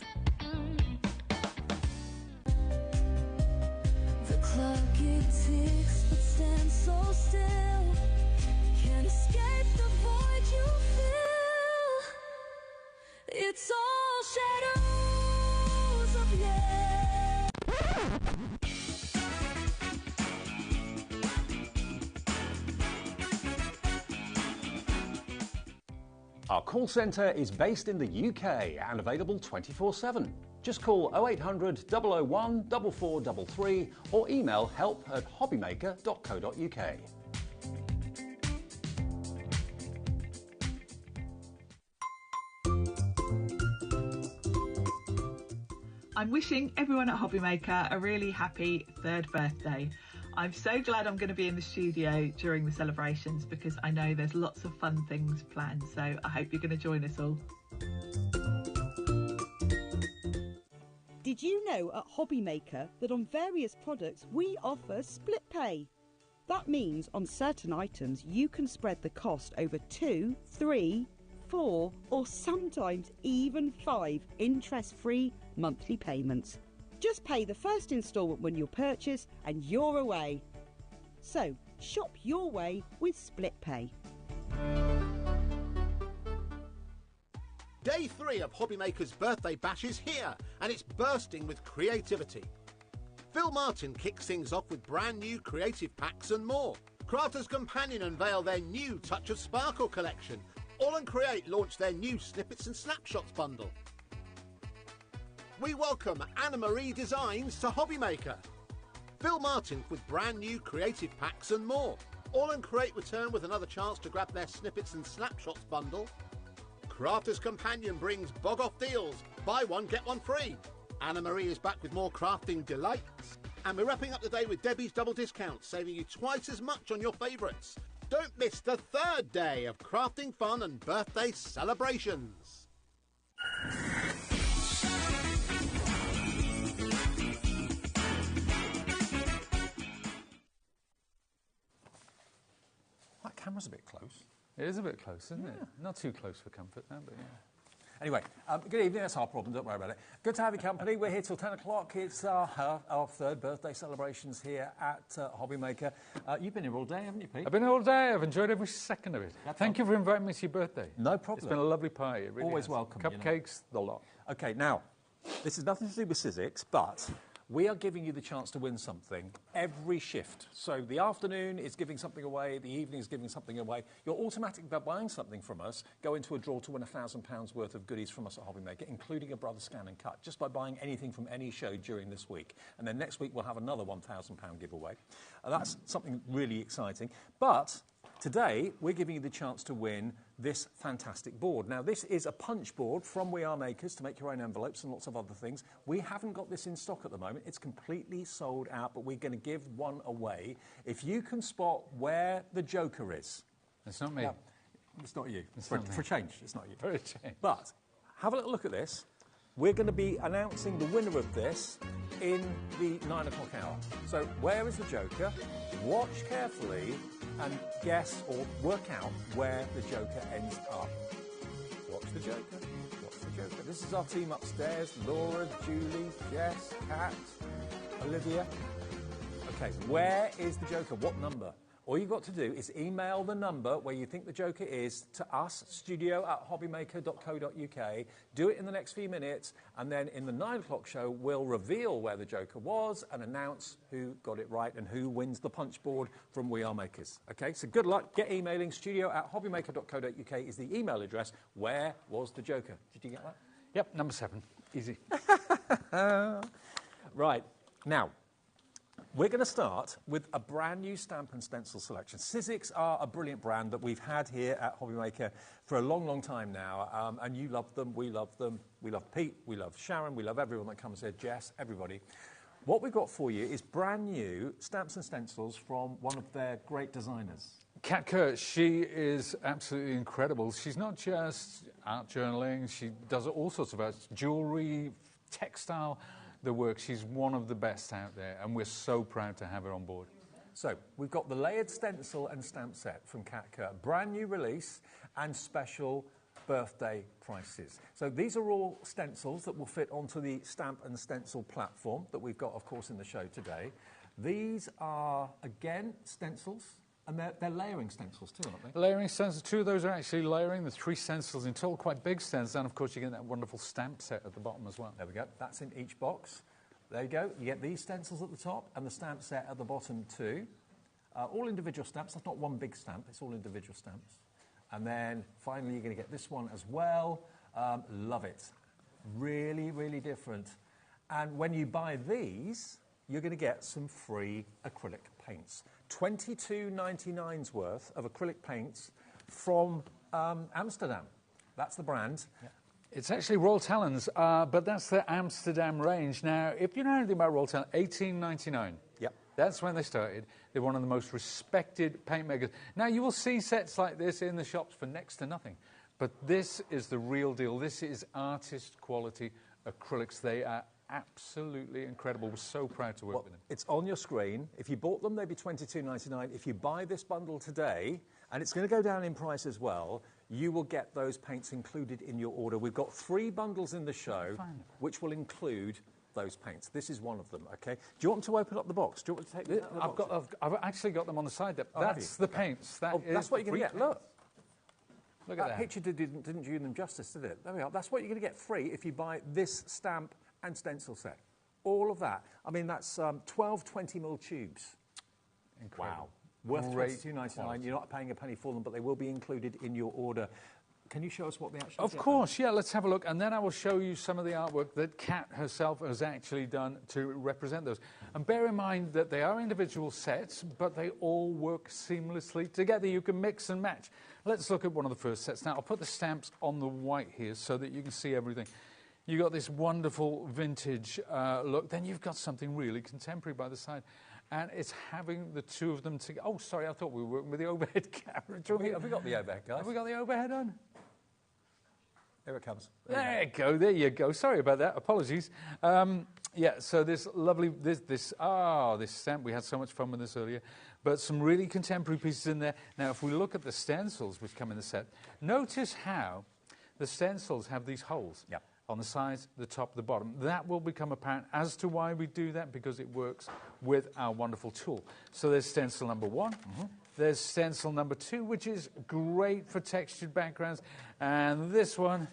S7: The clock it ticks, but stand so still. Can't escape the void you feel. It's all shadows of yeah.
S3: Our call centre is based in the UK and available 24/7. Just call 0800 001 4433 or email help@hobbymaker.co.uk.
S18: I'm wishing everyone at HobbyMaker a really happy 3rd birthday. I'm so glad I'm going to be in the studio during the celebrations because I know there's lots of fun things planned, so I hope you're going to join us all.
S12: Did you know at HobbyMaker that on various products we offer split pay? That means on certain items you can spread the cost over 2, 3, 4 or sometimes even 5 interest-free monthly payments. Just pay the first instalment when you purchase and you're away. So, shop your way with split pay.
S17: Day 3 of HobbyMaker's birthday bash is here, and it's bursting with creativity. Phil Martin kicks things off with brand new creative packs and more. Crafters Companion unveil their new Touch of Sparkle collection. All and Create launch their new Snippets and Snapshots bundle. We welcome Anna-Marie Designs to HobbyMaker. Phil Martin with brand new creative packs and more. All and Create return with another chance to grab their Snippets and Snapshots bundle. Crafters Companion brings Bog Off deals. Buy one, get one free. Anna-Marie is back with more crafting delights. And we're wrapping up the day with Debbie's double discount, saving you twice as much on your favourites. Don't miss the 3rd day of crafting fun and birthday celebrations.
S21: That camera's a bit close.
S5: It is a bit close, isn't it? Not too close for comfort now, but yeah.
S21: Anyway, good evening. That's our problem. Don't worry about it. Good to have your company. We're here till 10 o'clock. It's our 3rd birthday celebrations here at HobbyMaker. You've been here all day, haven't you, Pete?
S5: I've been here all day. I've enjoyed every second of it. Thank you for inviting me to your birthday.
S21: No problem.
S5: It's been a lovely party. It really
S21: Always
S5: has.
S21: welcome.
S5: Cupcakes, the lot.
S21: OK, now, this has nothing to do with Sizzix, but we are giving you the chance to win something every shift. So the afternoon is giving something away, the evening is giving something away. You're automatically, by buying something from us, go into a draw to win £1,000 worth of goodies from us at HobbyMaker, including a Brother Scan and Cut, just by buying anything from any show during this week. And then next week we'll have another £1,000 giveaway. That's something really exciting. But today, we're giving you the chance to win this fantastic board. Now, this is a punch board from We Are Makers to make your own envelopes and lots of other things. We haven't got this in stock at the moment. It's completely sold out, but we're going to give one away if you can spot where the Joker is.
S5: It's not me.
S21: No, it's not you.
S5: It's
S21: for,
S5: not me.
S21: for a change, it's not you.
S5: For a change.
S21: But have a little look at this. We're going to be announcing the winner of this in the 9 o'clock hour. So where is the Joker? Watch carefully and guess or work out where the Joker ends up. Watch the Joker. Watch the Joker. This is our team upstairs. Laura, Julie, Jess, Kat, Olivia. OK, where is the Joker? What number? All you've got to do is email the number where you think the Joker is to us, studio@hobbymaker.co.uk. Do it in the next few minutes, and then in the 9 o'clock show, we'll reveal where the Joker was and announce who got it right and who wins the punch board from We Are Makers. OK, so good luck. Get emailing. studio@hobbymaker.co.uk is the email address. Where was the Joker? Did you get that?
S5: Yep, number 7. Easy.
S21: Right. Now, we're going to start with a brand new stamp and stencil selection. Sizzix are a brilliant brand that we've had here at HobbyMaker for a long, long time now. And you love them, we love them. We love Pete, we love Sharon, we love everyone that comes here, Jess, everybody. What we've got for you is brand new stamps and stencils from one of their great designers.
S5: Cat Kerr, she is absolutely incredible. She's not just art journaling, she does all sorts of art, jewellery, textile, the work. She's one of the best out there, and we're so proud to have her on board.
S21: So, we've got the layered stencil and stamp set from Cat Kerr, brand new release and special birthday prices. So these are all stencils that will fit onto the stamp and stencil platform that we've got, of course, in the show today. These are, again, stencils. And they're layering stencils too, aren't they?
S5: Layering stencils. 2 of those are actually layering. The 3 stencils in total, quite big stencils. And, of course, you get that wonderful stamp set at the bottom as well.
S21: There we go. That's in each box. There you go. You get these stencils at the top and the stamp set at the bottom too. All individual stamps. That's not one big stamp. It's all individual stamps. And then, finally, you're going to get this one as well. Love it. Really, really different. And when you buy these, you're going to get some free acrylic paints. $22.99's worth of acrylic paints from Amsterdam. That's the brand.
S5: Yeah. It's actually Royal Talons, but that's the Amsterdam range. Now, if you know anything about Royal Talons, $18.99.
S21: Yep.
S5: That's when they started. They're one of the most respected paint makers. Now, you will see sets like this in the shops for next to nothing. But this is the real deal. This is artist quality acrylics. They are absolutely incredible. We're so proud to work with them.
S21: It's on your screen. If you bought them, they'd be $22.99. If you buy this bundle today, and it's going to go down in price as well, you will get those paints included in your order. We've got 3 bundles in the show, which will include those paints. This is one of them, okay? Do you want to open up the box? Do you want to take them out of the box?
S5: I've actually got them on the side there.
S21: Oh,
S5: that's the paints.
S21: That's what you're going to get. Look.
S5: Look at that.
S21: That picture didn't do them justice, did it? There we are. That's what you're going to get free if you buy this stamp and stencil set. All of that. I mean, that's 12 20mm tubes.
S5: Incredible.
S21: Wow. Worth
S5: $22.99.
S21: You're not paying a penny for them, but they will be included in your order. Can you show us what they actually
S5: Of course, yeah, let's have a look. And then I will show you some of the artwork that Cat herself has actually done to represent those. And bear in mind that they are individual sets, but they all work seamlessly together. You can mix and match. Let's look at one of the first sets. Now, I'll put the stamps on the white here so that you can see everything. You've got this wonderful vintage look. Then you've got something really contemporary by the side. And it's having the 2 of them together. Oh, sorry, I thought we were working with the overhead camera.
S21: Have we got the overhead, guys?
S5: Have we got the overhead on?
S21: Here it comes.
S5: There you go. Sorry about that. Apologies. Yeah, so this lovely, this stamp, we had so much fun with this earlier, but some really contemporary pieces in there. Now, if we look at the stencils which come in the set, notice how the stencils have these holes.
S21: Yep.
S5: On the sides, the top, the bottom. That will become apparent as to why we do that, because it works with our wonderful tool. So there's stencil number 1. Mm-hmm. There's stencil number 2, which is great for textured backgrounds. And this one,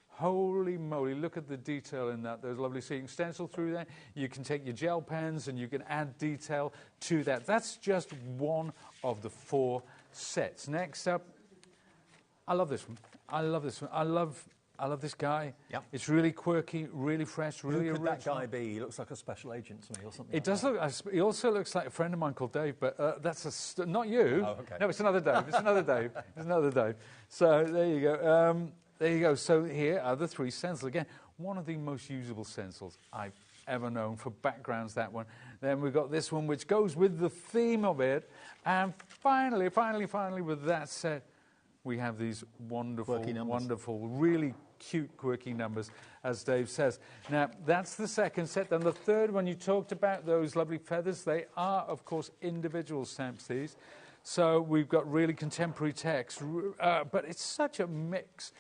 S5: holy moly, look at the detail in that. Those lovely, so you can stencil through there. You can take your gel pens and you can add detail to that. That's just one of the 4 sets. Next up, I love this one. I love this one. I love this guy.
S21: Yep.
S5: It's really quirky, really fresh, really original.
S21: Who could that guy be? He looks like a special agent to me or something.
S5: It does look. He also looks like a friend of mine called Dave, but that's not you.
S21: Oh, okay.
S5: No, it's another Dave. It's another Dave. It's another Dave. So there you go. There you go. So here are the 3 stencils. Again, one of the most usable stencils I've ever known for backgrounds, that one. Then we've got this one, which goes with the theme of it. And finally, with that set, we have these wonderful, really cute, quirky numbers, as Dave says. Now, that's the second set. Then the third one, you talked about those lovely feathers. They are, of course, individual stamps, these. So we've got really contemporary text, but it's such a mix,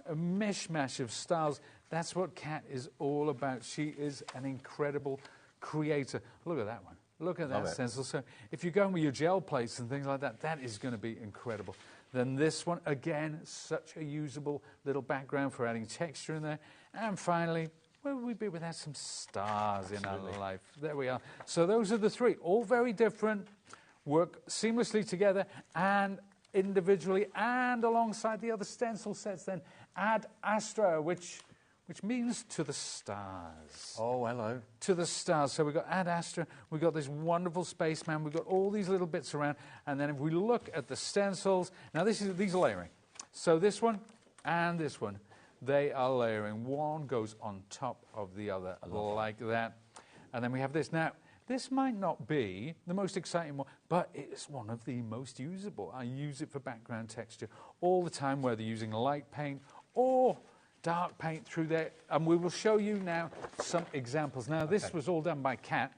S5: a mishmash of styles. That's what Cat is all about. She is an incredible creator. Look at that one. Look at that stencil. So if you're going with your gel plates and things like that, that is going to be incredible. Then this one, again, such a usable little background for adding texture in there. And finally, where would we be without some stars in our life? There we are. So those are the 3, all very different, work seamlessly together and individually and alongside the other stencil sets. Then Ad Astra, which means to the stars.
S21: Oh, hello.
S5: To the stars. So we've got Ad Astra, we've got this wonderful spaceman, we've got all these little bits around, and then if we look at the stencils, now these are layering. So this one and this one, they are layering. One goes on top of the other, like that. And then we have this. Now, this might not be the most exciting one, but it's one of the most usable. I use it for background texture all the time, whether using light paint or dark paint through there, and we will show you now some examples. Now, this was all done by Cat,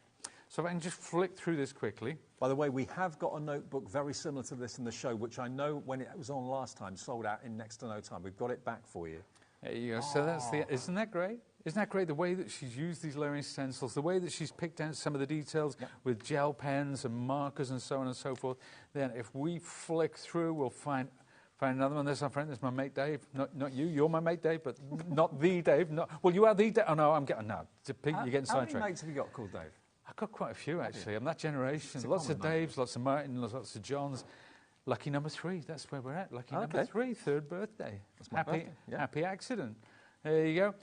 S5: so if I can just flick through this quickly.
S21: By the way, we have got a notebook very similar to this in the show, which I know when it was on last time sold out in next to no time. We've got it back for you.
S5: There you go. So that's the. Isn't that great? Isn't that great, the way that she's used these layering stencils, the way that she's picked out some of the details with gel pens and markers and so on and so forth. Then if we flick through, we'll find another one. There's our friend, there's my mate Dave. Not you, you're my mate Dave, but not the Dave. Well, you are the Dave. Oh, no, I'm getting, no, you're getting sidetracked.
S21: How many mates have you got called Dave?
S5: I've got quite a few, actually. I'm that generation. Lots of Daves, lots of Martins, lots of Johns. Lucky number 3, that's where we're at. Lucky number 3, 3rd birthday.
S21: That's my birthday. Yeah.
S5: Happy accident. There you go.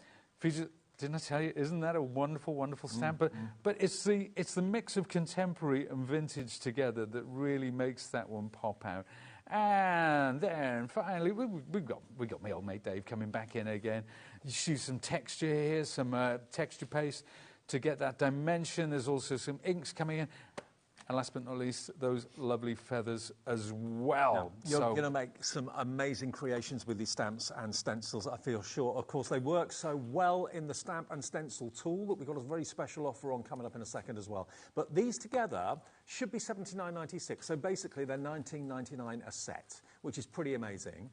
S5: Didn't I tell you, isn't that a wonderful, wonderful stamp? But it's the mix of contemporary and vintage together that really makes that one pop out. And then finally, we got my old mate Dave coming back in again. You see some texture here, some texture paste to get that dimension. There's also some inks coming in. And last but not least, those lovely feathers as well.
S21: You're going to make some amazing creations with these stamps and stencils, I feel sure. Of course, they work so well in the stamp and stencil tool that we've got a very special offer on coming up in a second as well. But these together should be $79.96. So basically, they're $19.99 a set, which is pretty amazing.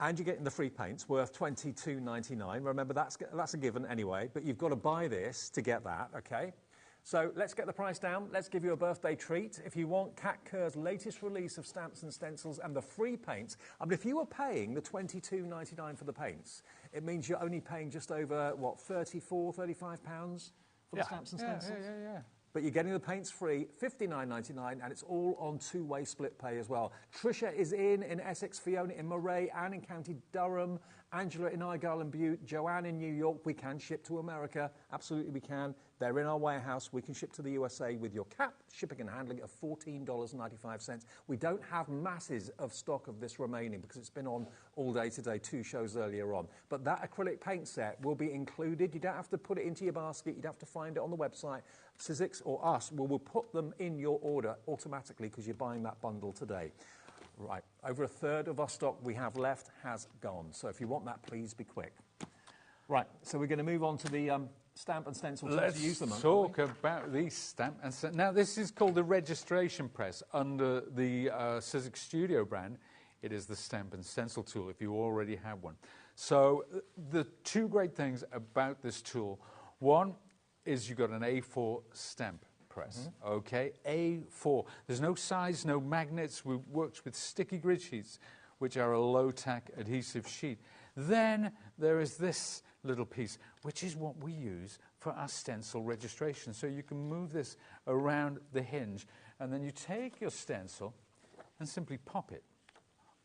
S21: And you're getting the free paints worth $22.99. Remember, that's a given anyway, but you've got to buy this to get that, okay? So let's get the price down. Let's give you a birthday treat. If you want Cat Kerr's latest release of stamps and stencils and the free paints, I mean, if you were paying the $22.99 for the paints, it means you're only paying just over, what, £34, £35 for the stamps and stencils?
S5: Yeah.
S21: But you're getting the paints free, $59.99, and it's all on two-way split pay as well. Tricia is in Essex, Fiona in Moray, Anne in County Durham, Angela in Argyll and Butte, Joanne in New York. We can ship to America. Absolutely we can. They're in our warehouse. We can ship to the USA with your cap shipping and handling of $14.95. We don't have masses of stock of this remaining because it's been on all day today, 2 shows earlier on. But that acrylic paint set will be included. You don't have to put it into your basket. You'd have to find it on the website. Sizzix or us will put them in your order automatically because you're buying that bundle today. Right, over a third of our stock we have left has gone. So if you want that, please be quick. Right, so we're going to move on to the stamp and stencil to use them.
S5: Let's talk about the stamp and stencil. Now, this is called the registration press under the Sizzix Studio brand. It is the stamp and stencil tool if you already have one. So the 2 great things about this tool. One is you've got an A4 stamp press, okay? A4. There's no size, no magnets. It works with sticky grid sheets, which are a low-tack adhesive sheet. Then there is this little piece, which is what we use for our stencil registration. So you can move this around the hinge, and then you take your stencil and simply pop it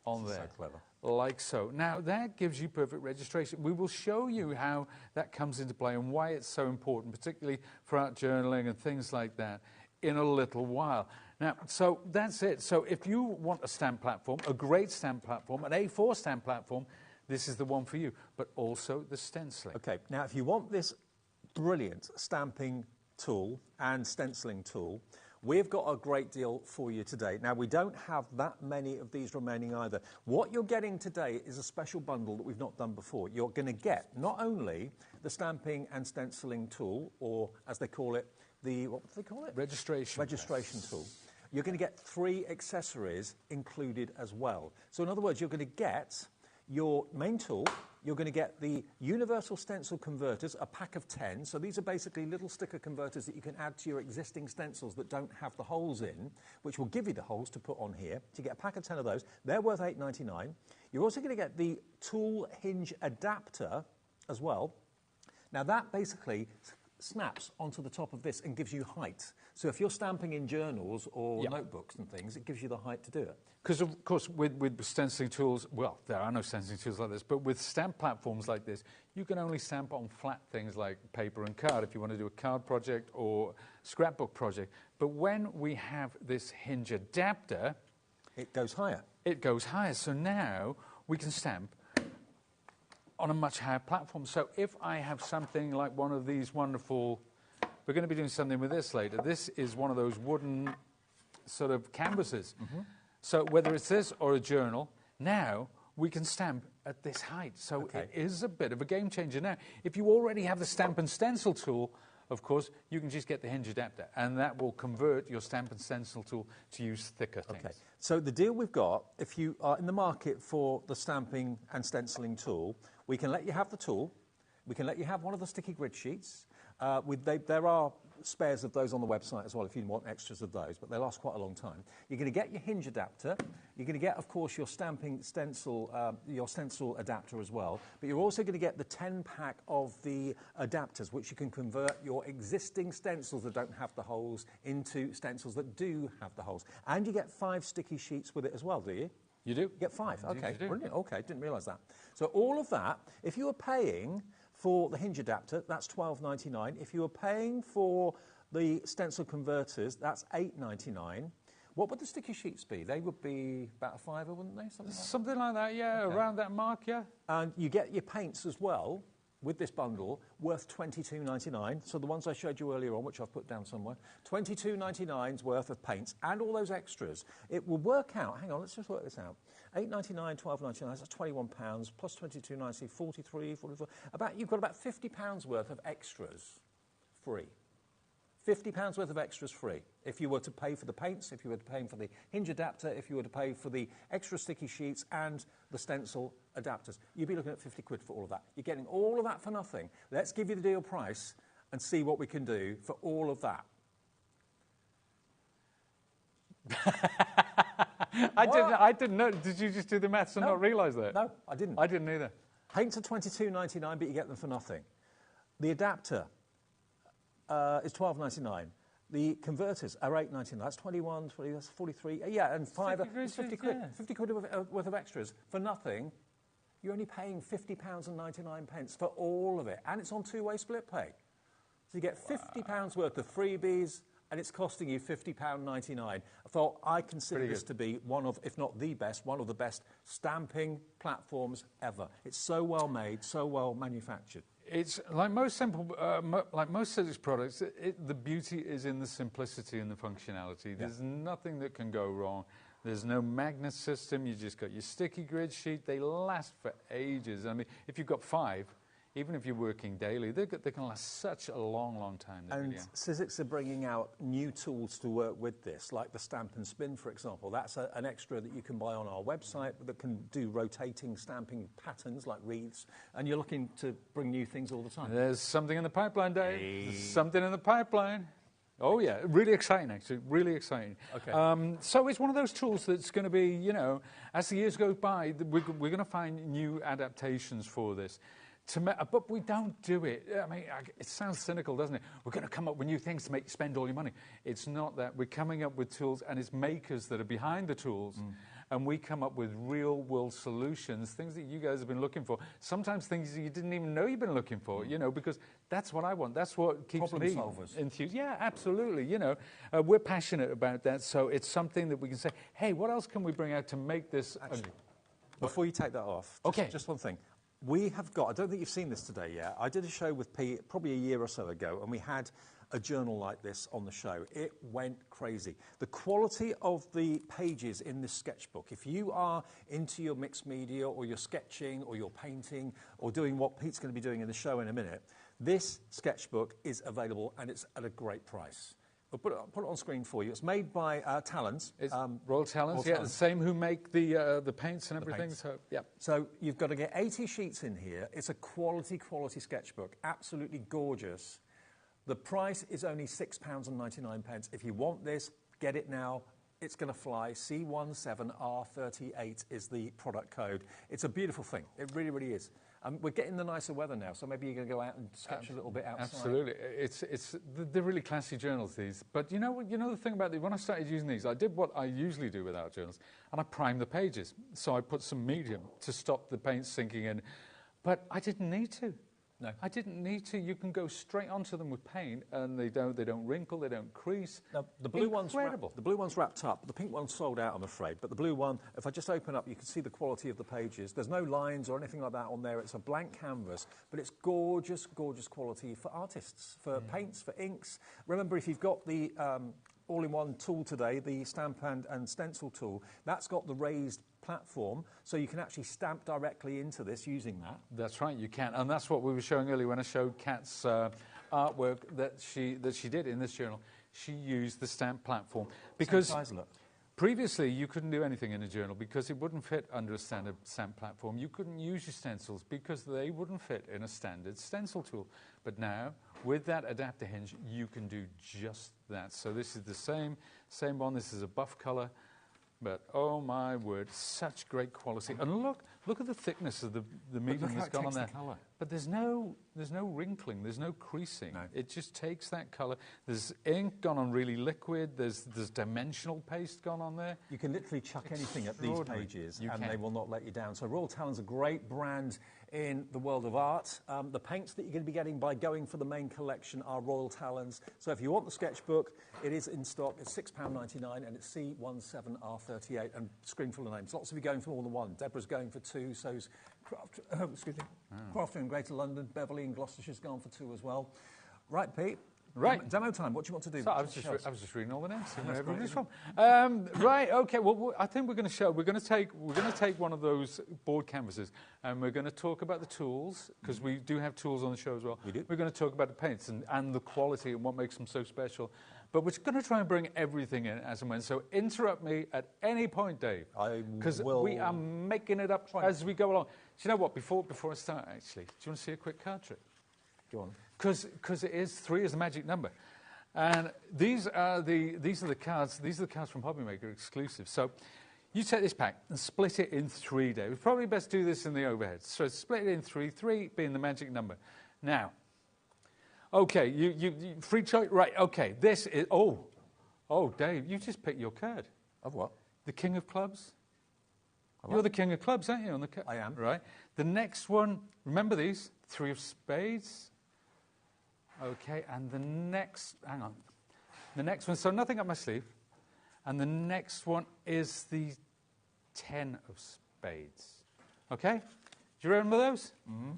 S5: on there.
S21: So clever.
S5: Like so. Now, that gives you perfect registration. We will show you how that comes into play and why it's so important, particularly for art journaling and things like that, in a little while. Now, so that's it. So if you want a stamp platform, a great stamp platform, an A4 stamp platform, this is the one for you, but also the stenciling.
S21: Okay, now if you want this brilliant stamping tool and stenciling tool, we've got a great deal for you today. Now, we don't have that many of these remaining either. What you're getting today is a special bundle that we've not done before. You're going to get not only the stamping and stenciling tool, or as they call it, what do they call it?
S5: Registration
S21: tool. You're going to get 3 accessories included as well. So in other words, you're going to get your main tool, you're going to get the universal stencil converters, a pack of 10. So these are basically little sticker converters that you can add to your existing stencils that don't have the holes in, which will give you the holes to put on here. So you get a pack of 10 of those. They're worth $8.99. You're also going to get the tool hinge adapter as well. Now that basically snaps onto the top of this and gives you height. So if you're stamping in journals or notebooks and things, it gives you the height to do it.
S5: Because, of course, with stenciling tools, well, there are no stenciling tools like this, but with stamp platforms like this, you can only stamp on flat things like paper and card if you want to do a card project or scrapbook project. But when we have this hinge adapter...
S21: it goes higher.
S5: It goes higher. So now we can stamp on a much higher platform. So if I have something like one of these wonderful... We're going to be doing something with this later. This is one of those wooden sort of canvases. So whether it's this or a journal, now we can stamp at this height. So it is a bit of a game changer. Now, if you already have the stamp and stencil tool, of course, you can just get the hinge adapter, and that will convert your stamp and stencil tool to use thicker things.
S21: Okay. So the deal we've got, if you are in the market for the stamping and stenciling tool, we can let you have the tool. We can let you have one of the sticky grid sheets. There are spares of those on the website as well if you want extras of those, but they last quite a long time. You're going to get your hinge adapter. You're going to get, of course, your stamping stencil, your stencil adapter as well. But you're also going to get the 10-pack of the adapters, which you can convert your existing stencils that don't have the holes into stencils that do have the holes. And you get 5 sticky sheets with it as well, do you?
S5: You do?
S21: You get 5.
S5: Indeed
S21: Okay,
S5: you do.
S21: brilliant. Okay, didn't realise that. So all of that, if you were paying for the hinge adapter, that's $12.99. If you were paying for the stencil converters, that's $8.99. What would the sticky sheets be? They would be about a $5, wouldn't they?
S5: Something like that, yeah,
S21: Okay.
S5: around that mark, yeah.
S21: And you get your paints as well with this bundle, worth $22.99. So the ones I showed you earlier on, which I've put down somewhere, $22.99's worth of paints and all those extras. It will work out, hang on, let's just work this out. $8.99, £12.99, that's £21, plus $22.90, 43, 44. You've got about £50 worth of extras free. £50 worth of extras free. If you were to pay for the paints, if you were to pay for the hinge adapter, if you were to pay for the extra sticky sheets and the stencil adapters, you'd be looking at 50 quid for all of that. You're getting all of that for nothing. Let's give you the deal price and see what we can do for all of that.
S5: I didn't know. Did you just do the maths and not realise that?
S21: No, I didn't.
S5: I didn't either.
S21: Paints are $22.99, but you get them for nothing. The adapter is $12.99. The converters are $8.99. That's 21, 20, that's 43. Yeah, and 5, it's 50 quid.
S5: Yeah.
S21: 50 quid worth of extras for nothing. You're only paying £50.99 for all of it, and it's on two-way split pay. So you get £50 worth of freebies, and it's costing you £50.99. I thought I consider this to be one of, if not the best, one of the best stamping platforms ever. It's so well made, so well manufactured.
S5: It's like most simple, like most Sizzix products. The beauty is in the simplicity and the functionality. There's nothing that can go wrong. There's no magnet system. You just got your sticky grid sheet. They last for ages. I mean, if you've got 5, even if you're working daily, they can last such a long, long time.
S21: And Sizzix are bringing out new tools to work with this, like the Stamp and Spin, for example. That's an extra that you can buy on our website that can do rotating stamping patterns like wreaths. And you're looking to bring new things all the time.
S5: There's something in the pipeline, Dave. There's something in the pipeline. Oh, yeah. Really exciting, actually. Really exciting.
S21: Okay.
S5: So it's one of those tools that's going to be, you know, as the years go by, we're going to find new adaptations for this. But we don't do it. I mean, it sounds cynical, doesn't it? We're going to come up with new things to make you spend all your money. It's not that. We're coming up with tools, and it's makers that are behind the tools. And we come up with real-world solutions, things that you guys have been looking for. Sometimes things you didn't even know you've been looking for, you know, because that's what I want. That's what keeps me enthused. Yeah, absolutely. You know, we're passionate about that, so it's something that we can say, hey, what else can we bring out to make this...
S21: Actually, before you take that off, just one thing. We have got, I don't think you've seen this today yet, I did a show with Pete probably a year or so ago, and we had a journal like this on the show. It went crazy. The quality of the pages in this sketchbook, if you are into your mixed media or your sketching or your painting or doing what Pete's going to be doing in the show in a minute, this sketchbook is available and it's at a great price. We'll put it on screen for you. It's made by Talons.
S5: It's Royal Talons, yeah, the same who make the paints and everything. So, yeah.
S21: So you've got to get 80 sheets in here. It's a quality sketchbook, absolutely gorgeous. The price is only £6.99. If you want this, get it now. It's going to fly. C17R38 is the product code. It's a beautiful thing. It really, really is. We're getting the nicer weather now, so maybe you're going to go out and sketch a little bit outside.
S5: Absolutely. They're really classy journals, these. But you know the thing about these, when I started using these, I did what I usually do with our journals, and I primed the pages. So I put some medium to stop the paint sinking in. But I didn't need to.
S21: No.
S5: I didn't need to. You can go straight onto them with paint, and they don't wrinkle, they don't crease.
S21: Now, the blue one's wrapped up. The pink one's sold out, I'm afraid. But the blue one, if I just open up, you can see the quality of the pages. There's no lines or anything like that on there. It's a blank canvas, but it's gorgeous, gorgeous quality for artists, for paints, for inks. Remember, if you've got the all-in-one tool today, the stamp and stencil tool, that's got the raised platform, so you can actually stamp directly into this using that.
S5: That's right, you can, and that's what we were showing earlier when I showed Kat's artwork that she did in this journal. She used the stamp platform because Previously, you couldn't do anything in a journal because it wouldn't fit under a standard stamp platform. You couldn't use your stencils because they wouldn't fit in a standard stencil tool. But now, with that adapter hinge, you can do just that. So this is the same one. This is a buff colour. But, oh my word, such great quality. And look at the thickness of the medium that's gone on there. But there's no wrinkling, there's no creasing. No. It just takes that colour. There's ink gone on really liquid, there's dimensional paste gone on there.
S21: You can literally chuck anything at these pages and they will not let you down. So Royal Talon's a great brand in the world of art. The paints that you're going to be getting by going for the main collection are Royal Talon's. So if you want the sketchbook, it is in stock. It's £6.99 and it's C17R38 and screen full of names. Lots of you going for more than one. Deborah's going for 2, so's Crafting in Greater London, Beverley in Gloucestershire's gone for 2 as well. Right, Pete.
S5: Right.
S21: Demo time. What do you want to do?
S5: So I was just reading all the names. Where everybody's from. Right. Okay. Well, I think we're going to show. We're going to take one of those board canvases, and we're going to talk about the tools because we do have tools on the show as well. We do. We're going to talk about the paints and the quality and what makes them so special. But we're going to try and bring everything in as and when. So interrupt me at any point, Dave. Because we are making it up as we go along. Do you know what? Before I start, actually, do you want to see a quick card trick? Go on. Because it is 3 is the magic number, and these are the cards. These are the cards from HobbyMaker exclusive. So you take this pack and split it in 3, Dave. It's probably best to do this in the overhead. So split it in 3. 3 being the magic number. Now, okay, you free choice. Right. Okay. This is Dave, you just picked your card.
S21: Of what?
S5: The King of Clubs. You're the King of Clubs, aren't you? On the I
S21: am.
S5: Right. The next one. Remember these 3 of Spades. Okay, and the next, hang on. The next one, so nothing up my sleeve. And the next one is the 10 of Spades. Okay? Do you remember those? Mm-hmm.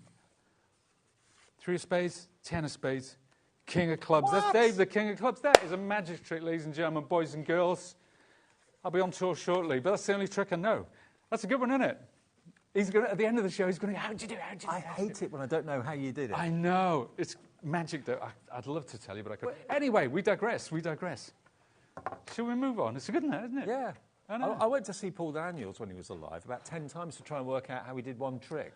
S5: 3 of Spades, 10 of Spades, King of Clubs. What? That's Dave, the King of Clubs. That is a magic trick, ladies and gentlemen, boys and girls. I'll be on tour shortly, but that's the only trick I know. That's a good one, isn't it? He's going to, at the end of the show, he's going to go, how'd you do it? How'd you do it?
S21: I hate it when I don't know how you did it.
S5: I know. It's magic, though. I'd love to tell you, but I couldn't. Anyway, we digress. Shall we move on? It's a good one, isn't it?
S21: Yeah. I went to see Paul Daniels when he was alive about 10 times to try and work out how he did one trick.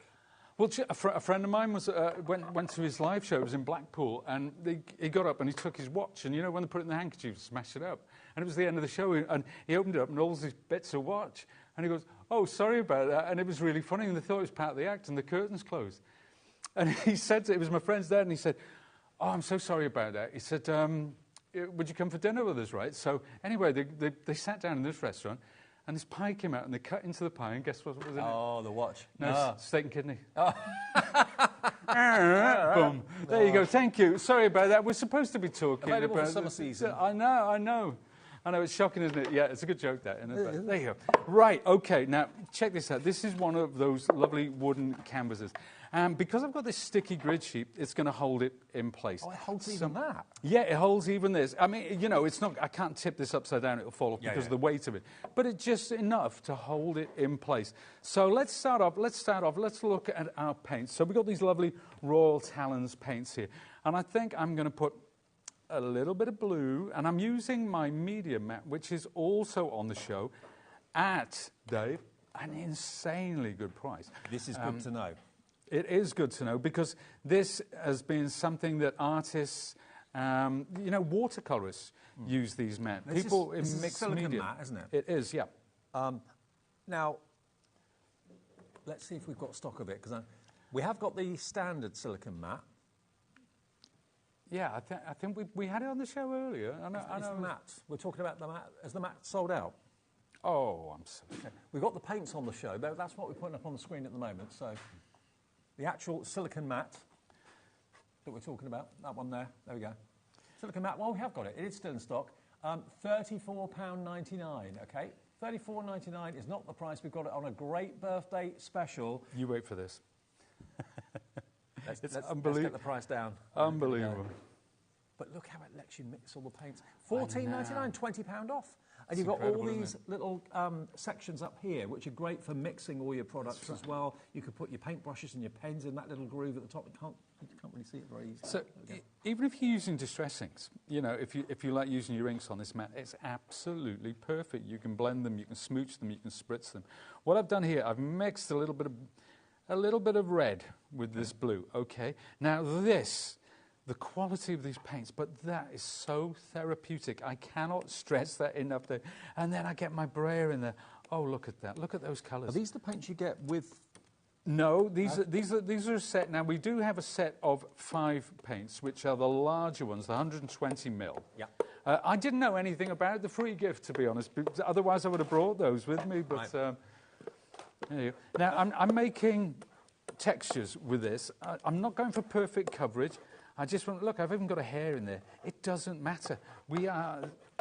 S5: Well, a friend of mine went to his live show. It was in Blackpool, and he got up and he took his watch, and you know when they put it in the handkerchief, smash it up. And it was the end of the show, and he opened it up, and all these bits of watch. And he goes, oh, sorry about that. And it was really funny, and they thought it was part of the act, and the curtains closed. And he said, it was my friend's dad, and he said, oh, I'm so sorry about that. He said, would you come for dinner with us, right? So anyway, they sat down in this restaurant, and this pie came out, and they cut into the pie, and guess what was in it?
S21: Oh, the watch.
S5: No, steak and kidney. Oh. Boom. There you go. Thank you. Sorry about that. We're supposed to be talking
S21: Available for summer season.
S5: I know. I know, it's shocking, isn't it? Yeah, it's a good joke, that, isn't it? But there you go. Right, okay, now, check this out. This is one of those lovely wooden canvases. Because I've got this sticky grid sheet, it's going to hold it in place.
S21: Oh, it holds even that?
S5: Yeah, it holds even this. I mean, you know, it's not. I can't tip this upside down. It'll fall off because of the weight of it. But it's just enough to hold it in place. So let's start off. Let's look at our paints. So we've got these lovely Royal Talons paints here. And I think I'm going to put a little bit of blue, and I'm using my medium matte, which is also on the show, at, Dave, an insanely good price.
S21: This is good to know.
S5: It is good to know, because this has been something that artists, you know, watercolourists use these matte. People in mixed
S21: silicone
S5: media.
S21: matte, isn't it?
S5: It is, yeah.
S21: Now, let's see if we've got stock of it, because we have got the standard silicone matte.
S5: Yeah, I think we had it on the show earlier. I know.
S21: Matte. We're talking about the matte. Has the matte sold out?
S5: Oh, I'm sorry.
S21: We've got the paints on the show. That's what we're putting up on the screen at the moment. So the actual silicone matte that we're talking about, that one there. There we go. Silicone matte. Well, we have got it. It is still in stock. £34.99. Okay. £34.99 is not the price. We've got it on a great birthday special.
S5: You wait for this.
S21: Let's get the price down.
S5: Unbelievable.
S21: But look how it lets you mix all the paints. £14.99, £20 off. And you've got all these little sections up here, which are great for mixing all your products as well. You could put your paintbrushes and your pens in that little groove at the top. You can't You can't really see it very easily.
S5: So even if you're using distress inks, you know, if you like using your inks on this mat, it's absolutely perfect. You can blend them, you can smooch them, you can spritz them. What I've done here, I've mixed a little bit of red with this blue. Okay. Now this, the quality of these paints, but that is so therapeutic. I cannot stress that enough. There. And then I get my brayer in there. Oh, look at that! Look at those colours.
S21: Are these the paints you get with?
S5: No, these are a set. Now we do have a set of 5 paints, which are the larger ones, the 120 mil.
S21: Yeah.
S5: I didn't know anything about the free gift, to be honest. Otherwise, I would have brought those with me. But there you go. Now I'm making textures with this. I'm not going for perfect coverage. I just want, look, I've even got a hair in there. It doesn't matter.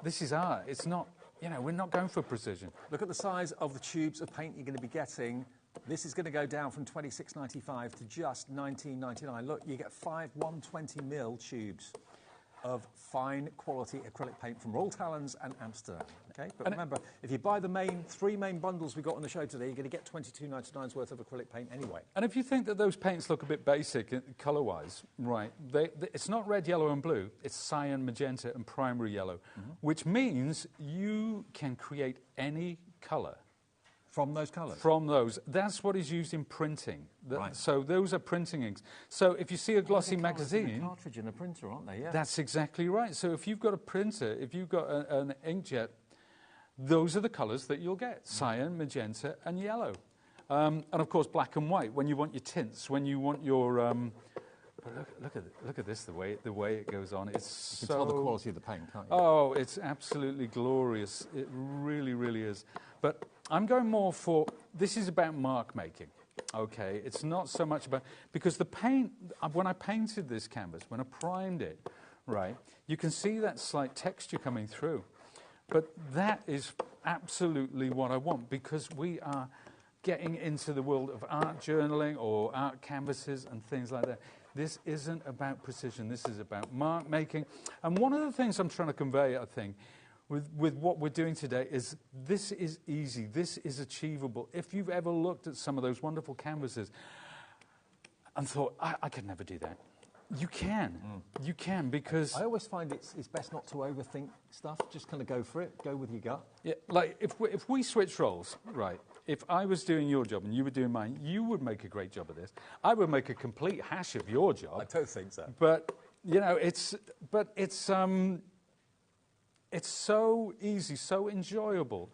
S5: This is art. It's not, you know, we're not going for precision.
S21: Look at the size of the tubes of paint you're going to be getting. This is going to go down from $26.95 to just $19.99. Look, you get 5 120 mil tubes of fine quality acrylic paint from Royal Talons and Amsterdam. Okay, but remember, if you buy the 3 main bundles we got on the show today, you're going to get $22.99's worth of acrylic paint anyway.
S5: And if you think that those paints look a bit basic colour-wise, right, it's not red, yellow and blue, it's cyan, magenta and primary yellow, which means you can create any colour.
S21: From those colours?
S5: From those. That's what is used in printing. Right. So those are printing inks. So if you see a glossy magazine...
S21: In a cartridge and a printer, aren't they? Yeah.
S5: That's exactly right. So if you've got a printer, if you've got an inkjet, those are the colours that you'll get. Cyan, magenta and yellow. And of course black and white, when you want your tints, when you want your... Look at this, the way it goes on. It's
S21: you can tell the quality of the paint, can't you?
S5: Oh, it's absolutely glorious. It really, really is. But I'm going more for, this is about mark making, okay? It's not so much about, because the paint, when I painted this canvas, when I primed it, right, you can see that slight texture coming through. But that is absolutely what I want, because we are getting into the world of art journaling or art canvases and things like that. This isn't about precision, this is about mark making. And one of the things I'm trying to convey, I think, with what we're doing today is this is easy, this is achievable. If you've ever looked at some of those wonderful canvases and thought, I could never do that. You can. You can, because...
S21: I always find it's best not to overthink stuff. Just kind of go for it. Go with your gut.
S5: Yeah, like, if we switch roles, right, if I was doing your job and you were doing mine, you would make a great job of this. I would make a complete hash of your job.
S21: I don't think so.
S5: But, you know, it's so easy, so enjoyable.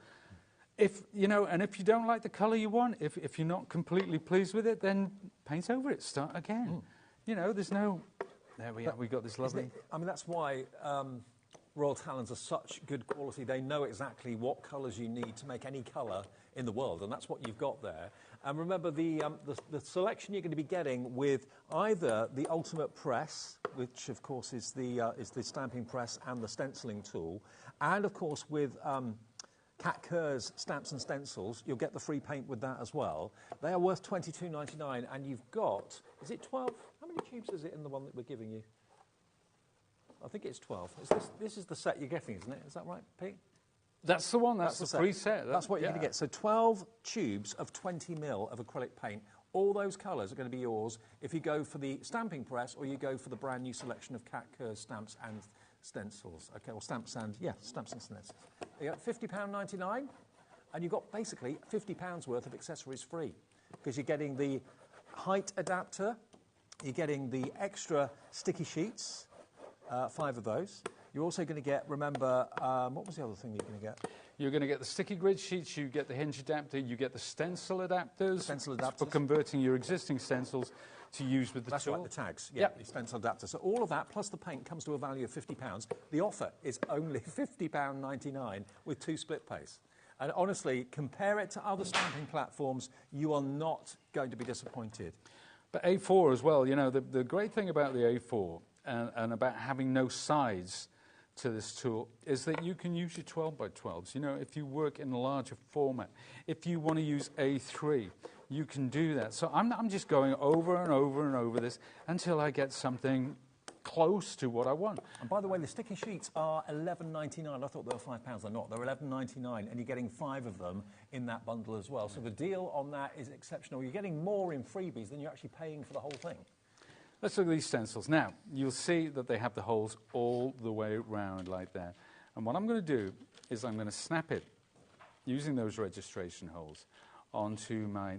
S5: If, you know, and if you don't like the colour you want, if you're not completely pleased with it, then paint over it, start again. You know, there's no... There we are, we got this lovely...
S21: I mean, that's why Royal Talons are such good quality. They know exactly what colours you need to make any colour in the world, and that's what you've got there. And remember, the selection you're going to be getting with either the Ultimate Press, which, of course, is the stamping press and the stenciling tool, and, of course, with... Cat Kerr's stamps and stencils, you'll get the free paint with that as well. They are worth $22.99, and you've got, is it 12? How many tubes is it in the one that we're giving you? I think it's 12. This is the set you're getting, isn't it? Is that right, Pete?
S5: That's the one, that's the free set.
S21: That's what you're going to get. So 12 tubes of 20 mil of acrylic paint. All those colours are going to be yours if you go for the stamping press or you go for the brand new selection of Cat Kerr's stamps and stencils. Okay, or stamps and stencils. You got £50.99, and you've got basically £50 worth of accessories free, because you're getting the height adapter, you're getting the extra sticky sheets, 5 of those. You're also going to get, remember, what was the other thing you're going to get?
S5: You're going to get the sticky grid sheets, you get the hinge adapter, you get the stencil adapters.
S21: Stencil adapters.
S5: For converting your existing stencils to use with the
S21: That's
S5: tool.
S21: right, the tags. Yeah, the stencil adapter. So all of that, plus the paint, comes to a value of £50. The offer is only £50.99 with 2 split pays. And honestly, compare it to other stamping platforms, you are not going to be disappointed.
S5: But A4 as well, you know, the great thing about the A4 and about having no sides to this tool is that you can use your 12 by 12s. You know, if you work in a larger format, if you want to use A3, you can do that. So I'm just going over and over and over this until I get something close to what I want.
S21: And by the way, the sticky sheets are $11.99. I thought they were £5. They're not. They're $11.99, and you're getting 5 of them in that bundle as well. So the deal on that is exceptional. You're getting more in freebies than you're actually paying for the whole thing.
S5: let's look at these stencils. Now, you'll see that they have the holes all the way around like that. And what I'm going to do is I'm going to snap it, using those registration holes, onto my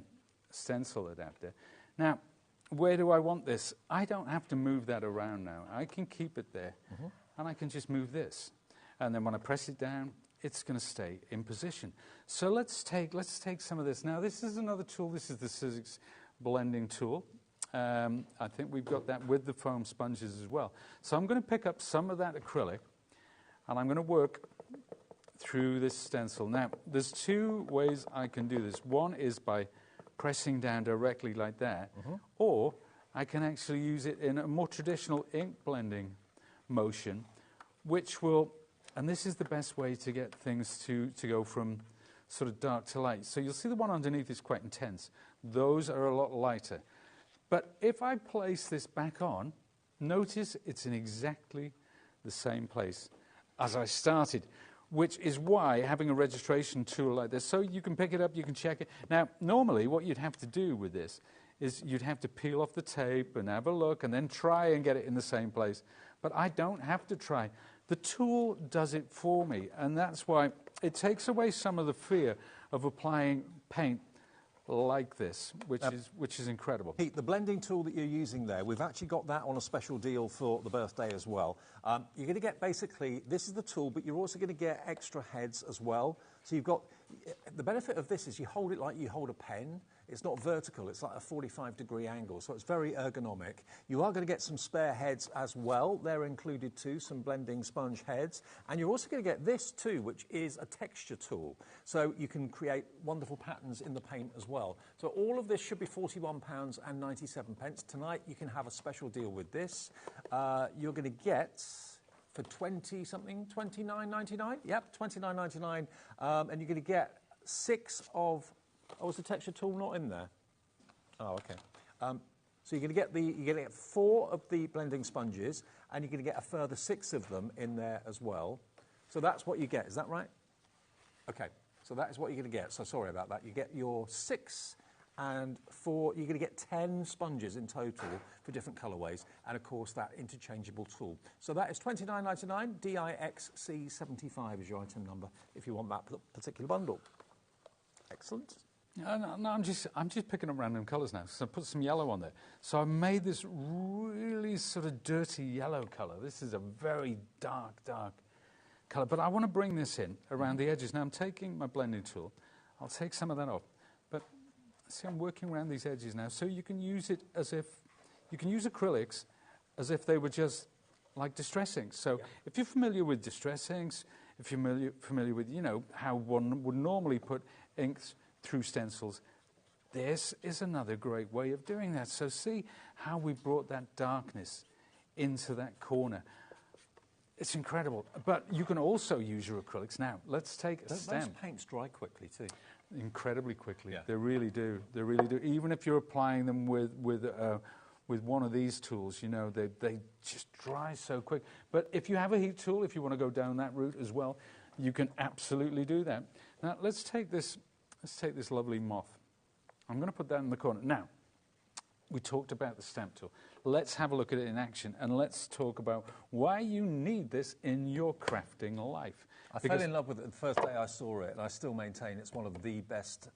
S5: stencil adapter. Now, where do I want this? I don't have to move that around now. I can keep it there, and I can just move this. And then when I press it down, it's going to stay in position. So let's take some of this. Now, this is another tool. This is the Sizzix blending tool. I think we've got that with the foam sponges as well. So I'm going to pick up some of that acrylic, and I'm going to work through this stencil. Now, there's two ways I can do this. One is by pressing down directly like that, or I can actually use it in a more traditional ink blending motion, which will, and this is the best way to get things to go from sort of dark to light. So you'll see the one underneath is quite intense. Those are a lot lighter. But if I place this back on, notice it's in exactly the same place as I started, which is why having a registration tool like this, so you can pick it up, you can check it. Now, normally what you'd have to do with this is you'd have to peel off the tape and have a look and then try and get it in the same place. But I don't have to try. The tool does it for me, and that's why it takes away some of the fear of applying paint like this, which is incredible.
S21: Pete, the blending tool that you're using there, we've actually got that on a special deal for the birthday as well. You're going to get basically, this is the tool, but you're also going to get extra heads as well. So you've got, the benefit of this is you hold it like you hold a pen. It's not vertical, it's like a 45-degree angle, so it's very ergonomic. You are going to get some spare heads as well. They're included too, some blending sponge heads. And you're also going to get this too, which is a texture tool. So you can create wonderful patterns in the paint as well. So all of this should be £41.97. Tonight you can have a special deal with this. You're going to get, for 20-something, $29.99? Yep, $29.99. And you're going to get 6 of... Oh, was the texture tool not in there? Oh, okay. So you're going to get 4 of the blending sponges, and you're going to get a further 6 of them in there as well. So that's what you get. Is that right? Okay. So that is what you're going to get. So sorry about that. You get your 6 and 4. You're going to get 10 sponges in total for different colourways, and of course that interchangeable tool. So that is $29.99. DIXC75 is your item number if you want that particular bundle. Excellent.
S5: No, I'm just picking up random colours now. So I put some yellow on there. So I made this really sort of dirty yellow colour. This is a very dark colour. But I want to bring this in around the edges. Now I'm taking my blending tool. I'll take some of that off. But see, I'm working around these edges now. So you can use it as if, you can use acrylics as if they were just like distress inks. So if you're familiar with distress inks, if you're familiar with, you know, how one would normally put inks through stencils, this is another great way of doing that. So see how we brought that darkness into that corner. It's incredible. But you can also use your acrylics. Now, let's take a stem.
S21: Those paints dry quickly too.
S5: Incredibly quickly. Yeah. They really do. They really do. Even if you're applying them with one of these tools, you know, they just dry so quick. But if you have a heat tool, if you want to go down that route as well, you can absolutely do that. Now, let's take this lovely moth. I'm going to put that in the corner. Now, we talked about the stamp tool. Let's have a look at it in action, and let's talk about why you need this in your crafting life.
S21: I fell in love with it the first day I saw it, and I still maintain it's one of the best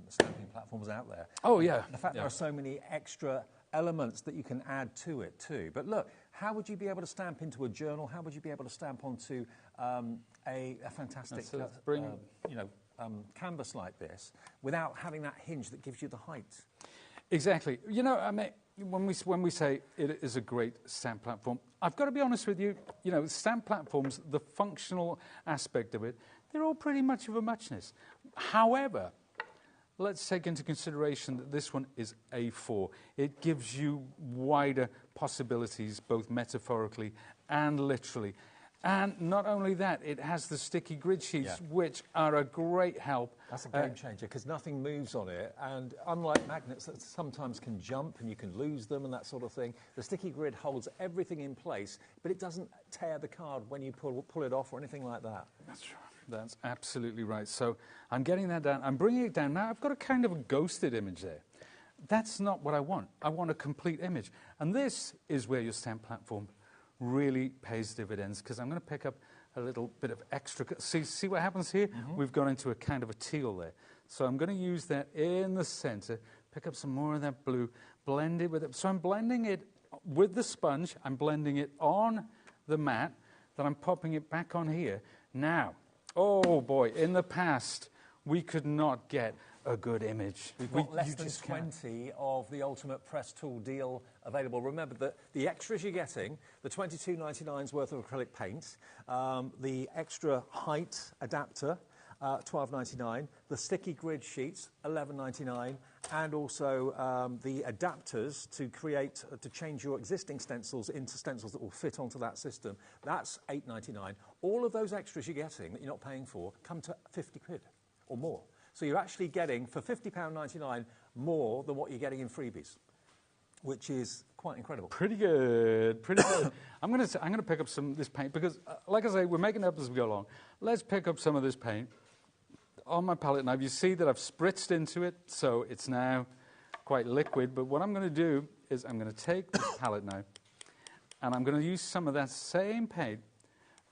S21: stamping platforms out there.
S5: Oh, yeah.
S21: The fact there are so many extra elements that you can add to it too. But look, how would you be able to stamp into a journal? How would you be able to stamp onto a fantastic, canvas like this without having that hinge that gives you the height?
S5: Exactly. You know, I mean, when we say it is a great stamp platform, I've got to be honest with you. You know, stamp platforms, the functional aspect of it, they're all pretty much of a muchness. However, let's take into consideration that this one is A4. It gives you wider possibilities, both metaphorically and literally. And not only that, it has the sticky grid sheets, which are a great help.
S21: That's a game changer, because nothing moves on it. And unlike magnets that sometimes can jump and you can lose them and that sort of thing, the sticky grid holds everything in place, but it doesn't tear the card when you pull it off or anything like that.
S5: That's right. That's absolutely right. So I'm getting that down. I'm bringing it down. Now I've got a kind of a ghosted image there. That's not what I want. I want a complete image. And this is where your stamp platform really pays dividends, because I'm going to pick up a little bit of extra. See what happens here? We've gone into a kind of a teal there. So I'm going to use that in the center, pick up some more of that blue, blend it with it. So I'm blending it with the sponge. I'm blending it on the mat, then I'm popping it back on here. Now, oh boy, in the past, we could not get a good image.
S21: We've got less than 20 of the Ultimate Press Tool deal available. Remember that the extras you're getting, the $22.99's worth of acrylic paint, the extra height adapter, $12.99, the sticky grid sheets, $11.99, and also the adapters to create, to change your existing stencils into stencils that will fit onto that system. That's $8.99. All of those extras you're getting that you're not paying for come to 50 quid or more. So you're actually getting, for £50.99, more than what you're getting in freebies, which is quite incredible.
S5: Pretty good, pretty good. I'm going to pick up some of this paint because, like I say, we're making it up as we go along. Let's pick up some of this paint on my palette knife. You see that I've spritzed into it, so it's now quite liquid. But what I'm going to do is I'm going to take this palette knife and I'm going to use some of that same paint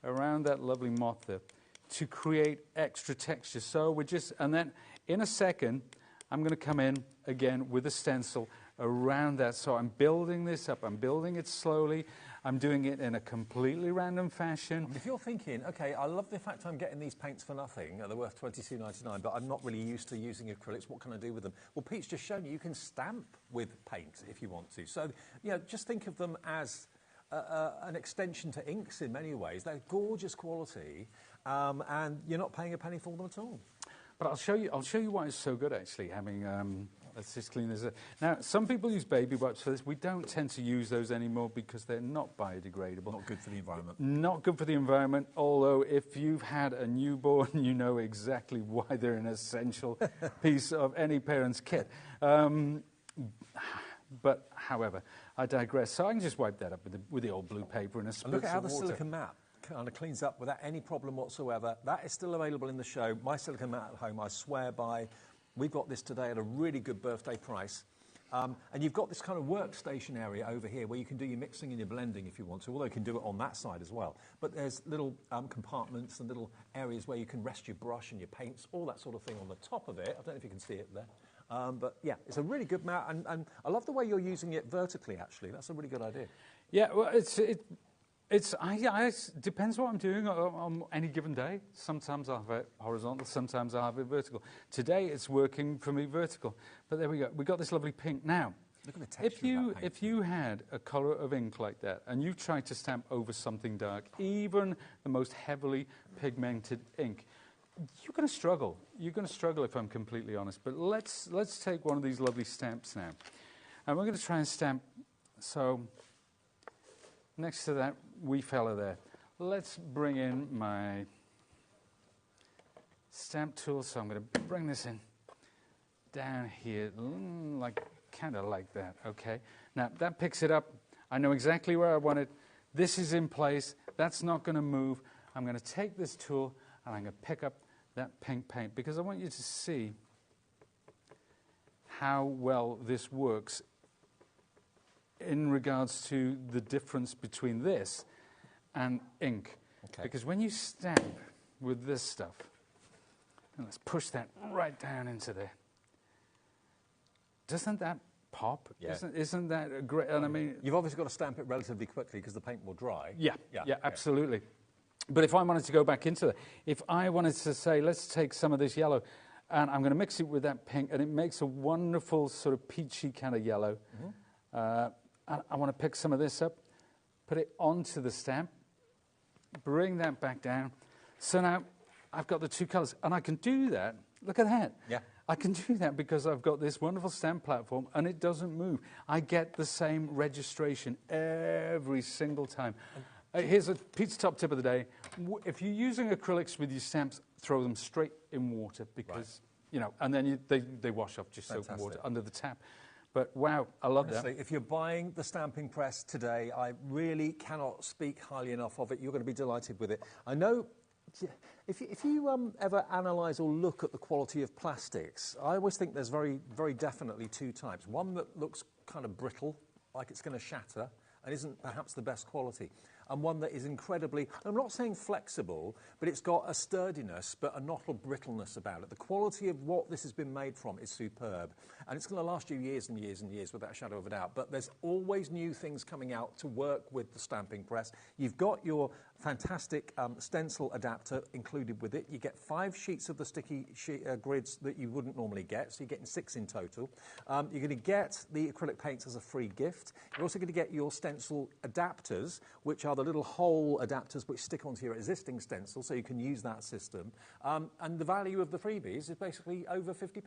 S5: around that lovely moth there to create extra texture. So we're just, and then in a second, I'm going to come in again with a stencil around that. So I'm building this up. I'm building it slowly. I'm doing it in a completely random fashion.
S21: If you're thinking, okay, I love the fact I'm getting these paints for nothing, they're worth $22.99, but I'm not really used to using acrylics, what can I do with them? Well, Pete's just shown you can stamp with paint if you want to. So, you know, just think of them as an extension to inks in many ways. They're gorgeous quality, and you're not paying a penny for them at all.
S5: But I'll show you why it's so good, actually, having... let's just clean this up. Now, some people use baby wipes for this. We don't tend to use those anymore because they're not biodegradable.
S21: Not good for the environment.
S5: Not good for the environment, although if you've had a newborn, you know exactly why they're an essential piece of any parent's kit. But, however, I digress. So I can just wipe that up with the old blue paper and a spritz of water.
S21: Look at how the silicone mat kind of cleans up without any problem whatsoever. That is still available in the show. My silicone mat at home, I swear by. We've got this today at a really good birthday price. And you've got this kind of workstation area over here where you can do your mixing and your blending if you want to, although you can do it on that side as well. But there's little compartments and little areas where you can rest your brush and your paints, all that sort of thing on the top of it. I don't know if you can see it there. But yeah, it's a really good mat, and I love the way you're using it vertically, actually. That's a really good idea.
S5: Yeah, well, it depends what I'm doing on any given day. Sometimes I'll have it horizontal, sometimes I'll have it vertical. Today it's working for me vertical. But there we go. We've got this lovely pink. Now,
S21: look at the texture
S5: if you had a colour of ink like that and you tried to stamp over something dark, even the most heavily pigmented ink, you're going to struggle. You're going to struggle, if I'm completely honest. But let's take one of these lovely stamps now. And we're going to try and stamp, so next to that wee fella there, let's bring in my stamp tool. So I'm going to bring this in down here, kind of like that, okay? Now, that picks it up. I know exactly where I want it. This is in place. That's not going to move. I'm going to take this tool and I'm going to pick up that pink paint because I want you to see how well this works in regards to the difference between this and ink.
S21: Okay.
S5: Because when you stamp with this stuff, and let's push that right down into there, doesn't that pop?
S21: Yeah.
S5: Isn't that a great? And I mean,
S21: you've obviously got to stamp it relatively quickly because the paint will dry.
S5: Yeah, absolutely. But if I wanted to go back into that, if I wanted to say, let's take some of this yellow, and I'm going to mix it with that pink, and it makes a wonderful sort of peachy kind of yellow. And I want to pick some of this up, put it onto the stamp, bring that back down. So now I've got the two colours, and I can do that. Look at that.
S21: Yeah.
S5: I can do that because I've got this wonderful stamp platform, and it doesn't move. I get the same registration every single time. Here's Pete's top tip of the day. If you're using acrylics with your stamps, throw them straight in water because, you know, and then they wash off just soap and water under the tap. But wow, I love
S21: Honestly,
S5: that.
S21: If you're buying the stamping press today, I really cannot speak highly enough of it. You're going to be delighted with it. I know if you ever analyse or look at the quality of plastics, I always think there's very, very definitely two types. One that looks kind of brittle, like it's going to shatter, and isn't perhaps the best quality. And one that is incredibly, I'm not saying flexible, but it's got a sturdiness, but a not a brittleness about it. The quality of what this has been made from is superb. And it's going to last you years and years and years without a shadow of a doubt. But there's always new things coming out to work with the stamping press. You've got your fantastic stencil adapter included with it. You get 5 sheets of the sticky grids that you wouldn't normally get, so you're getting 6 in total. You're going to get the acrylic paints as a free gift. You're also going to get your stencil adapters, which are the little hole adapters which stick onto your existing stencil, so you can use that system. And the value of the freebies is basically over £50.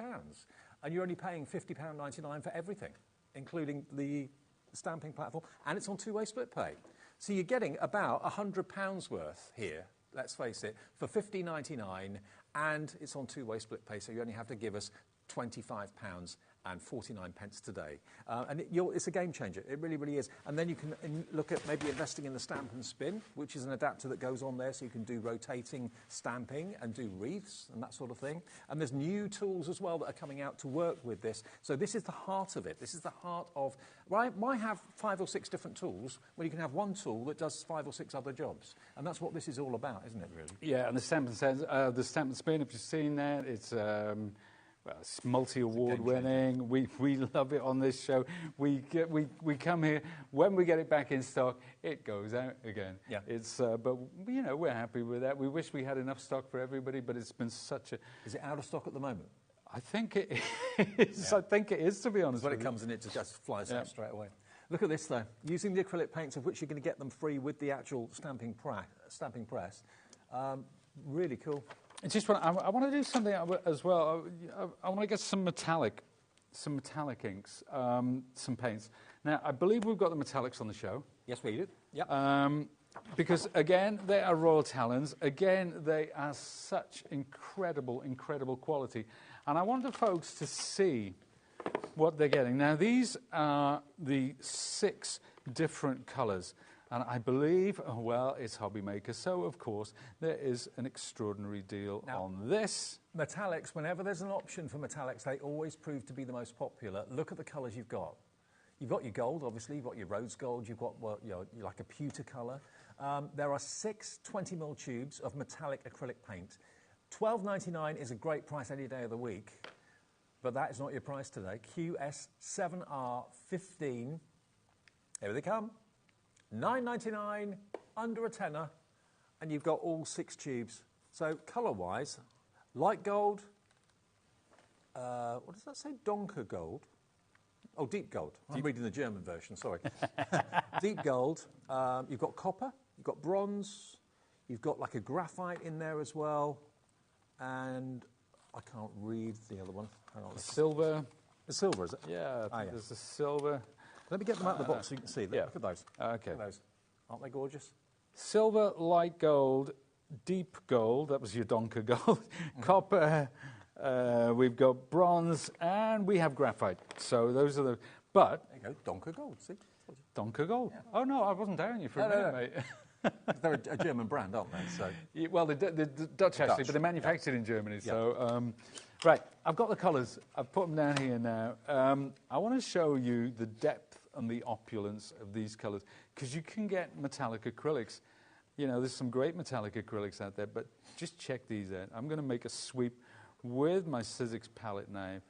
S21: And you're only paying £50.99 for everything, including the stamping platform, and it's on two-way split pay. So you're getting about £100 worth here, let's face it, for £50.99, and it's on two-way split pay, so you only have to give us £25.49 today. And it's a game changer. It really, really is. And then you can look at maybe investing in the Stamp and Spin, which is an adapter that goes on there so you can do rotating stamping and do wreaths and that sort of thing. And there's new tools as well that are coming out to work with this. So this is the heart of it. This is the heart of, why have 5 or 6 different tools when you can have one tool that does 5 or 6 other jobs? And that's what this is all about, isn't it, really?
S5: Yeah, and the Stamp and Spin, if you've seen that, it's... well, it's multi-award winning. We love it on this show. We come here when we get it back in stock, it goes out again. Yeah. It's but you know, we're happy with that. We wish we had enough stock for everybody, but it's been such a.
S21: Is it out of stock at the moment?
S5: I think it is. Yeah. I think it is, to be honest.
S21: When it comes in, it just flies out straight away. Look at this though. Using the acrylic paints, of which you're going to get them free with the actual stamping press. Really cool.
S5: I want to do something as well. I want to get some metallic inks, some paints. Now, I believe we've got the metallics on the show.
S21: Yes, we do. Yep.
S5: Because, again, they are Royal Talons. Again, they are such incredible, incredible quality. And I want the folks to see what they're getting. Now, these are the 6 different colours. And I believe, well, it's HobbyMaker, so of course there is an extraordinary deal on this.
S21: Metallics, whenever there's an option for metallics, they always prove to be the most popular. Look at the colours you've got. You've got your gold, obviously, you've got your rose gold, you've got like a pewter colour. There are 6 20mm tubes of metallic acrylic paint. $12.99 is a great price any day of the week, but that is not your price today. QS7R15, here they come. $9.99, under a tenner, and you've got all 6 tubes. So colour-wise, light gold, what does that say? Donker gold. Oh, deep gold. I'm reading the German version, sorry. Deep gold. You've got copper, you've got bronze, you've got like a graphite in there as well, and I can't read the other one. Hang on.
S5: Silver.
S21: The silver, is it?
S5: Yeah, there's the silver.
S21: Let me get them out of the box so you can see them.
S5: Yeah.
S21: Look at those.
S5: Okay.
S21: Look at those. Aren't they gorgeous?
S5: Silver, light gold, deep gold, that was your Donker gold, copper, we've got bronze, and we have graphite. So those are the... But...
S21: There you go, Donker gold, see?
S5: Donker gold. Yeah. Oh, no, I wasn't doubting you for a minute, mate.
S21: They're a German brand, aren't they? So.
S5: Yeah, well, the Dutch, actually, but they're manufactured in Germany. Yeah. So, right, I've got the colours. I've put them down here now. I want to show you the depth and the opulence of these colours, because you can get metallic acrylics. You know, there's some great metallic acrylics out there, but just check these out. I'm going to make a sweep with my Sizzix palette knife.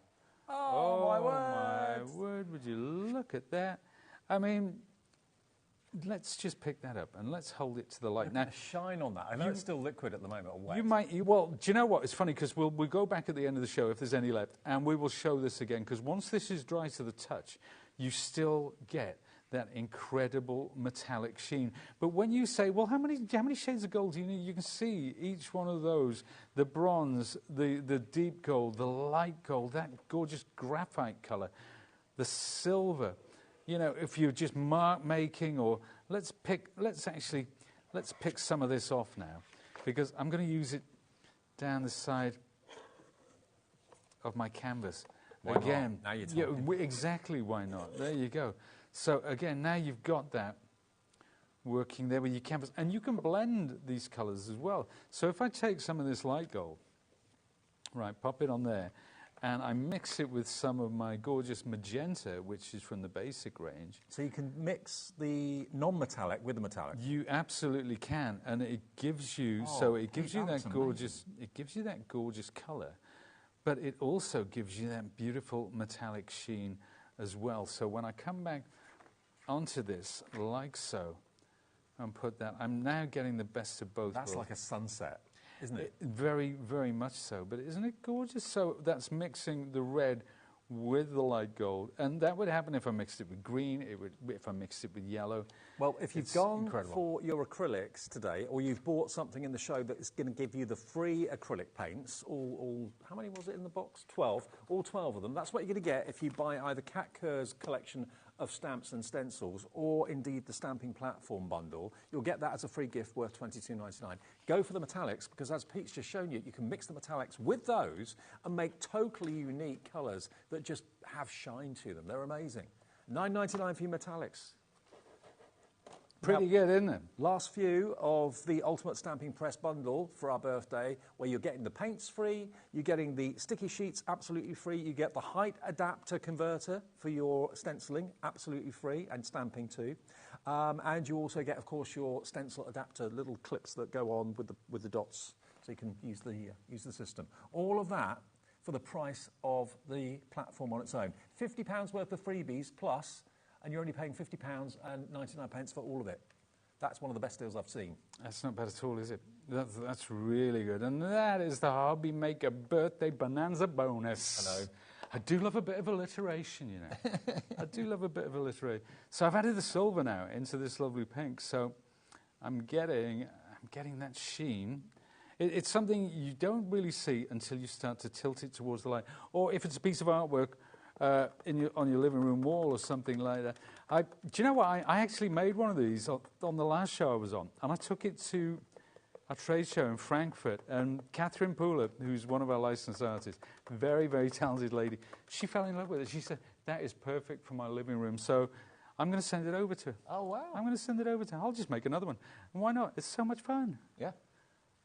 S21: Oh, my word.
S5: My word, would you look at that? I mean... Let's just pick that up and let's hold it to the light.
S21: Now, shine on that. I know it's still liquid at the moment, or wet.
S5: Well, do you know what? It's funny because we'll go back at the end of the show if there's any left, and we will show this again, because once this is dry to the touch, you still get that incredible metallic sheen. But when you say, well, how many shades of gold do you need? You can see each one of those: the bronze, the deep gold, the light gold, that gorgeous graphite colour, the silver. You know, if you're just mark making, or let's pick some of this off now, because I'm going to use it down the side of my canvas.
S21: Why
S5: again,
S21: not? Now you're talking.
S5: Yeah, exactly. Why not? There you go. So again, now you've got that working there with your canvas. And you can blend these colours as well. So if I take some of this light gold, right, pop it on there, and I mix it with some of my gorgeous magenta, which is from the basic range.
S21: So you can mix the non-metallic with the metallic?
S5: You absolutely can, and it gives you, it gives you that gorgeous colour, but it also gives you that beautiful metallic sheen as well. So when I come back onto this, like so, and put that, I'm now getting the best of both worlds.
S21: That's like a sunset, isn't it?
S5: Very, very much so. But isn't it gorgeous? So that's mixing the red with the light gold. And that would happen if I mixed it with green, if I mixed it with yellow.
S21: Well, if you've gone for your acrylics today, or you've bought something in the show that is going to give you the free acrylic paints, all how many was it in the box? 12. All 12 of them. That's what you're going to get if you buy either Cat Kerr's collection of stamps and stencils, or indeed the stamping platform bundle. You'll get that as a free gift worth $22.99. Go for the metallics, because as Pete's just shown you, you can mix the metallics with those and make totally unique colours that just have shine to them. They're amazing. $9.99 for your metallics.
S5: Pretty good, isn't it?
S21: Last few of the Ultimate Stamping Press bundle for our birthday, where you're getting the paints free, you're getting the sticky sheets absolutely free, you get the height adapter converter for your stenciling absolutely free, and stamping too. And you also get, of course, your stencil adapter little clips that go on with the dots, so you can use the system. All of that for the price of the platform on its own. £50 worth of freebies plus, and you're only paying £50 and 99 pence for all of it. That's one of the best deals I've seen.
S5: That's not bad at all, is it? That's really good. And that is the HobbyMaker birthday bonanza bonus.
S21: Hello.
S5: I do love a bit of alliteration, you know. I do love a bit of alliteration. So I've added the silver now into this lovely pink. So I'm getting that sheen. It's something you don't really see until you start to tilt it towards the light. Or if it's a piece of artwork, on your living room wall or something like that. Do you know what? I actually made one of these on the last show I was on, and I took it to a trade show in Frankfurt, and Catherine Pooler, who's one of our licensed artists, very, very talented lady, she fell in love with it. She said, that is perfect for my living room. So I'm going to send it over to her.
S21: Oh, wow.
S5: I'm going to send it over to her. I'll just make another one. And why not? It's so much fun.
S21: Yeah.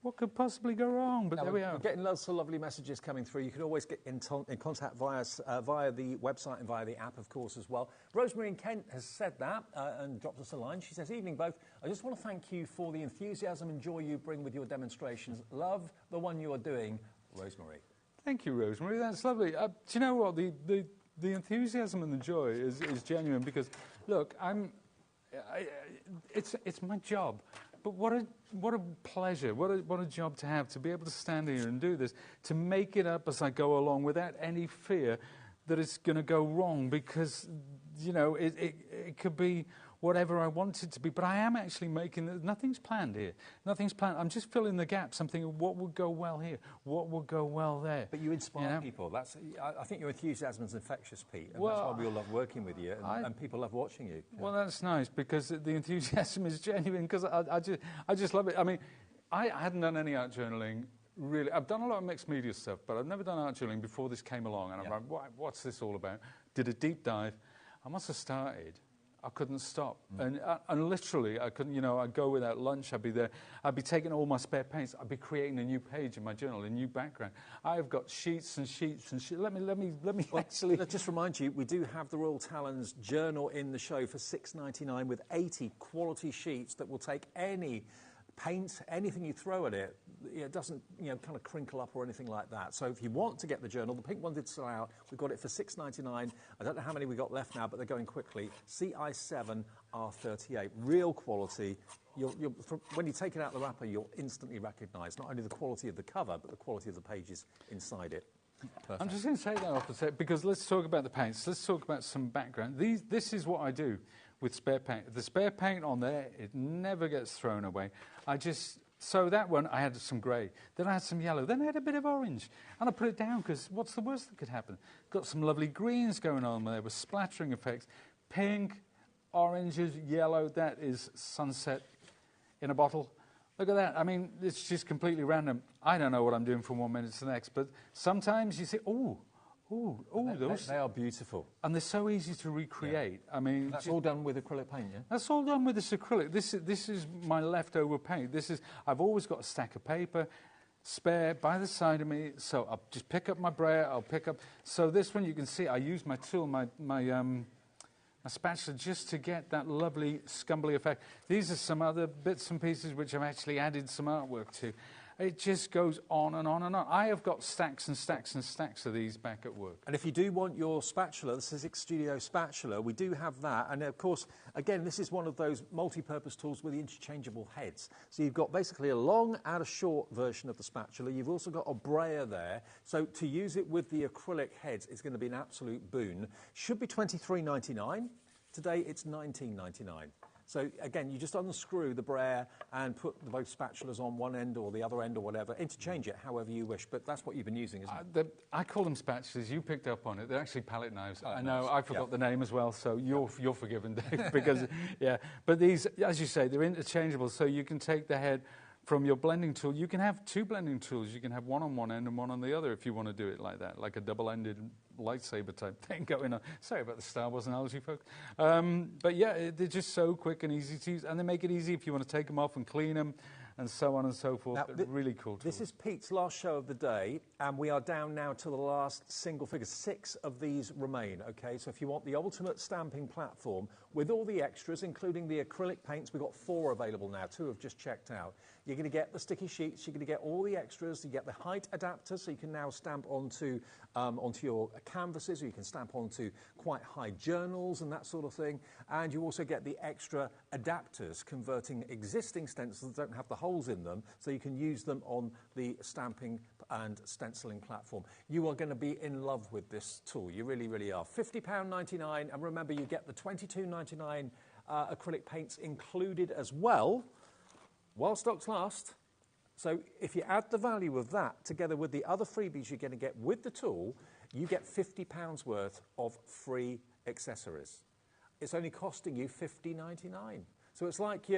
S5: What could possibly go wrong? But
S21: now,
S5: there we are.
S21: We're getting lots of lovely messages coming through. You can always get in contact via the website and via the app, of course, as well. Rosemary in Kent has said that and dropped us a line. She says, evening both. I just want to thank you for the enthusiasm and joy you bring with your demonstrations. Love the one you are doing, Rosemary.
S5: Thank you, Rosemary. That's lovely. Do you know what? The enthusiasm and the joy is genuine, because, look, it's my job. But what a pleasure, what a job to have, to be able to stand here and do this, to make it up as I go along without any fear that it's going to go wrong, because, you know, it could be whatever I want it to be. But I am actually nothing's planned here. Nothing's planned. I'm just filling the gaps. I'm thinking, what would go well here? What would go well there?
S21: But you inspire people. I think your enthusiasm is infectious, Pete, and that's why we all love working with you, and people love watching you.
S5: Well, that's nice, because the enthusiasm is genuine, because I just love it. I mean, I hadn't done any art journaling, really. I've done a lot of mixed media stuff, but I've never done art journaling before this came along, and I'm like, what's this all about? Did a deep dive. I must have started. I couldn't stop. And literally, I couldn't, you know, I'd go without lunch, I'd be there, I'd be taking all my spare paints, I'd be creating a new page in my journal, a new background. I've got sheets and sheets and sheets. Let me actually...
S21: Let's just remind you, we do have the Royal Talons journal in the show for $6.99 with 80 quality sheets that will take any paint, anything you throw at it, it doesn't, you know, kind of crinkle up or anything like that. So if you want to get the journal, the pink one did sell out. We've got it for $6.99. I don't know how many we got left now, but they're going quickly. CI7 R38, real quality. When you take it out of the wrapper, you'll instantly recognise not only the quality of the cover, but the quality of the pages inside it. Perfect.
S5: I'm just going to take that off a sec, because let's talk about the paints. Let's talk about some background. This is what I do with spare paint. The spare paint on there, it never gets thrown away. So that one, I had some grey. Then I had some yellow. Then I had a bit of orange. And I put it down, because what's the worst that could happen? Got some lovely greens going on there with splattering effects. Pink, oranges, yellow. That is sunset in a bottle. Look at that. I mean, it's just completely random. I don't know what I'm doing from 1 minute to the next. But sometimes you say, oh, Those
S21: they are beautiful.
S5: And they're so easy to recreate. I mean,
S21: that's all done with acrylic paint, yeah?
S5: That's all done with this acrylic. This is my leftover paint. I've always got a stack of paper spare by the side of me, so I'll just pick up my brayer, so this one you can see I use my tool, my spatula, just to get that lovely scumbly effect. These are some other bits and pieces which I've actually added some artwork to. It just goes on and on and on. I have got stacks and stacks and stacks of these back at work.
S21: And if you do want your spatula, the Sizzix Studio spatula, we do have that. And of course, again, this is one of those multi-purpose tools with the interchangeable heads. So you've got basically a long and a short version of the spatula. You've also got a brayer there. So to use it with the acrylic heads is going to be an absolute boon. Should be $23.99. Today it's $19.99. So again, you just unscrew the brayer and put both spatulas on one end or the other end or whatever. Interchange it however you wish, but that's what you've been using, isn't it?
S5: I call them spatulas. You picked up on it. They're actually palette knives. I know. I forgot the name as well, so you're forgiven, Dave. Because but these, as you say, they're interchangeable. So you can take the head from your blending tool. You can have two blending tools. You can have one on one end and one on the other if you want to do it like that, like a double-ended lightsaber type thing going on. Sorry about the Star Wars analogy, folks. But yeah, they're just so quick and easy to use, and they make it easy if you want to take them off and clean them, and so on and so forth. Now, really cool tools.
S21: This is Pete's last show of the day, and we are down now to the last single figure. 6 of these remain, okay? So if you want the ultimate stamping platform with all the extras, including the acrylic paints, we've got 4 available now. 2 have just checked out. You're going to get the sticky sheets, you're going to get all the extras, you get the height adapter, so you can now stamp onto your canvases, or you can stamp onto quite high journals and that sort of thing. And you also get the extra adapters, converting existing stencils that don't have the holes in them, so you can use them on the stamping and stenciling platform. You are going to be in love with this tool. You really, really are. £50.99, and remember, you get the $22.99 acrylic paints included as well, while stocks last. So if you add the value of that together with the other freebies you're going to get with the tool, you get £50 worth of free accessories. It's only costing you $50.99. So it's like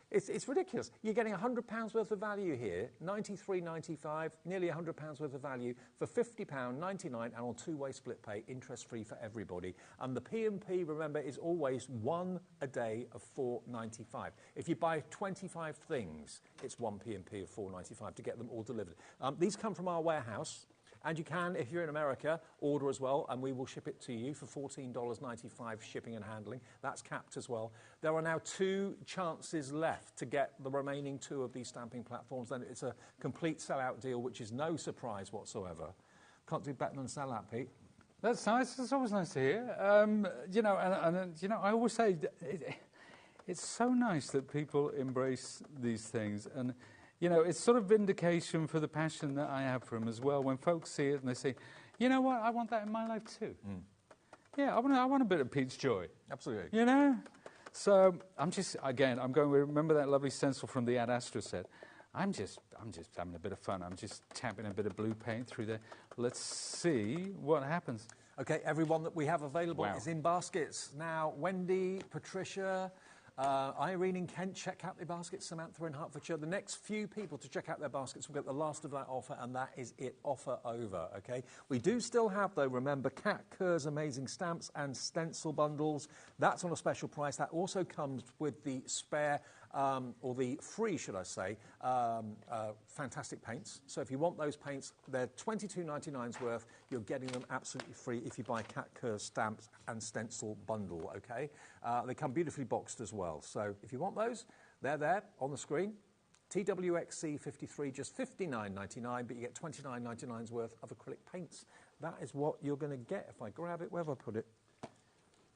S21: it's ridiculous. You're getting £100 worth of value here, $93.95, nearly £100 worth of value for £50.99, and on 2-way split pay, interest-free for everybody. And the P&P, remember, is always 1 a day of $4.95. If you buy 25 things, it's 1 P&P of $4.95 to get them all delivered. These come from our warehouse. And you can, if you're in America, order as well, and we will ship it to you for $14.95 shipping and handling. That's capped as well. There are now 2 chances left to get the remaining 2 of these stamping platforms. Then it's a complete sellout deal, which is no surprise whatsoever. Can't do better than sell that, Pete.
S5: That's nice. It's always nice to hear. You know, and you know, I always say it's so nice that people embrace these things. And you know, it's sort of vindication for the passion that I have for them as well. When folks see it and they say, you know what, I want that in my life too. Yeah, I want a bit of Pete's joy.
S21: Absolutely.
S5: You know? So I'm going with, remember that lovely stencil from the Ad Astra set? I'm just having a bit of fun. I'm just tapping a bit of blue paint through there. Let's see what happens.
S21: Okay, everyone that we have available is in baskets. Now, Wendy, Patricia, Irene in Kent, check out their baskets. Samantha in Hertfordshire. The next few people to check out their baskets will get the last of that offer, and that is it. Offer over, okay? We do still have, though, remember, Cat Kerr's amazing stamps and stencil bundles. That's on a special price. That also comes with the spare, or the free, should I say, fantastic paints. So if you want those paints, they're $22.99's worth. You're getting them absolutely free if you buy Cat Kerr's stamps and stencil bundle, okay? They come beautifully boxed as well. So if you want those, they're there on the screen. TWXC 53, just $59.99, but you get $29.99's worth of acrylic paints. That is what you're going to get if I grab it. Where have I put it?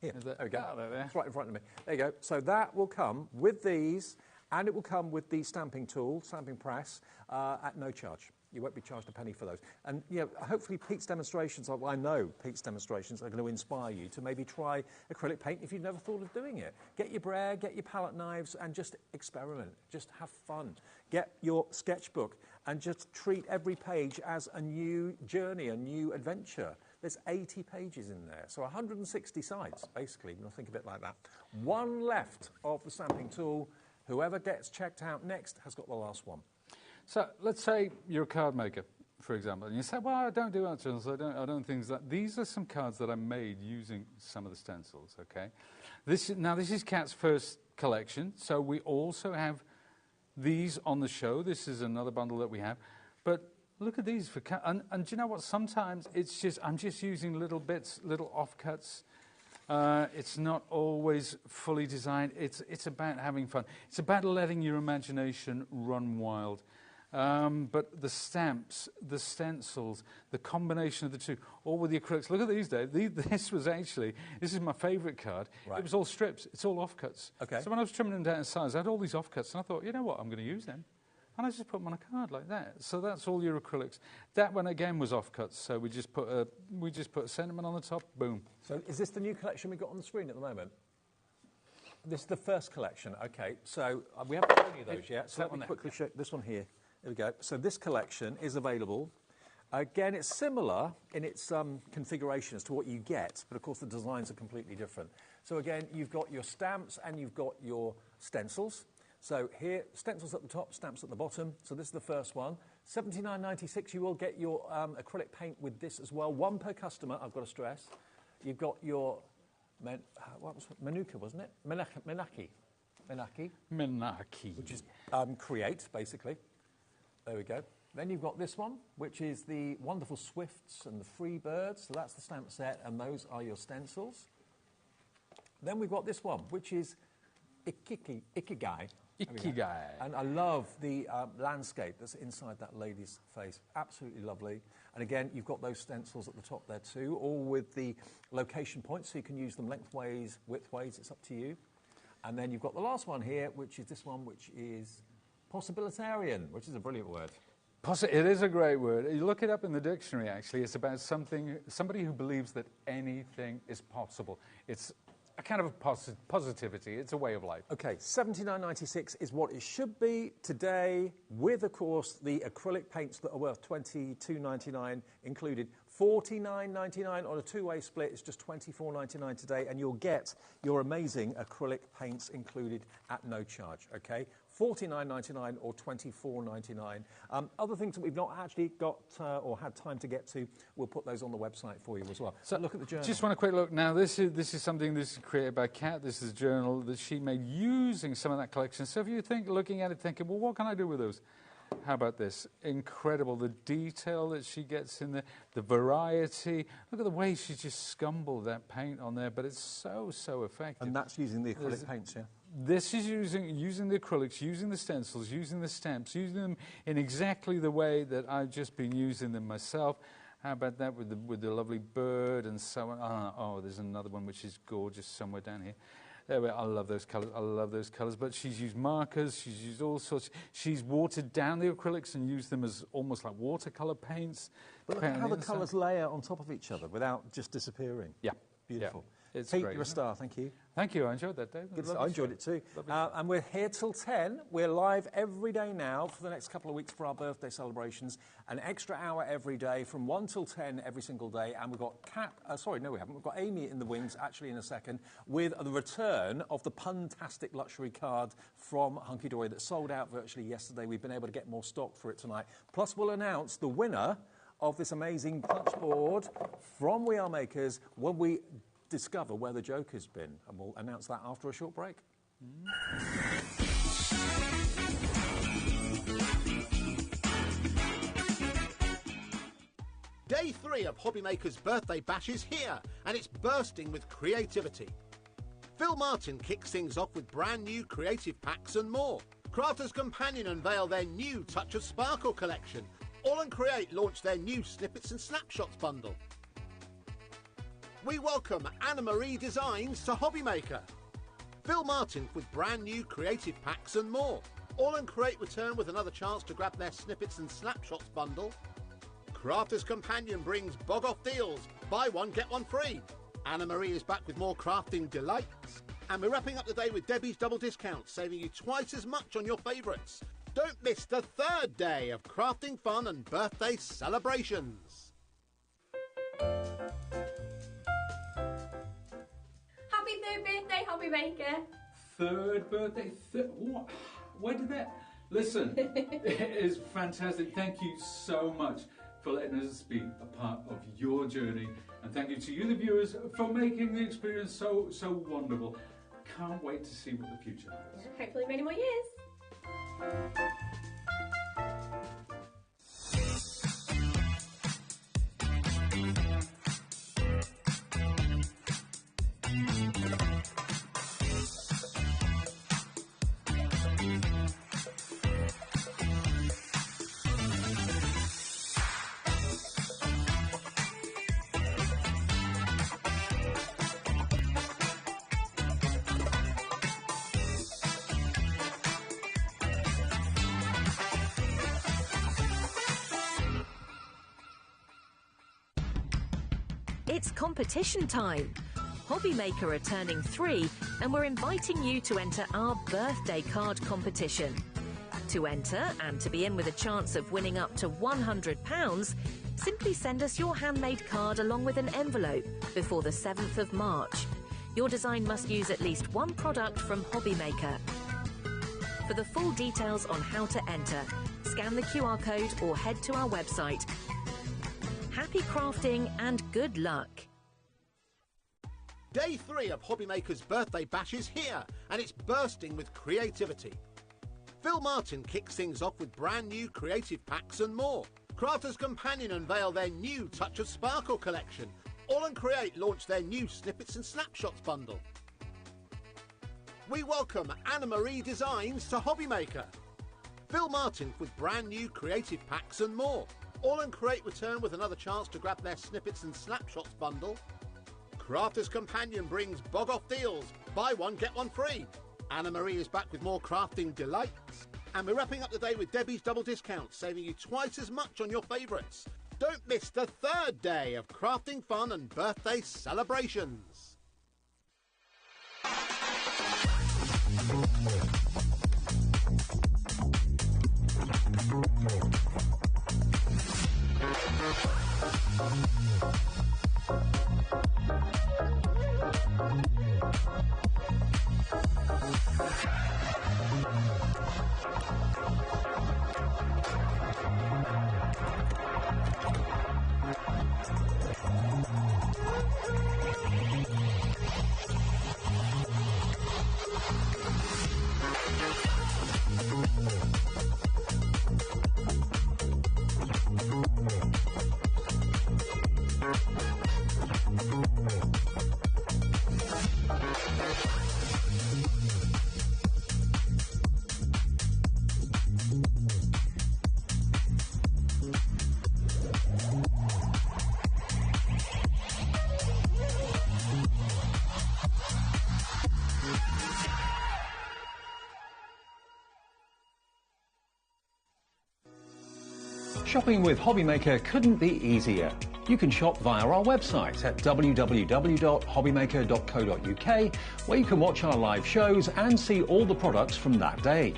S21: Here, there we go. It's right in front of me. There you go. So that will come with these, and it will come with the stamping tool, stamping press, at no charge. You won't be charged a penny for those. And you know, hopefully Pete's demonstrations, well, I know Pete's demonstrations are going to inspire you to maybe try acrylic paint if you've never thought of doing it. Get your brayer, get your palette knives, and just experiment. Just have fun. Get your sketchbook and just treat every page as a new journey, a new adventure. There's 80 pages in there, so 160 sides, basically, when I think of it like that. 1 left of the stamping tool. Whoever gets checked out next has got the last one.
S5: So let's say you're a card maker. for example. And you say, well, I don't do art journals, I don't things like that. These are some cards that I made using some of the stencils, okay? This is Cat's first collection, so we also have these on the show. This is another bundle that we have. But look at these for Cat. And do you know what? Sometimes it's just, I'm just using little bits, little offcuts. It's not always fully designed. It's about having fun. It's about letting your imagination run wild. But the stamps, the stencils, the combination of the two, all with the acrylics. Look at these, Dave. This is my favourite card. Right. It was all strips. It's all offcuts. Okay. So when I was trimming them down in size, I had all these offcuts, and I thought, you know what, I'm going to use them. And I just put them on a card like that. So that's all your acrylics. That one, again, was offcuts. So we just put a sentiment on the top, boom.
S21: So is this the new collection we've got on the screen at the moment? This is the first collection. OK, so we haven't shown you those yet. So let me quickly show this one here. There we go. So this collection is available. Again, it's similar in its configuration as to what you get, but of course the designs are completely different. So again, you've got your stamps and you've got your stencils. So here, stencils at the top, stamps at the bottom. So this is the first one. $79.96. You will get your acrylic paint with this as well. One per customer, I've got to stress. You've got your Manuka, wasn't it? Menaki. Which is create, basically. There we go. Then you've got this one, which is the wonderful Swifts and the Free Birds. So that's the stamp set, and those are your stencils. Then we've got this one, which is Ikigai. Ikigai. And I love the landscape that's inside that lady's face. Absolutely lovely. And again, you've got those stencils at the top there too, all with the location points, so you can use them lengthways, widthways, it's up to you. And then you've got the last one here, which is this one, which is Possibilitarian, which is a brilliant word.
S5: It is a great word. You look it up in the dictionary, actually. It's about somebody who believes that anything is possible. It's a kind of positivity. It's a way of life.
S21: OK, $79.96 is what it should be today, with, of course, the acrylic paints that are worth $22.99 included. $49.99 on a two-way split. It's just $24.99 today, and you'll get your amazing acrylic paints included at no charge, OK? $49.99 or $24.99. Other things that we've not actually got or had time to get to, we'll put those on the website for you as well. So look at the journal.
S5: Just want a quick look. Now, this is something this is created by Cat. This is a journal that she made using some of that collection. So if you think, looking at it, thinking, well, what can I do with those? How about this? Incredible. The detail that she gets in there, the variety. Look at the way she just scumbled that paint on there, but it's so effective.
S21: And that's using the acrylic paints, yeah?
S5: This is using the acrylics, using the stencils, using the stamps, using them in exactly the way that I've just been using them myself. How about that with the lovely bird and so on? Oh, there's another one which is gorgeous somewhere down here. There we are. I love those colours. I love those colours. But she's used markers. She's used all sorts. She's watered down the acrylics and used them as almost like watercolour paints.
S21: But look at how the colours layer on top of each other without just disappearing.
S5: Yeah.
S21: Beautiful.
S5: Yeah. It's
S21: Pete,
S5: great,
S21: you're a star. Thank you.
S5: Thank you. I enjoyed that, Dave.
S21: I enjoyed it too. And we're here till 10. We're live every day now for the next couple of weeks for our birthday celebrations. An extra hour every day from 1 till 10 every single day. And we've got we haven't. We've got Amy in the wings, actually, in a second, with the return of the Puntastic luxury card from Hunkydory that sold out virtually yesterday. We've been able to get more stock for it tonight. Plus, we'll announce the winner of this amazing punch board from We Are Makers when we discover where the Joker's been, and we'll announce that after a short break.
S17: Day 3 of HobbyMaker's birthday bash is here, and it's bursting with creativity. Phil Martin kicks things off with brand new creative packs and more. Crafters Companion unveil their new Touch of Sparkle collection. All and Create launch their new Snippets and Snapshots bundle. We welcome Anna-Marie Designs to HobbyMaker. Phil Martin with brand new creative packs and more. All and Create return with another chance to grab their Snippets and Snapshots bundle. Crafters Companion brings bog off deals. Buy one, get one free. Anna-Marie is back with more crafting delights. And we're wrapping up the day with Debbie's double discount, saving you twice as much on your favourites. Don't miss the third day of crafting fun and birthday celebrations.
S20: Happy third birthday, HobbyMaker.
S5: Third birthday? What? Where did that... Listen, it is fantastic. Thank you so much. for letting us be a part of your journey. And thank you to you, the viewers, for making the experience so wonderful. Can't wait to see what the future holds.
S20: Yeah, hopefully many more years.
S6: It's competition time. HobbyMaker are turning 3 and we're inviting you to enter our birthday card competition. To enter and to be in with a chance of winning up to £100, simply send us your handmade card along with an envelope before the 7th of March. Your design must use at least one product from HobbyMaker. For the full details on how to enter, scan the QR code or head to our website. Happy crafting and good luck.
S17: Day 3 of HobbyMaker's birthday bash is here, and it's bursting with creativity. Phil Martin kicks things off with brand new creative packs and more. Crafters Companion unveil their new Touch of Sparkle collection. All and Create launch their new Snippets and Snapshots bundle. We welcome Anna-Marie Designs to HobbyMaker. Phil Martin with brand new creative packs and more. All and Create return with another chance to grab their Snippets and Snapshots bundle. Crafters Companion brings Bog Off deals. Buy one, get one free. Anna-Marie is back with more crafting delights. And we're wrapping up the day with Debbie's double discount, saving you twice as much on your favourites. Don't miss the 3rd day of crafting fun and birthday celebrations.
S3: Shopping with HobbyMaker couldn't be easier. You can shop via our website at www.hobbymaker.co.uk, where you can watch our live shows and see all the products from that day.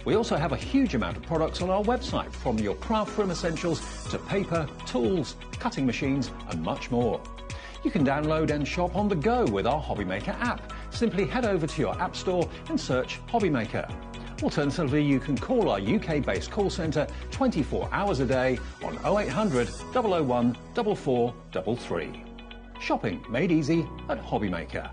S3: We also have a huge amount of products on our website, from your craft room essentials to paper, tools, cutting machines and much more. You can download and shop on the go with our HobbyMaker app. Simply head over to your app store and search HobbyMaker. Alternatively, you can call our UK-based call centre 24 hours a day on 0800 001 4433. Shopping made easy at HobbyMaker.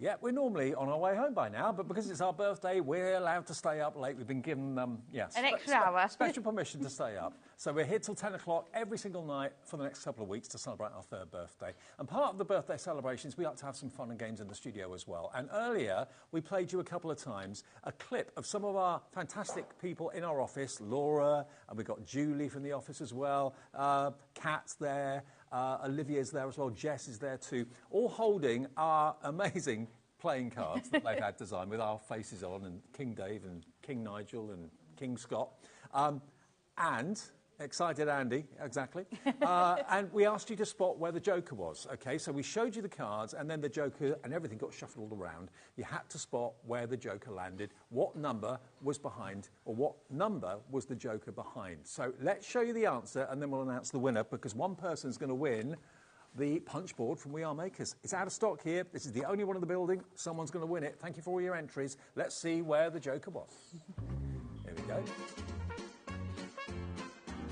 S21: Yeah, we're normally on our way home by now, but because it's our birthday, we're allowed to stay up late. We've been given an
S15: extra hour.
S21: Special permission to stay up. So we're here till 10 o'clock every single night for the next couple of weeks to celebrate our 3rd birthday. And part of the birthday celebrations, we like to have some fun and games in the studio as well. And earlier, we played you a couple of times a clip of some of our fantastic people in our office, Laura, and we've got Julie from the office as well, Kat's there, Olivia's there as well, Jess is there too, all holding our amazing playing cards that they've had designed with our faces on, and King Dave and King Nigel and King Scott. And excited Andy, exactly. And we asked you to spot where the Joker was, okay? So we showed you the cards, and then the Joker and everything got shuffled around. You had to spot where the Joker landed, what number was behind, or what number was the Joker behind. So let's show you the answer, and then we'll announce the winner, because one person's going to win the punch board from We Are Makers. It's out of stock here. This is the only one in the building. Someone's going to win it. Thank you for all your entries. Let's see where the joker was. Here we go.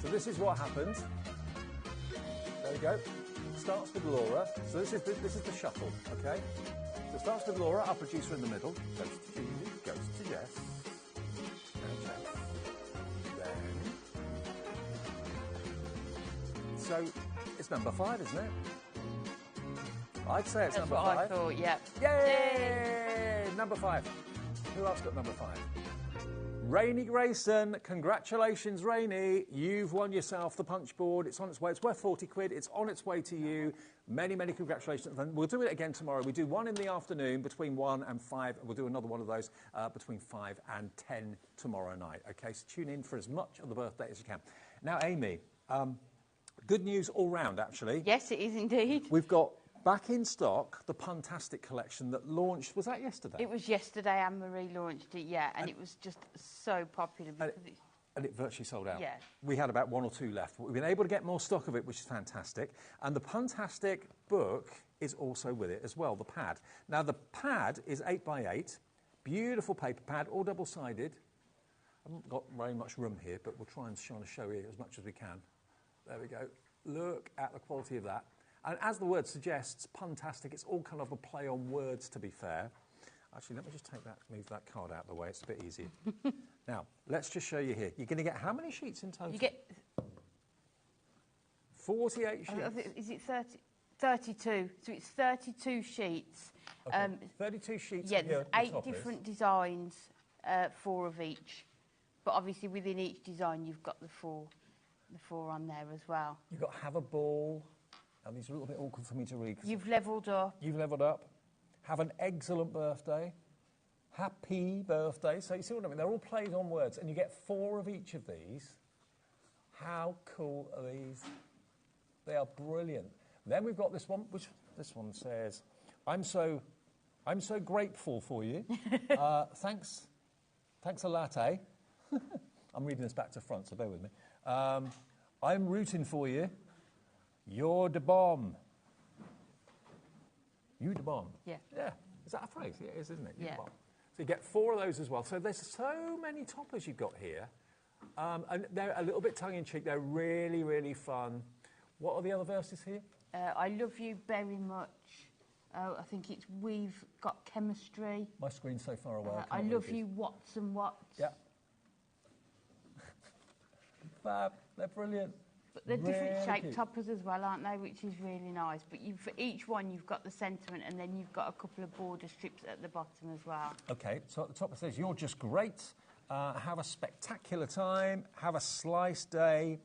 S21: So this is what happened. There we go. Starts with Laura. So this is the shuffle, okay? So it starts with Laura, our producer in the middle. Goes to Julie, goes to Jess. And Jess. Then. So it's number 5, isn't it? I'd say it's
S15: That's
S21: number 5.
S15: what I thought, yeah.
S21: Yay! Number 5. Who else got number 5? Rainey Grayson, congratulations, Rainey. You've won yourself the punch board. It's on its way. It's worth 40 quid. It's on its way to you. Many, many congratulations. And we'll do it again tomorrow. We do one in the afternoon between 1 and 5. We'll do another one of those between 5 and 10 tomorrow night. OK, so tune in for as much of the birthday as you can. Now, Amy, good news all round, actually.
S15: Yes, it is indeed.
S21: We've got back in stock the Puntastic collection that launched. Was that yesterday?
S15: It was yesterday. Anne-Marie launched it, yeah, and it was just so popular because
S21: and it virtually sold out.
S15: Yeah.
S21: We had about 1 or 2 left. But we've been able to get more stock of it, which is fantastic. And the Puntastic book is also with it as well, the pad. Now, the pad is 8x8, beautiful paper pad, all double-sided. I haven't got very much room here, but we'll try and show you as much as we can. There we go. Look at the quality of that. And as the word suggests, Puntastic, it's all kind of a play on words, to be fair. Actually, let me just move that card out of the way. It's a bit easier. Now, let's just show you here. You're going to get how many sheets in total?
S15: you get
S21: 48 sheets.
S15: Is it 30? 32. So it's 32 sheets.
S21: Okay. 32 sheets.
S15: Yeah,
S21: of
S15: there's
S21: your
S15: 8
S21: toppers.
S15: different designs, 4 of each. But obviously within each design you've got the four on there as well.
S21: You've got Have a Ball. Now, these are a little bit awkward for me to read.
S15: You've levelled up.
S21: You've levelled up. Have an excellent birthday. Happy birthday. So you see what I mean? They're all plays on words, and you get 4 of each of these. How cool are these? They are brilliant. Then we've got this one, which this one says, I'm so grateful for you. Thanks a latte. I'm reading this back to front, so bear with me. I'm rooting for you. You're the bomb. You the bomb.
S15: Yeah.
S21: Yeah. Is that a phrase? Yeah, it is, isn't it? You
S15: Yeah.
S21: the bomb. So you get 4 of those as well. So there's so many toppers you've got here. And they're a little bit tongue-in-cheek. They're really, really fun. What are the other verses here?
S15: I love you very much. I think it's We've Got Chemistry.
S21: My screen's so far away.
S15: I love you, Watson Watts.
S21: Yeah. Fab. They're brilliant.
S15: But they're different
S21: Really
S15: shaped
S21: cute.
S15: toppers as well, aren't they? Which is really nice. But for each one, you've got the sentiment, and then you've got a couple of border strips at the bottom as well.
S21: Okay, so at the top it says, you're just great. Have a spectacular time. Have a sliced day.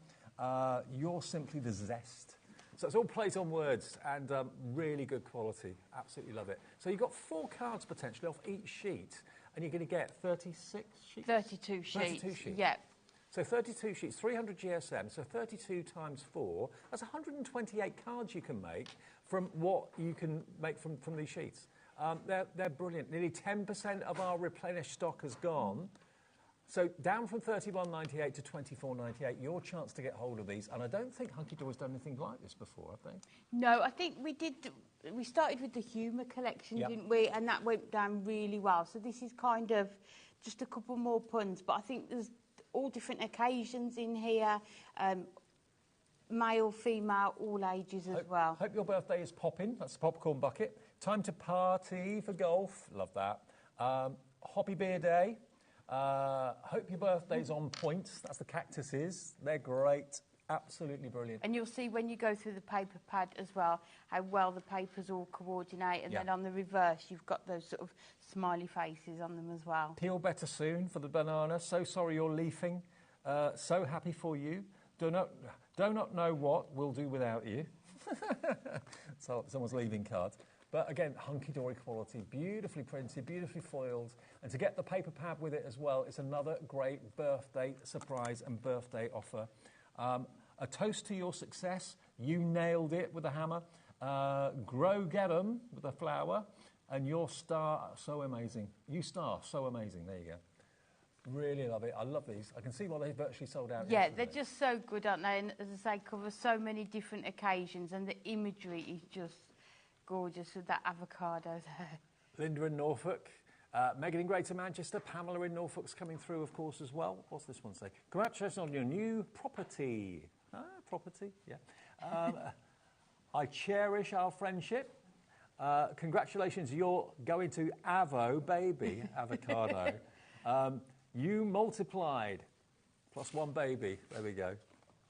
S21: You're simply the zest. So it's all plays on words and really good quality. Absolutely love it. So you've got 4 cards potentially off each sheet, and you're going to get 36 sheets?
S15: 32 sheets.
S21: 32 sheets.
S15: Yep.
S21: So 32 sheets, 300 GSM, so 32 times 4, that's 128 cards you can make from what you can make from these sheets. They're brilliant. Nearly 10% of our replenished stock has gone. So down from $31.98 to $24.98, your chance to get hold of these. And I don't think Hunkydory's done anything like this before, have they?
S15: No, I think we did. We started with the humour collection,
S21: Yep.
S15: didn't we? And that went down really well. So this is kind of just a couple more puns. But I think there's all different occasions in here. Male, female, all ages as well.
S21: Hope your birthday is popping. That's the popcorn bucket. Time to party for golf. Love that. Hobby Beer Day. Hope your birthday's on point. That's the cactuses. They're great. Absolutely brilliant.
S15: And you'll see when you go through the paper pad as well, how well the papers all coordinate. And
S21: Yeah.
S15: then on the reverse, you've got those sort of smiley faces on them as well.
S21: Peel better soon for the banana. So sorry you're leafing. So happy for you. Do not know what we'll do without you. So someone's leaving cards. But again, Hunkydory quality, beautifully printed, beautifully foiled. And to get the paper pad with it as well, it's another great birthday surprise and birthday offer. A toast to your success. You nailed it with a hammer. Grow get 'em with a flower. And your star, so amazing. You star, so amazing. There you go. Really love it. I love these. I can see why they virtually sold out.
S15: Yeah,
S21: yesterday.
S15: they're just so good, aren't they? And as I say, cover so many different occasions, and the imagery is just gorgeous with that avocado there.
S21: Linda in Norfolk, Megan in Greater Manchester, Pamela in Norfolk's coming through, of course, as well. What's this one say? Congratulations on your new property. Property, yeah. I cherish our friendship. Congratulations, you're going to Avo, baby, avocado. You multiplied, +1 baby. There we go.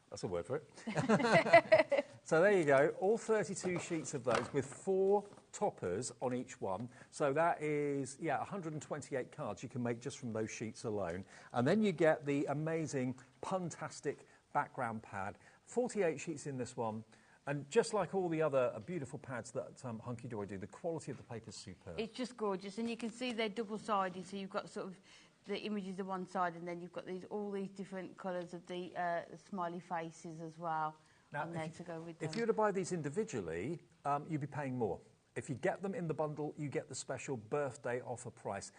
S21: That's a word for it. So there you go, all 32 sheets of those with 4 toppers on each one. So that is, 128 cards you can make just from those sheets alone. And then you get the amazing Puntastic background pad. 48 sheets in this one. And just like all the other beautiful pads that Hunkydory do, the quality of the paper is superb.
S15: It's just gorgeous, and you can see they're double-sided, so you've got sort of the images on one side, and then you've got all these different colours of the smiley faces as well on there to go with them.
S21: If you were to buy these individually, you'd be paying more. If you get them in the bundle, you get the special birthday offer price.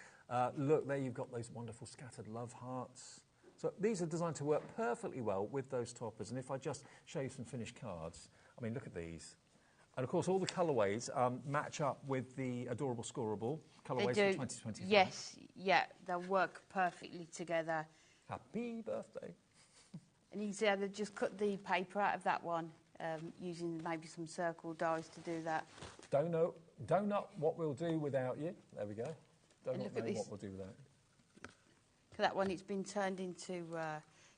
S21: Look, there you've got those wonderful scattered love hearts. So these are designed to work perfectly well with those toppers, and if I just show you some finished cards, I mean, look at these. And, of course, all the colourways match up with the Adorable Scoreable colourways for 2025.
S15: Yes, yeah, they'll work perfectly together.
S21: Happy birthday.
S15: And you can see how they've just cut the paper out of that one, using maybe some circle dies to do that.
S21: Donut, what we'll do without you. There we go. Donut,
S15: look at this.
S21: What we'll do without you.
S15: Look at that one, it's been turned into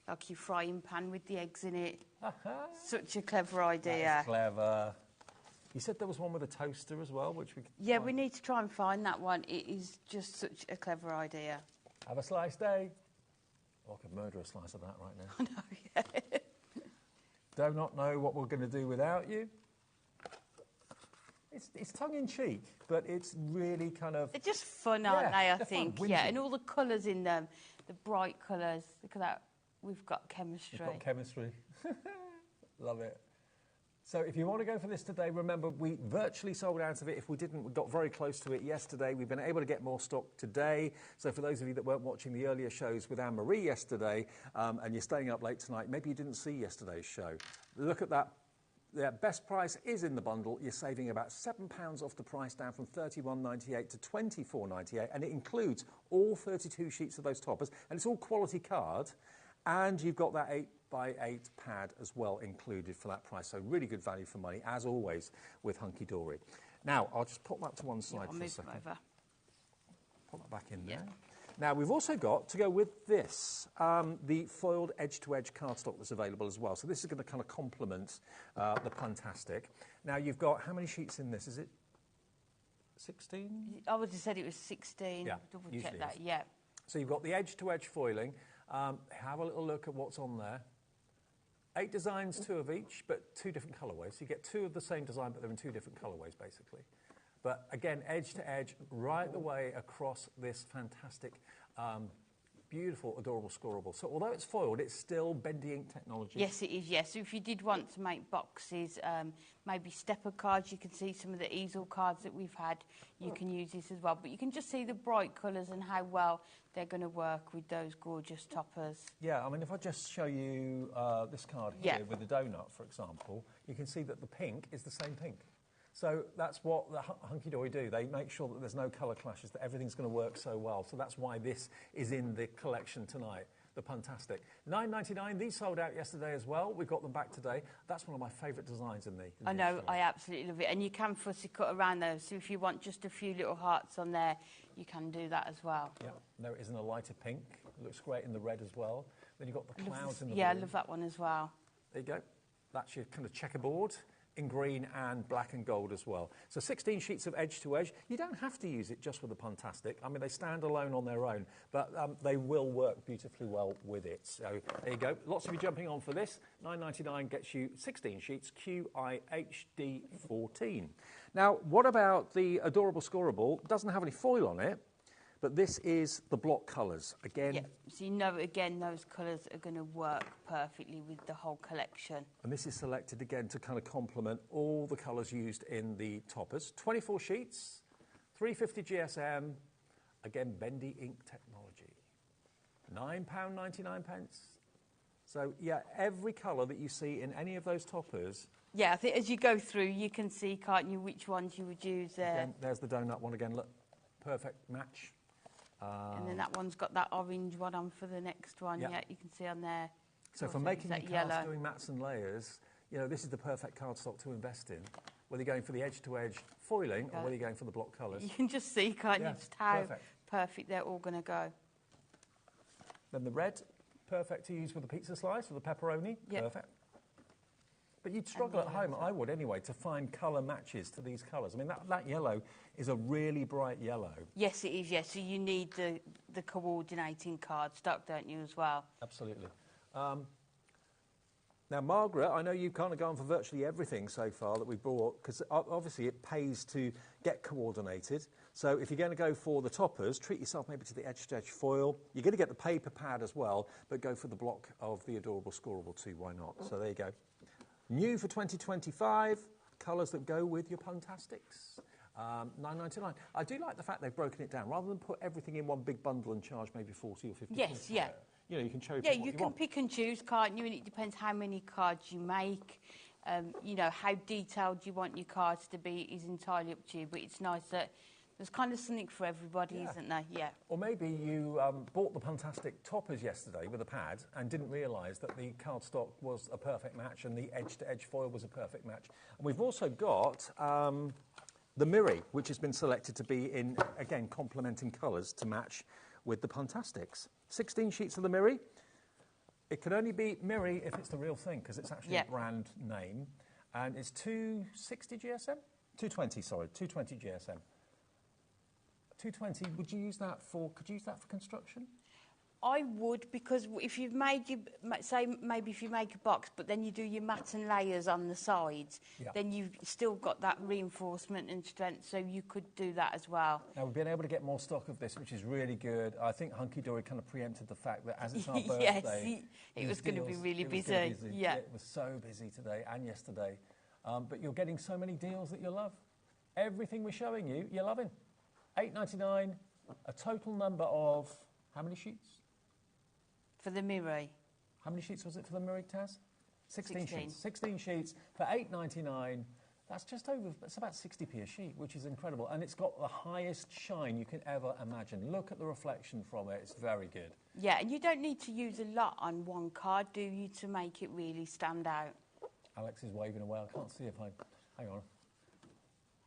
S15: like your frying pan with the eggs in it. Such a clever idea.
S21: That's clever. You said there was one with a toaster as well, which we could
S15: Yeah, we need to try and find that one. It is just such a clever idea.
S21: Have a sliced egg. Oh, I could murder a slice of that right now.
S15: I know, yeah.
S21: Do not know what we're going to do without you. It's tongue-in-cheek, but it's really kind of...
S15: They're just fun, aren't they, I think?
S21: Fun,
S15: yeah, and all the colours in them, the bright colours. Look at that. We've got chemistry.
S21: We've got chemistry. Love it. So if you want to go for this today, remember, we virtually sold out of it. If we didn't, we got very close to it yesterday. We've been able to get more stock today. So for those of you that weren't watching the earlier shows with Anne-Marie yesterday, and you're staying up late tonight, maybe you didn't see yesterday's show. Look at that. The best price is in the bundle. You're saving about £7 off the price, down from $31.98 to $24.98, and it includes all 32 sheets of those toppers, and it's all quality card, and you've got that 8x8 pad as well included for that price. So really good value for money, as always, with Hunkydory. Now, I'll just put that to one side for a second.
S15: Over.
S21: Put that back in there. Now, we've also got, to go with this, the foiled edge-to-edge cardstock that's available as well. So this is going to kind of complement the Puntastic. Now, you've got, how many sheets in this? Is it 16?
S15: I would have said it was 16.
S21: Yeah,
S15: Double
S21: usually
S15: check that,
S21: is.
S15: yeah.
S21: So you've got the edge-to-edge foiling. Have a little look at what's on there. 8 designs, 2 of each, but 2 different colourways. So you get 2 of the same design, but they're in 2 different colourways, basically. But again, edge to edge, right the way across this fantastic, beautiful, adorable scoreable. So although it's foiled, it's still bendy ink technology.
S15: Yes, it is, yes. So if you did want to make boxes, maybe stepper cards, you can see some of the easel cards that we've had, you can use this as well. But you can just see the bright colours and how well they're going to work with those gorgeous toppers.
S21: Yeah, I mean, if I just show you this card here with the donut, for example, you can see that the pink is the same pink. So that's what the Hunkydory do. They make sure that there's no colour clashes, that everything's going to work so well. So that's why this is in the collection tonight, the Puntastic. $9.99. These sold out yesterday as well. We've got them back today. That's one of my favourite designs in the
S15: I know, I absolutely love it. And you can fussy cut around those. So if you want just a few little hearts on there, you can do that as well.
S21: Yeah, no, it isn't a lighter pink. It looks great in the red as well. Then you've got the clouds in the blue.
S15: Yeah, I love that one as well.
S21: There you go. That's your kind of checkerboard in green and black and gold as well. So 16 sheets of edge to edge. You don't have to use it just with the Puntastic. I mean, they stand alone on their own, but they will work beautifully well with it. So there you go. Lots of you jumping on for this. $9.99 gets you 16 sheets, QIHD 14. Now, what about the adorable scoreable? Doesn't have any foil on it, but this is the block colours. Again,
S15: yeah, so you know, again, those colours are going to work perfectly with the whole collection.
S21: And this is selected again to kind of complement all the colours used in the toppers. 24 sheets, 350 GSM, again, bendy ink technology. £9.99. So, yeah, every colour that you see in any of those toppers...
S15: Yeah, I think as you go through, you can see, can't you, which ones you would use there.
S21: Again, there's the donut one again, look, perfect match.
S15: And then that one's got that orange one on for the next one, yeah, you can see on there.
S21: So for making your cards, doing mats and layers, you know, this is the perfect cardstock to invest in. Whether you're going for the edge-to-edge foiling or whether you're going for the block colours.
S15: You can just see, can't you, just how perfect they're all going to go.
S21: Then the red, perfect to use with a pizza slice or the pepperoni, perfect. But you'd struggle at home, I would anyway, to find colour matches to these colours. I mean, that yellow is a really bright yellow.
S15: Yes, it is, yes. So you need the coordinating cardstock, don't you, as well?
S21: Absolutely. Now, Margaret, I know you've kind of gone for virtually everything so far that we've brought, because obviously it pays to get coordinated. So if you're going to go for the toppers, treat yourself maybe to the edge-to-edge foil. You're going to get the paper pad as well, but go for the block of the adorable scorable too, why not? So there you go. New for 2025, colours that go with your Puntastics. $9.99. I do like the fact they've broken it down. Rather than put everything in one big bundle and charge maybe 40 or 50
S15: Yes, yeah.
S21: You know, you can cherry
S15: pick
S21: what
S15: you
S21: you
S15: can
S21: want.
S15: pick and choose, can't you? And it depends how many cards you make. You know, how detailed you want your cards to be is entirely up to you. But it's nice that there's kind of something for everybody, isn't there? Yeah.
S21: Or maybe you bought the Puntastic toppers yesterday with a pad and didn't realise that the cardstock was a perfect match and the edge-to-edge foil was a perfect match. And we've also got the Miri, which has been selected to be in, again, complementing colours to match with the Puntastics. 16 sheets of the Miri. It can only be Miri if it's the real thing, because it's actually a brand name. And it's 260 GSM? 220, sorry, 220 GSM. 220, would you use that for, could you use that for construction?
S15: I would, because if you've made your, say maybe if you make a box, but then you do your mat and layers on the sides, then you've still got that reinforcement and strength, so you could do that as well.
S21: Now, we've been able to get more stock of this, which is really good. I think Hunkydory kind of preempted the fact that as it's our birthday...
S15: it was going to be really busy. Yeah.
S21: It was so busy today and yesterday. But you're getting so many deals that you love. Everything we're showing you, you're loving. $8.99, a total number of... how many sheets?
S15: For the Miri.
S21: How many sheets was it for the Miri, Taz? 16 sheets. 16 sheets for $8.99. That's just over, that's about 60p a sheet, which is incredible. And it's got the highest shine you can ever imagine. Look at the reflection from it. It's very good.
S15: Yeah, and you don't need to use a lot on one card, do you, to make it really stand out?
S21: Alex is waving away. I can't see if I... hang on.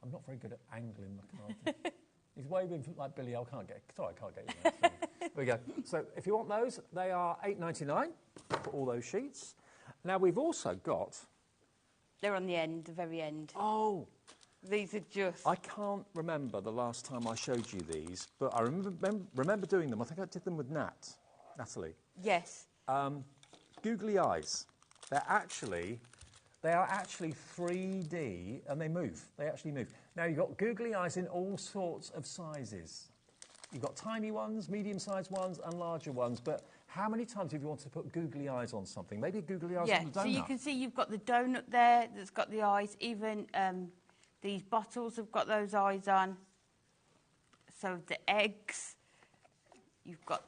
S21: I'm not very good at angling the card. He's waving like Billy. I can't get... sorry, I can't get you there. There we go. So if you want those, they are $8.99 for all those sheets. Now, we've also got...
S15: they're on the end, the very end.
S21: Oh!
S15: These are just...
S21: I can't remember the last time I showed you these, but I remember doing them. I think I did them with Natalie.
S15: Yes.
S21: Googly eyes. They are actually 3D, and they move. They actually move. Now, you've got googly eyes in all sorts of sizes. You've got tiny ones, medium-sized ones, and larger ones, but how many times have you wanted to put googly eyes on something? Maybe googly eyes on the donut.
S15: So you can see you've got the donut there that's got the eyes. Even these bottles have got those eyes on. So the eggs. You've got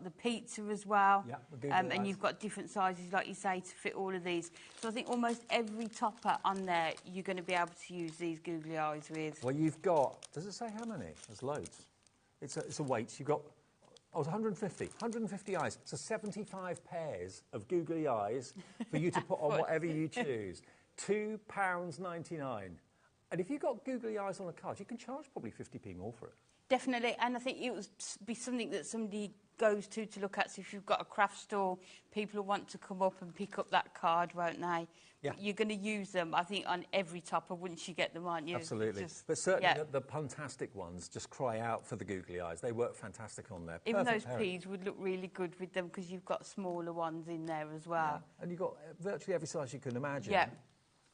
S15: the pizza as well.
S21: Yeah, the googly eyes.
S15: And you've got different sizes, like you say, to fit all of these. So I think almost every topper on there, you're going to be able to use these googly eyes with.
S21: Well, you've got... does it say how many? There's loads. It's a weight. You've got... oh, it's 150 eyes. So 75 pairs of googly eyes for you to put on whatever you choose. £2.99. And if you've got googly eyes on a card, you can charge probably 50p more for it.
S15: Definitely, and I think it would be something that somebody goes to look at. So if you've got a craft store, people will want to come up and pick up that card, won't they? Yeah. You're going to use them, I think, on every topper once you get them, aren't you?
S21: Absolutely. But certainly the Puntastic ones just cry out for the googly eyes. They work fantastic on there.
S15: Even those peas would look really good with them because you've got smaller ones in there as well.
S21: Yeah. And you've got virtually every size you can imagine.
S15: Yeah.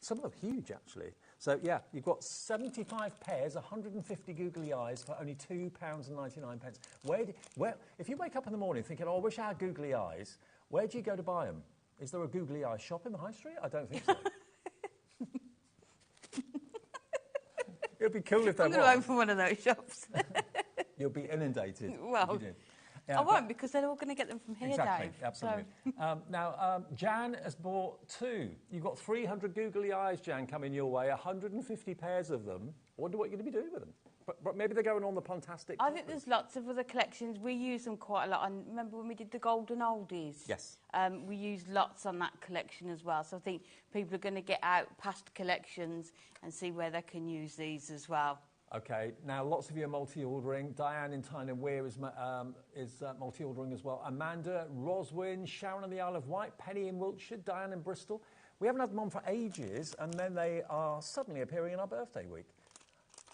S21: Some of them huge, actually. So, yeah, you've got 75 pairs, 150 googly eyes for only £2.99. Where, if you wake up in the morning thinking, oh, I wish I had googly eyes, where do you go to buy them? Is there a googly eye shop in the high street? I don't think so. It would be cool if there was.
S15: I'm going to open one of those shops.
S21: You'll be inundated.
S15: Well, I won't, because they're all going to get them from here,
S21: Exactly,
S15: Dave.
S21: absolutely.
S15: So.
S21: Now, Jan has bought 2. You've got 300 googly eyes, Jan, coming your way, 150 pairs of them. I wonder what you're going to be doing with them. But maybe they're going on the Plantastic.
S15: I think there's lots of other collections. We use them quite a lot. And remember when we did the Golden Oldies?
S21: Yes.
S15: We used lots on that collection as well. So I think people are going to get out past collections and see where they can use these as well.
S21: Okay, now lots of you are multi-ordering. Diane in Tyne and Wear is multi-ordering as well. Amanda, Roswyn, Sharon on the Isle of Wight, Penny in Wiltshire, Diane in Bristol. We haven't had them on for ages, and then they are suddenly appearing in our birthday week.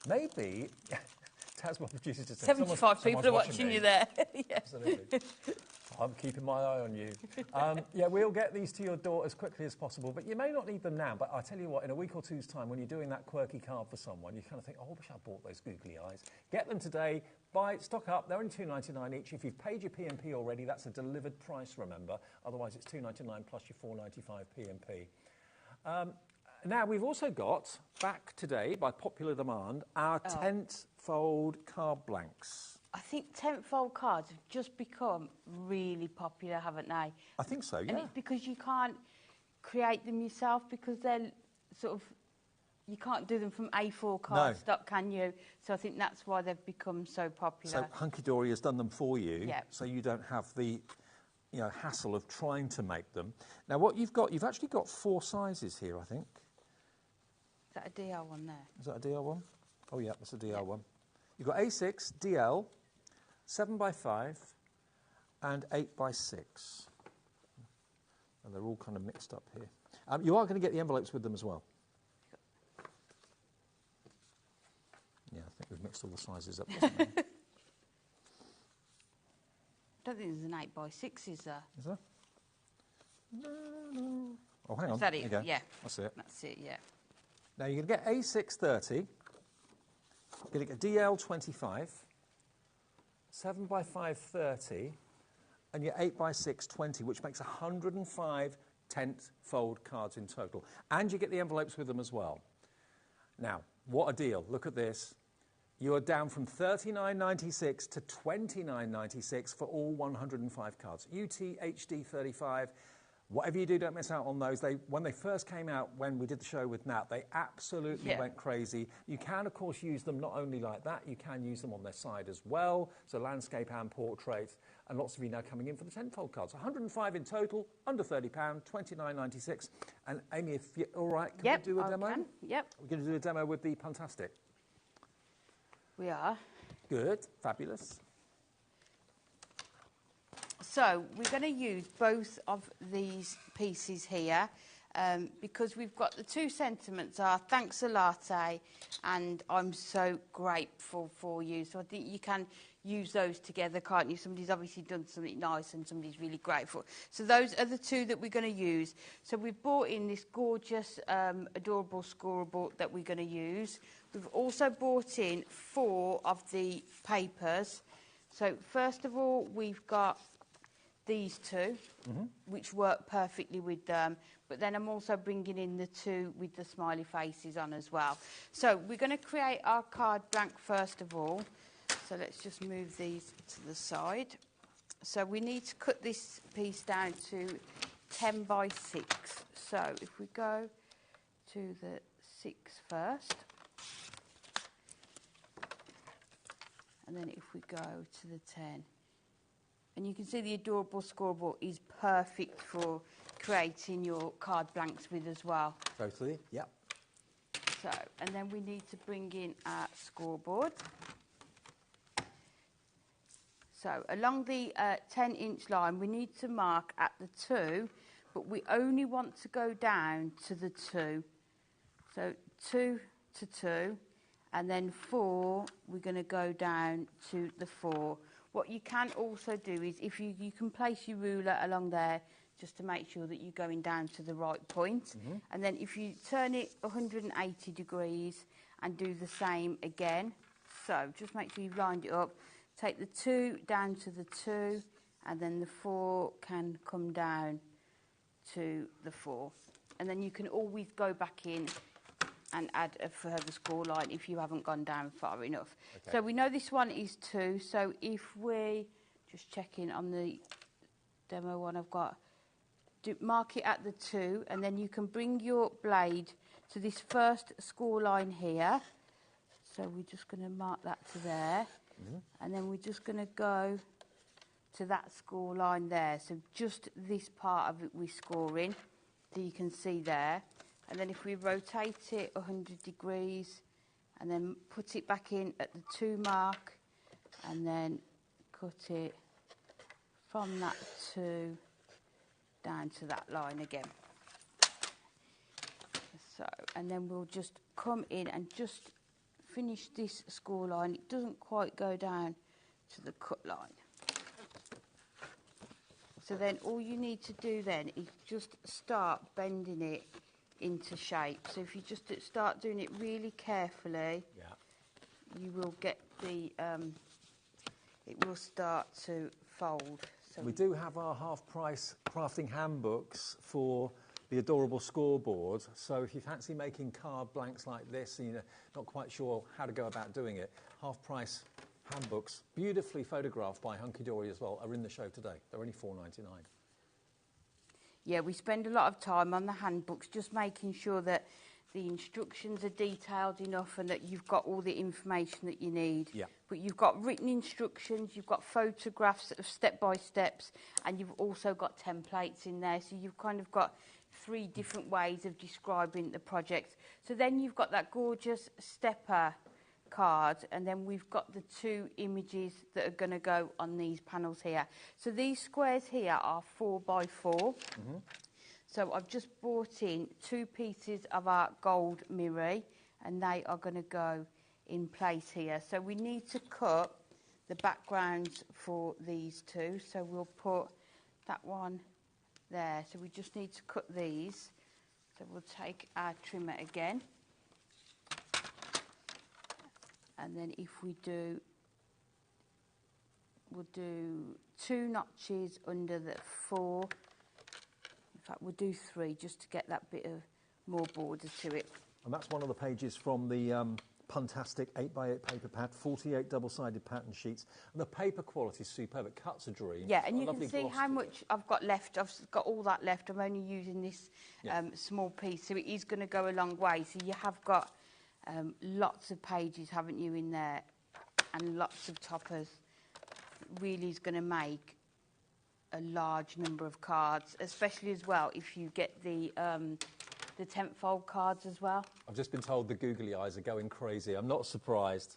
S21: Maybe, Taz, my producer, just said
S15: 75 people are watching you there. Yeah.
S21: Absolutely. I'm keeping my eye on you. Yeah, we'll get these to your door as quickly as possible, but you may not need them now. But I tell you what, in a week or two's time, when you're doing that quirky card for someone, you kind of think, oh, I wish I bought those googly eyes. Get them today. Stock up. They're only $2.99 each. If you've paid your P&P already, that's a delivered price, remember. Otherwise, it's $2.99 plus your $4.95 P&P. Now, we've also got, back today, by popular demand, our tent-fold card blanks.
S15: I think tent-fold cards have just become really popular, haven't they?
S21: I think so, yeah.
S15: And it's because you can't create them yourself, because they're sort of... You can't do them from A4 cardstock, can you? So I think that's why they've become so popular.
S21: So Hunkydory has done them for you,
S15: yep.
S21: So you don't have the hassle of trying to make them. Now, what you've actually got 4 sizes here, I think.
S15: Is that a DL one there?
S21: Is that a DL one? Oh, yeah, that's a DL one. You've got A6, DL, 7x5, and 8x6. And they're all kind of mixed up here. You are going to get the envelopes with them as well. Yeah, I think we've mixed all the sizes up. I
S15: don't think there's an 8x6, is there?
S21: Is there? No. Oh, hang on.
S15: Is that it?
S21: There you go.
S15: Yeah.
S21: That's it.
S15: That's it, yeah.
S21: Now, you're going to get A630, you're going to get DL25, 7x5 30, and your 8x6 20, which makes 105 tent-fold cards in total. And you get the envelopes with them as well. Now, what a deal. Look at this. You are down from $39.96 to $29.96 for all 105 cards. UT, HD 35. Whatever you do, don't miss out on those. When they first came out, when we did the show with Nat, they absolutely went crazy. You can, of course, use them not only like that, you can use them on their side as well, so landscape and portrait, and lots of you now coming in for the tenfold cards. 105 in total, under £30, $29.96. And Amy, if you're all right, can we do a demo?
S15: Can. Yep.
S21: We're going to do a demo with the Plantastic.
S15: We are.
S21: Good, fabulous.
S15: So we're going to use both of these pieces here because we've got the 2 sentiments are thanks a latte and I'm so grateful for you. So I think you can use those together, can't you? Somebody's obviously done something nice and somebody's really grateful. So those are the 2 that we're going to use. So we've brought in this gorgeous, adorable scoreboard that we're going to use. We've also brought in 4 of the papers. So first of all, we've got these 2, which work perfectly with them. But then I'm also bringing in the 2 with the smiley faces on as well. So we're going to create our card blank first of all. So let's just move these to the side. So we need to cut this piece down to 10x6. So if we go to the 6 first, and then if we go to the 10. And you can see the adorable scoreboard is perfect for creating your card blanks with as well.
S21: Totally, yep.
S15: So, and then we need to bring in our scoreboard. So, along the 10-inch line, we need to mark at the 2, but we only want to go down to the 2. So, 2 to 2, and then 4, we're going to go down to the 4. What you can also do is, if you can place your ruler along there just to make sure that you're going down to the right point. And then if you turn it 180 degrees and do the same again. So just make sure you've lined it up. Take the 2 down to the 2, and then the 4 can come down to the 4. And then you can always go back in and add a further score line if you haven't gone down far enough. Okay. So we know this one is 2, so if we just checking on the demo one I've got. Mark it at the 2, and then you can bring your blade to this first score line here. So we're just going to mark that to there, and then we're just going to go to that score line there. So just this part of it we're scoring, so you can see there. And then if we rotate it 100 degrees, and then put it back in at the 2 mark, and then cut it from that 2 down to that line again. So, and then we'll just come in and just finish this score line. It doesn't quite go down to the cut line. So then all you need to do then is just start bending it into shape. So if you just start doing it really carefully, you will get the, it will start to fold. So
S21: we do have our half-price crafting handbooks for the adorable scoreboard. So if you fancy making card blanks like this and you're not quite sure how to go about doing it, half-price handbooks, beautifully photographed by Hunkydory as well, are in the show today. They're only $4.99.
S15: Yeah, we spend a lot of time on the handbooks, just making sure that the instructions are detailed enough and that you've got all the information that you need.
S21: Yeah.
S15: But you've got written instructions, you've got photographs of step-by-steps, and you've also got templates in there. So you've kind of got 3 different ways of describing the project. So then you've got that gorgeous stepper card, and then we've got the 2 images that are going to go on these panels here. So these squares here are 4x4. So I've just brought in 2 pieces of our gold mirror, and they are going to go in place here. So we need to cut the backgrounds for these 2. So we'll put that one there. So we just need to cut these. So we'll take our trimmer again. And then if we do, we'll do 2 notches under the 4. In fact, we'll do 3 just to get that bit of more border to it.
S21: And that's one of the pages from the Puntastic 8x8 paper pad, 48 double-sided pattern sheets. And the paper quality is superb. It cuts a dream.
S15: Yeah, and you can see how much I've got left. I've got all that left. I'm only using this small piece, so it is going to go a long way. So you have got lots of pages, haven't you, in there, and lots of toppers. Really is going to make a large number of cards, especially as well if you get the 10th fold cards as well.
S21: I've just been told the googly eyes are going crazy. I'm not surprised.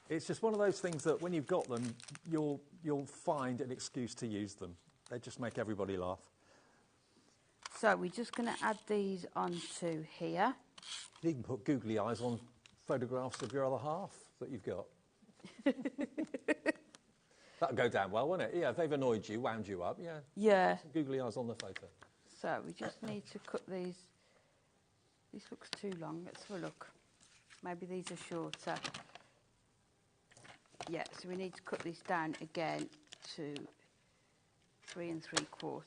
S21: It's just one of those things that when you've got them, you'll find an excuse to use them. They just make everybody laugh.
S15: So we're just going to add these onto here.
S21: You can put googly eyes on photographs of your other half that you've got. That'll go down well, won't it? Yeah, if they've annoyed you, wound you up, yeah.
S15: Yeah.
S21: Some googly eyes on the photo.
S15: So we just need to cut these. This looks too long. Let's have a look. Maybe these are shorter. Yeah, so we need to cut this down again to 3 3/4.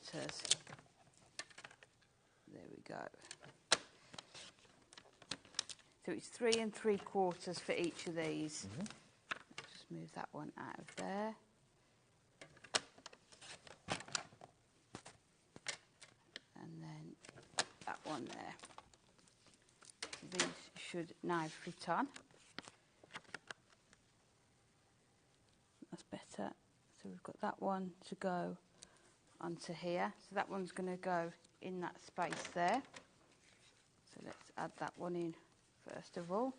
S15: There we go. So it's 3 3/4 for each of these. Let's just move that one out of there. And then that one there. So these should now fit on. That's better. So we've got that one to go onto here. So that one's going to go in that space there. So let's add that one in first of all.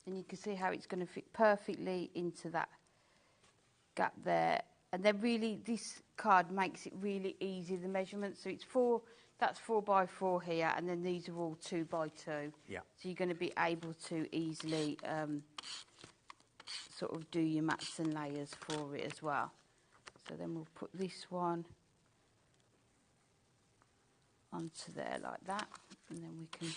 S15: And you can see how it's going to fit perfectly into that gap there. And then really this card makes it really easy, the measurements. So it's 4, that's 4x4 here, and then these are all 2x2.
S21: Yeah.
S15: So you're going to be able to easily sort of do your mats and layers for it as well. So then we'll put this one onto there like that, and then we can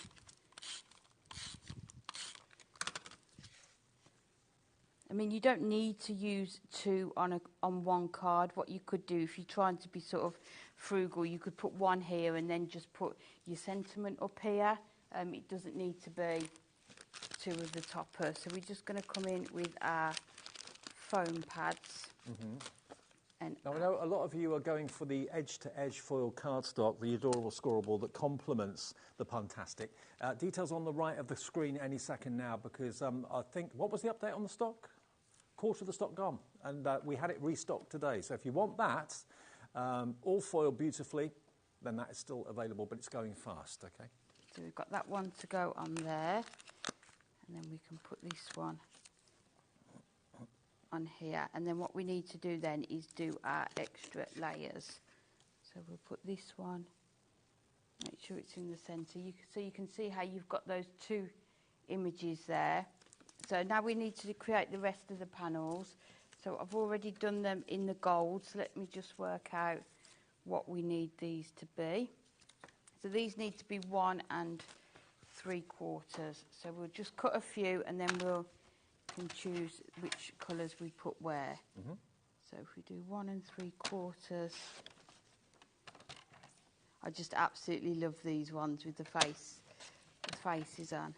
S15: I mean, you don't need to use 2 on one card. What you could do, if you're trying to be sort of frugal, you could put 1 here and then just put your sentiment up here. It doesn't need to be 2 of the toppers. So we're just going to come in with our foam pads. And
S21: Now, I know a lot of you are going for the edge-to-edge foil cardstock, the adorable scorable that complements the Puntastic. Details on the right of the screen any second now, because I think, what was the update on the stock? Quarter of the stock gone, and we had it restocked today. So if you want that, all foil beautifully, then that is still available, but it's going fast, okay?
S15: So we've got that one to go on there, and then we can put this one on here. And then what we need to do then is do our extra layers. So we'll put this one, make sure it's in the centre. So you can see how you've got those 2 images there. So now we need to create the rest of the panels. So I've already done them in the gold, so let me just work out what we need these to be. So these need to be 1 3/4. So we'll just cut a few, and then we'll can choose which colours we put where. So if we do 1 3/4, I just absolutely love these ones with the faces on.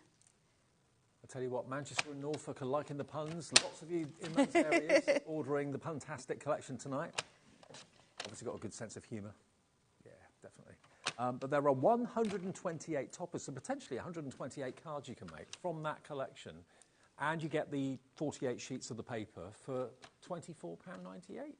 S21: I tell you what, Manchester and Norfolk are liking the puns. Lots of you in those areas ordering the Puntastic collection tonight. Obviously got a good sense of humour. Yeah, definitely. But there are 128 toppers, so potentially 128 cards you can make from that collection. And you get the 48 sheets of the paper for £24.98.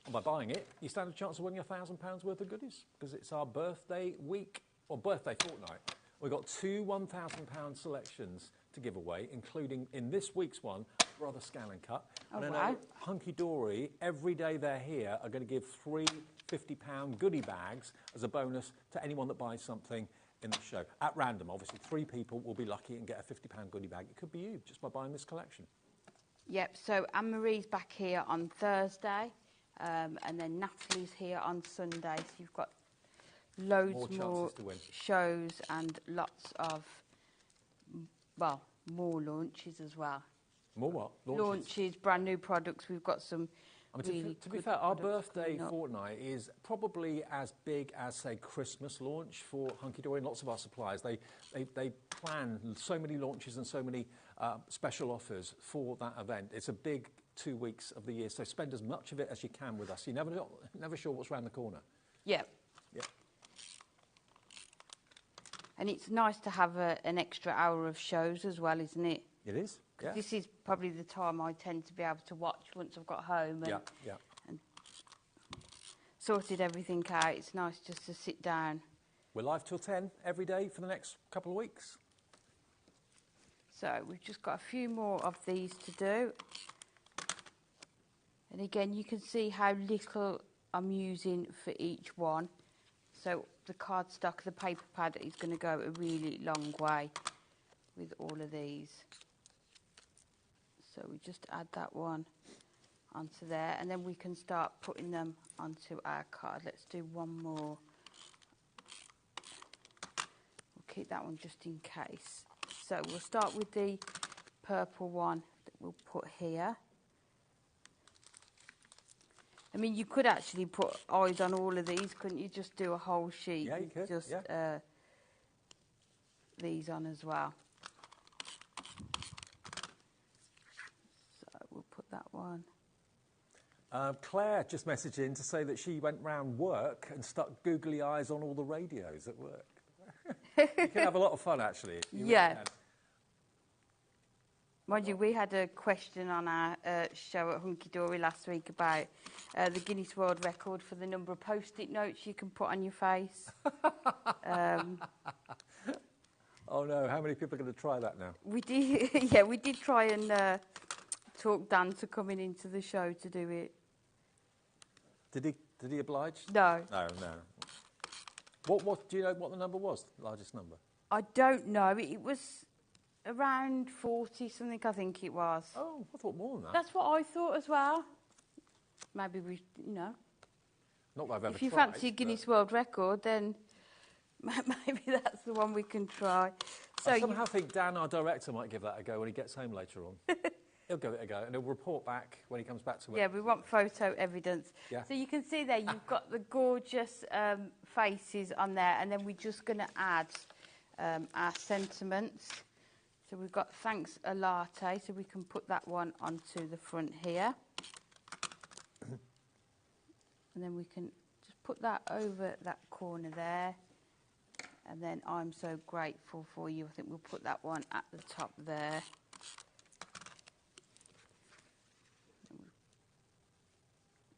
S21: And by buying it, you stand a chance of winning £1,000 worth of goodies, because it's our birthday week, or birthday fortnight. We've got 2 £1,000 selections to give away, including in this week's one, Brother Scan and Cut.
S15: Oh,
S21: and I
S15: wow.
S21: know Hunkydory, every day they're here, are going to give 3 £50 goodie bags as a bonus to anyone that buys something in the show. At random, obviously, 3 people will be lucky and get a £50 goodie bag. It could be you, just by buying this collection.
S15: Yep, so Anne-Marie's back here on Thursday, and then Natalie's here on Sunday. So you've got loads more shows and lots of, well, more launches as well.
S21: More what?
S15: Launches, brand new products. We've got some.
S21: I mean, to be fair, our birthday fortnight is probably as big as, say, Christmas launch for Hunkydory and lots of our suppliers. They plan so many launches and so many special offers for that event. It's a big 2 weeks of the year, so spend as much of it as you can with us. You're never sure what's around the corner.
S15: Yeah.
S21: Yeah.
S15: And it's nice to have an extra hour of shows as well, isn't it?
S21: It is. Yeah.
S15: This is probably the time I tend to be able to watch once I've got home and sorted everything out. It's nice just to sit down.
S21: We're live till 10 every day for the next couple of weeks.
S15: So we've just got a few more of these to do. And again, you can see how little I'm using for each one. So the cardstock, the paper pad is going to go a really long way with all of these. So we just add that one onto there, and then we can start putting them onto our card. Let's do one more. We'll keep that one just in case. So we'll start with the purple one that we'll put here. I mean, you could actually put eyes on all of these, couldn't you? Just do a whole sheet.
S21: Yeah, you could.
S15: Just these on as well. So we'll put that one.
S21: Claire just messaged in to say that she went round work and stuck googly eyes on all the radios at work. You can have a lot of fun, actually.
S15: Yeah. Mind you, we had a question on our show at Hunkydory last week about the Guinness World Record for the number of Post-it notes you can put on your face.
S21: Oh no, how many people are going to try that now?
S15: We did, yeah, we did try and talk Dan to coming into the show to do it.
S21: Did he oblige?
S15: No.
S21: No. What do you know what the number was, the largest number?
S15: I don't know. It was around 40 something, I think it was.
S21: Oh, I thought more than that.
S15: That's what I thought as well. Maybe we,
S21: Not that I've ever
S15: if you
S21: tried,
S15: fancy a Guinness World Record, then maybe that's the one we can try. So
S21: I somehow think Dan, our director, might give that a go when he gets home later on. He'll give it a go and he'll report back when he comes back to it.
S15: Yeah, we want photo evidence.
S21: Yeah.
S15: So you can see there, you've got the gorgeous faces on there, and then we're just going to add our sentiments. So we've got Thanks a Latte, so we can put that one onto the front here. And then we can just put that over that corner there. And then I'm so grateful for you. I think we'll put that one at the top there.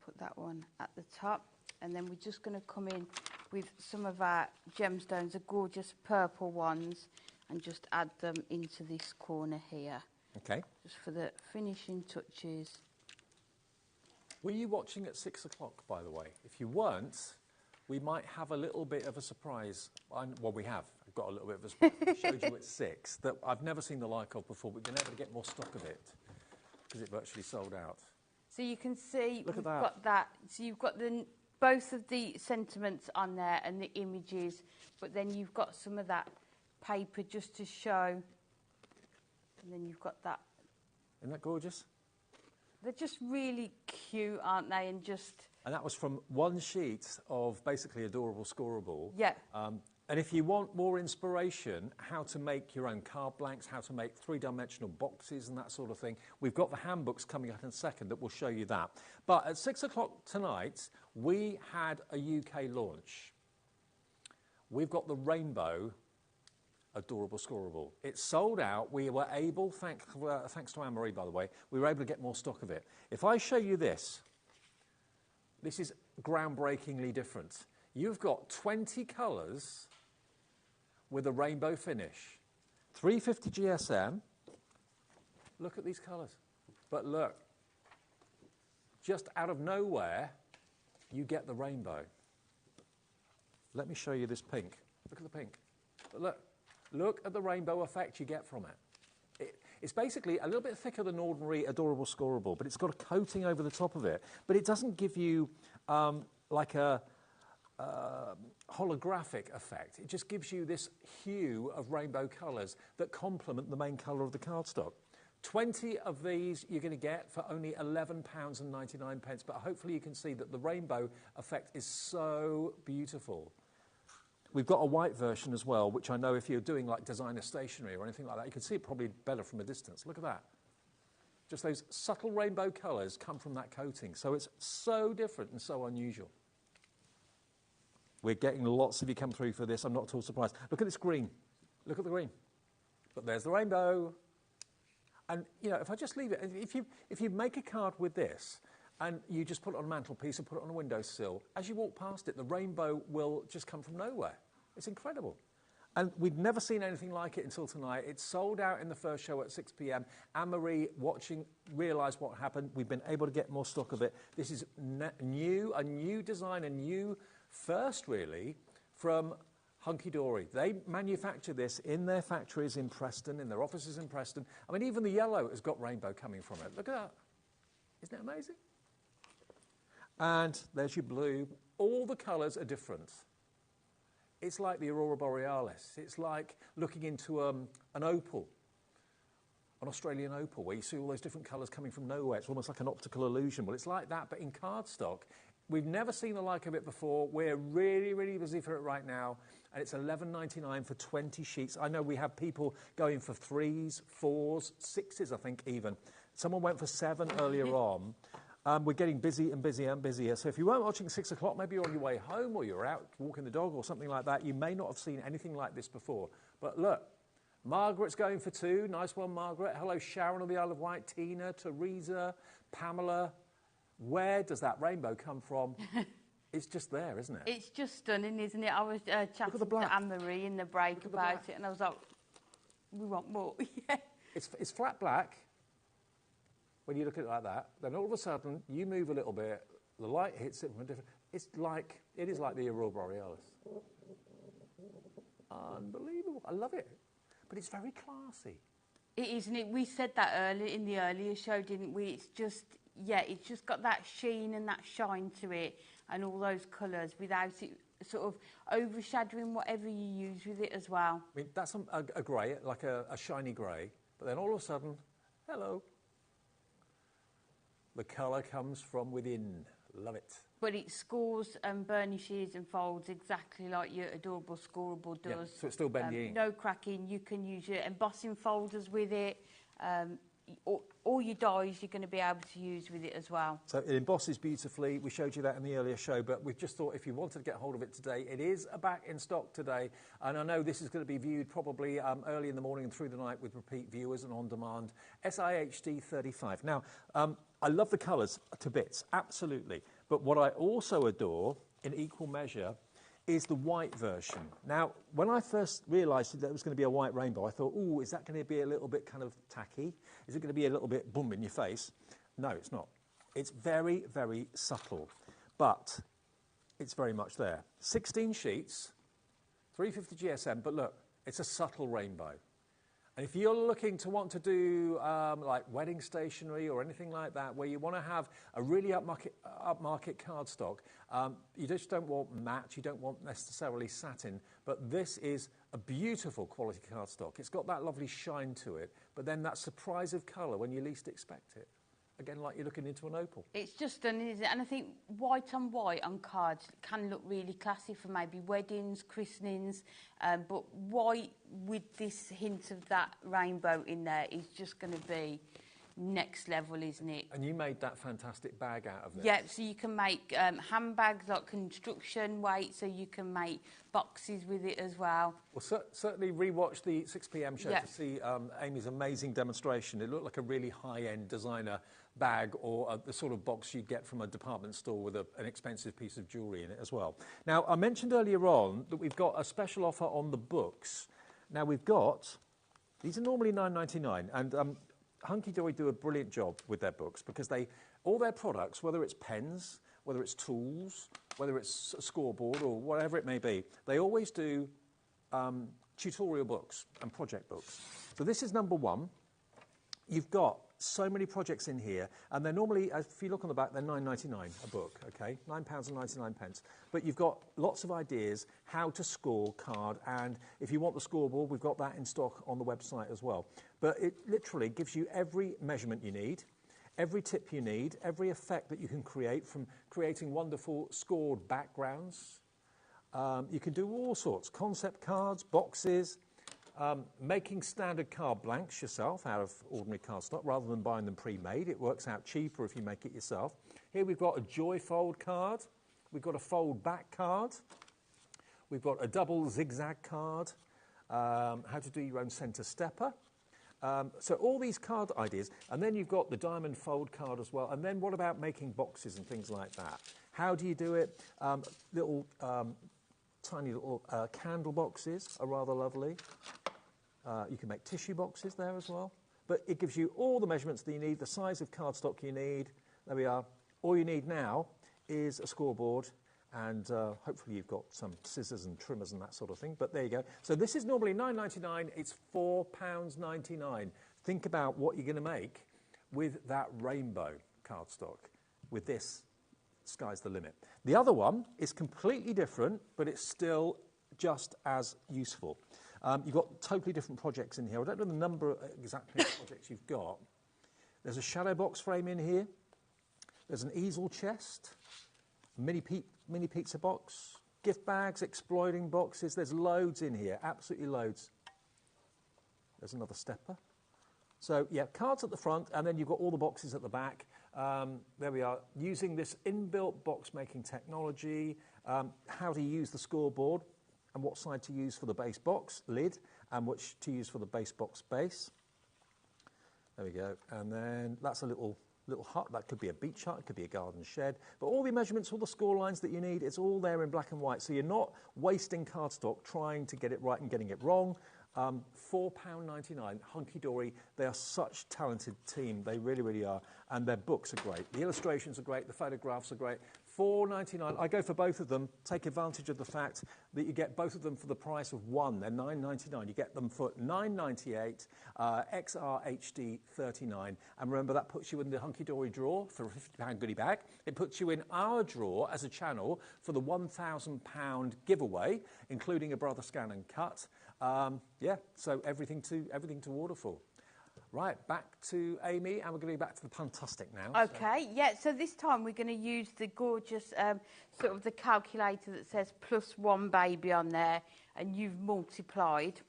S15: Put that one at the top. And then we're just going to come in with some of our gemstones, the gorgeous purple ones, and just add them into this corner here.
S21: Okay.
S15: Just for the finishing touches.
S21: Were you watching at 6 o'clock, by the way? If you weren't, we might have a little bit of a surprise. Well, we have. I've got a little bit of a surprise. I showed you at 6 that I've never seen the like of before. We've been able to get more stock of it because it virtually sold out.
S15: So you can see
S21: Look at
S15: we've
S21: that.
S15: got that. So you've got both of the sentiments on there and the images, but then you've got some of that paper just to show. And then you've got that.
S21: Isn't that gorgeous?
S15: They're just really cute, aren't they?
S21: And that was from one sheet of basically adorable scoreable.
S15: Yeah.
S21: And if you want more inspiration, how to make your own card blanks, how to make three-dimensional boxes and that sort of thing, we've got the handbooks coming out in a second that will show you that. But at 6 o'clock tonight, we had a UK launch. We've got the Rainbow Adorable Scoreable. It's sold out. We were able, thanks to Anne-Marie, by the way, we were able to get more stock of it. If I show you this, this is groundbreakingly different. You've got 20 colours with a rainbow finish. 350 GSM. Look at these colours. But look, just out of nowhere, you get the rainbow. Let me show you this pink. Look at the pink. But look at the rainbow effect you get from it. It's basically a little bit thicker than ordinary Adorable Scoreable, but it's got a coating over the top of it. But it doesn't give you like a holographic effect. It just gives you this hue of rainbow colours that complement the main colour of the cardstock. 20 of these you're going to get for only £11.99, but hopefully you can see that the rainbow effect is so beautiful. We've got a white version as well, which I know if you're doing like designer stationery or anything like that, you can see it probably better from a distance. Look at that. Just those subtle rainbow colours come from that coating. So it's so different and so unusual. We're getting lots of you come through for this. I'm not at all surprised. Look at this green. Look at the green. But there's the rainbow. And, you know, if I just leave it, if you make a card with this and you just put it on a mantelpiece or put it on a windowsill, as you walk past it, the rainbow will just come from nowhere. It's incredible. And we'd never seen anything like it until tonight. It sold out in the first show at 6 p.m. Anne-Marie, watching, realised what happened. We've been able to get more stock of it. This is a new design, a new first, really, from Hunkydory. They manufacture this in their factories in Preston, in their offices in Preston. I mean, even the yellow has got rainbow coming from it. Look at that. Isn't it amazing? And there's your blue. All the colours are different. It's like the Aurora Borealis. It's like looking into an opal, an Australian opal, where you see all those different colours coming from nowhere. It's almost like an optical illusion. Well, it's like that, but in cardstock. We've never seen the like of it before. We're really, really busy for it right now. And it's $11.99 for 20 sheets. I know we have people going for 3s, 4s, 6s, I think, even. Someone went for 7 earlier on. We're getting busy and busier and busier. So if you weren't watching at 6 o'clock, maybe you're on your way home or you're out walking the dog or something like that, you may not have seen anything like this before. But look, Margaret's going for 2. Nice one, Margaret. Hello, Sharon on the Isle of Wight, Tina, Teresa, Pamela. Where does that rainbow come from? It's just there, isn't it?
S15: It's just stunning, isn't it? I was chatting to Anne-Marie in the break about it, and I was like, we want more. Yeah.
S21: It's flat black when you look at it like that. Then all of a sudden, you move a little bit, the light hits it from a different... It is like the Aurora Borealis. Unbelievable. I love it. But it's very classy.
S15: It is, isn't it? We said that earlier in the earlier show, didn't we? It's just... Yeah, it's just got that sheen and that shine to it and all those colours without it sort of overshadowing whatever you use with it as well.
S21: I mean, that's a grey, like a shiny grey, but then all of a sudden, hello. The colour comes from within. Love it.
S15: but it scores and burnishes and folds exactly like your adorable scoreable does.
S21: Yeah, so it's still bendy.
S15: No cracking. You can use your embossing folders with it. All your dies you're going to be able to use with it as well.
S21: So it embosses beautifully. We showed you that in the earlier show, but we've just thought if you wanted to get hold of it today, it is back in stock today. And I know this is going to be viewed probably early in the morning and through the night with repeat viewers and on demand. SIHD 35. Now, I love the colours to bits, absolutely. But what I also adore in equal measure is the white version. Now, when I first realised that there was going to be a white rainbow, I thought, oh, is that going to be a little bit kind of tacky? Is it going to be a little bit boom in your face? No, it's not. It's very, very subtle, but it's very much there. 16 sheets, 350 GSM, but look, it's a subtle rainbow. And if you're looking to want to do like wedding stationery or anything like that, where you want to have a really upmarket cardstock, you just don't want matte, you don't want necessarily satin, but this is a beautiful quality cardstock. It's got that lovely shine to it, but then that surprise of colour when you least expect it. Again, like you're looking into an opal.
S15: It's just stunning, isn't it? And I think white on cards can look really classy for maybe weddings, christenings, but white with this hint of that rainbow in there is just going to be next level, isn't it?
S21: And you made that fantastic bag out of this.
S15: Yeah, so you can make handbags like construction weight, so you can make boxes with it as well.
S21: Well, certainly rewatch the 6 p.m. show to see Amy's amazing demonstration. It looked like a really high-end designer bag or the sort of box you'd get from a department store with an expensive piece of jewellery in it as well. Now, I mentioned earlier on that we've got a special offer on the books. Now, we've got... These are normally $9.99, and Hunkydory do a brilliant job with their books because all their products, whether it's pens, whether it's tools, whether it's a scoreboard or whatever it may be, they always do tutorial books and project books. So this is number one. You've got so many projects in here, and they're normally, if you look on the back, they're $9.99 a book, okay? £9.99. But you've got lots of ideas how to score card, and if you want the scoreboard, we've got that in stock on the website as well. But it literally gives you every measurement you need, every tip you need, every effect that you can create, from creating wonderful scored backgrounds. You can do all sorts, concept cards, boxes, making standard card blanks yourself out of ordinary cardstock rather than buying them pre-made. It works out cheaper if you make it yourself. Here we've got a joy fold card. We've got a fold back card. We've got a double zigzag card. How to do your own centre stepper. So all these card ideas. And then you've got the diamond fold card as well. And then what about making boxes and things like that? How do you do it? Tiny little candle boxes are rather lovely. You can make tissue boxes there as well. But it gives you all the measurements that you need, the size of cardstock you need. There we are. All you need now is a scoreboard, and hopefully you've got some scissors and trimmers and that sort of thing. But there you go. So this is normally $9.99. It's £4.99. Think about what you're going to make with that rainbow cardstock. With this, sky's the limit. The other one is completely different, but it's still just as useful. You've got totally different projects in here. I don't know the number exactly of projects you've got. There's a shadow box frame in here. There's an easel chest, a mini pizza box, gift bags, exploiting boxes. There's loads in here, absolutely loads. There's another stepper. So, yeah, cards at the front, and then you've got all the boxes at the back. There we are, using this inbuilt box-making technology, how to use the scoreboard, and what side to use for the base box lid, and which to use for the base box base. There we go. And then that's a little hut. That could be a beach hut, it could be a garden shed. But all the measurements, all the score lines that you need, it's all there in black and white. So you're not wasting cardstock trying to get it right and getting it wrong. £4.99, Hunkydory. They are such a talented team. They really, really are. And their books are great. The illustrations are great. The photographs are great. $4.99. I go for both of them. Take advantage of the fact that you get both of them for the price of one. They're $9.99. You get them for $9.98, XRHD 39. And remember, that puts you in the Hunkydory drawer for a £50 goodie bag. It puts you in our drawer as a channel for the £1,000 giveaway, including a brother scan and cut. Yeah, so everything to order for. Right, back to Amy, and we're going to be back to the Puntastic now.
S15: Okay, yeah, so this time we're going to use the gorgeous sort of the calculator that says +1 baby on there, and you've multiplied.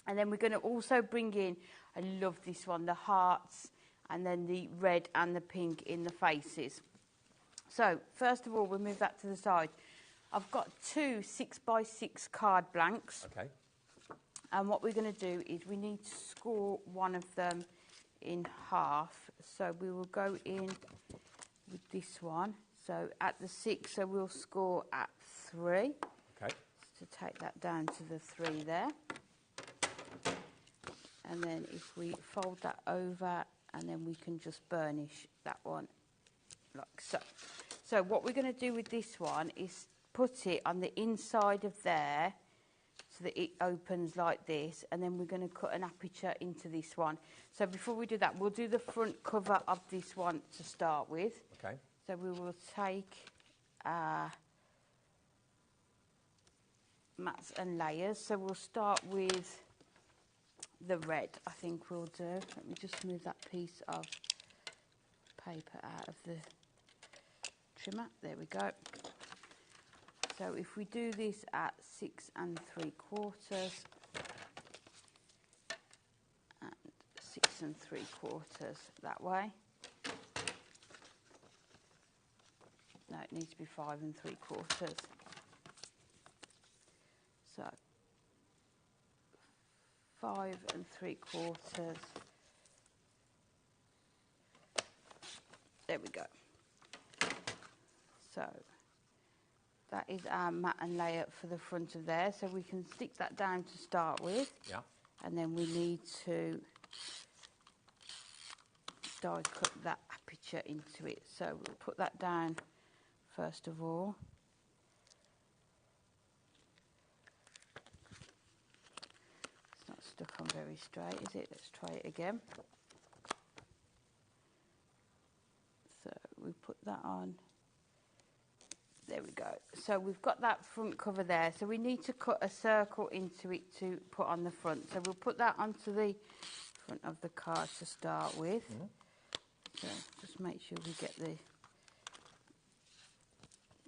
S15: And then we're going to also bring in, I love this one, the hearts, and then the red and the pink in the faces. So, first of all, we'll move that to the side. I've got 2 6x6 card blanks.
S21: Okay.
S15: And what we're going to do is we need to score one of them in half. So we will go in with this one. So at the 6, so we'll score at 3.
S21: Okay.
S15: So take that down to the 3 there. And then if we fold that over, and then we can just burnish that one like so. So what we're going to do with this one is put it on the inside of there, so that it opens like this, and then we're going to cut an aperture into this one. So before we do that, we'll do the front cover of this one to start with.
S21: Okay.
S15: So we will take mats and layers. So we'll start with the red, I think we'll do. Let me just move that piece of paper out of the trimmer. There we go. So if we do this at 6 3/4 and 6 3/4 that way. No, it needs to be 5 3/4. So 5 3/4. There we go. So that is our mat and layer for the front of there. So we can stick that down to start with.
S21: Yeah.
S15: And then we need to die cut that aperture into it. So we'll put that down first of all. It's not stuck on very straight, is it? Let's try it again. So we put that on. There we go. So we've got that front cover there. So we need to cut a circle into it to put on the front. So we'll put that onto the front of the card to start with. Mm-hmm. So just make sure we get the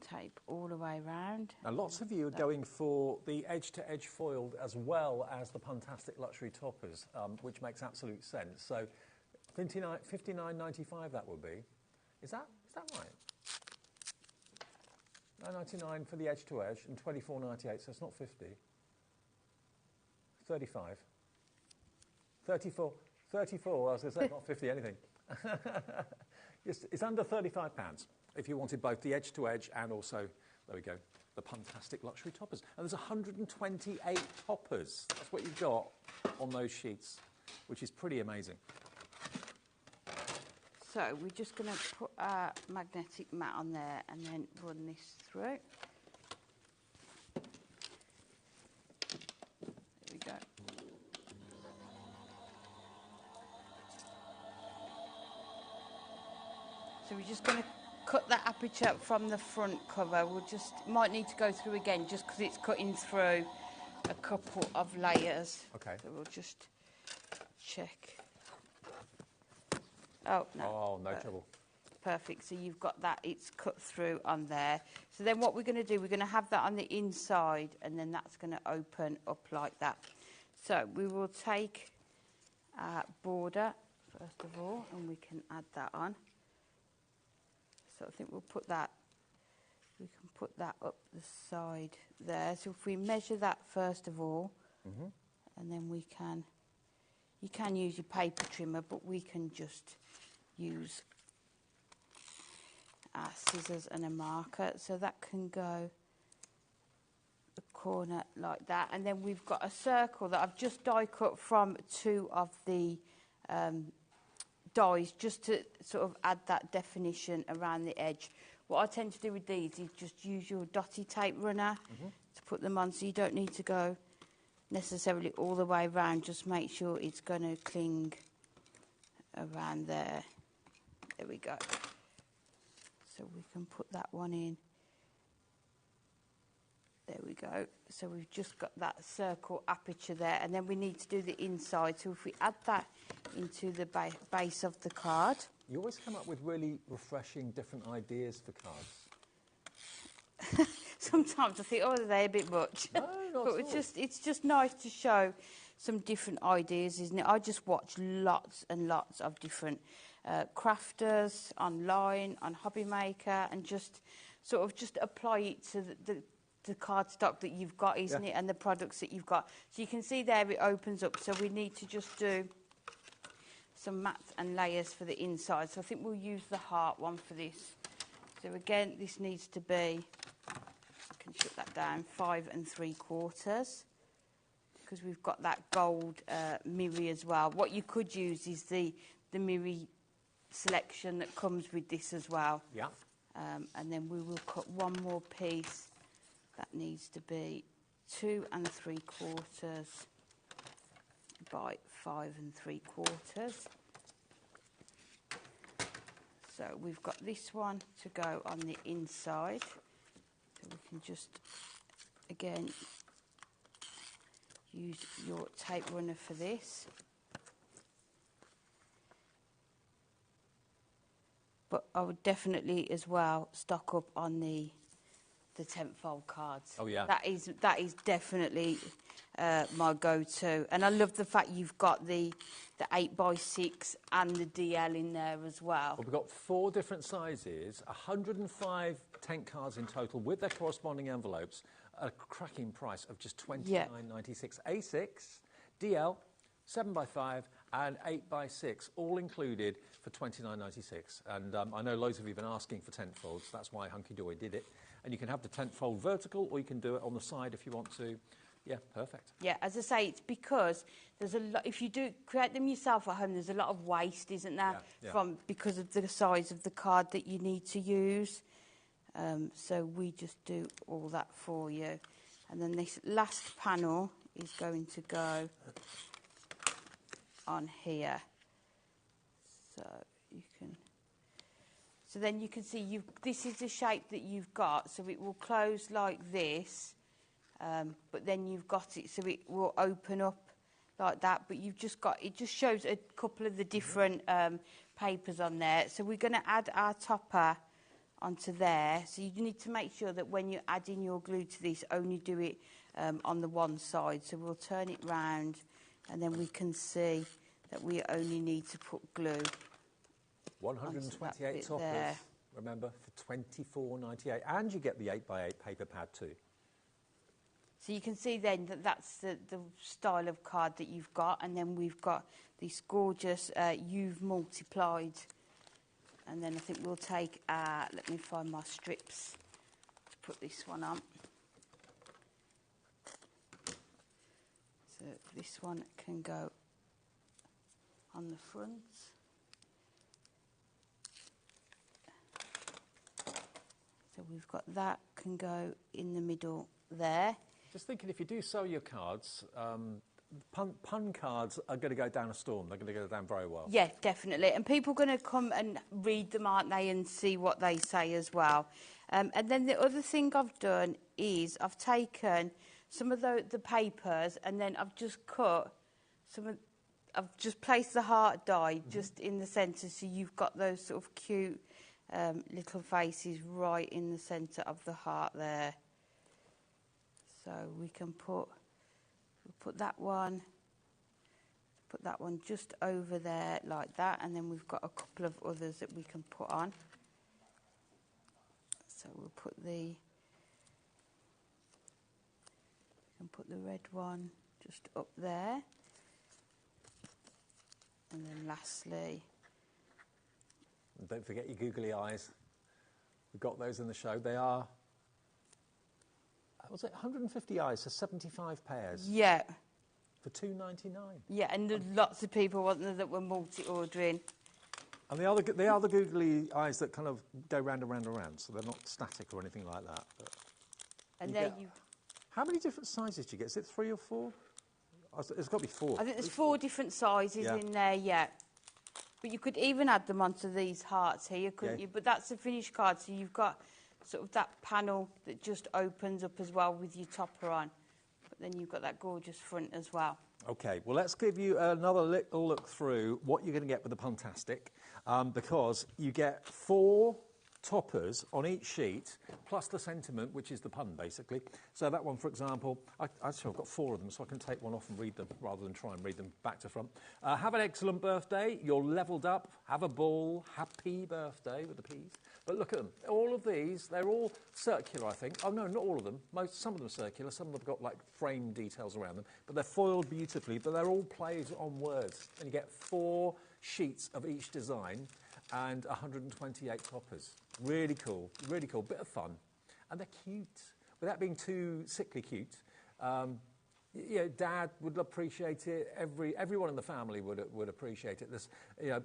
S15: tape all the way around.
S21: Now, lots of you are going for the edge-to-edge foiled as well as the Puntastic luxury toppers, which makes absolute sense. So $59.95 that would be. Is that right? $9.99 for the edge-to-edge and $24.98, so it's not 50. 35. 34. 34, I was going to say, not 50 anything. It's under £35 if you wanted both the edge-to-edge and also, there we go, the Puntastic luxury toppers. And there's 128 toppers. That's what you've got on those sheets, which is pretty amazing.
S15: So we're just going to put our magnetic mat on there and then run this through. There we go. So we're just going to cut that aperture from the front cover. We'll just, might need to go through again just because it's cutting through a couple of layers.
S21: Okay.
S15: So we'll just check. Oh, no.
S21: Oh, no trouble.
S15: Perfect. So you've got that, it's cut through on there. So then what we're going to do, we're going to have that on the inside, and then that's going to open up like that. So we will take our border, first of all, and we can add that on. So I think we'll put that, we can put that up the side there. So if we measure that first of all, and then we can, you can use your paper trimmer, but we can just use our scissors and a marker. So that can go the corner like that. And then we've got a circle that I've just die cut from 2 of the dies, just to sort of add that definition around the edge. What I tend to do with these is just use your dotty tape runner to put them on, so you don't need to go necessarily all the way around. Just make sure it's going to cling around there. There we go. So we can put that one in. There we go. So we've just got that circle aperture there, and then we need to do the inside. So if we add that into the base of the card.
S21: You always come up with really refreshing, different ideas for cards.
S15: Sometimes I think, oh, are they a bit much?
S21: No, not
S15: but it's just nice to show some different ideas, isn't it? I just watch lots and lots of different crafters online, on HobbyMaker, and just sort of just apply it to the card stock that you've got, isn't it? And the products that you've got. So you can see there it opens up. So we need to just do some mats and layers for the inside. So I think we'll use the heart one for this. So again, this needs to be, I can shut that down, 5 3/4, because we've got that gold mirror as well. What you could use is the mirror selection that comes with this as well.
S21: Yeah.
S15: And then we will cut one more piece that needs to be 2 3/4 by 5 3/4. So we've got this one to go on the inside. So we can just, again, use your tape runner for this. But I would definitely as well stock up on the 10-fold cards.
S21: Oh, yeah.
S15: That is definitely my go-to. And I love the fact you've got the 8x6 and the DL in there as well.
S21: Well, we've got 4 different sizes, 105 tent cards in total with their corresponding envelopes, at a cracking price of just $29.96. A6, DL, 7x5 and 8x6, all included for $29.96. And I know loads of you have been asking for tent folds. That's why Hunkydory did it. And you can have the tent fold vertical, or you can do it on the side if you want to. Yeah, perfect.
S15: Yeah, as I say, it's because there's a lot. If you do create them yourself at home, there's a lot of waste, isn't there? Because of the size of the card that you need to use. So we just do all that for you. And then this last panel is going to go on here. So you can. So then you can see this is the shape that you've got. So it will close like this. But then you've got it so it will open up like that, but you've just got, it just shows a couple of the different papers on there. So we're going to add our topper onto there. So you need to make sure that when you're adding your glue to this, only do it on the one side. So we'll turn it round, and then we can see that we only need to put glue.
S21: 128 toppers, there. Remember, for $24.98, and you get the 8x8 paper pad too.
S15: So you can see then that that's the style of card that you've got, and then we've got this gorgeous you've multiplied, and then I think we'll take, let me find my strips to put this one on. So this one can go on the front. So we've got that can go in the middle there.
S21: Just thinking, if you do sew your cards, pun cards are going to go down a storm. They're going to go down very well.
S15: Yeah, definitely. And people are going to come and read them, aren't they, and see what they say as well. And then the other thing I've done is I've taken some of the papers, and then I've just cut some of, I've just placed the heart die just in the centre, so you've got those sort of cute little faces right in the centre of the heart there. So we can put that one just over there like that, and then we've got a couple of others that we can put on. So we'll put the red one just up there, and then lastly.
S21: And don't forget your googly eyes. We've got those in the show. They are. Was it 150 eyes, so 75 pairs?
S15: Yeah.
S21: For $2.99.
S15: Yeah, and there's lots of people, wasn't there, that were multi-ordering.
S21: And they are the googly eyes that kind of go round and round and round, so they're not static or anything like that. But
S15: and there you...
S21: How many different sizes do you get? Is it 3 or 4? It's got to be 4.
S15: I think there's 4 different sizes in there, yeah. But you could even add them onto these hearts here, couldn't you? But that's a finished card, so you've got sort of that panel that just opens up as well with your topper on. But then you've got that gorgeous front as well.
S21: Okay, well, let's give you another little look through what you're going to get with the Puntastic, because you get 4 toppers on each sheet, plus the sentiment, which is the pun, basically. So that one, for example, I've got 4 of them, so I can take one off and read them, rather than try and read them back to front. Have an excellent birthday. You're levelled up. Have a ball. Happy birthday, with the P's. But look at them. All of these, they're all circular, I think. Oh, no, not all of them. Some of them are circular. Some of them have got, like, frame details around them. But they're foiled beautifully. But they're all plays on words. And you get 4 sheets of each design and 128 toppers. Really cool, really cool. Bit of fun. And they're cute. Without being too sickly cute. You know, Dad would appreciate it. Everyone in the family would appreciate it. There's, you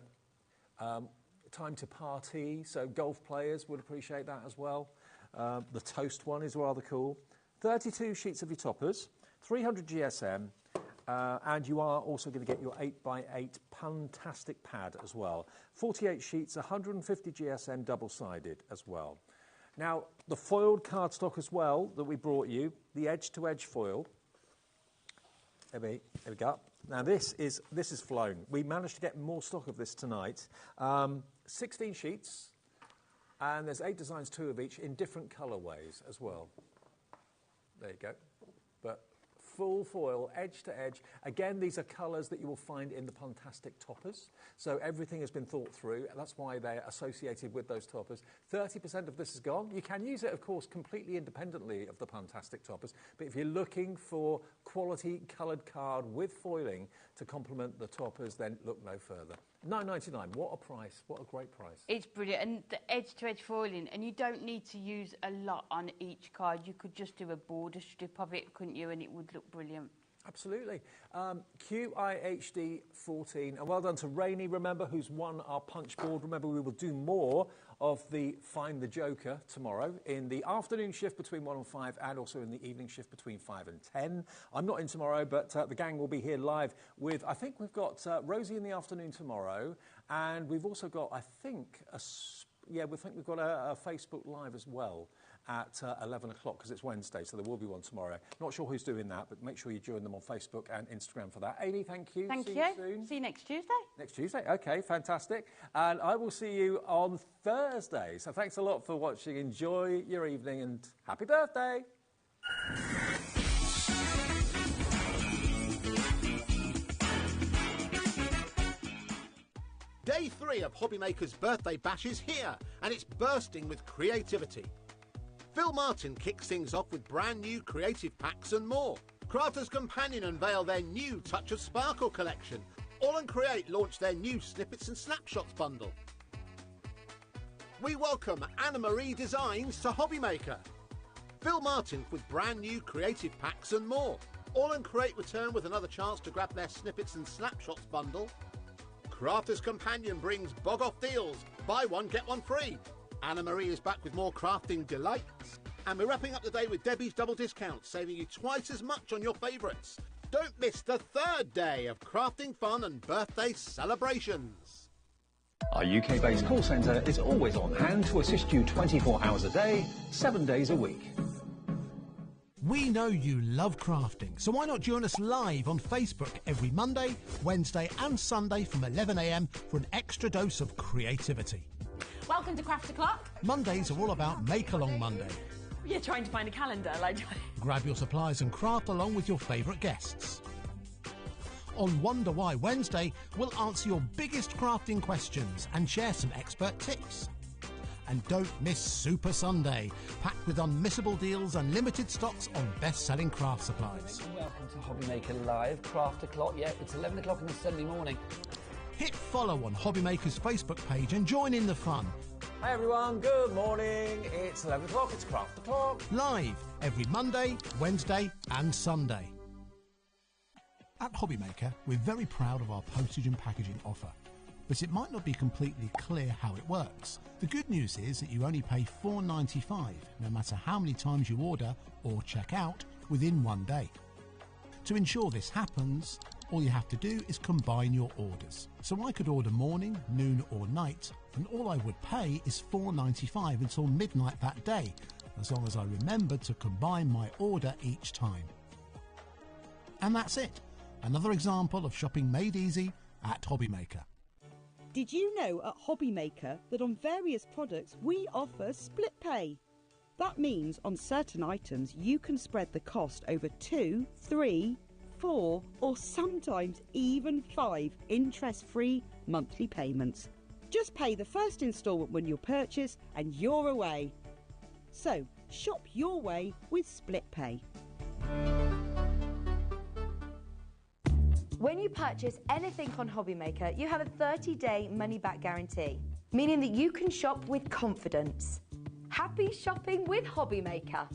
S21: know, time to party, so golf players would appreciate that as well. The toast one is rather cool. 32 sheets of your toppers, 300 GSM, and you are also going to get your 8x8 Puntastic pad as well. 48 sheets, 150 GSM double-sided as well. Now, the foiled cardstock as well that we brought you, the edge-to-edge foil. There we go. Now, this is flown. We managed to get more stock of this tonight. 16 sheets, and there's 8 designs, 2 of each, in different colourways as well. There you go. But full foil, edge to edge. Again, these are colours that you will find in the Puntastic toppers. So everything has been thought through. That's why they're associated with those toppers. 30% of this is gone. You can use it, of course, completely independently of the Puntastic toppers. But if you're looking for quality coloured card with foiling to complement the toppers, then look no further. $9.99. What a price. What a great price.
S15: It's brilliant. And the edge-to-edge foiling, and you don't need to use a lot on each card. You could just do a border strip of it, couldn't you? And it would look brilliant.
S21: Absolutely. QIHD 14. And well done to Rainey, remember, who's won our punch board. Remember, we will do more of the Find the Joker tomorrow in the afternoon shift between 1 and 5 and also in the evening shift between 5 and 10. I'm not in tomorrow, but the gang will be here live with, I think we've got Rosie in the afternoon tomorrow, and we've also got, I think, we've got a Facebook Live as well at 11 o'clock because it's Wednesday, so there will be one tomorrow. Not sure who's doing that, but make sure you join them on Facebook and Instagram for that. Amy, thank you.
S15: Thank you.
S21: See you soon.
S15: See you next Tuesday.
S21: Next Tuesday, OK, fantastic. And I will see you on Thursday. So thanks a lot for watching. Enjoy your evening and happy birthday.
S17: Day 3 of HobbyMaker's birthday bash is here, and it's bursting with creativity. Phil Martin kicks things off with brand new creative packs and more. Crafters Companion unveil their new Touch of Sparkle collection. All and Create launch their new Snippets and Snapshots bundle. We welcome Anna Marie Designs to HobbyMaker. Phil Martin with brand new creative packs and more. All and Create return with another chance to grab their Snippets and Snapshots bundle. Crafters Companion brings bog off deals. Buy one, get one free. Anna Marie is back with more crafting delights. And we're wrapping up the day with Debbie's double discount, saving you twice as much on your favourites. Don't miss the 3rd day of crafting fun and birthday celebrations.
S3: Our UK-based call centre is always on hand to assist you 24 hours a day, 7 days a week.
S4: We know you love crafting, so why not join us live on Facebook every Monday, Wednesday and Sunday from 11 AM for an extra dose of creativity.
S1: Welcome to Craft O'Clock.
S4: Mondays are all about Make Along Monday.
S1: You're trying to find a calendar, like...
S4: Grab your supplies and craft along with your favourite guests. On Wonder Why Wednesday, we'll answer your biggest crafting questions and share some expert tips. And don't miss Super Sunday, packed with unmissable deals and limited stocks on best-selling craft supplies.
S2: Welcome to HobbyMaker Live, Craft O'Clock. Yeah, it's 11 o'clock on a Sunday morning.
S4: Hit follow on HobbyMaker's Facebook page and join in the fun.
S21: Hi everyone, good morning. It's 11 o'clock, it's Craft O'Clock.
S4: Live every Monday, Wednesday and Sunday. At HobbyMaker, we're very proud of our postage and packaging offer. But it might not be completely clear how it works. The good news is that you only pay $4.95, no matter how many times you order or check out within 1 day. To ensure this happens, All you have to do is combine your orders. So I could order morning, noon or night, and all I would pay is $4.95 until midnight that day, as long as I remembered to combine my order each time. And that's it. Another example of shopping made easy at HobbyMaker.
S12: Did you know at HobbyMaker that on various products we offer split pay? That means on certain items you can spread the cost over 2, 3, 4 or sometimes even 5 interest-free monthly payments. Just pay the first instalment when you purchase and you're away. So shop your way with split pay.
S13: When you purchase anything on HobbyMaker, you have a 30-day money-back guarantee, meaning that you can shop with confidence. Happy shopping with HobbyMaker.